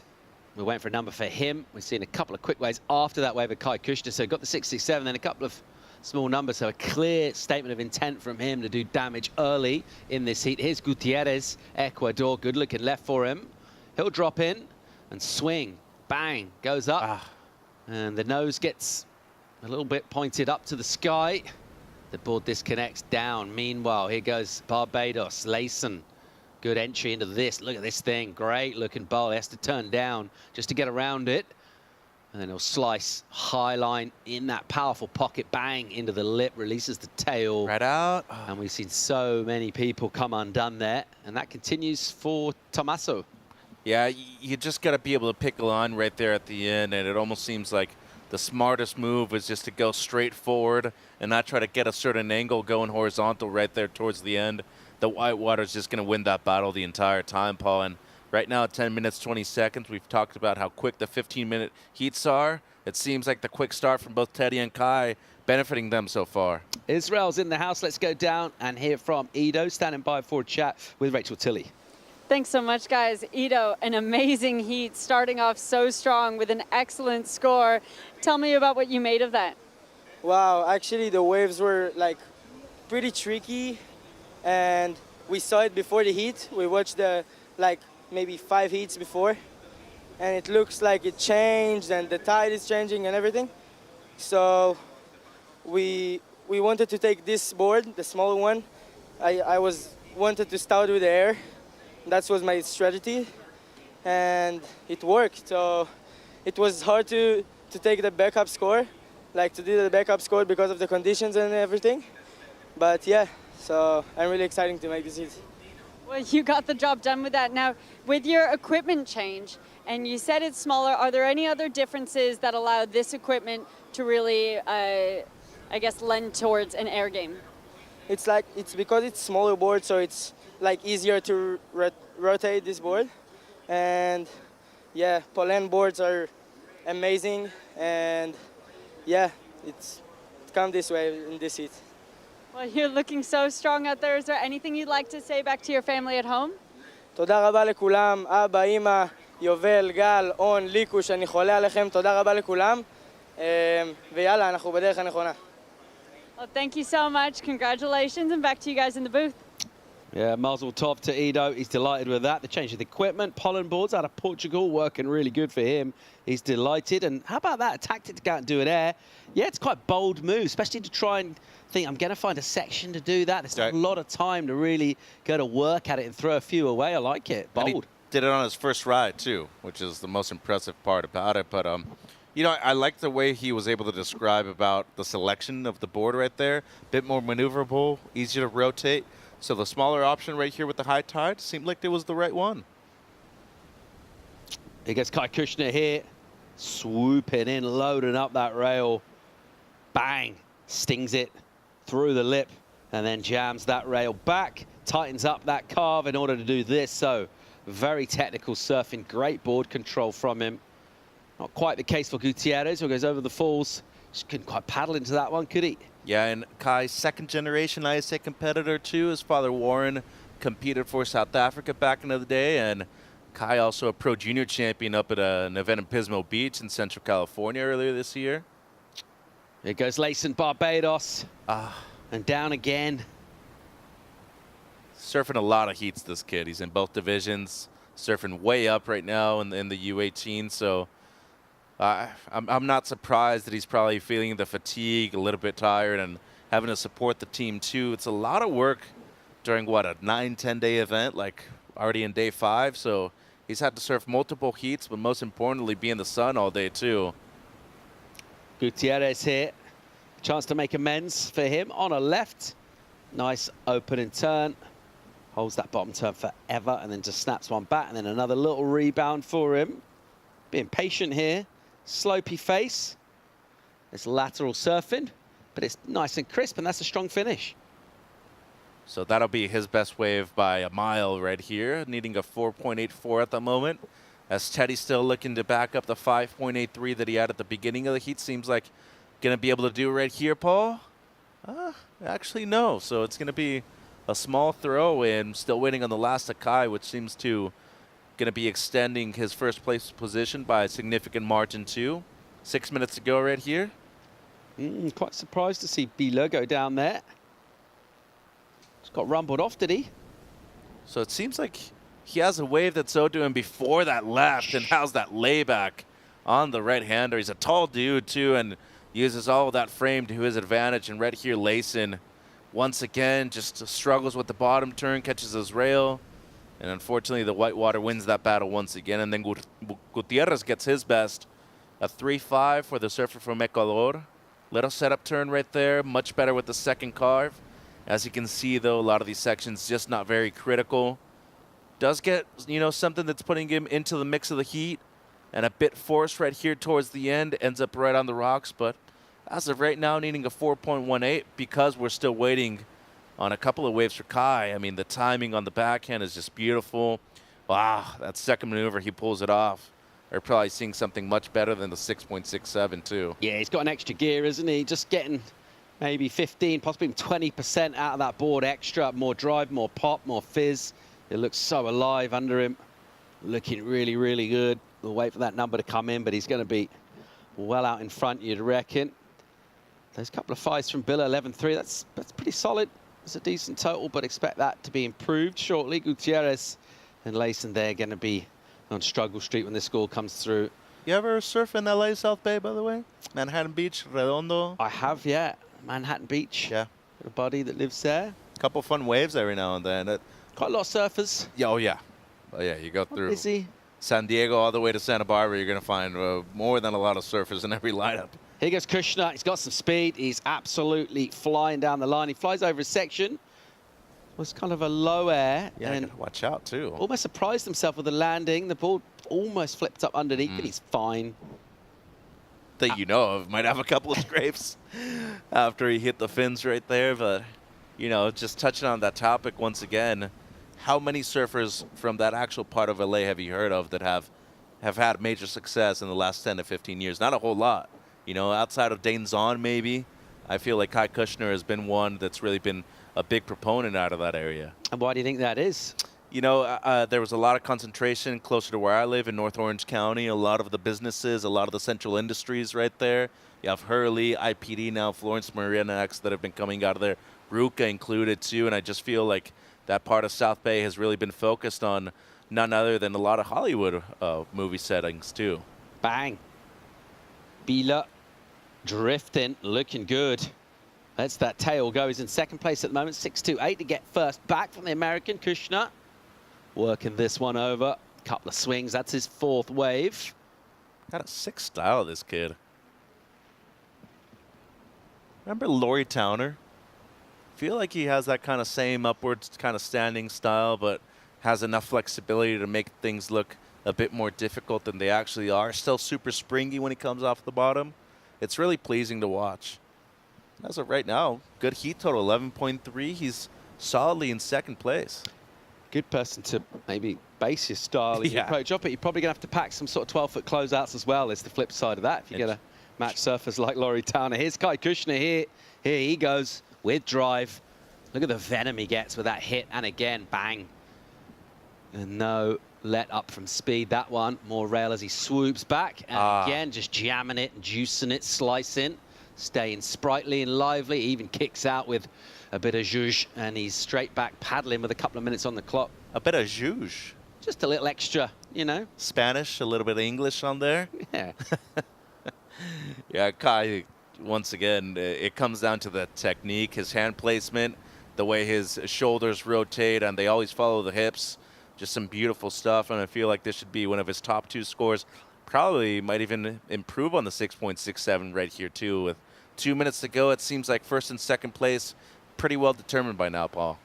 We're waiting for a number for him. We've seen a couple of quick waves after that wave of Kai Kushner. So got the 6.67, then a couple of small numbers. So a clear statement of intent from him to do damage early in this heat. Here's Gutierrez, Ecuador. Good looking left for him. He'll drop in and swing. Bang, goes up. And the nose gets a little bit pointed up to the sky. The board disconnects down. Meanwhile, here goes Barbados, Layson. Good entry into this. Look at this thing. Great looking bowl. He has to turn down just to get around it. And then he'll slice high line in that powerful pocket. Bang into the lip, releases the tail. Right out. And we've seen so many people come undone there. And that continues for Tommaso. Yeah, you just got to be able to pick a line right there at the end. And it almost seems like the smartest move is just to go straight forward and not try to get a certain angle going horizontal right there towards the end. The whitewater is just going to win that battle the entire time, Paul. And right now at 10 minutes, 20 seconds, we've talked about how quick the 15-minute heats are. It seems like the quick start from both Teddy and Kai benefiting them so far. Israel's in the house. Let's go down and hear from Ido, standing by for a chat with Rachel Tilley. Thanks so much, guys. Ito, an amazing heat, starting off so strong with an excellent score. Tell me about what you made of that. Wow, actually the waves were like pretty tricky, and we saw it before the heat. We watched the like maybe 5 heats before, and it looks like it changed and the tide is changing and everything. So we wanted to take this board, the smaller one. I wanted to start with the air. That was my strategy, and it worked. So it was hard to take the backup score, like to do the backup score because of the conditions and everything. But yeah, so I'm really excited to make this heat. Well, you got the job done with that. Now, with your equipment change, and you said it's smaller, are there any other differences that allow this equipment to really, I guess, lend towards an air game? It's because it's smaller board, so it's like easier to rotate this board. And yeah, Poland boards are amazing, and yeah, it come this way in this heat. Well, you're looking so strong out there. Is there anything you'd like to say back to your family at home? תודה רבה לכולם, אבא, אמא, יובל, גל, און, ליקוש, אני חולה עליכם, תודה רבה לכולם, ויאללה, אנחנו בדרך הנכונה. Well, thank you so much. Congratulations, and back to you guys in the booth. Yeah, Mazel Tov to Ito. He's delighted with that. The change of the equipment. Pollen boards out of Portugal, working really good for him. He's delighted. And how about that? A tactic to go out and do an air. Yeah, it's quite a bold move, especially to try and think, I'm going to find a section to do that. There's a lot of time to really go to work at it and throw a few away. I like it. Bold. And he did it on his first ride, too, which is the most impressive part about it. But, you know, I like the way he was able to describe about the selection of the board right there. A bit more maneuverable, easier to rotate. So the smaller option right here with the high tide seemed like it was the right one. Here goes Kai Kushner here, swooping in, loading up that rail. Bang, stings it through the lip and then jams that rail back, tightens up that carve in order to do this. So very technical surfing, great board control from him. Not quite the case for Gutierrez, who goes over the falls. Just couldn't quite paddle into that one, could he? Yeah, and Kai's second-generation ISA competitor, too. His father, Warren, competed for South Africa back in the day, and Kai also a pro junior champion up at an event in Pismo Beach in Central California earlier this year. Here goes Layson Barbados. And down again. Surfing a lot of heats, this kid. He's in both divisions, surfing way up right now in the U18, so I'm not surprised that he's probably feeling the fatigue, a little bit tired, and having to support the team too. It's a lot of work during, what, a 9-10 day event, like already in day 5. So he's had to surf multiple heats, but most importantly, be in the sun all day too. Gutierrez here. Chance to make amends for him on a left. Nice opening turn. Holds that bottom turn forever and then just snaps one back, and then another little rebound for him. Being patient here. Slopey face. It's lateral surfing, but it's nice and crisp, and that's a strong finish. So that'll be his best wave by a mile right here, needing a 4.84 at the moment. As Teddy's still looking to back up the 5.83 that he had at the beginning of the heat. Seems like going to be able to do right here, Paul? Actually, no. So it's going to be a small throw in, still waiting on the last Akai, which seems to going to be extending his first place position by a significant margin too. 6 minutes to go right here. Quite surprised to see Bilo go down there. Just got rumbled off, did he? So it seems like he has a wave that's so doing before that left, and how's that layback on the right-hander. He's a tall dude too, and uses all of that frame to his advantage. And right here, Layson, once again, just struggles with the bottom turn, catches his rail. And unfortunately, the Whitewater wins that battle once again. And then Gutierrez gets his best. A 3.5 for the surfer from Ecuador. Little setup turn right there. Much better with the second carve. As you can see, though, a lot of these sections just not very critical. Does get, you know, something that's putting him into the mix of the heat. And a bit forced right here towards the end. Ends up right on the rocks. But as of right now, needing a 4.18 because we're still waiting on a couple of waves for Kai. I mean, the timing on the backhand is just beautiful. Wow, that second maneuver, he pulls it off. They're probably seeing something much better than the 6.67 too. Yeah, he's got an extra gear, isn't he? Just getting maybe 15, possibly 20% out of that board extra. More drive, more pop, more fizz. It looks so alive under him. Looking really, really good. We'll wait for that number to come in, but he's going to be well out in front, you'd reckon. There's a couple of fives from Billa, 11-3. That's pretty solid. It's a decent total, but expect that to be improved shortly. Gutierrez and Layson there going to be on struggle street when this score comes through. You ever surf in LA, South Bay, by the way? Manhattan Beach, Redondo? I have, yeah. Manhattan Beach. Yeah. Got a buddy that lives there. Couple fun waves every now and then. Quite a lot of surfers. Yeah, oh, yeah. Oh, yeah, you go through busy. San Diego all the way to Santa Barbara. You're going to find more than a lot of surfers in every lineup. Here goes Kushner. He's got some speed. He's absolutely flying down the line. He flies over a section. Was kind of a low air. Yeah, and watch out, too. Almost surprised himself with the landing. The ball almost flipped up underneath, but he's fine. That you know of. Might have a couple of scrapes after he hit the fins right there. But, you know, just touching on that topic once again, how many surfers from that actual part of LA have you heard of that have had major success in the last 10 to 15 years? Not a whole lot. You know, outside of Dane Zahn, maybe. I feel like Kai Kushner has been one that's really been a big proponent out of that area. And why do you think that is? You know, there was a lot of concentration closer to where I live in North Orange County. A lot of the businesses, a lot of the central industries right there. You have Hurley, IPD now, Florence Marina X that have been coming out of there. Ruka included too. And I just feel like that part of South Bay has really been focused on none other than a lot of Hollywood movie settings too. Bang. Bila drifting, looking good. That's that tail go. He's in second place at the moment, 6-2-8 to get first back from the American. Kushner working this one over. Couple of swings. That's his fourth wave. Got a sick style, this kid. Remember Laurie Towner? Feel like he has that kind of same upwards kind of standing style, but has enough flexibility to make things look a bit more difficult than they actually are. Still super springy when he comes off the bottom. It's really pleasing to watch. As of right now, good heat total, 11.3. He's solidly in second place. Good person to maybe base your style as you approach up, but you're probably going to have to pack some sort of 12-foot closeouts as well, is the flip side of that, if you're going to match surfers like Laurie Towner. Here's Kai Kushner here. Here he goes with drive. Look at the venom he gets with that hit, and again, bang. And no let up from speed. That one, more rail as he swoops back, and again, just jamming it, juicing it, slicing, staying sprightly and lively. He even kicks out with a bit of zhuzh, and he's straight back paddling with a couple of minutes on the clock. A bit of zhuzh? Just a little extra, you know. Spanish, a little bit of English on there. Yeah. Yeah, Kai, once again, it comes down to the technique, his hand placement, the way his shoulders rotate, and they always follow the hips. Just some beautiful stuff, and I feel like this should be one of his top two scores. Probably might even improve on the 6.67 right here, too. With 2 minutes to go, it seems like first and second place pretty well determined by now, Paul.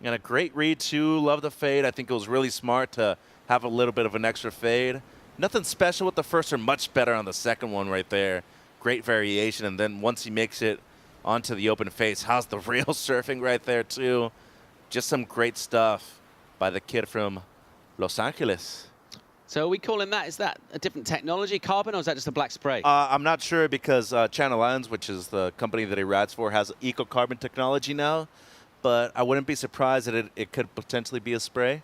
And a great read, too. Love the fade. I think it was really smart to have a little bit of an extra fade. Nothing special with the first or much better on the second one right there. Great variation, and then once he makes it onto the open face, how's the real surfing right there, too? Just some great stuff by the kid from Los Angeles. So are we calling that, is that a different technology, carbon, or is that just a black spray? I'm not sure because Channel Islands, which is the company that he rides for, has eco-carbon technology now. But I wouldn't be surprised that it could potentially be a spray.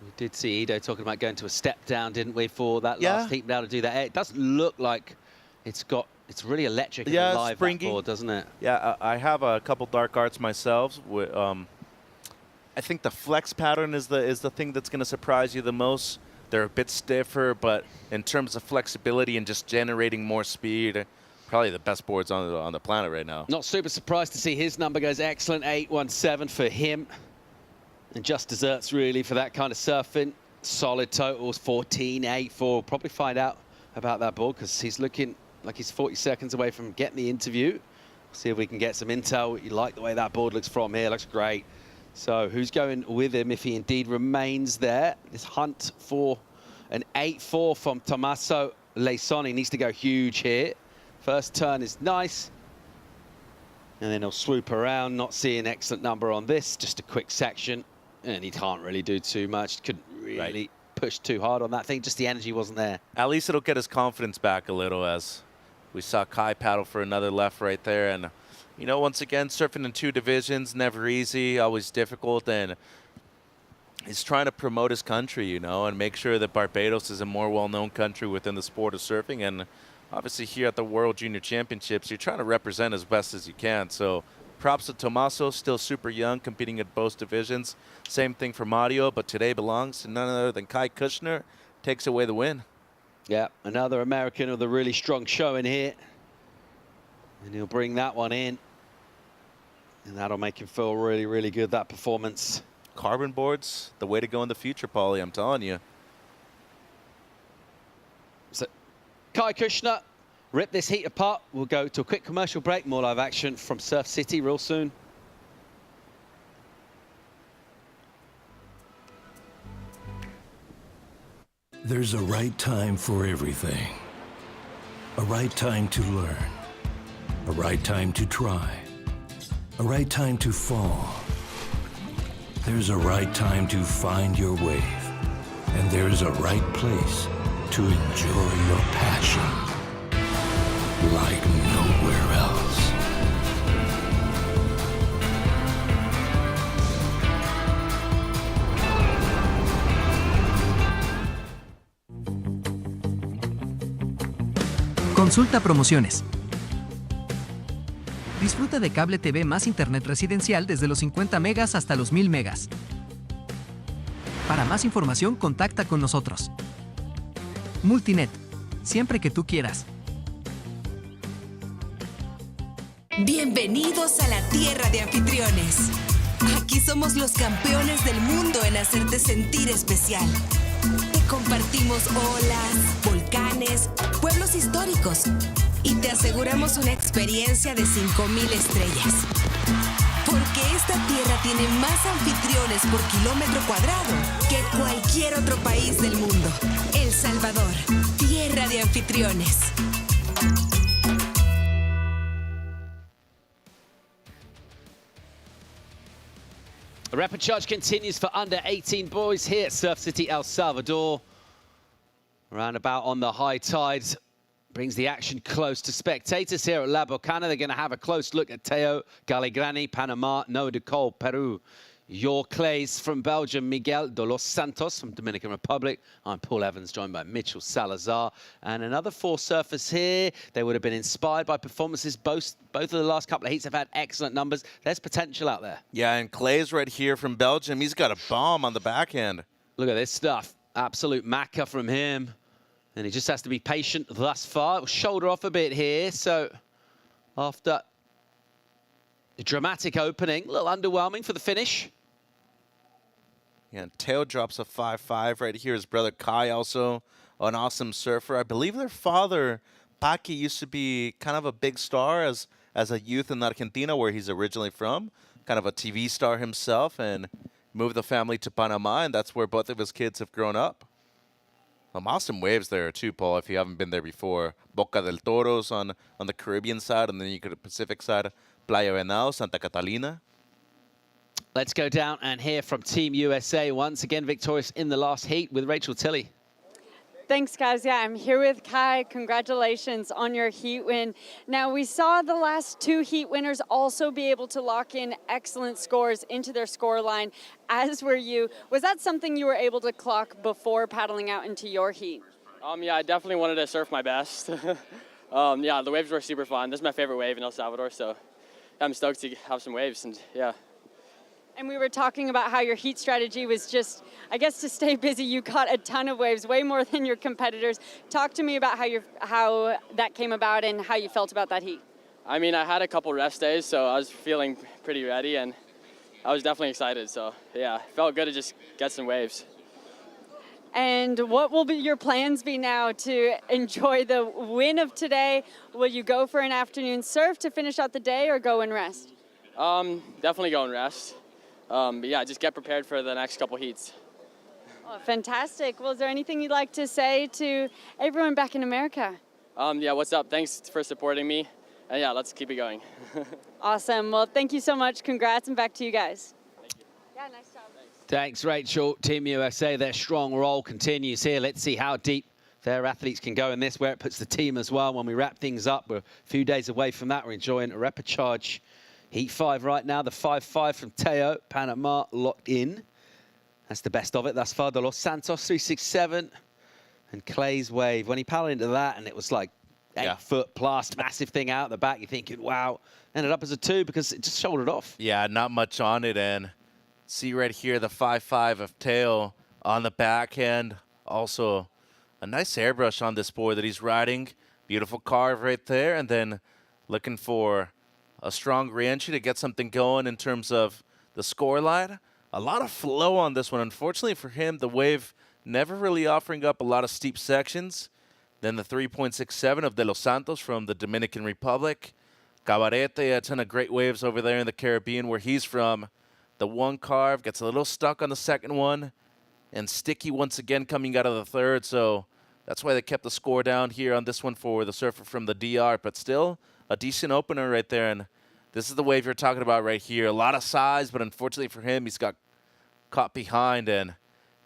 We did see Ido talking about going to a step down, didn't we, for that last heat, now to do that. It doesn't look like it's really electric and alive, that board, doesn't it? Yeah, I have a couple dark arts myself. I think the flex pattern is the thing that's going to surprise you the most. They're a bit stiffer, but in terms of flexibility and just generating more speed, probably the best boards on the planet right now. Not super surprised to see his number goes excellent, 817 for him. And just desserts, really, for that kind of surfing. Solid totals, 14.84. We'll probably find out about that board because he's looking like he's 40 seconds away from getting the interview. See if we can get some intel. You like the way that board looks from here. Looks great. So who's going with him if he indeed remains there? This hunt for an 8-4 from Tommaso Leisoni needs to go huge here. First turn is nice. And then he'll swoop around, not see an excellent number on this. Just a quick section. And he can't really do too much. Couldn't really push too hard on that thing. Just the energy wasn't there. At least it'll get his confidence back a little as we saw Kai paddle for another left right there. And You know, once again, surfing in 2 divisions, never easy, always difficult, and he's trying to promote his country, you know, and make sure that Barbados is a more well-known country within the sport of surfing. And obviously here at the World Junior Championships, you're trying to represent as best as you can. So props to Tommaso, still super young, competing at both divisions. Same thing for Mario, but today belongs to none other than Kai Kushner. Takes away the win. Yeah, another American with a really strong showing here. And he'll bring that one in. And that'll make him feel really, really good, that performance. Carbon boards, the way to go in the future, Paulie, I'm telling you. So, Kai Kushner, rip this heat apart. We'll go to a quick commercial break. More live action from Surf City real soon. There's a right time for everything. A right time to learn. A right time to try. A right time to fall. There's a right time to find your wave. And there's a right place to enjoy your passion like nowhere else. Consulta promociones. Disfruta de cable TV más internet residencial desde los 50 megas hasta los 1000 megas. Para más información, contacta con nosotros. Multinet, siempre que tú quieras. Bienvenidos a la tierra de anfitriones. Aquí somos los campeones del mundo en hacerte sentir especial. Te compartimos olas, volcanes, pueblos históricos y te aseguramos una experiencia de 5000 estrellas. Porque esta tierra tiene más anfitriones por kilómetro cuadrado que cualquier otro país del mundo. El Salvador, tierra de anfitriones. The rapid charge continues for under 18 boys here at Surf City, El Salvador. Roundabout on the high tide brings the action close to spectators here at La Bocana. They're going to have a close look at Teo Galigrani, Panama, Noah de Cole, Peru. Your Clays from Belgium, Miguel de los Santos from Dominican Republic. I'm Paul Evans, joined by Mitchell Salazar. And another 4 surfers here. They would have been inspired by performances. Both of the last couple of heats have had excellent numbers. There's potential out there. Yeah, and Clay's right here from Belgium. He's got a bomb on the backhand. Look at this stuff. Absolute macca from him. And he just has to be patient thus far. It'll shoulder off a bit here. So after the dramatic opening, a little underwhelming for the finish. Yeah, and Teo drops a 5.5 right here. His brother Kai, also an awesome surfer. I believe their father, Paqui, used to be kind of a big star as a youth in Argentina, where he's originally from. Kind of a TV star himself, and moved the family to Panama, and that's where both of his kids have grown up. Awesome waves there too, Paul, if you haven't been there before. Boca del Toros on the Caribbean side, and then you go to the Pacific side, Playa Venao, Santa Catalina. Let's go down and hear from Team USA, once again victorious in the last heat, with Rachel Tilley. Thanks, guys. Yeah, I'm here with Kai. Congratulations on your heat win. Now, we saw the last 2 heat winners also be able to lock in excellent scores into their score line, as were you. Was that something you were able to clock before paddling out into your heat? Yeah, I definitely wanted to surf my best. Yeah, the waves were super fun. This is my favorite wave in El Salvador, so I'm stoked to have some waves, and yeah. And we were talking about how your heat strategy was just, I guess, to stay busy. You caught a ton of waves, way more than your competitors. Talk to me about how that came about and how you felt about that heat. I mean, I had a couple rest days, so I was feeling pretty ready, and I was definitely excited. So yeah, it felt good to just get some waves. And what will your plans be now to enjoy the win of today? Will you go for an afternoon surf to finish out the day, or go and rest? Definitely go and rest. But yeah, just get prepared for the next couple heats. Oh, fantastic. Well, is there anything you'd like to say to everyone back in America? Yeah, what's up? Thanks for supporting me. And yeah, let's keep it going. Awesome. Well, thank you so much. Congrats, and back to you guys. Thank you. Yeah, nice job. Thanks, Rachel. Team USA, their strong roll continues here. Let's see how deep their athletes can go in this, where it puts the team as well. When we wrap things up, we're a few days away from that. We're enjoying a repechage Heat 5 right now. The 5-5 from Teo, Panama locked in. That's the best of it thus far. The Los Santos 367 and Clay's wave. When he paddled into that, and it was like 8 foot plus, massive thing out the back, you're thinking, wow. Ended up as a 2 because it just shouldered off. Yeah, not much on it. And see right here, the 5-5 of Teo on the backhand. Also, a nice airbrush on this board that he's riding. Beautiful carve right there. And then looking for a strong re-entry to get something going in terms of the score line. A lot of flow on this one. Unfortunately for him, the wave never really offering up a lot of steep sections. Then the 3.67 of De Los Santos from the Dominican Republic. Cabarete, a ton of great waves over there in the Caribbean where he's from. The one carve gets a little stuck on the second one. And sticky once again coming out of the third. So that's why they kept the score down here on this one for the surfer from the DR. But still a decent opener right there. And this is the wave you're talking about right here. A lot of size, but unfortunately for him, he's got caught behind and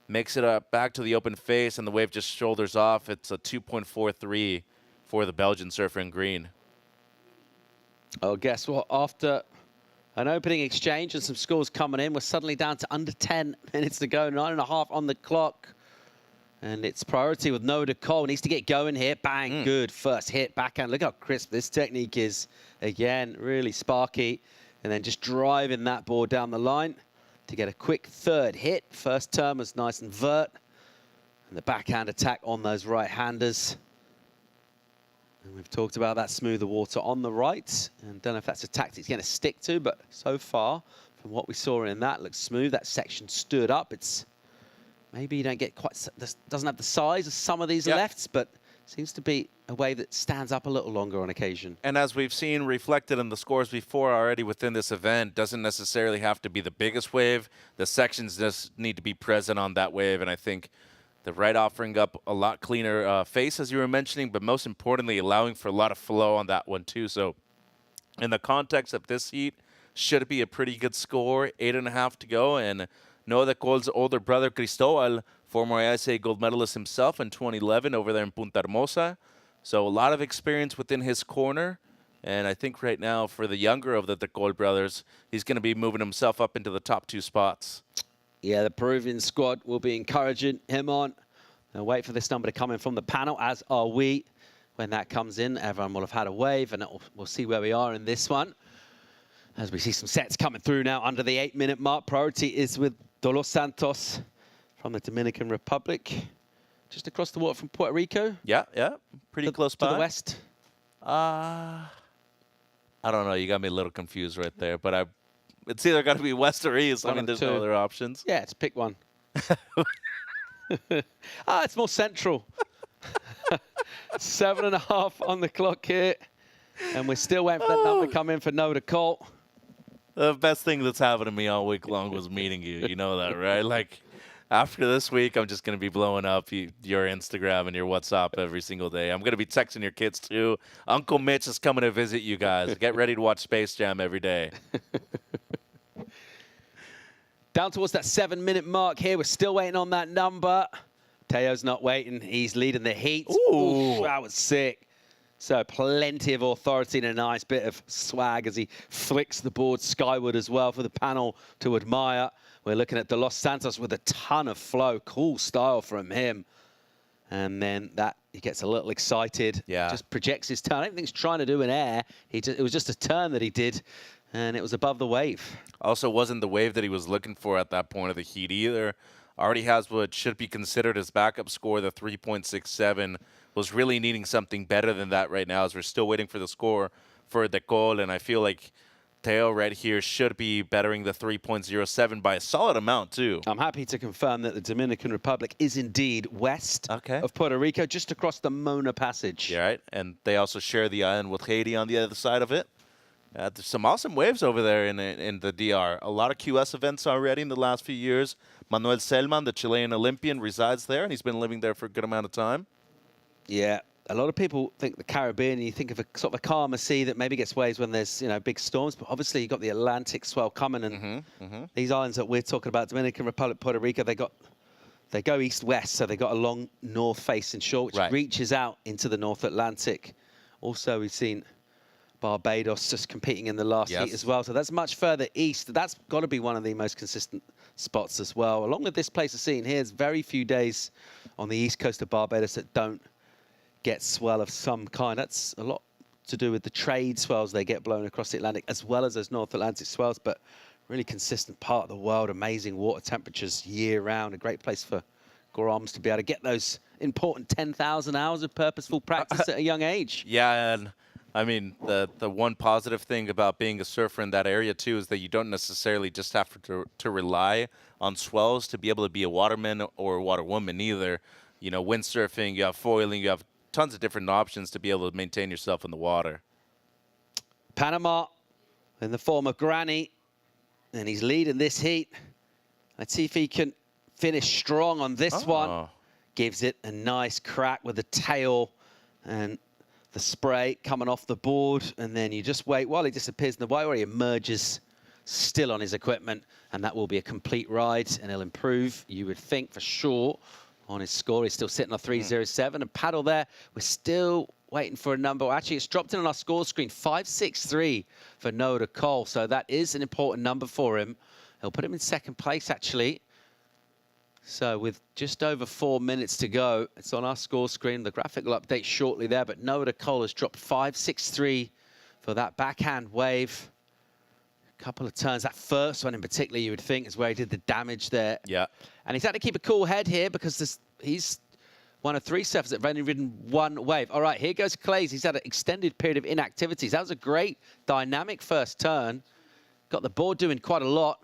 makes it up back to the open face. And the wave just shoulders off. It's a 2.43 for the Belgian surfer in green. Oh, guess what? After an opening exchange and some scores coming in, we're suddenly down to under 10 minutes to go, 9.5 on the clock. And it's priority with Noah DeCole. Needs to get going here. Bang, good first hit, backhand. Look how crisp this technique is. Again, really sparky. And then just driving that board down the line to get a quick third hit. First term was nice and vert. And the backhand attack on those right-handers. And we've talked about that smoother water on the right. And don't know if that's a tactic he's going to stick to, but so far, from what we saw in that, looks smooth. That section stood up. It's maybe you don't get quite, doesn't have the size of some of these lefts, but seems to be a way that stands up a little longer on occasion. And as we've seen reflected in the scores before already within this event, doesn't necessarily have to be the biggest wave. The sections just need to be present on that wave, and I think the right offering up a lot cleaner face, as you were mentioning, but most importantly, allowing for a lot of flow on that one, too. So in the context of this heat, should be a pretty good score, 8.5 to go. And Noah DeCole's older brother, Cristobal, former ISA gold medalist himself in 2011 over there in Punta Hermosa. So a lot of experience within his corner. And I think right now, for the younger of the DeCole brothers, he's going to be moving himself up into the top 2 spots. Yeah, the Peruvian squad will be encouraging him on. They'll wait for this number to come in from the panel, as are we. When that comes in, everyone will have had a wave, and we'll see where we are in this one. As we see some sets coming through now under the 8-minute mark. Priority is with De Los Santos from the Dominican Republic. Just across the water from Puerto Rico. Yeah, pretty close by. To the west. I don't know. You got me a little confused right there, but it's either got to be west or east. I mean, there's no other options. Yeah, it's pick one. It's more central. 7.5 on the clock here. And we're still waiting for that number to come in for Noah DeCole. The best thing that's happened to me all week long was meeting you. You know that, right? Like, after this week, I'm just going to be blowing up your Instagram and your WhatsApp every single day. I'm going to be texting your kids, too. Uncle Mitch is coming to visit you guys. Get ready to watch Space Jam every day. Down towards that 7-minute mark here. We're still waiting on that number. Teo's not waiting. He's leading the heat. Ooh, that was sick. So plenty of authority and a nice bit of swag as he flicks the board skyward as well for the panel to admire. We're looking at De Los Santos with a ton of flow. Cool style from him. And then he gets a little excited. Yeah. Just projects his turn. I don't think he's trying to do an air. It was just a turn that he did, and it was above the wave. Also wasn't the wave that he was looking for at that point of the heat either. Already has what should be considered his backup score, the 3.67. Was really needing something better than that right now as we're still waiting for the score for DeCole. And I feel like Teo right here should be bettering the 3.07 by a solid amount, too. I'm happy to confirm that the Dominican Republic is indeed west of Puerto Rico, just across the Mona Passage. Yeah, right. And they also share the island with Haiti on the other side of it. There's some awesome waves over there in the DR. A lot of QS events already in the last few years. Manuel Selman, the Chilean Olympian, resides there, and he's been living there for a good amount of time. Yeah, a lot of people think the Caribbean, you think of a sort of a calmer sea that maybe gets waves when there's, big storms, but obviously you've got the Atlantic swell coming, and these islands that we're talking about, Dominican Republic, Puerto Rico, they got they go east-west, so they got a long north-facing shore, which reaches out into the North Atlantic. Also, we've seen Barbados just competing in the last heat as well. So that's much further east. That's got to be one of the most consistent spots as well. Along with this place of scene here, there's very few days on the east coast of Barbados that don't get swell of some kind. That's a lot to do with the trade swells they get blown across the Atlantic, as well as those North Atlantic swells, but really consistent part of the world. Amazing water temperatures year-round. A great place for Groms to be able to get those important 10,000 hours of purposeful practice at a young age. Yeah, and I mean, the one positive thing about being a surfer in that area, too, is that you don't necessarily just have to rely on swells to be able to be a waterman or a waterwoman either. You know, windsurfing, you have foiling, you have tons of different options to be able to maintain yourself in the water. Panama in the form of Granny, and he's leading this heat. Let's see if he can finish strong on this one. Gives it a nice crack with the tail and the spray coming off the board, and then you just wait while he disappears in the way where he emerges still on his equipment, and that will be a complete ride, and he'll improve, you would think, for sure, on his score. He's still sitting on 307, and paddle there. We're still waiting for a number. Actually, it's dropped in on our score screen, 563 for Noah Cole, so that is an important number for him. He'll put him in second place, actually. So with just over 4 minutes to go, it's on our score screen. The graphic will update shortly there, but Noah Cole has dropped 563 for that backhand wave. A couple of turns. That first one in particular, you would think, is where he did the damage there. Yeah. And he's had to keep a cool head here because he's one of 3 surfers that have only ridden 1 wave. All right, here goes Clays. He's had an extended period of inactivities. That was a great dynamic first turn. Got the board doing quite a lot.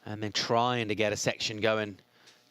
And then trying to get a section going.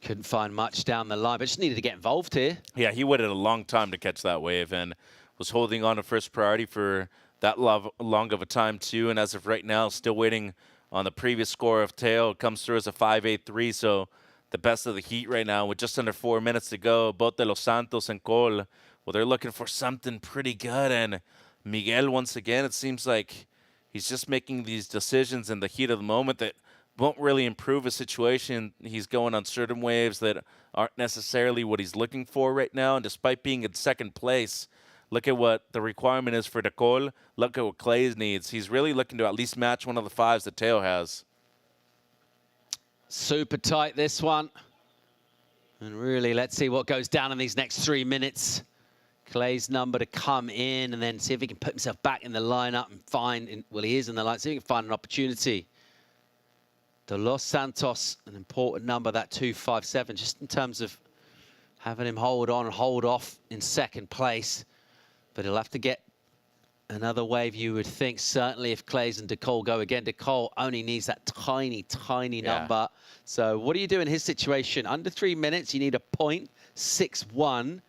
Couldn't find much down the line, but just needed to get involved here. Yeah, he waited a long time to catch that wave and was holding on to first priority for that long of a time, too. And as of right now, still waiting on the previous score of tail. It comes through as a 5.83, so the best of the heat right now with just under 4 minutes to go. Both de Los Santos and Cole, well, they're looking for something pretty good. And Miguel, once again, it seems like he's just making these decisions in the heat of the moment that won't really improve his situation. He's going on certain waves that aren't necessarily what he's looking for right now. And despite being in second place, look at what the requirement is for Cole. Look at what Clays needs. He's really looking to at least match one of the 5s that Teo has. Super tight, this one. And really, let's see what goes down in these next 3 minutes. Clay's number to come in and then see if he can put himself back in the lineup and find, well, he is in the lineup, see if he can find an opportunity. De Los Santos, an important number, that 257, just in terms of having him hold on and hold off in second place. But he'll have to get another wave, you would think, certainly if Clays and DeCole go again. DeCole only needs that tiny, tiny number. So what do you do in his situation? Under 3 minutes, you need a .61.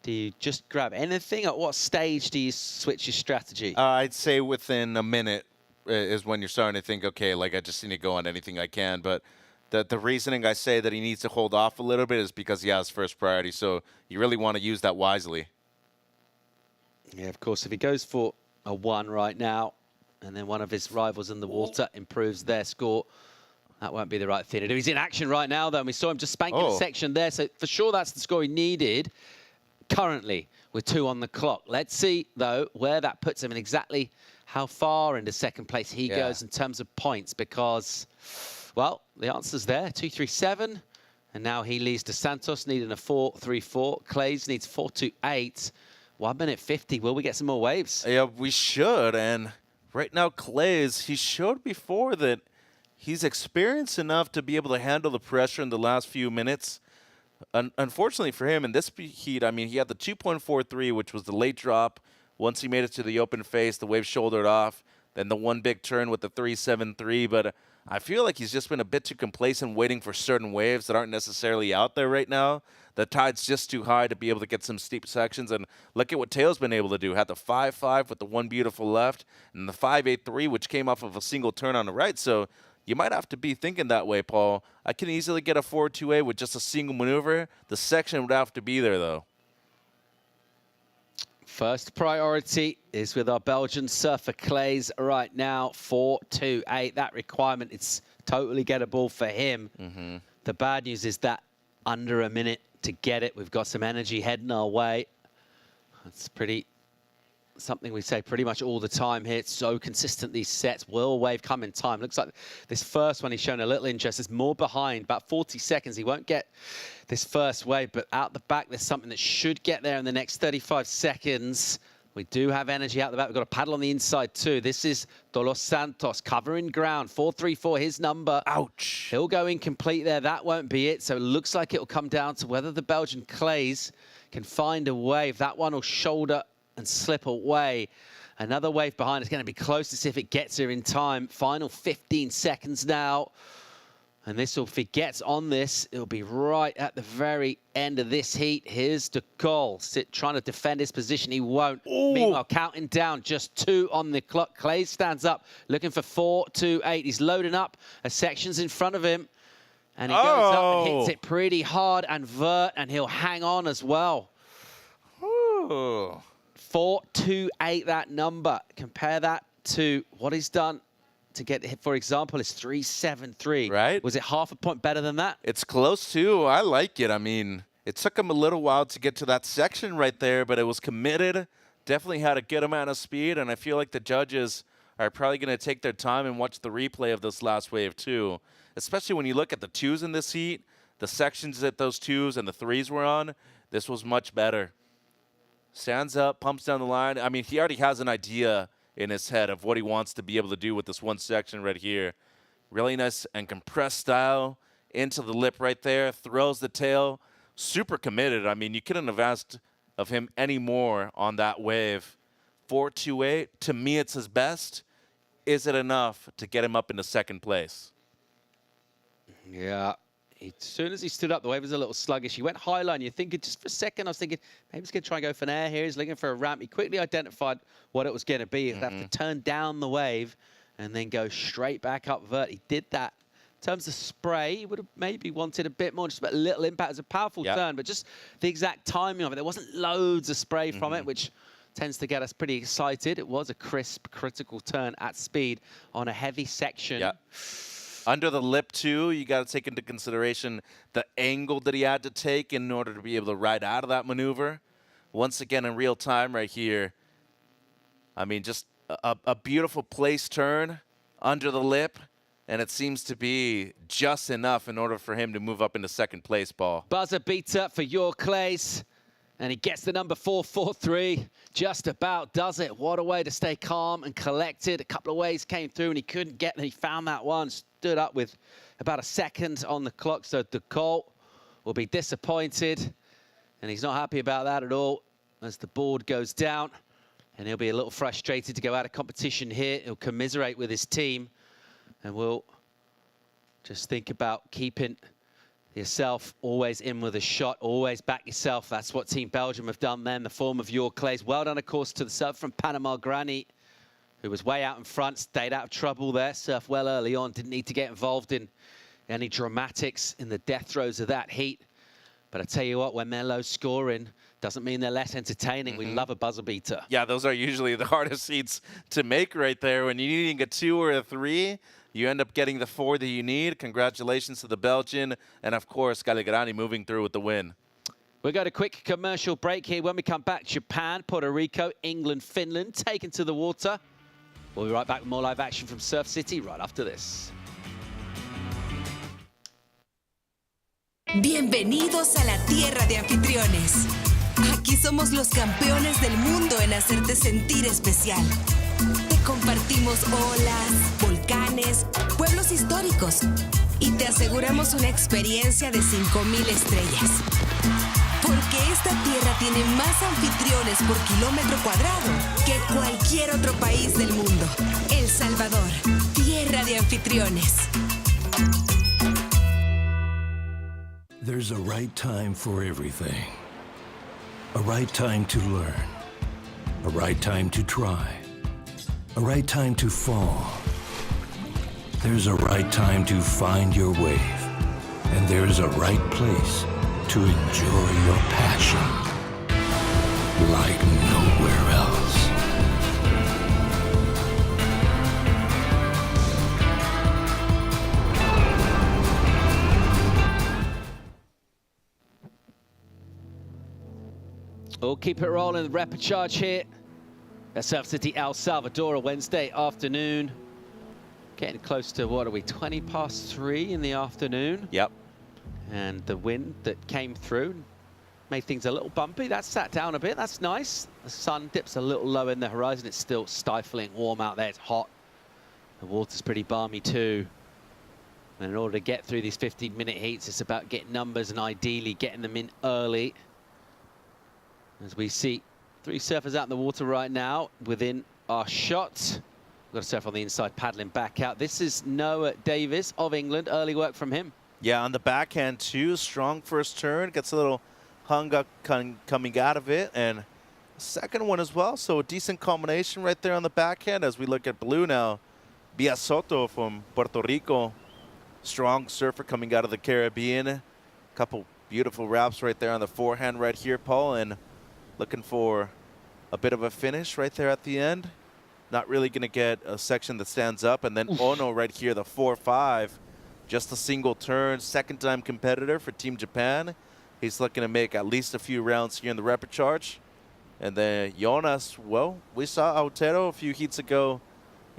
Do you just grab anything? At what stage do you switch your strategy? I'd say within a minute is when you're starting to think, okay, like I just need to go on anything I can. But the reasoning I say that he needs to hold off a little bit is because he has first priority. So you really want to use that wisely. Yeah, of course, if he goes for a 1 right now, and then one of his rivals in the water improves their score, that won't be the right thing to do. He's in action right now, though, and we saw him just spanking a section there. So for sure, that's the score he needed currently with 2 on the clock. Let's see, though, where that puts him and exactly how far into second place he goes in terms of points, because, well, the answer's there, 237, and now he leads De Santos needing a 4.34. Clays needs 4.28. 1 minute 50. Will we get some more waves? Yeah, we should. And right now, Clays, he showed before that he's experienced enough to be able to handle the pressure in the last few minutes. Unfortunately for him, in this heat, I mean, he had the 2.43, which was the late drop. Once he made it to the open face, the wave shouldered off. Then the one big turn with the 3.73. But I feel like he's just been a bit too complacent waiting for certain waves that aren't necessarily out there right now. The tide's just too high to be able to get some steep sections. And look at what Teo's been able to do. Had the 5.5 with the one beautiful left and the 5.83, which came off of a single turn on the right. So you might have to be thinking that way, Paul. I can easily get a 4.28 with just a single maneuver. The section would have to be there, though. First priority is with our Belgian surfer Clays right now, 4.28. That requirement is totally gettable for him. The bad news is that under a minute to get it. We've got some energy heading our way. That's something we say pretty much all the time here. It's so consistent, these sets. Will a wave come in time? Looks like this first one, he's shown a little interest. There's more behind, about 40 seconds. He won't get this first wave, but out the back, there's something that should get there in the next 35 seconds. We do have energy out the back. We've got a paddle on the inside too. This is Dos Santos covering ground. 4-3-4, his number. Ouch. He'll go incomplete there. That won't be it. So it looks like it'll come down to whether the Belgian clays can find a wave. That one will shoulder and slip away. Another wave behind is going to be close to see if it gets here in time. Final 15 seconds now. And this will, if he gets on this, it'll be right at the very end of this heat. Here's De Gaulle trying to defend his position. He won't. Ooh. Meanwhile, counting down, just 2 on the clock. Clay stands up, looking for 4-2-8. He's loading up. A section's in front of him. And he goes up and hits it pretty hard and vert, and he'll hang on as well. Ooh. 4-2-8, that number. Compare that to what he's done to get hit, for example, is 3-7-3. Right. Was it half a point better than that? It's close, too. I like it. I mean, it took him a little while to get to that section right there, but it was committed. Definitely had a good amount of speed, and I feel like the judges are probably going to take their time and watch the replay of this last wave, too. Especially when you look at the 2s in this heat, the sections that those 2s and the 3s were on, this was much better. Stands up, pumps down the line. I mean, he already has an idea in his head of what he wants to be able to do with this one section right here. Really nice and compressed style into the lip right there. Throws the tail. Super committed. I mean, you couldn't have asked of him any more on that wave. 4-2-8. To me, it's his best. Is it enough to get him up into second place? Yeah. As soon as he stood up, the wave was a little sluggish. He went high line. You're thinking, just for a second, I was thinking, maybe he's going to try and go for an air here. He's looking for a ramp. He quickly identified what it was going to be. He'd have to turn down the wave and then go straight back up vert. He did that. In terms of spray, he would have maybe wanted a bit more, just a little impact. It was a powerful turn, but just the exact timing of it. There wasn't loads of spray from it, which tends to get us pretty excited. It was a crisp, critical turn at speed on a heavy section. Yeah. Under the lip, too, you got to take into consideration the angle that he had to take in order to be able to ride out of that maneuver. Once again, in real time right here, I mean, just a beautiful place turn under the lip, and it seems to be just enough in order for him to move up into second place, Paul. Buzzer beater for your clays. And he gets the number 4-4-3, just about does it. What a way to stay calm and collected. A couple of waves came through and he couldn't get them. He found that one, stood up with about a second on the clock. So De Gaulle will be disappointed. And he's not happy about that at all as the board goes down. And he'll be a little frustrated to go out of competition here. He'll commiserate with his team. And we'll just think about keeping yourself always in with a shot, always back yourself. That's what Team Belgium have done then, the form of your clays. Well done, of course, to the surf from Panama Granny, who was way out in front, stayed out of trouble there, surfed well early on, didn't need to get involved in any dramatics in the death throes of that heat. But I tell you what, when they're low scoring, doesn't mean they're less entertaining. We love a buzzer beater. Yeah, those are usually the hardest heats to make right there. When you're needing a 2 or a 3, you end up getting the 4 that you need. Congratulations to the Belgian. And, of course, Khalil moving through with the win. We'll go to a quick commercial break here. When we come back, Japan, Puerto Rico, England, Finland taken to the water. We'll be right back with more live action from Surf City right after this. Bienvenidos a la tierra de anfitriones. Aquí somos los campeones del mundo en hacerte sentir especial. Te compartimos olas, volcanes, pueblos históricos y te aseguramos una experiencia de 5,000 estrellas. Porque esta tierra tiene más anfitriones por kilómetro cuadrado que cualquier otro país del mundo. El Salvador, tierra de anfitriones. There's a right time for everything. A right time to learn. A right time to try. A right time to fall. There's a right time to find your wave. And there's a right place to enjoy your passion like nowhere else. We'll keep it rolling. The repechage here at Surf City, El Salvador, a Wednesday afternoon. Getting close to, what are we, 20 past 3 in the afternoon. Yep. And the wind that came through made things a little bumpy. That sat down a bit. That's nice. The sun dips a little low in the horizon. It's still stifling warm out there. It's hot. The water's pretty balmy too. And in order to get through these 15-minute heats, it's about getting numbers and ideally getting them in early. As we see 3 surfers out in the water right now within our shot. We've got a surfer on the inside paddling back out. This is Noah Davis of England. Early work from him. Yeah, on the backhand too. Strong first turn. Gets a little hung up coming out of it. And second one as well. So a decent combination right there on the backhand. As we look at blue now, Soto from Puerto Rico. Strong surfer coming out of the Caribbean. A couple beautiful wraps right there on the forehand right here, Paul. And looking for a bit of a finish right there at the end. Not really going to get a section that stands up. And then Ono right here, the 4-5. Just a single turn, second-time competitor for Team Japan. He's looking to make at least a few rounds here in the repechage. And then Jonas, well, we saw Autero a few heats ago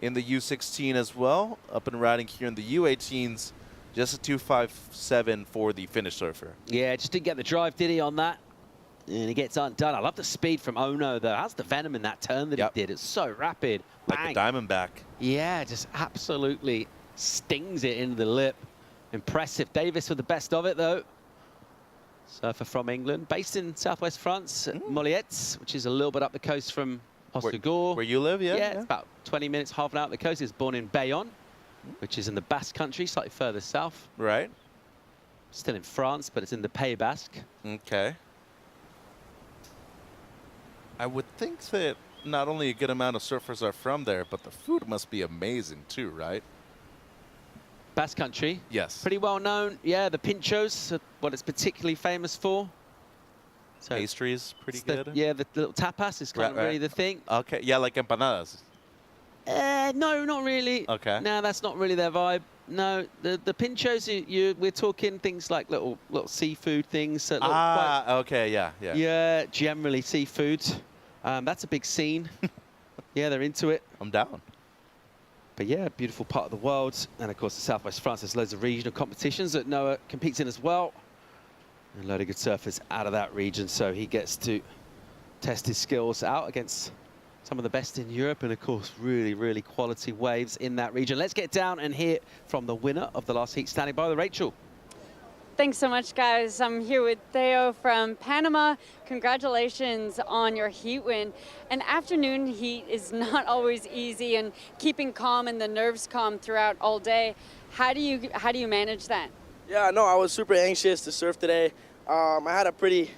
in the U16 as well. Up and riding here in the U18s. Just a 2.57 for the Finnish surfer. Yeah, just didn't get the drive, did he, on that? And he gets undone. I love the speed from Ono, though. How's the venom in that turn that he did? It's so rapid. Bang. Like a Diamondback. Yeah, just absolutely stings it into the lip. Impressive. Davis with the best of it, though. Surfer from England, based in southwest France, at Moliettes, which is a little bit up the coast from Hossegor. Where you live, yeah? Yeah, it's about 20 minutes, half an hour up the coast. He's born in Bayonne, which is in the Basque country, slightly further south. Right. Still in France, but it's in the Pays Basque. Okay. I would think that not only a good amount of surfers are from there, but the food must be amazing too, right? Basque country. Yes. Pretty well known. Yeah, the pinchos, what it's particularly famous for. So pastries, pretty good. Yeah, the little tapas is kind of really the thing. Okay, yeah, like empanadas. No, not really. Okay. No, that's not really their vibe. No, the pinchos, we're talking things like little seafood things. Okay, yeah. Yeah, generally seafood. That's a big scene. Yeah, they're into it. I'm down. But yeah, beautiful part of the world. And of course, the Southwest France, there's loads of regional competitions that Noah competes in as well. And a load of good surfers out of that region, so he gets to test his skills out against some of the best in Europe, and of course, really, really quality waves in that region. Let's get down and hear from the winner of the last heat, standing by with Rachel. Thanks so much, guys. I'm here with Theo from Panama. Congratulations on your heat win. An afternoon heat is not always easy, and keeping calm and the nerves calm throughout all day. How do you manage that? Yeah, no, I was super anxious to surf today. I had a pretty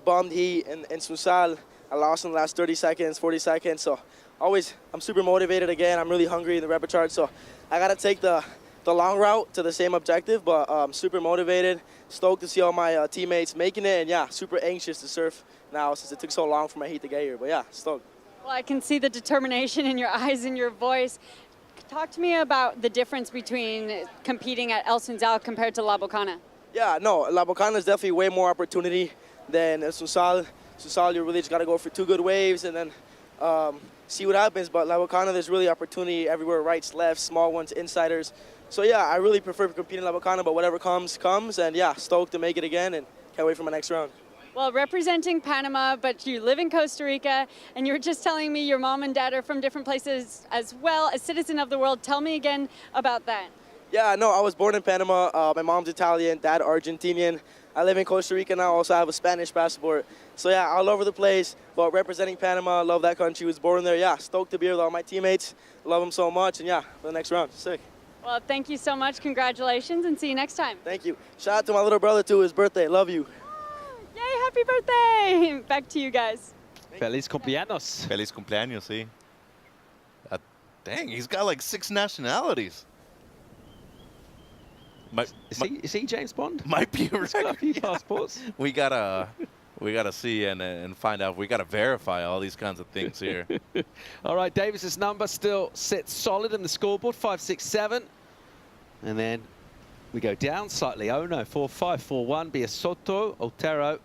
bummed heat in Sunsal. I lost in the last 30 seconds, 40 seconds. So I'm super motivated again. I'm really hungry in the repechage. So I got to take the long route to the same objective, but I'm super motivated, stoked to see all my teammates making it, and yeah, super anxious to surf now since it took so long for my heat to get here. But yeah, stoked. Well, I can see the determination in your eyes and your voice. Talk to me about the difference between competing at El Sunsal compared to La Bocana. Yeah, no, La Bocana is definitely way more opportunity than El Sunsal. Sunsal, you really just got to go for 2 good waves and then see what happens. But La Bocana, there's really opportunity everywhere, rights, lefts, small ones, insiders. So yeah, I really prefer competing in La Bocana, but whatever comes, comes. And yeah, stoked to make it again and can't wait for my next round. Well, representing Panama, but you live in Costa Rica, and you were just telling me your mom and dad are from different places as well, a citizen of the world. Tell me again about that. Yeah, no, I was born in Panama. My mom's Italian, dad Argentinian. I live in Costa Rica now. Also, I have a Spanish passport. So yeah, all over the place, but representing Panama, love that country. Was born there. Yeah, stoked to be here with all my teammates. Love them so much, and yeah, for the next round, sick. Well, thank you so much. Congratulations, and see you next time. Thank you. Shout out to my little brother too. His birthday. Love you. Yay, happy birthday! Back to you guys. Feliz cumpleaños. Feliz cumpleaños, sí. Dang, he's got like 6 nationalities. Is he James Bond? Might be right. He's got a few passports. We gotta see and find out. We gotta verify all these kinds of things here. All right, Davis's number still sits solid in the scoreboard, 567, and then we go down slightly. Oh no, 4-5, 4-1. Soto, Otero,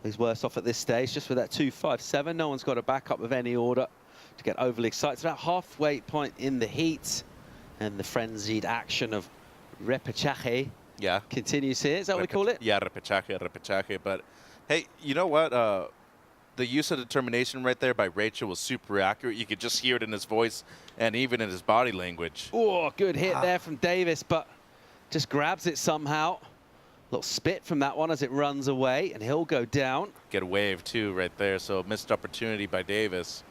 He's worse off at this stage, just with that 2.57. No one's got a backup of any order to get overly excited. It's about halfway point in the heat, and the frenzied action of repechaje continues here. Is that what we call it? Yeah, repechaje. But hey, you know what? The use of determination right there by Rachel was super accurate. You could just hear it in his voice and even in his body language. Oh, good hit there from Davis, but just grabs it somehow. Little spit from that one as it runs away, and he'll go down. Get a wave too right there, so missed opportunity by Davis.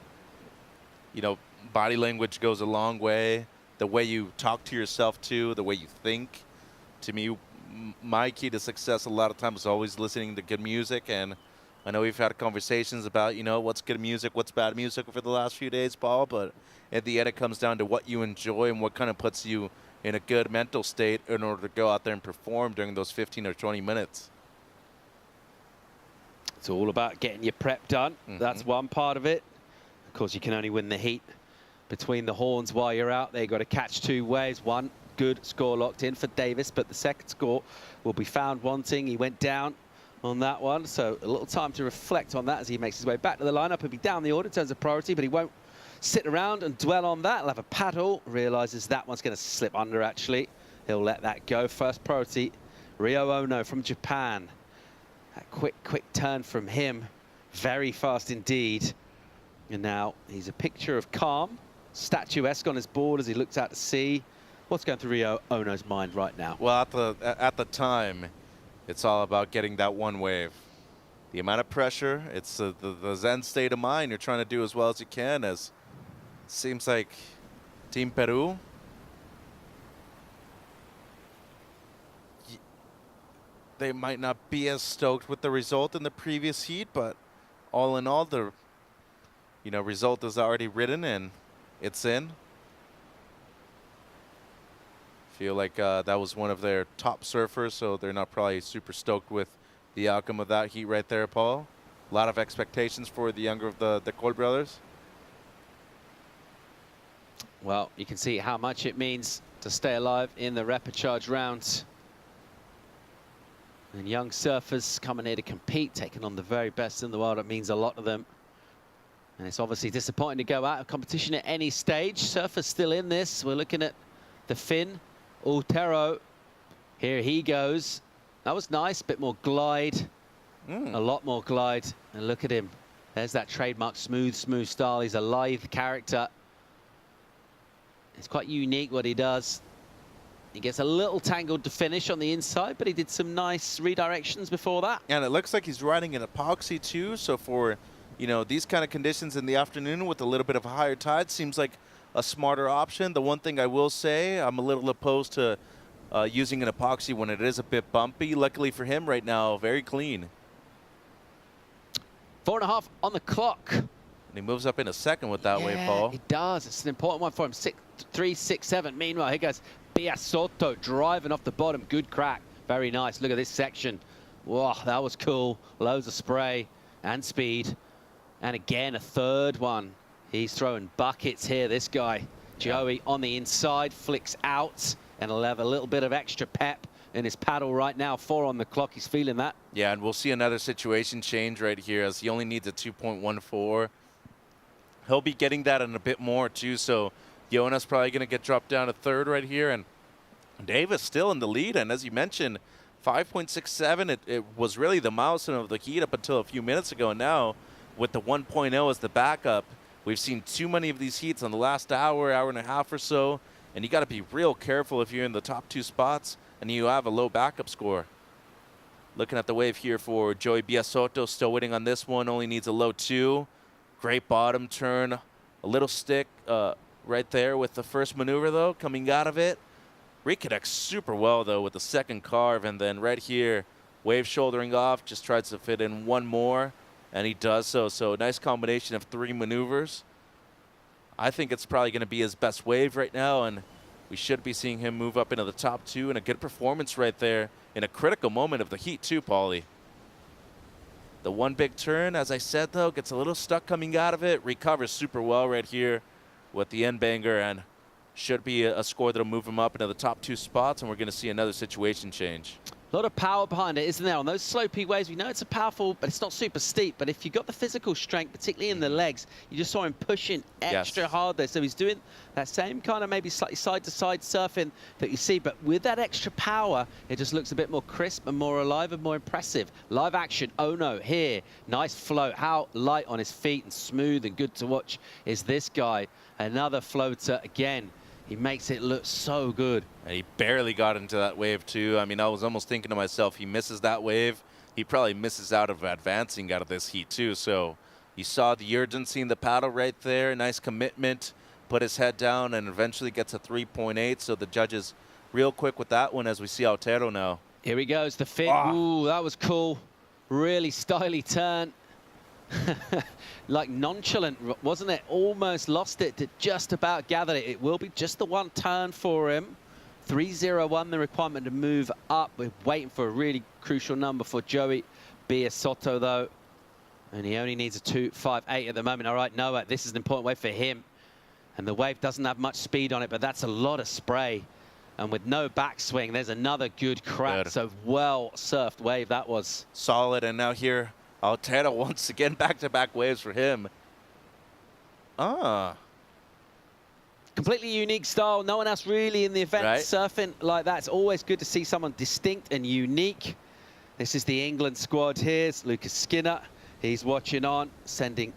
You know, body language goes a long way. The way you talk to yourself too, the way you think. To me, my key to success a lot of times is always listening to good music, and I know we've had conversations about, you know, what's good music, what's bad music over the last few days, Paul, but at the end it comes down to what you enjoy and what kind of puts you in a good mental state in order to go out there and perform during those 15 or 20 minutes. It's all about getting your prep done. That's one part of it. Of course, you can only win the heat between the horns while you're out there. You've got to catch 2 waves. One good score locked in for Davis, but the second score will be found wanting. He went down on that one, so a little time to reflect on that as he makes his way back to the lineup. He'll be down the order in terms of priority, but he won't sit around and dwell on that. He'll have a paddle, realizes that one's going to slip under, actually. He'll let that go. First priority, Ryo Ono from Japan. That quick turn from him. Very fast indeed. And now he's a picture of calm, statuesque on his board as he looks out to sea. What's going through Ryo Ono's mind right now? Well, at the time, it's all about getting that one wave. The amount of pressure, it's the zen state of mind. You're trying to do as well as you can, as it seems like Team Peru, they might not be as stoked with the result in the previous heat, but all in all, the result is already written and it's in. Feel like that was one of their top surfers, so they're not probably super stoked with the outcome of that heat right there, Paul. A lot of expectations for the younger of the Cole brothers. Well, you can see how much it means to stay alive in the repechage round. And young surfers coming here to compete, taking on the very best in the world. It means a lot to them. And it's obviously disappointing to go out of competition at any stage. Surfers still in this. We're looking at the Finn, Ultero. Here he goes. That was nice, bit more glide. A lot more glide. And look at him. There's that trademark smooth style. He's a lithe character. It's quite unique what he does. He gets a little tangled to finish on the inside, but he did some nice redirections before that. And it looks like he's riding an epoxy too, so for these kind of conditions in the afternoon with a little bit of a higher tide, seems like a smarter option. The one thing I will say, I'm a little opposed to using an epoxy when it is a bit bumpy. Luckily for him right now, very clean. 4.5 on the clock. And he moves up in a second with that wave, Paul. He does. It's an important one for him. 3.67. Meanwhile, here goes Biasotto driving off the bottom. Good crack. Very nice. Look at this section. Wow, that was cool. Loads of spray and speed. And again, a third one. He's throwing buckets here, this guy. Joey on the inside, flicks out, and he'll have a little bit of extra pep in his paddle right now. 4 on the clock. He's feeling that. Yeah, and we'll see another situation change right here as he only needs a 2.14. He'll be getting that and a bit more, too, so Jonas probably going to get dropped down to third right here, and Davis still in the lead. And as you mentioned, 5.67, it was really the milestone of the heat up until a few minutes ago. And now, with the 1.0 as the backup, we've seen too many of these heats on the last hour and a half or so, and you got to be real careful if you're in the top 2 spots and you have a low backup score. Looking at the wave here for Joey Biasotto, still waiting on this one, only needs a low 2. Great bottom turn, a little stick right there with the first maneuver, though, coming out of it. Reconnects super well, though, with the second carve, and then right here, wave shouldering off, just tries to fit in one more, and he does so. So nice combination of 3 maneuvers. I think it's probably going to be his best wave right now, and we should be seeing him move up into the top 2, and a good performance right there in a critical moment of the heat, too, Paulie. The one big turn, as I said, though, gets a little stuck coming out of it. Recovers super well right here with the end banger, and should be a score that'll move him up into the top 2 spots, and we're going to see another situation change. A lot of power behind it, isn't there? On those slopey waves, we know it's a powerful, but it's not super steep. But if you've got the physical strength, particularly in the legs, you just saw him pushing extra hard there. So he's doing that same kind of maybe slightly side-to-side surfing that you see. But with that extra power, it just looks a bit more crisp and more alive and more impressive. Live action, Ono here. Nice float. How light on his feet and smooth and good to watch is this guy. Another floater again. He makes it look so good. And he barely got into that wave, too. I mean, I was almost thinking to myself, he misses that wave, he probably misses out of advancing out of this heat, too. So you saw the urgency in the paddle right there. Nice commitment. Put his head down and eventually gets a 3.8. So the judges real quick with that one as we see Aotearoa now. Here he goes, the fin. Ooh, that was cool. Really styly turn. Like nonchalant, wasn't it? Almost lost it, to just about gathered it. It will be just the one turn for him. 3.01, the requirement to move up. We're waiting for a really crucial number for Joey Biasotto, though. And he only needs a 2.58 at the moment. All right, Noah, this is an important wave for him. And the wave doesn't have much speed on it, but that's a lot of spray. And with no backswing, there's another good crack. So well surfed wave that was. Solid, and now here, Aotearoa once again, back-to-back waves for him. Completely unique style. No one else really in the event surfing like that. It's always good to see someone distinct and unique. This is the England squad here. It's Lucas Skinner. He's watching on, sending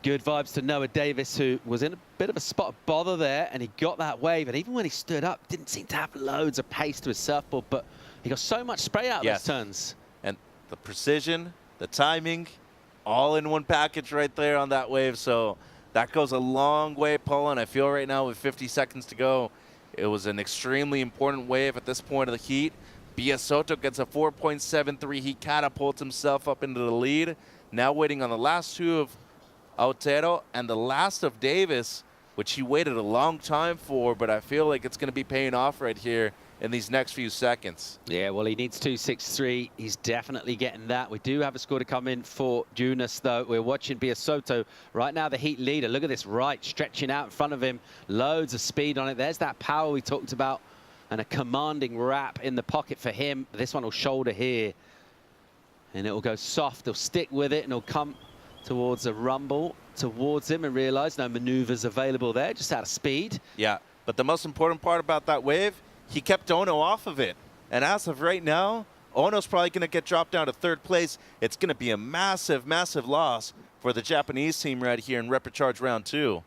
good vibes to Noah Davis, who was in a bit of a spot of bother there, and he got that wave. And even when he stood up, didn't seem to have loads of pace to his surfboard, but he got so much spray out of those turns. And the precision, the timing, all in one package right there on that wave. So that goes a long way, Paul, and I feel right now with 50 seconds to go, it was an extremely important wave at this point of the heat. Biasotto gets a 4.73. He catapults himself up into the lead. Now waiting on the last two of Aotearoa and the last of Davis, which he waited a long time for, but I feel like it's going to be paying off right here in these next few seconds. Yeah, well, he needs 2.63. He's definitely getting that. We do have a score to come in for Jonas, though. We're watching Biasotto right now, the heat leader. Look at this right, stretching out in front of him. Loads of speed on it. There's that power we talked about, and a commanding wrap in the pocket for him. This one will shoulder here, and it will go soft. He'll stick with it, and he'll come towards a rumble towards him and realize no maneuvers available there, just out of speed. Yeah, but the most important part about that wave, he kept Ono off of it. And as of right now, Ono's probably going to get dropped down to third place. It's going to be a massive, massive loss for the Japanese team right here in Repecharge round 2.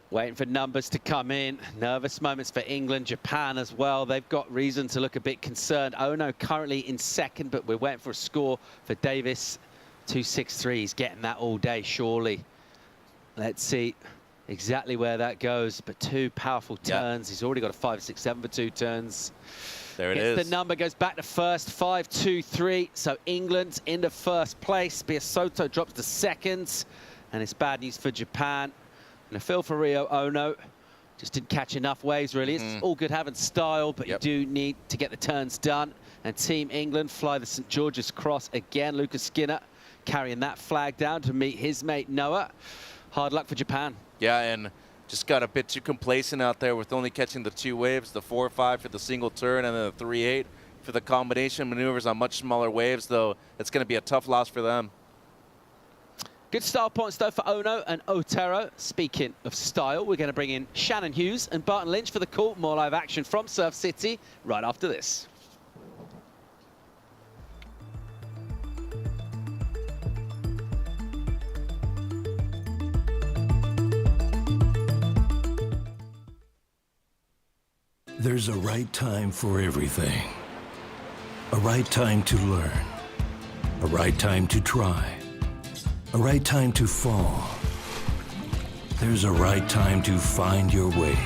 Waiting for numbers to come in. Nervous moments for England, Japan as well. They've got reason to look a bit concerned. Ono currently in second, but we're waiting for a score for Davis. 2.63, he's getting that all day, surely. Let's see exactly where that goes, but two powerful turns. He's already got a 5.67 for 2 turns. There it is. The number goes back to first, 5.23. So England into first place. Biasotto drops to second, and it's bad news for Japan. And a feel for Rio Ono. Just didn't catch enough waves, really. It's all good having style, but you do need to get the turns done. And Team England fly the St. George's Cross again. Lucas Skinner carrying that flag down to meet his mate Noah. Hard luck for Japan. Yeah, and just got a bit too complacent out there with only catching the 2 waves, the 4.5 for the single turn and then the 3.8 for the combination maneuvers on much smaller waves, though. It's going to be a tough loss for them. Good style points, though, for Ono and Aotearoa. Speaking of style, we're going to bring in Shannon Hughes and Barton Lynch for the call. More live action from Surf City right after this. There's a right time for everything. A right time to learn. A right time to try. A right time to fall. There's a right time to find your wave.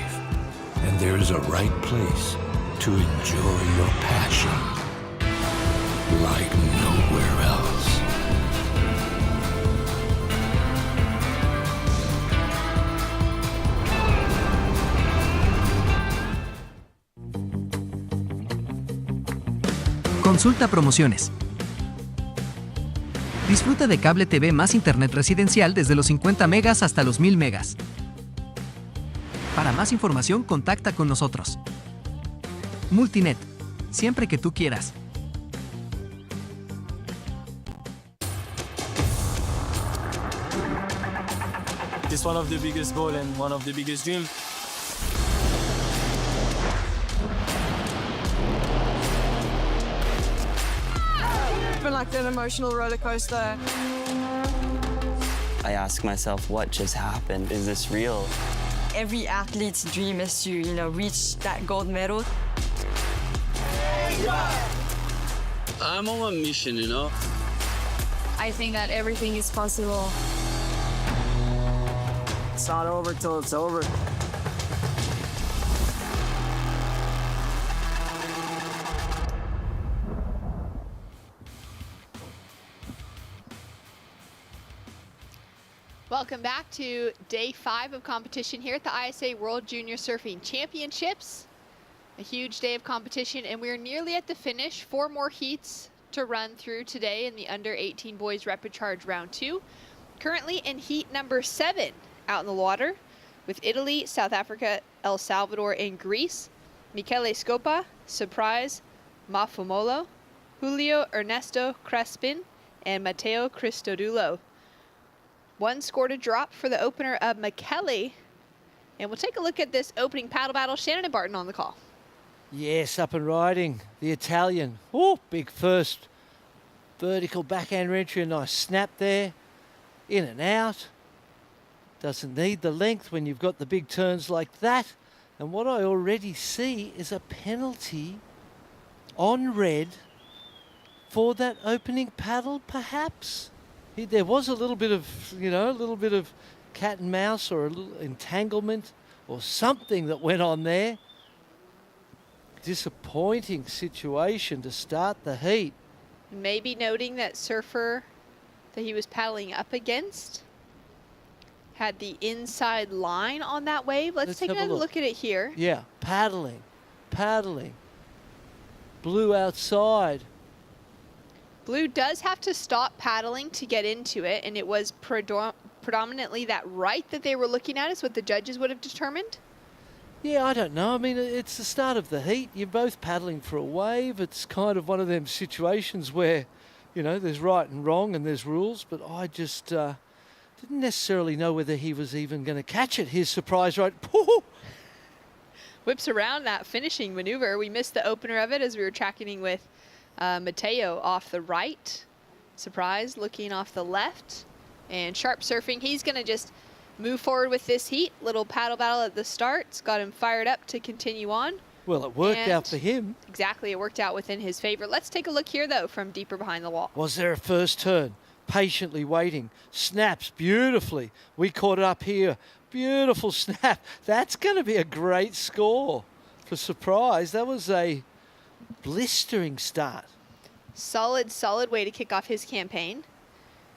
And there's a right place to enjoy your passion like nowhere else. Consulta promociones. Disfruta de cable TV más internet residencial desde los 50 megas hasta los 1000 megas. Para más información, contacta con nosotros. Multinet, siempre que tú quieras. It's one of the biggest goals and one of the biggest dreams. It's been like an emotional roller coaster. I ask myself, what just happened? Is this real? Every athlete's dream is to, reach that gold medal. I'm on a mission, I think that everything is possible. It's not over till it's over. Welcome back to day 5 of competition here at the ISA World Junior Surfing Championships. A huge day of competition, and we're nearly at the finish. 4 more heats to run through today in the under 18 boys rapid charge round 2. Currently in heat number 7 out in the water with Italy, South Africa, El Salvador, and Greece. Michele Scopa, Surprise, Mafumolo, Julio Ernesto Crespin, and Matteo Cristodulo. 1 score to drop for the opener of Michele. And we'll take a look at this opening paddle battle. Shannon and Barton on the call. Yes, up and riding. The Italian. Oh, big first vertical backhand entry. A nice snap there. In and out. Doesn't need the length when you've got the big turns like that. And what I already see is a penalty on red for that opening paddle, perhaps. There was a little bit of, cat and mouse or a little entanglement or something that went on there. Disappointing situation to start the heat. Maybe noting that surfer that he was paddling up against had the inside line on that wave. Let's take another look at it here. Yeah, paddling. Blue outside. Blue does have to stop paddling to get into it, and it was predominantly that right that they were looking at is what the judges would have determined. Yeah, I don't know. I mean, it's the start of the heat. You're both paddling for a wave. It's kind of one of them situations where, there's right and wrong and there's rules, but I just didn't necessarily know whether he was even going to catch it. His surprise right. Whips around that finishing maneuver. We missed the opener of it as we were tracking with Matteo off the right. Surprise looking off the left. And sharp surfing. He's going to just move forward with this heat. Little paddle battle at the start. It's got him fired up to continue on. Well, it worked out for him. Exactly. It worked out within his favor. Let's take a look here, though, from deeper behind the wall. Was there a first turn? Patiently waiting. Snaps beautifully. We caught it up here. Beautiful snap. That's going to be a great score for Surprise. That was a blistering start. Solid way to kick off his campaign.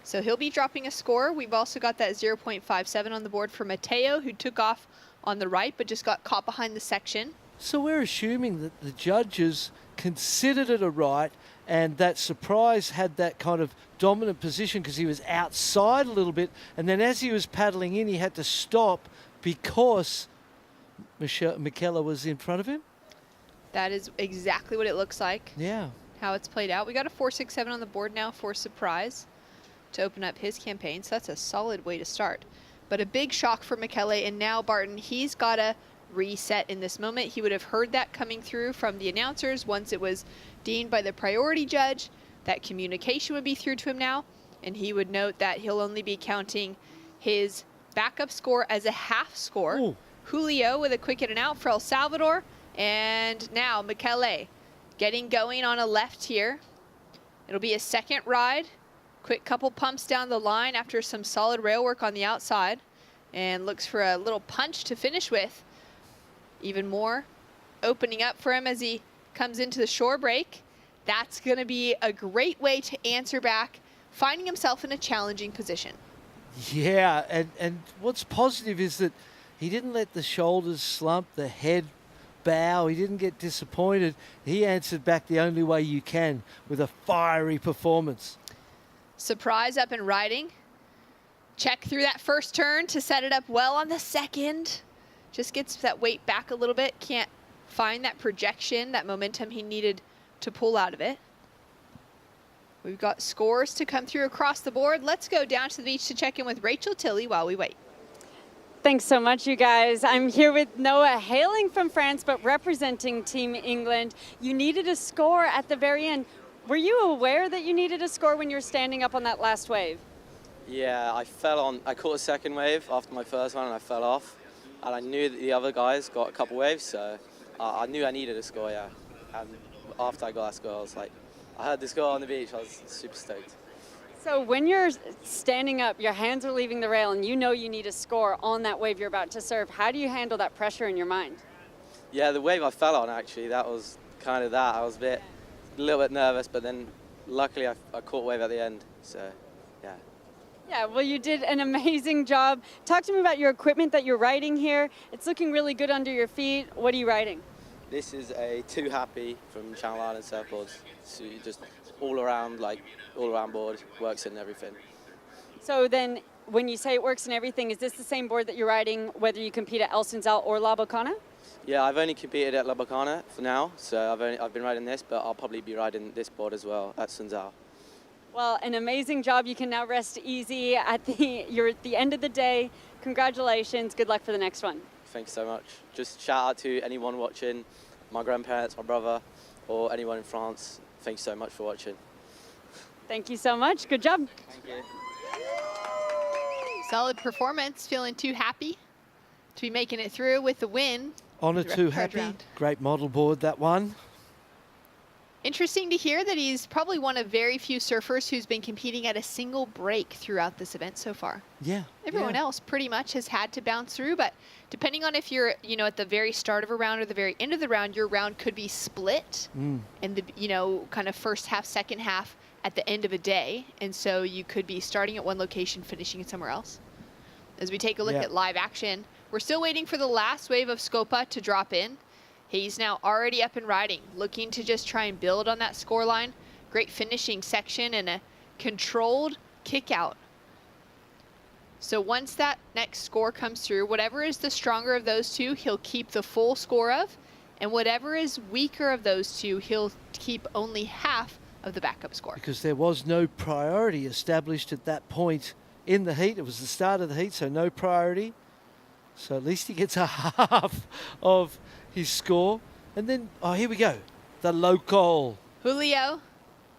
So he'll be dropping a score. We've also got that 0.57 on the board for Matteo, who took off on the right but just got caught behind the section. So we're assuming that the judges considered it a right and that Surprise had that kind of dominant position because he was outside a little bit, and then as he was paddling in, he had to stop because Michele was in front of him? That is exactly what it looks like. Yeah. How it's played out. We got a 4.67 on the board now for Surprise to open up his campaign, so that's a solid way to start. But a big shock for Michele, and now Barton, he's got to reset in this moment. He would have heard that coming through from the announcers once it was deemed by the priority judge. That communication would be through to him now, and he would note that he'll only be counting his backup score as a half score. Ooh. Julio with a quick in and out for El Salvador, and now Michele getting going on a left here. It'll be a second ride. Quick couple pumps down the line after some solid rail work on the outside, and looks for a little punch to finish with. Even more opening up for him as he comes into the shore break. That's going to be a great way to answer back, finding himself in a challenging position. Yeah, and what's positive is that he didn't let the shoulders slump, the head bow. He didn't get disappointed. He answered back the only way you can with a fiery performance. Surprise up and riding. Check through that first turn to set it up well on the second. Just gets that weight back a little bit. Can't find that projection, that momentum he needed to pull out of it. We've got scores to come through across the board. Let's go down to the beach to check in with Rachel Tilley while we wait. Thanks so much, you guys. I'm here with Noah, hailing from France, but representing Team England. You needed a score at the very end. Were you aware that you needed a score when you were standing up on that last wave? Yeah, I caught a second wave after my first one and I fell off. And I knew that the other guys got a couple waves, so I knew I needed a score, yeah. And after I got that score, I was like, I heard the score on the beach, I was super stoked. So when you're standing up, your hands are leaving the rail and you know you need a score on that wave you're about to surf, how do you handle that pressure in your mind? Yeah, the wave I fell on, actually, that was kind of that. I was a little bit nervous, but then luckily I caught wave at the end, so yeah. Yeah, well, you did an amazing job. Talk to me about your equipment that you're riding here. It's looking really good under your feet. What are you riding? This is a 2 Happy from Channel Island Surfboards. So you just all around board, works in everything. So then when you say it works in everything, is this the same board that you're riding whether you compete at El Sunzal or La Bocana? Yeah, I've only competed at La Bocana for now, so I've been riding this, but I'll probably be riding this board as well at Sunzal. Well, an amazing job. You can now rest easy you're at the end of the day. Congratulations. Good luck for the next one. Thanks so much. Just shout out to anyone watching, my grandparents, my brother, or anyone in France. Thanks so much for watching. Thank you so much. Good job. Thank you. Solid performance. Feeling too happy to be making it through with the win. Honor The too record happy. round. Great model board, that one. Interesting to hear that he's probably one of very few surfers who's been competing at a single break throughout this event so far. Yeah. Everyone else pretty much has had to bounce through, but depending on if you're, at the very start of a round or the very end of the round, your round could be split in the, kind of first half, second half at the end of a day. And so you could be starting at one location, finishing it somewhere else. As we take a look at live action, we're still waiting for the last wave of Scopa to drop in. He's now already up and riding, looking to just try and build on that score line. Great finishing section and a controlled kick out. So once that next score comes through, whatever is the stronger of those two, he'll keep the full score of, and whatever is weaker of those two, he'll keep only half of the backup score. Because there was no priority established at that point in the heat. It was the start of the heat, so no priority. So at least he gets a half of his score. And then, here we go. The local. Julio.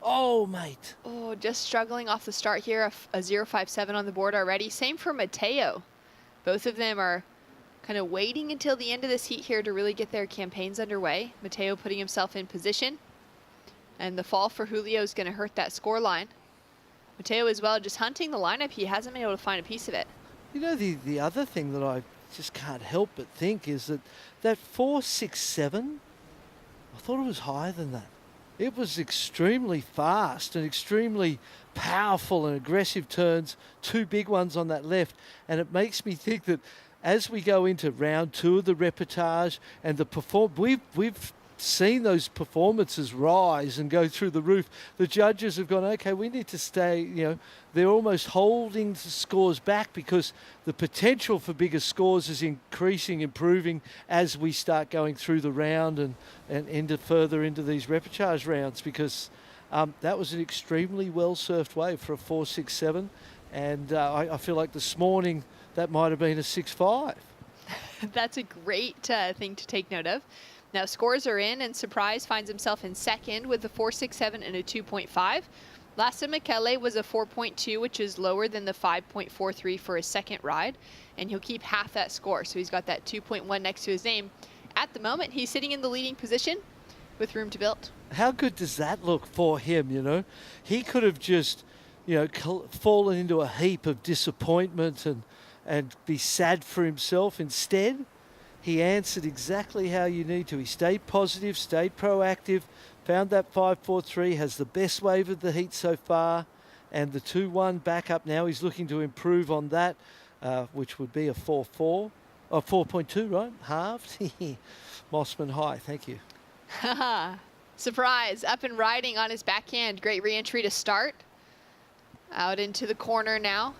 Oh, mate. Oh, just struggling off the start here. A 0.57 on the board already. Same for Mateo. Both of them are kind of waiting until the end of this heat here to really get their campaigns underway. Mateo putting himself in position. And the fall for Julio is going to hurt that score line. Mateo as well, just hunting the lineup. He hasn't been able to find a piece of it. You know, the other thing that I just can't help but think is that 4.67, I thought it was higher than that. It was extremely fast and extremely powerful and aggressive turns, 2 big ones on that left. And it makes me think that as we go into round 2 of the reportage and we've seen those performances rise and go through the roof. The judges have gone, okay, we need to stay, they're almost holding the scores back because the potential for bigger scores is increasing, improving as we start going through the round and further into these reportage rounds, because that was an extremely well surfed wave for a 4.67, and I feel like this morning that might have been a 6.5. That's a great thing to take note of. Now scores are in, and Surprise finds himself in second with a 4.67 and a 2.5. Lassa Michele was a 4.2, which is lower than the 5.43 for his second ride, and he'll keep half that score. So he's got that 2.1 next to his name. At the moment, he's sitting in the leading position with room to build. How good does that look for him, He could have just, fallen into a heap of disappointment and be sad for himself. Instead, he answered exactly how you need to. He stayed positive, stayed proactive, found that 5.43, has the best wave of the heat so far, and the 2.1 backup now. He's looking to improve on that, which would be a 4.4, or 4.2, right? Halved. Mossman High, thank you. Surprise, up and riding on his backhand. Great re-entry to start. Out into the corner now,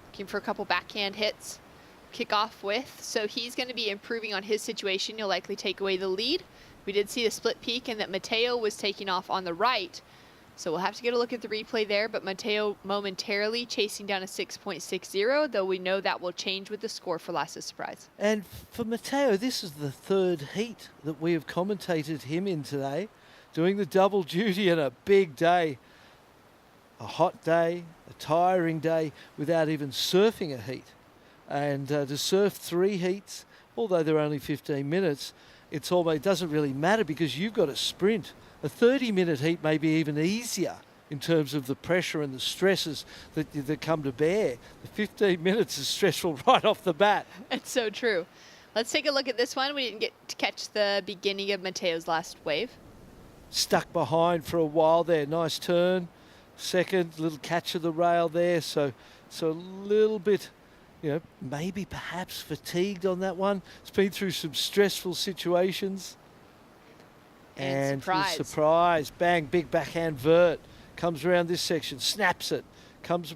looking for a couple backhand hits. kick off with. So he's going to be improving on his situation. He'll likely take away the lead. We did see the split peak and that Mateo was taking off on the right. So we'll have to get a look at the replay there, but Mateo momentarily chasing down a 6.60, though we know that will change with the score for last surprise. And for Mateo, this is the third heat that we have commentated him in today, doing the double duty on a big day. A hot day, a tiring day, without even surfing a heat. And to surf 3 heats, although they're only 15 minutes, it doesn't really matter because you've got to sprint. A 30-minute heat may be even easier in terms of the pressure and the stresses that come to bear. The 15 minutes is stressful right off the bat. It's so true. Let's take a look at this one. We didn't get to catch the beginning of Mateo's last wave. Stuck behind for a while there. Nice turn. Second, little catch of the rail there. So a little bit, maybe perhaps fatigued on that one. It's been through some stressful situations. And surprise, bang, big backhand vert. Comes around this section, snaps it.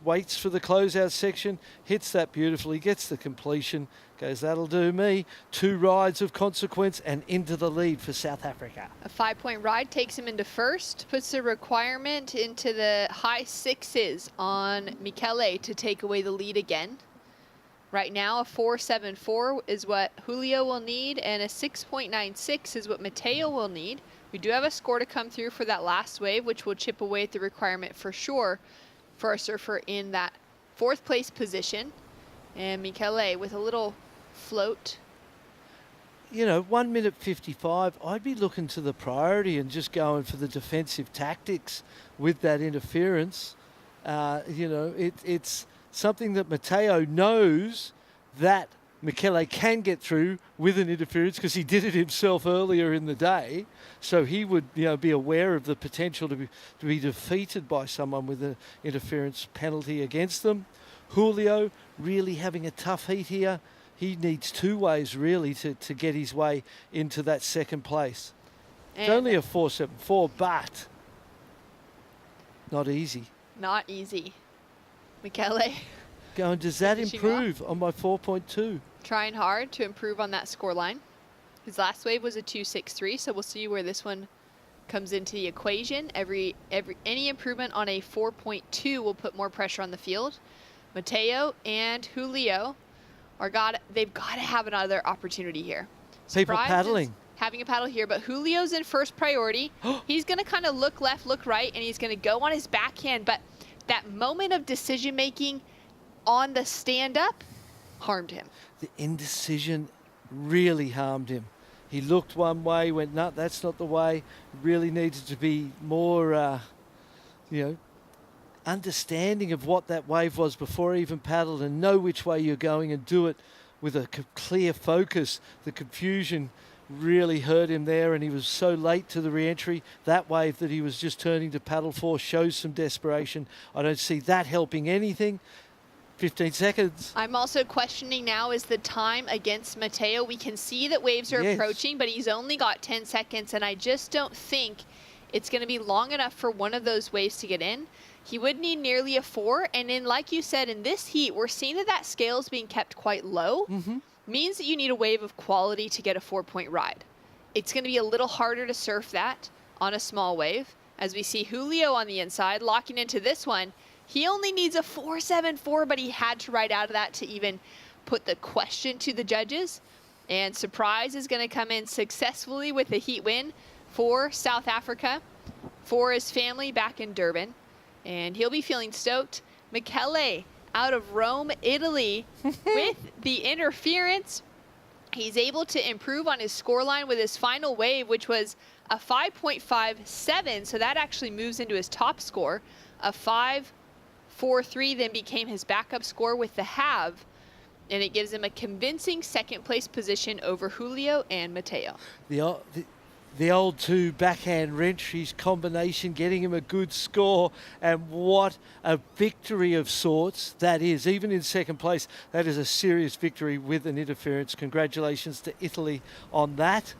Waits for the closeout section, hits that beautifully, gets the completion. Goes, that'll do me. 2 rides of consequence and into the lead for South Africa. A 5-point ride takes him into first, puts the requirement into the high 6s on Michele to take away the lead again. Right now, a 4.74 is what Julio will need, and a 6.96 is what Mateo will need. We do have a score to come through for that last wave, which will chip away at the requirement for sure for a surfer in that 4th place position. And Michele with a little float. 1 minute 55, I'd be looking to the priority and just going for the defensive tactics with that interference. It's something that Mateo knows that Michele can get through with an interference because he did it himself earlier in the day. So he would be aware of the potential to be defeated by someone with an interference penalty against them. Julio really having a tough heat here. He needs 2 ways really to get his way into that 2nd place. It's only a 4.74, but not easy. Not easy. Michele. Going, does that improve on my 4.2? Trying hard to improve on that score line. His last wave was a 2.63, so we'll see where this one comes into the equation. Any improvement on a 4.2 will put more pressure on the field. Mateo and Julio they've got to have another opportunity here. People paddling. Having a paddle here, but Julio's in first priority. He's going to kind of look left, look right, and he's going to go on his backhand, but that moment of decision making on the stand-up harmed him. The indecision really harmed him. He looked one way, went, no, that's not the way. Really needed to be more, understanding of what that wave was before he even paddled and know which way you're going and do it with a clear focus. The confusion really hurt him there, and he was so late to the re-entry. That wave that he was just turning to paddle for shows some desperation. I don't see that helping anything. 15 seconds. I'm also questioning now is the time against Mateo. We can see that waves are approaching, but he's only got 10 seconds, and I just don't think it's going to be long enough for one of those waves to get in. He would need nearly a 4, and then, like you said, in this heat, we're seeing that scale is being kept quite low. Means that you need a wave of quality to get a 4-point ride. It's going to be a little harder to surf that on a small wave. As we see Julio on the inside locking into this one, he only needs a 4.74, but he had to ride out of that to even put the question to the judges. And Surprise is going to come in successfully with a heat win for South Africa, for his family back in Durban. And he'll be feeling stoked. Michele out of Rome, Italy, with the interference. He's able to improve on his scoreline with his final wave, which was a 5.57. So that actually moves into his top score. A 5.43 then became his backup score with the halve. And it gives him a convincing 2nd place position over Julio and Mateo. The old 2 backhand wrenches combination, getting him a good score, and what a victory of sorts that is. Even in 2nd place, that is a serious victory with an interference. Congratulations to Italy on that.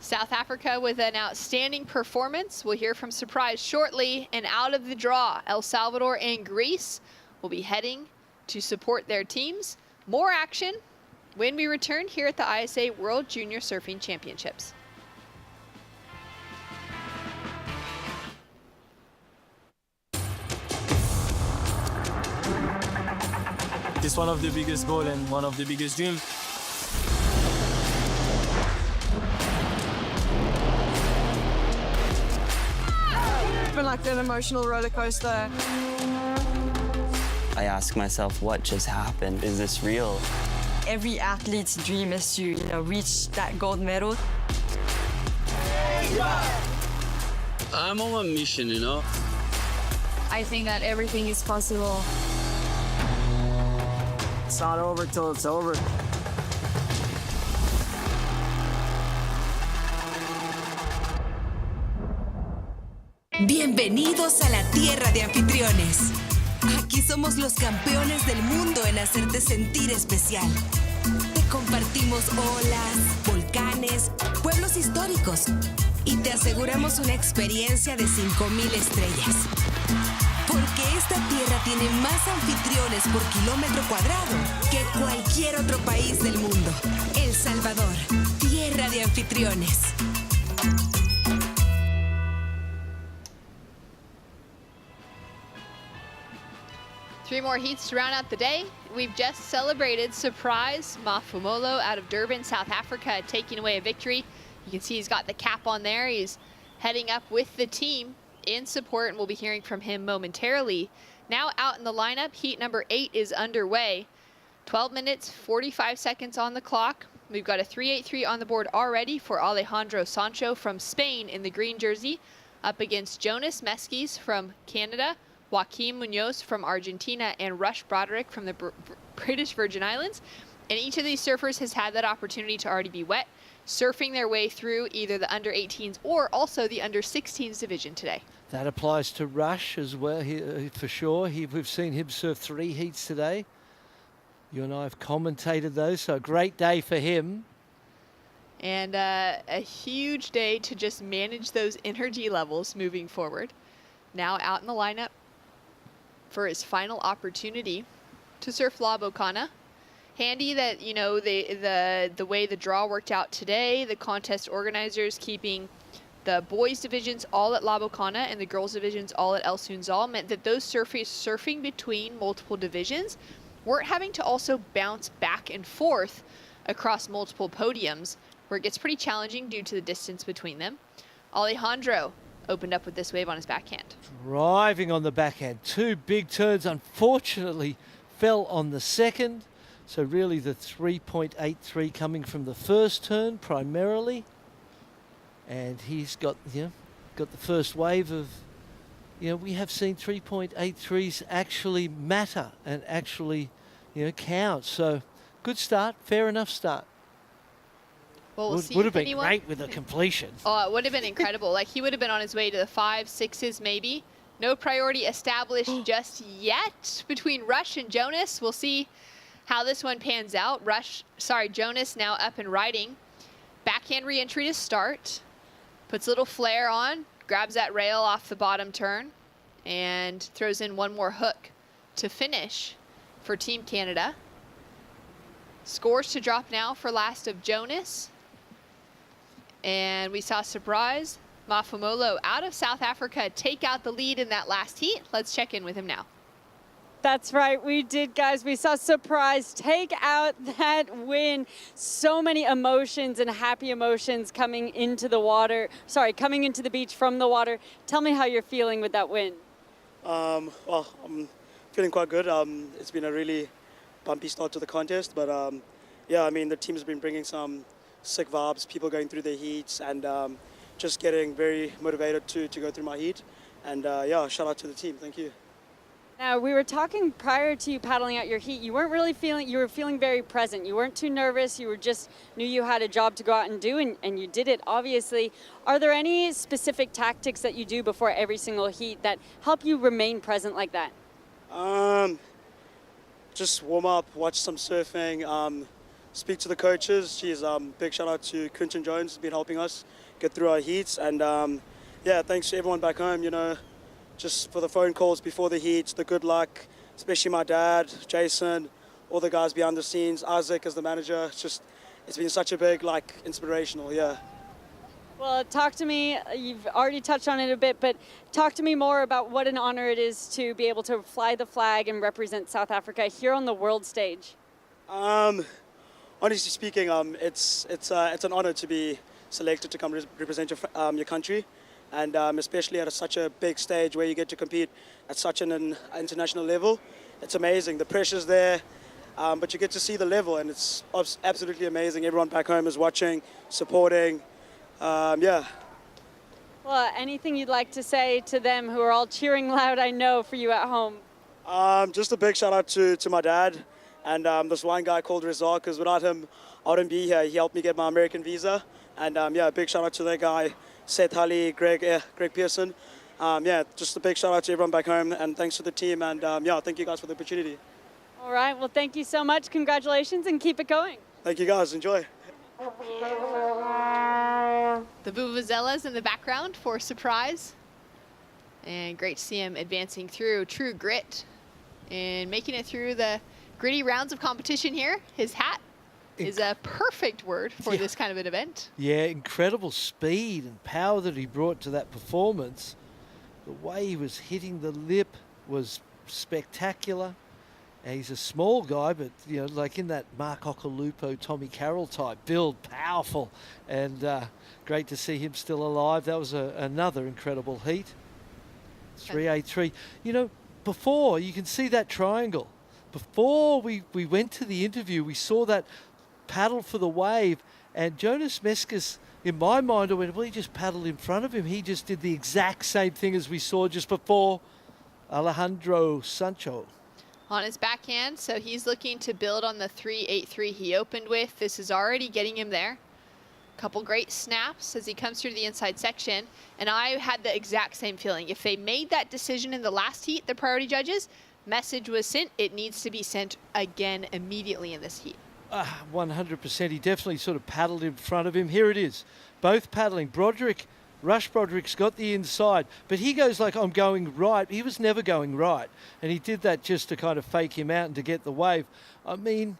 South Africa with an outstanding performance. We'll hear from Surprise shortly, and out of the draw, El Salvador and Greece will be heading to support their teams. More action when we return here at the ISA World Junior Surfing Championships. It's one of the biggest goals and one of the biggest dreams. It's been like an emotional roller coaster. I ask myself, what just happened? Is this real? Every athlete's dream is to, reach that gold medal. I'm on a mission, I think that everything is possible. It's not over till it's over. Bienvenidos a la tierra de anfitriones. Aquí somos los campeones del mundo en hacerte sentir especial. Te compartimos olas, volcanes, pueblos históricos y te aseguramos una experiencia de 5,000 estrellas. Porque esta tierra tiene más anfitriones por kilómetro cuadrado que cualquier otro país del mundo. El Salvador, tierra de anfitriones. Three more heats to round out the day. We've just celebrated surprise Mafumolo out of Durban, South Africa, taking away a victory. You can see he's got the cap on there. He's heading up with the team in support, and we'll be hearing from him momentarily. Now out in the lineup, heat number 8 is underway. 12 minutes, 45 seconds on the clock. We've got a 3.83 on the board already for Alejandro Sancho from Spain in the green jersey, up against Jonas Meskis from Canada, Joaquim Munoz from Argentina, and Rush Broderick from the British Virgin Islands. And each of these surfers has had that opportunity to already be wet, surfing their way through either the under-18s or also the under-16s division today. That applies to Rush as well, for sure. We've seen him surf 3 heats today. You and I have commentated those, so a great day for him. And a huge day to just manage those energy levels moving forward. Now out in the lineup for his final opportunity to surf La Bocana. Handy that, the way the draw worked out today, the contest organizers keeping the boys divisions all at La Bocana and the girls divisions all at El Sunzal meant that those surfers surfing between multiple divisions weren't having to also bounce back and forth across multiple podiums, where it gets pretty challenging due to the distance between them. Alejandro opened up with this wave on his backhand. Driving on the backhand. 2 big turns, unfortunately, fell on the second. So really the 3.83 coming from the first turn primarily. And he's got, got the first wave of, we have seen 3.83s actually matter and actually, count. So good start, fair enough start. Well, would have been great with a completion. Oh, it would have been incredible. Like, he would have been on his way to the 5s, 6s maybe. No priority established just yet between Rush and Jonas. We'll see how this one pans out. Jonas now up and riding. Backhand re-entry to start. Puts a little flare on, grabs that rail off the bottom turn, and throws in one more hook to finish for Team Canada. Scores to drop now for last of Jonas. And we saw surprise Mafumolo out of South Africa take out the lead in that last heat. Let's check in with him now. That's right, we did, guys. We saw surprise take out that win. So many emotions and happy emotions coming into the water. Coming into the beach from the water. Tell me how you're feeling with that win. Well, I'm feeling quite good. It's been a really bumpy start to the contest, but yeah, I mean, the team's been bringing some sick vibes, people going through their heats, and just getting very motivated to go through my heat. And yeah, shout out to the team. Thank you. Now, we were talking prior to you paddling out your heat. You weren't really you were feeling very present. You weren't too nervous. You were just knew you had a job to go out and do, and you did it, obviously. Are there any specific tactics that you do before every single heat that help you remain present like that? Just warm up, watch some surfing, speak to the coaches. Geez, big shout out to Quinton Jones, who's been helping us get through our heats. And yeah, thanks to everyone back home, just for the phone calls before the heats, the good luck, especially my dad, Jason, all the guys behind the scenes, Isaac as the manager. It's been such a big, like, inspirational, yeah. Well, talk to me, you've already touched on it a bit, but talk to me more about what an honor it is to be able to fly the flag and represent South Africa here on the world stage. Honestly speaking, it's an honor to be selected to come represent your country, and especially at such a big stage where you get to compete at such an international level. It's amazing. The pressure's there, but you get to see the level, and it's absolutely amazing. Everyone back home is watching, supporting. Yeah. Well, anything you'd like to say to them who are all cheering loud, I know, for you at home? Just a big shout out to my dad and this one guy called Rizal, because without him, I wouldn't be here. He helped me get my American visa. And yeah, a big shout out to that guy, Seth Hully, Greg Pearson. Yeah, just a big shout out to everyone back home, and thanks to the team. And yeah, thank you guys for the opportunity. All right, well, thank you so much. Congratulations, and keep it going. Thank you guys, enjoy. The Vuvuzelas in the background for surprise. And great to see him advancing through true grit and making it through the gritty rounds of competition here. His hat is a perfect word for this kind of an event. Yeah, incredible speed and power that he brought to that performance. The way he was hitting the lip was spectacular. And he's a small guy, but, you know, like in that Mark Occhilupo, Tommy Carroll type build, powerful, and great to see him still alive. That was another incredible heat. 383. You know, before, you can see that triangle. Before we went to the interview, we saw that paddle for the wave, and Jonas Meskis, in my mind, I went, well, he just paddled in front of him. He just did the exact same thing as we saw just before Alejandro Sancho. On his backhand, so he's looking to build on the 383 he opened with. This is already getting him there. Couple great snaps as he comes through the inside section, and I had the exact same feeling. If they made that decision in the last heat, the priority judges, message was sent. It needs to be sent again immediately in this heat. 100%. He definitely sort of paddled in front of him. Here it is, both paddling. Rush Broderick's got the inside, but he goes like, I'm going right. He was never going right, and he did that just to kind of fake him out and to get the wave. I mean,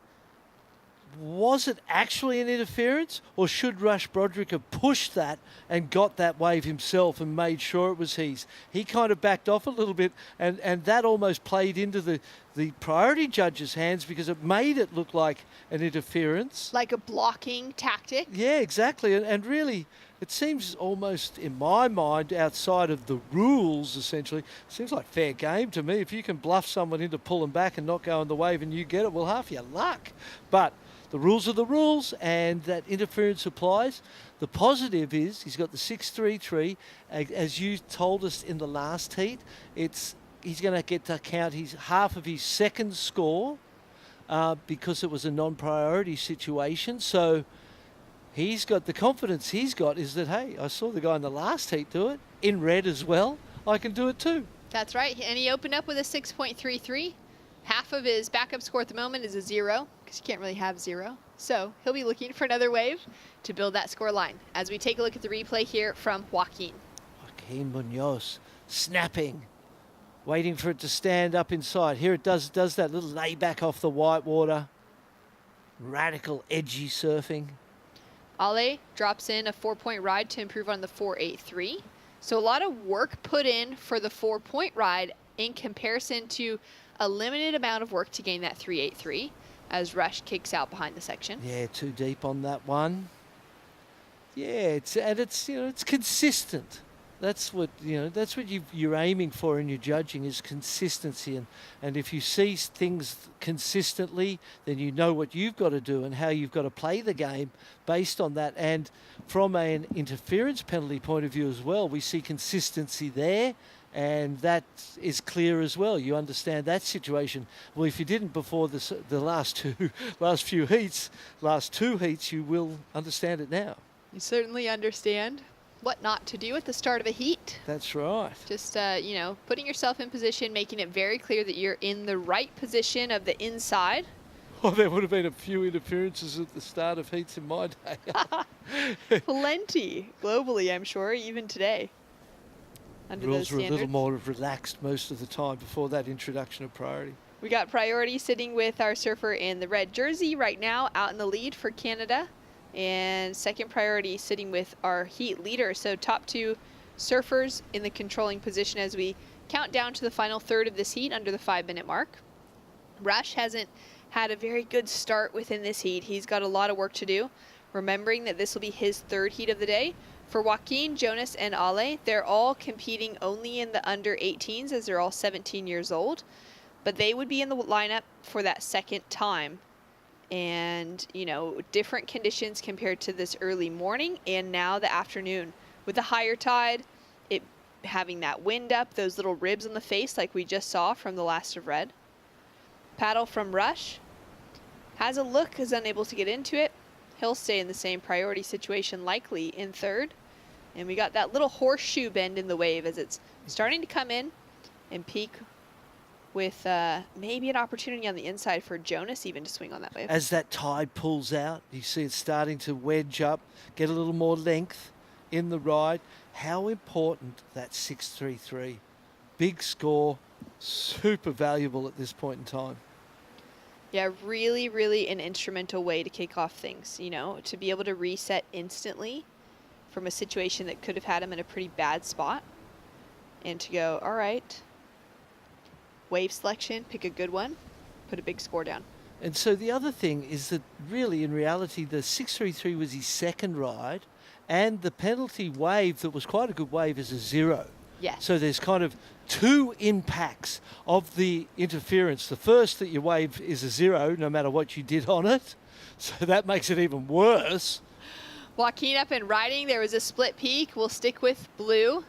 was it actually an interference, or should Rush Broderick have pushed that and got that wave himself and made sure it was his? He kind of backed off a little bit, and that almost played into the priority judge's hands because it made it look like an interference. Like a blocking tactic? Yeah, exactly. And really, it seems almost, in my mind, outside of the rules, essentially, seems like fair game to me. If you can bluff someone into pulling back and not go on the wave and you get it, well, half your luck. But the rules are the rules, and that interference applies. The positive is he's got the 633. As you told us in the last heat, he's going to get to count half of his second score because it was a non-priority situation. So he's got the confidence he's got is that, hey, I saw the guy in the last heat do it, in red as well. I can do it too. That's right, and he opened up with a 6.33. Half of his backup score at the moment is a 0, because you can't really have 0. So he'll be looking for another wave to build that score line. As we take a look at the replay here from Joaquin. Joaquin Munoz snapping, waiting for it to stand up inside. Here it does that little layback off the white water. Radical, edgy surfing. Ale drops in a 4-point ride to improve on the 483. So a lot of work put in for the 4-point ride in comparison to a limited amount of work to gain that 383 as Rush kicks out behind the section. Yeah, too deep on that one. Yeah, it's consistent. That's what you're aiming for in your judging is consistency, and if you see things consistently, then you know what you've got to do and how you've got to play the game based on that. And from an interference penalty point of view as well, we see consistency there. And that is clear as well. You understand that situation. Well, if you didn't before the last two heats, you will understand it now. You certainly understand what not to do at the start of a heat. That's right. Just, putting yourself in position, making it very clear that you're in the right position of the inside. Oh, there would have been a few interferences at the start of heats in my day. Plenty, globally, I'm sure, even today. Rules were a little more relaxed most of the time before that introduction of priority. We got priority sitting with our surfer in the red jersey right now, out in the lead for Canada. And second priority sitting with our heat leader. So top 2 surfers in the controlling position as we count down to the final third of this heat under the 5-minute mark. Rush hasn't had a very good start within this heat. He's got a lot of work to do. Remembering that this will be his 3rd heat of the day. For Joaquin, Jonas, and Ale, they're all competing only in the under 18s as they're all 17 years old. But they would be in the lineup for that second time. And, you know, different conditions compared to this early morning and now the afternoon. With the higher tide, it having that wind up, those little ribs on the face like we just saw from the last of red. Paddle from Rush. Has a look, is unable to get into it. He'll stay in the same priority situation, likely in 3rd. And we got that little horseshoe bend in the wave as it's starting to come in and peak with maybe an opportunity on the inside for Jonas even to swing on that wave. As that tide pulls out, you see it starting to wedge up, get a little more length in the ride. How important that 6.33. Big score, super valuable at this point in time. Yeah, really, really an instrumental way to kick off things, you know, to be able to reset instantly from a situation that could have had him in a pretty bad spot and to go, all right, wave selection, pick a good one, put a big score down. And so the other thing is that really, in reality, the 6.33 was his 2nd ride, and the penalty wave that was quite a good wave is a 0. Yes. So there's kind of 2 impacts of the interference. The first, that your wave is a 0 no matter what you did on it. So that makes it even worse. Joaquin up and riding. There was a split peak. We'll stick with blue.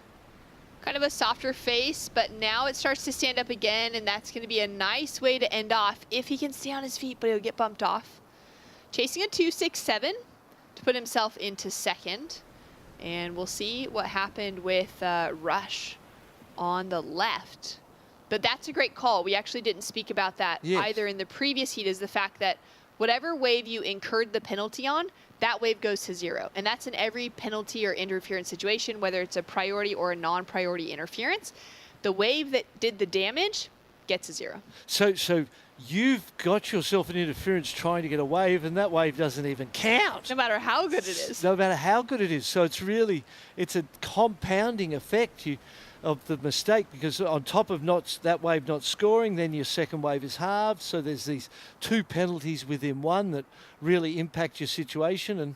Kind of a softer face, but now it starts to stand up again, and that's going to be a nice way to end off if he can stay on his feet, but he'll get bumped off. Chasing a 2.67 to put himself into 2nd. And we'll see what happened with Rush on the left. But that's a great call. We actually didn't speak about that either in the previous heat, is the fact that whatever wave you incurred the penalty on, that wave goes to 0. And that's in every penalty or interference situation, whether it's a priority or a non-priority interference. The wave that did the damage gets a 0. So you've got yourself an interference trying to get a wave, and that wave doesn't even count. No matter how good it is. No matter how good it is. So it's a compounding effect of the mistake, because on top of that wave not scoring, then your 2nd wave is halved. So there's these 2 penalties within one that really impact your situation. And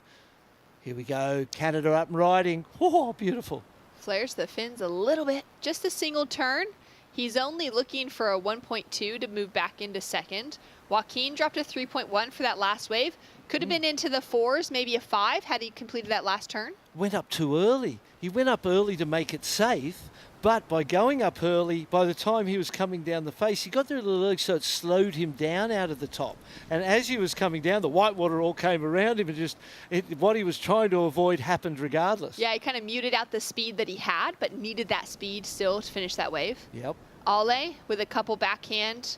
here we go, Canada up and riding. Oh, beautiful. Flares the fins a little bit, just a single turn. He's only looking for a 1.2 to move back into 2nd. Joaquin dropped a 3.1 for that last wave. Could have been into the 4s, maybe a 5 had he completed that last turn. Went up too early. He went up early to make it safe, but by going up early, by the time he was coming down the face, he got there a little early, so it slowed him down out of the top. And as he was coming down, the whitewater all came around him, and what he was trying to avoid happened regardless. Yeah, he kind of muted out the speed that he had, but needed that speed still to finish that wave. Yep. Ale with a couple backhand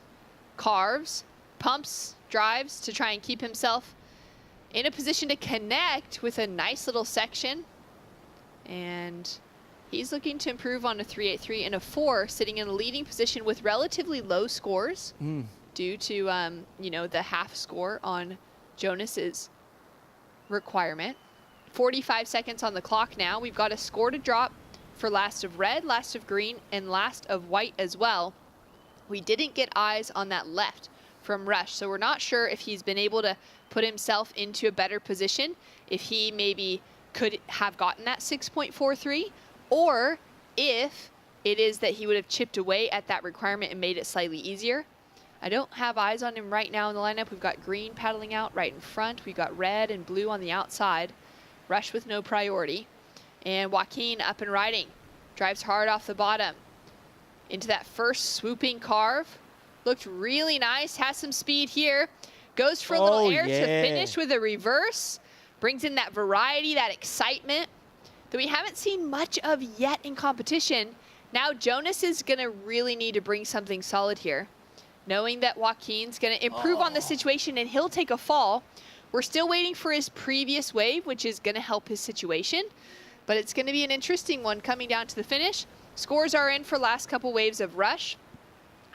carves, pumps, drives to try and keep himself in a position to connect with a nice little section. And he's looking to improve on a 3.83 and a 4, sitting in a leading position with relatively low scores due to, you know, the half score on Jonas's requirement. 45 seconds on the clock now. We've got a score to drop for last of red, last of green, and last of white as well. We didn't get eyes on that left from Rush, so we're not sure if he's been able to put himself into a better position, if he maybe could have gotten that 6.43, or if it is that he would have chipped away at that requirement and made it slightly easier. I don't have eyes on him right now in the lineup. We've got green paddling out right in front. We've got red and blue on the outside. Rush with no priority. And Joaquin up and riding. Drives hard off the bottom. Into that first swooping carve. Looked really nice. Has some speed here. Goes for a little air to finish with a reverse. Brings in that variety, that excitement that we haven't seen much of yet in competition. Now Jonas is going to really need to bring something solid here. Knowing that Joaquin's going to improve on the situation and he'll take a fall. We're still waiting for his previous wave, which is going to help his situation. But it's going to be an interesting one coming down to the finish. Scores are in for last couple waves of Rush.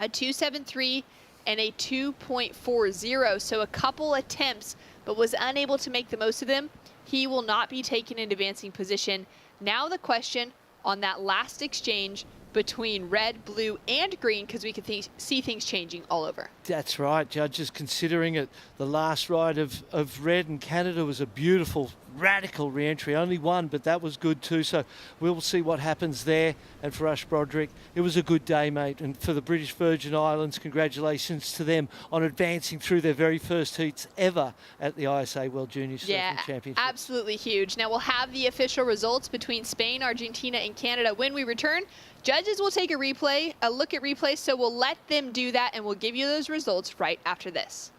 A 2.73 and a 2.40. So a couple attempts, but was unable to make the most of them. He will not be taken in advancing position. Now the question on that last exchange between red, blue, and green, because we can see things changing all over. That's right, judges considering it. The last ride of red in Canada was a beautiful, radical re-entry. Only one, but that was good too. So we'll see what happens there. And for us, Broderick, it was a good day, mate. And for the British Virgin Islands, congratulations to them on advancing through their very first heats ever at the ISA World Junior Surfing Championship. Absolutely huge. Now we'll have the official results between Spain, Argentina, and Canada when we return. Judges will take a look at replay, so we'll let them do that, and we'll give you those results right after this.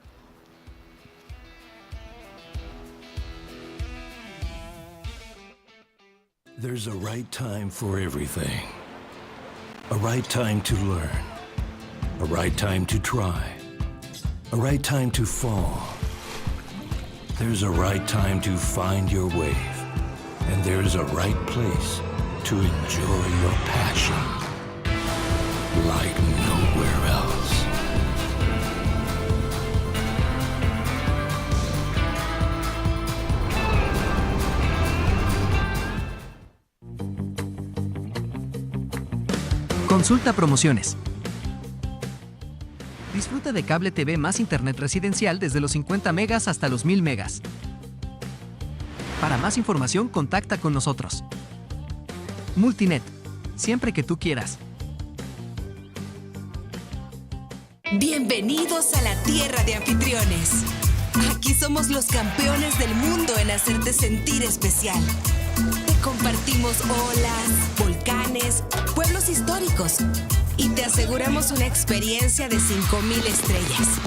There's a right time for everything. A right time to learn. A right time to try. A right time to fall. There's a right time to find your wave. And there's a right place to enjoy your passion like nowhere else. Consulta promociones. Disfruta de cable TV más internet residencial desde los 50 megas hasta los 1000 megas. Para más información, contacta con nosotros. Multinet, siempre que tú quieras. Bienvenidos a la tierra de anfitriones. Aquí somos los campeones del mundo en hacerte sentir especial. Te compartimos olas, volcanes, pueblos históricos y te aseguramos una experiencia de 5000 estrellas.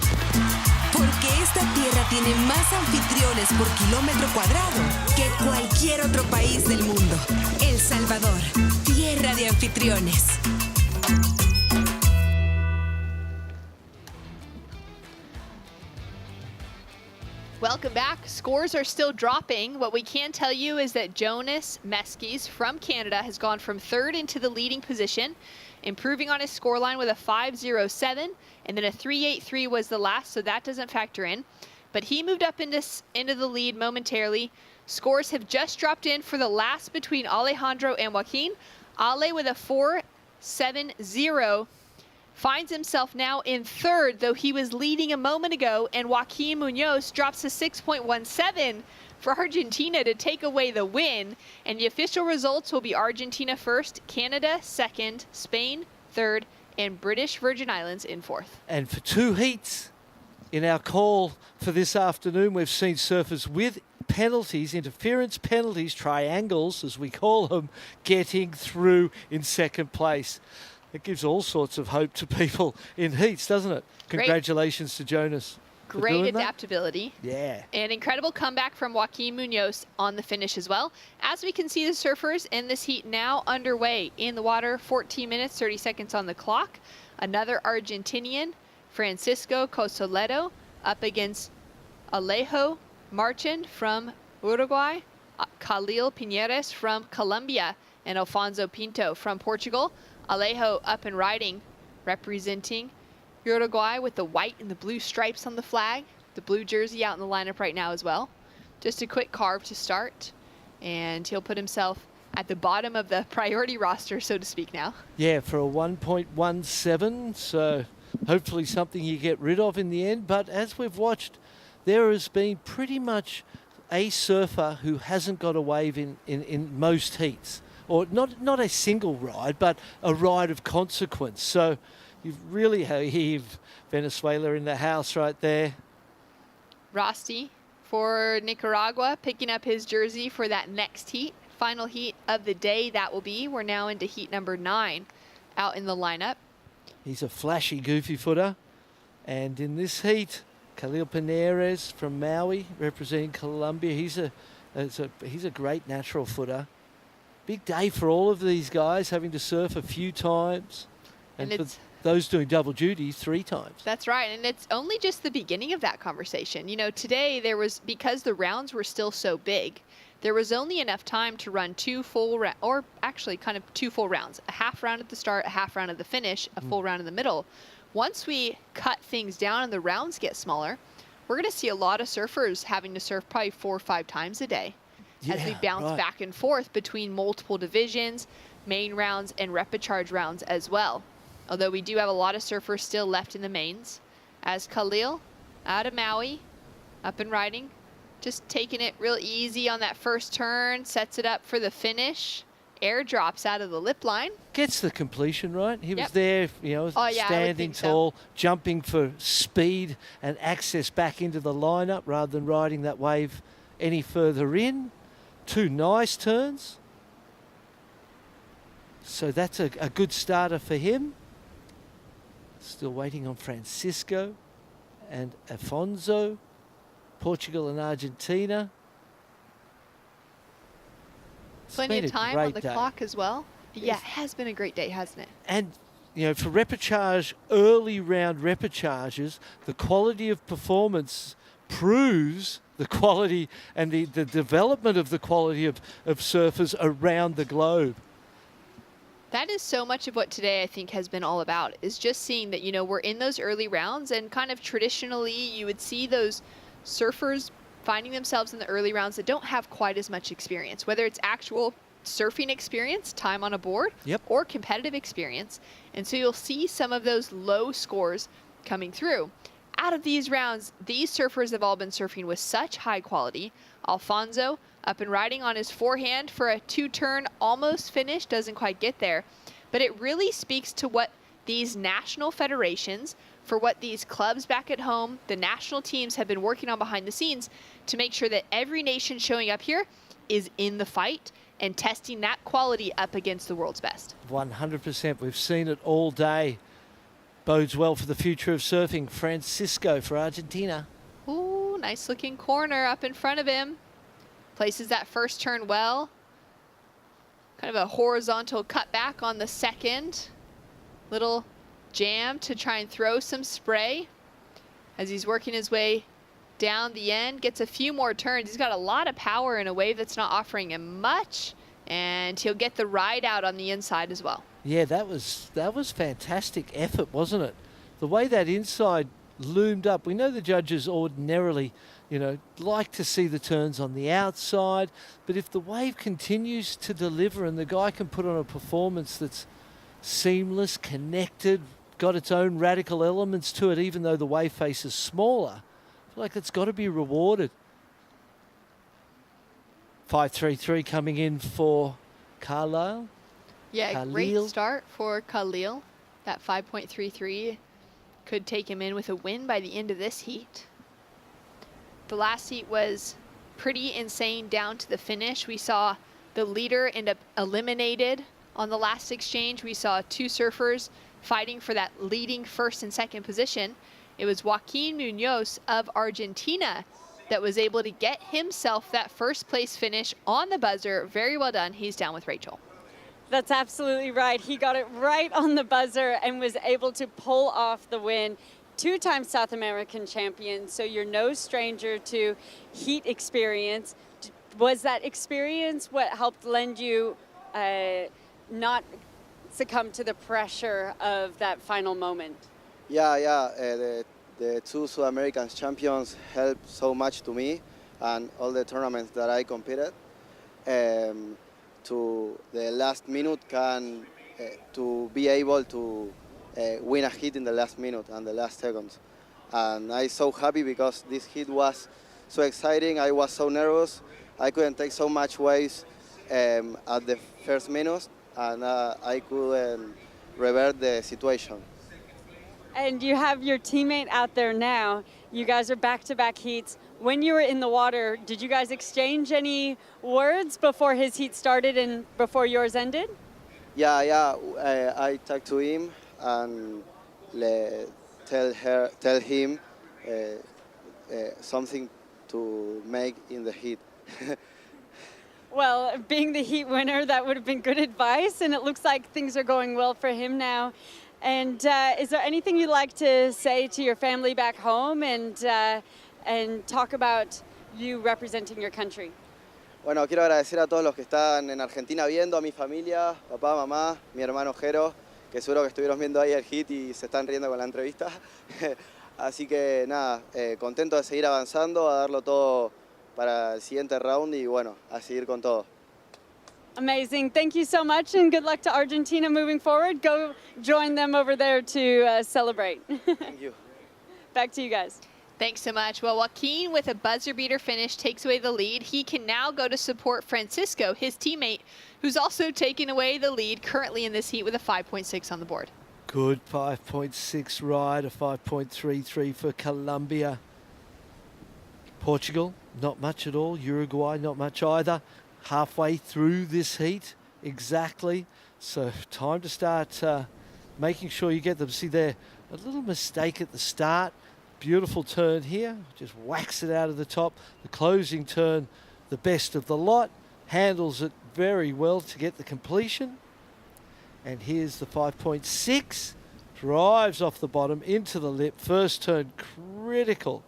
Porque esta tierra tiene más anfitriones por kilómetro cuadrado que cualquier otro país del mundo. El Salvador, tierra de anfitriones. Welcome back. Scores are still dropping. What we can tell you is that Jonas Meskis from Canada has gone from third into the leading position, improving on his scoreline with a 5.07, and then a 3.83 was the last, so that doesn't factor in. But he moved up into the lead momentarily. Scores have just dropped in for the last between Alejandro and Joaquin. Ale with a 4.70 finds himself now in third, though he was leading a moment ago, and Joaquin Munoz drops to 6.17 for Argentina to take away the win. And the official results will be Argentina first, Canada second, Spain third, and British Virgin Islands in fourth. And for two heats in our call for this afternoon, we've seen surfers with penalties, interference penalties, triangles as we call them, getting through in second place. It gives all sorts of hope to people in heats, doesn't it? Congratulations to Jonas. Great adaptability. Yeah. An incredible comeback from Joaquin Munoz on the finish as well. As we can see, the surfers in this heat now underway in the water, 14 minutes, 30 seconds on the clock. Another Argentinian, Francisco Cosoleto, up against Alejo Marchand from Uruguay, Khalil Piñeres from Colombia, and Alfonso Pinto from Portugal. Alejo up and riding, representing Uruguay with the white and the blue stripes on the flag. The blue jersey out in the lineup right now as well. Just a quick carve to start, and he'll put himself at the bottom of the priority roster, so to speak now. Yeah, for a 1.17, so hopefully something you get rid of in the end. But as we've watched, there has been pretty much a surfer who hasn't got a wave in most heats. Or not a single ride, but a ride of consequence. So you really have Venezuela in the house right there. Rosti for Nicaragua, picking up his jersey for that next heat. Final heat of the day that will be. We're now into heat number 9 out in the lineup. He's a flashy, goofy footer. And in this heat, Khalil Piñeres from Maui, representing Colombia. He's a great natural footer. Big day for all of these guys, having to surf a few times. And for those doing double duty, 3 times. That's right, and it's only just the beginning of that conversation. You know, today because the rounds were still so big, there was only enough time to run 2 full rounds, or actually kind of 2 full rounds. A half round at the start, a half round at the finish, a full round in the middle, once we cut things down and the rounds get smaller, we're going to see a lot of surfers having to surf probably 4 or 5 times a day as we bounce back and forth between multiple divisions, main rounds, and repechage rounds as well. Although we do have a lot of surfers still left in the mains. As Khalil, out of Maui, up and riding, just taking it real easy on that first turn, sets it up for the finish, airdrops out of the lip line. Gets the completion, right? He was there, you know, standing tall, jumping for speed and access back into the lineup rather than riding that wave any further in. 2 nice turns. So that's a good starter for him. Still waiting on Francisco and Afonso, Portugal and Argentina. Plenty of time on the clock as well. Yeah, it has been a great day, hasn't it? And, you know, for repechage, early round repechages, the quality of performance proves the quality and the development of the quality of surfers around the globe. That is so much of what today I think has been all about, is just seeing that, you know, we're in those early rounds, and kind of traditionally you would see those surfers finding themselves in the early rounds that don't have quite as much experience, whether it's actual surfing experience, time on a board, or competitive experience. And so you'll see some of those low scores coming through. Out of these rounds, these surfers have all been surfing with such high quality. Alfonso up and riding on his forehand for a 2-turn, almost finish, doesn't quite get there. But it really speaks to what these national federations, for what these clubs back at home, the national teams have been working on behind the scenes to make sure that every nation showing up here is in the fight and testing that quality up against the world's best. 100%. We've seen it all day. Bodes well for the future of surfing. Francisco for Argentina. Ooh, nice looking corner up in front of him. Places that first turn well. Kind of a horizontal cutback on the second. Little jam to try and throw some spray as he's working his way down the end. Gets a few more turns. He's got a lot of power in a wave that's not offering him much, and he'll get the ride out on the inside as well. Yeah, that was fantastic effort, wasn't it? The way that inside loomed up. We know the judges ordinarily, you know, like to see the turns on the outside, but if the wave continues to deliver and the guy can put on a performance that's seamless, connected, got its own radical elements to it, even though the wave face is smaller, I feel like it's got to be rewarded. 5.33 coming in for Khalil. Yeah, Khalil. Great start for Khalil. That 5.33 could take him in with a win by the end of this heat. The last heat was pretty insane down to the finish. We saw the leader end up eliminated on the last exchange. We saw 2 surfers fighting for that leading first and second position. It was Joaquin Munoz of Argentina that was able to get himself that first place finish on the buzzer. Very well done. He's down with Rachel. That's absolutely right. He got it right on the buzzer and was able to pull off the win. 2-time South American champion, so you're no stranger to heat experience. Was that experience what helped lend you not succumb to the pressure of that final moment? Yeah. The 2 South American champions helped so much to me and all the tournaments that I competed. To the last minute to be able to win a hit in the last minute and the last seconds. And I'm so happy because this hit was so exciting. I was so nervous. I couldn't take so much waves at the first minute, and I couldn't revert the situation. And you have your teammate out there now. You guys are back-to-back heats. When you were in the water, did you guys exchange any words before his heat started and before yours ended? Yeah. I talked to him and tell him something to make in the heat. Well, being the heat winner, that would have been good advice, and it looks like things are going well for him now. And is there anything you'd like to say to your family back home and talk about you representing your country? Bueno, quiero agradecer a todos los que están en Argentina viendo, a mi familia, papá, mamá, mi hermano Jero, que seguro que estuvieron viendo ahí el hit y se están riendo con la entrevista. Así que nada, contento de seguir avanzando, a darlo todo para el siguiente round y bueno, a seguir con todo. Amazing. Thank you so much, and good luck to Argentina moving forward. Go join them over there to celebrate. Thank you. Back to you guys. Thanks so much. Well, Joaquin, with a buzzer beater finish, takes away the lead. He can now go to support Francisco, his teammate, who's also taking away the lead currently in this heat with a 5.6 on the board. Good 5.6 ride, a 5.33 for Colombia. Portugal, not much at all. Uruguay, not much either. Halfway through this heat, exactly. So time to start making sure you get them. See there, a little mistake at the start. Beautiful turn here, just whacks it out of the top. The closing turn, the best of the lot. Handles it very well to get the completion. And here's the 5.6. Drives off the bottom into the lip. First turn, critical.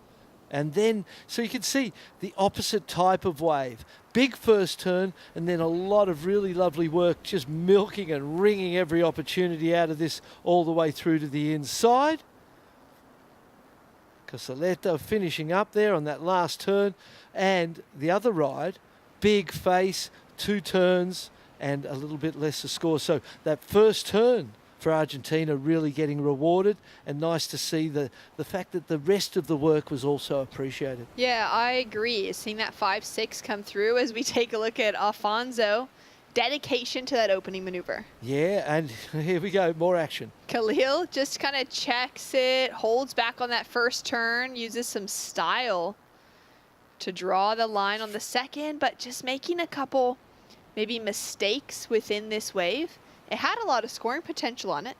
And then, so you can see the opposite type of wave. Big first turn, and then a lot of really lovely work, just milking and wringing every opportunity out of this all the way through to the inside. Casaletto finishing up there on that last turn. And the other ride, big face, 2 turns, and a little bit less to score. So that first turn for Argentina really getting rewarded, and nice to see the fact that the rest of the work was also appreciated. Yeah, I agree. Seeing that 5.6 come through as we take a look at Alfonso. Dedication to that opening maneuver. Yeah, and here we go, more action. Khalil just kind of checks it, holds back on that first turn, uses some style to draw the line on the second, but just making a couple maybe mistakes within this wave. It had a lot of scoring potential on it.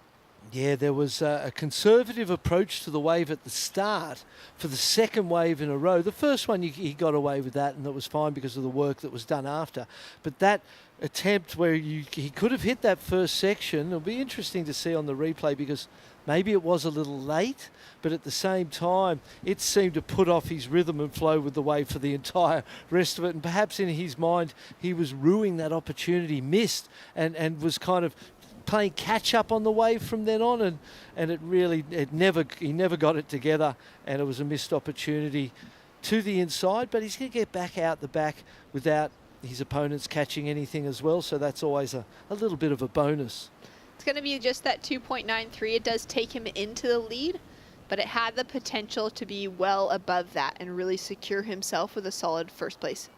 Yeah, there was a conservative approach to the wave at the start for the second wave in a row. The first one, he got away with that, and that was fine because of the work that was done after. But that attempt where he could have hit that first section, it'll be interesting to see on the replay because maybe it was a little late, but at the same time, it seemed to put off his rhythm and flow with the wave for the entire rest of it. And perhaps in his mind, he was ruining that opportunity, missed, and was kind of playing catch up on the wave from then on, and he never got it together, and it was a missed opportunity to the inside. But he's going to get back out the back without his opponents catching anything as well, so that's always a little bit of a bonus. It's going to be just that 2.93. It does take him into the lead, but it had the potential to be well above that and really secure himself with a solid first place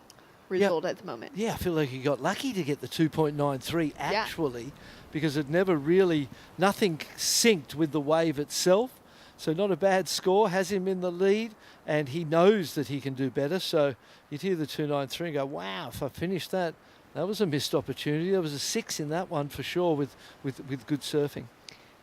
result at the moment. Yeah, I feel like he got lucky to get the 2.93 actually, because it never really, nothing synced with the wave itself. So not a bad score, has him in the lead, and he knows that he can do better. So you'd hear the 2.93 and go, wow, if I finished that, that was a missed opportunity. There was a 6 in that one for sure with good surfing.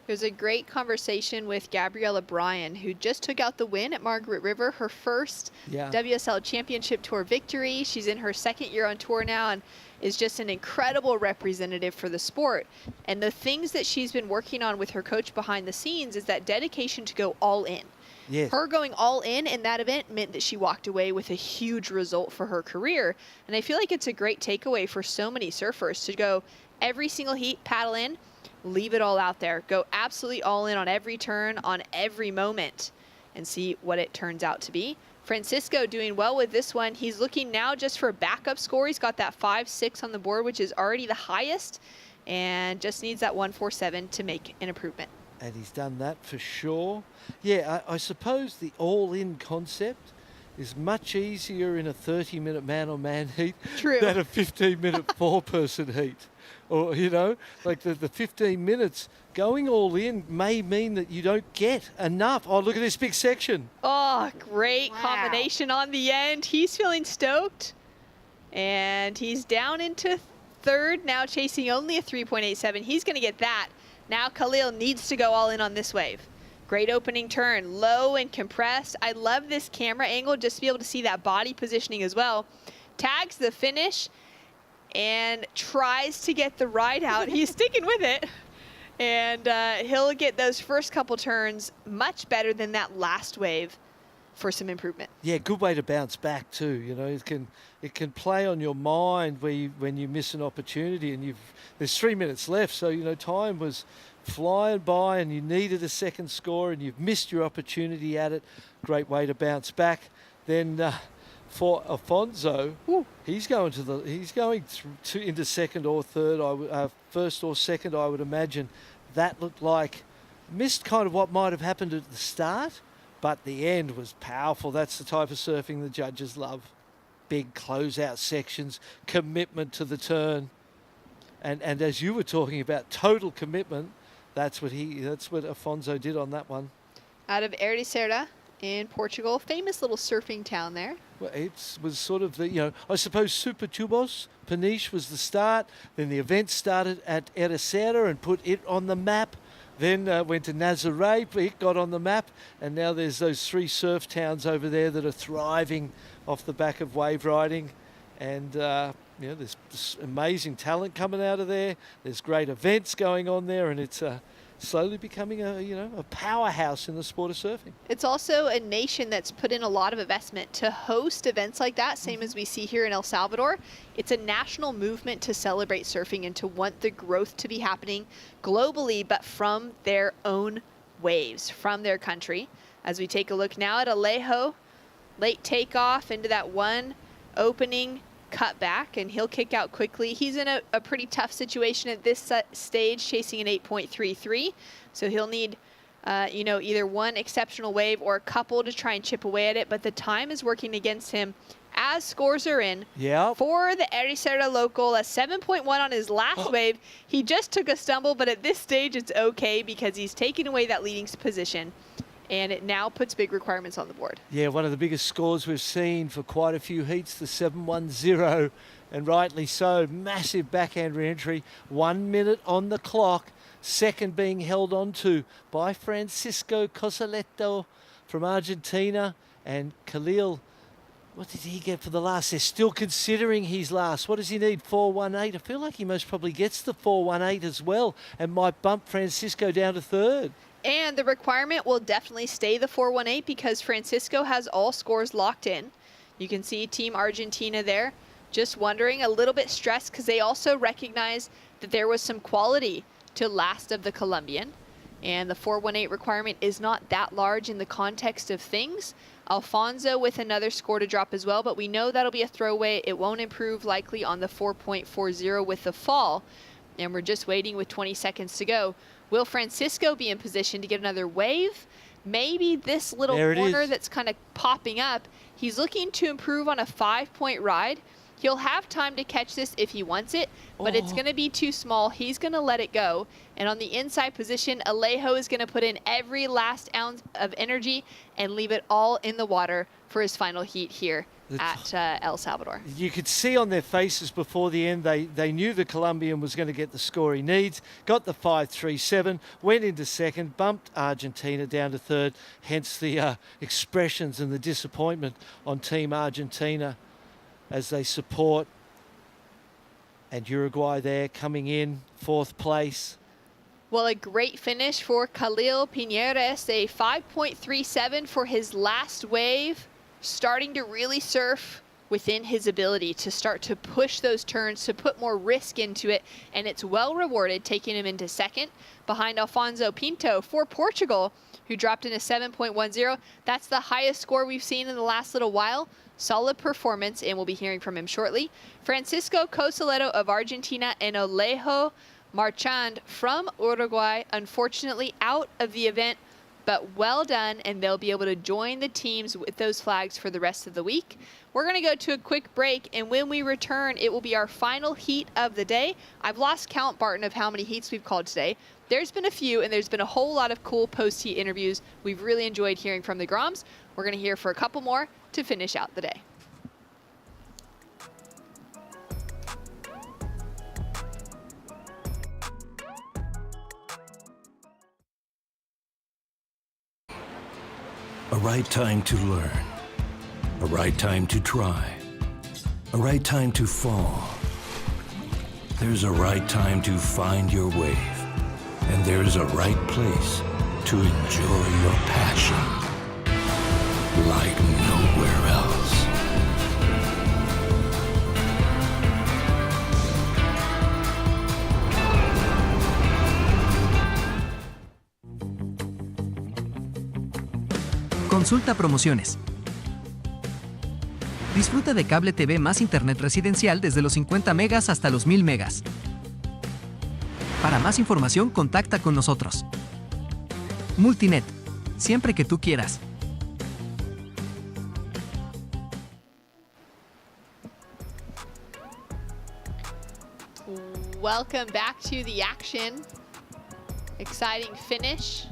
There was a great conversation with Gabriella Bryan, who just took out the win at Margaret River, her first WSL Championship Tour victory. She's in her second year on tour now and is just an incredible representative for the sport. And the things that she's been working on with her coach behind the scenes is that dedication to go all in. Yes. Her going all in that event meant that she walked away with a huge result for her career. And I feel like it's a great takeaway for so many surfers to go every single heat, paddle in, leave it all out there. Go absolutely all in on every turn, on every moment, and see what it turns out to be. Francisco doing well with this one. He's looking now just for a backup score. He's got that 5.6 on the board, which is already the highest, and just needs that 1.47 to make an improvement. And he's done that for sure. Yeah, I suppose the all-in concept is much easier in a 30-minute man-on-man heat than a 15-minute four-person heat. Or, you know, like the 15 minutes, going all in may mean that you don't get enough. Oh, look at this big section. Oh, great combination on the end. He's feeling stoked. And he's down into third, now chasing only a 3.87. He's going to get that. Now Khalil needs to go all in on this wave. Great opening turn, low and compressed. I love this camera angle just to be able to see that body positioning as well. Tags the finish and tries to get the ride out. He's sticking with it. And he'll get those first couple turns much better than that last wave for some improvement. Yeah, good way to bounce back too. You know, it can play on your mind when you miss an opportunity, and there's 3 minutes left, so you know time was flying by and you needed a second score and you've missed your opportunity at it. Great way to bounce back. Then for Alfonso, he's going into second or third, first or second, I would imagine. That looked like missed kind of what might have happened at the start, but the end was powerful. That's the type of surfing the judges love. Big closeout sections, commitment to the turn. And as you were talking about total commitment, that's what Alfonso did on that one. Out of Ericeira in Portugal, famous little surfing town there. Well, it was sort of the, I suppose Super Tubos, Peniche was the start. Then the event started at Ericeira and put it on the map. Then went to Nazaré, it got on the map. And now there's those 3 surf towns over there that are thriving off the back of wave riding. And, there's this amazing talent coming out of there. There's great events going on there, and it's slowly becoming a powerhouse in the sport of surfing. It's also a nation that's put in a lot of investment to host events like that, same as we see here in El Salvador. It's a national movement to celebrate surfing and to want the growth to be happening globally, but from their own waves, from their country. As we take a look now at Alejo, late takeoff into that one opening cut back, and he'll kick out quickly. He's in a pretty tough situation at this stage, chasing an 8.33, so he'll need either one exceptional wave or a couple to try and chip away at it, but the time is working against him as scores are in. For the Ericeira local, a 7.1 on his last wave. He just took a stumble, but at this stage it's okay because he's taken away that leading position, and it now puts big requirements on the board. Yeah, one of the biggest scores we've seen for quite a few heats, the 7.10, and rightly so. Massive backhand re-entry, 1 minute on the clock. Second being held on to by Francisco Cosoleto from Argentina, and Khalil, what did he get for the last? They're still considering his last. What does he need? 4.18. I feel like he most probably gets the 4.18 as well and might bump Francisco down to third. And the requirement will definitely stay the 4.18 because Francisco has all scores locked in. You can see Team Argentina there just wondering, a little bit stressed because they also recognize that there was some quality to last of the Colombian. And the 4.18 requirement is not that large in the context of things. Alfonso with another score to drop as well, but we know that'll be a throwaway. It won't improve likely on the 4.40 with the fall. And we're just waiting with 20 seconds to go. Will Francisco be in position to get another wave? Maybe this little corner that's kind of popping up. He's looking to improve on a 5-point ride. He'll have time to catch this if he wants it, but it's going to be too small. He's going to let it go. And on the inside position, Alejo is going to put in every last ounce of energy and leave it all in the water for his final heat here at El Salvador. You could see on their faces before the end, they knew the Colombian was going to get the score he needs, got the 5.37, went into second, bumped Argentina down to third, hence the expressions and the disappointment on Team Argentina as they support. And Uruguay there coming in, fourth place. Well, a great finish for Khalil Piñeres, a 5.37 for his last wave, starting to really surf within his ability to start to push those turns, to put more risk into it, and it's well rewarded, taking him into second behind Alfonso Pinto for Portugal, who dropped in a 7.10. That's the highest score we've seen in the last little while. Solid performance, and we'll be hearing from him shortly. Francisco Cosoleto of Argentina and Alejo Marchand from Uruguay, unfortunately out of the event, but well done, and they'll be able to join the teams with those flags for the rest of the week. We're going to go to a quick break, and when we return, it will be our final heat of the day. I've lost count, Barton, of how many heats we've called today. There's been a few, and there's been a whole lot of cool post-heat interviews. We've really enjoyed hearing from the Groms. We're going to hear for a couple more to finish out the day. A right time to learn. A right time to try. A right time to fall. There's a right time to find your wave. And there's a right place to enjoy your passion like nowhere else. Consulta promociones. Disfruta de cable TV más internet residencial desde los 50 megas hasta los 1000 megas. Para más información, contacta con nosotros. Multinet, siempre que tú quieras. Welcome back to the action. Exciting finish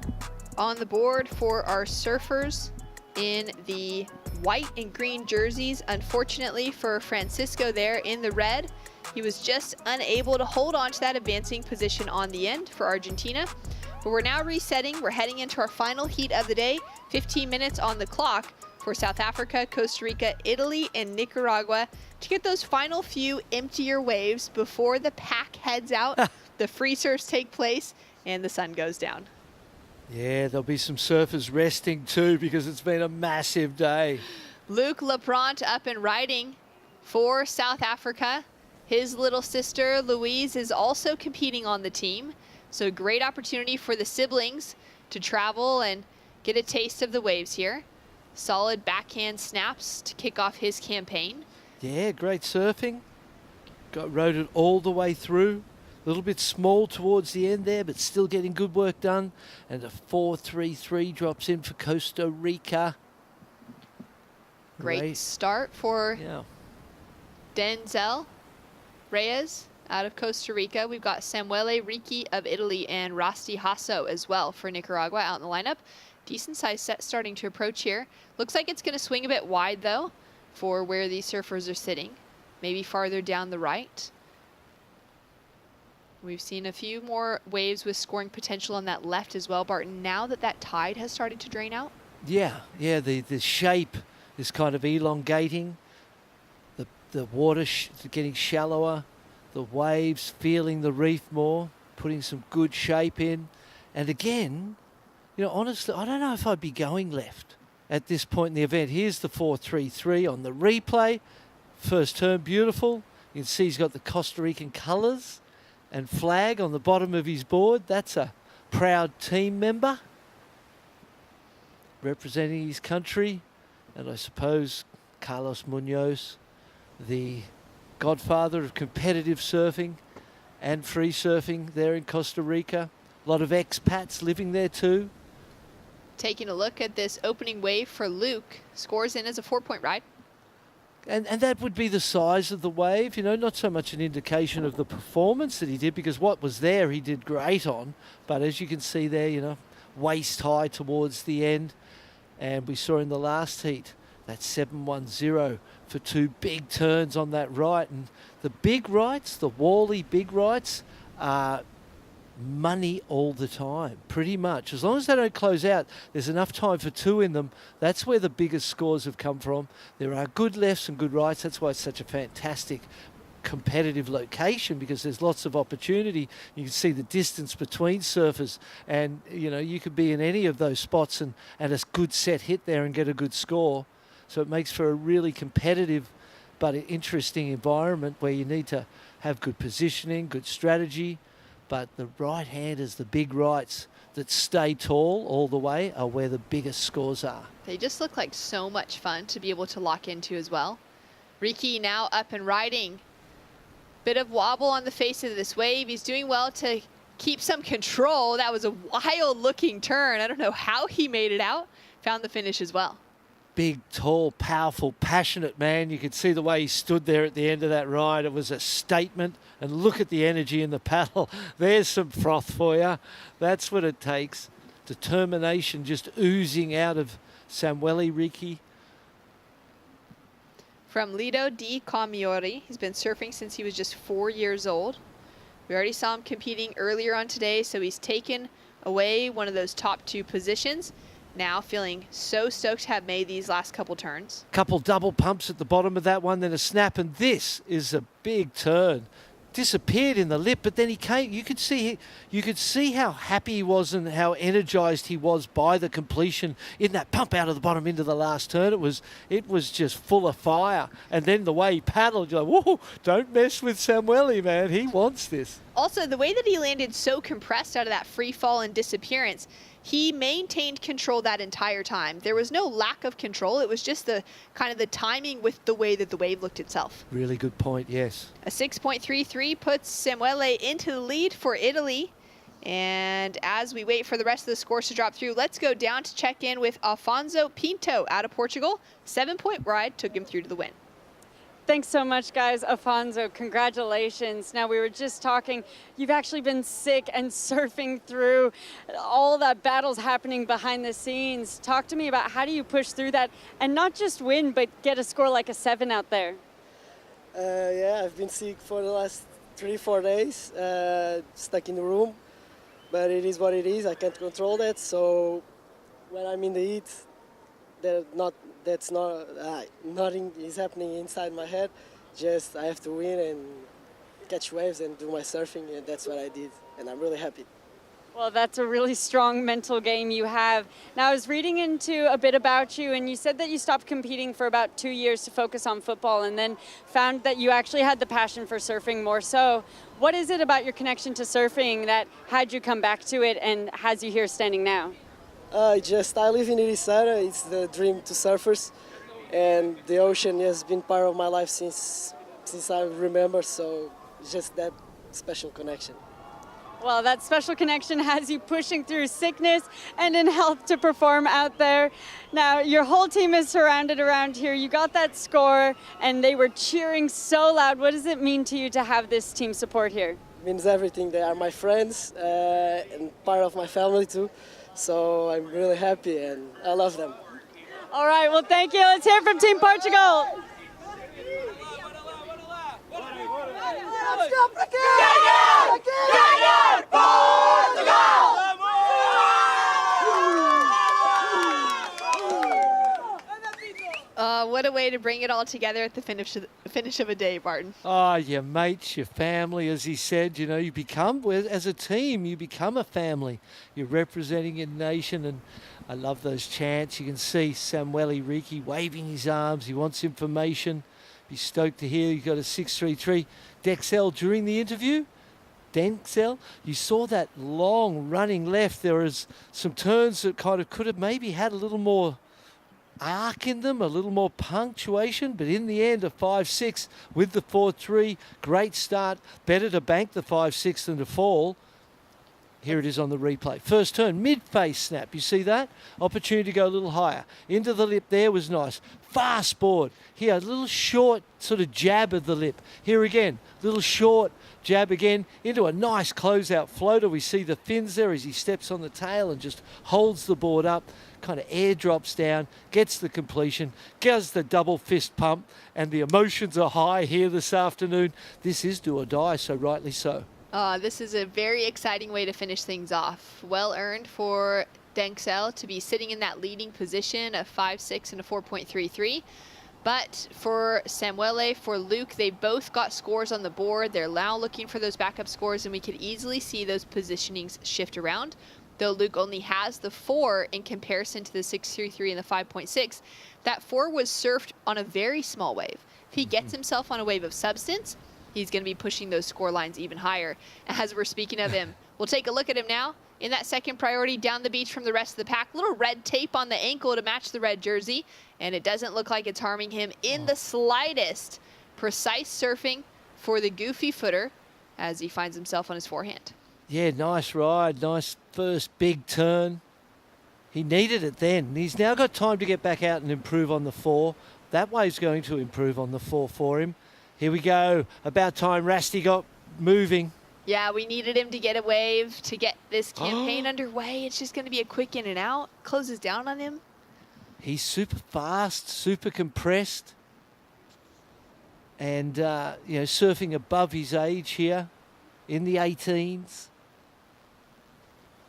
on the board for our surfers in the white and green jerseys. Unfortunately for Francisco there in the red, he was just unable to hold on to that advancing position on the end for Argentina. But we're now resetting. We're heading into our final heat of the day. 15 minutes on the clock for South Africa, Costa Rica, Italy, and Nicaragua to get those final few emptier waves before the pack heads out, the free surfs take place, and the sun goes down. Yeah, there'll be some surfers resting too because it's been a massive day. Luke Laprant up and riding for South Africa. His little sister Louise is also competing on the team. So great opportunity for the siblings to travel and get a taste of the waves here. Solid backhand snaps to kick off his campaign. Yeah, great surfing. Rode it all the way through. A little bit small towards the end there, but still getting good work done. And a 4.33 drops in for Costa Rica. Great start for Denzel Reyes out of Costa Rica. We've got Samuele Ricci of Italy and Rasti Hasso as well for Nicaragua out in the lineup. Decent size set starting to approach here. Looks like it's going to swing a bit wide though for where these surfers are sitting. Maybe farther down the right. We've seen a few more waves with scoring potential on that left as well, Barton, now that that tide has started to drain out. Yeah, the shape is kind of elongating. The water getting shallower. The waves feeling the reef more, putting some good shape in. And again, you know, honestly, I don't know if I'd be going left at this point in the event. Here's the 4.33 on the replay. First turn, beautiful. You can see he's got the Costa Rican colours and flag on the bottom of his board. That's a proud team member representing his country. And I suppose Carlos Munoz, the godfather of competitive surfing and free surfing there in Costa Rica. A lot of expats living there too. Taking a look at this opening wave for Luke, scores in as a 4-point ride. And that would be the size of the wave, you know, not so much an indication of the performance that he did, because what was there he did great on. But as you can see there, you know, waist high towards the end. And we saw in the last heat that 710 for two big turns on that right. And the big rights, the Wally big rights, are money all the time, pretty much. As long as they don't close out, there's enough time for two in them. That's where the biggest scores have come from. There are good lefts and good rights. That's why it's such a fantastic competitive location, because there's lots of opportunity. You can see the distance between surfers, and you know, you could be in any of those spots and a good set hit there and get a good score. So it makes for a really competitive but interesting environment where you need to have good positioning, good strategy. But the right-handers, the big rights that stay tall all the way, are where the biggest scores are. They just look like so much fun to be able to lock into as well. Ricci now up and riding. Bit of wobble on the face of this wave. He's doing well to keep some control. That was a wild-looking turn. I don't know how he made it out. Found the finish as well. Big, tall, powerful, passionate man. You could see the way he stood there at the end of that ride. It was a statement. And look at the energy in the paddle. There's some froth for you. That's what it takes. Determination just oozing out of Samuele Ricci. From Lido di Camiori. He's been surfing since he was just 4 years old. We already saw him competing earlier on today, so he's taken away one of those top two positions. Now feeling so stoked to have made these last couple turns. Couple double pumps at the bottom of that one, then a snap, and this is a big turn. Disappeared in the lip, but then he came. You could see how happy he was and how energized he was by the completion in that pump out of the bottom into the last turn. It was just full of fire. And then the way he paddled, you're like, whoa, don't mess with Samuele, man. He wants this. Also, the way that he landed so compressed out of that free fall and disappearance, he maintained control that entire time. There was no lack of control. It was just the kind of the timing with the way that the wave looked itself. Really good point, yes. A 6.33 puts Samuele into the lead for Italy. And as we wait for the rest of the scores to drop through, let's go down to check in with Afonso Pinto out of Portugal. 7-point ride took him through to the win. Thanks so much, guys. Afonso, congratulations. Now, we were just talking, you've actually been sick and surfing through all that battles happening behind the scenes. Talk to me about how do you push through that and not just win, but get a score like a 7 out there? Yeah, I've been sick for the last 3-4 days, stuck in the room. But it is what it is. I can't control that. So when I'm in the heat, nothing is happening inside my head. Just I have to win and catch waves and do my surfing, and that's what I did. And I'm really happy. Well, that's a really strong mental game you have. Now, I was reading into a bit about you, and you said that you stopped competing for about 2 years to focus on football and then found that you actually had the passion for surfing more so. What is it about your connection to surfing that had you come back to it and has you here standing now? I live in Irisara. It's the dream to surfers, and the ocean has been part of my life since I remember, so just that special connection. Well, that special connection has you pushing through sickness and in health to perform out there. Now, your whole team is surrounded around here. You got that score, and they were cheering so loud. What does it mean to you to have this team support here? It means everything. They are my friends and part of my family too. So I'm really happy, and I love them. All right, well, thank you. Let's hear from Team Portugal. What a way to bring it all together at the finish of a day, Barton. Oh, your mates, your family, as he said, you know, you become, as a team, you become a family. You're representing your nation, and I love those chants. You can see Samuele Ricci waving his arms. He wants information. Be stoked to hear you got a 6.33. Dexel during the interview. Dexel, you saw that long running left. There was some turns that kind of could have maybe had a little more arc in them, a little more punctuation, but in the end a 5.6 with the 4.3. Great start. Better to bank the 5.6 than to fall. Here it is on the replay. First turn, mid-face snap. You see that? Opportunity to go a little higher. Into the lip there was nice. Fast board. Here, a little short sort of jab of the lip. Here again, little short jab again into a nice closeout floater. We see the fins there as he steps on the tail and just holds the board up, kind of airdrops down, gets the completion, does the double fist pump, and the emotions are high here this afternoon. This is do or die, so rightly so. This is a very exciting way to finish things off. Well earned for Dexel to be sitting in that leading position of 5.6 and a 4.33. But for Samuele, for Luke, they both got scores on the board. They're now looking for those backup scores, and we could easily see those positionings shift around. Though Luke only has the 4 in comparison to the 6.33 and the 5.6, that 4 was surfed on a very small wave. If he gets himself on a wave of substance, he's going to be pushing those score lines even higher. As we're speaking of him, we'll take a look at him now. In that second priority, down the beach from the rest of the pack. Little red tape on the ankle to match the red jersey, and it doesn't look like it's harming him in the slightest. Precise surfing for the goofy footer as he finds himself on his forehand. Yeah, nice ride, nice first big turn. He needed it then. He's now got time to get back out and improve on the 4. That wave's going to improve on the 4 for him. Here we go. About time Rasty got moving. Yeah, we needed him to get a wave to get this campaign underway. It's just going to be a quick in and out. Closes down on him. He's super fast, super compressed. And, surfing above his age here in the 18s.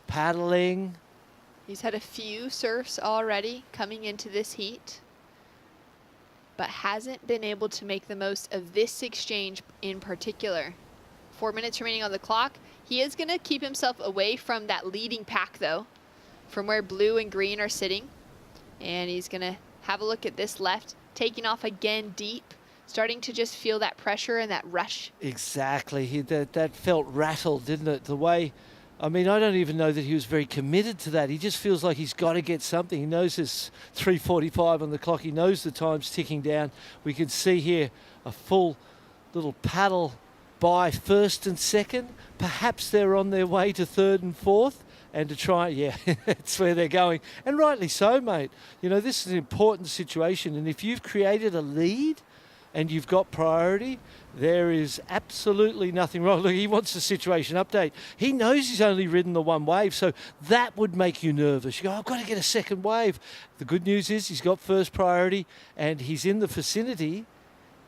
Paddling. He's had a few surfs already coming into this heat, but hasn't been able to make the most of this exchange in particular. 4 minutes remaining on the clock. He is going to keep himself away from that leading pack, though, from where blue and green are sitting. And he's going to have a look at this left, taking off again deep, starting to just feel that pressure and that rush. Exactly. That felt rattled, didn't it? The way I mean, I don't even know that he was very committed to that. He just feels like he's got to get something. He knows there's 3:45 on the clock. He knows the time's ticking down. We can see here a full little paddle by first and second. Perhaps they're on their way to third and fourth. And to try, yeah, that's where they're going. And rightly so, mate. You know, this is an important situation. And if you've created a lead and you've got priority, there is absolutely nothing wrong. Look, he wants a situation update. He knows he's only ridden the one wave, so that would make you nervous. You go, I've got to get a second wave. The good news is he's got first priority and he's in the vicinity,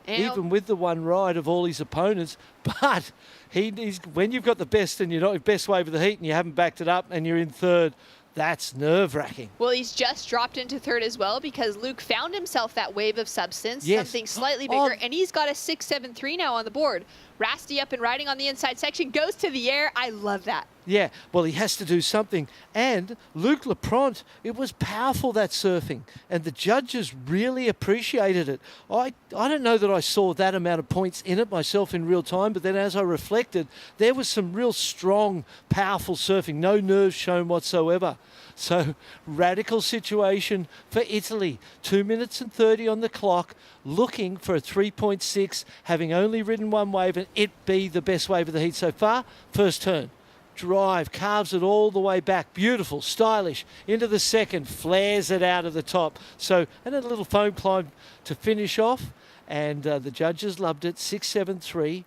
even with the one ride of all his opponents. But he's when you've got the best and you're not best wave of the heat and you haven't backed it up and you're in third, that's nerve-wracking. Well, he's just dropped into third as well because Luke found himself that wave of substance, Yes. something slightly bigger, and he's got a 6.73 now on the board. Rasty up and riding on the inside section, goes to the air. I love that. Yeah, well, he has to do something. And Luke Lapront, it was powerful, that surfing. And the judges really appreciated it. I don't know that I saw that amount of points in it myself in real time, but then as I reflected, there was some real strong, powerful surfing. No nerves shown whatsoever. So, radical situation for Italy. 2 minutes and 30 on the clock, looking for a 3.6, having only ridden one wave, and it be the best wave of the heat so far. First turn. Drive, carves it all the way back. Beautiful, stylish. Into the second, flares it out of the top. So, and a little foam climb to finish off. And the judges loved it. 6.73.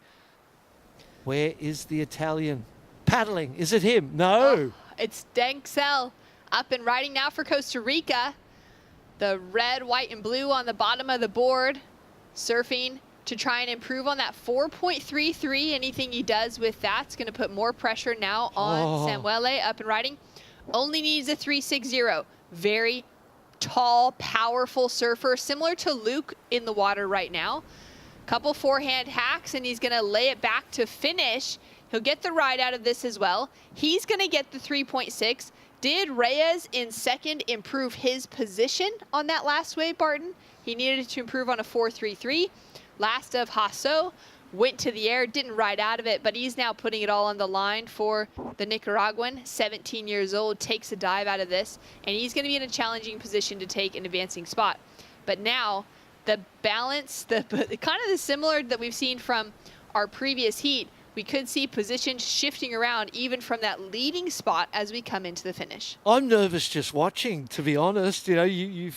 Where is the Italian? Paddling. Is it him? No. It's Denksel up and riding now for Costa Rica. The red, white, and blue on the bottom of the board. Surfing to try and improve on that 4.33. Anything he does with that's going to put more pressure now on Samuele up and riding. Only needs a 3.60. Very tall, powerful surfer, similar to Luke in the water right now. Couple forehand hacks, and he's going to lay it back to finish. He'll get the ride out of this as well. He's going to get the 3.6. Did Reyes in second improve his position on that last wave, Barton? He needed to improve on a 4.33. Last of Hasso went to the air, didn't ride out of it, but he's now putting it all on the line for the Nicaraguan. 17 years old, takes a dive out of this, and he's going to be in a challenging position to take an advancing spot. But now, the balance, kind of the similar that we've seen from our previous heat, we could see positions shifting around even from that leading spot as we come into the finish. I'm nervous just watching, to be honest. You know, you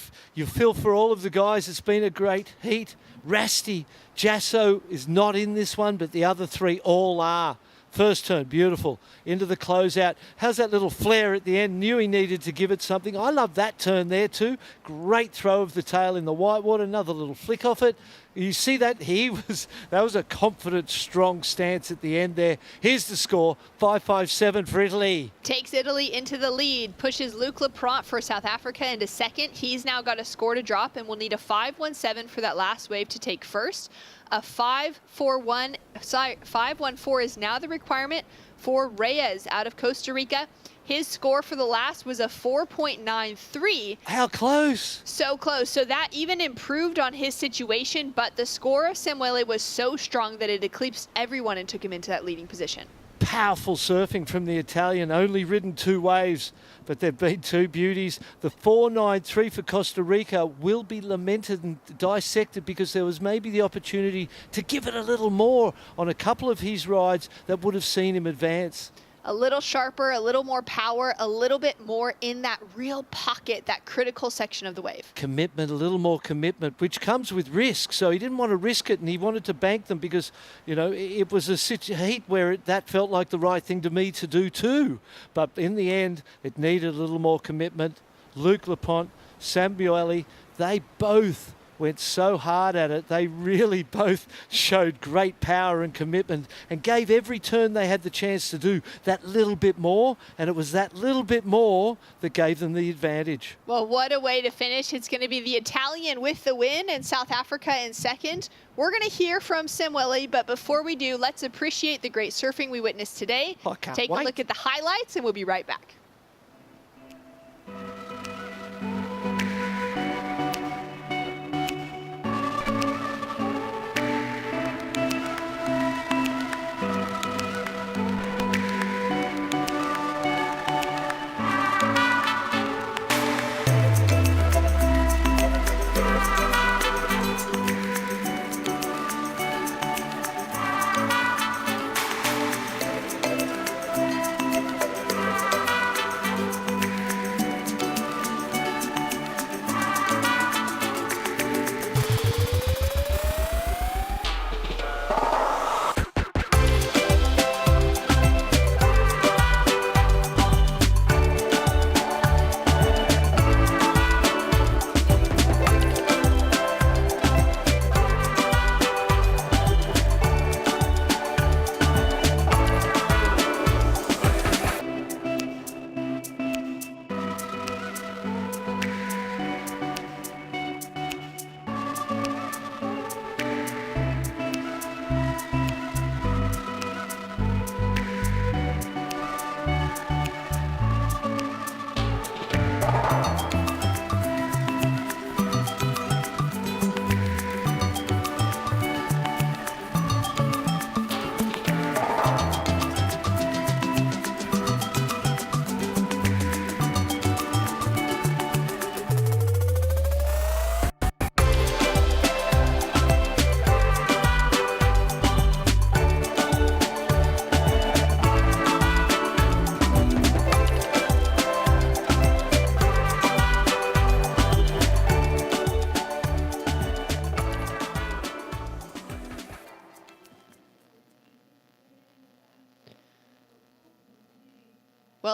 feel for all of the guys. It's been a great heat. Rasty, Jasso is not in this one, but the other three all are. First turn, beautiful. Into the closeout. How's that little flare at the end? Knew he needed to give it something. I love that turn there too. Great throw of the tail in the whitewater. Another little flick off it. You see that? That was a confident, strong stance at the end there. Here's the score, 5.57 for Italy. Takes Italy into the lead, pushes Luke Lapront for South Africa into second. He's now got a score to drop and will need a 5.17 for that last wave to take first. A 5.14 is now the requirement for Reyes out of Costa Rica. His score for the last was a 4.93. How close? So close. So that even improved on his situation, but the score of Samuele was so strong that it eclipsed everyone and took him into that leading position. Powerful surfing from the Italian, only ridden two waves, but they've been two beauties. The 4.93 for Costa Rica will be lamented and dissected because there was maybe the opportunity to give it a little more on a couple of his rides that would have seen him advance. A little sharper, a little more power, a little bit more in that real pocket, that critical section of the wave. Commitment, a little more commitment, which comes with risk. So he didn't want to risk it, and he wanted to bank them because, you know, it was a heat where that felt like the right thing to me to do too. But in the end, it needed a little more commitment. Luke Lapront, Samuele, they both went so hard at it. They really both showed great power and commitment and gave every turn they had the chance to do that little bit more, and it was that little bit more that gave them the advantage. Well, what a way to finish. It's going to be the Italian with the win and South Africa in second. We're going to hear from Samuele, but before we do, let's appreciate the great surfing we witnessed today. Take a look at the highlights, and we'll be right back.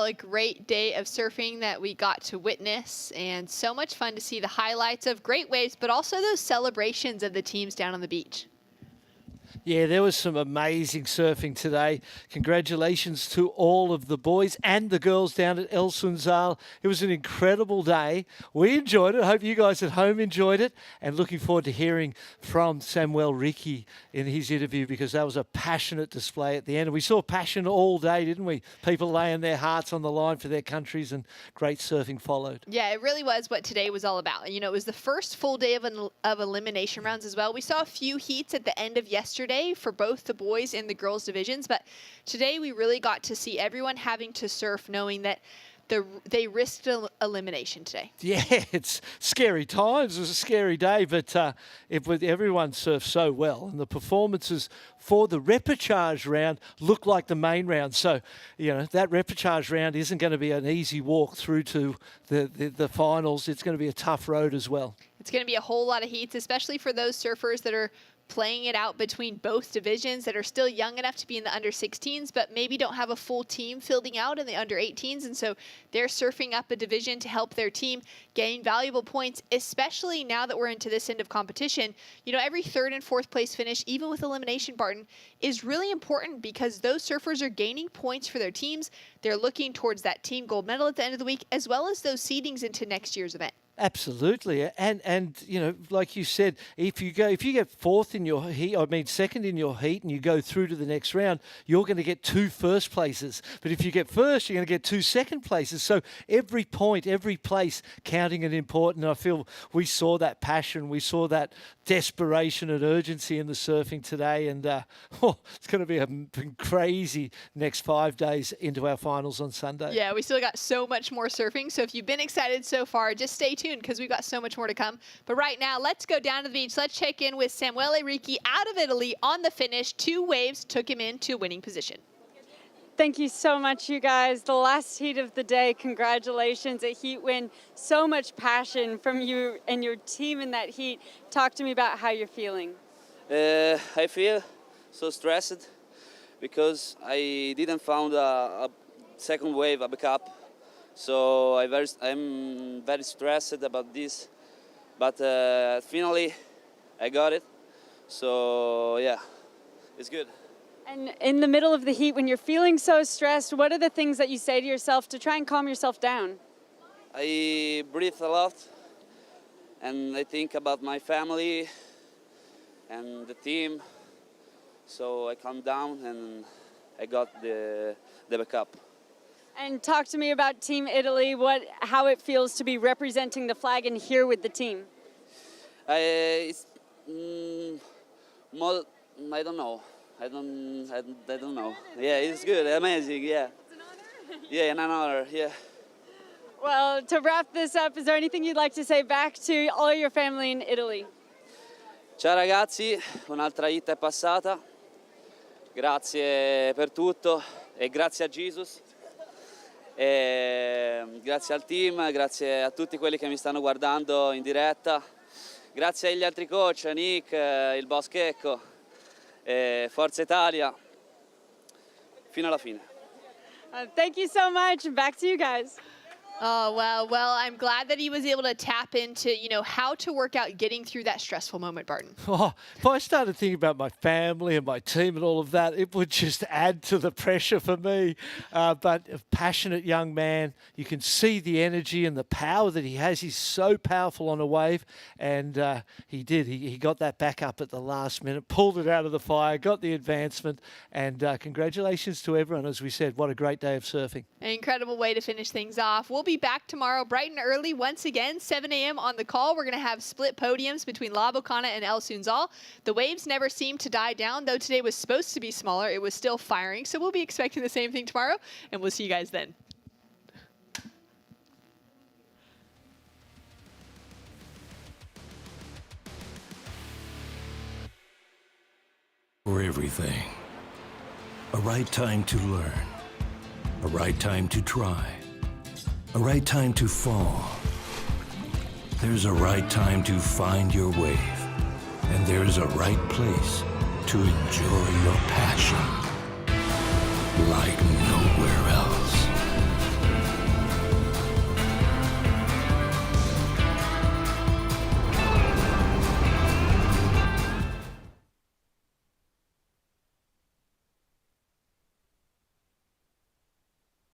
Well, a great day of surfing that we got to witness, and so much fun to see the highlights of great waves, but also those celebrations of the teams down on the beach. Yeah, there was some amazing surfing today. Congratulations to all of the boys and the girls down at El Sunzal. It was an incredible day. We enjoyed it. I hope you guys at home enjoyed it. And looking forward to hearing from Samuel Ricky in his interview, because that was a passionate display at the end. And we saw passion all day, didn't we? People laying their hearts on the line for their countries, and great surfing followed. Yeah, it really was what today was all about. You know, it was the first full day of elimination rounds as well. We saw a few heats at the end of yesterday for both the boys and the girls divisions, but today we really got to see everyone having to surf knowing that they risked elimination today. Yeah, it's scary times. It was a scary day, but everyone surfed so well, and the performances for the repechage round look like the main round. So, you know, that repechage round isn't going to be an easy walk through to the finals. It's going to be a tough road as well. It's going to be a whole lot of heats, especially for those surfers that are playing it out between both divisions, that are still young enough to be in the under 16s, but maybe don't have a full team fielding out in the under 18s. And so they're surfing up a division to help their team gain valuable points, especially now that we're into this end of competition. You know, every third and fourth place finish, even with elimination, Barton, is really important, because those surfers are gaining points for their teams. They're looking towards that team gold medal at the end of the week, as well as those seedings into next year's event. Absolutely, and you know, like you said, if you get fourth in your heat, second in your heat, and you go through to the next round, you're going to get 2 first places. But if you get first, you're going to get 2 second places. So every point, every place counting and important. I feel we saw that passion, we saw that desperation and urgency in the surfing today, and it's going to be a crazy next 5 days into our finals on Sunday. Yeah, we still got so much more surfing. So if you've been excited so far, just stay tuned, because we've got so much more to come. But right now, let's go down to the beach. Let's check in with Samuele Ricci out of Italy on the finish. 2 waves took him into winning position. Thank you so much, you guys. The last heat of the day, congratulations, a heat win. So much passion from you and your team in that heat. Talk to me about how you're feeling. I feel so stressed because I didn't find a second wave, a backup. So I'm very stressed about this, but finally I got it. So yeah, it's good. And in the middle of the heat, when you're feeling so stressed, what are the things that you say to yourself to try and calm yourself down? I breathe a lot, and I think about my family and the team. So I calm down, and I got the backup. And talk to me about Team Italy, how it feels to be representing the flag and here with the team. I don't know. I don't know. Yeah, it's good, amazing. Yeah. It's an honor. Yeah, an honor. Yeah. Well, to wrap this up, is there anything you'd like to say back to all your family in Italy? Ciao ragazzi, un'altra hit è passata. Grazie per tutto e grazie a Jesus. E grazie al team, grazie a tutti quelli che mi stanno guardando in diretta, grazie agli altri coach, Nick, il boss Checco, Forza Italia, fino alla fine. Thank you so much. Back to you guys. Oh, well, I'm glad that he was able to tap into, you know, how to work out getting through that stressful moment, Barton. Oh, if I started thinking about my family and my team and all of that, it would just add to the pressure for me. But a passionate young man, you can see the energy and the power that he has. He's so powerful on a wave, and he did. He got that back up at the last minute, pulled it out of the fire, got the advancement, and congratulations to everyone. As we said, what a great day of surfing. An incredible way to finish things off. We'll be back tomorrow bright and early once again, 7 a.m. on the call. We're going to have split podiums between La Bocana and El Sunzal. The waves never seem to die down, though today was supposed to be smaller. It was still firing, so we'll be expecting the same thing tomorrow, and we'll see you guys then. For everything. A right time to learn. A right time to try. A right time to fall. There's a right time to find your wave. And there's a right place to enjoy your passion like nowhere else.